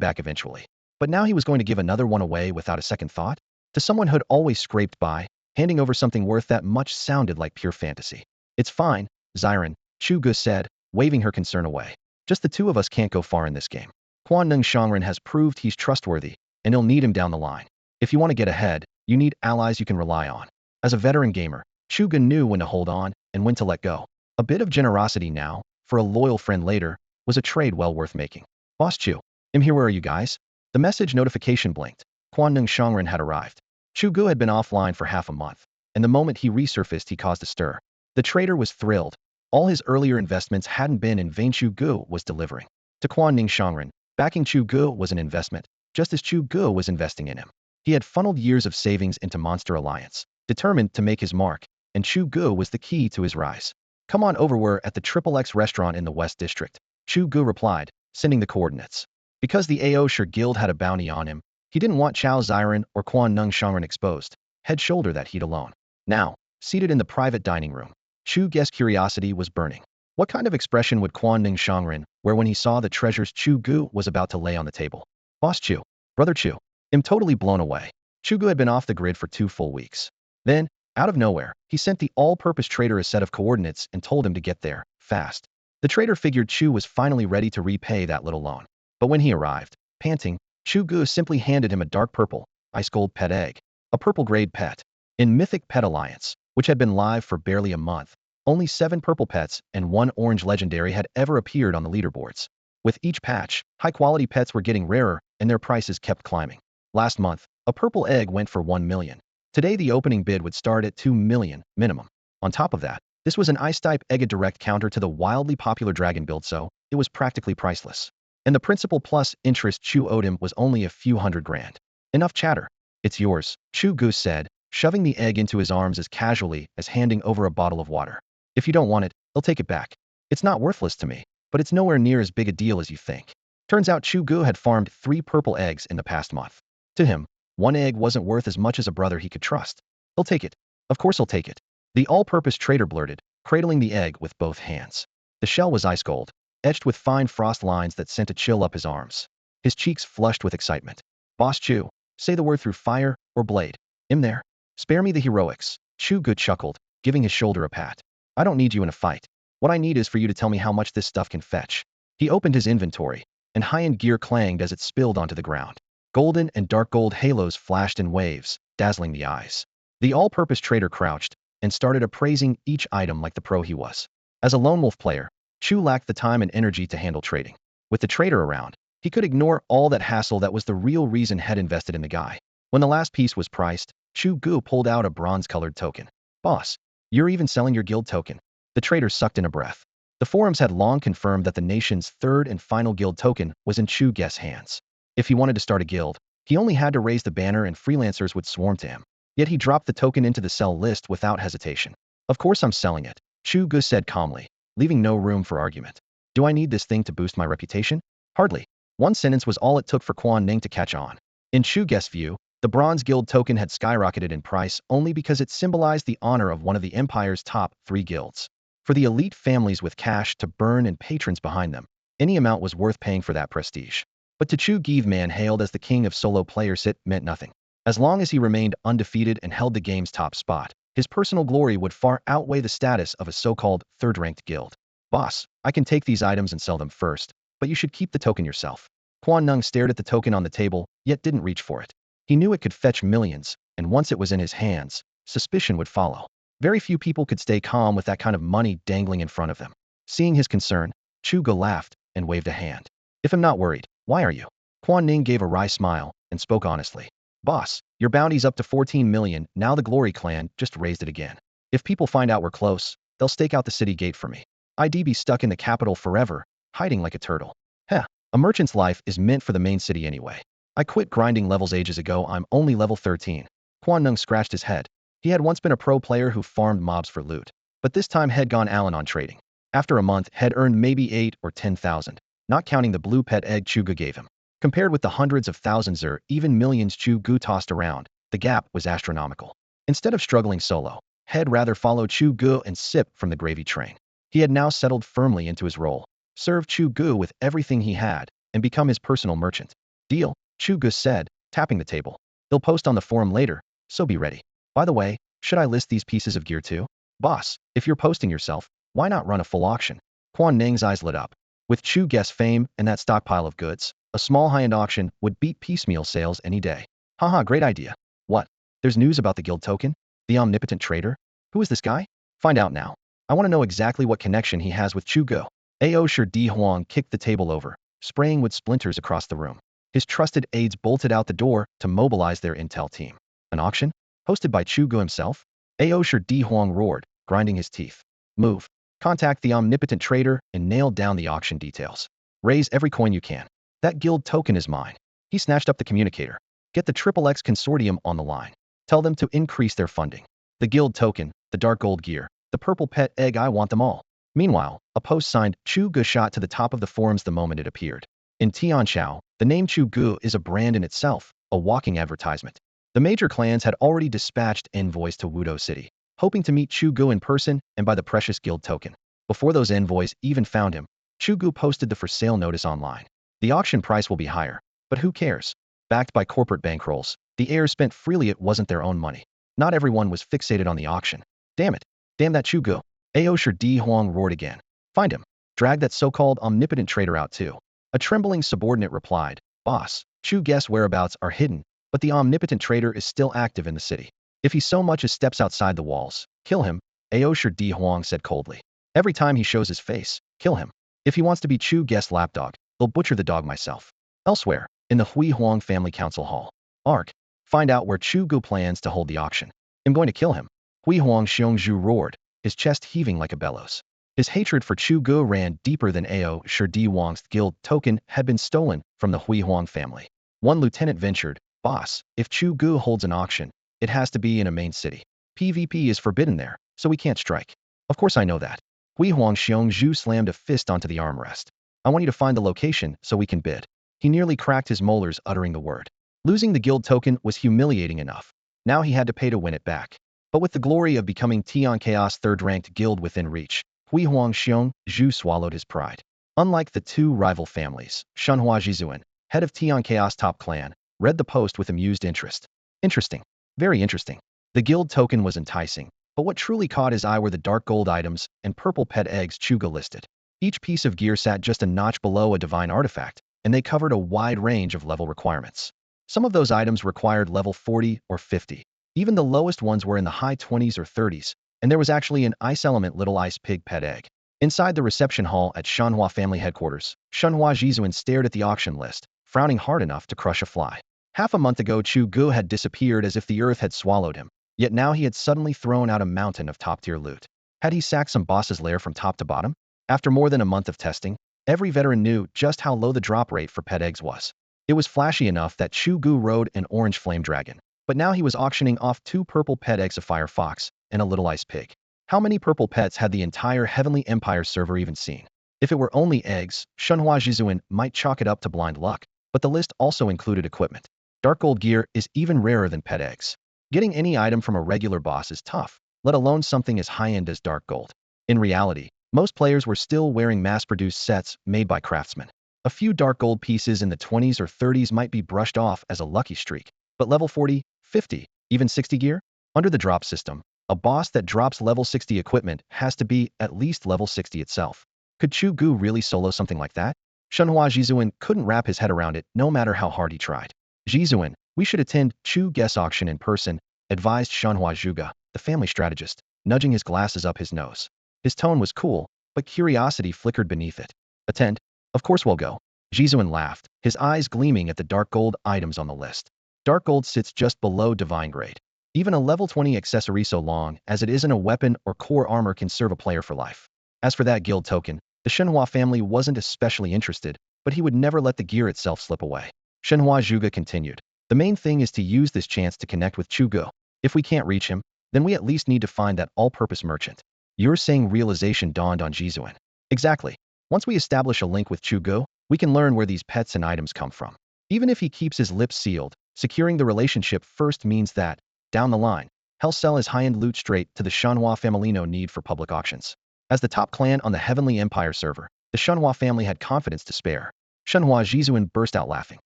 back eventually. But now he was going to give another one away without a second thought? To someone who'd always scraped by, handing over something worth that much sounded like pure fantasy. It's fine, Xiran, Chu Ge said, waving her concern away. Just the two of us can't go far in this game. Confronting has proved he's trustworthy, and he'll need him down the line. If you want to get ahead, you need allies you can rely on. As a veteran gamer, Chu Ge knew when to hold on and when to let go. A bit of generosity now, for a loyal friend later, was a trade well worth making. Boss Chu, I'm here, where are you guys? The message notification blinked. Quanning Shangren had arrived. Chu Ge had been offline for half a month, and the moment he resurfaced he caused a stir. The trader was thrilled. All his earlier investments hadn't been in vain. Chu Ge was delivering. To Quanning Shangren, backing Chu Ge was an investment, just as Chu Ge was investing in him. He had funneled years of savings into Monster Alliance, determined to make his mark, and Chu Ge was the key to his rise. Come on over, we're at the XXX restaurant in the West District, Chu Ge replied, sending the coordinates. Because the Aosher Guild had a bounty on him, he didn't want Chao Xiren or Quan Nung Shangren exposed. Head shoulder that heat alone. Now, seated in the private dining room, Chu Ge's curiosity was burning. What kind of expression would Quan Ning Shangren wear when he saw the treasures Chu Ge was about to lay on the table? Boss Chu, brother Chu, I'm totally blown away. Chu Ge had been off the grid for 2 full weeks. Then, out of nowhere, he sent the all-purpose trader a set of coordinates and told him to get there, fast. The trader figured Chu was finally ready to repay that little loan. But when he arrived, panting, Chu Ge simply handed him a dark purple, ice gold pet egg, a purple grade pet. In Mythic Pet Alliance, which had been live for barely a month, only 7 purple pets and 1 orange legendary had ever appeared on the leaderboards. With each patch, high-quality pets were getting rarer and their prices kept climbing. Last month, a purple egg went for 1 million. Today the opening bid would start at 2 million, minimum. On top of that, this was an ice-type egg, a direct counter to the wildly popular dragon build, so it was practically priceless. And the principal plus interest Chu owed him was only a few hundred grand. Enough chatter. It's yours, Chu Ge said, shoving the egg into his arms as casually as handing over a bottle of water. If you don't want it, I'll take it back. It's not worthless to me, but it's nowhere near as big a deal as you think. Turns out Chu Ge had farmed 3 purple eggs in the past month. To him, 1 egg wasn't worth as much as a brother he could trust. I'll take it. Of course I'll take it. The all-purpose trader blurted, cradling the egg with both hands. The shell was ice gold, etched with fine frost lines that sent a chill up his arms. His cheeks flushed with excitement. Boss Chu, say the word through fire or blade. I'm there. Spare me the heroics, Chu Ge chuckled, giving his shoulder a pat. I don't need you in a fight. What I need is for you to tell me how much this stuff can fetch. He opened his inventory, and high-end gear clanged as it spilled onto the ground. Golden and dark gold halos flashed in waves, dazzling the eyes. The all-purpose trader crouched and started appraising each item like the pro he was. As a lone wolf player, Chu lacked the time and energy to handle trading. With the trader around, he could ignore all that hassle that was the real reason Head invested in the guy. When the last piece was priced, Chu Ge pulled out a bronze-colored token. Boss, you're even selling your guild token? The trader sucked in a breath. The forums had long confirmed that the nation's 3rd and final guild token was in Chu Ge's hands. If he wanted to start a guild, he only had to raise the banner and freelancers would swarm to him. Yet he dropped the token into the sell list without hesitation. Of course I'm selling it, Chu Ge said calmly, leaving no room for argument. Do I need this thing to boost my reputation? Hardly. One sentence was all it took for Quan Ning to catch on. In Chu Ge's view, the Bronze Guild token had skyrocketed in price only because it symbolized the honor of one of the Empire's top 3 guilds. For the elite families with cash to burn and patrons behind them, any amount was worth paying for that prestige. But to Chu Ge, man hailed as the king of solo players, it meant nothing. As long as he remained undefeated and held the game's top spot, his personal glory would far outweigh the status of a so-called 3rd-ranked guild. Boss, I can take these items and sell them first, but you should keep the token yourself. Quan Nung stared at the token on the table, yet didn't reach for it. He knew it could fetch millions, and once it was in his hands, suspicion would follow. Very few people could stay calm with that kind of money dangling in front of them. Seeing his concern, Chu Ge laughed and waved a hand. If I'm not worried, why are you? Quan Ning gave a wry smile and spoke honestly. Boss, your bounty's up to 14 million, now the Glory Clan just raised it again. If people find out we're close, they'll stake out the city gate for me. I'd be stuck in the capital forever, hiding like a turtle. Heh, a merchant's life is meant for the main city anyway. I quit grinding levels ages ago, I'm only level 13. Quan Nung scratched his head. He had once been a pro player who farmed mobs for loot, but this time had gone Allen on trading. After a month, had earned maybe 8 or 10,000, not counting the blue pet egg Chu Ge gave him. Compared with the hundreds of thousands or even millions Chu Ge tossed around, the gap was astronomical. Instead of struggling solo, Head rather followed Chu Ge and sip from the gravy train. He had now settled firmly into his role, served Chu Ge with everything he had, and become his personal merchant. Deal, Chu Ge said, tapping the table. They'll post on the forum later, so be ready. By the way, should I list these pieces of gear too? Boss, if you're posting yourself, why not run a full auction? Quan Ning's eyes lit up. With Chu Ge's fame and that stockpile of goods, a small high-end auction would beat piecemeal sales any day. Haha, great idea. What? There's news about the guild token? The omnipotent trader? Who is this guy? Find out now. I want to know exactly what connection he has with Chu Ge. Ao Shi Di Huang kicked the table over, spraying wood splinters across the room. His trusted aides bolted out the door to mobilize their intel team. An auction? Hosted by Chu Ge himself? Ao Shi Di Huang roared, grinding his teeth. Move. Contact the omnipotent trader and nail down the auction details. Raise every coin you can. That guild token is mine. He snatched up the communicator. Get the XXX consortium on the line. Tell them to increase their funding. The guild token, the dark gold gear, the purple pet egg, I want them all. Meanwhile, a post signed Chu Ge shot to the top of the forums the moment it appeared. In Tianchao, the name Chu Ge is a brand in itself, a walking advertisement. The major clans had already dispatched envoys to Wudo City, hoping to meet Chu Ge in person and buy the precious guild token. Before those envoys even found him, Chu Ge posted the for sale notice online. The auction price will be higher, but who cares? Backed by corporate bankrolls, the heirs spent freely. It wasn't their own money. Not everyone was fixated on the auction. Damn it. Damn that Chu Ge. Ao Shi Di Huang roared again. Find him. Drag that so-called omnipotent trader out too. A trembling subordinate replied, Boss, Chu Ge's whereabouts are hidden, but the omnipotent trader is still active in the city. If he so much as steps outside the walls, kill him, Ao Shi Di Huang said coldly. Every time he shows his face, kill him. If he wants to be Chu Ge's lapdog, I'll butcher the dog myself. Elsewhere, in the Hui Huang Family Council Hall. Ark. Find out where Chu Ge plans to hold the auction. I'm going to kill him. Hui Huang Xiongzhu roared, his chest heaving like a bellows. His hatred for Chu Ge ran deeper than Ao Shi Di Huang's guild token had been stolen from the Hui Huang family. One lieutenant ventured, Boss, if Chu Ge holds an auction, it has to be in a main city. PvP is forbidden there, so we can't strike. Of course I know that. Hui Huang Xiongzhu slammed a fist onto the armrest. I want you to find the location so we can bid. He nearly cracked his molars uttering the word. Losing the guild token was humiliating enough. Now he had to pay to win it back. But with the glory of becoming Tianchao's third-ranked guild within reach, Hui Huang Xiongzhu swallowed his pride. Unlike the two rival families, Shenhua Jizuan, head of Tianchao's top clan, read the post with amused interest. Interesting. Very interesting. The guild token was enticing, but what truly caught his eye were the dark gold items and purple pet eggs Chu Ge listed. Each piece of gear sat just a notch below a divine artifact, and they covered a wide range of level requirements. Some of those items required level 40 or 50. Even the lowest ones were in the high 20s or 30s, and there was actually an ice element little ice pig pet egg. Inside the reception hall at Shenhua family headquarters, Shenhua Jizuan stared at the auction list, frowning hard enough to crush a fly. Half a month ago Chu Ge had disappeared as if the earth had swallowed him, yet now he had suddenly thrown out a mountain of top-tier loot. Had he sacked some boss's lair from top to bottom? After more than a month of testing, every veteran knew just how low the drop rate for pet eggs was. It was flashy enough that Chu Ge rode an orange flame dragon, but now he was auctioning off 2 purple pet eggs, a fire fox, and a little ice pig. How many purple pets had the entire Heavenly Empire server even seen? If it were only eggs, Shenhua Jizuan might chalk it up to blind luck, but the list also included equipment. Dark gold gear is even rarer than pet eggs. Getting any item from a regular boss is tough, let alone something as high-end as dark gold. In reality, most players were still wearing mass-produced sets made by craftsmen. A few dark gold pieces in the 20s or 30s might be brushed off as a lucky streak, but level 40, 50, even 60 gear? Under the drop system, a boss that drops level 60 equipment has to be at least level 60 itself. Could Chu Ge really solo something like that? Shenhua Jizuan couldn't wrap his head around it no matter how hard he tried. Jizuan, we should attend Chu Ge's auction in person, advised Shenhua Zhuge, the family strategist, nudging his glasses up his nose. His tone was cool, but curiosity flickered beneath it. Attend? Of course we'll go. Jizuan laughed, his eyes gleaming at the dark gold items on the list. Dark gold sits just below divine grade. Even a level 20 accessory so long as it isn't a weapon or core armor can serve a player for life. As for that guild token, the Shenhua family wasn't especially interested, but he would never let the gear itself slip away. Shenhua Zhuge continued. The main thing is to use this chance to connect with Chu Ge. If we can't reach him, then we at least need to find that all-purpose merchant. You're saying realization dawned on Jizuan. Exactly. Once we establish a link with Chu Ge, we can learn where these pets and items come from. Even if he keeps his lips sealed, securing the relationship first means that, down the line, he'll sell his high-end loot straight to the Shenhua family, no need for public auctions. As the top clan on the Heavenly Empire server, the Shenhua family had confidence to spare. Shenhua Jizuan burst out laughing.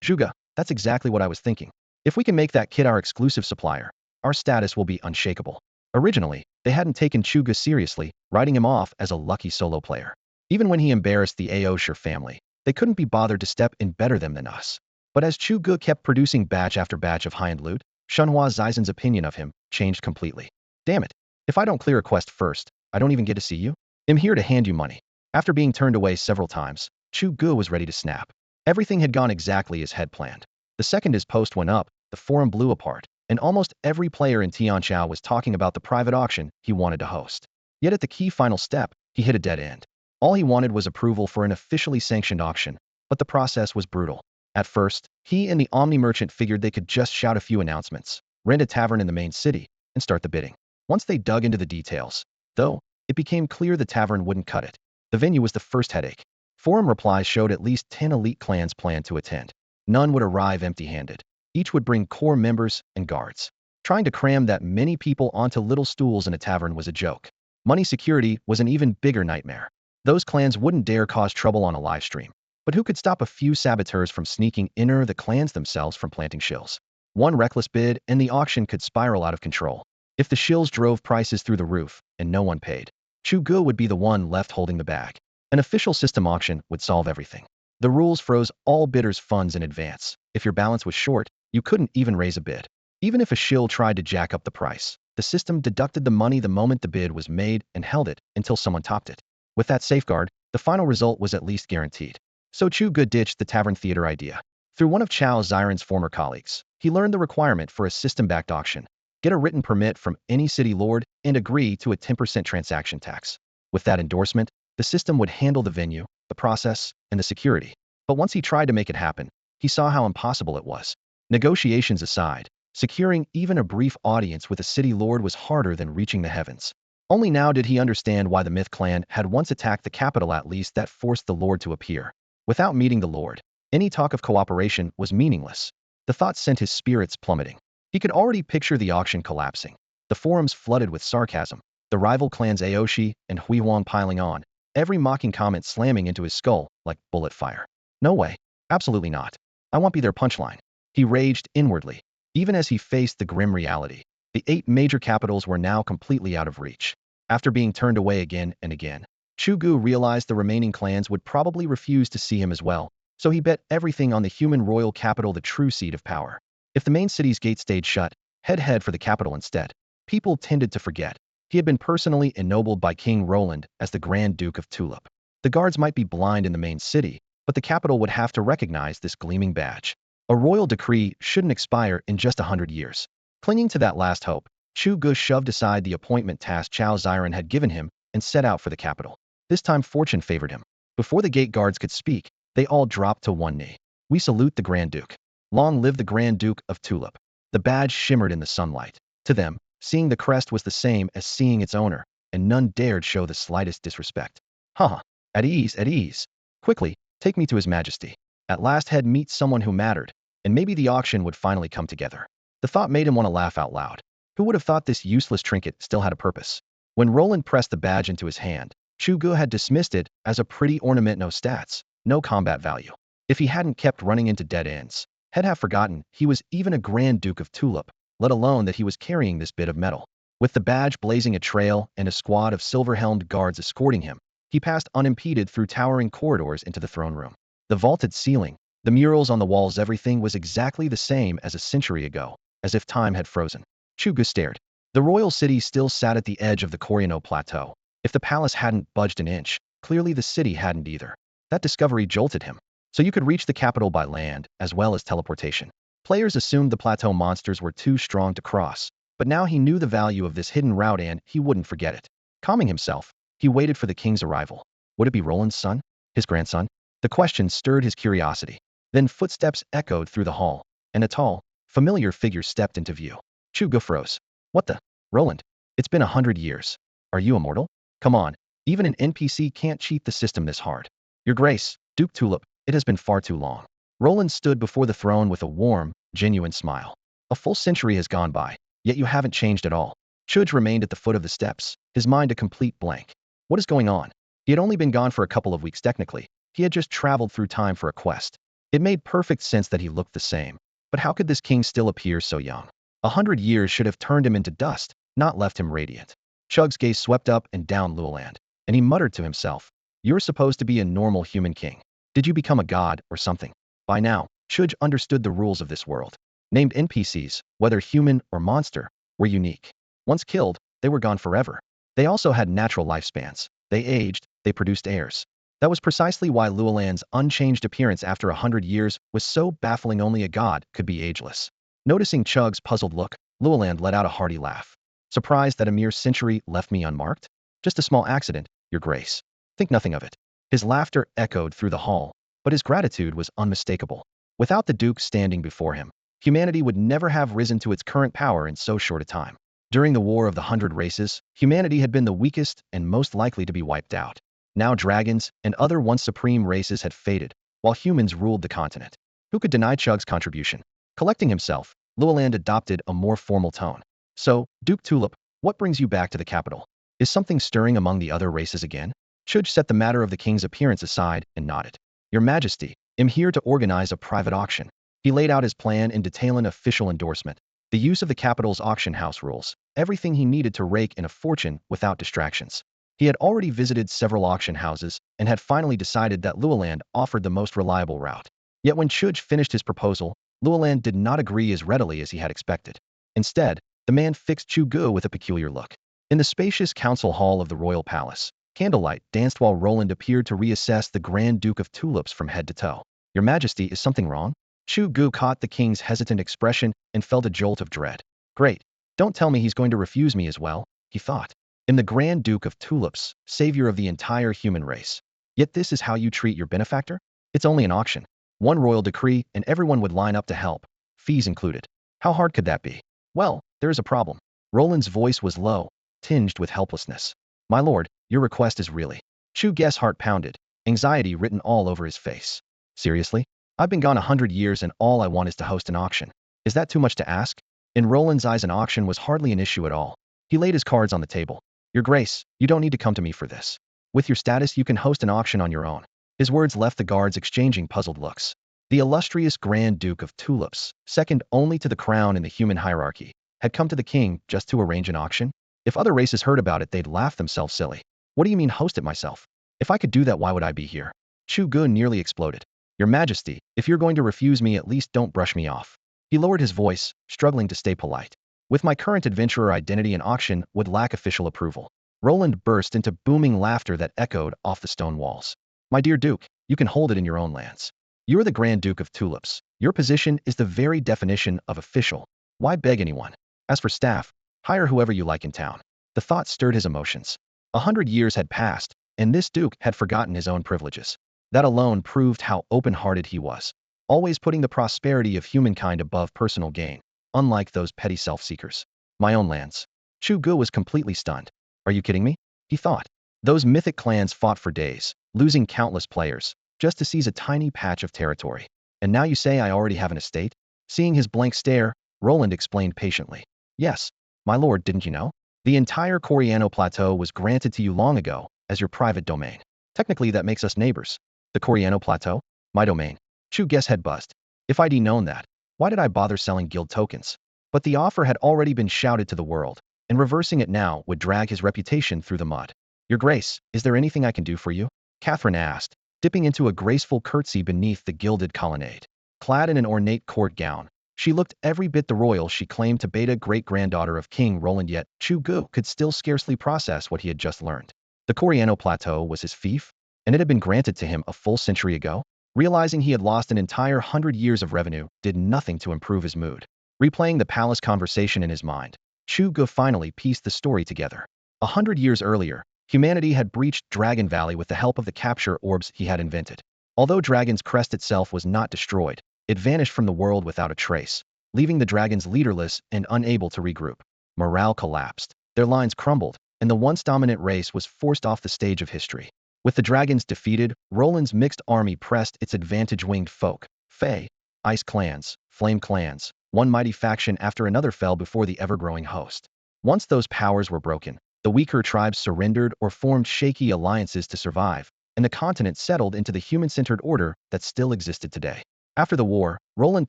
Zhuge, that's exactly what I was thinking. If we can make that kid our exclusive supplier, our status will be unshakable. Originally, they hadn't taken Chu Ge seriously, writing him off as a lucky solo player. Even when he embarrassed the Aosher family, they couldn't be bothered to step in better than us. But as Chu Ge kept producing batch after batch of high-end loot, Shenhua Zizan's opinion of him changed completely. Damn it. If I don't clear a quest first, I don't even get to see you? I'm here to hand you money. After being turned away several times, Chu Ge was ready to snap. Everything had gone exactly as had planned. The second his post went up, the forum blew apart, and almost every player in Tianchao was talking about the private auction he wanted to host. Yet at the key final step, he hit a dead end. All he wanted was approval for an officially sanctioned auction, but the process was brutal. At first, he and the Omni merchant figured they could just shout a few announcements, rent a tavern in the main city, and start the bidding. Once they dug into the details, though, it became clear the tavern wouldn't cut it. The venue was the first headache. Forum replies showed at least 10 elite clans planned to attend. None would arrive empty-handed. Each would bring core members and guards. Trying to cram that many people onto little stools in a tavern was a joke. Money security was an even bigger nightmare. Those clans wouldn't dare cause trouble on a live stream. But who could stop a few saboteurs from sneaking in or the clans themselves from planting shills? One reckless bid and the auction could spiral out of control. If the shills drove prices through the roof and no one paid, Chu Ge would be the one left holding the bag. An official system auction would solve everything. The rules froze all bidders' funds in advance. If your balance was short, you couldn't even raise a bid. Even if a shill tried to jack up the price, the system deducted the money the moment the bid was made and held it until someone topped it. With that safeguard, the final result was at least guaranteed. So Chu Ge ditched the tavern theater idea. Through one of Chao Ziran's former colleagues, he learned the requirement for a system-backed auction. Get a written permit from any city lord and agree to a 10% transaction tax. With that endorsement, the system would handle the venue, the process, and the security. But once he tried to make it happen, he saw how impossible it was. Negotiations aside, securing even a brief audience with a city lord was harder than reaching the heavens. Only now did he understand why the Myth clan had once attacked the capital, at least that forced the lord to appear. Without meeting the lord, any talk of cooperation was meaningless. The thought sent his spirits plummeting. He could already picture the auction collapsing. The forums flooded with sarcasm, the rival clans Aoshi and Huihuang piling on, every mocking comment slamming into his skull like bullet fire. No way. Absolutely not. I won't be their punchline. He raged inwardly. Even as he faced the grim reality, the 8 major capitals were now completely out of reach. After being turned away again and again, Chu Ge realized the remaining clans would probably refuse to see him as well, so he bet everything on the human royal capital, the true seat of power. If the main city's gate stayed shut, head for the capital instead. People tended to forget. He had been personally ennobled by King Roland as the Grand Duke of Tulip. The guards might be blind in the main city, but the capital would have to recognize this gleaming badge. A royal decree shouldn't expire in just 100 years. Clinging to that last hope, Chu Ge shoved aside the appointment task Chao Ziran had given him and set out for the capital. This time fortune favored him. Before the gate guards could speak, they all dropped to one knee. We salute the Grand Duke. Long live the Grand Duke of Tulip. The badge shimmered in the sunlight. To them, seeing the crest was the same as seeing its owner, and none dared show the slightest disrespect. Haha, at ease, at ease. Quickly, take me to His Majesty. At last he'd meet someone who mattered, and maybe the auction would finally come together. The thought made him want to laugh out loud. Who would have thought this useless trinket still had a purpose? When Roland pressed the badge into his hand, Chu Ge had dismissed it as a pretty ornament, no stats, no combat value. If he hadn't kept running into dead ends, he'd have forgotten he was even a Grand Duke of Tulip, let alone that he was carrying this bit of metal. With the badge blazing a trail and a squad of silver-helmed guards escorting him, he passed unimpeded through towering corridors into the throne room. The vaulted ceiling, the murals on the walls, everything was exactly the same as a century ago, as if time had frozen. Chu Ge stared. The royal city still sat at the edge of the Coriano plateau. If the palace hadn't budged an inch, clearly the city hadn't either. That discovery jolted him. So you could reach the capital by land, as well as teleportation. Players assumed the plateau monsters were too strong to cross, but now he knew the value of this hidden route and he wouldn't forget it. Calming himself, he waited for the king's arrival. Would it be Roland's son? His grandson? The question stirred his curiosity. Then footsteps echoed through the hall, and a tall, familiar figure stepped into view. Chu Ge froze. What the? Roland? It's been 100 years. Are you immortal? Come on, even an NPC can't cheat the system this hard. Your Grace, Duke Tulip, it has been far too long. Roland stood before the throne with a warm, genuine smile. A full century has gone by, yet you haven't changed at all. Chu Ge remained at the foot of the steps, his mind a complete blank. What is going on? He had only been gone for a couple of weeks technically. He had just traveled through time for a quest. It made perfect sense that he looked the same. But how could this king still appear so young? 100 years should have turned him into dust, not left him radiant. Chug's gaze swept up and down Luoland, and he muttered to himself, "You're supposed to be a normal human king. Did you become a god or something?" By now, Chu Ge understood the rules of this world. Named NPCs, whether human or monster, were unique. Once killed, they were gone forever. They also had natural lifespans. They aged, they produced heirs. That was precisely why Llewellyn's unchanged appearance after 100 years was so baffling only a god could be ageless. Noticing Chug's puzzled look, Llewellyn let out a hearty laugh. Surprised that a mere century left me unmarked? Just a small accident, your grace. Think nothing of it. His laughter echoed through the hall, but his gratitude was unmistakable. Without the Duke standing before him, humanity would never have risen to its current power in so short a time. During the War of the Hundred Races, humanity had been the weakest and most likely to be wiped out. Now dragons and other once supreme races had faded, while humans ruled the continent. Who could deny Chug's contribution? Collecting himself, Llewellyn adopted a more formal tone. So, Duke Tulip, what brings you back to the capital? Is something stirring among the other races again? Chug set the matter of the king's appearance aside and nodded. Your Majesty, I'm here to organize a private auction. He laid out his plan in detail an official endorsement. The use of the capital's auction house rules, everything he needed to rake in a fortune without distractions. He had already visited several auction houses and had finally decided that Llewellyn offered the most reliable route. Yet when Chug finished his proposal, Llewellyn did not agree as readily as he had expected. Instead, the man fixed Chu Ge with a peculiar look. In the spacious council hall of the royal palace, candlelight danced while Roland appeared to reassess the Grand Duke of Tulips from head to toe. Your Majesty, is something wrong? Chu Ge caught the king's hesitant expression and felt a jolt of dread. Great. Don't tell me he's going to refuse me as well, he thought. I'm the Grand Duke of Tulips, savior of the entire human race. Yet this is how you treat your benefactor? It's only an auction. One royal decree and everyone would line up to help, fees included. How hard could that be? Well, there is a problem. Roland's voice was low, tinged with helplessness. My lord, your request is really. Chu Ge's heart pounded, anxiety written all over his face. Seriously? I've been gone 100 years and all I want is to host an auction. Is that too much to ask? In Roland's eyes an auction was hardly an issue at all. He laid his cards on the table. Your grace, you don't need to come to me for this. With your status you can host an auction on your own. His words left the guards exchanging puzzled looks. The illustrious Grand Duke of Tulips, second only to the crown in the human hierarchy, had come to the king just to arrange an auction? If other races heard about it they'd laugh themselves silly. What do you mean host it myself? If I could do that why would I be here? Chu Ge nearly exploded. Your Majesty, if you're going to refuse me at least don't brush me off. He lowered his voice, struggling to stay polite. With my current adventurer identity an auction would lack official approval. Roland burst into booming laughter that echoed off the stone walls. My dear Duke, you can hold it in your own lands. You're the Grand Duke of Tulips. Your position is the very definition of official. Why beg anyone? As for staff, hire whoever you like in town. The thought stirred his emotions. 100 years had passed, and this Duke had forgotten his own privileges. That alone proved how open-hearted he was, always putting the prosperity of humankind above personal gain, unlike those petty self-seekers. My own lands. Chu Ge was completely stunned. Are you kidding me? He thought. Those mythic clans fought for days, losing countless players, just to seize a tiny patch of territory. And now you say I already have an estate? Seeing his blank stare, Roland explained patiently. Yes, my lord, didn't you know? The entire Coriano Plateau was granted to you long ago, as your private domain. Technically that makes us neighbors. The Coriano Plateau? My domain. Chu Ge's head buzzed. If I'd known that, why did I bother selling guild tokens? But the offer had already been shouted to the world, and reversing it now would drag his reputation through the mud. Your grace, is there anything I can do for you? Catherine asked, dipping into a graceful curtsy beneath the gilded colonnade. Clad in an ornate court gown, she looked every bit the royal she claimed to be, a great-granddaughter of King Roland, yet Chu Ge could still scarcely process what he had just learned. The Coriano Plateau was his fief, and it had been granted to him a full century ago? Realizing he had lost an entire 100 years of revenue did nothing to improve his mood. Replaying the palace conversation in his mind, Chu Ge finally pieced the story together. 100 years earlier, humanity had breached Dragon Valley with the help of the capture orbs he had invented. Although Dragon's Crest itself was not destroyed, it vanished from the world without a trace, leaving the dragons leaderless and unable to regroup. Morale collapsed, their lines crumbled, and the once dominant race was forced off the stage of history. With the dragons defeated, Roland's mixed army pressed its advantage-winged folk, Fae, Ice clans, Flame clans, one mighty faction after another fell before the ever-growing host. Once those powers were broken, the weaker tribes surrendered or formed shaky alliances to survive, and the continent settled into the human-centered order that still existed today. After the war, Roland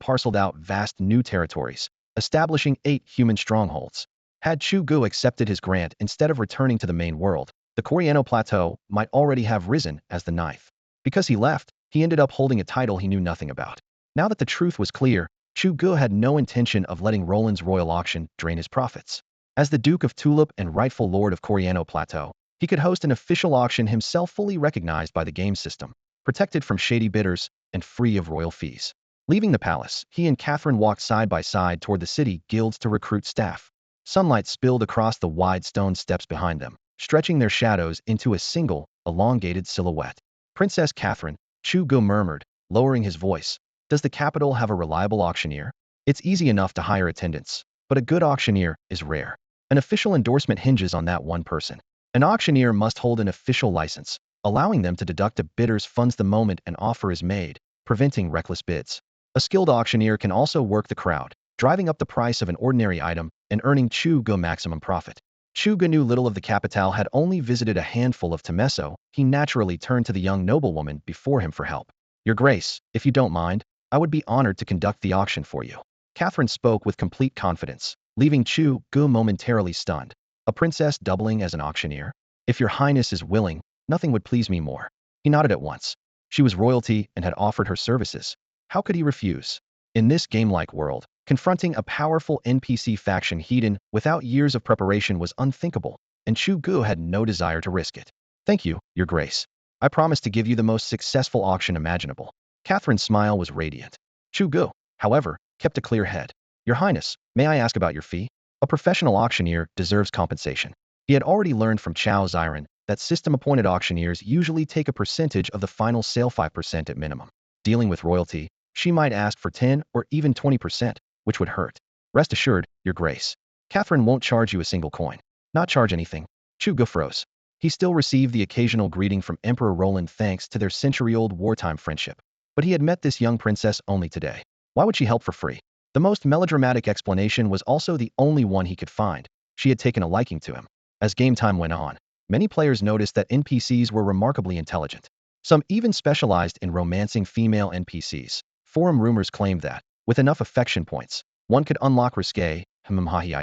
parceled out vast new territories, establishing 8 human strongholds. Had Chu Ge accepted his grant instead of returning to the main world, the Coriano Plateau might already have risen as the 9th. Because he left, he ended up holding a title he knew nothing about. Now that the truth was clear, Chu Ge had no intention of letting Roland's royal auction drain his profits. As the Duke of Tulip and rightful Lord of Coriano Plateau, he could host an official auction himself, fully recognized by the game system, protected from shady bidders, and free of royal fees. Leaving the palace, he and Catherine walked side by side toward the city guilds to recruit staff. Sunlight spilled across the wide stone steps behind them, stretching their shadows into a single, elongated silhouette. Princess Catherine, Chu Ge murmured, lowering his voice. Does the capital have a reliable auctioneer? It's easy enough to hire attendants, but a good auctioneer is rare. An official endorsement hinges on that one person. An auctioneer must hold an official license, allowing them to deduct a bidder's funds the moment an offer is made, preventing reckless bids. A skilled auctioneer can also work the crowd, driving up the price of an ordinary item and earning Chu Ge maximum profit. Chu Ge knew little of the capital, had only visited a handful of Temeso. He naturally turned to the young noblewoman before him for help. Your Grace, if you don't mind, I would be honored to conduct the auction for you. Catherine spoke with complete confidence, leaving Chu Ge momentarily stunned. A princess doubling as an auctioneer? If your highness is willing, nothing would please me more. He nodded at once. She was royalty and had offered her services. How could he refuse? In this game-like world, confronting a powerful NPC faction hidden without years of preparation was unthinkable, and Chu Ge had no desire to risk it. Thank you, Your Grace. I promise to give you the most successful auction imaginable. Catherine's smile was radiant. Chu Ge, however, kept a clear head. Your Highness, may I ask about your fee? A professional auctioneer deserves compensation. He had already learned from Chao Ziran that system-appointed auctioneers usually take a percentage of the final sale, 5% at minimum. Dealing with royalty, she might ask for 10 or even 20%, which would hurt. Rest assured, Your Grace. Catherine won't charge you a single coin. Not charge anything. Chu Ge froze. He still received the occasional greeting from Emperor Roland thanks to their century-old wartime friendship. But he had met this young princess only today. Why would she help for free? The most melodramatic explanation was also the only one he could find. She had taken a liking to him. As game time went on, many players noticed that NPCs were remarkably intelligent. Some even specialized in romancing female NPCs. Forum rumors claimed that, with enough affection points, one could unlock risque,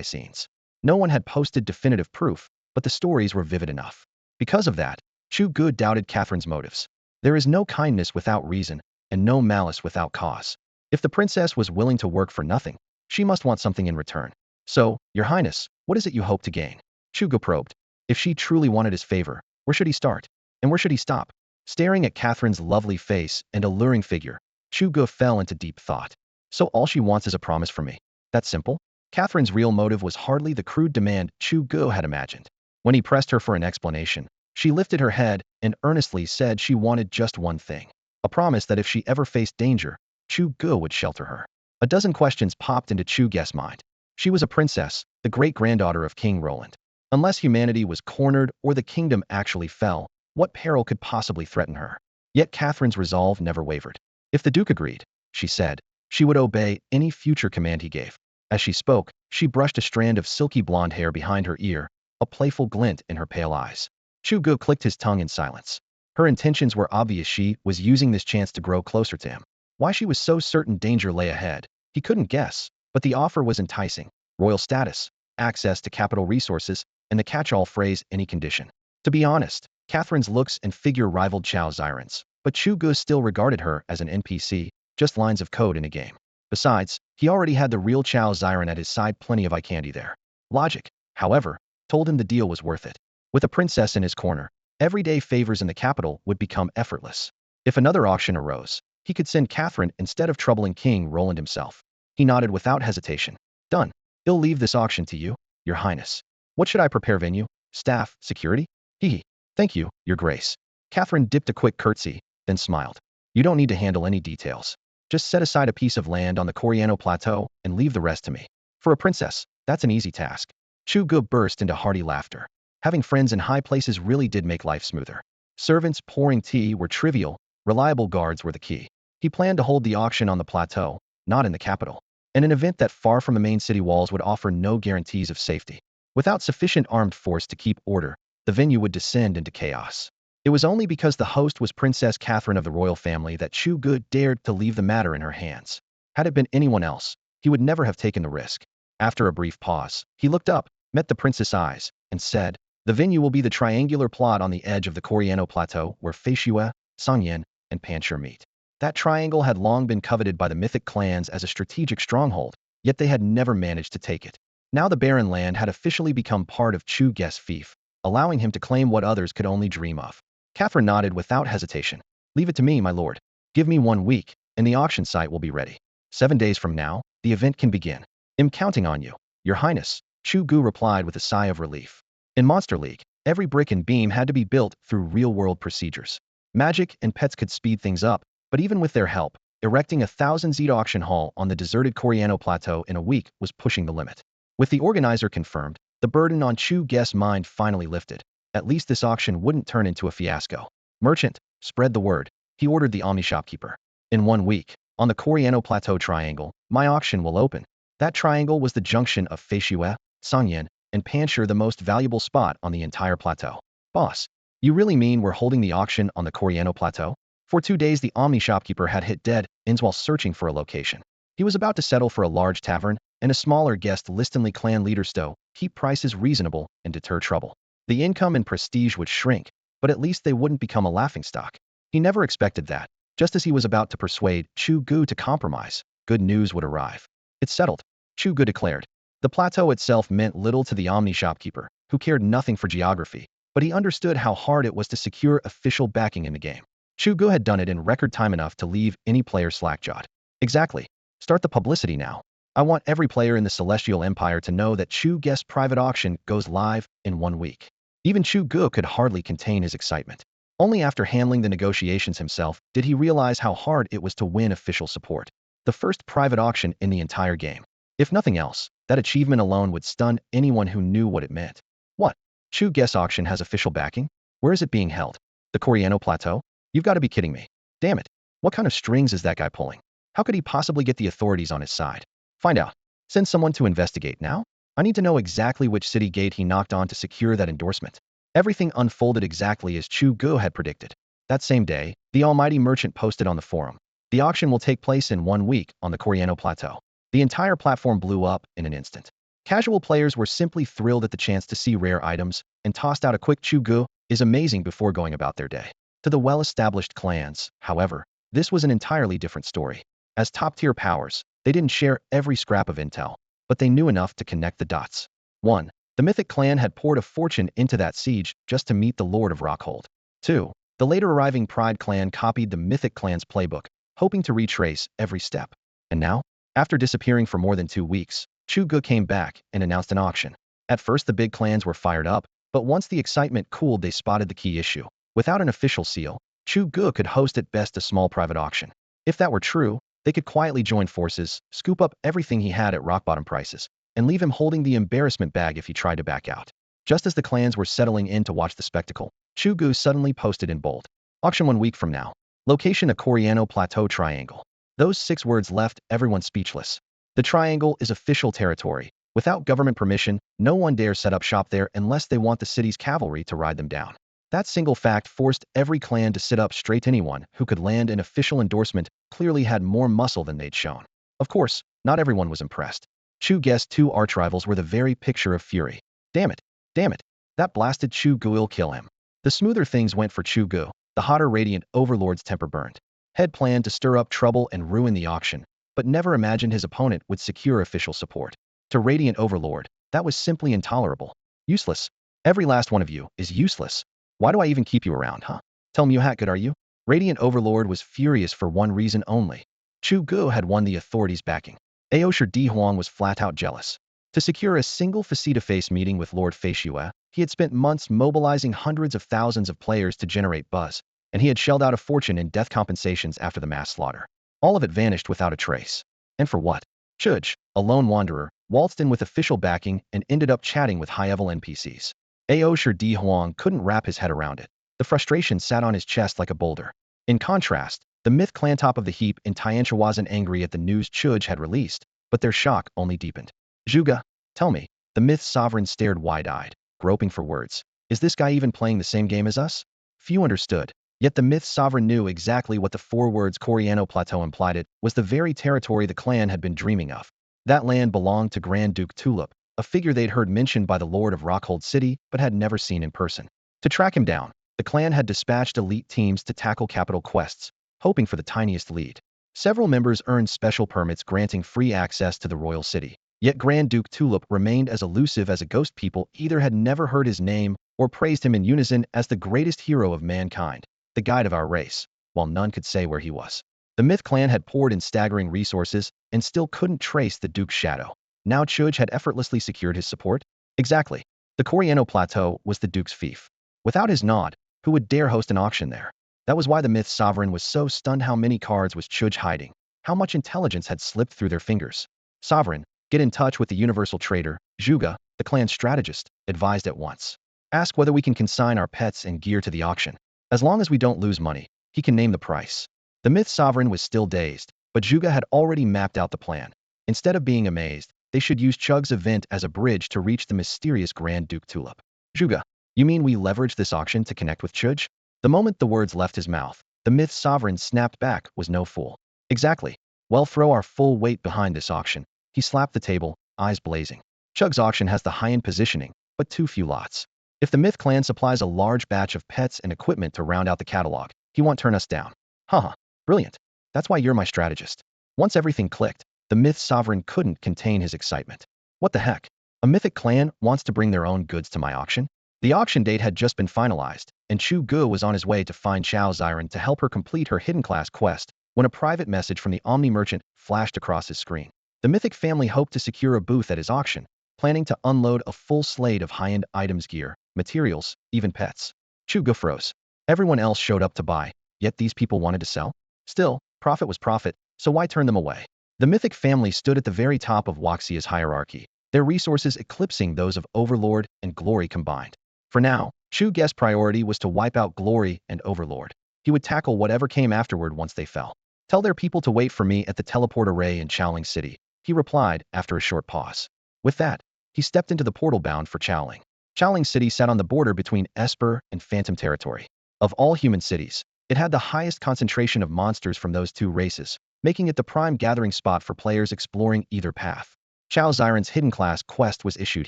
scenes. No one had posted definitive proof, but the stories were vivid enough. Because of that, Chu Ge doubted Catherine's motives. There is no kindness without reason, and no malice without cause. If the princess was willing to work for nothing, she must want something in return. So, Your Highness, what is it you hope to gain? Chu Ge probed. If she truly wanted his favor, where should he start? And where should he stop? Staring at Catherine's lovely face and alluring figure, Chu Ge fell into deep thought. So all she wants is a promise from me. That simple? Catherine's real motive was hardly the crude demand Chu Ge had imagined. When he pressed her for an explanation, she lifted her head and earnestly said she wanted just one thing. A promise that if she ever faced danger, Chu Ge would shelter her. A dozen questions popped into Chu Ge's mind. She was a princess, the great-granddaughter of King Roland. Unless humanity was cornered or the kingdom actually fell, what peril could possibly threaten her? Yet Catherine's resolve never wavered. If the Duke agreed, she said, she would obey any future command he gave. As she spoke, she brushed a strand of silky blonde hair behind her ear, a playful glint in her pale eyes. Chu Ge clicked his tongue in silence. Her intentions were obvious. She was using this chance to grow closer to him. Why she was so certain danger lay ahead, he couldn't guess, but the offer was enticing. Royal status, access to capital resources, and the catch-all phrase, any condition. To be honest, Catherine's looks and figure rivaled Chao Ziran's, but Chu Ge still regarded her as an NPC, just lines of code in a game. Besides, he already had the real Chao Ziran at his side, plenty of eye candy there. Logic, however, told him the deal was worth it. With a princess in his corner, everyday favors in the capital would become effortless. If another auction arose, he could send Catherine instead of troubling King Roland himself. He nodded without hesitation. Done. I'll leave this auction to you, Your Highness. What should I prepare? Venue? Staff? Security? Hee. Thank you, Your Grace. Catherine dipped a quick curtsy, then smiled. You don't need to handle any details. Just set aside a piece of land on the Coriano Plateau and leave the rest to me. For a princess, that's an easy task. Chu Ge burst into hearty laughter. Having friends in high places really did make life smoother. Servants pouring tea were trivial, reliable guards were the key. He planned to hold the auction on the plateau, not in the capital, and an event that far from the main city walls would offer no guarantees of safety. Without sufficient armed force to keep order, the venue would descend into chaos. It was only because the host was Princess Catherine of the royal family that Chu Ge dared to leave the matter in her hands. Had it been anyone else, he would never have taken the risk. After a brief pause, he looked up, met the princess' eyes, and said, the venue will be the triangular plot on the edge of the Coriano Plateau where Feishue, Sangyan, and Panchur meet. That triangle had long been coveted by the mythic clans as a strategic stronghold, yet they had never managed to take it. Now the barren land had officially become part of Chu Ge's fief, allowing him to claim what others could only dream of. Catherine nodded without hesitation. Leave it to me, my lord. Give me 1 week, and the auction site will be ready. 7 days from now, the event can begin. I'm counting on you, Your Highness, Chu Ge replied with a sigh of relief. In Monster League, every brick and beam had to be built through real-world procedures. Magic and pets could speed things up, but even with their help, erecting a 1,000-seat auction hall on the deserted Coriano Plateau in a week was pushing the limit. With the organizer confirmed, the burden on Chu Ge's mind finally lifted. At least this auction wouldn't turn into a fiasco. Merchant, spread the word, he ordered the Omni shopkeeper. In 1 week, on the Coriano Plateau triangle, my auction will open. That triangle was the junction of Feishue, Sangyan, and Panshur, the most valuable spot on the entire plateau. Boss, you really mean we're holding the auction on the Coriano Plateau? For 2 days the Omni shopkeeper had hit dead ends while searching for a location. He was about to settle for a large tavern and a smaller guest Listenly clan leader Stowe, keep prices reasonable and deter trouble. The income and prestige would shrink, but at least they wouldn't become a laughingstock. He never expected that. Just as he was about to persuade Chu Ge to compromise, good news would arrive. It's settled, Chu Ge declared. The plateau itself meant little to the Omni shopkeeper, who cared nothing for geography, but he understood how hard it was to secure official backing in the game. Chu Ge had done it in record time enough to leave any player slack-jawed. Exactly. Start the publicity now. I want every player in the Celestial Empire to know that Chu Ge's private auction goes live in 1 week. Even Chu Ge could hardly contain his excitement. Only after handling the negotiations himself did he realize how hard it was to win official support. The first private auction in the entire game. If nothing else, that achievement alone would stun anyone who knew what it meant. What? Chu Ge's auction has official backing? Where is it being held? The Coriano Plateau? You've got to be kidding me. Damn it. What kind of strings is that guy pulling? How could he possibly get the authorities on his side? Find out. Send someone to investigate now? I need to know exactly which city gate he knocked on to secure that endorsement. Everything unfolded exactly as Chu Ge had predicted. That same day, the almighty merchant posted on the forum. The auction will take place in 1 week on the Coriano Plateau. The entire platform blew up in an instant. Casual players were simply thrilled at the chance to see rare items and tossed out a quick Chu Ge is amazing before going about their day. To the well-established clans, however, this was an entirely different story. As top-tier powers, they didn't share every scrap of intel, but they knew enough to connect the dots. 1. The Mythic clan had poured a fortune into that siege just to meet the Lord of Rockhold. 2. The later arriving Pride clan copied the Mythic clan's playbook, hoping to retrace every step. And now, after disappearing for more than 2 weeks, Chu Ge came back and announced an auction. At first the big clans were fired up, but once the excitement cooled they spotted the key issue. Without an official seal, Chu Ge could host at best a small private auction. If that were true, they could quietly join forces, scoop up everything he had at rock-bottom prices, and leave him holding the embarrassment bag if he tried to back out. Just as the clans were settling in to watch the spectacle, Chu Ge suddenly posted in bold. Auction 1 week from now. Location: a Coriano Plateau triangle. Those 6 words left everyone speechless. The triangle is official territory. Without government permission, no one dare set up shop there unless they want the city's cavalry to ride them down. That single fact forced every clan to sit up straight. Anyone who could land an official endorsement clearly had more muscle than they'd shown. Of course, not everyone was impressed. Chu Ge's 2 archrivals were the very picture of fury. Damn it. Damn it. That blasted Chu Ge will kill him. The smoother things went for Chu Ge, the hotter Radiant Overlord's temper burned. Had planned to stir up trouble and ruin the auction, but never imagined his opponent would secure official support. To Radiant Overlord, that was simply intolerable. Useless. Every last one of you is useless. Why do I even keep you around, huh? Tell me, how good are you? Radiant Overlord was furious for one reason only. Chu Ge had won the authorities' backing. Aosher Di Huang was flat-out jealous. To secure a single face-to-face meeting with Lord Feishue, he had spent months mobilizing hundreds of thousands of players to generate buzz, and he had shelled out a fortune in death compensations after the mass slaughter. All of it vanished without a trace. And for what? Chu Ge, a lone wanderer, waltzed in with official backing and ended up chatting with high-level NPCs. Aosher Di Huang couldn't wrap his head around it. The frustration sat on his chest like a boulder. In contrast, the Myth clan top of the heap in Tianchao wasn't angry at the news Chu Ge had released, but their shock only deepened. Chu Ge, tell me. The Myth sovereign stared wide-eyed, groping for words. Is this guy even playing the same game as us? Few understood. Yet the Myth sovereign knew exactly what the 4 words Coriano Plateau implied. It was the very territory the clan had been dreaming of. That land belonged to Grand Duke Tulip, a figure they'd heard mentioned by the Lord of Rockhold City but had never seen in person. To track him down, the clan had dispatched elite teams to tackle capital quests, hoping for the tiniest lead. Several members earned special permits granting free access to the royal city. Yet Grand Duke Tulip remained as elusive as a ghost. People either had never heard his name or praised him in unison as the greatest hero of mankind, the guide of our race, while none could say where he was. The Myth clan had poured in staggering resources and still couldn't trace the Duke's shadow. Now Chu Ge had effortlessly secured his support. Exactly. The Coriano Plateau was the Duke's fief. Without his nod, who would dare host an auction there? That was why the Myth sovereign was so stunned. How many cards was Chu Ge hiding? How much intelligence had slipped through their fingers? Sovereign, get in touch with the universal trader, Chu Ge, the clan's strategist, advised at once. Ask whether we can consign our pets and gear to the auction. As long as we don't lose money, he can name the price. The Myth sovereign was still dazed, but Chu Ge had already mapped out the plan. Instead of being amazed, they should use Chug's event as a bridge to reach the mysterious Grand Duke Tulip. Chu Ge, you mean we leverage this auction to connect with Chu Ge? The moment the words left his mouth, the Myth sovereign snapped back, was no fool. Exactly. Well, throw our full weight behind this auction. He slapped the table, eyes blazing. Chug's auction has the high-end positioning, but too few lots. If the Myth clan supplies a large batch of pets and equipment to round out the catalog, he won't turn us down. Haha, brilliant. That's why you're my strategist. Once everything clicked, the Myth sovereign couldn't contain his excitement. What the heck? A mythic clan wants to bring their own goods to my auction? The auction date had just been finalized, and Chu Ge was on his way to find Chao Xiren to help her complete her hidden class quest when a private message from the Omni Merchant flashed across his screen. The mythic family hoped to secure a booth at his auction, planning to unload a full slate of high-end items, gear, materials, even pets. Chu Ge froze. Everyone else showed up to buy, yet these people wanted to sell? Still, profit was profit, so why turn them away? The mythic family stood at the very top of Waxia's hierarchy, their resources eclipsing those of Overlord and Glory combined. For now, Chu Ge's priority was to wipe out Glory and Overlord. He would tackle whatever came afterward once they fell. Tell their people to wait for me at the teleport array in Chaoling City, he replied after a short pause. With that, he stepped into the portal bound for Chaoling. Chaoling City sat on the border between Esper and Phantom territory. Of all human cities, it had the highest concentration of monsters from those two races, making it the prime gathering spot for players exploring either path. Chao Xiren's hidden class quest was issued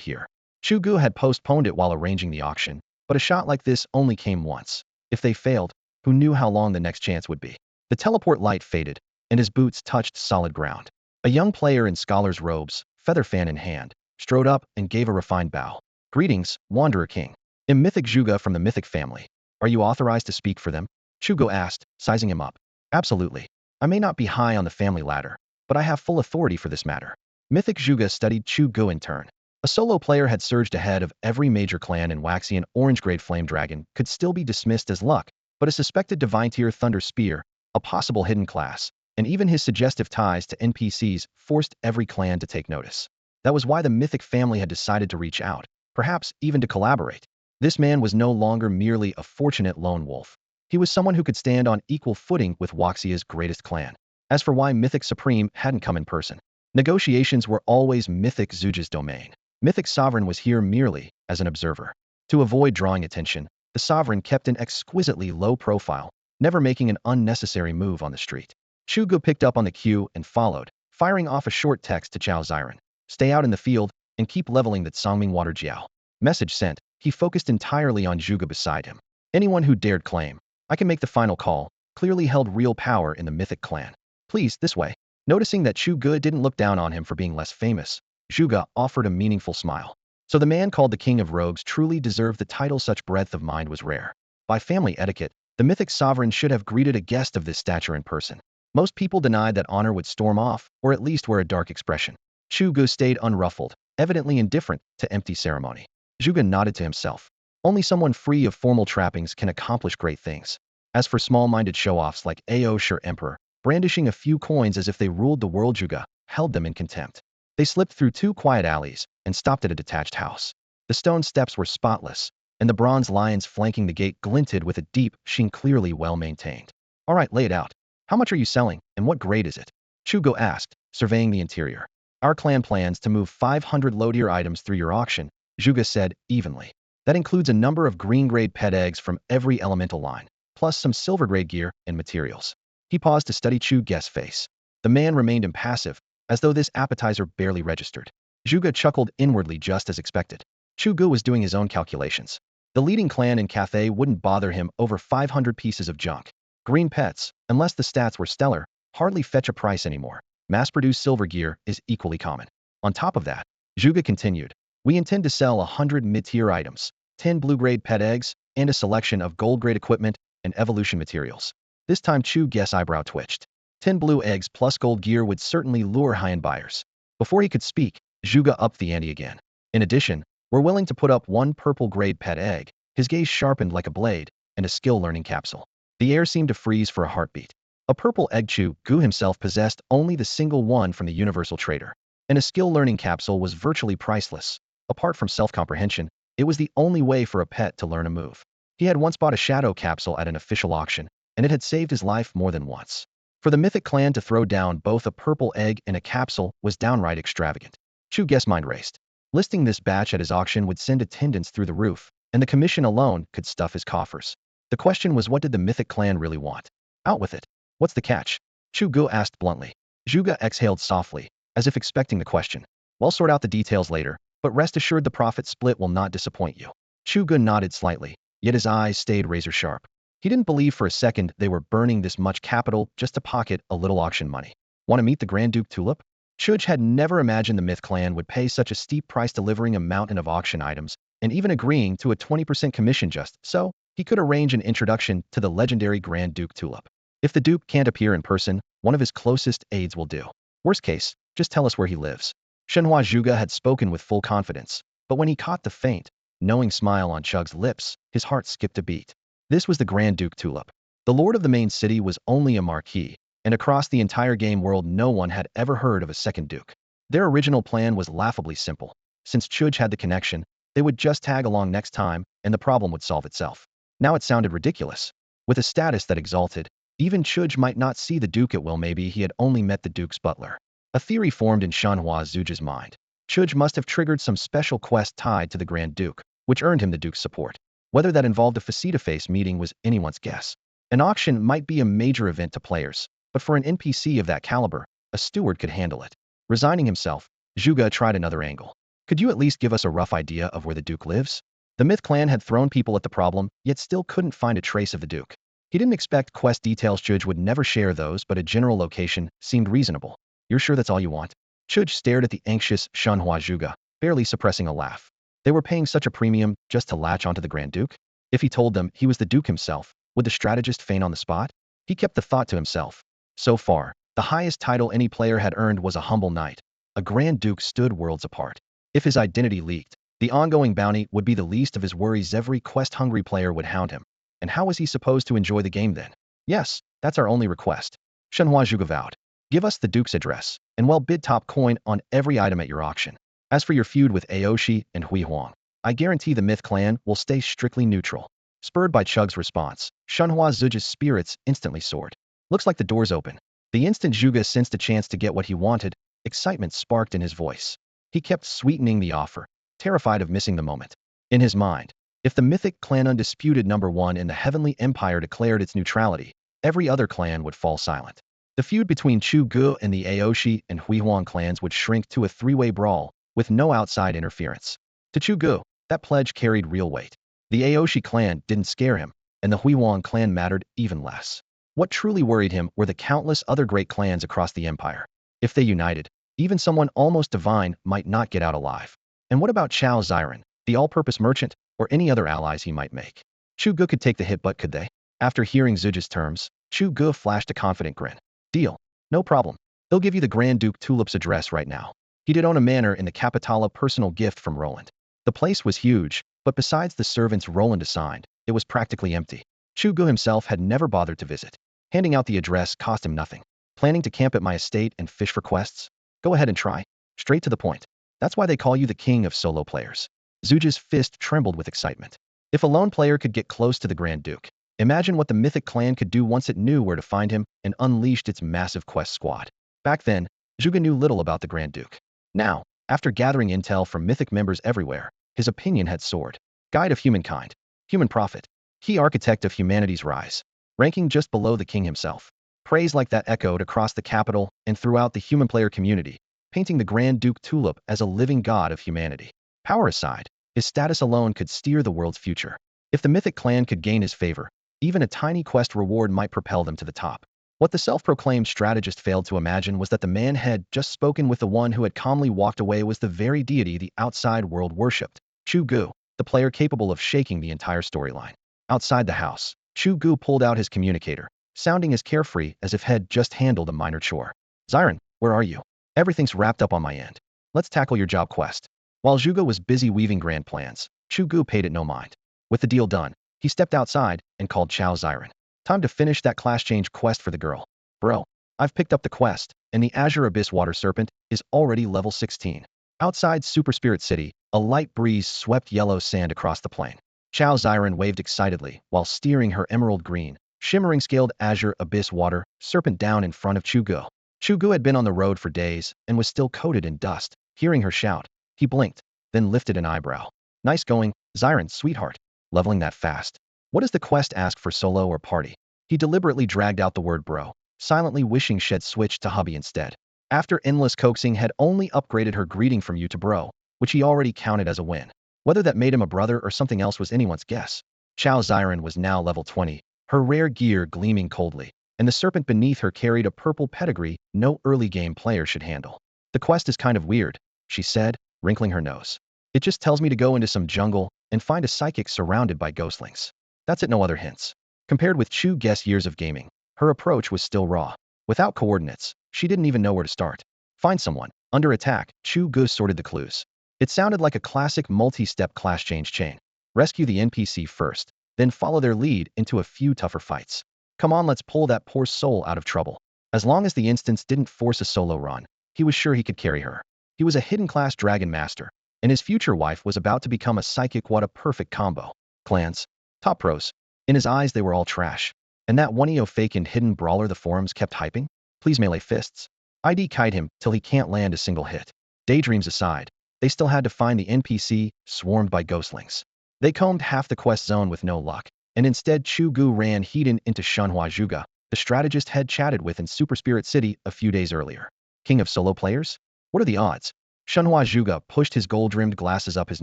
here. Chu Ge had postponed it while arranging the auction, but a shot like this only came once. If they failed, who knew how long the next chance would be? The teleport light faded, and his boots touched solid ground. A young player in scholar's robes, feather fan in hand, strode up and gave a refined bow. Greetings, Wanderer King. I'm Mythic Chu Ge from the Mythic family. Are you authorized to speak for them? Chu Ge asked, sizing him up. Absolutely. I may not be high on the family ladder, but I have full authority for this matter. Mythic Chu Ge studied Chu Ge in turn. A solo player had surged ahead of every major clan, and Waxian Orange-Grade Flame Dragon could still be dismissed as luck, but a suspected Divine Tier Thunder Spear, a possible hidden class, and even his suggestive ties to NPCs forced every clan to take notice. That was why the Mythic family had decided to reach out, perhaps even to collaborate. This man was no longer merely a fortunate lone wolf. He was someone who could stand on equal footing with Waxia's greatest clan. As for why Mythic Supreme hadn't come in person, negotiations were always Mythic Chu Ge's domain. Mythic Sovereign was here merely as an observer. To avoid drawing attention, the Sovereign kept an exquisitely low profile, never making an unnecessary move on the street. Chu Ge picked up on the cue and followed, firing off a short text to Chao Xiren. Stay out in the field and keep leveling that Songming Water Jiao. Message sent. He focused entirely on Chu Ge beside him. Anyone who dared claim, I can make the final call, clearly held real power in the Mythic clan. Please, this way. Noticing that Chu Ge didn't look down on him for being less famous, Chu Ge offered a meaningful smile. So the man called the King of Rogues truly deserved the title. Such breadth of mind was rare. By family etiquette, the Mythic Sovereign should have greeted a guest of this stature in person. Most people denied that honor would storm off, or at least wear a dark expression. Chu Ge stayed unruffled, evidently indifferent to empty ceremony. Chu Ge nodded to himself. Only someone free of formal trappings can accomplish great things. As for small-minded show-offs like Ao Sure Emperor, brandishing a few coins as if they ruled the world, Chu Ge held them in contempt. They slipped through two quiet alleys and stopped at a detached house. The stone steps were spotless, and the bronze lions flanking the gate glinted with a deep sheen, clearly well-maintained. All right, lay it out. How much are you selling, and what grade is it? Chu Ge asked, surveying the interior. Our clan plans to move 500 low-tier items through your auction, Chu Ge said evenly. That includes a number of green-grade pet eggs from every elemental line, plus some silver-grade gear and materials. He paused to study Chu Ge's face. The man remained impassive, as though this appetizer barely registered. Chu Ge chuckled inwardly, just as expected. Chu Ge was doing his own calculations. The leading clan in Cathay wouldn't bother him over 500 pieces of junk. Green pets, unless the stats were stellar, hardly fetch a price anymore. Mass-produced silver gear is equally common. On top of that, Chu Ge continued, we intend to sell 100 mid-tier items, 10 blue-grade pet eggs, and a selection of gold-grade equipment and evolution materials. This time Chu Ge's eyebrow twitched. 10 blue eggs plus gold gear would certainly lure high-end buyers. Before he could speak, Chu Ge upped the ante again. In addition, we're willing to put up 1 purple-grade pet egg, his gaze sharpened like a blade, and a skill-learning capsule. The air seemed to freeze for a heartbeat. A purple egg. Chu Ge himself possessed only the single one from the universal trader, and a skill-learning capsule was virtually priceless. Apart from self-comprehension, it was the only way for a pet to learn a move. He had once bought a shadow capsule at an official auction, and it had saved his life more than once. For the mythic clan to throw down both a purple egg and a capsule was downright extravagant. Chu Ge's mind raced. Listing this batch at his auction would send attendance through the roof, and the commission alone could stuff his coffers. The question was, what did the mythic clan really want? Out with it. What's the catch? Chu Ge asked bluntly. Chu Ge exhaled softly, as if expecting the question. We'll sort out the details later, but rest assured the profit split will not disappoint you. Chu Ge nodded slightly, yet his eyes stayed razor sharp. He didn't believe for a second they were burning this much capital just to pocket a little auction money. Want to meet the Grand Duke Tulip? Chu Ge had never imagined the Myth clan would pay such a steep price delivering a mountain of auction items, and even agreeing to a 20% commission just so he could arrange an introduction to the legendary Grand Duke Tulip. If the Duke can't appear in person, one of his closest aides will do. Worst case, just tell us where he lives. Shenhua Zhuge had spoken with full confidence, but when he caught the faint, knowing smile on Chug's lips, his heart skipped a beat. This was the Grand Duke Tulip. The lord of the main city was only a marquis, and across the entire game world no one had ever heard of a second duke. Their original plan was laughably simple. Since Chu Ge had the connection, they would just tag along next time, and the problem would solve itself. Now it sounded ridiculous. With a status that exalted, even Chu Ge might not see the duke at will. Maybe he had only met the duke's butler. A theory formed in Shenhua Zhuge's mind. Chu Ge must have triggered some special quest tied to the Grand Duke, which earned him the duke's support. Whether that involved a face-to-face meeting was anyone's guess. An auction might be a major event to players, but for an NPC of that caliber, a steward could handle it. Resigning himself, Zhuge tried another angle. Could you at least give us a rough idea of where the duke lives? The Myth clan had thrown people at the problem, yet still couldn't find a trace of the duke. He didn't expect quest details. Chu Ge would never share those, but a general location seemed reasonable. You're sure that's all you want? Chu Ge stared at the anxious Shenhua Zhuge, barely suppressing a laugh. They were paying such a premium just to latch onto the Grand Duke? If he told them he was the Duke himself, would the strategist faint on the spot? He kept the thought to himself. So far, the highest title any player had earned was a humble knight. A Grand Duke stood worlds apart. If his identity leaked, the ongoing bounty would be the least of his worries. Every quest-hungry player would hound him. And how was he supposed to enjoy the game then? Yes, that's our only request. Shenhua Zhuge vowed. Give us the Duke's address, and we'll bid top coin on every item at your auction. As for your feud with Aoshi and Hui Huang, I guarantee the Myth clan will stay strictly neutral. Spurred by Chug's response, Shenhua Zhuge's spirits instantly soared. Looks like the door's open. The instant Zhuge sensed a chance to get what he wanted, excitement sparked in his voice. He kept sweetening the offer, terrified of missing the moment. In his mind, if the mythic clan undisputed #1 in the Heavenly Empire declared its neutrality, every other clan would fall silent. The feud between Chu Ge and the Aoshi and Hui Huang clans would shrink to a three-way brawl, with no outside interference. To Chu Ge, that pledge carried real weight. The Aoshi clan didn't scare him, and the Hui Huang clan mattered even less. What truly worried him were the countless other great clans across the empire. If they united, even someone almost divine might not get out alive. And what about Chao Xiren, the all-purpose merchant, or any other allies he might make? Chu Ge could take the hit, but could they? After hearing Zhuge's terms, Chu Ge flashed a confident grin. Deal. No problem. They'll give you the Grand Duke Tulip's address right now. He did own a manor in the capital, a personal gift from Roland. The place was huge, but besides the servants Roland assigned, it was practically empty. Chu Ge himself had never bothered to visit. Handing out the address cost him nothing. Planning to camp at my estate and fish for quests? Go ahead and try. Straight to the point. That's why they call you the king of solo players. Zhuge's fist trembled with excitement. If a lone player could get close to the Grand Duke, imagine what the Mythic clan could do once it knew where to find him and unleashed its massive quest squad. Back then, Zhuge knew little about the Grand Duke. Now, after gathering intel from Mythic members everywhere, his opinion had soared. Guide of humankind. Human prophet. Key architect of humanity's rise. Ranking just below the king himself. Praise like that echoed across the capital and throughout the human player community, painting the Grand Duke Tulip as a living god of humanity. Power aside, his status alone could steer the world's future. If the Mythic clan could gain his favor, even a tiny quest reward might propel them to the top. What the self-proclaimed strategist failed to imagine was that the man had just spoken with the one who had calmly walked away was the very deity the outside world worshipped, Chu Ge, the player capable of shaking the entire storyline. Outside the house, Chu Ge pulled out his communicator, sounding as carefree as if he'd just handled a minor chore. Xiren, where are you? Everything's wrapped up on my end. Let's tackle your job quest. While Zhuge was busy weaving grand plans, Chu Ge paid it no mind. With the deal done, he stepped outside and called Chao Xiren. Time to finish that class change quest for the girl. Bro, I've picked up the quest, and the Azure Abyss Water Serpent is already level 16. Outside Super Spirit City, a light breeze swept yellow sand across the plain. Chao Xiren waved excitedly while steering her emerald green, shimmering scaled Azure Abyss Water Serpent down in front of Chu Ge. Chu Ge had been on the road for days and was still coated in dust. Hearing her shout, he blinked, then lifted an eyebrow. Nice going, Xiren, sweetheart. Leveling that fast. What does the quest ask for, solo or party? He deliberately dragged out the word bro, silently wishing she'd switched to hubby instead. After endless coaxing had only upgraded her greeting from you to bro, which he already counted as a win. Whether that made him a brother or something else was anyone's guess. Chao Xiren was now level 20, her rare gear gleaming coldly, and the serpent beneath her carried a purple pedigree no early game player should handle. The quest is kind of weird, she said, wrinkling her nose. It just tells me to go into some jungle and find a psychic surrounded by ghostlings. That's it, no other hints. Compared with Chu Ge's years of gaming, her approach was still raw. Without coordinates, she didn't even know where to start. Find someone. Under attack, Chu Ge sorted the clues. It sounded like a classic multi-step class change chain. Rescue the NPC first, then follow their lead into a few tougher fights. Come on, let's pull that poor soul out of trouble. As long as the instance didn't force a solo run, he was sure he could carry her. He was a hidden class dragon master, and his future wife was about to become a psychic. What a perfect combo. Clans. Top pros. In his eyes they were all trash. And that one-eo fake and hidden brawler the forums kept hyping? Please melee fists. ID kite him till he can't land a single hit. Daydreams aside, they still had to find the NPC swarmed by ghostlings. They combed half the quest zone with no luck, and instead Chu Ge ran heat-in into Shenhua Zhuge, the strategist had chatted with in Super Spirit City a few days earlier. King of solo players? What are the odds? Shenhua Zhuge pushed his gold-rimmed glasses up his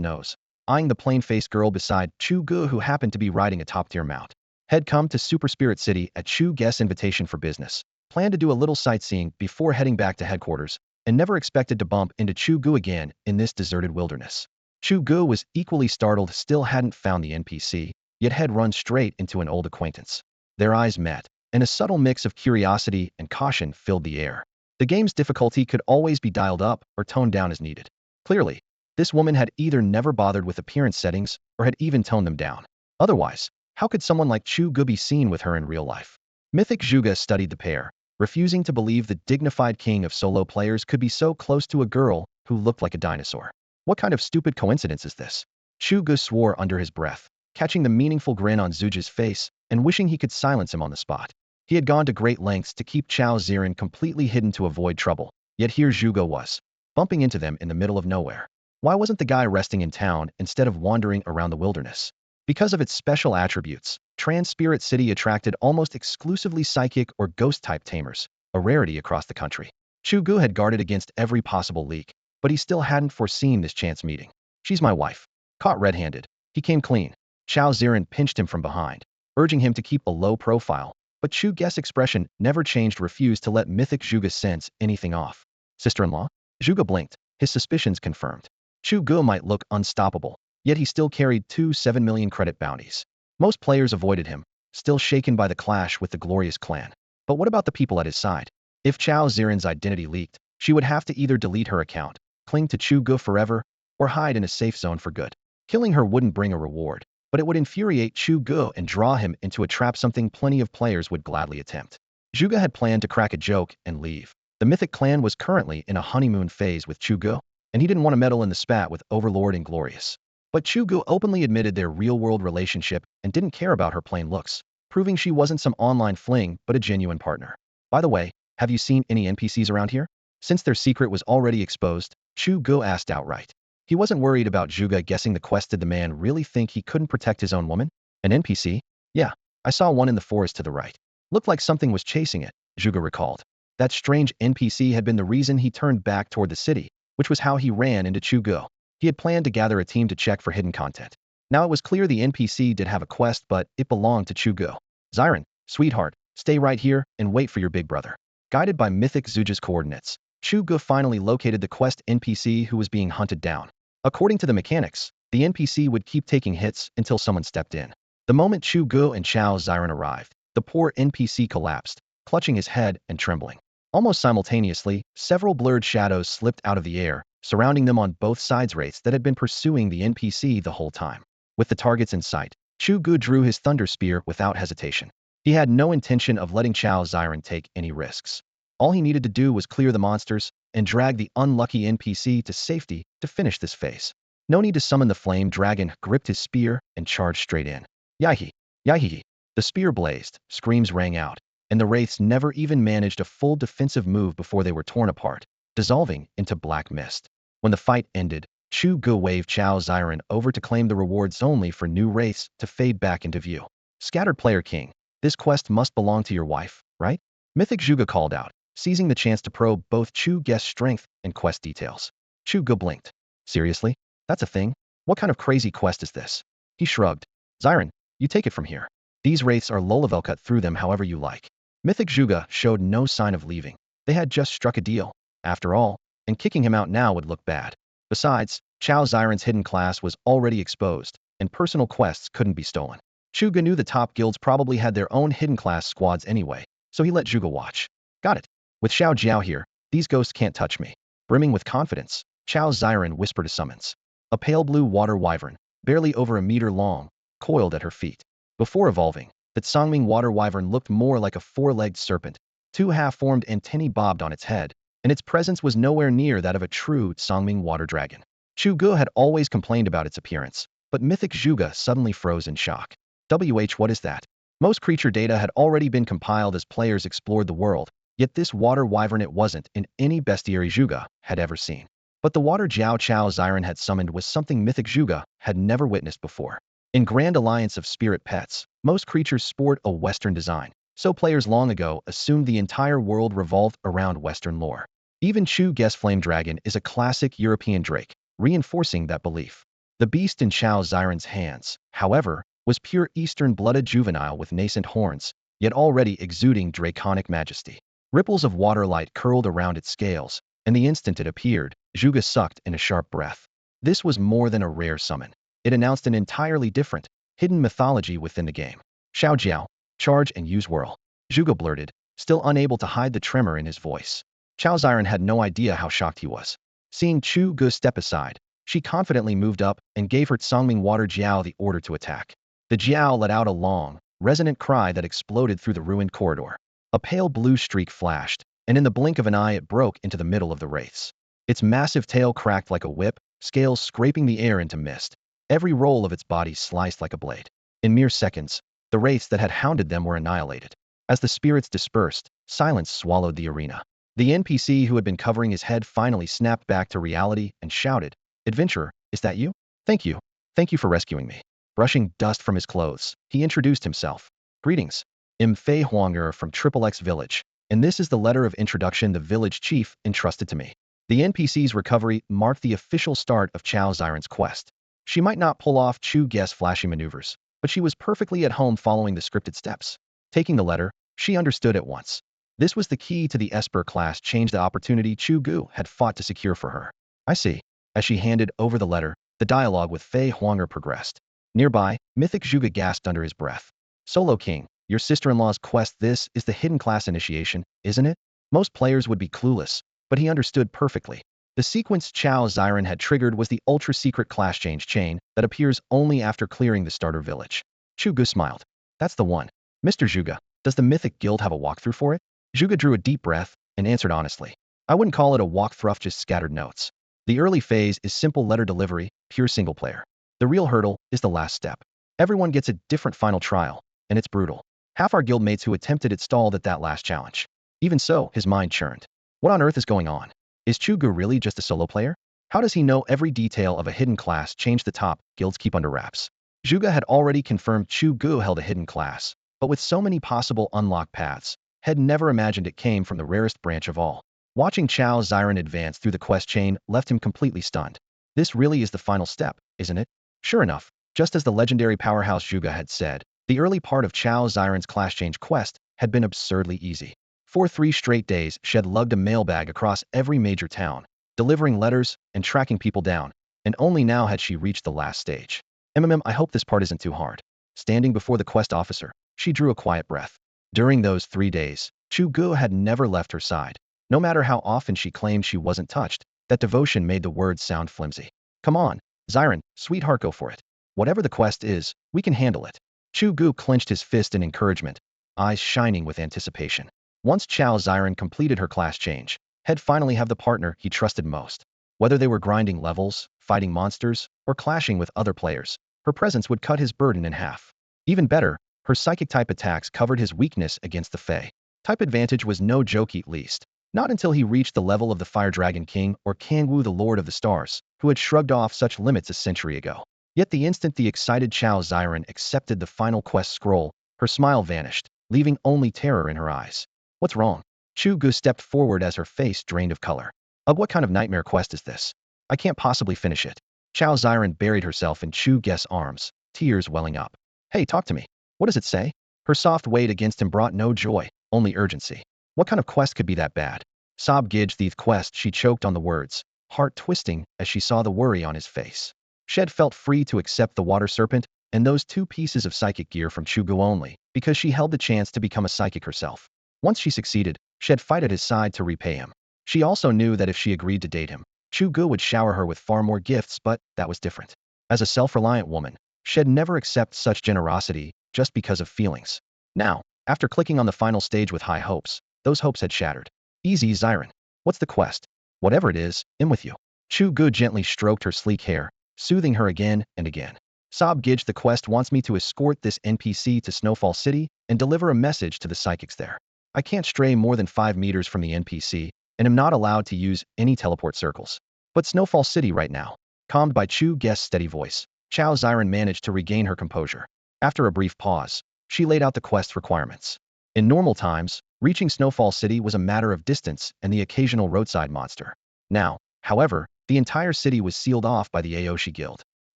nose, eyeing the plain-faced girl beside Chu Ge who happened to be riding a top-tier mount. Had come to Super Spirit City at Chu Ge's invitation for business, planned to do a little sightseeing before heading back to headquarters, and never expected to bump into Chu Ge again in this deserted wilderness. Chu Ge was equally startled, still hadn't found the NPC, yet had run straight into an old acquaintance. Their eyes met, and a subtle mix of curiosity and caution filled the air. The game's difficulty could always be dialed up or toned down as needed. Clearly, this woman had either never bothered with appearance settings or had even toned them down. Otherwise, how could someone like Chu Ge be seen with her in real life? Mythic Zhuge studied the pair, refusing to believe the dignified king of solo players could be so close to a girl who looked like a dinosaur. What kind of stupid coincidence is this? Chu Ge swore under his breath, catching the meaningful grin on Zhuge's face and wishing he could silence him on the spot. He had gone to great lengths to keep Chao Xiren completely hidden to avoid trouble, yet here Zhuge was, bumping into them in the middle of nowhere. Why wasn't the guy resting in town instead of wandering around the wilderness? Because of its special attributes, Spirit City attracted almost exclusively psychic or ghost-type tamers, a rarity across the country. Chu Ge had guarded against every possible leak, but he still hadn't foreseen this chance meeting. She's my wife. Caught red-handed, he came clean. Chao Xiren pinched him from behind, urging him to keep a low profile, but Chu Ge's expression never changed, refused to let Mythic Zhuge sense anything off. Sister-in-law? Zhuge blinked, his suspicions confirmed. Chu Ge might look unstoppable, yet he still carried 2 7 million credit bounties. Most players avoided him, still shaken by the clash with the glorious clan. But what about the people at his side? If Chao Xiren's identity leaked, she would have to either delete her account, cling to Chu Ge forever, or hide in a safe zone for good. Killing her wouldn't bring a reward, but it would infuriate Chu Ge and draw him into a trap, something plenty of players would gladly attempt. Zhuge had planned to crack a joke and leave. The Mythic clan was currently in a honeymoon phase with Chu Ge, and he didn't want to meddle in the spat with Overlord Inglorious. But Chu Ge openly admitted their real-world relationship and didn't care about her plain looks, proving she wasn't some online fling but a genuine partner. By the way, have you seen any NPCs around here? Since their secret was already exposed, Chu Ge asked outright. He wasn't worried about Zhuge guessing the quest. Did the man really think he couldn't protect his own woman? An NPC? Yeah, I saw one in the forest to the right. Looked like something was chasing it, Zhuge recalled. That strange NPC had been the reason he turned back toward the city, which was how he ran into Chu Ge. He had planned to gather a team to check for hidden content. Now it was clear the NPC did have a quest, but it belonged to Chu Ge. Xiren, sweetheart, Stay right here and wait for your big brother. Guided by mythic Zhuge's coordinates, Chu Ge finally located the quest NPC who was being hunted down. According to the mechanics, the NPC would keep taking hits until someone stepped in. The moment Chu Ge and Chao Xiren arrived, the poor NPC collapsed, clutching his head and trembling. Almost simultaneously, several blurred shadows slipped out of the air, surrounding them on both sides. Wraiths that had been pursuing the NPC the whole time. With the targets in sight, Chu Ge drew his thunder spear without hesitation. He had no intention of letting Chao Xiren take any risks. All he needed to do was clear the monsters and drag the unlucky NPC to safety to finish this phase. No need to summon the flame dragon, gripped his spear and charged straight in. Yai-hee! Yai-hee! The spear blazed, screams rang out, and the wraiths never even managed a full defensive move before they were torn apart, dissolving into black mist. When the fight ended, Chu Ge waved Chao Xiren over to claim the rewards only for new wraiths to fade back into view. Scattered Player King, this quest must belong to your wife, right? Mythic Zhuge called out, seizing the chance to probe both Chu Ge's strength and quest details. Chu Ge blinked. Seriously? That's a thing? What kind of crazy quest is this? He shrugged. Xiren, you take it from here. These wraiths are Lolavel, cut through them however you like. Mythic Zhuge showed no sign of leaving. They had just struck a deal, after all, and kicking him out now would look bad. Besides, Chao Xiren's hidden class was already exposed, and personal quests couldn't be stolen. Chu Ge knew the top guilds probably had their own hidden class squads anyway, so he let Zhuge watch. Got it. With Xiao Jiao here, these ghosts can't touch me. Brimming with confidence, Chao Xiren whispered a summons. A pale blue water wyvern, barely over a meter long, coiled at her feet. Before evolving, the Songming water wyvern looked more like a four-legged serpent. Two half-formed antennae bobbed on its head, and its presence was nowhere near that of a true Songming water dragon. Chu Ge had always complained about its appearance, but Mythic Zhuge suddenly froze in shock. What is that? Most creature data had already been compiled as players explored the world, yet this water wyvern it wasn't in any bestiary Zhuge had ever seen. But the water Jiao Chao Xiren had summoned was something Mythic Zhuge had never witnessed before. In Grand Alliance of Spirit Pets, most creatures sport a Western design, so players long ago assumed the entire world revolved around Western lore. Even Chu Ge's Flame Dragon is a classic European drake, reinforcing that belief. The beast in Chao Xiren's hands, however, was pure Eastern-blooded juvenile with nascent horns, yet already exuding draconic majesty. Ripples of water light curled around its scales, and the instant it appeared, Zhuge sucked in a sharp breath. This was more than a rare summon. It announced an entirely different, hidden mythology within the game. Xiao Jiao, charge and use whirl. Zhuge blurted, still unable to hide the tremor in his voice. Chao Xiren had no idea how shocked he was. Seeing Chu Ge step aside, she confidently moved up and gave her Songming water Jiao the order to attack. The Jiao let out a long, resonant cry that exploded through the ruined corridor. A pale blue streak flashed, and in the blink of an eye it broke into the middle of the wraiths. Its massive tail cracked like a whip, scales scraping the air into mist. Every roll of its body sliced like a blade. In mere seconds, the wraiths that had hounded them were annihilated. As the spirits dispersed, silence swallowed the arena. The NPC who had been covering his head finally snapped back to reality and shouted, "Adventurer, is that you? Thank you. Thank you for rescuing me." Brushing dust from his clothes, he introduced himself. "Greetings. Fei Huanger from Triple X Village, and this is the letter of introduction the village chief entrusted to me." The NPC's recovery marked the official start of Chao Xiren's quest. She might not pull off Chu Ge's flashy maneuvers, but she was perfectly at home following the scripted steps. Taking the letter, she understood at once. This was the key to the Esper class change, the opportunity Chu Ge had fought to secure for her. I see. As she handed over the letter, the dialogue with Fei Huanger progressed. Nearby, Mythic Zhuge gasped under his breath. Solo King, your sister-in-law's quest. This is the hidden class initiation, isn't it? Most players would be clueless, but he understood perfectly. The sequence Chao Xiren had triggered was the ultra-secret class change chain that appears only after clearing the starter village. Chu Ge smiled. That's the one. Mr. Zhuge, does the Mythic Guild have a walkthrough for it? Zhuge drew a deep breath and answered honestly. I wouldn't call it a walkthrough, just scattered notes. The early phase is simple letter delivery, pure single player. The real hurdle is the last step. Everyone gets a different final trial, and it's brutal. Half our guildmates who attempted it stalled at that last challenge. Even so, his mind churned. What on earth is going on? Is Chu Ge really just a solo player? How does he know every detail of a hidden class change the top guilds keep under wraps? Zhuge had already confirmed Chu Ge held a hidden class, but with so many possible unlock paths, had never imagined it came from the rarest branch of all. Watching Chao Xiren advance through the quest chain left him completely stunned. This really is the final step, isn't it? Sure enough, just as the legendary powerhouse Zhuge had said, the early part of Chao Xiren's class change quest had been absurdly easy. For 3 straight days, she had lugged a mailbag across every major town, delivering letters and tracking people down, and only now had she reached the last stage. I hope this part isn't too hard. Standing before the quest officer, she drew a quiet breath. During those 3 days, Chu Ge had never left her side. No matter how often she claimed she wasn't touched, that devotion made the words sound flimsy. Come on, Xiren, sweetheart, go for it. Whatever the quest is, we can handle it. Chu Ge clenched his fist in encouragement, eyes shining with anticipation. Once Chao Xiren completed her class change, he'd finally have the partner he trusted most. Whether they were grinding levels, fighting monsters, or clashing with other players, her presence would cut his burden in half. Even better, her psychic-type attacks covered his weakness against the Fae. Type advantage was no joke, at least. Not until he reached the level of the Fire Dragon King or Kangwu the Lord of the Stars, who had shrugged off such limits a century ago. Yet the instant the excited Chao Xiren accepted the final quest scroll, her smile vanished, leaving only terror in her eyes. What's wrong? Chu Ge stepped forward as her face drained of color. What kind of nightmare quest is this? I can't possibly finish it. Chao Xiren buried herself in Chu Ge's arms, tears welling up. Hey, talk to me. What does it say? Her soft weight against him brought no joy, only urgency. What kind of quest could be that bad? Sob Gidge the quest, she choked on the words, heart twisting as she saw the worry on his face. Shed felt free to accept the water serpent and those 2 pieces of psychic gear from Chu Ge only, because she held the chance to become a psychic herself. Once she succeeded, she'd fight at his side to repay him. She also knew that if she agreed to date him, Chu Ge would shower her with far more gifts, but that was different. As a self-reliant woman, she'd never accept such generosity just because of feelings. Now, after clicking on the final stage with high hopes, those hopes had shattered. Easy, Xiren. What's the quest? Whatever it is, I'm with you. Chu Ge gently stroked her sleek hair, soothing her again and again. Sob Gidge, the quest wants me to escort this NPC to Snowfall City and deliver a message to the psychics there. I can't stray more than 5 meters from the NPC, and am not allowed to use any teleport circles. But Snowfall City right now. Calmed by Chu Ge's steady voice, Chao Xiren managed to regain her composure. After a brief pause, she laid out the quest requirements. In normal times, reaching Snowfall City was a matter of distance and the occasional roadside monster. Now, however, the entire city was sealed off by the Aoshi Guild.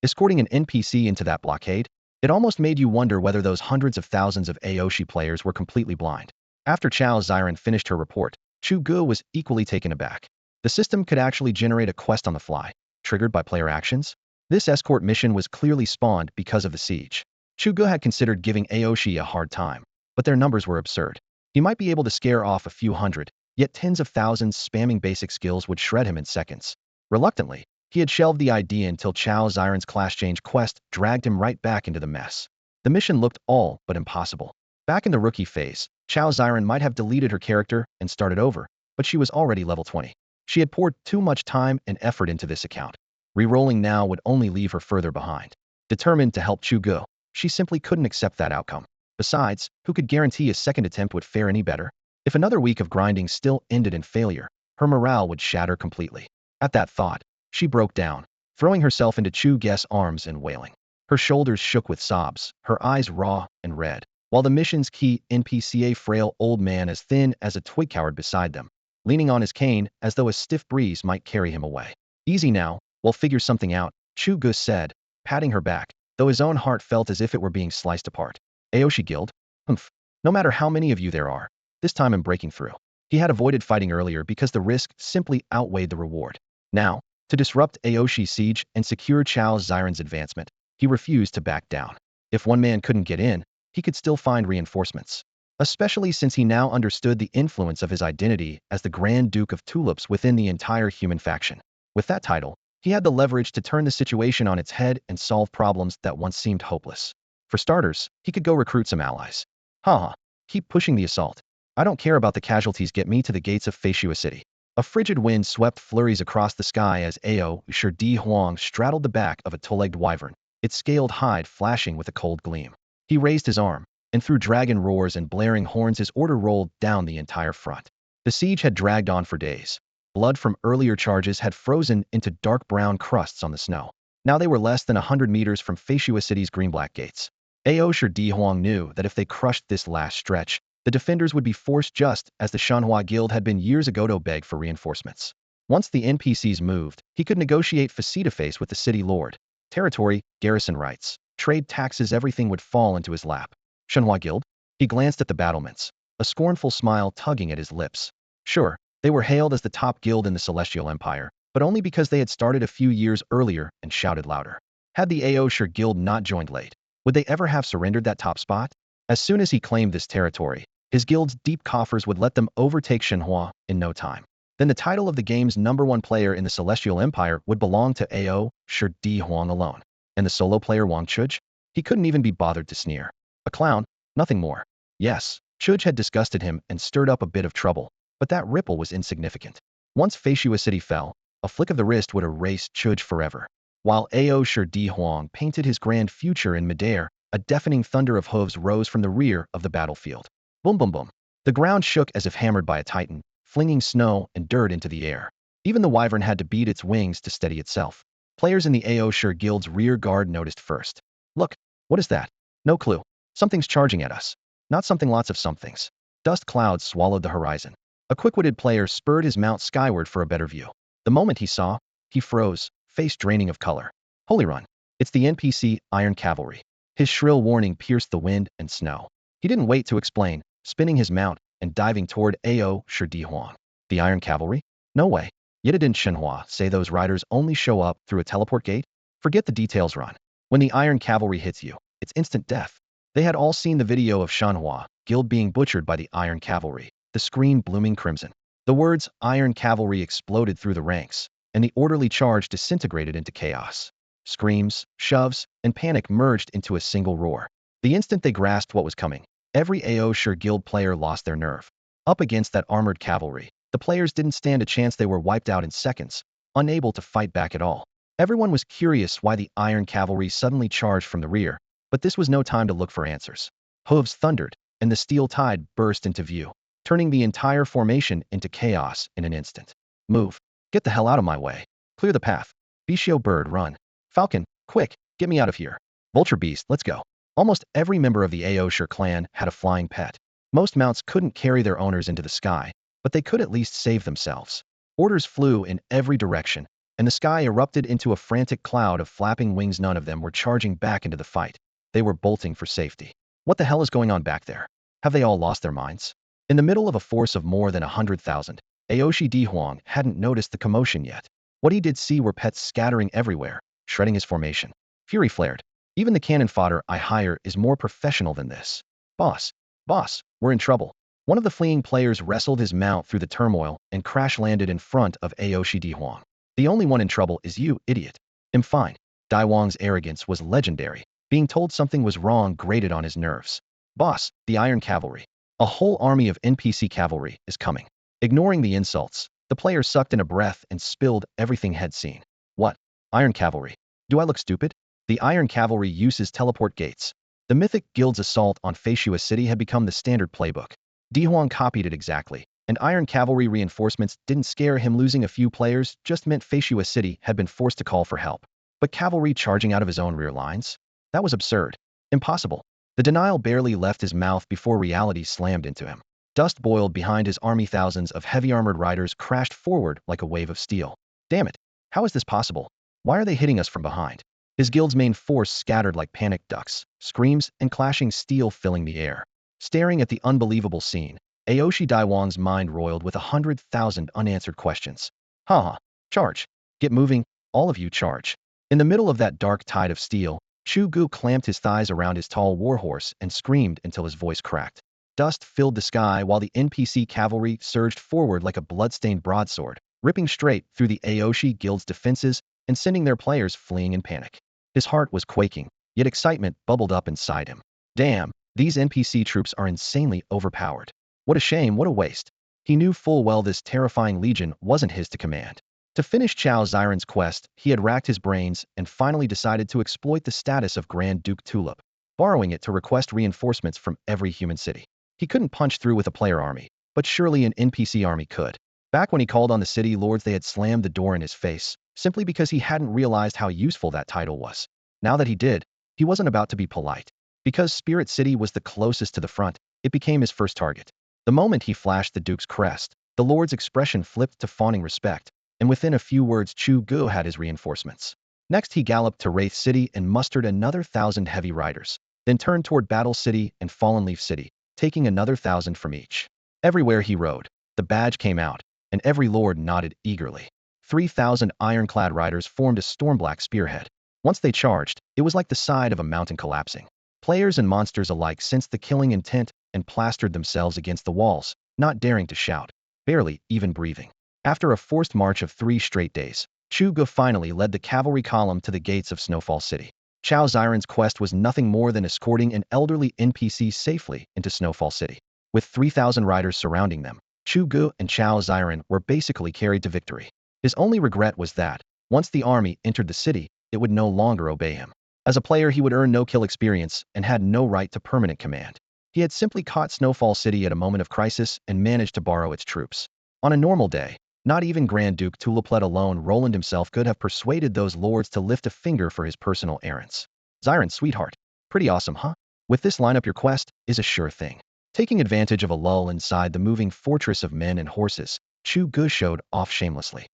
Escorting an NPC into that blockade? It almost made you wonder whether those hundreds of thousands of Aoshi players were completely blind. After Chao Xiren finished her report, Chu Ge was equally taken aback. The system could actually generate a quest on the fly, triggered by player actions? This escort mission was clearly spawned because of the siege. Chu Ge had considered giving Aoshi a hard time, but their numbers were absurd. He might be able to scare off a few hundred, yet tens of thousands spamming basic skills would shred him in seconds. Reluctantly, he had shelved the idea until Chao Xiren's class change quest dragged him right back into the mess. The mission looked all but impossible. Back in the rookie phase, Chao Xiren might have deleted her character and started over, but she was already level 20. She had poured too much time and effort into this account. Rerolling now would only leave her further behind. Determined to help Chu Ge, she simply couldn't accept that outcome. Besides, who could guarantee a second attempt would fare any better? If another week of grinding still ended in failure, her morale would shatter completely. At that thought, she broke down, throwing herself into Chu Ge's arms and wailing. Her shoulders shook with sobs, her eyes raw and red, while the mission's key NPC, a frail old man as thin as a twig, cowered beside them, leaning on his cane as though a stiff breeze might carry him away. Easy now, we'll figure something out, Chu Ge said, patting her back, though his own heart felt as if it were being sliced apart. Aoshi Guild? Humph. No matter how many of you there are, this time I'm breaking through. He had avoided fighting earlier because the risk simply outweighed the reward. Now, to disrupt Aoshi's siege and secure Chao Xiren's advancement, he refused to back down. If one man couldn't get in, he could still find reinforcements. Especially since he now understood the influence of his identity as the Grand Duke of Tulips within the entire human faction. With that title, he had the leverage to turn the situation on its head and solve problems that once seemed hopeless. For starters, he could go recruit some allies. Haha, keep pushing the assault. I don't care about the casualties, get me to the gates of Feishua City. A frigid wind swept flurries across the sky as Ao Shur Di Huang straddled the back of a two-legged wyvern, its scaled hide flashing with a cold gleam. He raised his arm, and through dragon roars and blaring horns his order rolled down the entire front. The siege had dragged on for days. Blood from earlier charges had frozen into dark brown crusts on the snow. Now they were less than 100 meters from Feishua City's green-black gates. Ao Shur Di Huang knew that if they crushed this last stretch, the defenders would be forced just as the Shanhua Guild had been years ago to beg for reinforcements. Once the NPCs moved, he could negotiate face-to-face with the city lord. Territory, garrison rights, trade taxes, everything would fall into his lap. Shanhua Guild? He glanced at the battlements. a scornful smile tugging at his lips. Sure, they were hailed as the top guild in the Celestial Empire, but only because they had started a few years earlier and shouted louder. Had the Aosher Guild not joined late, would they ever have surrendered that top spot? As soon as he claimed this territory, his guild's deep coffers would let them overtake Shenhua in no time. Then the title of the game's #1 player in the Celestial Empire would belong to Aosher Di Huang alone. And the solo player Wang Chuge? He couldn't even be bothered to sneer. A clown, nothing more. Yes, Chuge had disgusted him and stirred up a bit of trouble, but that ripple was insignificant. Once Feishua City fell, a flick of the wrist would erase Chuge forever. While Aosher Di Huang painted his grand future in midair, a deafening thunder of hooves rose from the rear of the battlefield. Boom boom boom. The ground shook as if hammered by a titan, flinging snow and dirt into the air. Even the wyvern had to beat its wings to steady itself. Players in the Aosher Guild's rear guard noticed first. Look, what is that? No clue. Something's charging at us. Not something, lots of somethings. Dust clouds swallowed the horizon. A quick-witted player spurred his mount skyward for a better view. The moment he saw, he froze, face draining of color. Holy run. It's the NPC Iron Cavalry. His shrill warning pierced the wind and snow. He didn't wait to explain, spinning his mount and diving toward Aosher Di Huang. The Iron Cavalry? No way. Yet didn't Shenhua say those riders only show up through a teleport gate? Forget the details, run. When the Iron Cavalry hits you, it's instant death. They had all seen the video of Shenhua Guild being butchered by the Iron Cavalry, the screen blooming crimson. The words Iron Cavalry exploded through the ranks, and the orderly charge disintegrated into chaos. Screams, shoves, and panic merged into a single roar. The instant they grasped what was coming, every Aosher Guild player lost their nerve. Up against that armored cavalry, the players didn't stand a chance. They were wiped out in seconds, unable to fight back at all. Everyone was curious why the Iron Cavalry suddenly charged from the rear, but this was no time to look for answers. Hooves thundered, and the steel tide burst into view, turning the entire formation into chaos in an instant. Move. Get the hell out of my way. Clear the path. Bestial bird, run. Falcon, quick, get me out of here. Vulture beast, let's go. Almost every member of the Aosher clan had a flying pet. Most mounts couldn't carry their owners into the sky, but they could at least save themselves. Orders flew in every direction, and the sky erupted into a frantic cloud of flapping wings. None of them were charging back into the fight. They were bolting for safety. What the hell is going on back there? Have they all lost their minds? In the middle of a force of more than 100,000, Aosher Di Huang hadn't noticed the commotion yet. What he did see were pets scattering everywhere, shredding his formation. Fury flared. Even the cannon fodder I hire is more professional than this. Boss, we're in trouble. One of the fleeing players wrestled his mount through the turmoil and crash-landed in front of Aosher Di Huang. The only one in trouble is you, idiot. I'm fine. Di Huang's arrogance was legendary. Being told something was wrong grated on his nerves. Boss, the Iron Cavalry. A whole army of NPC cavalry is coming. Ignoring the insults, the player sucked in a breath and spilled everything he'd seen. What? Iron Cavalry. Do I look stupid? The Iron Cavalry uses teleport gates. The Mythic Guild's assault on Feishua City had become the standard playbook. Di Huang copied it exactly, and Iron Cavalry reinforcements didn't scare him. Losing a few players just meant Feishua City had been forced to call for help. But cavalry charging out of his own rear lines? That was absurd. Impossible. The denial barely left his mouth before reality slammed into him. Dust boiled behind his army. Thousands of heavy armored riders crashed forward like a wave of steel. Damn it. How is this possible? Why are they hitting us from behind? His guild's main force scattered like panicked ducks, screams and clashing steel filling the air. Staring at the unbelievable scene, Aosher Di Huang's mind roiled with 100,000 unanswered questions. Ha! Charge! Get moving, all of you, charge. In the middle of that dark tide of steel, Chu Ge clamped his thighs around his tall warhorse and screamed until his voice cracked. Dust filled the sky while the NPC cavalry surged forward like a blood-stained broadsword, ripping straight through the Aosher Guild's defenses and sending their players fleeing in panic. His heart was quaking, yet excitement bubbled up inside him. Damn, these NPC troops are insanely overpowered. What a shame, what a waste. He knew full well this terrifying legion wasn't his to command. To finish Chao Xiren's quest, he had racked his brains and finally decided to exploit the status of Grand Duke Tulip, borrowing it to request reinforcements from every human city. He couldn't punch through with a player army, but surely an NPC army could. Back when he called on the city lords, they had slammed the door in his face, simply because he hadn't realized how useful that title was. Now that he did, he wasn't about to be polite. Because Spirit City was the closest to the front, it became his first target. The moment he flashed the Duke's crest, the Lord's expression flipped to fawning respect, and within a few words Chu Ge had his reinforcements. Next he galloped to Wraith City and mustered another 1,000 heavy riders, then turned toward Battle City and Fallen Leaf City, taking another 1,000 from each. Everywhere he rode, the badge came out, and every lord nodded eagerly. 3,000 ironclad riders formed a stormblack spearhead. Once they charged, it was like the side of a mountain collapsing. Players and monsters alike sensed the killing intent and plastered themselves against the walls, not daring to shout, barely even breathing. After a forced march of 3 straight days, Chu Ge finally led the cavalry column to the gates of Snowfall City. Chao Xiren's quest was nothing more than escorting an elderly NPC safely into Snowfall City. With 3,000 riders surrounding them, Chu Ge and Chao Xiren were basically carried to victory. His only regret was that, once the army entered the city, it would no longer obey him. As a player, he would earn no kill experience and had no right to permanent command. He had simply caught Snowfall City at a moment of crisis and managed to borrow its troops. On a normal day, not even Grand Duke Tuliplet alone, Roland himself, could have persuaded those lords to lift a finger for his personal errands. Xiren, sweetheart. Pretty awesome, huh? With this lineup, your quest is a sure thing. Taking advantage of a lull inside the moving fortress of men and horses, Chu Ge showed off shamelessly.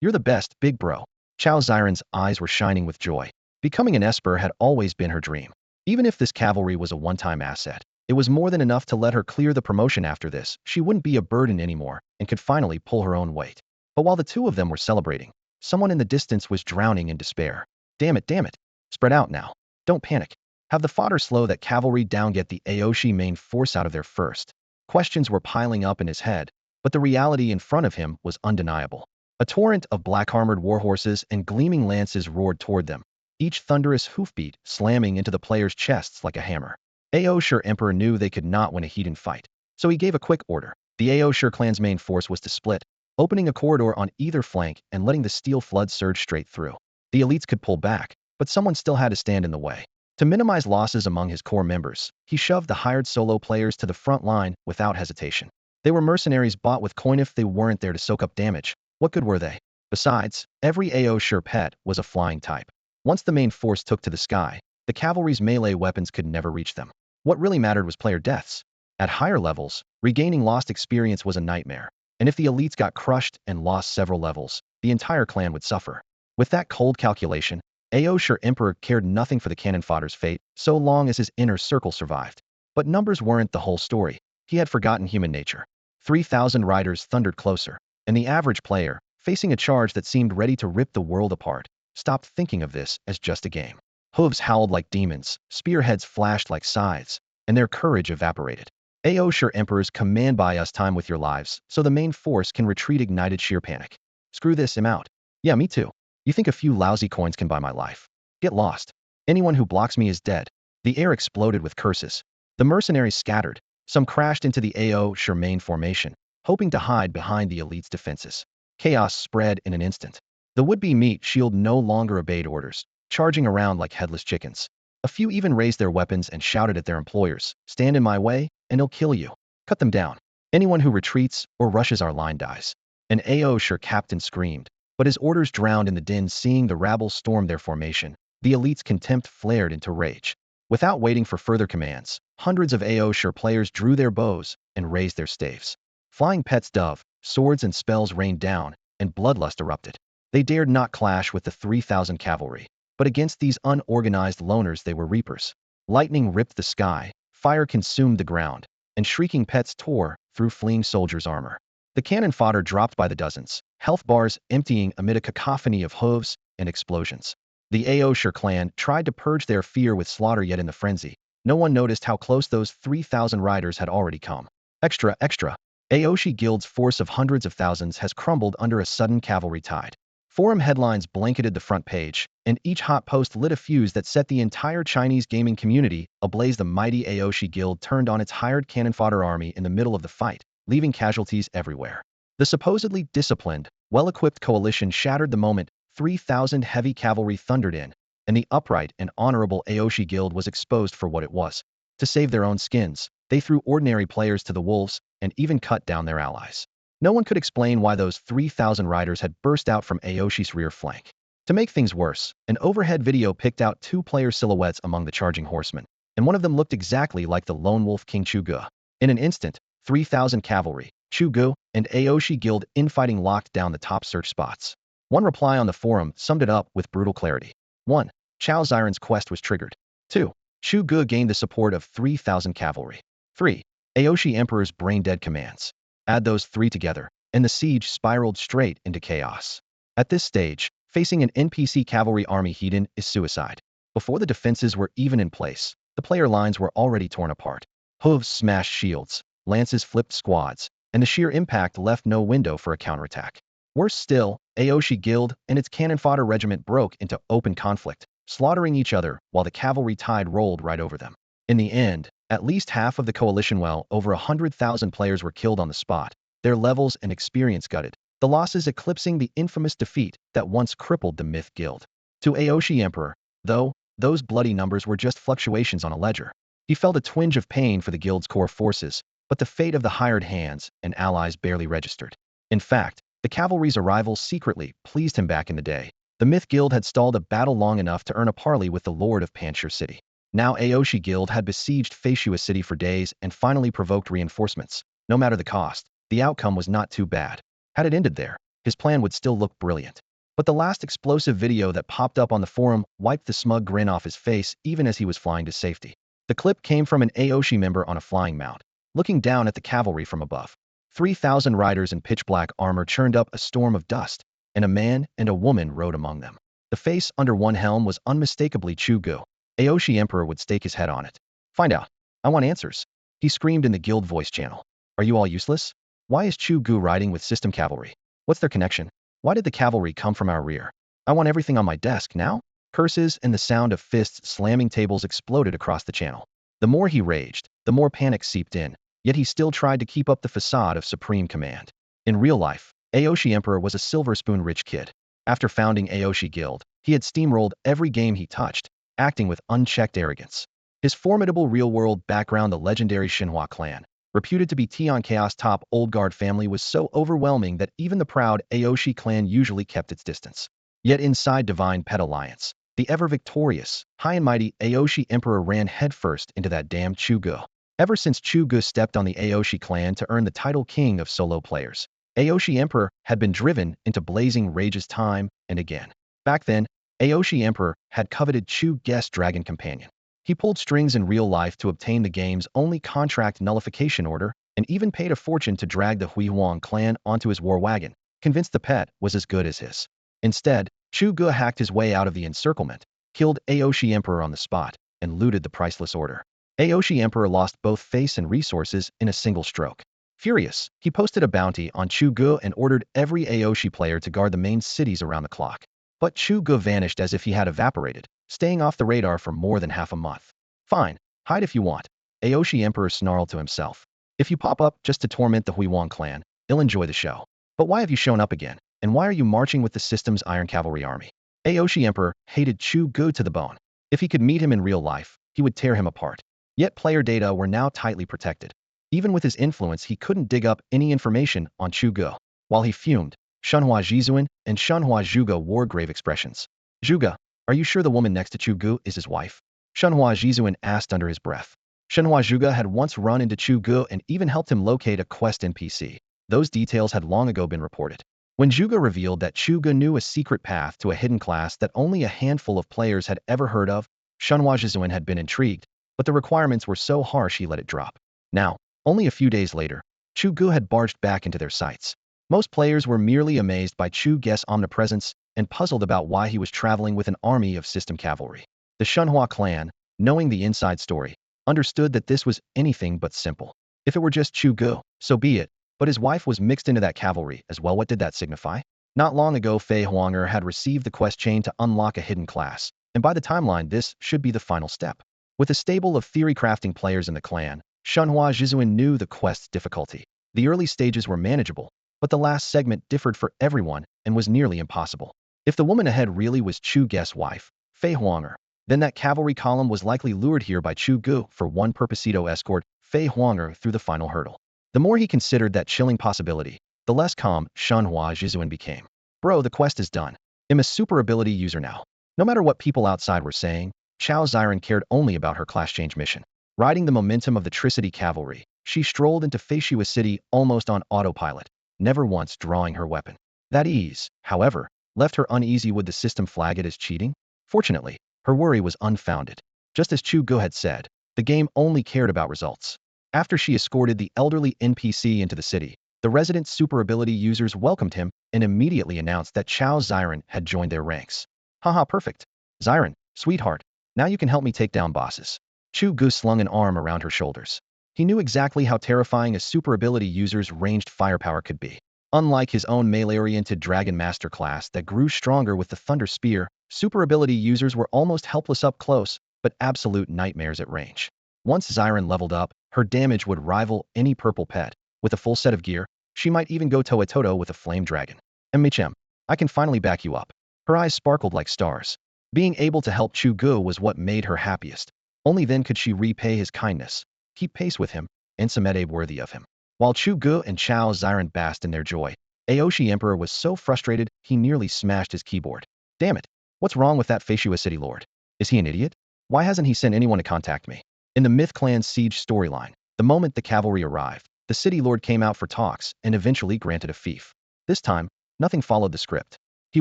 You're the best, big bro. Chao Xiren's eyes were shining with joy. Becoming an Esper had always been her dream. Even if this cavalry was a one-time asset, it was more than enough to let her clear the promotion. After this, she wouldn't be a burden anymore and could finally pull her own weight. But while the two of them were celebrating, someone in the distance was drowning in despair. Damn it, damn it. Spread out now. Don't panic. Have the fodder slow that cavalry down. Get the Aoshi main force out of there first. Questions were piling up in his head, but the reality in front of him was undeniable. A torrent of black-armored warhorses and gleaming lances roared toward them, each thunderous hoofbeat slamming into the players' chests like a hammer. Aoshir Emperor knew they could not win a heated fight, so he gave a quick order. The Aoshir clan's main force was to split, opening a corridor on either flank and letting the steel flood surge straight through. The elites could pull back, but someone still had to stand in the way. To minimize losses among his core members, he shoved the hired solo players to the front line without hesitation. They were mercenaries bought with coin. If they weren't there to soak up damage, what good were they? Besides, every Aoshir pet was a flying type. Once the main force took to the sky, the cavalry's melee weapons could never reach them. What really mattered was player deaths. At higher levels, regaining lost experience was a nightmare, and if the elites got crushed and lost several levels, the entire clan would suffer. With that cold calculation, Aoshir Emperor cared nothing for the cannon fodder's fate, so long as his inner circle survived. But numbers weren't the whole story. He had forgotten human nature. 3,000 riders thundered closer, and the average player, facing a charge that seemed ready to rip the world apart, stopped thinking of this as just a game. Hooves howled like demons, spearheads flashed like scythes, and their courage evaporated. Aoshir Emperor's command: buy us time with your lives, so the main force can retreat. Ignited sheer panic. Screw this, I'm out. Yeah, me too. You think a few lousy coins can buy my life? Get lost. Anyone who blocks me is dead. The air exploded with curses. The mercenaries scattered. Some crashed into the Aoshir main formation, hoping to hide behind the elite's defenses. Chaos spread in an instant. The would-be meat shield no longer obeyed orders, charging around like headless chickens. A few even raised their weapons and shouted at their employers, "Stand in my way, and he'll kill you. Cut them down. Anyone who retreats or rushes our line dies." An Aoshir captain screamed, but his orders drowned in the din. Seeing the rabble storm their formation, the elite's contempt flared into rage. Without waiting for further commands, hundreds of Aoshir players drew their bows and raised their staves. Flying pets dove, swords and spells rained down, and bloodlust erupted. They dared not clash with the 3,000 cavalry, but against these unorganized loners they were reapers. Lightning ripped the sky, fire consumed the ground, and shrieking pets tore through fleeing soldiers' armor. The cannon fodder dropped by the dozens, health bars emptying amid a cacophony of hooves and explosions. The Aoshir clan tried to purge their fear with slaughter, yet in the frenzy, no one noticed how close those 3,000 riders had already come. Extra, extra! Aoshi Guild's force of hundreds of thousands has crumbled under a sudden cavalry tide. Forum headlines blanketed the front page, and each hot post lit a fuse that set the entire Chinese gaming community ablaze. The mighty Aoshi Guild turned on its hired cannon fodder army in the middle of the fight, leaving casualties everywhere. The supposedly disciplined, well-equipped coalition shattered the moment 3,000 heavy cavalry thundered in, and the upright and honorable Aoshi Guild was exposed for what it was. To save their own skins, they threw ordinary players to the wolves and even cut down their allies. No one could explain why those 3,000 riders had burst out from Aoshi's rear flank. To make things worse, an overhead video picked out 2 player silhouettes among the charging horsemen, and one of them looked exactly like the lone wolf king Chu Ge. In an instant, 3,000 cavalry, Chu Ge, and Aoshi Guild infighting locked down the top search spots. One reply on the forum summed it up with brutal clarity. 1. Chao Xiren's quest was triggered. 2. Chu Ge gained the support of 3,000 cavalry. 3. Aoshi Emperor's brain-dead commands. Add those three together, and the siege spiraled straight into chaos. At this stage, facing an NPC cavalry army hidden is suicide. Before the defenses were even in place, the player lines were already torn apart. Hooves smashed shields, lances flipped squads, and the sheer impact left no window for a counterattack. Worse still, Aoshi Guild and its cannon fodder regiment broke into open conflict, slaughtering each other while the cavalry tide rolled right over them. In the end, at least half of the coalition, well over 100,000 players, were killed on the spot, their levels and experience gutted, the losses eclipsing the infamous defeat that once crippled the Myth Guild. To Aoshi Emperor, though, those bloody numbers were just fluctuations on a ledger. He felt a twinge of pain for the guild's core forces, but the fate of the hired hands and allies barely registered. In fact, the cavalry's arrival secretly pleased him back in the day. The Myth Guild had stalled a battle long enough to earn a parley with the Lord of Panchir City. Now Aoshi Guild had besieged Feishua City for days and finally provoked reinforcements. No matter the cost, the outcome was not too bad. Had it ended there, his plan would still look brilliant. But the last explosive video that popped up on the forum wiped the smug grin off his face even as he was flying to safety. The clip came from an Aoshi member on a flying mount, looking down at the cavalry from above. 3,000 riders in pitch-black armor churned up a storm of dust, and a man and a woman rode among them. The face under one helm was unmistakably Chu Ge. Aoshi Emperor would stake his head on it. Find out. I want answers. He screamed in the guild voice channel. Are you all useless? Why is Chu Ge riding with system cavalry? What's their connection? Why did the cavalry come from our rear? I want everything on my desk now? Curses and the sound of fists slamming tables exploded across the channel. The more he raged, the more panic seeped in, yet he still tried to keep up the facade of supreme command. In real life, Aoshi Emperor was a silver spoon rich kid. After founding Aoshi Guild, he had steamrolled every game he touched, acting with unchecked arrogance. His formidable real-world background, the legendary Xinhua clan, reputed to be Tianchao's top old guard family, was so overwhelming that even the proud Aoshi clan usually kept its distance. Yet inside Divine Pet Alliance, the ever-victorious, high and mighty Aoshi Emperor ran headfirst into that damned Chu Ge. Ever since Chu Ge stepped on the Aoshi clan to earn the title king of solo players, Aoshi Emperor had been driven into blazing rages time and again. Back then, Aoshi Emperor had coveted Chu Ge's dragon companion. He pulled strings in real life to obtain the game's only contract nullification order, and even paid a fortune to drag the Huihuang clan onto his war wagon, convinced the pet was as good as his. Instead, Chu Ge hacked his way out of the encirclement, killed Aoshi Emperor on the spot, and looted the priceless order. Aoshi Emperor lost both face and resources in a single stroke. Furious, he posted a bounty on Chu Ge and ordered every Aoshi player to guard the main cities around the clock. But Chu Ge vanished as if he had evaporated, staying off the radar for more than half a month. Fine, hide if you want, Aoshi Emperor snarled to himself. If you pop up just to torment the Huihuang clan, they'll enjoy the show. But why have you shown up again? And why are you marching with the system's Iron Cavalry army? Aoshi Emperor hated Chu Ge to the bone. If he could meet him in real life, he would tear him apart. Yet player data were now tightly protected. Even with his influence, he couldn't dig up any information on Chu Ge. While he fumed, Shenhua Jizuan and Shenhua Zhuge wore grave expressions. Zhuge, are you sure the woman next to Chu Ge is his wife? Shenhua Jizuan asked under his breath. Shenhua Zhuge had once run into Chu Ge and even helped him locate a quest NPC. Those details had long ago been reported. When Zhuge revealed that Chu Ge knew a secret path to a hidden class that only a handful of players had ever heard of, Shenhua Jizuan had been intrigued, but the requirements were so harsh he let it drop. Now, only a few days later, Chu Ge had barged back into their sights. Most players were merely amazed by Chu Ge's omnipresence and puzzled about why he was traveling with an army of system cavalry. The Shenhua clan, knowing the inside story, understood that this was anything but simple. If it were just Chu Ge, so be it, but his wife was mixed into that cavalry as well. What did that signify? Not long ago, Fei Huanger had received the quest chain to unlock a hidden class, and by the timeline this should be the final step. With a stable of theory-crafting players in the clan, Shenhua Jizuan knew the quest's difficulty. The early stages were manageable, but the last segment differed for everyone and was nearly impossible. If the woman ahead really was Chu Ge's wife, Fei Huanger, then that cavalry column was likely lured here by Chu Ge for one purposito escort Fei Huanger through the final hurdle. The more he considered that chilling possibility, the less calm Shenhua Jizuan became. Bro, the quest is done. I'm a super ability user now. No matter what people outside were saying, Chao Xiren cared only about her class change mission. Riding the momentum of the Tricity cavalry, she strolled into Feishua City almost on autopilot, never once drawing her weapon. That ease, however, left her uneasy. Would the system flag it as cheating? Fortunately, her worry was unfounded. Just as Chu Ge had said, the game only cared about results. After she escorted the elderly NPC into the city, the resident super ability users welcomed him and immediately announced that Chao Xiren had joined their ranks. Haha, perfect. Xiren, sweetheart, now you can help me take down bosses. Chu Ge slung an arm around her shoulders. He knew exactly how terrifying a super ability user's ranged firepower could be. Unlike his own melee-oriented Dragon Master class that grew stronger with the Thunder Spear, super ability users were almost helpless up close, but absolute nightmares at range. Once Xiren leveled up, her damage would rival any purple pet. With a full set of gear, she might even go toe-to-toe with a flame dragon. MHM, I can finally back you up. Her eyes sparkled like stars. Being able to help Chu Ge was what made her happiest. Only then could she repay his kindness, keep pace with him, and submit worthy of him. While Chu Ge and Chao Xiren basked in their joy, Aoshi Emperor was so frustrated he nearly smashed his keyboard. Damn it, what's wrong with that Feishua City Lord? Is he an idiot? Why hasn't he sent anyone to contact me? In the Myth Clan's siege storyline, the moment the cavalry arrived, the city lord came out for talks and eventually granted a fief. This time, nothing followed the script. He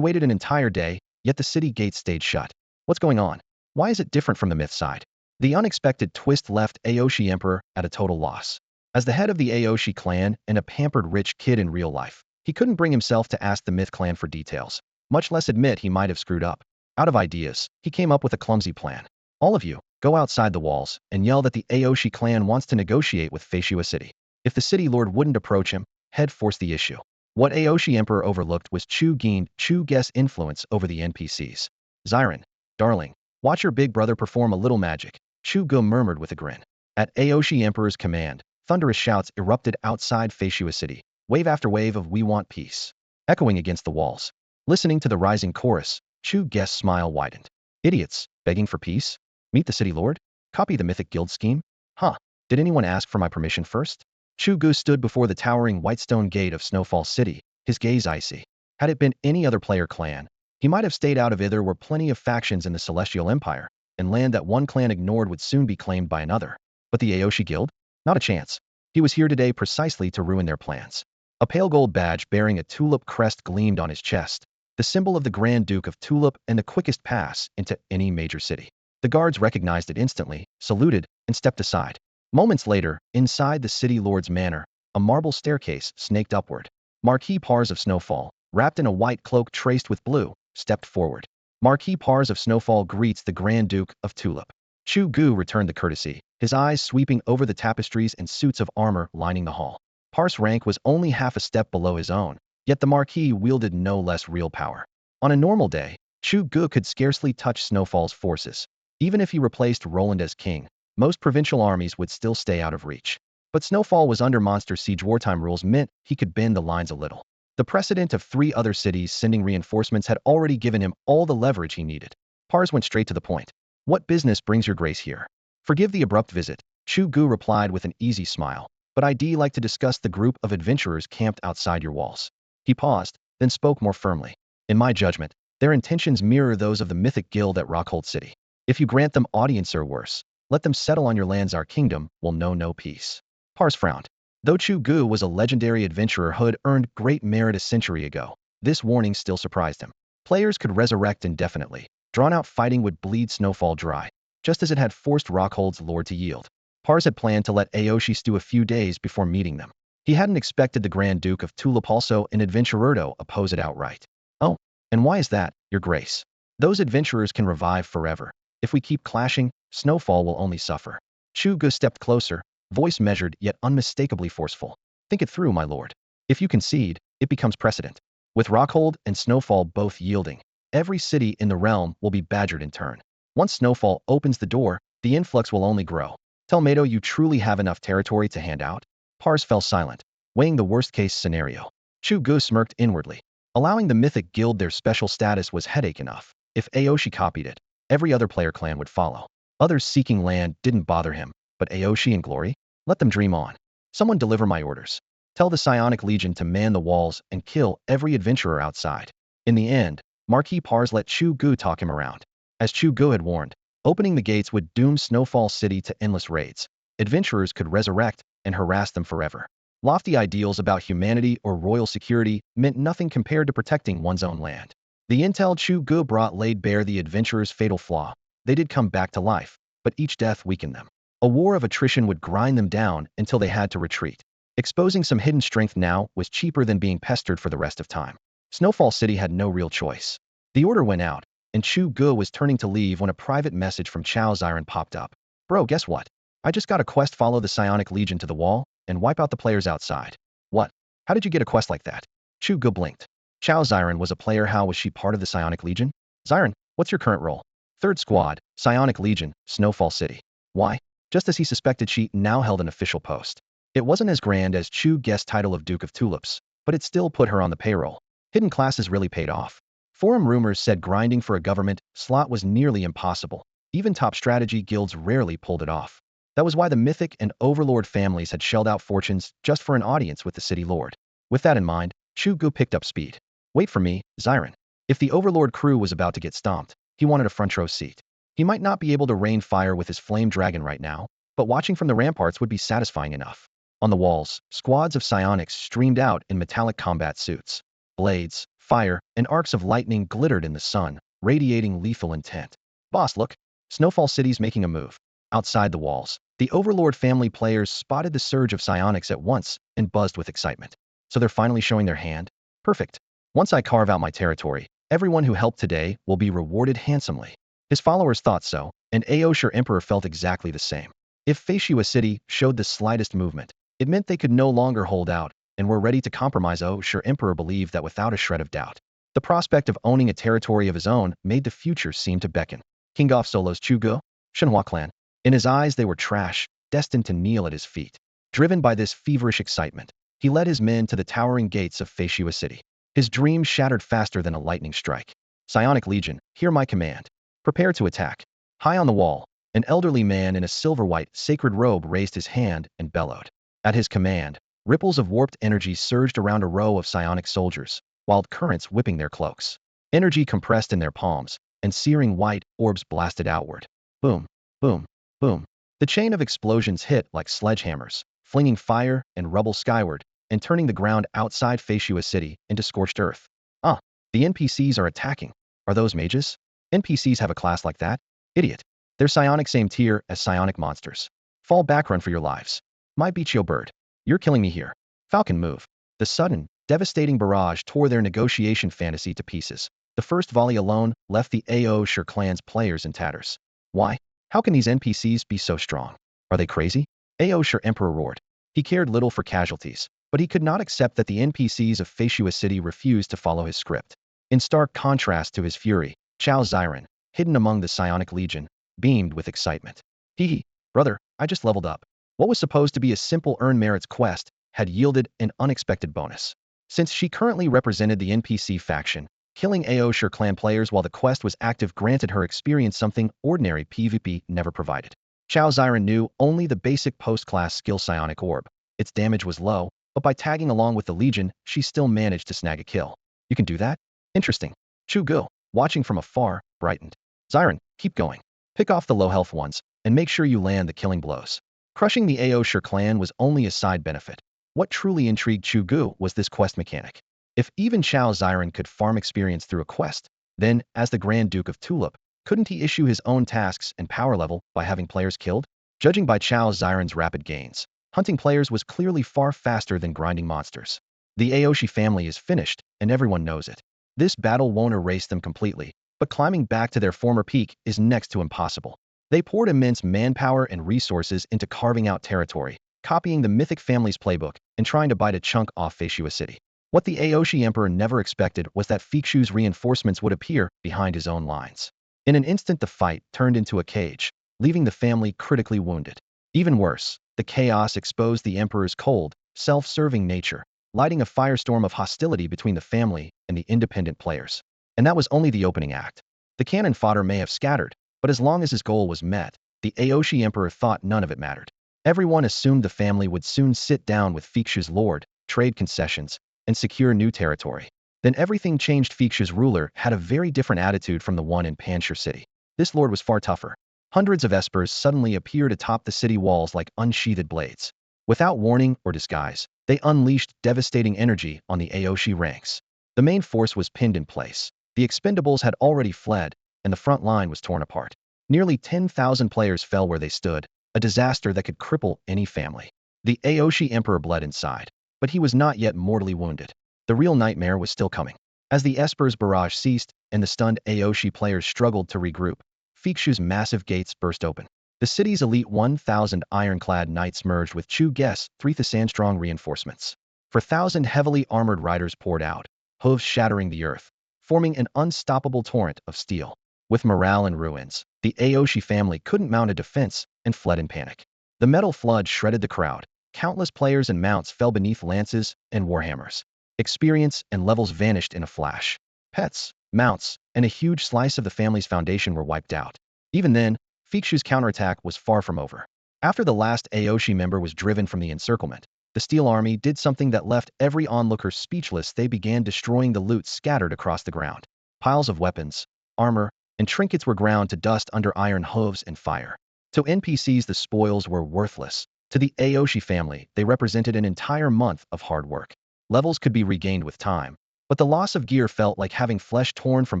waited an entire day, yet the city gates stayed shut. What's going on? Why is it different from the myth side? The unexpected twist left Aoshi Emperor at a total loss. As the head of the Aoshi clan and a pampered rich kid in real life, he couldn't bring himself to ask the Myth clan for details, much less admit he might have screwed up. Out of ideas, he came up with a clumsy plan. All of you, go outside the walls and yell that the Aoshi clan wants to negotiate with Feishua City. If the city lord wouldn't approach him, head force the issue. What Aoshi Emperor overlooked was Chu Ge's influence over the NPCs. Xiren, darling, watch your big brother perform a little magic, Chu Ge murmured with a grin. At Aoshi Emperor's command, thunderous shouts erupted outside Feishua City, wave after wave of "We want peace," echoing against the walls. Listening to the rising chorus, Chu Ge's smile widened. Idiots, begging for peace? Meet the city lord? Copy the mythic guild scheme? Huh, did anyone ask for my permission first? Chu Ge stood before the towering white stone gate of Snowfall City, his gaze icy. Had it been any other player clan, he might have stayed out of it. There were plenty of factions in the Celestial Empire, and land that one clan ignored would soon be claimed by another. But the Aoshi Guild? Not a chance. He was here today precisely to ruin their plans. A pale gold badge bearing a tulip crest gleamed on his chest, the symbol of the Grand Duke of Tulip and the quickest pass into any major city. The guards recognized it instantly, saluted, and stepped aside. Moments later, inside the city lord's manor, a marble staircase snaked upward. Marquis Pars of Snowfall, wrapped in a white cloak traced with blue, stepped forward. Marquis Pars of Snowfall greets the Grand Duke of Tulip. Chu Ge returned the courtesy, his eyes sweeping over the tapestries and suits of armor lining the hall. Pars' rank was only half a step below his own, yet the Marquis wielded no less real power. On a normal day, Chu Ge could scarcely touch Snowfall's forces. Even if he replaced Roland as king, most provincial armies would still stay out of reach. But Snowfall was under Monster Siege wartime rules meant he could bend the lines a little. The precedent of 3 other cities sending reinforcements had already given him all the leverage he needed. Pars went straight to the point. What business brings your grace here? Forgive the abrupt visit, Chu Ge replied with an easy smile, but I'd like to discuss the group of adventurers camped outside your walls. He paused, then spoke more firmly. In my judgment, their intentions mirror those of the mythic guild at Rockhold City. If you grant them audience or worse, let them settle on your lands, our kingdom will know no peace. Pars frowned. Though Chu Ge was a legendary adventurer who had earned great merit a century ago, this warning still surprised him. Players could resurrect indefinitely. Drawn-out fighting would bleed Snowfall dry, just as it had forced Rockhold's lord to yield. Pars had planned to let Aoshi stew a few days before meeting them. He hadn't expected the Grand Duke of Tulip, also an adventurer, oppose it outright. Oh, and why is that, your grace? Those adventurers can revive forever. If we keep clashing, Snowfall will only suffer. Chu Ge stepped closer, voice measured yet unmistakably forceful. Think it through, my lord. If you concede, it becomes precedent. With Rockhold and Snowfall both yielding, every city in the realm will be badgered in turn. Once Snowfall opens the door, the influx will only grow. Tell Mato you truly have enough territory to hand out? Pars fell silent, weighing the worst-case scenario. Chu Ge smirked inwardly. Allowing the Mythic Guild their special status was headache enough. If Aoshi copied it, every other player clan would follow. Others seeking land didn't bother him, but Aoshi and Glory? Let them dream on. Someone deliver my orders. Tell the Psionic Legion to man the walls and kill every adventurer outside. In the end, Marquis Pars let Chu Ge talk him around. As Chu Ge had warned, opening the gates would doom Snowfall City to endless raids. Adventurers could resurrect and harass them forever. Lofty ideals about humanity or royal security meant nothing compared to protecting one's own land. The intel Chu Ge brought laid bare the adventurers' fatal flaw. They did come back to life, but each death weakened them. A war of attrition would grind them down until they had to retreat. Exposing some hidden strength now was cheaper than being pestered for the rest of time. Snowfall City had no real choice. The order went out, and Chu Ge was turning to leave when a private message from Chao Ziren popped up. Bro, guess what? I just got a quest: follow the Psionic Legion to the wall and wipe out the players outside. What? How did you get a quest like that? Chu Ge blinked. Chao Ziren was a player. How was she part of the Psionic Legion? Ziren, what's your current role? Third Squad, Psionic Legion, Snowfall City. Why? Just as he suspected, she now held an official post. It wasn't as grand as Chu Ge's title of Duke of Tulips, but it still put her on the payroll. Hidden classes really paid off. Forum rumors said grinding for a government slot was nearly impossible. Even top strategy guilds rarely pulled it off. That was why the Mythic and Overlord families had shelled out fortunes just for an audience with the city lord. With that in mind, Chu Ge picked up speed. Wait for me, Ziren. If the Overlord crew was about to get stomped, he wanted a front row seat. He might not be able to rain fire with his flame dragon right now, but watching from the ramparts would be satisfying enough. On the walls, squads of psionics streamed out in metallic combat suits. Blades, fire, and arcs of lightning glittered in the sun, radiating lethal intent. Boss, look! Snowfall City's making a move. Outside the walls, the Overlord family players spotted the surge of psionics at once and buzzed with excitement. So they're finally showing their hand? Perfect. Once I carve out my territory, everyone who helped today will be rewarded handsomely. His followers thought so, and Aoshur Emperor felt exactly the same. If Feishua City showed the slightest movement, it meant they could no longer hold out and were ready to compromise. Aoshur Emperor believed that without a shred of doubt. The prospect of owning a territory of his own made the future seem to beckon. King of Solo's Chu Ge, Shenhua clan. In his eyes they were trash, destined to kneel at his feet. Driven by this feverish excitement, he led his men to the towering gates of Feishua City. His dreams shattered faster than a lightning strike. Psionic Legion, hear my command. Prepare to attack. High on the wall, an elderly man in a silver-white sacred robe raised his hand and bellowed. At his command, ripples of warped energy surged around a row of psionic soldiers, wild currents whipping their cloaks. Energy compressed in their palms, and searing white orbs blasted outward. Boom, boom, boom. The chain of explosions hit like sledgehammers, flinging fire and rubble skyward, and turning the ground outside Feishua City into scorched earth. Ah, the NPCs are attacking. Are those mages? NPCs have a class like that? Idiot. They're psionic, same tier as psionic monsters. Fall back, run for your lives. My Bichio bird. You're killing me here. Falcon, move. The sudden, devastating barrage tore their negotiation fantasy to pieces. The first volley alone left the Aoshur clan's players in tatters. Why? How can these NPCs be so strong? Are they crazy? Aoshur Emperor roared. He cared little for casualties, but he could not accept that the NPCs of Feishua City refused to follow his script. In stark contrast to his fury, Chao Ziren, hidden among the Psionic Legion, beamed with excitement. Hee, brother, I just leveled up. What was supposed to be a simple earn merits quest had yielded an unexpected bonus. Since she currently represented the NPC faction, killing Aoshur clan players while the quest was active granted her experience, something ordinary PvP never provided. Chao Ziren knew only the basic post-class skill Psionic Orb. Its damage was low, but by tagging along with the Legion, she still managed to snag a kill. You can do that? Interesting. Chu Ge, watching from afar, brightened. Ziren, keep going. Pick off the low-health ones, and make sure you land the killing blows. Crushing the Aoshur clan was only a side benefit. What truly intrigued Chu Ge was this quest mechanic. If even Chao Ziren could farm experience through a quest, then, as the Grand Duke of Tulip, couldn't he issue his own tasks and power level by having players killed? Judging by Chao Ziren's rapid gains, hunting players was clearly far faster than grinding monsters. The Aoshi family is finished, and everyone knows it. This battle won't erase them completely, but climbing back to their former peak is next to impossible. They poured immense manpower and resources into carving out territory, copying the Mythic family's playbook, and trying to bite a chunk off Feishua City. What the Aoshi Emperor never expected was that Feishua's reinforcements would appear behind his own lines. In an instant, the fight turned into a cage, leaving the family critically wounded. Even worse, the chaos exposed the Emperor's cold, self-serving nature, lighting a firestorm of hostility between the family and the independent players. And that was only the opening act. The cannon fodder may have scattered, but as long as his goal was met, the Aoshi Emperor thought none of it mattered. Everyone assumed the family would soon sit down with Feishua's lord, trade concessions, and secure new territory. Then everything changed. Feishua's ruler had a very different attitude from the one in Panshur City. This lord was far tougher. Hundreds of espers suddenly appeared atop the city walls like unsheathed blades. Without warning or disguise, they unleashed devastating energy on the Aoshi ranks. The main force was pinned in place. The expendables had already fled, and the front line was torn apart. Nearly 10,000 players fell where they stood, a disaster that could cripple any family. The Aoshi Emperor bled inside, but he was not yet mortally wounded. The real nightmare was still coming. As the Esper's barrage ceased and the stunned Aoshi players struggled to regroup, Fikshu's massive gates burst open. The city's elite 1,000 ironclad knights merged with Chu Ge's 3,000-strong reinforcements. 4,000 heavily armored riders poured out, hooves shattering the earth, forming an unstoppable torrent of steel. With morale in ruins, the Aoshi family couldn't mount a defense and fled in panic. The metal flood shredded the crowd. Countless players and mounts fell beneath lances and warhammers. Experience and levels vanished in a flash. Pets, mounts, and a huge slice of the family's foundation were wiped out. Even then, Fikshu's counterattack was far from over. After the last Aoshi member was driven from the encirclement, the Steel Army did something that left every onlooker speechless. They began destroying the loot scattered across the ground. Piles of weapons, armor, and trinkets were ground to dust under iron hooves and fire. To NPCs, the spoils were worthless. To the Aoshi family, they represented an entire month of hard work. Levels could be regained with time, but the loss of gear felt like having flesh torn from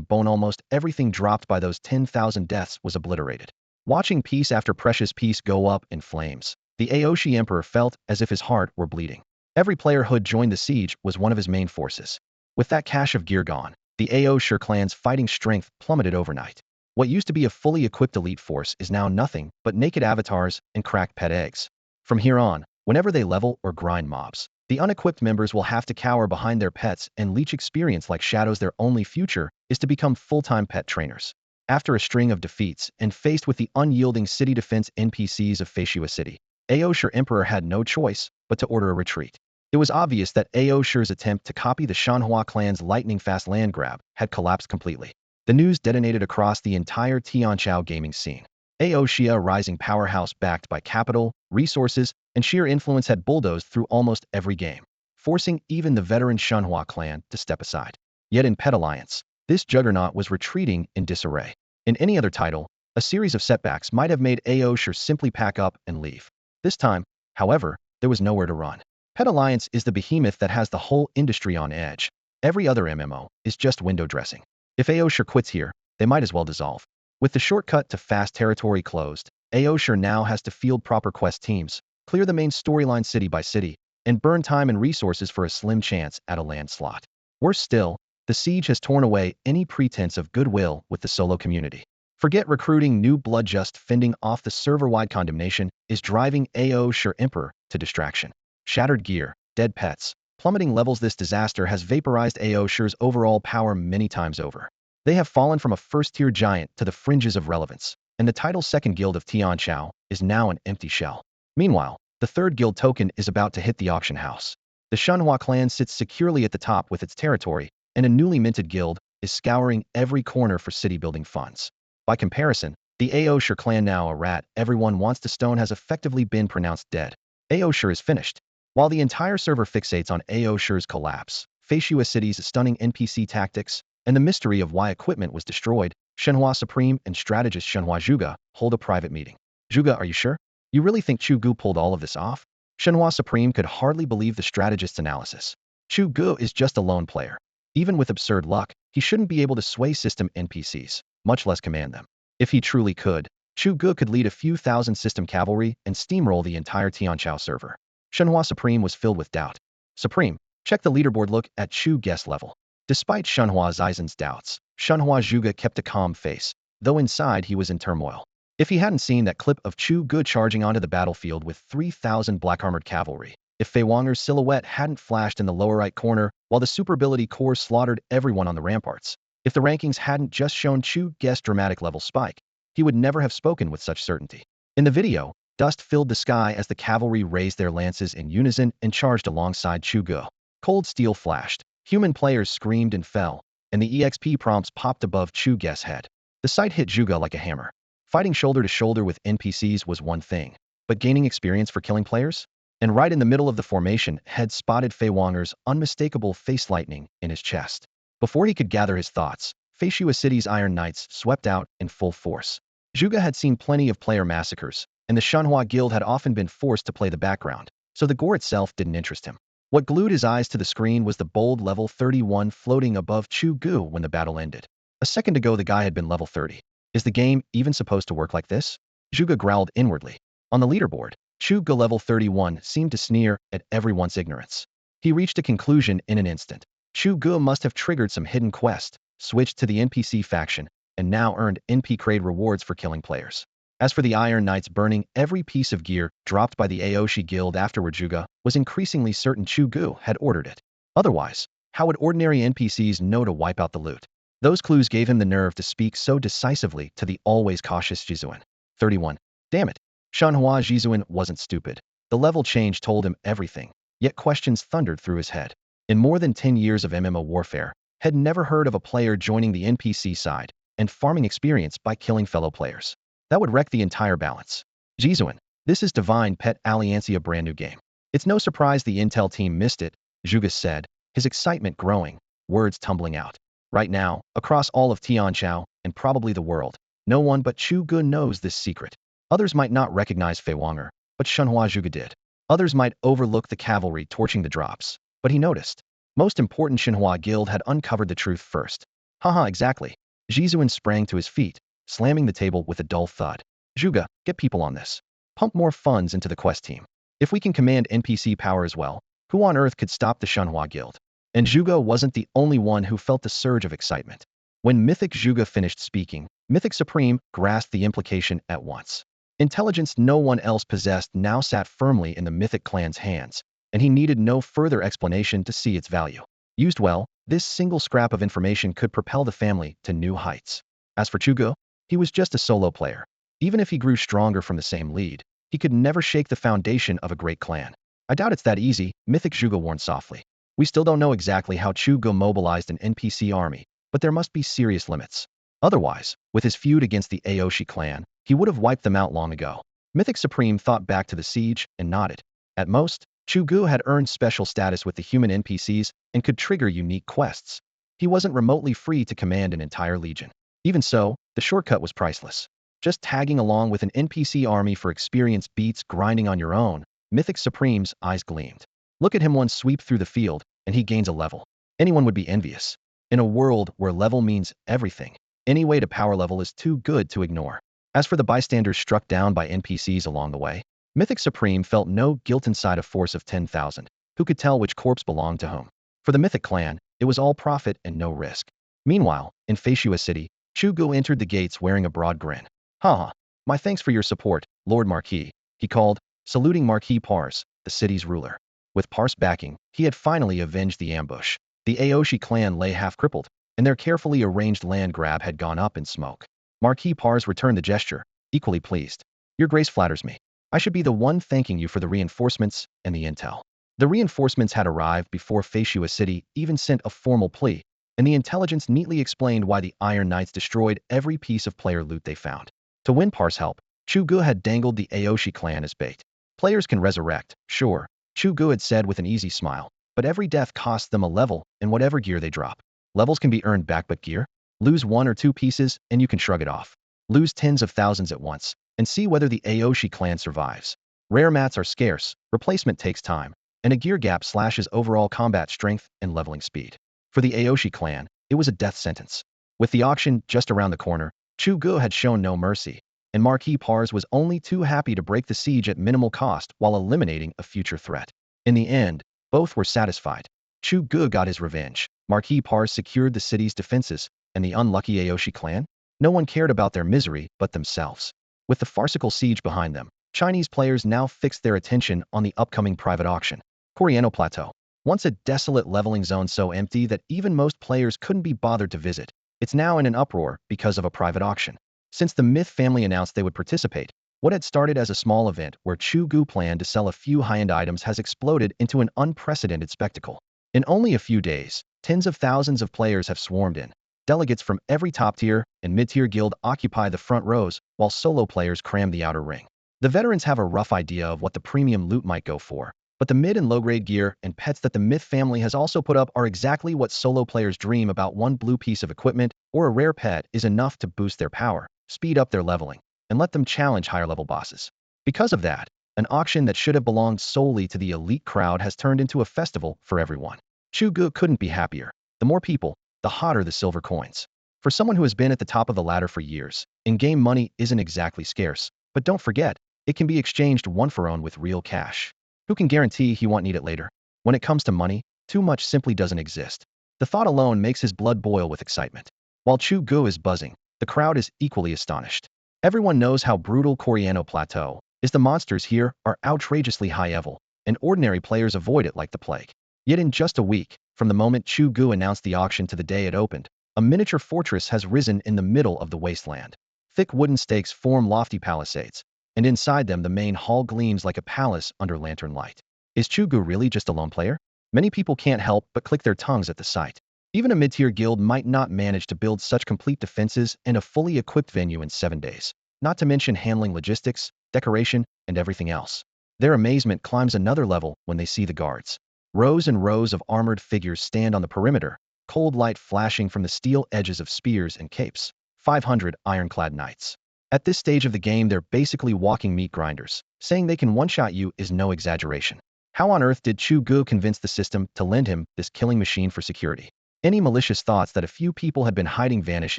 bone. Almost everything dropped by those 10,000 deaths was obliterated. Watching piece after precious piece go up in flames, the Aoshi Emperor felt as if his heart were bleeding. Every player who'd joined the siege was one of his main forces. With that cache of gear gone, the Aoshi clan's fighting strength plummeted overnight. What used to be a fully equipped elite force is now nothing but naked avatars and cracked pet eggs. From here on, whenever they level or grind mobs, the unequipped members will have to cower behind their pets and leech experience like shadows. Their only future is to become full-time pet trainers. After a string of defeats and faced with the unyielding city defense NPCs of Feishua City, Aoshi Emperor had no choice but to order a retreat. It was obvious that Aoshi's attempt to copy the Shanhua clan's lightning-fast land grab had collapsed completely. The news detonated across the entire Tianchao gaming scene. Aoshi, a rising powerhouse backed by capital, resources, and sheer influence, had bulldozed through almost every game, forcing even the veteran Shanhua clan to step aside. Yet in Pet Alliance, this juggernaut was retreating in disarray. In any other title, a series of setbacks might have made Aoshi simply pack up and leave. This time, however, there was nowhere to run. Pet Alliance is the behemoth that has the whole industry on edge. Every other MMO is just window dressing. If Aoshi quits here, they might as well dissolve. With the shortcut to fast territory closed, Aoshi now has to field proper quest teams, clear the main storyline city by city, and burn time and resources for a slim chance at a land slot. Worse still, the siege has torn away any pretense of goodwill with the solo community. Forget recruiting new blood, just fending off the server-wide condemnation is driving Aoshi Emperor to distraction. Shattered gear, dead pets, plummeting levels. This disaster has vaporized Aoshi's overall power many times over. They have fallen from a first-tier giant to the fringes of relevance, and the title's second guild of Tianchao is now an empty shell. Meanwhile, the third guild token is about to hit the auction house. The Shanhua clan sits securely at the top with its territory, and a newly minted guild is scouring every corner for city-building funds. By comparison, the Aoshi clan, now a rat everyone wants to stone, has effectively been pronounced dead. Aoshi is finished. While the entire server fixates on Aoshi's collapse, Feishua City's stunning NPC tactics, and the mystery of why equipment was destroyed, Shenhua Supreme and strategist Shenhua Zhuge hold a private meeting. Zhuge, are you sure? You really think Chu Ge pulled all of this off? Shenhua Supreme could hardly believe the strategist's analysis. Chu Ge is just a lone player. Even with absurd luck, he shouldn't be able to sway system NPCs, much less command them. If he truly could, Chu Ge could lead a few thousand system cavalry and steamroll the entire Tianchao server. Shenhua Supreme was filled with doubt. Supreme, check the leaderboard. Look at Chu Ge's level. Despite Shenhua Zaizen's doubts, Shenhua Zhuge kept a calm face, though inside he was in turmoil. If he hadn't seen that clip of Chu Ge charging onto the battlefield with 3,000 black-armored cavalry, if Fei Wonger's silhouette hadn't flashed in the lower right corner while the super ability corps slaughtered everyone on the ramparts, if the rankings hadn't just shown Chu Ge's dramatic level spike, he would never have spoken with such certainty. In the video, dust filled the sky as the cavalry raised their lances in unison and charged alongside Chu Ge. Cold steel flashed, human players screamed and fell, and the EXP prompts popped above Chu Ge's head. The sight hit Zhuge like a hammer. Fighting shoulder to shoulder with NPCs was one thing, but gaining experience for killing players? And right in the middle of the formation, Head spotted Fei Wonger's unmistakable face lightning in his chest. Before he could gather his thoughts, Feishua City's Iron Knights swept out in full force. Zhuge had seen plenty of player massacres, and the Shanhua Guild had often been forced to play the background, so the gore itself didn't interest him. What glued his eyes to the screen was the bold level 31 floating above Chu Ge when the battle ended. A second ago the guy had been level 30. Is the game even supposed to work like this? Zhuge growled inwardly. On the leaderboard, Chu Ge level 31 seemed to sneer at everyone's ignorance. He reached a conclusion in an instant. Chu Ge must have triggered some hidden quest, switched to the NPC faction, and now earned NP grade rewards for killing players. As for the Iron Knights burning every piece of gear dropped by the Aoshi Guild afterward, Chu was increasingly certain Chu Ge had ordered it. Otherwise, how would ordinary NPCs know to wipe out the loot? Those clues gave him the nerve to speak so decisively to the always cautious Jizuan. 31. Damn it. Shanhua Jizuan wasn't stupid. The level change told him everything, yet questions thundered through his head. In more than 10 years of MMO warfare, had never heard of a player joining the NPC side and farming experience by killing fellow players. That would wreck the entire balance. Jizuan, this is Divine Pet Alliance, a brand new game. It's no surprise the Intel team missed it, Chu Ge said, his excitement growing, words tumbling out. Right now, across all of Tianchao, and probably the world, no one but Chu Ge knows this secret. Others might not recognize Fei Wanger, but Shenhua Chu Ge did. Others might overlook the cavalry torching the drops, but he noticed. Most important, Shenhua Guild had uncovered the truth first. Haha, exactly. Jizuan sprang to his feet, slamming the table with a dull thud. Chu Ge, get people on this. Pump more funds into the quest team. If we can command NPC power as well, who on earth could stop the Shenhua Guild? And Chu Ge wasn't the only one who felt the surge of excitement. When Mythic Chu Ge finished speaking, Mythic Supreme grasped the implication at once. Intelligence no one else possessed now sat firmly in the Mythic clan's hands, and he needed no further explanation to see its value. Used well, this single scrap of information could propel the family to new heights. As for Chu Ge, he was just a solo player. Even if he grew stronger from the same lead, he could never shake the foundation of a great clan. I doubt it's that easy, Mythic Chu Ge warned softly. We still don't know exactly how Chu Ge mobilized an NPC army, but there must be serious limits. Otherwise, with his feud against the Aoshi clan, he would have wiped them out long ago. Mythic Supreme thought back to the siege and nodded. At most, Chu Ge had earned special status with the human NPCs and could trigger unique quests. He wasn't remotely free to command an entire legion. Even so, the shortcut was priceless. Just tagging along with an NPC army for experience beats grinding on your own. Mythic Supreme's eyes gleamed. Look at him once sweep through the field, and he gains a level. Anyone would be envious. In a world where level means everything, any way to power level is too good to ignore. As for the bystanders struck down by NPCs along the way, Mythic Supreme felt no guilt inside a force of 10,000. Who could tell which corpse belonged to whom? For the Mythic clan, it was all profit and no risk. Meanwhile, in Feishua City, Chu Ge entered the gates wearing a broad grin. Haha, my thanks for your support, Lord Marquis, he called, saluting Marquis Pars, the city's ruler. With Pars backing, he had finally avenged the ambush. The Aoshi clan lay half-crippled, and their carefully arranged land grab had gone up in smoke. Marquis Pars returned the gesture, equally pleased. Your grace flatters me. I should be the one thanking you for the reinforcements and the intel. The reinforcements had arrived before Feishua City even sent a formal plea, and the intelligence neatly explained why the Iron Knights destroyed every piece of player loot they found. To win Pars' help, Chu Ge had dangled the Aoshi clan as bait. Players can resurrect, sure, Chu Ge had said with an easy smile, but every death costs them a level in whatever gear they drop. Levels can be earned back, but gear? Lose 1 or 2 pieces and you can shrug it off. Lose tens of thousands at once and see whether the Aoshi clan survives. Rare mats are scarce, replacement takes time, and a gear gap slashes overall combat strength and leveling speed. For the Aoshi clan, it was a death sentence. With the auction just around the corner, Chu Ge had shown no mercy, and Marquis Pars was only too happy to break the siege at minimal cost while eliminating a future threat. In the end, both were satisfied. Chu Ge got his revenge. Marquis Pars secured the city's defenses, and the unlucky Aoshi clan? No one cared about their misery but themselves. With the farcical siege behind them, Chinese players now fixed their attention on the upcoming private auction. Coriano Plateau. Once a desolate leveling zone so empty that even most players couldn't be bothered to visit, it's now in an uproar because of a private auction. Since the Myth family announced they would participate, what had started as a small event where Chu Ge planned to sell a few high-end items has exploded into an unprecedented spectacle. In only a few days, tens of thousands of players have swarmed in. Delegates from every top-tier and mid-tier guild occupy the front rows, while solo players cram the outer ring. The veterans have a rough idea of what the premium loot might go for, but the mid and low-grade gear and pets that the Myth family has also put up are exactly what solo players dream about. One blue piece of equipment or a rare pet is enough to boost their power, speed up their leveling, and let them challenge higher-level bosses. Because of that, an auction that should have belonged solely to the elite crowd has turned into a festival for everyone. Chu Ge couldn't be happier. The more people, the hotter the silver coins. For someone who has been at the top of the ladder for years, in-game money isn't exactly scarce, but don't forget, It can be exchanged one for one with real cash. Who can guarantee he won't need it later? When it comes to money, too much simply doesn't exist. The thought alone makes his blood boil with excitement. While Chu Ge is buzzing, the crowd is equally astonished. Everyone knows how brutal Coriano Plateau is. The monsters here are outrageously high level, and ordinary players avoid it like the plague. Yet in just a week, from the moment Chu Ge announced the auction to the day it opened, a miniature fortress has risen in the middle of the wasteland. Thick wooden stakes form lofty palisades, and inside them the main hall gleams like a palace under lantern light. Is Chu Ge really just a lone player? Many people can't help but click their tongues at the sight. Even a mid-tier guild might not manage to build such complete defenses and a fully equipped venue in 7 days, not to mention handling logistics, decoration, and everything else. Their amazement climbs another level when they see the guards. Rows and rows of armored figures stand on the perimeter, cold light flashing from the steel edges of spears and capes. 500 ironclad knights. At this stage of the game, they're basically walking meat grinders. Saying they can one-shot you is no exaggeration. How on earth did Chu Ge convince the system to lend him this killing machine for security? Any malicious thoughts that a few people had been hiding vanish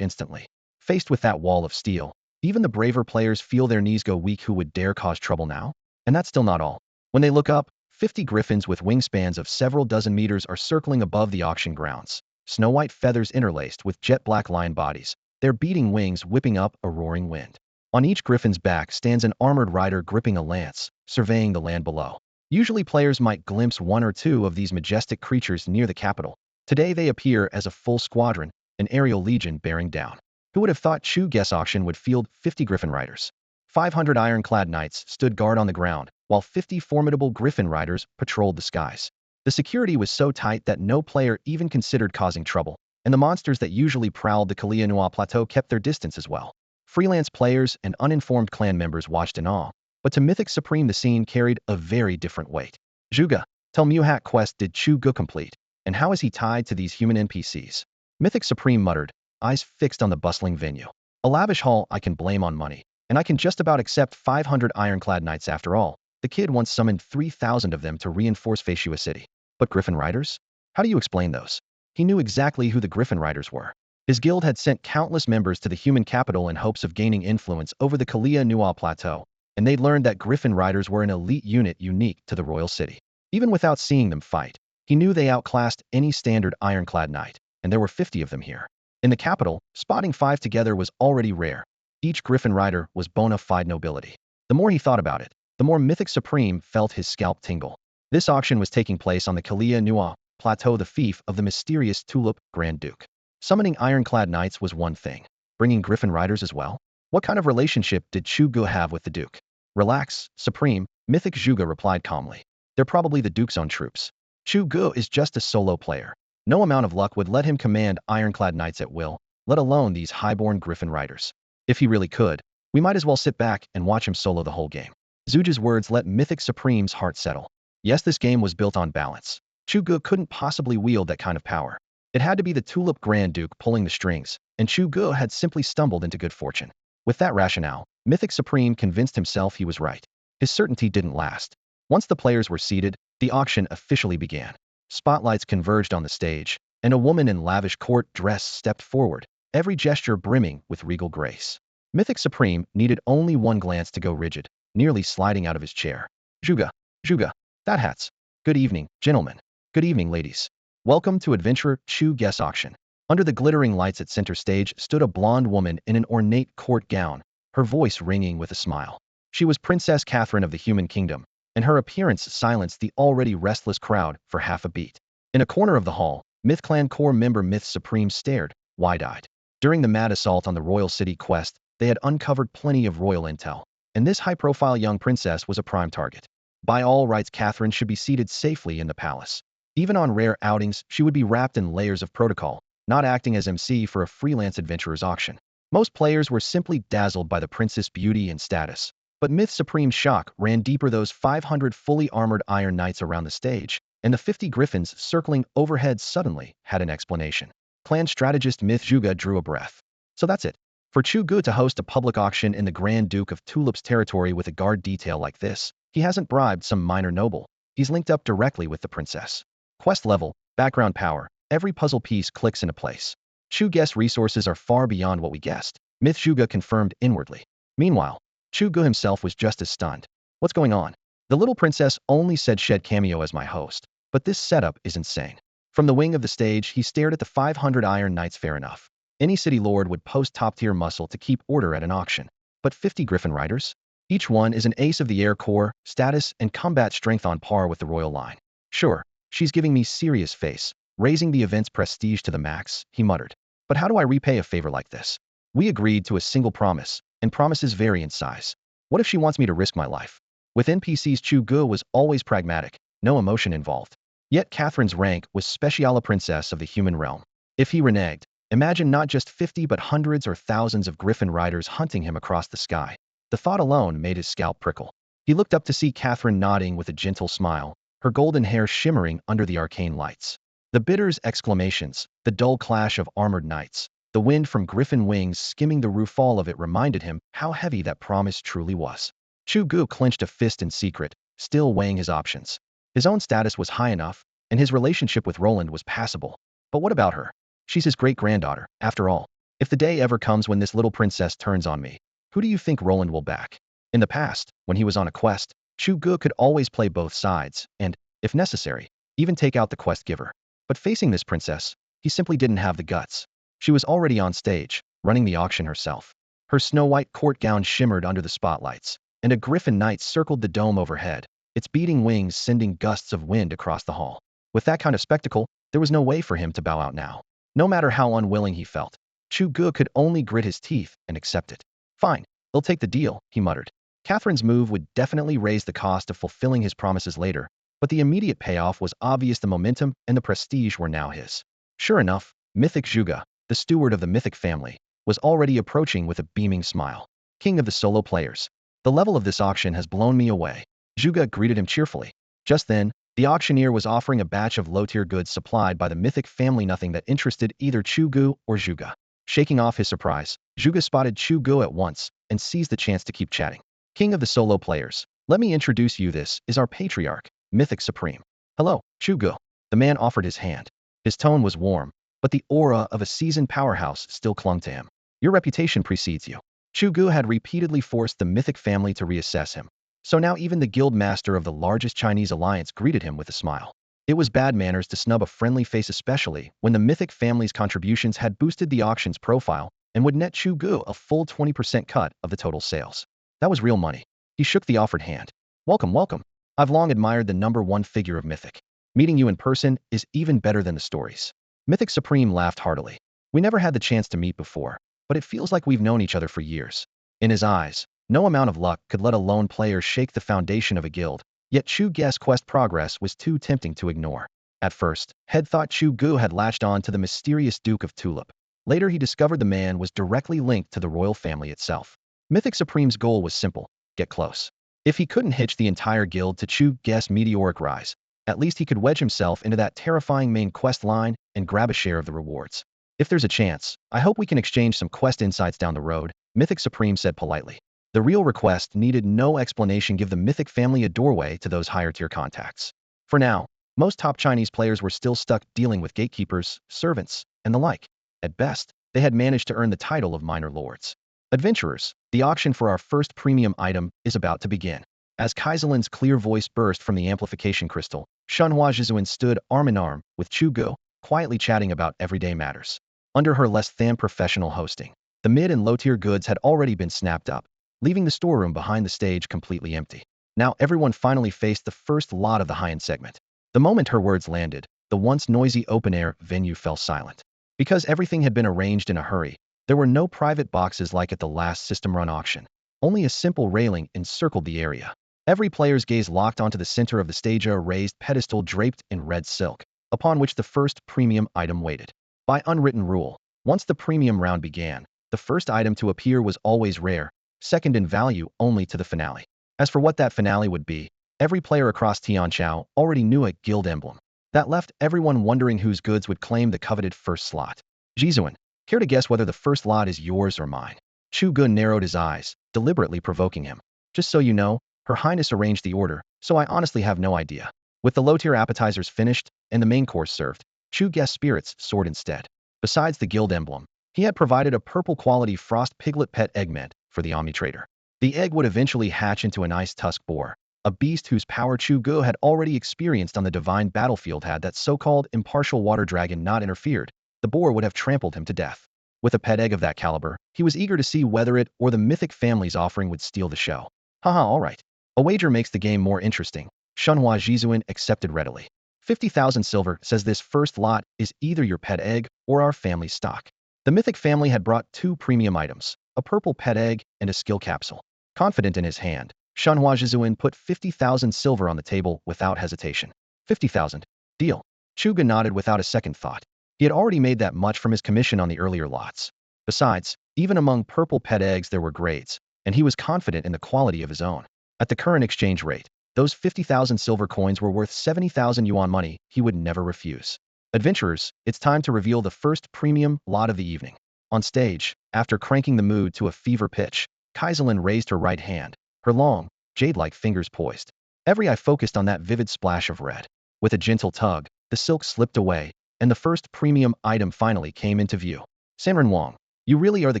instantly. Faced with that wall of steel, even the braver players feel their knees go weak. Who would dare cause trouble now? And that's still not all. When they look up, 50 griffins with wingspans of several dozen meters are circling above the auction grounds. Snow-white feathers interlaced with jet-black lion bodies, their beating wings whipping up a roaring wind. On each griffin's back stands an armored rider gripping a lance, surveying the land below. Usually players might glimpse one or two of these majestic creatures near the capital. Today they appear as a full squadron, an aerial legion bearing down. Who would have thought Chu Ge's auction would field 50 griffin riders? 500 ironclad knights stood guard on the ground, while 50 formidable griffin riders patrolled the skies. The security was so tight that no player even considered causing trouble, and the monsters that usually prowled the Coriano Plateau kept their distance as well. Freelance players and uninformed clan members watched in awe, but to Mythic Supreme the scene carried a very different weight. Chu Ge, tell me what quest did Chu Ge complete, and how is he tied to these human NPCs? Mythic Supreme muttered, eyes fixed on the bustling venue. A lavish haul I can blame on money, and I can just about accept 500 ironclad knights after all. The kid once summoned 3,000 of them to reinforce Feishua City. But Griffin Riders? How do you explain those? He knew exactly who the Griffin Riders were. His guild had sent countless members to the human capital in hopes of gaining influence over the Coriano Plateau, and they'd learned that Griffin Riders were an elite unit unique to the royal city. Even without seeing them fight, he knew they outclassed any standard ironclad knight, and there were 50 of them here. In the capital, spotting 5 together was already rare. Each Griffin Rider was bona fide nobility. The more he thought about it, the more Mythic Supreme felt his scalp tingle. This auction was taking place on the Coriano Plateau, the fief of the mysterious Tulip Grand Duke. Summoning ironclad knights was one thing. Bringing Griffin Riders as well? What kind of relationship did Chu Ge have with the Duke? Relax, Supreme, Mythic Chu Ge replied calmly. They're probably the Duke's own troops. Chu Ge is just a solo player. No amount of luck would let him command ironclad knights at will, let alone these highborn Griffin Riders. If he really could, we might as well sit back and watch him solo the whole game. Chu Ge's words let Mythic Supreme's heart settle. Yes, this game was built on balance. Chu Ge couldn't possibly wield that kind of power. It had to be the Tulip Grand Duke pulling the strings, and Chu Ge had simply stumbled into good fortune. With that rationale, Mythic Supreme convinced himself he was right. His certainty didn't last. Once the players were seated, the auction officially began. Spotlights converged on the stage, and a woman in lavish court dress stepped forward, every gesture brimming with regal grace. Mythic Supreme needed only one glance to go rigid, nearly sliding out of his chair. Chu Ge, that hats. Good evening, gentlemen. Good evening, ladies. Welcome to Adventurer Chu Ge's auction. Under the glittering lights at center stage stood a blonde woman in an ornate court gown, her voice ringing with a smile. She was Princess Catherine of the Human Kingdom, and her appearance silenced the already restless crowd for half a beat. In a corner of the hall, MythClan core member Myth Supreme stared, wide-eyed. During the mad assault on the royal city quest, they had uncovered plenty of royal intel, and this high-profile young princess was a prime target. By all rights, Catherine should be seated safely in the palace. Even on rare outings, she would be wrapped in layers of protocol, not acting as MC for a freelance adventurer's auction. Most players were simply dazzled by the princess' beauty and status, but Myth Supreme's shock ran deeper. Those 500 fully armored Iron Knights around the stage, and the 50 griffins circling overhead suddenly had an explanation. Clan strategist Myth Chu Ge drew a breath. So that's it. For Chu Ge to host a public auction in the Grand Duke of Tulip's territory with a guard detail like this, he hasn't bribed some minor noble. He's linked up directly with the princess. Quest level, background power, every puzzle piece clicks into place. Chu Ge's resources are far beyond what we guessed, Myth Chu Ge confirmed inwardly. Meanwhile, Chu Ge himself was just as stunned. What's going on? The little princess only said shed cameo as my host, but this setup is insane. From the wing of the stage, he stared at the 500 Iron Knights. Fair enough. Any city lord would post top-tier muscle to keep order at an auction. But 50 Griffin Riders? Each one is an ace of the air core, status, and combat strength on par with the royal line. Sure, she's giving me serious face, raising the event's prestige to the max, he muttered. But how do I repay a favor like this? We agreed to a single promise, and promises vary in size. What if she wants me to risk my life? With NPCs, Chu Ge was always pragmatic, no emotion involved. Yet Catherine's rank was Speciala Princess of the human realm. If he reneged, imagine not just 50 but hundreds or thousands of Griffin riders hunting him across the sky. The thought alone made his scalp prickle. He looked up to see Catherine nodding with a gentle smile, her golden hair shimmering under the arcane lights. The bidders' exclamations, the dull clash of armored knights, the wind from griffin wings skimming the roof, all of it reminded him how heavy that promise truly was. Chu Ge clenched a fist in secret, still weighing his options. His own status was high enough, and his relationship with Roland was passable. But what about her? She's his great-granddaughter, after all. If the day ever comes when this little princess turns on me, who do you think Roland will back? In the past, when he was on a quest, Chu Ge could always play both sides, and, if necessary, even take out the quest giver. But facing this princess, he simply didn't have the guts. She was already on stage, running the auction herself. Her snow-white court gown shimmered under the spotlights, and a griffin knight circled the dome overhead, its beating wings sending gusts of wind across the hall. With that kind of spectacle, there was no way for him to bow out now. No matter how unwilling he felt, Chu Ge could only grit his teeth and accept it. Fine, he'll take the deal, he muttered. Catherine's move would definitely raise the cost of fulfilling his promises later, but the immediate payoff was obvious. The momentum and the prestige were now his. Sure enough, Mythic Chu Ge, the steward of the Mythic family, was already approaching with a beaming smile. King of the solo players. The level of this auction has blown me away. Chu Ge greeted him cheerfully. Just then, the auctioneer was offering a batch of low-tier goods supplied by the Mythic family, nothing that interested either Chu Ge or Chu Ge. Shaking off his surprise, Chu Ge spotted Chu Ge at once and seized the chance to keep chatting. King of the solo players, let me introduce you. This is our patriarch, Mythic Supreme. Hello, Chu Ge. The man offered his hand. His tone was warm, but the aura of a seasoned powerhouse still clung to him. Your reputation precedes you. Chu Ge had repeatedly forced the Mythic family to reassess him. So now even the guild master of the largest Chinese alliance greeted him with a smile. It was bad manners to snub a friendly face, especially when the Mythic family's contributions had boosted the auction's profile and would net Chu Ge a full 20% cut of the total sales. That was real money. He shook the offered hand. Welcome, welcome. I've long admired the #1 figure of Mythic. Meeting you in person is even better than the stories. Mythic Supreme laughed heartily. We never had the chance to meet before, but it feels like we've known each other for years. In his eyes, no amount of luck could let a lone player shake the foundation of a guild, yet Chu Ge's quest progress was too tempting to ignore. At first, Head thought Chu Ge had latched on to the mysterious Duke of Tulip. Later he discovered the man was directly linked to the royal family itself. Mythic Supreme's goal was simple: get close. If he couldn't hitch the entire guild to Chu Ge's meteoric rise, at least he could wedge himself into that terrifying main quest line and grab a share of the rewards. If there's a chance, I hope we can exchange some quest insights down the road, Mythic Supreme said politely. The real request needed no explanation: give the Mythic family a doorway to those higher-tier contacts. For now, most top Chinese players were still stuck dealing with gatekeepers, servants, and the like. At best, they had managed to earn the title of minor lords. Adventurers, the auction for our first premium item is about to begin. As Kaiselin's clear voice burst from the amplification crystal, Shenhua Zhizuan stood arm-in-arm with Chu Ge, quietly chatting about everyday matters. Under her less-than professional hosting, the mid- and low-tier goods had already been snapped up, leaving the storeroom behind the stage completely empty. Now everyone finally faced the first lot of the high-end segment. The moment her words landed, the once noisy open-air venue fell silent. Because everything had been arranged in a hurry, there were no private boxes like at the last system-run auction. Only a simple railing encircled the area. Every player's gaze locked onto the center of the stage, a raised pedestal draped in red silk, upon which the first premium item waited. By unwritten rule, once the premium round began, the first item to appear was always rare, second in value only to the finale. As for what that finale would be, every player across Tianchao already knew: a guild emblem. That left everyone wondering whose goods would claim the coveted first slot. Zhizuan, care to guess whether the first lot is yours or mine? Chu Ge narrowed his eyes, deliberately provoking him. Just so you know, Her Highness arranged the order, so I honestly have no idea. With the low-tier appetizers finished and the main course served, Chu Ge's spirits soared instead. Besides the guild emblem, he had provided a purple quality frost piglet pet eggment for the omni-trader. The egg would eventually hatch into an ice-tusk boar, a beast whose power Chu Ge had already experienced on the divine battlefield. Had that so-called impartial water dragon not interfered, the boar would have trampled him to death. With a pet egg of that caliber, he was eager to see whether it or the mythic family's offering would steal the show. Haha, alright. A wager makes the game more interesting. Shenhua Jizuan accepted readily. 50,000 silver says this first lot is either your pet egg or our family's stock. The mythic family had brought two premium items, a purple pet egg and a skill capsule. Confident in his hand, Shenhua Jizuan put 50,000 silver on the table without hesitation. 50,000. Deal. Chu Ge nodded without a second thought. He had already made that much from his commission on the earlier lots. Besides, even among purple pet eggs there were grades, and he was confident in the quality of his own. At the current exchange rate, those 50,000 silver coins were worth 70,000 yuan money he would never refuse. Adventurers, it's time to reveal the first premium lot of the evening. On stage, after cranking the mood to a fever pitch, Kaiselin raised her right hand, her long, jade-like fingers poised. Every eye focused on that vivid splash of red. With a gentle tug, the silk slipped away, and the first premium item finally came into view. Sanren Wang, you really are the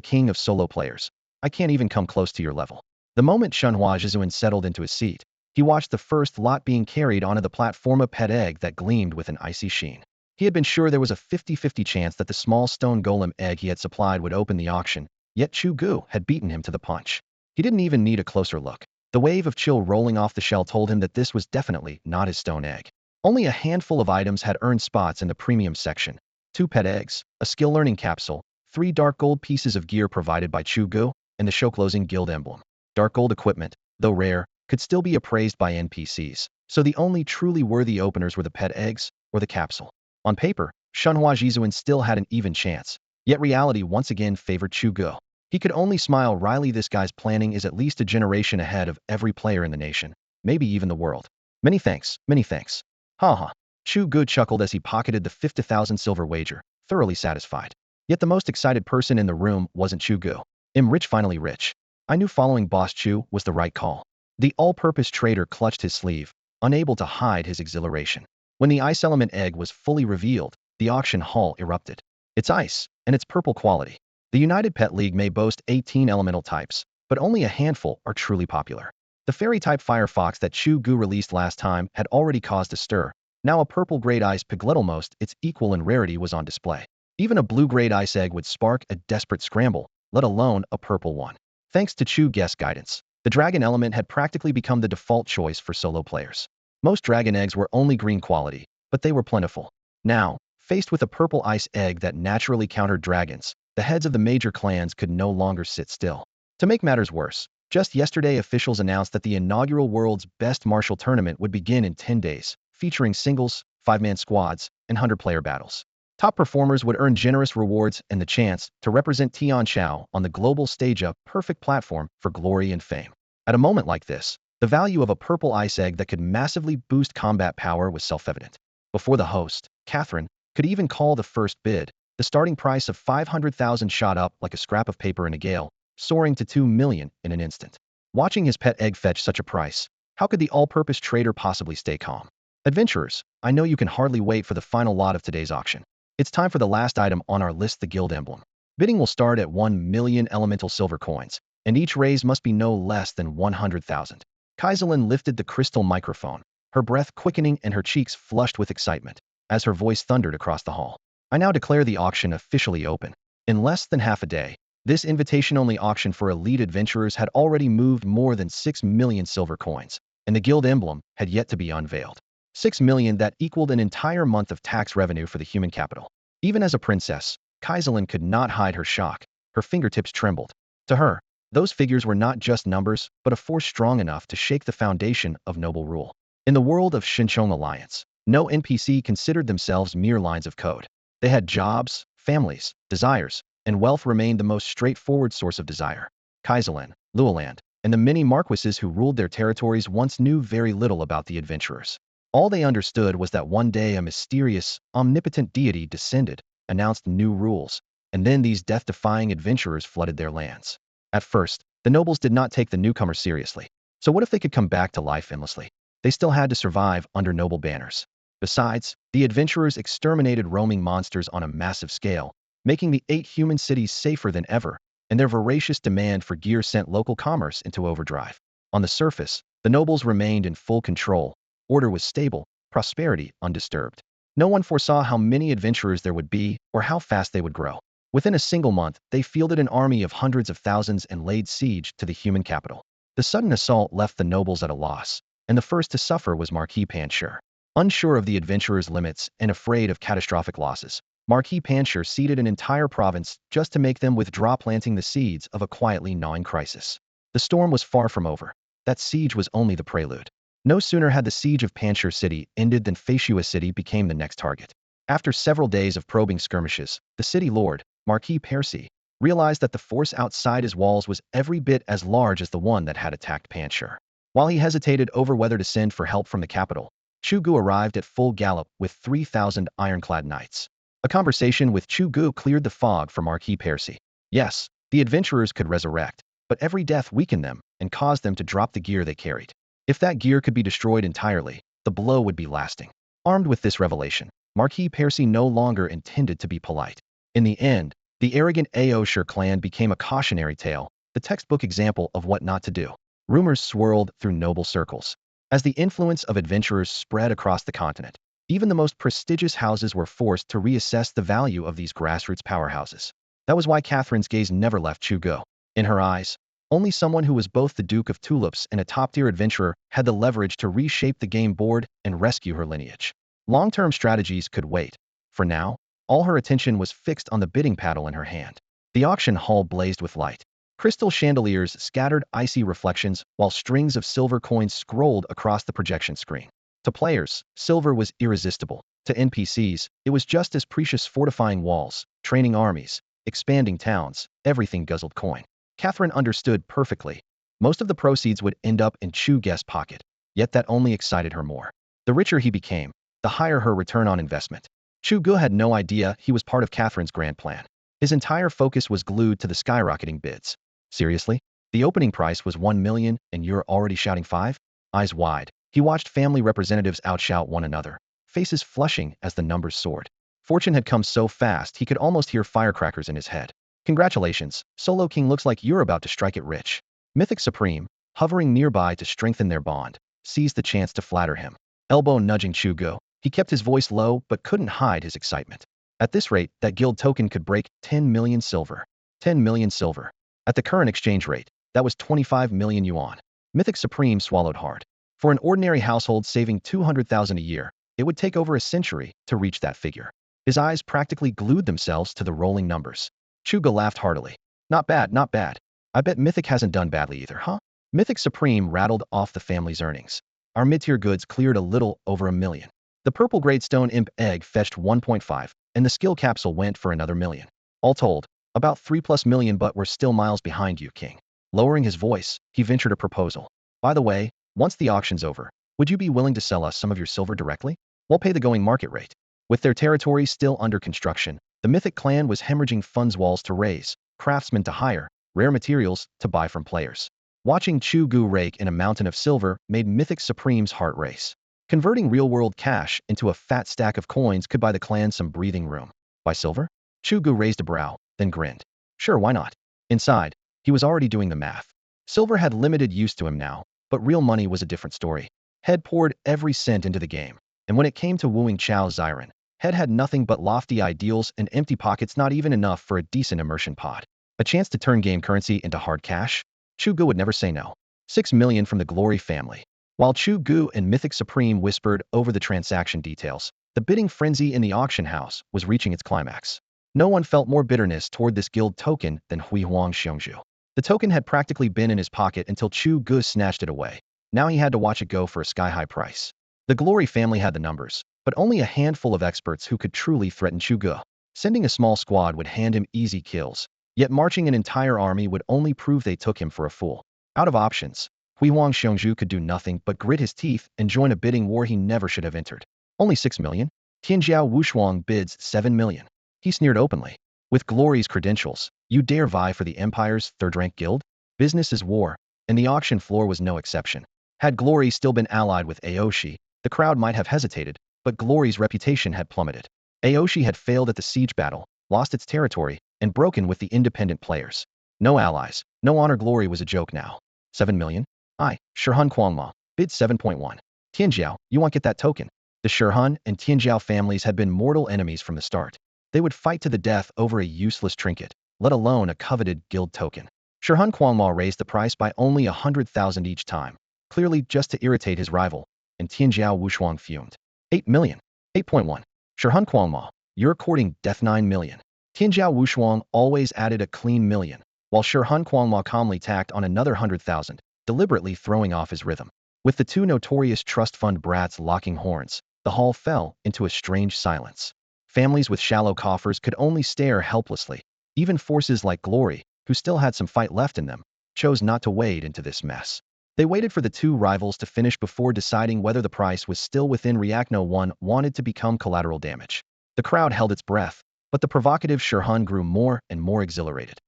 king of solo players. I can't even come close to your level. The moment Shenhua Jizuan settled into his seat, he watched the first lot being carried onto the platform, a pet egg that gleamed with an icy sheen. He had been sure there was a 50-50 chance that the small stone golem egg he had supplied would open the auction, yet Chu Ge had beaten him to the punch. He didn't even need a closer look. The wave of chill rolling off the shell told him that this was definitely not his stone egg. Only a handful of items had earned spots in the premium section. 2 pet eggs, a skill learning capsule, 3 dark gold pieces of gear provided by Chu Ge, and the show-closing guild emblem. Dark gold equipment, though rare, could still be appraised by NPCs, so the only truly worthy openers were the pet eggs or the capsule. On paper, Shenhua Jizuan still had an even chance, yet reality once again favored Chu Ge. He could only smile wryly. This guy's planning is at least a generation ahead of every player in the nation, maybe even the world. Many thanks, many thanks. Haha. Chu Ge chuckled as he pocketed the 50,000 silver wager, thoroughly satisfied. Yet the most excited person in the room wasn't Chu Ge. Rich, finally rich. I knew following Boss Chu was the right call. The all-purpose trader clutched his sleeve, unable to hide his exhilaration. When the ice element egg was fully revealed, the auction hall erupted. It's ice, and its purple quality. The United Pet League may boast 18 elemental types, but only a handful are truly popular. The fairy-type firefox that Chu Ge released last time had already caused a stir. Now a purple-grade ice piglet, almost its equal in rarity, was on display. Even a blue-grade ice egg would spark a desperate scramble, let alone a purple one. Thanks to Chu Ge's guidance, the dragon element had practically become the default choice for solo players. Most dragon eggs were only green quality, but they were plentiful. Now, faced with a purple ice egg that naturally countered dragons, the heads of the major clans could no longer sit still. To make matters worse, just yesterday officials announced that the inaugural World's Best Martial Tournament would begin in 10 days, featuring singles, 5-man squads, and 100-player battles. Top performers would earn generous rewards and the chance to represent Tianchao on the global stage, a perfect platform for glory and fame. At a moment like this, the value of a purple ice egg that could massively boost combat power was self-evident. Before the host, Catherine, could even call the first bid, the starting price of 500,000 shot up like a scrap of paper in a gale, soaring to 2 million in an instant. Watching his pet egg fetch such a price, how could the all-purpose trader possibly stay calm? Adventurers, I know you can hardly wait for the final lot of today's auction. It's time for the last item on our list, the guild emblem. Bidding will start at 1 million elemental silver coins, and each raise must be no less than 100,000. Kaiselin lifted the crystal microphone, her breath quickening and her cheeks flushed with excitement, as her voice thundered across the hall. I now declare the auction officially open. In less than half a day, this invitation-only auction for elite adventurers had already moved more than 6 million silver coins, and the guild emblem had yet to be unveiled. 6 million, that equaled an entire month of tax revenue for the human capital. Even as a princess, Kaiselin could not hide her shock. Her fingertips trembled. To her, those figures were not just numbers, but a force strong enough to shake the foundation of noble rule. In the world of Xinchong Alliance, no NPC considered themselves mere lines of code. They had jobs, families, desires, and wealth remained the most straightforward source of desire. Kaiselin, Luoland, and the many marquises who ruled their territories once knew very little about the adventurers. All they understood was that one day a mysterious, omnipotent deity descended, announced new rules, and then these death-defying adventurers flooded their lands. At first, the nobles did not take the newcomers seriously. So what if they could come back to life endlessly? They still had to survive under noble banners. Besides, the adventurers exterminated roaming monsters on a massive scale, making the 8 human cities safer than ever, and their voracious demand for gear sent local commerce into overdrive. On the surface, the nobles remained in full control. Order was stable, prosperity undisturbed. No one foresaw how many adventurers there would be or how fast they would grow. Within a single month, they fielded an army of hundreds of thousands and laid siege to the human capital. The sudden assault left the nobles at a loss, and the first to suffer was Marquis Pancher. Unsure of the adventurers' limits and afraid of catastrophic losses, Marquis Pancher ceded an entire province just to make them withdraw, planting the seeds of a quietly gnawing crisis. The storm was far from over. That siege was only the prelude. No sooner had the siege of Pancher City ended than Fashua City became the next target. After several days of probing skirmishes, the city lord, Marquis Percy, realized that the force outside his walls was every bit as large as the one that had attacked Pancher. While he hesitated over whether to send for help from the capital, Chu Ge arrived at full gallop with 3,000 ironclad knights. A conversation with Chu Ge cleared the fog for Marquis Percy. Yes, the adventurers could resurrect, but every death weakened them and caused them to drop the gear they carried. If that gear could be destroyed entirely, the blow would be lasting. Armed with this revelation, Marquis Percy no longer intended to be polite. In the end, the arrogant Aosher clan became a cautionary tale, the textbook example of what not to do. Rumors swirled through noble circles. As the influence of adventurers spread across the continent, even the most prestigious houses were forced to reassess the value of these grassroots powerhouses. That was why Catherine's gaze never left Chu Ge. In her eyes, only someone who was both the Duke of Tulips and a top-tier adventurer had the leverage to reshape the game board and rescue her lineage. Long-term strategies could wait. For now, all her attention was fixed on the bidding paddle in her hand. The auction hall blazed with light. Crystal chandeliers scattered icy reflections while strings of silver coins scrolled across the projection screen. To players, silver was irresistible. To NPCs, it was just as precious, fortifying walls, training armies, expanding towns, everything guzzled coin. Catherine understood perfectly. Most of the proceeds would end up in Chu Ge's pocket, yet that only excited her more. The richer he became, the higher her return on investment. Chu Ge had no idea he was part of Catherine's grand plan. His entire focus was glued to the skyrocketing bids. Seriously? The opening price was 1 million and you're already shouting 5? Eyes wide, he watched family representatives outshout one another, faces flushing as the numbers soared. Fortune had come so fast he could almost hear firecrackers in his head. Congratulations, Solo King, looks like you're about to strike it rich. Mythic Supreme, hovering nearby to strengthen their bond, seized the chance to flatter him. Elbow nudging Chu Ge, he kept his voice low but couldn't hide his excitement. At this rate, that guild token could break 10 million silver. 10 million silver. At the current exchange rate, that was 25 million yuan. Mythic Supreme swallowed hard. For an ordinary household saving 200,000 a year, it would take over a century to reach that figure. His eyes practically glued themselves to the rolling numbers. Chu Ge laughed heartily. Not bad, not bad. I bet Mythic hasn't done badly either, huh? Mythic Supreme rattled off the family's earnings. Our mid-tier goods cleared a little over 1 million. The purple grade stone imp egg fetched 1.5, and the skill capsule went for another million. All told, about 3+ million, but we're still miles behind you, King. Lowering his voice, he ventured a proposal. By the way, once the auction's over, would you be willing to sell us some of your silver directly? We'll pay the going market rate. With their territory still under construction, the Mythic clan was hemorrhaging funds, walls to raise, craftsmen to hire, rare materials to buy from players. Watching Chu Ge rake in a mountain of silver made Mythic Supreme's heart race. Converting real-world cash into a fat stack of coins could buy the clan some breathing room. Buy silver? Chu Ge raised a brow, then grinned. Sure, why not? Inside, he was already doing the math. Silver had limited use to him now, but real money was a different story. Head poured every cent into the game, and when it came to wooing Chao Xiren, Head had nothing but lofty ideals and empty pockets, not even enough for a decent immersion pod. A chance to turn game currency into hard cash? Chu Ge would never say no. 6 million from the Glory family. While Chu Ge and Mythic Supreme whispered over the transaction details, the bidding frenzy in the auction house was reaching its climax. No one felt more bitterness toward this guild token than Hui Huang Xiongzhu. The token had practically been in his pocket until Chu Ge snatched it away. Now he had to watch it go for a sky-high price. The Glory family had the numbers, but only a handful of experts who could truly threaten Chu Ge. Sending a small squad would hand him easy kills, yet marching an entire army would only prove they took him for a fool. Out of options, Hui Huang Xiongzhu could do nothing but grit his teeth and join a bidding war he never should have entered. Only 6 million? Tianchao Wushuang bids 7 million. He sneered openly. With Glory's credentials, you dare vie for the Empire's third-rank guild? Business is war, and the auction floor was no exception. Had Glory still been allied with Aoshi, the crowd might have hesitated, but Glory's reputation had plummeted. Aoshi had failed at the siege battle, lost its territory, and broken with the independent players. No allies, no honor. Glory was a joke now. 7 million? Shirhan Kuangma. Bid 7.1. Tianchao, you want get that token? The Shirhan and Tianchao families had been mortal enemies from the start. They would fight to the death over a useless trinket, let alone a coveted guild token. Shirhan Kuangma raised the price by only 100,000 each time, clearly just to irritate his rival, and Tianchao Wushuang fumed. 8 million. 8.1. Shirhan Kuangma, you're courting death. 9 million. Tianchao Wushuang always added a clean million, while Shirhan Kuangma calmly tacked on another 100,000, deliberately throwing off his rhythm. With the two notorious trust fund brats locking horns, the hall fell into a strange silence. Families with shallow coffers could only stare helplessly. Even forces like Glory, who still had some fight left in them, chose not to wade into this mess. They waited for the two rivals to finish before deciding whether the price was still within reach. No one wanted to become collateral damage. The crowd held its breath, but the provocative Shirhan grew more and more exhilarated.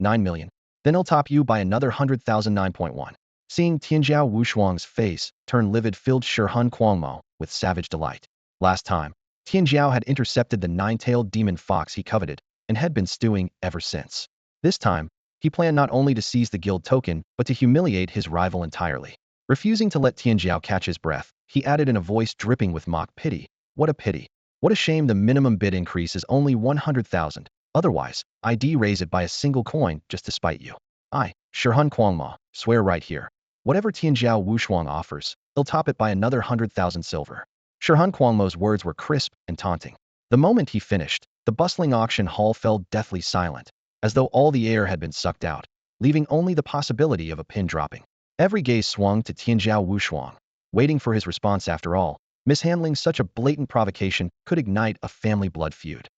9 million. Then I'll top you by another 100,000. 9.1. Seeing Tianchao Wushuang's face turn livid filled Shirhan Kuangmo with savage delight. Last time, Tianchao had intercepted the nine-tailed demon fox he coveted and had been stewing ever since. This time, he planned not only to seize the guild token, but to humiliate his rival entirely. Refusing to let Tianchao catch his breath, he added in a voice dripping with mock pity. What a pity. What a shame the minimum bid increase is only 100,000. Otherwise, I'd raise it by a single coin just to spite you. Shirhan Kuangma, swear right here. Whatever Tianchao Wushuang offers, he'll top it by another 100,000 silver. Shirhan Kuangmo's words were crisp and taunting. The moment he finished, the bustling auction hall fell deathly silent, as though all the air had been sucked out, leaving only the possibility of a pin dropping. Every gaze swung to Tianchao Wushuang, waiting for his response. After all, mishandling such a blatant provocation could ignite a family blood feud.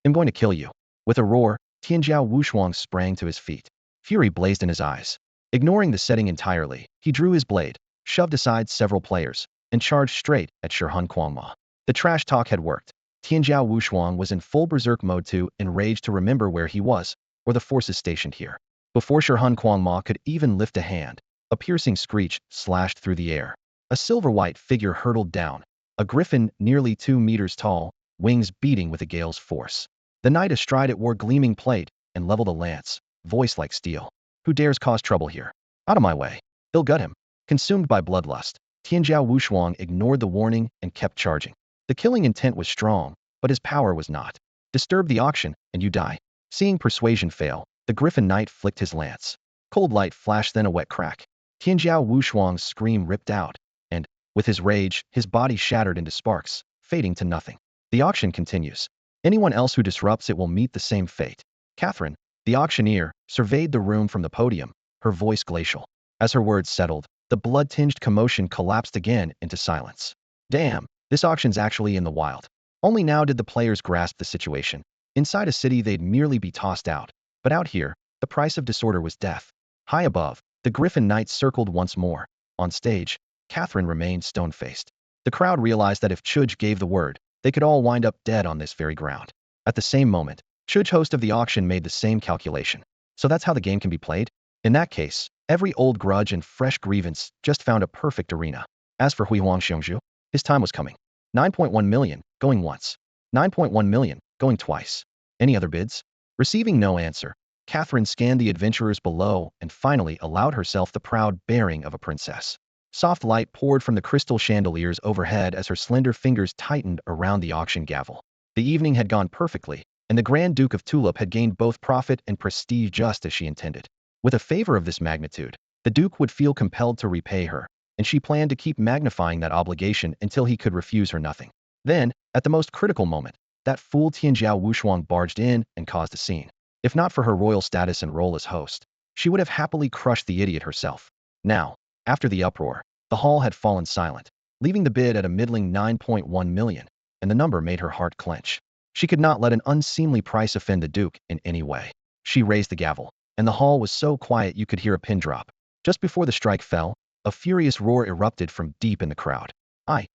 I'm going to kill you. With a roar, Tianchao Wushuang sprang to his feet. Fury blazed in his eyes. Ignoring the setting entirely, he drew his blade, shoved aside several players, and charged straight at Shirhan Kuangma. The trash talk had worked. Tianchao Wushuang was in full berserk mode, too enraged to remember where he was, or the forces stationed here. Before Shirhan Kuangma could even lift a hand, a piercing screech slashed through the air. A silver-white figure hurtled down, a griffin nearly 2 meters tall, wings beating with a gale's force. The knight astride it wore gleaming plate and leveled a lance, voice like steel. Who dares cause trouble here? Out of my way. He'll gut him. Consumed by bloodlust, Tianchao Wushuang ignored the warning and kept charging. The killing intent was strong, but his power was not. Disturb the auction, and you die. Seeing persuasion fail, the griffin knight flicked his lance. Cold light flashed, then a wet crack. Tianchao Wushuang's scream ripped out, and, with his rage, his body shattered into sparks, fading to nothing. The auction continues. Anyone else who disrupts it will meet the same fate. Catherine, the auctioneer, surveyed the room from the podium, her voice glacial. As her words settled, the blood-tinged commotion collapsed again into silence. Damn, this auction's actually in the wild. Only now did the players grasp the situation. Inside a city they'd merely be tossed out, but out here, the price of disorder was death. High above, the Griffin Knights circled once more. On stage, Catherine remained stone-faced. The crowd realized that if Chu Ge gave the word, they could all wind up dead on this very ground. At the same moment, Chu Ge, host of the auction, made the same calculation. So that's how the game can be played? In that case, every old grudge and fresh grievance just found a perfect arena. As for Hui Huang Xiongzhu, his time was coming. 9.1 million, going once. 9.1 million, going twice. Any other bids? Receiving no answer, Catherine scanned the adventurers below and finally allowed herself the proud bearing of a princess. Soft light poured from the crystal chandeliers overhead as her slender fingers tightened around the auction gavel. The evening had gone perfectly, and the Grand Duke of Tulip had gained both profit and prestige just as she intended. With a favor of this magnitude, the Duke would feel compelled to repay her, and she planned to keep magnifying that obligation until he could refuse her nothing. Then, at the most critical moment, that fool Tianchao Wushuang barged in and caused a scene. If not for her royal status and role as host, she would have happily crushed the idiot herself. Now, after the uproar, the hall had fallen silent, leaving the bid at a middling 9.1 million, and the number made her heart clench. She could not let an unseemly price offend the Duke in any way. She raised the gavel, and the hall was so quiet you could hear a pin drop. Just before the strike fell, a furious roar erupted from deep in the crowd.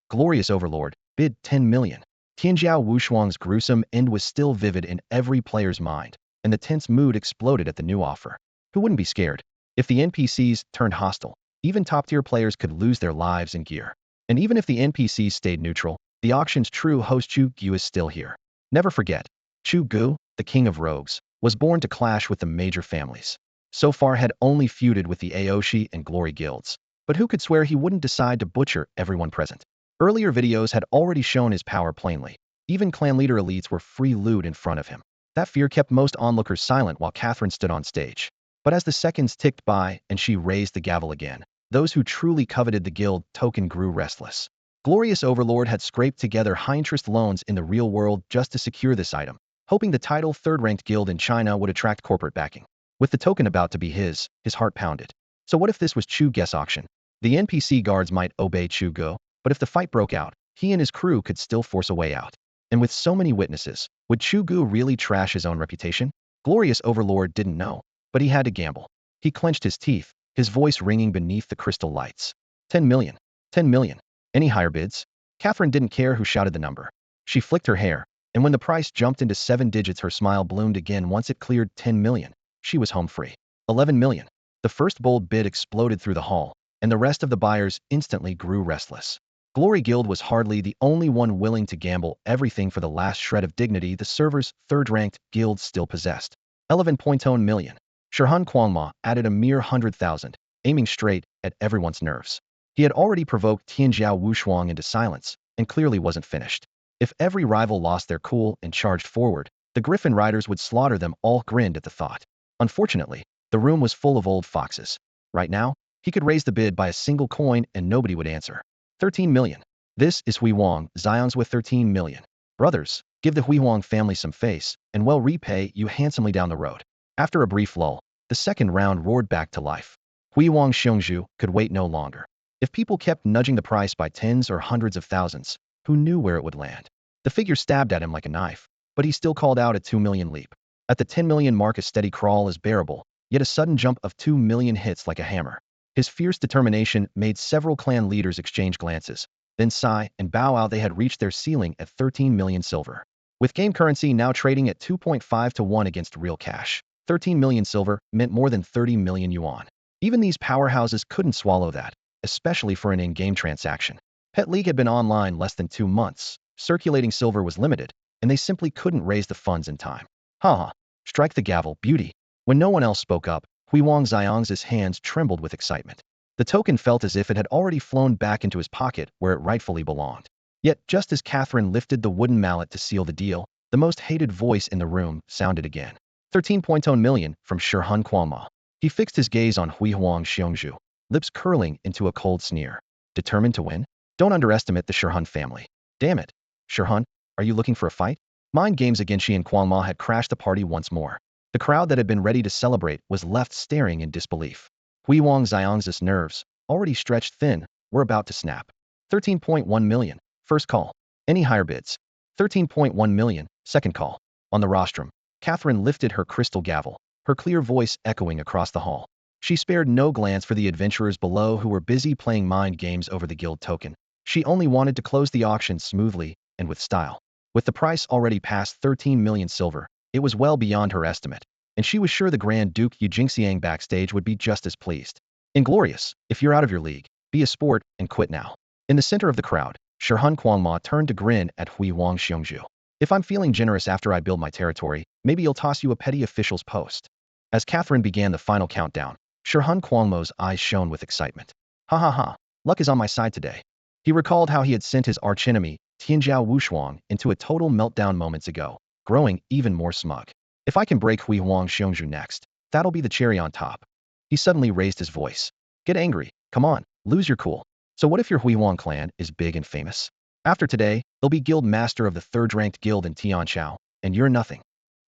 Glorious overlord, bid 10 million. Tianchao Wushuang's gruesome end was still vivid in every player's mind, and the tense mood exploded at the new offer. Who wouldn't be scared? If the NPCs turned hostile, even top-tier players could lose their lives and gear. And even if the NPCs stayed neutral, the auction's true host Chu Ge is still here. Never forget, Chu Ge, the king of rogues, was born to clash with the major families. So far had only feuded with the Aoshi and Glory guilds. But who could swear he wouldn't decide to butcher everyone present? Earlier videos had already shown his power plainly. Even clan leader elites were free loot in front of him. That fear kept most onlookers silent while Catherine stood on stage. But as the seconds ticked by and she raised the gavel again, those who truly coveted the guild token grew restless. Glorious Overlord had scraped together high-interest loans in the real world just to secure this item, hoping the title third-ranked guild in China would attract corporate backing. With the token about to be his heart pounded. So what if this was Chu Ge's auction? The NPC guards might obey Chu Ge, but if the fight broke out, he and his crew could still force a way out. And with so many witnesses, would Chu Ge really trash his own reputation? Glorious Overlord didn't know, but he had to gamble. He clenched his teeth, his voice ringing beneath the crystal lights. 10 million. 10 million. Any higher bids? Catherine didn't care who shouted the number. She flicked her hair, and when the price jumped into 7 digits her smile bloomed again once it cleared 10 million. She was home free. 11 million. The first bold bid exploded through the hall, and the rest of the buyers instantly grew restless. Glory Guild was hardly the only one willing to gamble everything for the last shred of dignity the server's third-ranked guild still possessed. 11.0 million. Shirhan Kwangma added a mere 100,000, aiming straight at everyone's nerves. He had already provoked Tianchao Wushuang into silence, and clearly wasn't finished. If every rival lost their cool and charged forward, the Griffin Riders would slaughter them all. Grinned at the thought. Unfortunately, the room was full of old foxes. Right now, he could raise the bid by a single coin and nobody would answer. 13 million. This is Hui Wang, Zion's with 13 million. Brothers, give the Hui Wang family some face, and we'll repay you handsomely down the road. After a brief lull, the second round roared back to life. Hui Wang Xiongzhu could wait no longer. If people kept nudging the price by tens or hundreds of thousands, who knew where it would land? The figure stabbed at him like a knife, but he still called out a 2 million leap. At the 10 million mark a steady crawl is bearable, yet a sudden jump of 2 million hits like a hammer. His fierce determination made several clan leaders exchange glances, then sigh and bow out. They had reached their ceiling at 13 million silver. With game currency now trading at 2.5 to 1 against real cash, 13 million silver meant more than 30 million yuan. Even these powerhouses couldn't swallow that, especially for an in-game transaction. Pet League had been online less than 2 months, circulating silver was limited, and they simply couldn't raise the funds in time. Haha, strike the gavel, beauty. When no one else spoke up, Hui Wang Xiang's hands trembled with excitement. The token felt as if it had already flown back into his pocket where it rightfully belonged. Yet, just as Catherine lifted the wooden mallet to seal the deal, the most hated voice in the room sounded again. 13.0 million from Shirhan Kwangma. He fixed his gaze on Hui Wang Xiongzhu, lips curling into a cold sneer. Determined to win? Don't underestimate the Shirhan family. Damn it. Shirhan, are you looking for a fight? Mind games again. She and Kwangma had crashed the party once more. The crowd that had been ready to celebrate was left staring in disbelief. Hui Wang Xiang's nerves, already stretched thin, were about to snap. 13.1 million. First call. Any higher bids? 13.1 million. Second call. On the rostrum, Catherine lifted her crystal gavel, her clear voice echoing across the hall. She spared no glance for the adventurers below who were busy playing mind games over the guild token. She only wanted to close the auction smoothly and with style. With the price already past 13 million silver, it was well beyond her estimate, and she was sure the Grand Duke Yujingxiang backstage would be just as pleased. Inglorious, if you're out of your league, be a sport and quit now. In the center of the crowd, Shirhan Kwangma turned to grin at Hui Wang Xiongzhu. If I'm feeling generous after I build my territory, maybe you'll toss you a petty official's post. As Catherine began the final countdown, Shirhan Kwangmo's eyes shone with excitement. Ha ha ha, luck is on my side today. He recalled how he had sent his archenemy, Tianchao Wushuang, into a total meltdown moments ago, growing even more smug. If I can break Hui Wang Xiongzhu next, that'll be the cherry on top. He suddenly raised his voice. Get angry, come on, lose your cool. So what if your Hui Wang clan is big and famous? After today, he'll be guild master of the third-ranked guild in Tianchao, and you're nothing.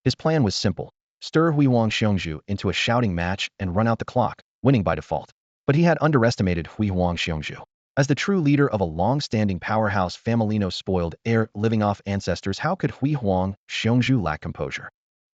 His plan was simple. Stir Hui Wang Xiongzhu into a shouting match and run out the clock, winning by default. But he had underestimated Hui Wang Xiongzhu. As the true leader of a long-standing powerhouse Familino spoiled heir living off ancestors, how could Hui Wang Xiongzhu lack composure?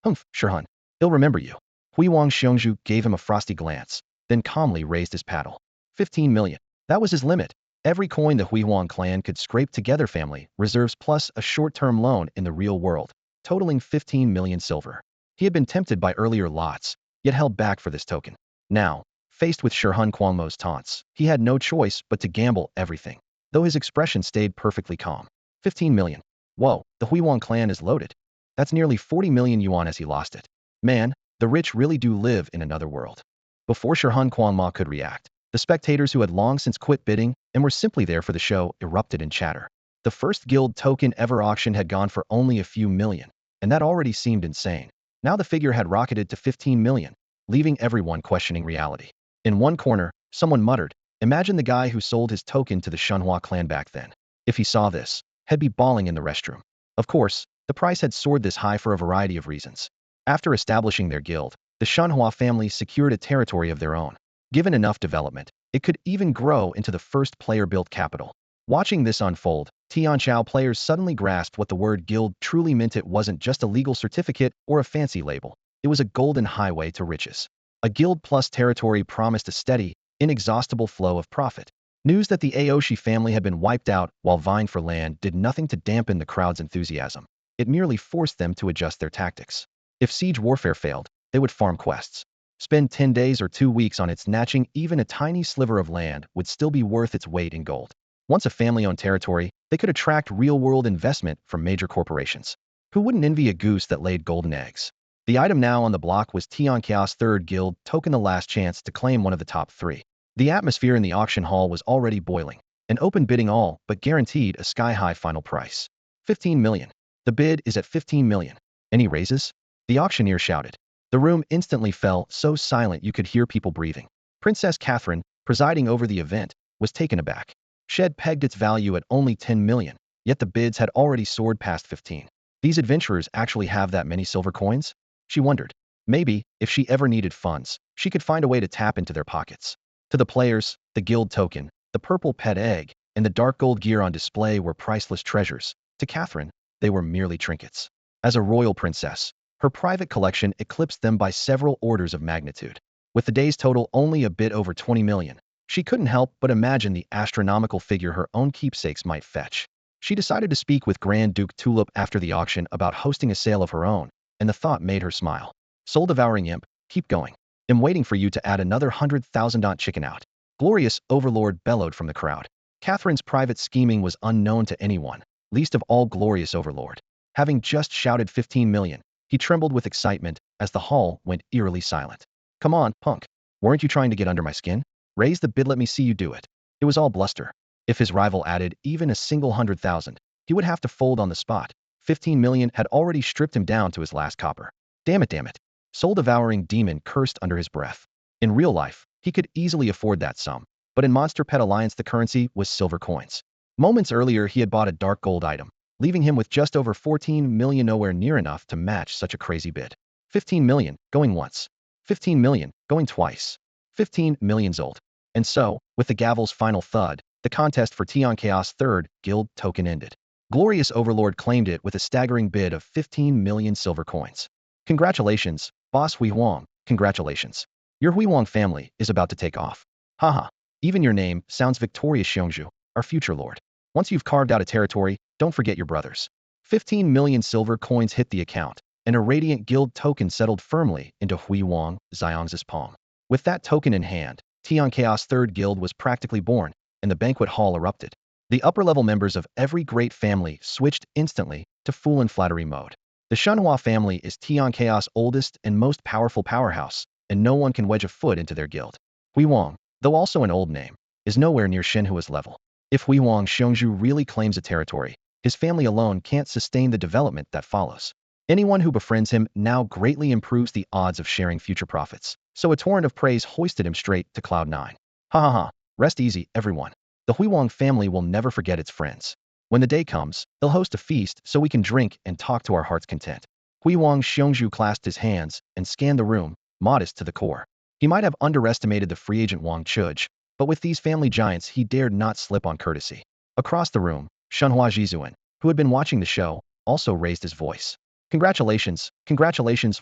Humph, Shirhan, he'll remember you. Hui Wang Xiongzhu gave him a frosty glance, then calmly raised his paddle. 15 million. That was his limit. Every coin the Hui Wang clan could scrape together, family reserves plus a short-term loan in the real world, totaling 15 million silver. He had been tempted by earlier lots, yet held back for this token. Now, faced with Shirhan Kwangmo's taunts, he had no choice but to gamble everything, though his expression stayed perfectly calm. 15 million. Whoa, the Hui Wang clan is loaded. That's nearly 40 million yuan as he lost it. Man, the rich really do live in another world. Before Shirhan Quanma could react, the spectators who had long since quit bidding and were simply there for the show erupted in chatter. The first guild token ever auctioned had gone for only a few million, and that already seemed insane. Now the figure had rocketed to 15 million, leaving everyone questioning reality. In one corner, someone muttered, "Imagine the guy who sold his token to the Shunhua clan back then. If he saw this, he'd be bawling in the restroom." Of course, the price had soared this high for a variety of reasons. After establishing their guild, the Shunhua family secured a territory of their own. Given enough development, it could even grow into the first player-built capital. Watching this unfold, Tianchao players suddenly grasped what the word guild truly meant. It wasn't just a legal certificate or a fancy label. It was a golden highway to riches. A guild plus territory promised a steady, inexhaustible flow of profit. News that the Aoshi family had been wiped out while vying for land did nothing to dampen the crowd's enthusiasm. It merely forced them to adjust their tactics. If siege warfare failed, they would farm quests. Spend 10 days or 2 weeks on it. Snatching even a tiny sliver of land would still be worth its weight in gold. Once a family-owned territory, they could attract real-world investment from major corporations. Who wouldn't envy a goose that laid golden eggs? The item now on the block was Tianchao's third guild token, the last chance to claim one of the top 3. The atmosphere in the auction hall was already boiling. An open bidding all but guaranteed a sky-high final price. 15 million. The bid is at 15 million. Any raises? The auctioneer shouted. The room instantly fell so silent you could hear people breathing. Princess Catherine, presiding over the event, was taken aback. Shed pegged its value at only 10 million, yet the bids had already soared past 15. These adventurers actually have that many silver coins? She wondered. Maybe, if she ever needed funds, she could find a way to tap into their pockets. To the players, the guild token, the purple pet egg, and the dark gold gear on display were priceless treasures. To Catherine, they were merely trinkets. As a royal princess, her private collection eclipsed them by several orders of magnitude. With the day's total only a bit over 20 million, she couldn't help but imagine the astronomical figure her own keepsakes might fetch. She decided to speak with Grand Duke Tulip after the auction about hosting a sale of her own, and the thought made her smile. Soul-devouring imp, keep going. I'm waiting for you to add another 100,000 chicken out. Glorious Overlord bellowed from the crowd. Catherine's private scheming was unknown to anyone, least of all Glorious Overlord. Having just shouted 15 million, he trembled with excitement as the hall went eerily silent. Come on, punk. Weren't you trying to get under my skin? Raise the bid, let me see you do it. It was all bluster. If his rival added even a single 100,000, he would have to fold on the spot. 15 million had already stripped him down to his last copper. Damn it. Soul-devouring demon cursed under his breath. In real life, he could easily afford that sum, but in Monster Pet Alliance the currency was silver coins. Moments earlier he had bought a dark gold item, leaving him with just over 14 million, nowhere near enough to match such a crazy bid. 15 million, going once. 15 million, going twice. 15 million's old. And so, with the gavel's final thud, the contest for Tianchao's third guild token ended. Glorious Overlord claimed it with a staggering bid of 15 million silver coins. Congratulations, Boss Hui Huang, congratulations. Your Hui Huang family is about to take off. Haha, even your name sounds victorious, Xiongzhu, our future lord. Once you've carved out a territory, don't forget your brothers. 15 million silver coins hit the account, and a radiant guild token settled firmly into Hui Huang Xiang's palm. With that token in hand, Tianchao's third guild was practically born, and the banquet hall erupted. The upper-level members of every great family switched instantly to fool and flattery mode. The Shunhua family is Tianchao's oldest and most powerful powerhouse, and no one can wedge a foot into their guild. Hui Huang, though also an old name, is nowhere near Shenhua's level. If Hui Huang Xiongzhu really claims a territory, his family alone can't sustain the development that follows. Anyone who befriends him now greatly improves the odds of sharing future profits. So a torrent of praise hoisted him straight to cloud 9. Ha ha ha, rest easy, everyone. The Hui Huang family will never forget its friends. When the day comes, they'll host a feast so we can drink and talk to our heart's content. Hui Huang Xiongzhu clasped his hands and scanned the room, modest to the core. He might have underestimated the free agent Wang Chuge, but with these family giants he dared not slip on courtesy. Across the room, Shunhua Jizuan, who had been watching the show, also raised his voice. Congratulations,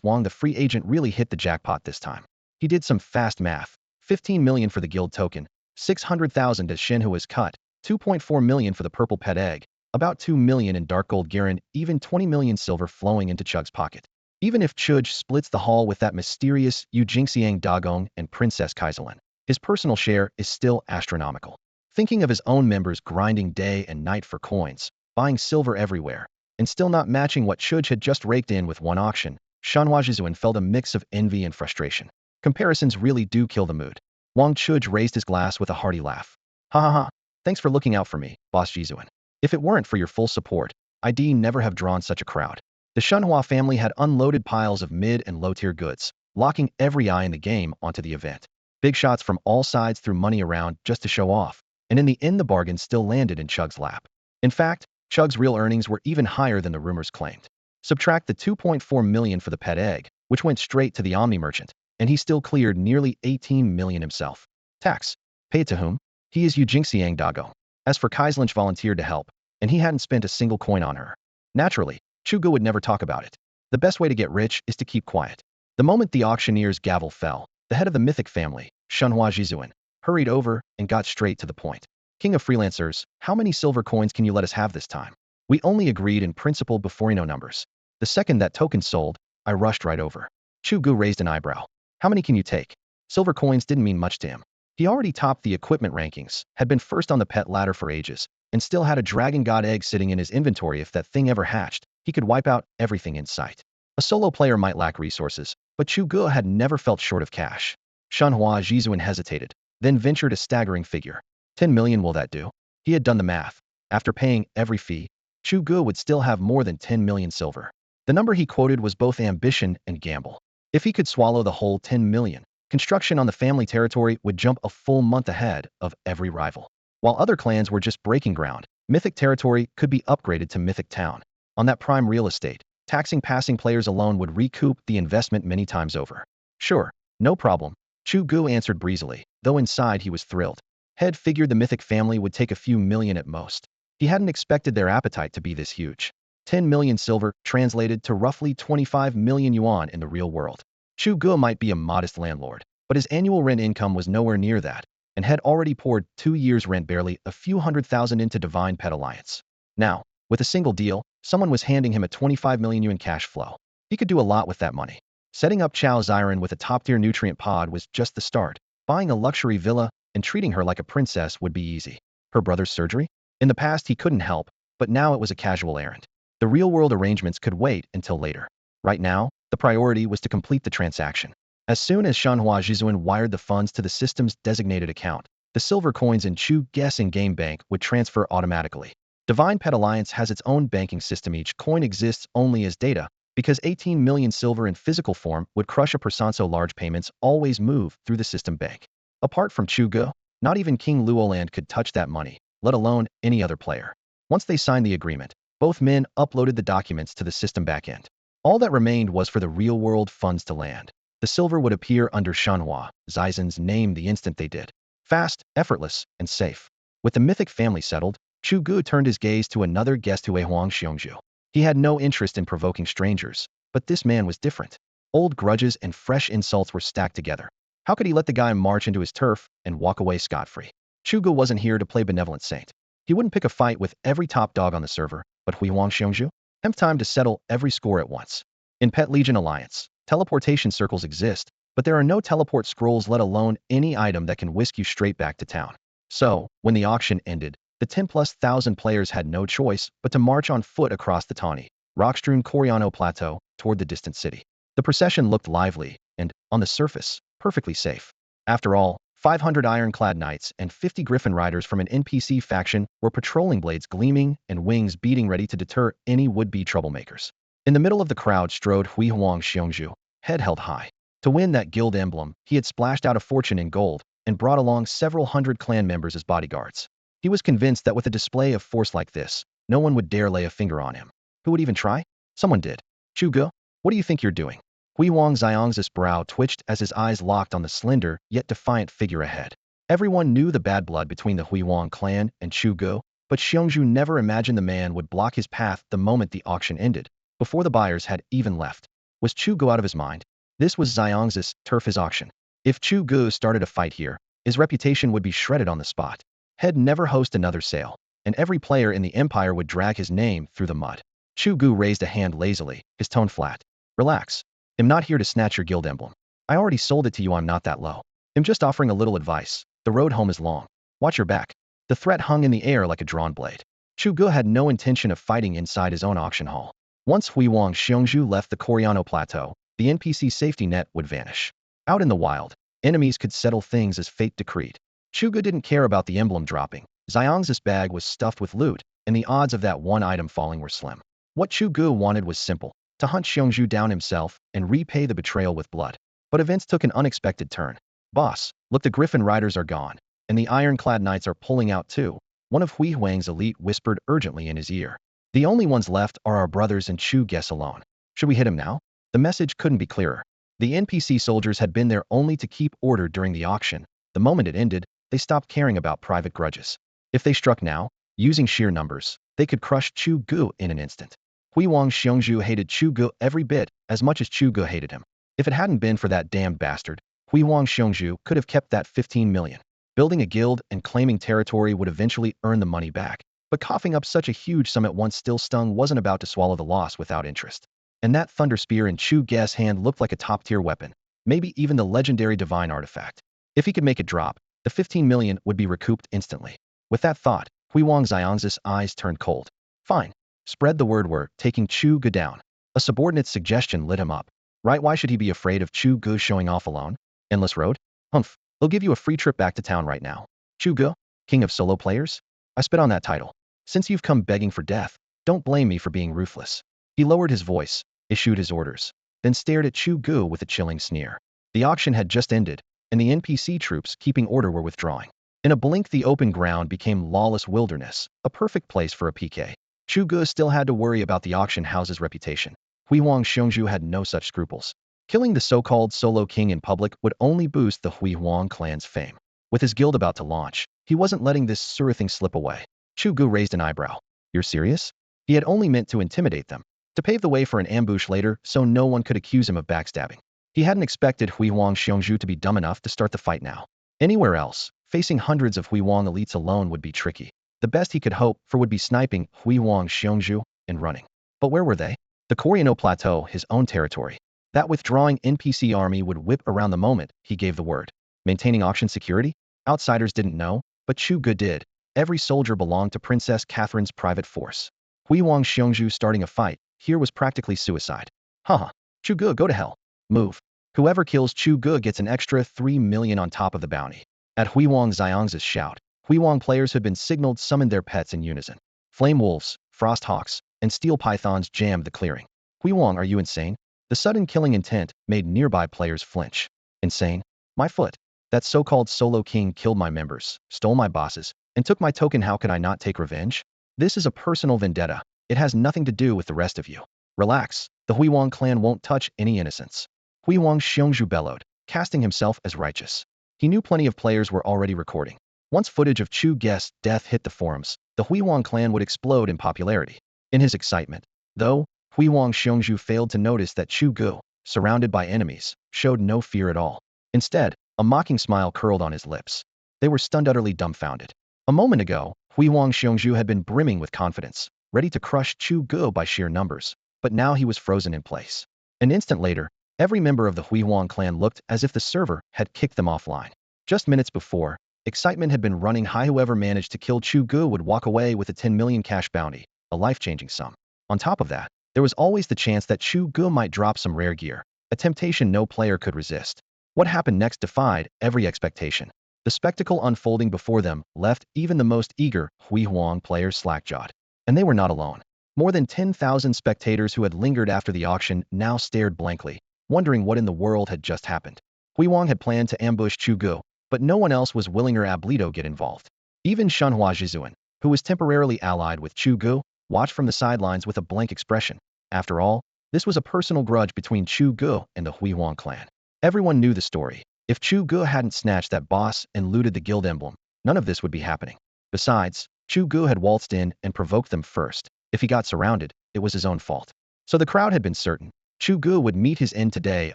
Wang, the free agent really hit the jackpot this time. He did some fast math. 15 million for the guild token, 600,000 as Shenhua's cut, 2.4 million for the purple pet egg, about 2 million in dark gold gear, and even 20 million silver flowing into Chug's pocket. Even if Chuge splits the haul with that mysterious Yu Jingxiang Dagong and Princess Kaiselin, his personal share is still astronomical. Thinking of his own members grinding day and night for coins, buying silver everywhere, and still not matching what Chuge had just raked in with one auction, Shanhua Zhizuan felt a mix of envy and frustration. Comparisons really do kill the mood. Wang Chuj raised his glass with a hearty laugh. Ha ha ha. Thanks for looking out for me, Boss Zhizuan. If it weren't for your full support, I'd never have drawn such a crowd. The Shenhua family had unloaded piles of mid and low-tier goods, locking every eye in the game onto the event. Big shots from all sides threw money around just to show off, and in the end the bargain still landed in Chug's lap. In fact, Chug's real earnings were even higher than the rumors claimed. Subtract the 2.4 million for the pet egg, which went straight to the Omni merchant, and he still cleared nearly 18 million himself. Tax. Paid to whom? He is Yu Jingxiang Dago. As for Kaislynch volunteered to help, and he hadn't spent a single coin on her. Naturally, Chu Ge would never talk about it. The best way to get rich is to keep quiet. The moment the auctioneer's gavel fell, the head of the mythic family, Shenhua Zhizuan, hurried over and got straight to the point. King of freelancers, how many silver coins can you let us have this time? We only agreed in principle before you know numbers. The second that token sold, I rushed right over. Chu Ge raised an eyebrow. How many can you take? Silver coins didn't mean much to him. He already topped the equipment rankings, had been first on the pet ladder for ages, and still had a dragon god egg sitting in his inventory. If that thing ever hatched, he could wipe out everything in sight. A solo player might lack resources, but Chu Ge had never felt short of cash. Shenhua Zhizuan hesitated, then ventured a staggering figure. 10 million, will that do? He had done the math. After paying every fee, Chu Ge would still have more than 10 million silver. The number he quoted was both ambition and gamble. If he could swallow the whole 10 million, construction on the family territory would jump a full month ahead of every rival. While other clans were just breaking ground, Mythic territory could be upgraded to Mythic town. On that prime real estate, taxing passing players alone would recoup the investment many times over. Sure, no problem, Chu Ge answered breezily, though inside he was thrilled. Head figured the Mythic family would take a few million at most. He hadn't expected their appetite to be this huge. 10 million silver translated to roughly 25 million yuan in the real world. Chu Ge might be a modest landlord, but his annual rent income was nowhere near that, and had already poured 2 years' rent, barely a few $100,000 into Divine Pet Alliance. Now, with a single deal, someone was handing him a 25 million yuan cash flow. He could do a lot with that money. Setting up Chao Xiren with a top-tier nutrient pod was just the start. Buying a luxury villa and treating her like a princess would be easy. Her brother's surgery? In the past he couldn't help, but now it was a casual errand. The real-world arrangements could wait until later. Right now, the priority was to complete the transaction. As soon as Shenhua Zhizuan wired the funds to the system's designated account, the silver coins in Chu Ge's in-game bank would transfer automatically. Divine Pet Alliance has its own banking system. Each coin exists only as data, because 18 million silver in physical form would crush a percent, so large payments always move through the system bank. Apart from Chu Ge, not even King Luoland could touch that money, let alone any other player. Once they signed the agreement, both men uploaded the documents to the system backend. All that remained was for the real-world funds to land. The silver would appear under Shenhua Zhizuan's name the instant they did. Fast, effortless, and safe. With the mythic family settled, Chu Ge turned his gaze to another guest, Huang Xiongzhu. He had no interest in provoking strangers, but this man was different. Old grudges and fresh insults were stacked together. How could he let the guy march into his turf and walk away scot-free? Chu Ge wasn't here to play benevolent saint. He wouldn't pick a fight with every top dog on the server, but Huang Xiongzhu? Time to settle every score at once. In Pet Legion Alliance, teleportation circles exist, but there are no teleport scrolls, let alone any item that can whisk you straight back to town. So, when the auction ended, the 10,000+ players had no choice but to march on foot across the tawny, rock-strewn Coriano Plateau toward the distant city. The procession looked lively and, on the surface, perfectly safe. After all, 500 ironclad knights and 50 griffin riders from an NPC faction were patrolling, blades gleaming and wings beating, ready to deter any would-be troublemakers. In the middle of the crowd strode Huang Xiongzhu, head held high. To win that guild emblem, he had splashed out a fortune in gold and brought along several hundred clan members as bodyguards. He was convinced that with a display of force like this, no one would dare lay a finger on him. Who would even try? Someone did. Chu Ge, what do you think you're doing? Huang Xiongzhu's brow twitched as his eyes locked on the slender, yet defiant figure ahead. Everyone knew the bad blood between the Huang clan and Chu Ge, but Xiongzhu never imagined the man would block his path the moment the auction ended, before the buyers had even left. Was Chu Ge out of his mind? This was Xiongzhu's turf, his auction. If Chu Ge started a fight here, his reputation would be shredded on the spot. He'd never host another sale, and every player in the empire would drag his name through the mud. Chu Ge raised a hand lazily, his tone flat. Relax. I'm not here to snatch your guild emblem. I already sold it to you. I'm not that low. I'm just offering a little advice. The road home is long. Watch your back. The threat hung in the air like a drawn blade. Chu Ge had no intention of fighting inside his own auction hall. Once Huiwang Xiongzhu left the Coriano Plateau, the NPC safety net would vanish. Out in the wild, enemies could settle things as fate decreed. Chu Ge didn't care about the emblem dropping. Xiang's bag was stuffed with loot, and the odds of that one item falling were slim. What Chu Ge wanted was simple: to hunt Xiongzhu down himself and repay the betrayal with blood. But events took an unexpected turn. Boss, look, the Griffin Riders are gone, and the Ironclad Knights are pulling out too. One of Hui Huang's elite whispered urgently in his ear. The only ones left are our brothers and Chu Ge alone. Should we hit him now? The message couldn't be clearer. The NPC soldiers had been there only to keep order during the auction. The moment it ended, they stopped caring about private grudges. If they struck now, using sheer numbers, they could crush Chu Ge in an instant. Huiwang Xiongzhu hated Chu Ge every bit as much as Chu Ge hated him. If it hadn't been for that damned bastard, Huiwang Xiongzhu could have kept that 15 million. Building a guild and claiming territory would eventually earn the money back. But coughing up such a huge sum at once still stung. Wasn't about to swallow the loss without interest. And that thunder spear in Chu Ge's hand looked like a top-tier weapon, maybe even the legendary divine artifact. If he could make it drop, the 15 million would be recouped instantly. With that thought, Huiwang Xiang's eyes turned cold. Fine. Spread the word we're taking Chu Ge down. A subordinate's suggestion lit him up. Right, why should he be afraid of Chu Ge showing off alone? Endless road? Humph. They'll give you a free trip back to town right now. Chu Ge? King of solo players? I spit on that title. Since you've come begging for death, don't blame me for being ruthless. He lowered his voice, issued his orders, then stared at Chu Ge with a chilling sneer. The auction had just ended, and the NPC troops keeping order were withdrawing. In a blink, the open ground became lawless wilderness, a perfect place for a PK. Chu Ge still had to worry about the auction house's reputation. Huiwang Xiongzhu had no such scruples. Killing the so-called solo king in public would only boost the Huiwang clan's fame. With his guild about to launch, he wasn't letting this sure thing slip away. Chu Ge raised an eyebrow. You're serious? He had only meant to intimidate them, to pave the way for an ambush later so no one could accuse him of backstabbing. He hadn't expected Huiwang Xiongzhu to be dumb enough to start the fight now. Anywhere else, facing hundreds of Huiwang elites alone would be tricky. The best he could hope for would be sniping Huiwang Xiongzhu and running. But where were they? The Coriano Plateau, his own territory. That withdrawing NPC army would whip around the moment he gave the word. Maintaining auction security? Outsiders didn't know, but Chu Ge did. Every soldier belonged to Princess Catherine's private force. Huiwang Xiongzhu starting a fight here was practically suicide. Haha. Chu Ge, go to hell. Move. Whoever kills Chu Ge gets an extra 3 million on top of the bounty. At Huiwang Xiang's shout, Huiwang players had been signaled summoned their pets in unison. Flame wolves, frost hawks, and steel pythons jammed the clearing. Huiwang, are you insane? The sudden killing intent made nearby players flinch. Insane? My foot. That so-called solo king killed my members, stole my bosses, and took my token. How could I not take revenge? This is a personal vendetta. It has nothing to do with the rest of you. Relax. The Huiwang clan won't touch any innocents. Huiwang Xiongzhu bellowed, casting himself as righteous. He knew plenty of players were already recording. Once footage of Chu Ge's death hit the forums, the Huiwang clan would explode in popularity. In his excitement, though, Huiwang Xiongzhu failed to notice that Chu Ge, surrounded by enemies, showed no fear at all. Instead, a mocking smile curled on his lips. They were stunned, utterly dumbfounded. A moment ago, Huiwang Xiongzhu had been brimming with confidence, ready to crush Chu Ge by sheer numbers, but now he was frozen in place. An instant later, every member of the Huiwang clan looked as if the server had kicked them offline. Just minutes before, excitement had been running high. Whoever managed to kill Chu Ge would walk away with a 10 million cash bounty, a life-changing sum. On top of that, there was always the chance that Chu Ge might drop some rare gear, a temptation no player could resist. What happened next defied every expectation. The spectacle unfolding before them left even the most eager Huiwang players slack-jawed. And they were not alone. More than 10,000 spectators who had lingered after the auction now stared blankly, wondering what in the world had just happened. Huiwang had planned to ambush Chu Ge, but no one else was willing or able get involved. Even Shenhua Zhizuan, who was temporarily allied with Chu Ge, watched from the sidelines with a blank expression. After all, this was a personal grudge between Chu Ge and the Huiwang clan. Everyone knew the story. If Chu Ge hadn't snatched that boss and looted the guild emblem, none of this would be happening. Besides, Chu Ge had waltzed in and provoked them first. If he got surrounded, it was his own fault. So the crowd had been certain. Chu Ge would meet his end today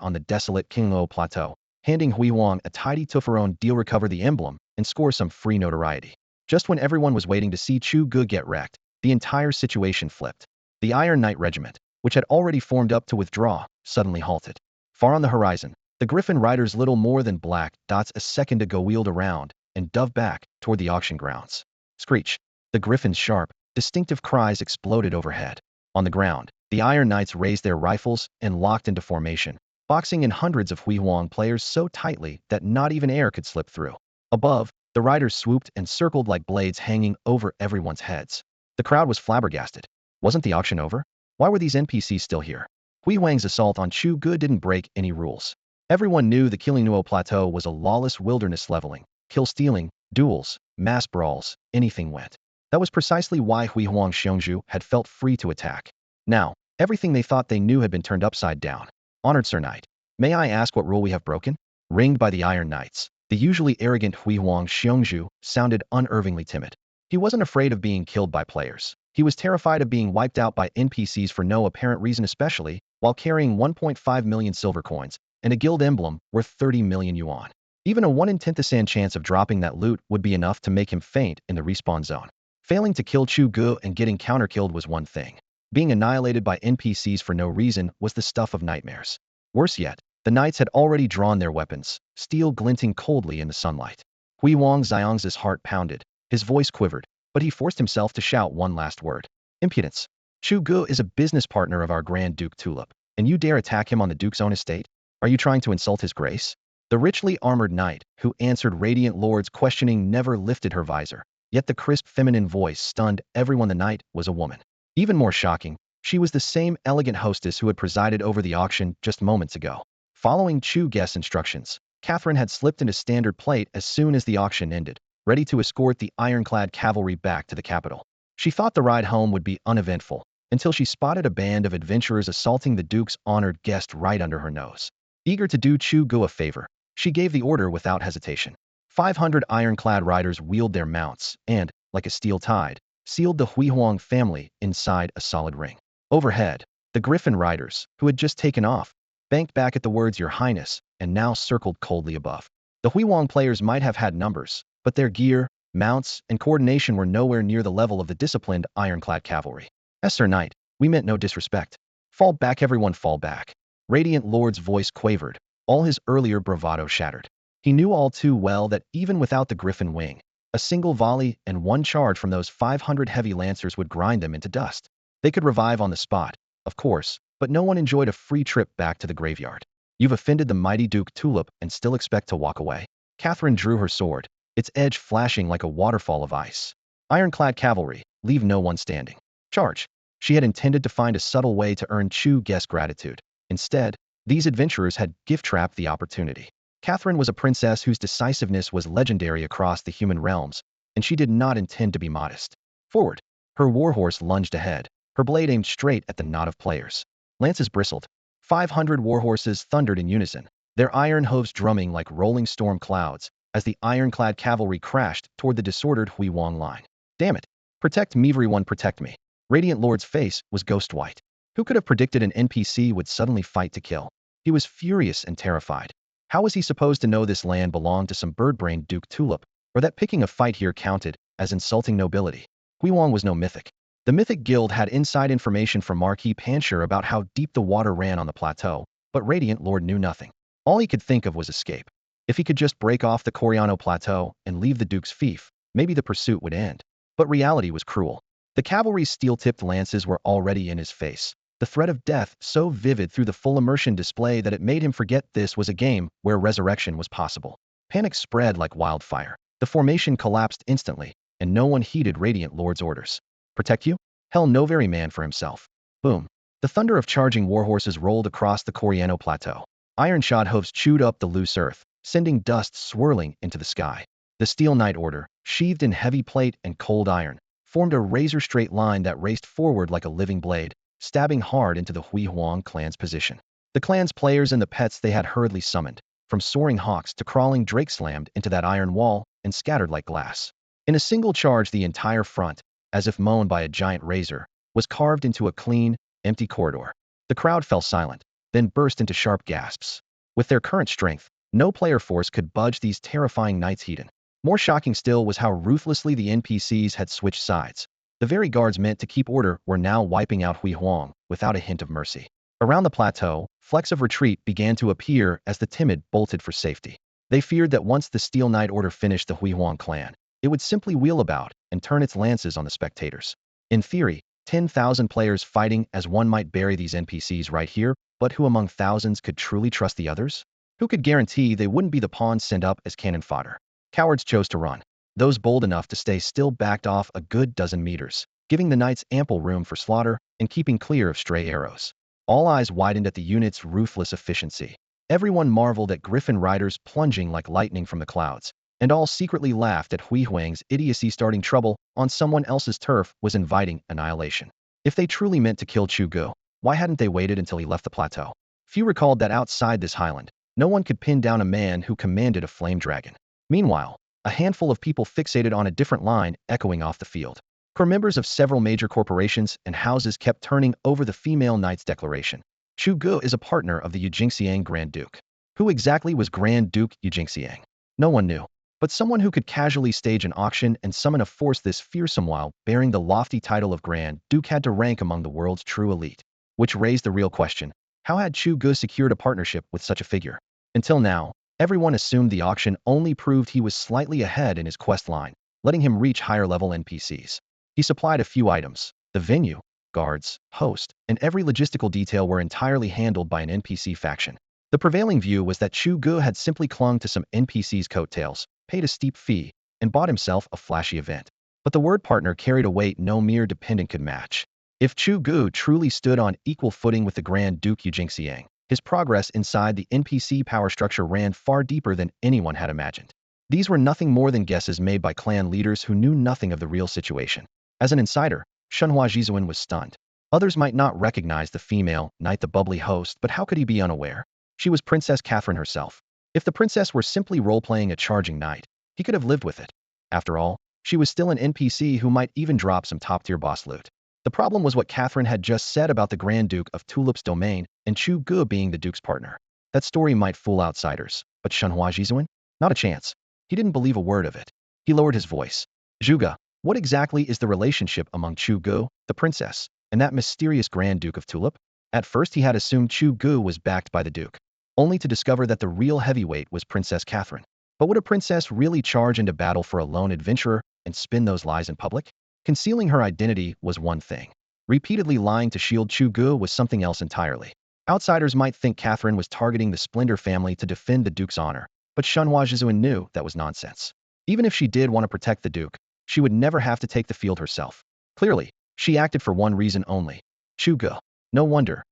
on the desolate Qingluo Plateau, handing Huiwang a tidy two-for-one deal, recover the emblem, and score some free notoriety. Just when everyone was waiting to see Chu Ge get wrecked, the entire situation flipped. The Iron Knight Regiment, which had already formed up to withdraw, suddenly halted. Far on the horizon, the Griffin Riders, little more than black dots a second ago, wheeled around and dove back toward the auction grounds. Screech! The Griffin's sharp, distinctive cries exploded overhead. On the ground, The Iron Knights raised their rifles and locked into formation, boxing in hundreds of Hui Huang players so tightly that not even air could slip through. Above, the riders swooped and circled like blades hanging over everyone's heads. The crowd was flabbergasted. Wasn't the auction over? Why were these NPCs still here? Hui Huang's assault on Chu Ge didn't break any rules. Everyone knew the Killing Plateau was a lawless wilderness leveling. Kill-stealing, duels, mass brawls, anything went. That was precisely why Hui Huang Xiongzhu had felt free to attack. Now, everything they thought they knew had been turned upside down. Honored Sir Knight, may I ask what rule we have broken? Ringed by the Iron Knights, the usually arrogant Hui Huang Xiongzhu sounded unervingly timid. He wasn't afraid of being killed by players. He was terrified of being wiped out by NPCs for no apparent reason, especially while carrying 1.5 million silver coins and a guild emblem worth 30 million yuan. Even a 1 in 10,000 chance of dropping that loot would be enough to make him faint in the respawn zone. Failing to kill Chu Ge and getting counter-killed was one thing. Being annihilated by NPCs for no reason was the stuff of nightmares. Worse yet, the knights had already drawn their weapons, steel glinting coldly in the sunlight. Hui Huang Xiang's heart pounded, his voice quivered, but he forced himself to shout one last word. Impudence. Chu Ge is a business partner of our Grand Duke Tulip, and you dare attack him on the Duke's own estate? Are you trying to insult his grace? The richly armored knight, who answered Radiant Lord's questioning, never lifted her visor, yet the crisp feminine voice stunned everyone. The knight was a woman. Even more shocking, she was the same elegant hostess who had presided over the auction just moments ago. Following Chu Ge's instructions, Catherine had slipped into standard plate as soon as the auction ended, ready to escort the ironclad cavalry back to the capital. She thought the ride home would be uneventful, until she spotted a band of adventurers assaulting the Duke's honored guest right under her nose. Eager to do Chu Ge a favor, she gave the order without hesitation. 500 ironclad riders wheeled their mounts and, like a steel tide, sealed the Hui Huang family inside a solid ring. Overhead, the Griffin riders, who had just taken off, banked back at the words "Your Highness," and now circled coldly above. The Hui Huang players might have had numbers, but their gear, mounts, and coordination were nowhere near the level of the disciplined ironclad cavalry. Sir Knight, we meant no disrespect. Fall back, everyone, fall back. Radiant Lord's voice quavered, all his earlier bravado shattered. He knew all too well that even without the Griffin wing, a single volley and one charge from those 500 heavy lancers would grind them into dust. They could revive on the spot, of course, but no one enjoyed a free trip back to the graveyard. You've offended the mighty Duke Tulip and still expect to walk away? Catherine drew her sword, its edge flashing like a waterfall of ice. Ironclad cavalry, leave no one standing. Charge. She had intended to find a subtle way to earn Chu Ge's gratitude. Instead, these adventurers had gift-trapped the opportunity. Catherine was a princess whose decisiveness was legendary across the human realms, and she did not intend to be modest. Forward. Her warhorse lunged ahead, her blade aimed straight at the knot of players. Lances bristled. 500 warhorses thundered in unison, their iron hooves drumming like rolling storm clouds as the ironclad cavalry crashed toward the disordered Hui Huang line. Damn it. Protect me, everyone, protect me. Radiant Lord's face was ghost white. Who could have predicted an NPC would suddenly fight to kill? He was furious and terrified. How was he supposed to know this land belonged to some bird-brained Duke Tulip, or that picking a fight here counted as insulting nobility? Hui Huang was no mythic. The Mythic Guild had inside information from Marquis Pancher about how deep the water ran on the plateau, but Radiant Lord knew nothing. All he could think of was escape. If he could just break off the Coriano Plateau and leave the Duke's fief, maybe the pursuit would end. But reality was cruel. The cavalry's steel-tipped lances were already in his face, the threat of death so vivid through the full immersion display that it made him forget this was a game where resurrection was possible. Panic spread like wildfire. The formation collapsed instantly, and no one heeded Radiant Lord's orders. Protect you? Hell, no, very man for himself. Boom. The thunder of charging warhorses rolled across the Coriano Plateau. Iron-shod hooves chewed up the loose earth, sending dust swirling into the sky. The Steel Knight Order, sheathed in heavy plate and cold iron, formed a razor-straight line that raced forward like a living blade, stabbing hard into the Hui Huang clan's position. The clan's players and the pets they had hurriedly summoned, from soaring hawks to crawling drake, slammed into that iron wall and scattered like glass. In a single charge, the entire front, as if mown by a giant razor, was carved into a clean, empty corridor. The crowd fell silent, then burst into sharp gasps. With their current strength, no player force could budge these terrifying knights heathen. More shocking still was how ruthlessly the NPCs had switched sides. The very guards meant to keep order were now wiping out Hui Huang without a hint of mercy. Around the plateau, flecks of retreat began to appear as the timid bolted for safety. They feared that once the Steel Knight Order finished the Hui Huang clan, it would simply wheel about and turn its lances on the spectators. In theory, 10,000 players fighting as one might bury these NPCs right here, but who among thousands could truly trust the others? Who could guarantee they wouldn't be the pawns sent up as cannon fodder? Cowards chose to run. Those bold enough to stay still backed off a good dozen meters, giving the knights ample room for slaughter and keeping clear of stray arrows. All eyes widened at the unit's ruthless efficiency. Everyone marveled at Griffin riders plunging like lightning from the clouds, and all secretly laughed at Hui Huang's idiocy. Starting trouble on someone else's turf was inviting annihilation. If they truly meant to kill Chu Ge, why hadn't they waited until he left the plateau? Few recalled that outside this highland, no one could pin down a man who commanded a flame dragon. Meanwhile, a handful of people fixated on a different line echoing off the field. Core members of several major corporations and houses kept turning over the female knight's declaration. Chu Ge is a partner of the Yijingxiang Grand Duke. Who exactly was Grand Duke Yijingxiang? No one knew. But someone who could casually stage an auction and summon a force this fearsome while bearing the lofty title of Grand Duke had to rank among the world's true elite. Which raised the real question: how had Chu Ge secured a partnership with such a figure? Until now, everyone assumed the auction only proved he was slightly ahead in his quest line, letting him reach higher-level NPCs. He supplied a few items. The venue, guards, host, and every logistical detail were entirely handled by an NPC faction. The prevailing view was that Chu Ge had simply clung to some NPC's coattails, paid a steep fee, and bought himself a flashy event. But the word partner carried a weight no mere dependent could match. If Chu Ge truly stood on equal footing with the Grand Duke Yijingxiang, his progress inside the NPC power structure ran far deeper than anyone had imagined. These were nothing more than guesses made by clan leaders who knew nothing of the real situation. As an insider, Shenhua Jizuan was stunned. Others might not recognize the female knight, the bubbly host, but how could he be unaware? She was Princess Catherine herself. If the princess were simply role-playing a charging knight, he could have lived with it. After all, she was still an NPC who might even drop some top-tier boss loot. The problem was what Catherine had just said about the Grand Duke of Tulip's domain and Chu Ge being the Duke's partner. That story might fool outsiders, but Shenhua Jizuan? Not a chance. He didn't believe a word of it. He lowered his voice. Zhuge, what exactly is the relationship among Chu Ge, the princess, and that mysterious Grand Duke of Tulip? At first he had assumed Chu Ge was backed by the Duke, only to discover that the real heavyweight was Princess Catherine. But would a princess really charge into battle for a lone adventurer and spin those lies in public? Concealing her identity was one thing. Repeatedly lying to shield Chu Ge was something else entirely. Outsiders might think Catherine was targeting the Splendor family to defend the Duke's honor, but Shenhua Jizuan knew that was nonsense. Even if she did want to protect the Duke, she would never have to take the field herself. Clearly, she acted for one reason only. Chu Ge. No wonder,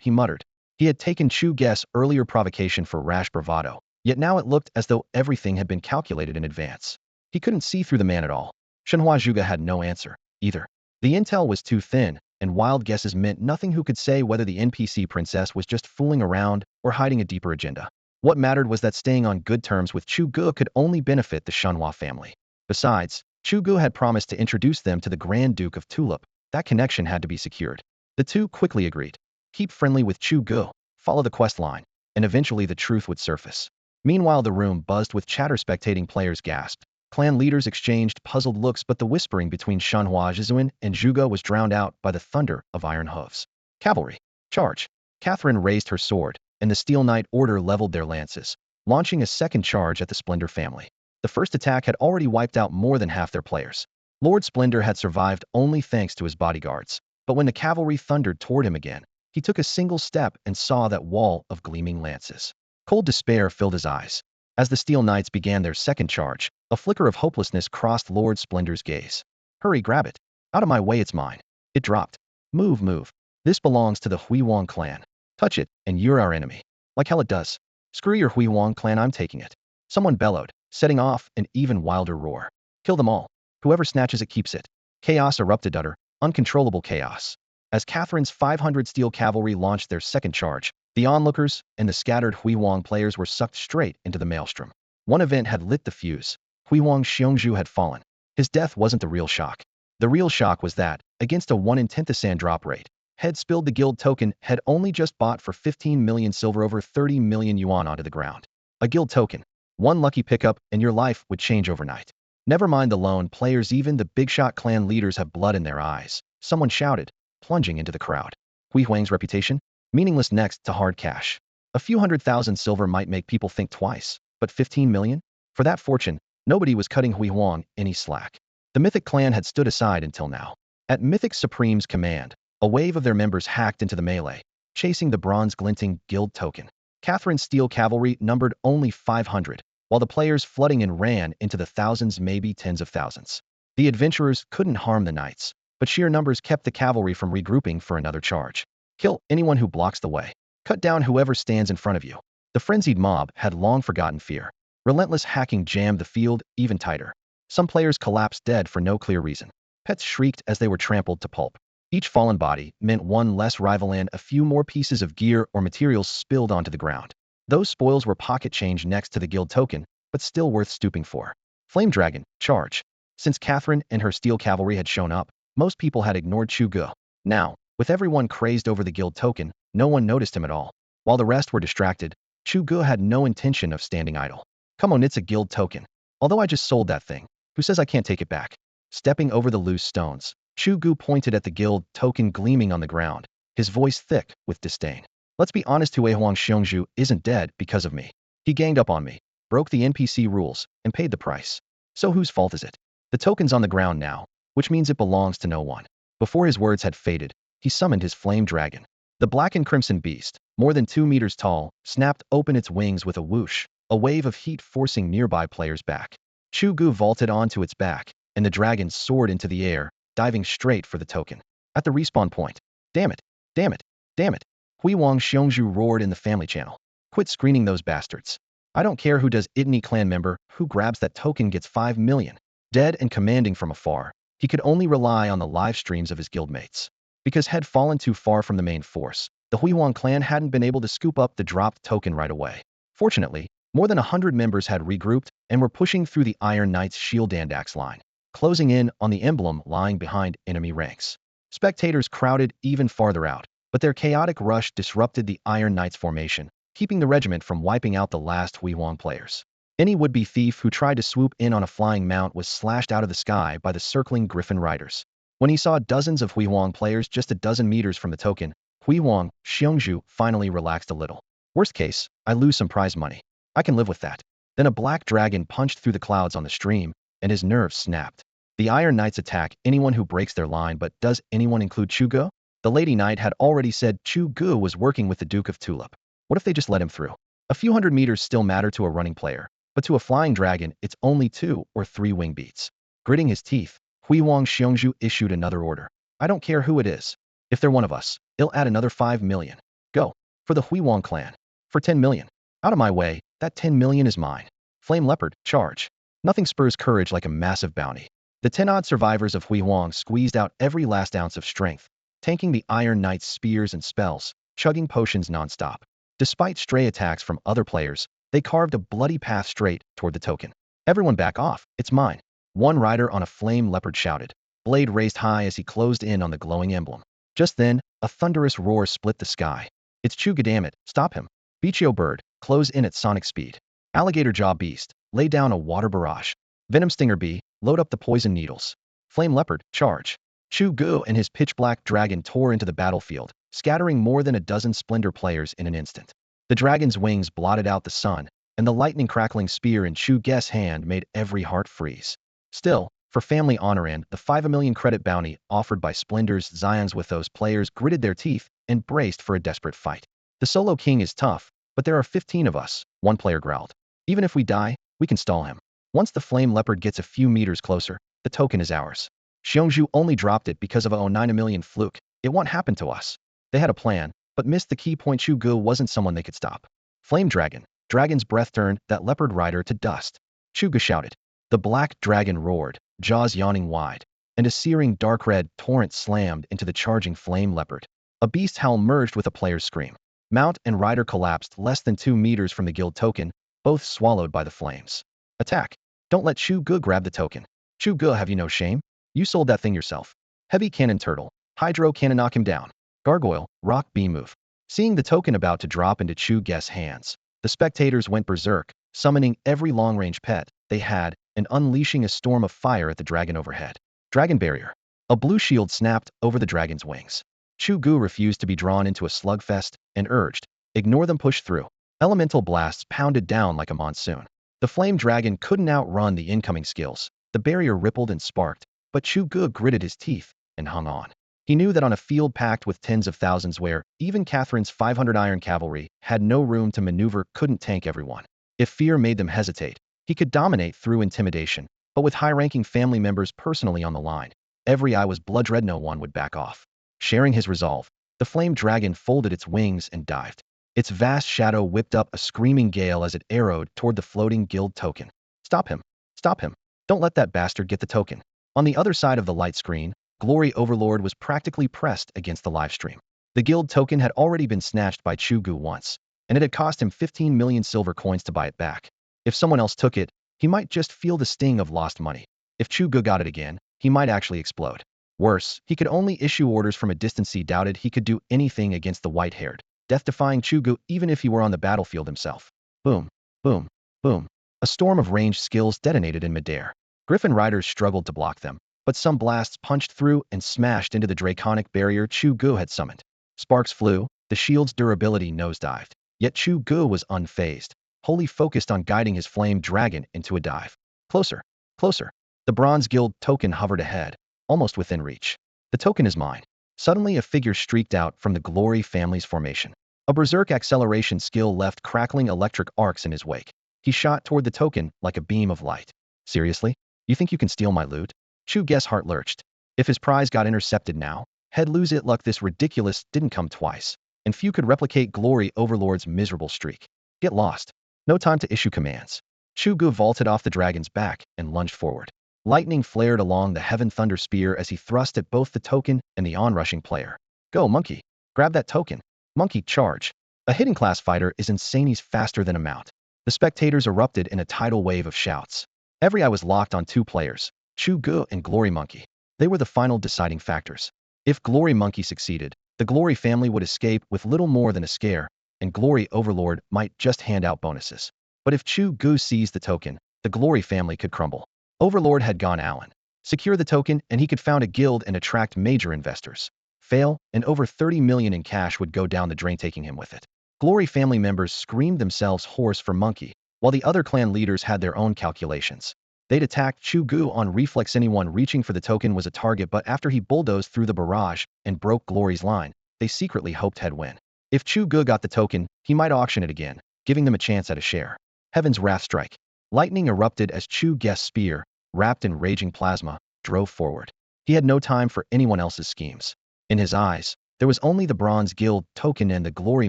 he muttered. He had taken Chu Ge's earlier provocation for rash bravado, yet now it looked as though everything had been calculated in advance. He couldn't see through the man at all. Shenhua Zhuge had no answer, either. The intel was too thin, and wild guesses meant nothing. Who could say whether the NPC princess was just fooling around or hiding a deeper agenda? What mattered was that staying on good terms with Chu Ge could only benefit the Shenhua family. Besides, Chu Ge had promised to introduce them to the Grand Duke of Tulip. That connection had to be secured. The two quickly agreed. Keep friendly with Chu Ge, follow the quest line, and eventually the truth would surface. Meanwhile, the room buzzed with chatter. Spectating players gasped. Clan leaders exchanged puzzled looks, but the whispering between Shenhua Jizuan and Zhuge was drowned out by the thunder of iron hooves. Cavalry, charge! Catherine raised her sword, and the Steel Knight Order leveled their lances, launching a second charge at the Splendor family. The first attack had already wiped out more than half their players. Lord Splendor had survived only thanks to his bodyguards, but when the cavalry thundered toward him again, he took a single step and saw that wall of gleaming lances. Cold despair filled his eyes. As the Steel Knights began their second charge, a flicker of hopelessness crossed Lord Splendor's gaze. Hurry, grab it. Out of my way, it's mine. It dropped. Move. This belongs to the Huiwang clan. Touch it, and you're our enemy. Like hell it does. Screw your Huiwang clan, I'm taking it. Someone bellowed, setting off an even wilder roar. Kill them all. Whoever snatches it keeps it. Chaos erupted, utter, uncontrollable chaos. As Catherine's 500 steel cavalry launched their second charge, the onlookers and the scattered Huiwang players were sucked straight into the maelstrom. One event had lit the fuse. Huiwang Xiongzhu had fallen. His death wasn't the real shock. The real shock was that, against a 1 in 10th drop rate, had spilled the guild token had only just bought for 15 million silver, over 30 million yuan, onto the ground. A guild token. One lucky pickup and your life would change overnight. Never mind the lone players, even the big shot clan leaders have blood in their eyes. Someone shouted, plunging into the crowd. Hui Huang's reputation? Meaningless next to hard cash. A few 100,000 silver might make people think twice, but 15 million? For that fortune, nobody was cutting Hui Huang any slack. The mythic clan had stood aside until now. At Mythic Supreme's command, a wave of their members hacked into the melee, chasing the bronze-glinting guild token. Catherine's steel cavalry numbered only 500, while the players flooding in ran into the thousands, maybe tens of thousands. The adventurers couldn't harm the knights, but sheer numbers kept the cavalry from regrouping for another charge. Kill anyone who blocks the way. Cut down whoever stands in front of you. The frenzied mob had long forgotten fear. Relentless hacking jammed the field even tighter. Some players collapsed dead for no clear reason. Pets shrieked as they were trampled to pulp. Each fallen body meant one less rival and a few more pieces of gear or materials spilled onto the ground. Those spoils were pocket change next to the guild token, but still worth stooping for. Flame Dragon, charge. Since Catherine and her steel cavalry had shown up, most people had ignored Chu Ge. Now, with everyone crazed over the guild token, no one noticed him at all. While the rest were distracted, Chu Ge had no intention of standing idle. Come on, it's a guild token. Although I just sold that thing. Who says I can't take it back? Stepping over the loose stones, Chu Ge pointed at the guild token gleaming on the ground, his voice thick with disdain. Let's be honest, Hue Huang Xiongzhu isn't dead because of me. He ganged up on me, broke the NPC rules, and paid the price. So whose fault is it? The token's on the ground now, which means it belongs to no one. Before his words had faded, he summoned his flame dragon. The black and crimson beast, more than 2 meters tall, snapped open its wings with a whoosh, a wave of heat forcing nearby players back. Chu Ge vaulted onto its back, and the dragon soared into the air, diving straight for the token. At the respawn point. Damn it! Damn it! Damn it! Hui Wang Xiongzhu roared in the family channel. Quit screening those bastards. I don't care who does it, any clan member who grabs that token gets 5 million. Dead and commanding from afar, he could only rely on the live streams of his guildmates. Because had fallen too far from the main force, the Huihuang clan hadn't been able to scoop up the dropped token right away. Fortunately, more than 100 members had regrouped and were pushing through the Iron Knight's shield and axe line, closing in on the emblem lying behind enemy ranks. Spectators crowded even farther out, but their chaotic rush disrupted the Iron Knight's formation, keeping the regiment from wiping out the last Huihuang players. Any would-be thief who tried to swoop in on a flying mount was slashed out of the sky by the circling griffin riders. When he saw dozens of Huihuang players just a dozen meters from the token, Huihuang Xiongzhu finally relaxed a little. Worst case, I lose some prize money. I can live with that. Then a black dragon punched through the clouds on the stream, and his nerves snapped. The Iron Knights attack anyone who breaks their line, but does anyone include Chu Ge? The Lady Knight had already said Chu Ge was working with the Duke of Tulip. What if they just let him through? A few hundred meters still matter to a running player, but to a flying dragon, it's only 2 or 3 wing beats. Gritting his teeth, Huihuang Xiongzhu issued another order. I don't care who it is. If they're one of us, it'll add another 5 million. Go. For the Huihuang clan. For 10 million. Out of my way, that 10 million is mine. Flame Leopard, charge. Nothing spurs courage like a massive bounty. The 10-odd survivors of Huihuang squeezed out every last ounce of strength, tanking the Iron Knight's spears and spells, chugging potions nonstop. Despite stray attacks from other players, they carved a bloody path straight toward the token. Everyone back off, it's mine. One rider on a flame leopard shouted, blade raised high as he closed in on the glowing emblem. Just then, a thunderous roar split the sky. It's Chu Ge, damn it, stop him. Bichio bird, close in at sonic speed. Alligator jaw beast, lay down a water barrage. Venom stinger bee, load up the poison needles. Flame leopard, charge. Chu Ge and his pitch-black dragon tore into the battlefield, scattering more than a dozen splendor players in an instant. The dragon's wings blotted out the sun, and the lightning-crackling spear in Chu Ge's hand made every heart freeze. Still, for family honor and the 5 million credit bounty offered by Splendor's Xions with those players gritted their teeth and braced for a desperate fight. The solo king is tough, but there are 15 of us, one player growled. Even if we die, we can stall him. Once the flame leopard gets a few meters closer, the token is ours. Xiongzhu only dropped it because of a 9 million fluke. It won't happen to us. They had a plan, but missed the key point. Chu Ge wasn't someone they could stop. Flame dragon. Dragon's breath turned that leopard rider to dust. Chu Ge shouted. The black dragon roared, jaws yawning wide, and a searing dark red torrent slammed into the charging flame leopard. A beast howl merged with a player's scream. Mount and rider collapsed less than 2 meters from the guild token, both swallowed by the flames. Attack. Don't let Chu Ge grab the token. Chu Ge, have you no shame? You sold that thing yourself. Heavy cannon turtle. Hydro cannon, knock him down. Gargoyle, rock beam move. Seeing the token about to drop into Chu Ge's hands, the spectators went berserk, summoning every long-range pet they had and unleashing a storm of fire at the dragon overhead. Dragon barrier. A blue shield snapped over the dragon's wings. Chu Ge refused to be drawn into a slugfest and urged, ignore them, push through. Elemental blasts pounded down like a monsoon. The flame dragon couldn't outrun the incoming skills. The barrier rippled and sparked, but Chu Ge gritted his teeth, and hung on. He knew that on a field packed with tens of thousands where even Catherine's 500 iron cavalry had no room to maneuver couldn't tank everyone. If fear made them hesitate, he could dominate through intimidation, but with high-ranking family members personally on the line, every eye was blood-red. No one would back off. Sharing his resolve, the flame dragon folded its wings and dived. Its vast shadow whipped up a screaming gale as it arrowed toward the floating guild token. Stop him! Stop him! Don't let that bastard get the token. On the other side of the light screen, Glory Overlord was practically pressed against the livestream. The guild token had already been snatched by Chu Ge once, and it had cost him 15 million silver coins to buy it back. If someone else took it, he might just feel the sting of lost money. If Chu Ge got it again, he might actually explode. Worse, he could only issue orders from a distance. He doubted he could do anything against the white-haired, death-defying Chu Ge even if he were on the battlefield himself. Boom, boom, boom. A storm of ranged skills detonated in midair. Griffin riders struggled to block them, but some blasts punched through and smashed into the draconic barrier Chu Ge had summoned. Sparks flew, the shield's durability nosedived. Yet Chu Ge was unfazed, wholly focused on guiding his flame dragon into a dive. Closer, closer. The Bronze Guild token hovered ahead, almost within reach. The token is mine. Suddenly a figure streaked out from the Glory family's formation. A berserk acceleration skill left crackling electric arcs in his wake. He shot toward the token like a beam of light. Seriously? You think you can steal my loot? Chu Ge's heart lurched. If his prize got intercepted now, he'd lose it. Luck this ridiculous didn't come twice, and few could replicate Glory Overlord's miserable streak. Get lost. No time to issue commands. Chu Ge vaulted off the dragon's back and lunged forward. Lightning flared along the Heaven Thunder Spear as he thrust at both the token and the onrushing player. Go, monkey! Grab that token! Monkey, charge! A hidden class fighter is insane. He's faster than a mount. The spectators erupted in a tidal wave of shouts. Every eye was locked on two players, Chu Ge and Glory Monkey. They were the final deciding factors. If Glory Monkey succeeded, the Glory family would escape with little more than a scare, and Glory Overlord might just hand out bonuses. But if Chu Ge seized the token, the Glory family could crumble. Overlord had gone Allen. Secure the token and he could found a guild and attract major investors. Fail, and over 30 million in cash would go down the drain, taking him with it. Glory family members screamed themselves hoarse for Monkey, while the other clan leaders had their own calculations. They'd attacked Chu Ge on reflex. Anyone reaching for the token was a target, but after he bulldozed through the barrage and broke Glory's line, they secretly hoped he'd win. If Chu Ge got the token, he might auction it again, giving them a chance at a share. Heaven's Wrath strike. Lightning erupted as Chu Ge's spear, wrapped in raging plasma, drove forward. He had no time for anyone else's schemes. In his eyes, there was only the Bronze Guild token and the Glory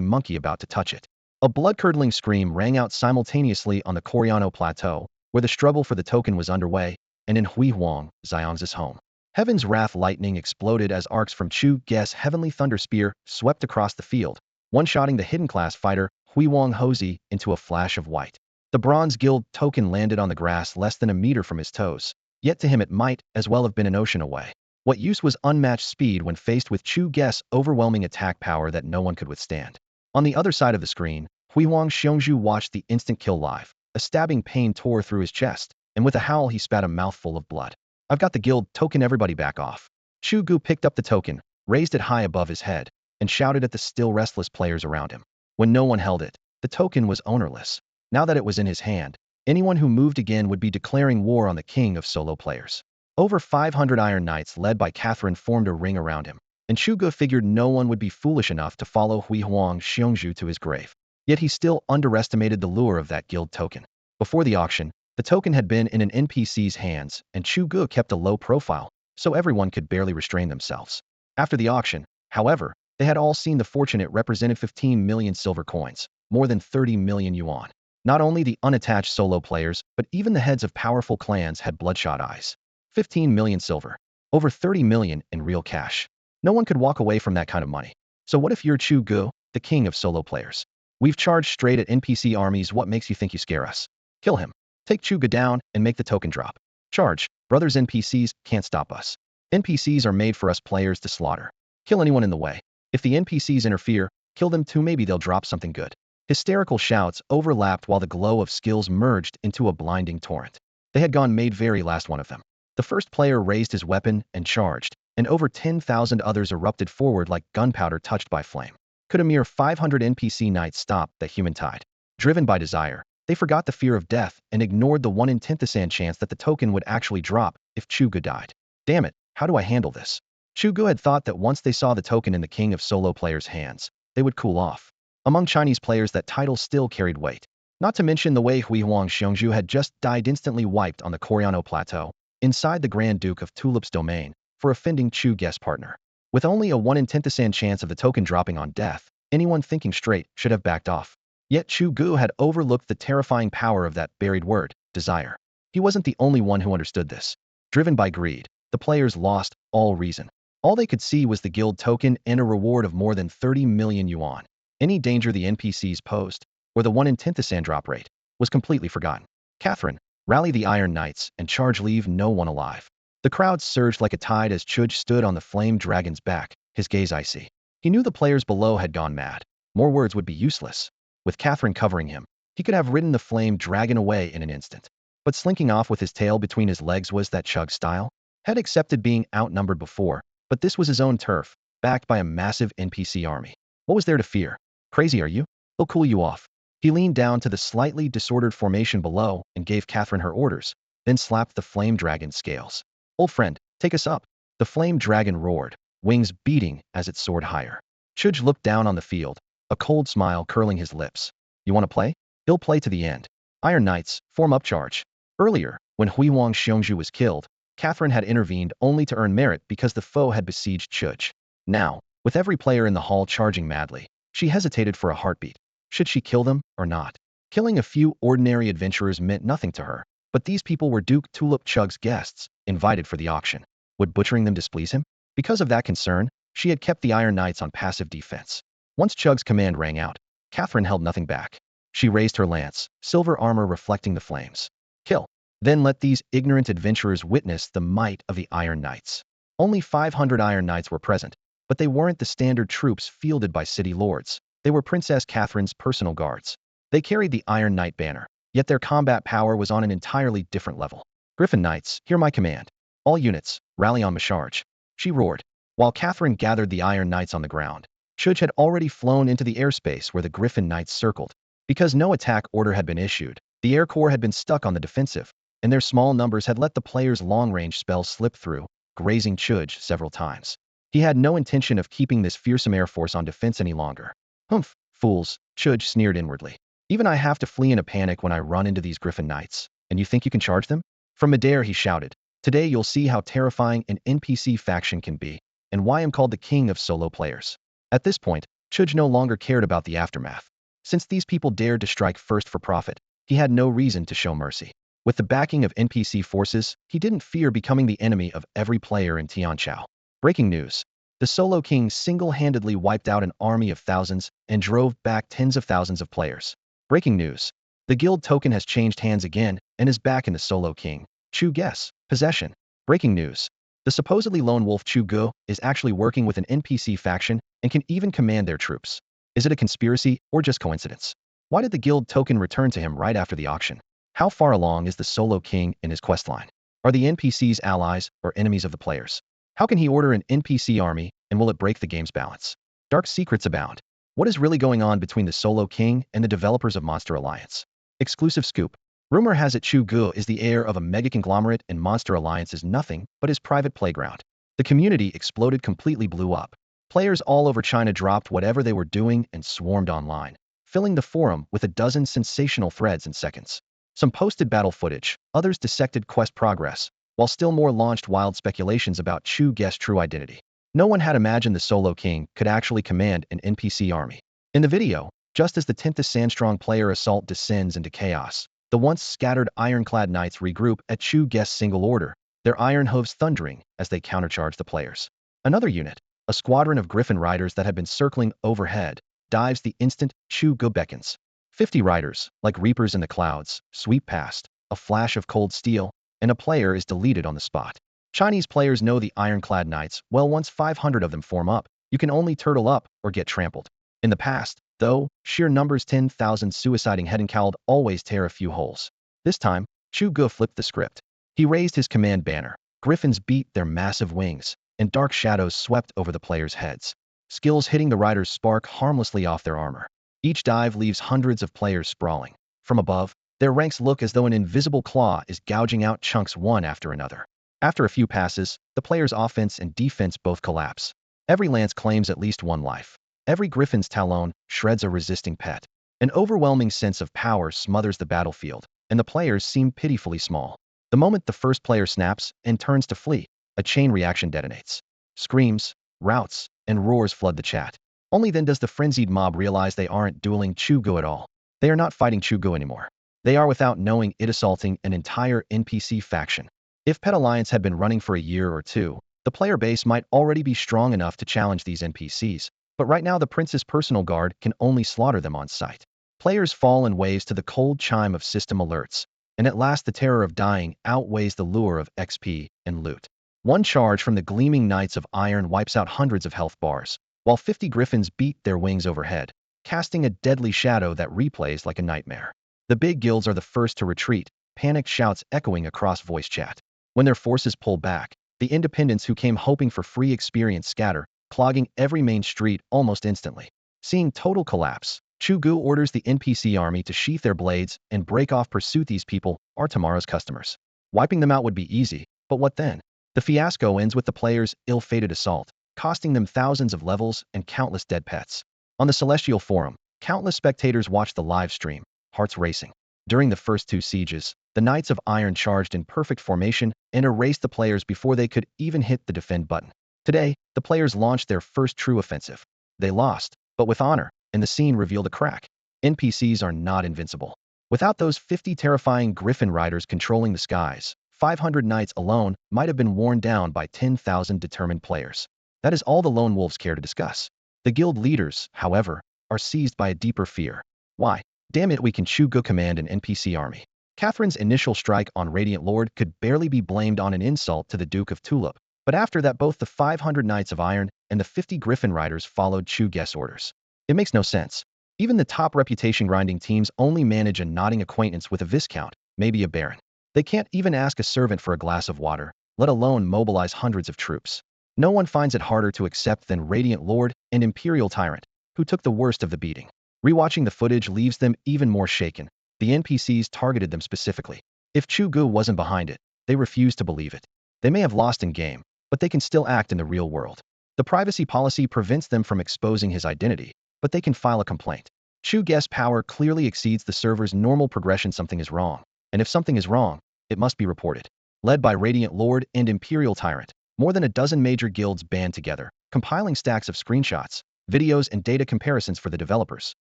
Monkey about to touch it. A blood-curdling scream rang out simultaneously on the Coriano Plateau, where the struggle for the token was underway, and in Hui Huang, Xiang's home. Heaven's Wrath lightning exploded as arcs from Chu Ge's Heavenly Thunder Spear swept across the field, one-shotting the hidden class fighter Hui Huang Hozi into a flash of white. The Bronze Guild token landed on the grass less than a meter from his toes, yet to him it might as well have been an ocean away. What use was unmatched speed when faced with Chu Ge's overwhelming attack power that no one could withstand? On the other side of the screen, Hui Huang Xiongzhu watched the instant kill live. A stabbing pain tore through his chest, and with a howl he spat a mouthful of blood. I've got the guild token, everybody back off. Chu Ge picked up the token, raised it high above his head, and shouted at the still restless players around him. When no one held it, the token was ownerless. Now that it was in his hand, anyone who moved again would be declaring war on the king of solo players. Over 500 Iron Knights led by Catherine formed a ring around him, and Chu Ge figured no one would be foolish enough to follow Hui Huang Xiongzhu to his grave. Yet he still underestimated the lure of that guild token. Before the auction, the token had been in an NPC's hands, and Chu Ge kept a low profile, so everyone could barely restrain themselves. After the auction, however, they had all seen the fortune it represented: 15 million silver coins, more than 30 million yuan. Not only the unattached solo players, but even the heads of powerful clans had bloodshot eyes. 15 million silver. Over 30 million in real cash. No one could walk away from that kind of money. So what if you're Chu Ge, the king of solo players? We've charged straight at NPC armies. What makes you think you scare us? Kill him. Take Chu Ge down and make the token drop. Charge. Brothers, NPCs can't stop us. NPCs are made for us players to slaughter. Kill anyone in the way. If the NPCs interfere, kill them too, maybe they'll drop something good. Hysterical shouts overlapped while the glow of skills merged into a blinding torrent. They had gone made very last one of them. The first player raised his weapon and charged, and over 10,000 others erupted forward like gunpowder touched by flame. Could a mere 500 NPC knights stop that human tide? Driven by desire, they forgot the fear of death and ignored the 1 in 10,000 chance that the token would actually drop if Chu Ge died. Damn it, how do I handle this? Chu Ge had thought that once they saw the token in the king of solo players' hands, they would cool off. Among Chinese players, that title still carried weight. Not to mention the way Hui Huang Xiongzhu had just died instantly wiped on the Coriano Plateau, inside the Grand Duke of Tulip's domain, for offending Chu Ge's partner. With only a 1 in 10,000 chance of the token dropping on death, anyone thinking straight should have backed off. Yet Chu Ge had overlooked the terrifying power of that buried word, desire. He wasn't the only one who understood this. Driven by greed, the players lost all reason. All they could see was the guild token and a reward of more than 30 million yuan. Any danger the NPCs posed, or the 1 in 10,000 drop rate, was completely forgotten. Catherine, rally the Iron Knights and charge, leave no one alive. The crowd surged like a tide as Chu Ge stood on the flame dragon's back, his gaze icy. He knew the players below had gone mad. More words would be useless. With Catherine covering him, he could have ridden the flame dragon away in an instant. But slinking off with his tail between his legs was that Chu Ge style? Had accepted being outnumbered before, but this was his own turf, backed by a massive NPC army. What was there to fear? Crazy are you? He'll cool you off. He leaned down to the slightly disordered formation below and gave Catherine her orders, then slapped the flame dragon's scales. Old friend, take us up. The flame dragon roared, wings beating as it soared higher. Chu Ge looked down on the field, a cold smile curling his lips. You want to play? He'll play to the end. Iron Knights, form up, charge. Earlier, when Hui Huang Xiongzhu was killed, Catherine had intervened only to earn merit because the foe had besieged Chu Ge. Now, with every player in the hall charging madly, she hesitated for a heartbeat. Should she kill them or not? Killing a few ordinary adventurers meant nothing to her, but these people were Duke Tulip Chu Ge's guests, invited for the auction. Would butchering them displease him? Because of that concern, she had kept the Iron Knights on passive defense. Once Chu Ge's command rang out, Catherine held nothing back. She raised her lance, silver armor reflecting the flames. Kill. Then let these ignorant adventurers witness the might of the Iron Knights. Only 500 Iron Knights were present, but they weren't the standard troops fielded by city lords. They were Princess Catherine's personal guards. They carried the Iron Knight banner, yet their combat power was on an entirely different level. Griffin Knights, hear my command. All units, rally on charge. She roared. While Catherine gathered the Iron Knights on the ground, Chu Ge had already flown into the airspace where the Griffin Knights circled. Because no attack order had been issued, the Air Corps had been stuck on the defensive, and their small numbers had let the players' long-range spells slip through, grazing Chu Ge several times. He had no intention of keeping this fearsome air force on defense any longer. Humph, fools, Chu Ge sneered inwardly. Even I have to flee in a panic when I run into these Griffin Knights, and you think you can charge them? From midair he shouted, today you'll see how terrifying an NPC faction can be, and why I'm called the king of solo players. At this point, Chu Ge no longer cared about the aftermath. Since these people dared to strike first for profit, he had no reason to show mercy. With the backing of NPC forces, he didn't fear becoming the enemy of every player in Tianchao. Breaking news. The Solo King single-handedly wiped out an army of thousands and drove back tens of thousands of players. Breaking news. The guild token has changed hands again and is back in the Solo King, Chu Ge's possession. Breaking news. The supposedly lone wolf Chu Ge is actually working with an NPC faction and can even command their troops. Is it a conspiracy or just coincidence? Why did the guild token return to him right after the auction? How far along is the Solo King in his questline? Are the NPCs allies or enemies of the players? How can he order an NPC army, and will it break the game's balance? Dark secrets abound. What is really going on between the Solo King and the developers of Monster Alliance? Exclusive scoop. Rumor has it Chu Ge is the heir of a mega conglomerate and Monster Alliance is nothing but his private playground. The community exploded, completely blew up. Players all over China dropped whatever they were doing and swarmed online, filling the forum with a dozen sensational threads in seconds. Some posted battle footage, others dissected quest progress, while still more launched wild speculations about Chu Ge's true identity. No one had imagined the Solo King could actually command an NPC army. In the video, just as the 10th Sandstrong player assault descends into chaos, the once scattered ironclad knights regroup at Chu Ge's single order, their iron hooves thundering as they countercharge the players. Another unit, a squadron of Griffin riders that had been circling overhead, dives the instant Chu Ge beckons. 50 riders, like reapers in the clouds, sweep past, a flash of cold steel, and a player is deleted on the spot. Chinese players know the ironclad knights well. Once 500 of them form up, you can only turtle up or get trampled. In the past, though, sheer numbers 10,000 suiciding Hedencald always tear a few holes. This time, Chu Ge flipped the script. He raised his command banner, griffins beat their massive wings, and dark shadows swept over the players' heads. Skills hitting the riders spark harmlessly off their armor. Each dive leaves hundreds of players sprawling. From above, their ranks look as though an invisible claw is gouging out chunks one after another. After a few passes, the player's offense and defense both collapse. Every lance claims at least one life. Every griffin's talon shreds a resisting pet. An overwhelming sense of power smothers the battlefield, and the players seem pitifully small. The moment the first player snaps and turns to flee, a chain reaction detonates. Screams, routs, and roars flood the chat. Only then does the frenzied mob realize they aren't dueling Chu Ge at all. They are not fighting Chu Ge anymore. They are, without knowing it, assaulting an entire NPC faction. If Pet Alliance had been running for a year or two, the player base might already be strong enough to challenge these NPCs, but right now the prince's personal guard can only slaughter them on sight. Players fall in waves to the cold chime of system alerts, and at last the terror of dying outweighs the lure of XP and loot. One charge from the gleaming Knights of Iron wipes out hundreds of health bars, while 50 griffins beat their wings overhead, casting a deadly shadow that replays like a nightmare. The big guilds are the first to retreat, panicked shouts echoing across voice chat. When their forces pull back, the independents who came hoping for free experience scatter, clogging every main street almost instantly. Seeing total collapse, Chu Ge orders the NPC army to sheath their blades and break off pursuit. These people are tomorrow's customers. Wiping them out would be easy, but what then? The fiasco ends with the players' ill-fated assault, costing them thousands of levels and countless dead pets. On the Celestial Forum, countless spectators watched the live stream, hearts racing. During the first two sieges, the Knights of Iron charged in perfect formation and erased the players before they could even hit the defend button. Today, the players launched their first true offensive. They lost, but with honor, and the scene revealed a crack. NPCs are not invincible. Without those 50 terrifying griffin riders controlling the skies, 500 knights alone might have been worn down by 10,000 determined players. That is all the lone wolves care to discuss. The guild leaders, however, are seized by a deeper fear. Why? Damn it, we can Chu Ge command an NPC army. Catherine's initial strike on Radiant Lord could barely be blamed on an insult to the Duke of Tulip, but after that both the 500 Knights of Iron and the 50 Griffin Riders followed Chu Ge's orders. It makes no sense. Even the top reputation-grinding teams only manage a nodding acquaintance with a Viscount, maybe a Baron. They can't even ask a servant for a glass of water, let alone mobilize hundreds of troops. No one finds it harder to accept than Radiant Lord and Imperial Tyrant, who took the worst of the beating. Rewatching the footage leaves them even more shaken. The NPCs targeted them specifically. If Chu Ge wasn't behind it, they refused to believe it. They may have lost in game, but they can still act in the real world. The privacy policy prevents them from exposing his identity, but they can file a complaint. Chu Ge's power clearly exceeds the server's normal progression. Something is wrong, and if something is wrong, it must be reported. Led by Radiant Lord and Imperial Tyrant, more than a dozen major guilds band together, compiling stacks of screenshots, videos, and data comparisons for the developers.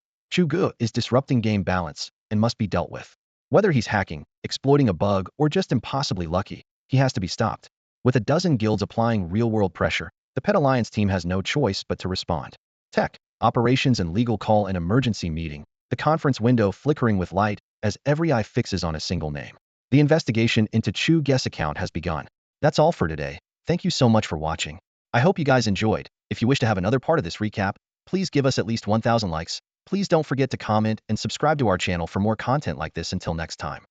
Chu Ge is disrupting game balance and must be dealt with. Whether he's hacking, exploiting a bug, or just impossibly lucky, he has to be stopped. With a dozen guilds applying real-world pressure, the Pet Alliance team has no choice but to respond. Tech, operations, and legal call an emergency meeting, the conference window flickering with light as every eye fixes on a single name. The investigation into Chu Ge's account has begun. That's all for today. Thank you so much for watching. I hope you guys enjoyed. If you wish to have another part of this recap, please give us at least 1,000 likes. Please don't forget to comment and subscribe to our channel for more content like this. Until next time.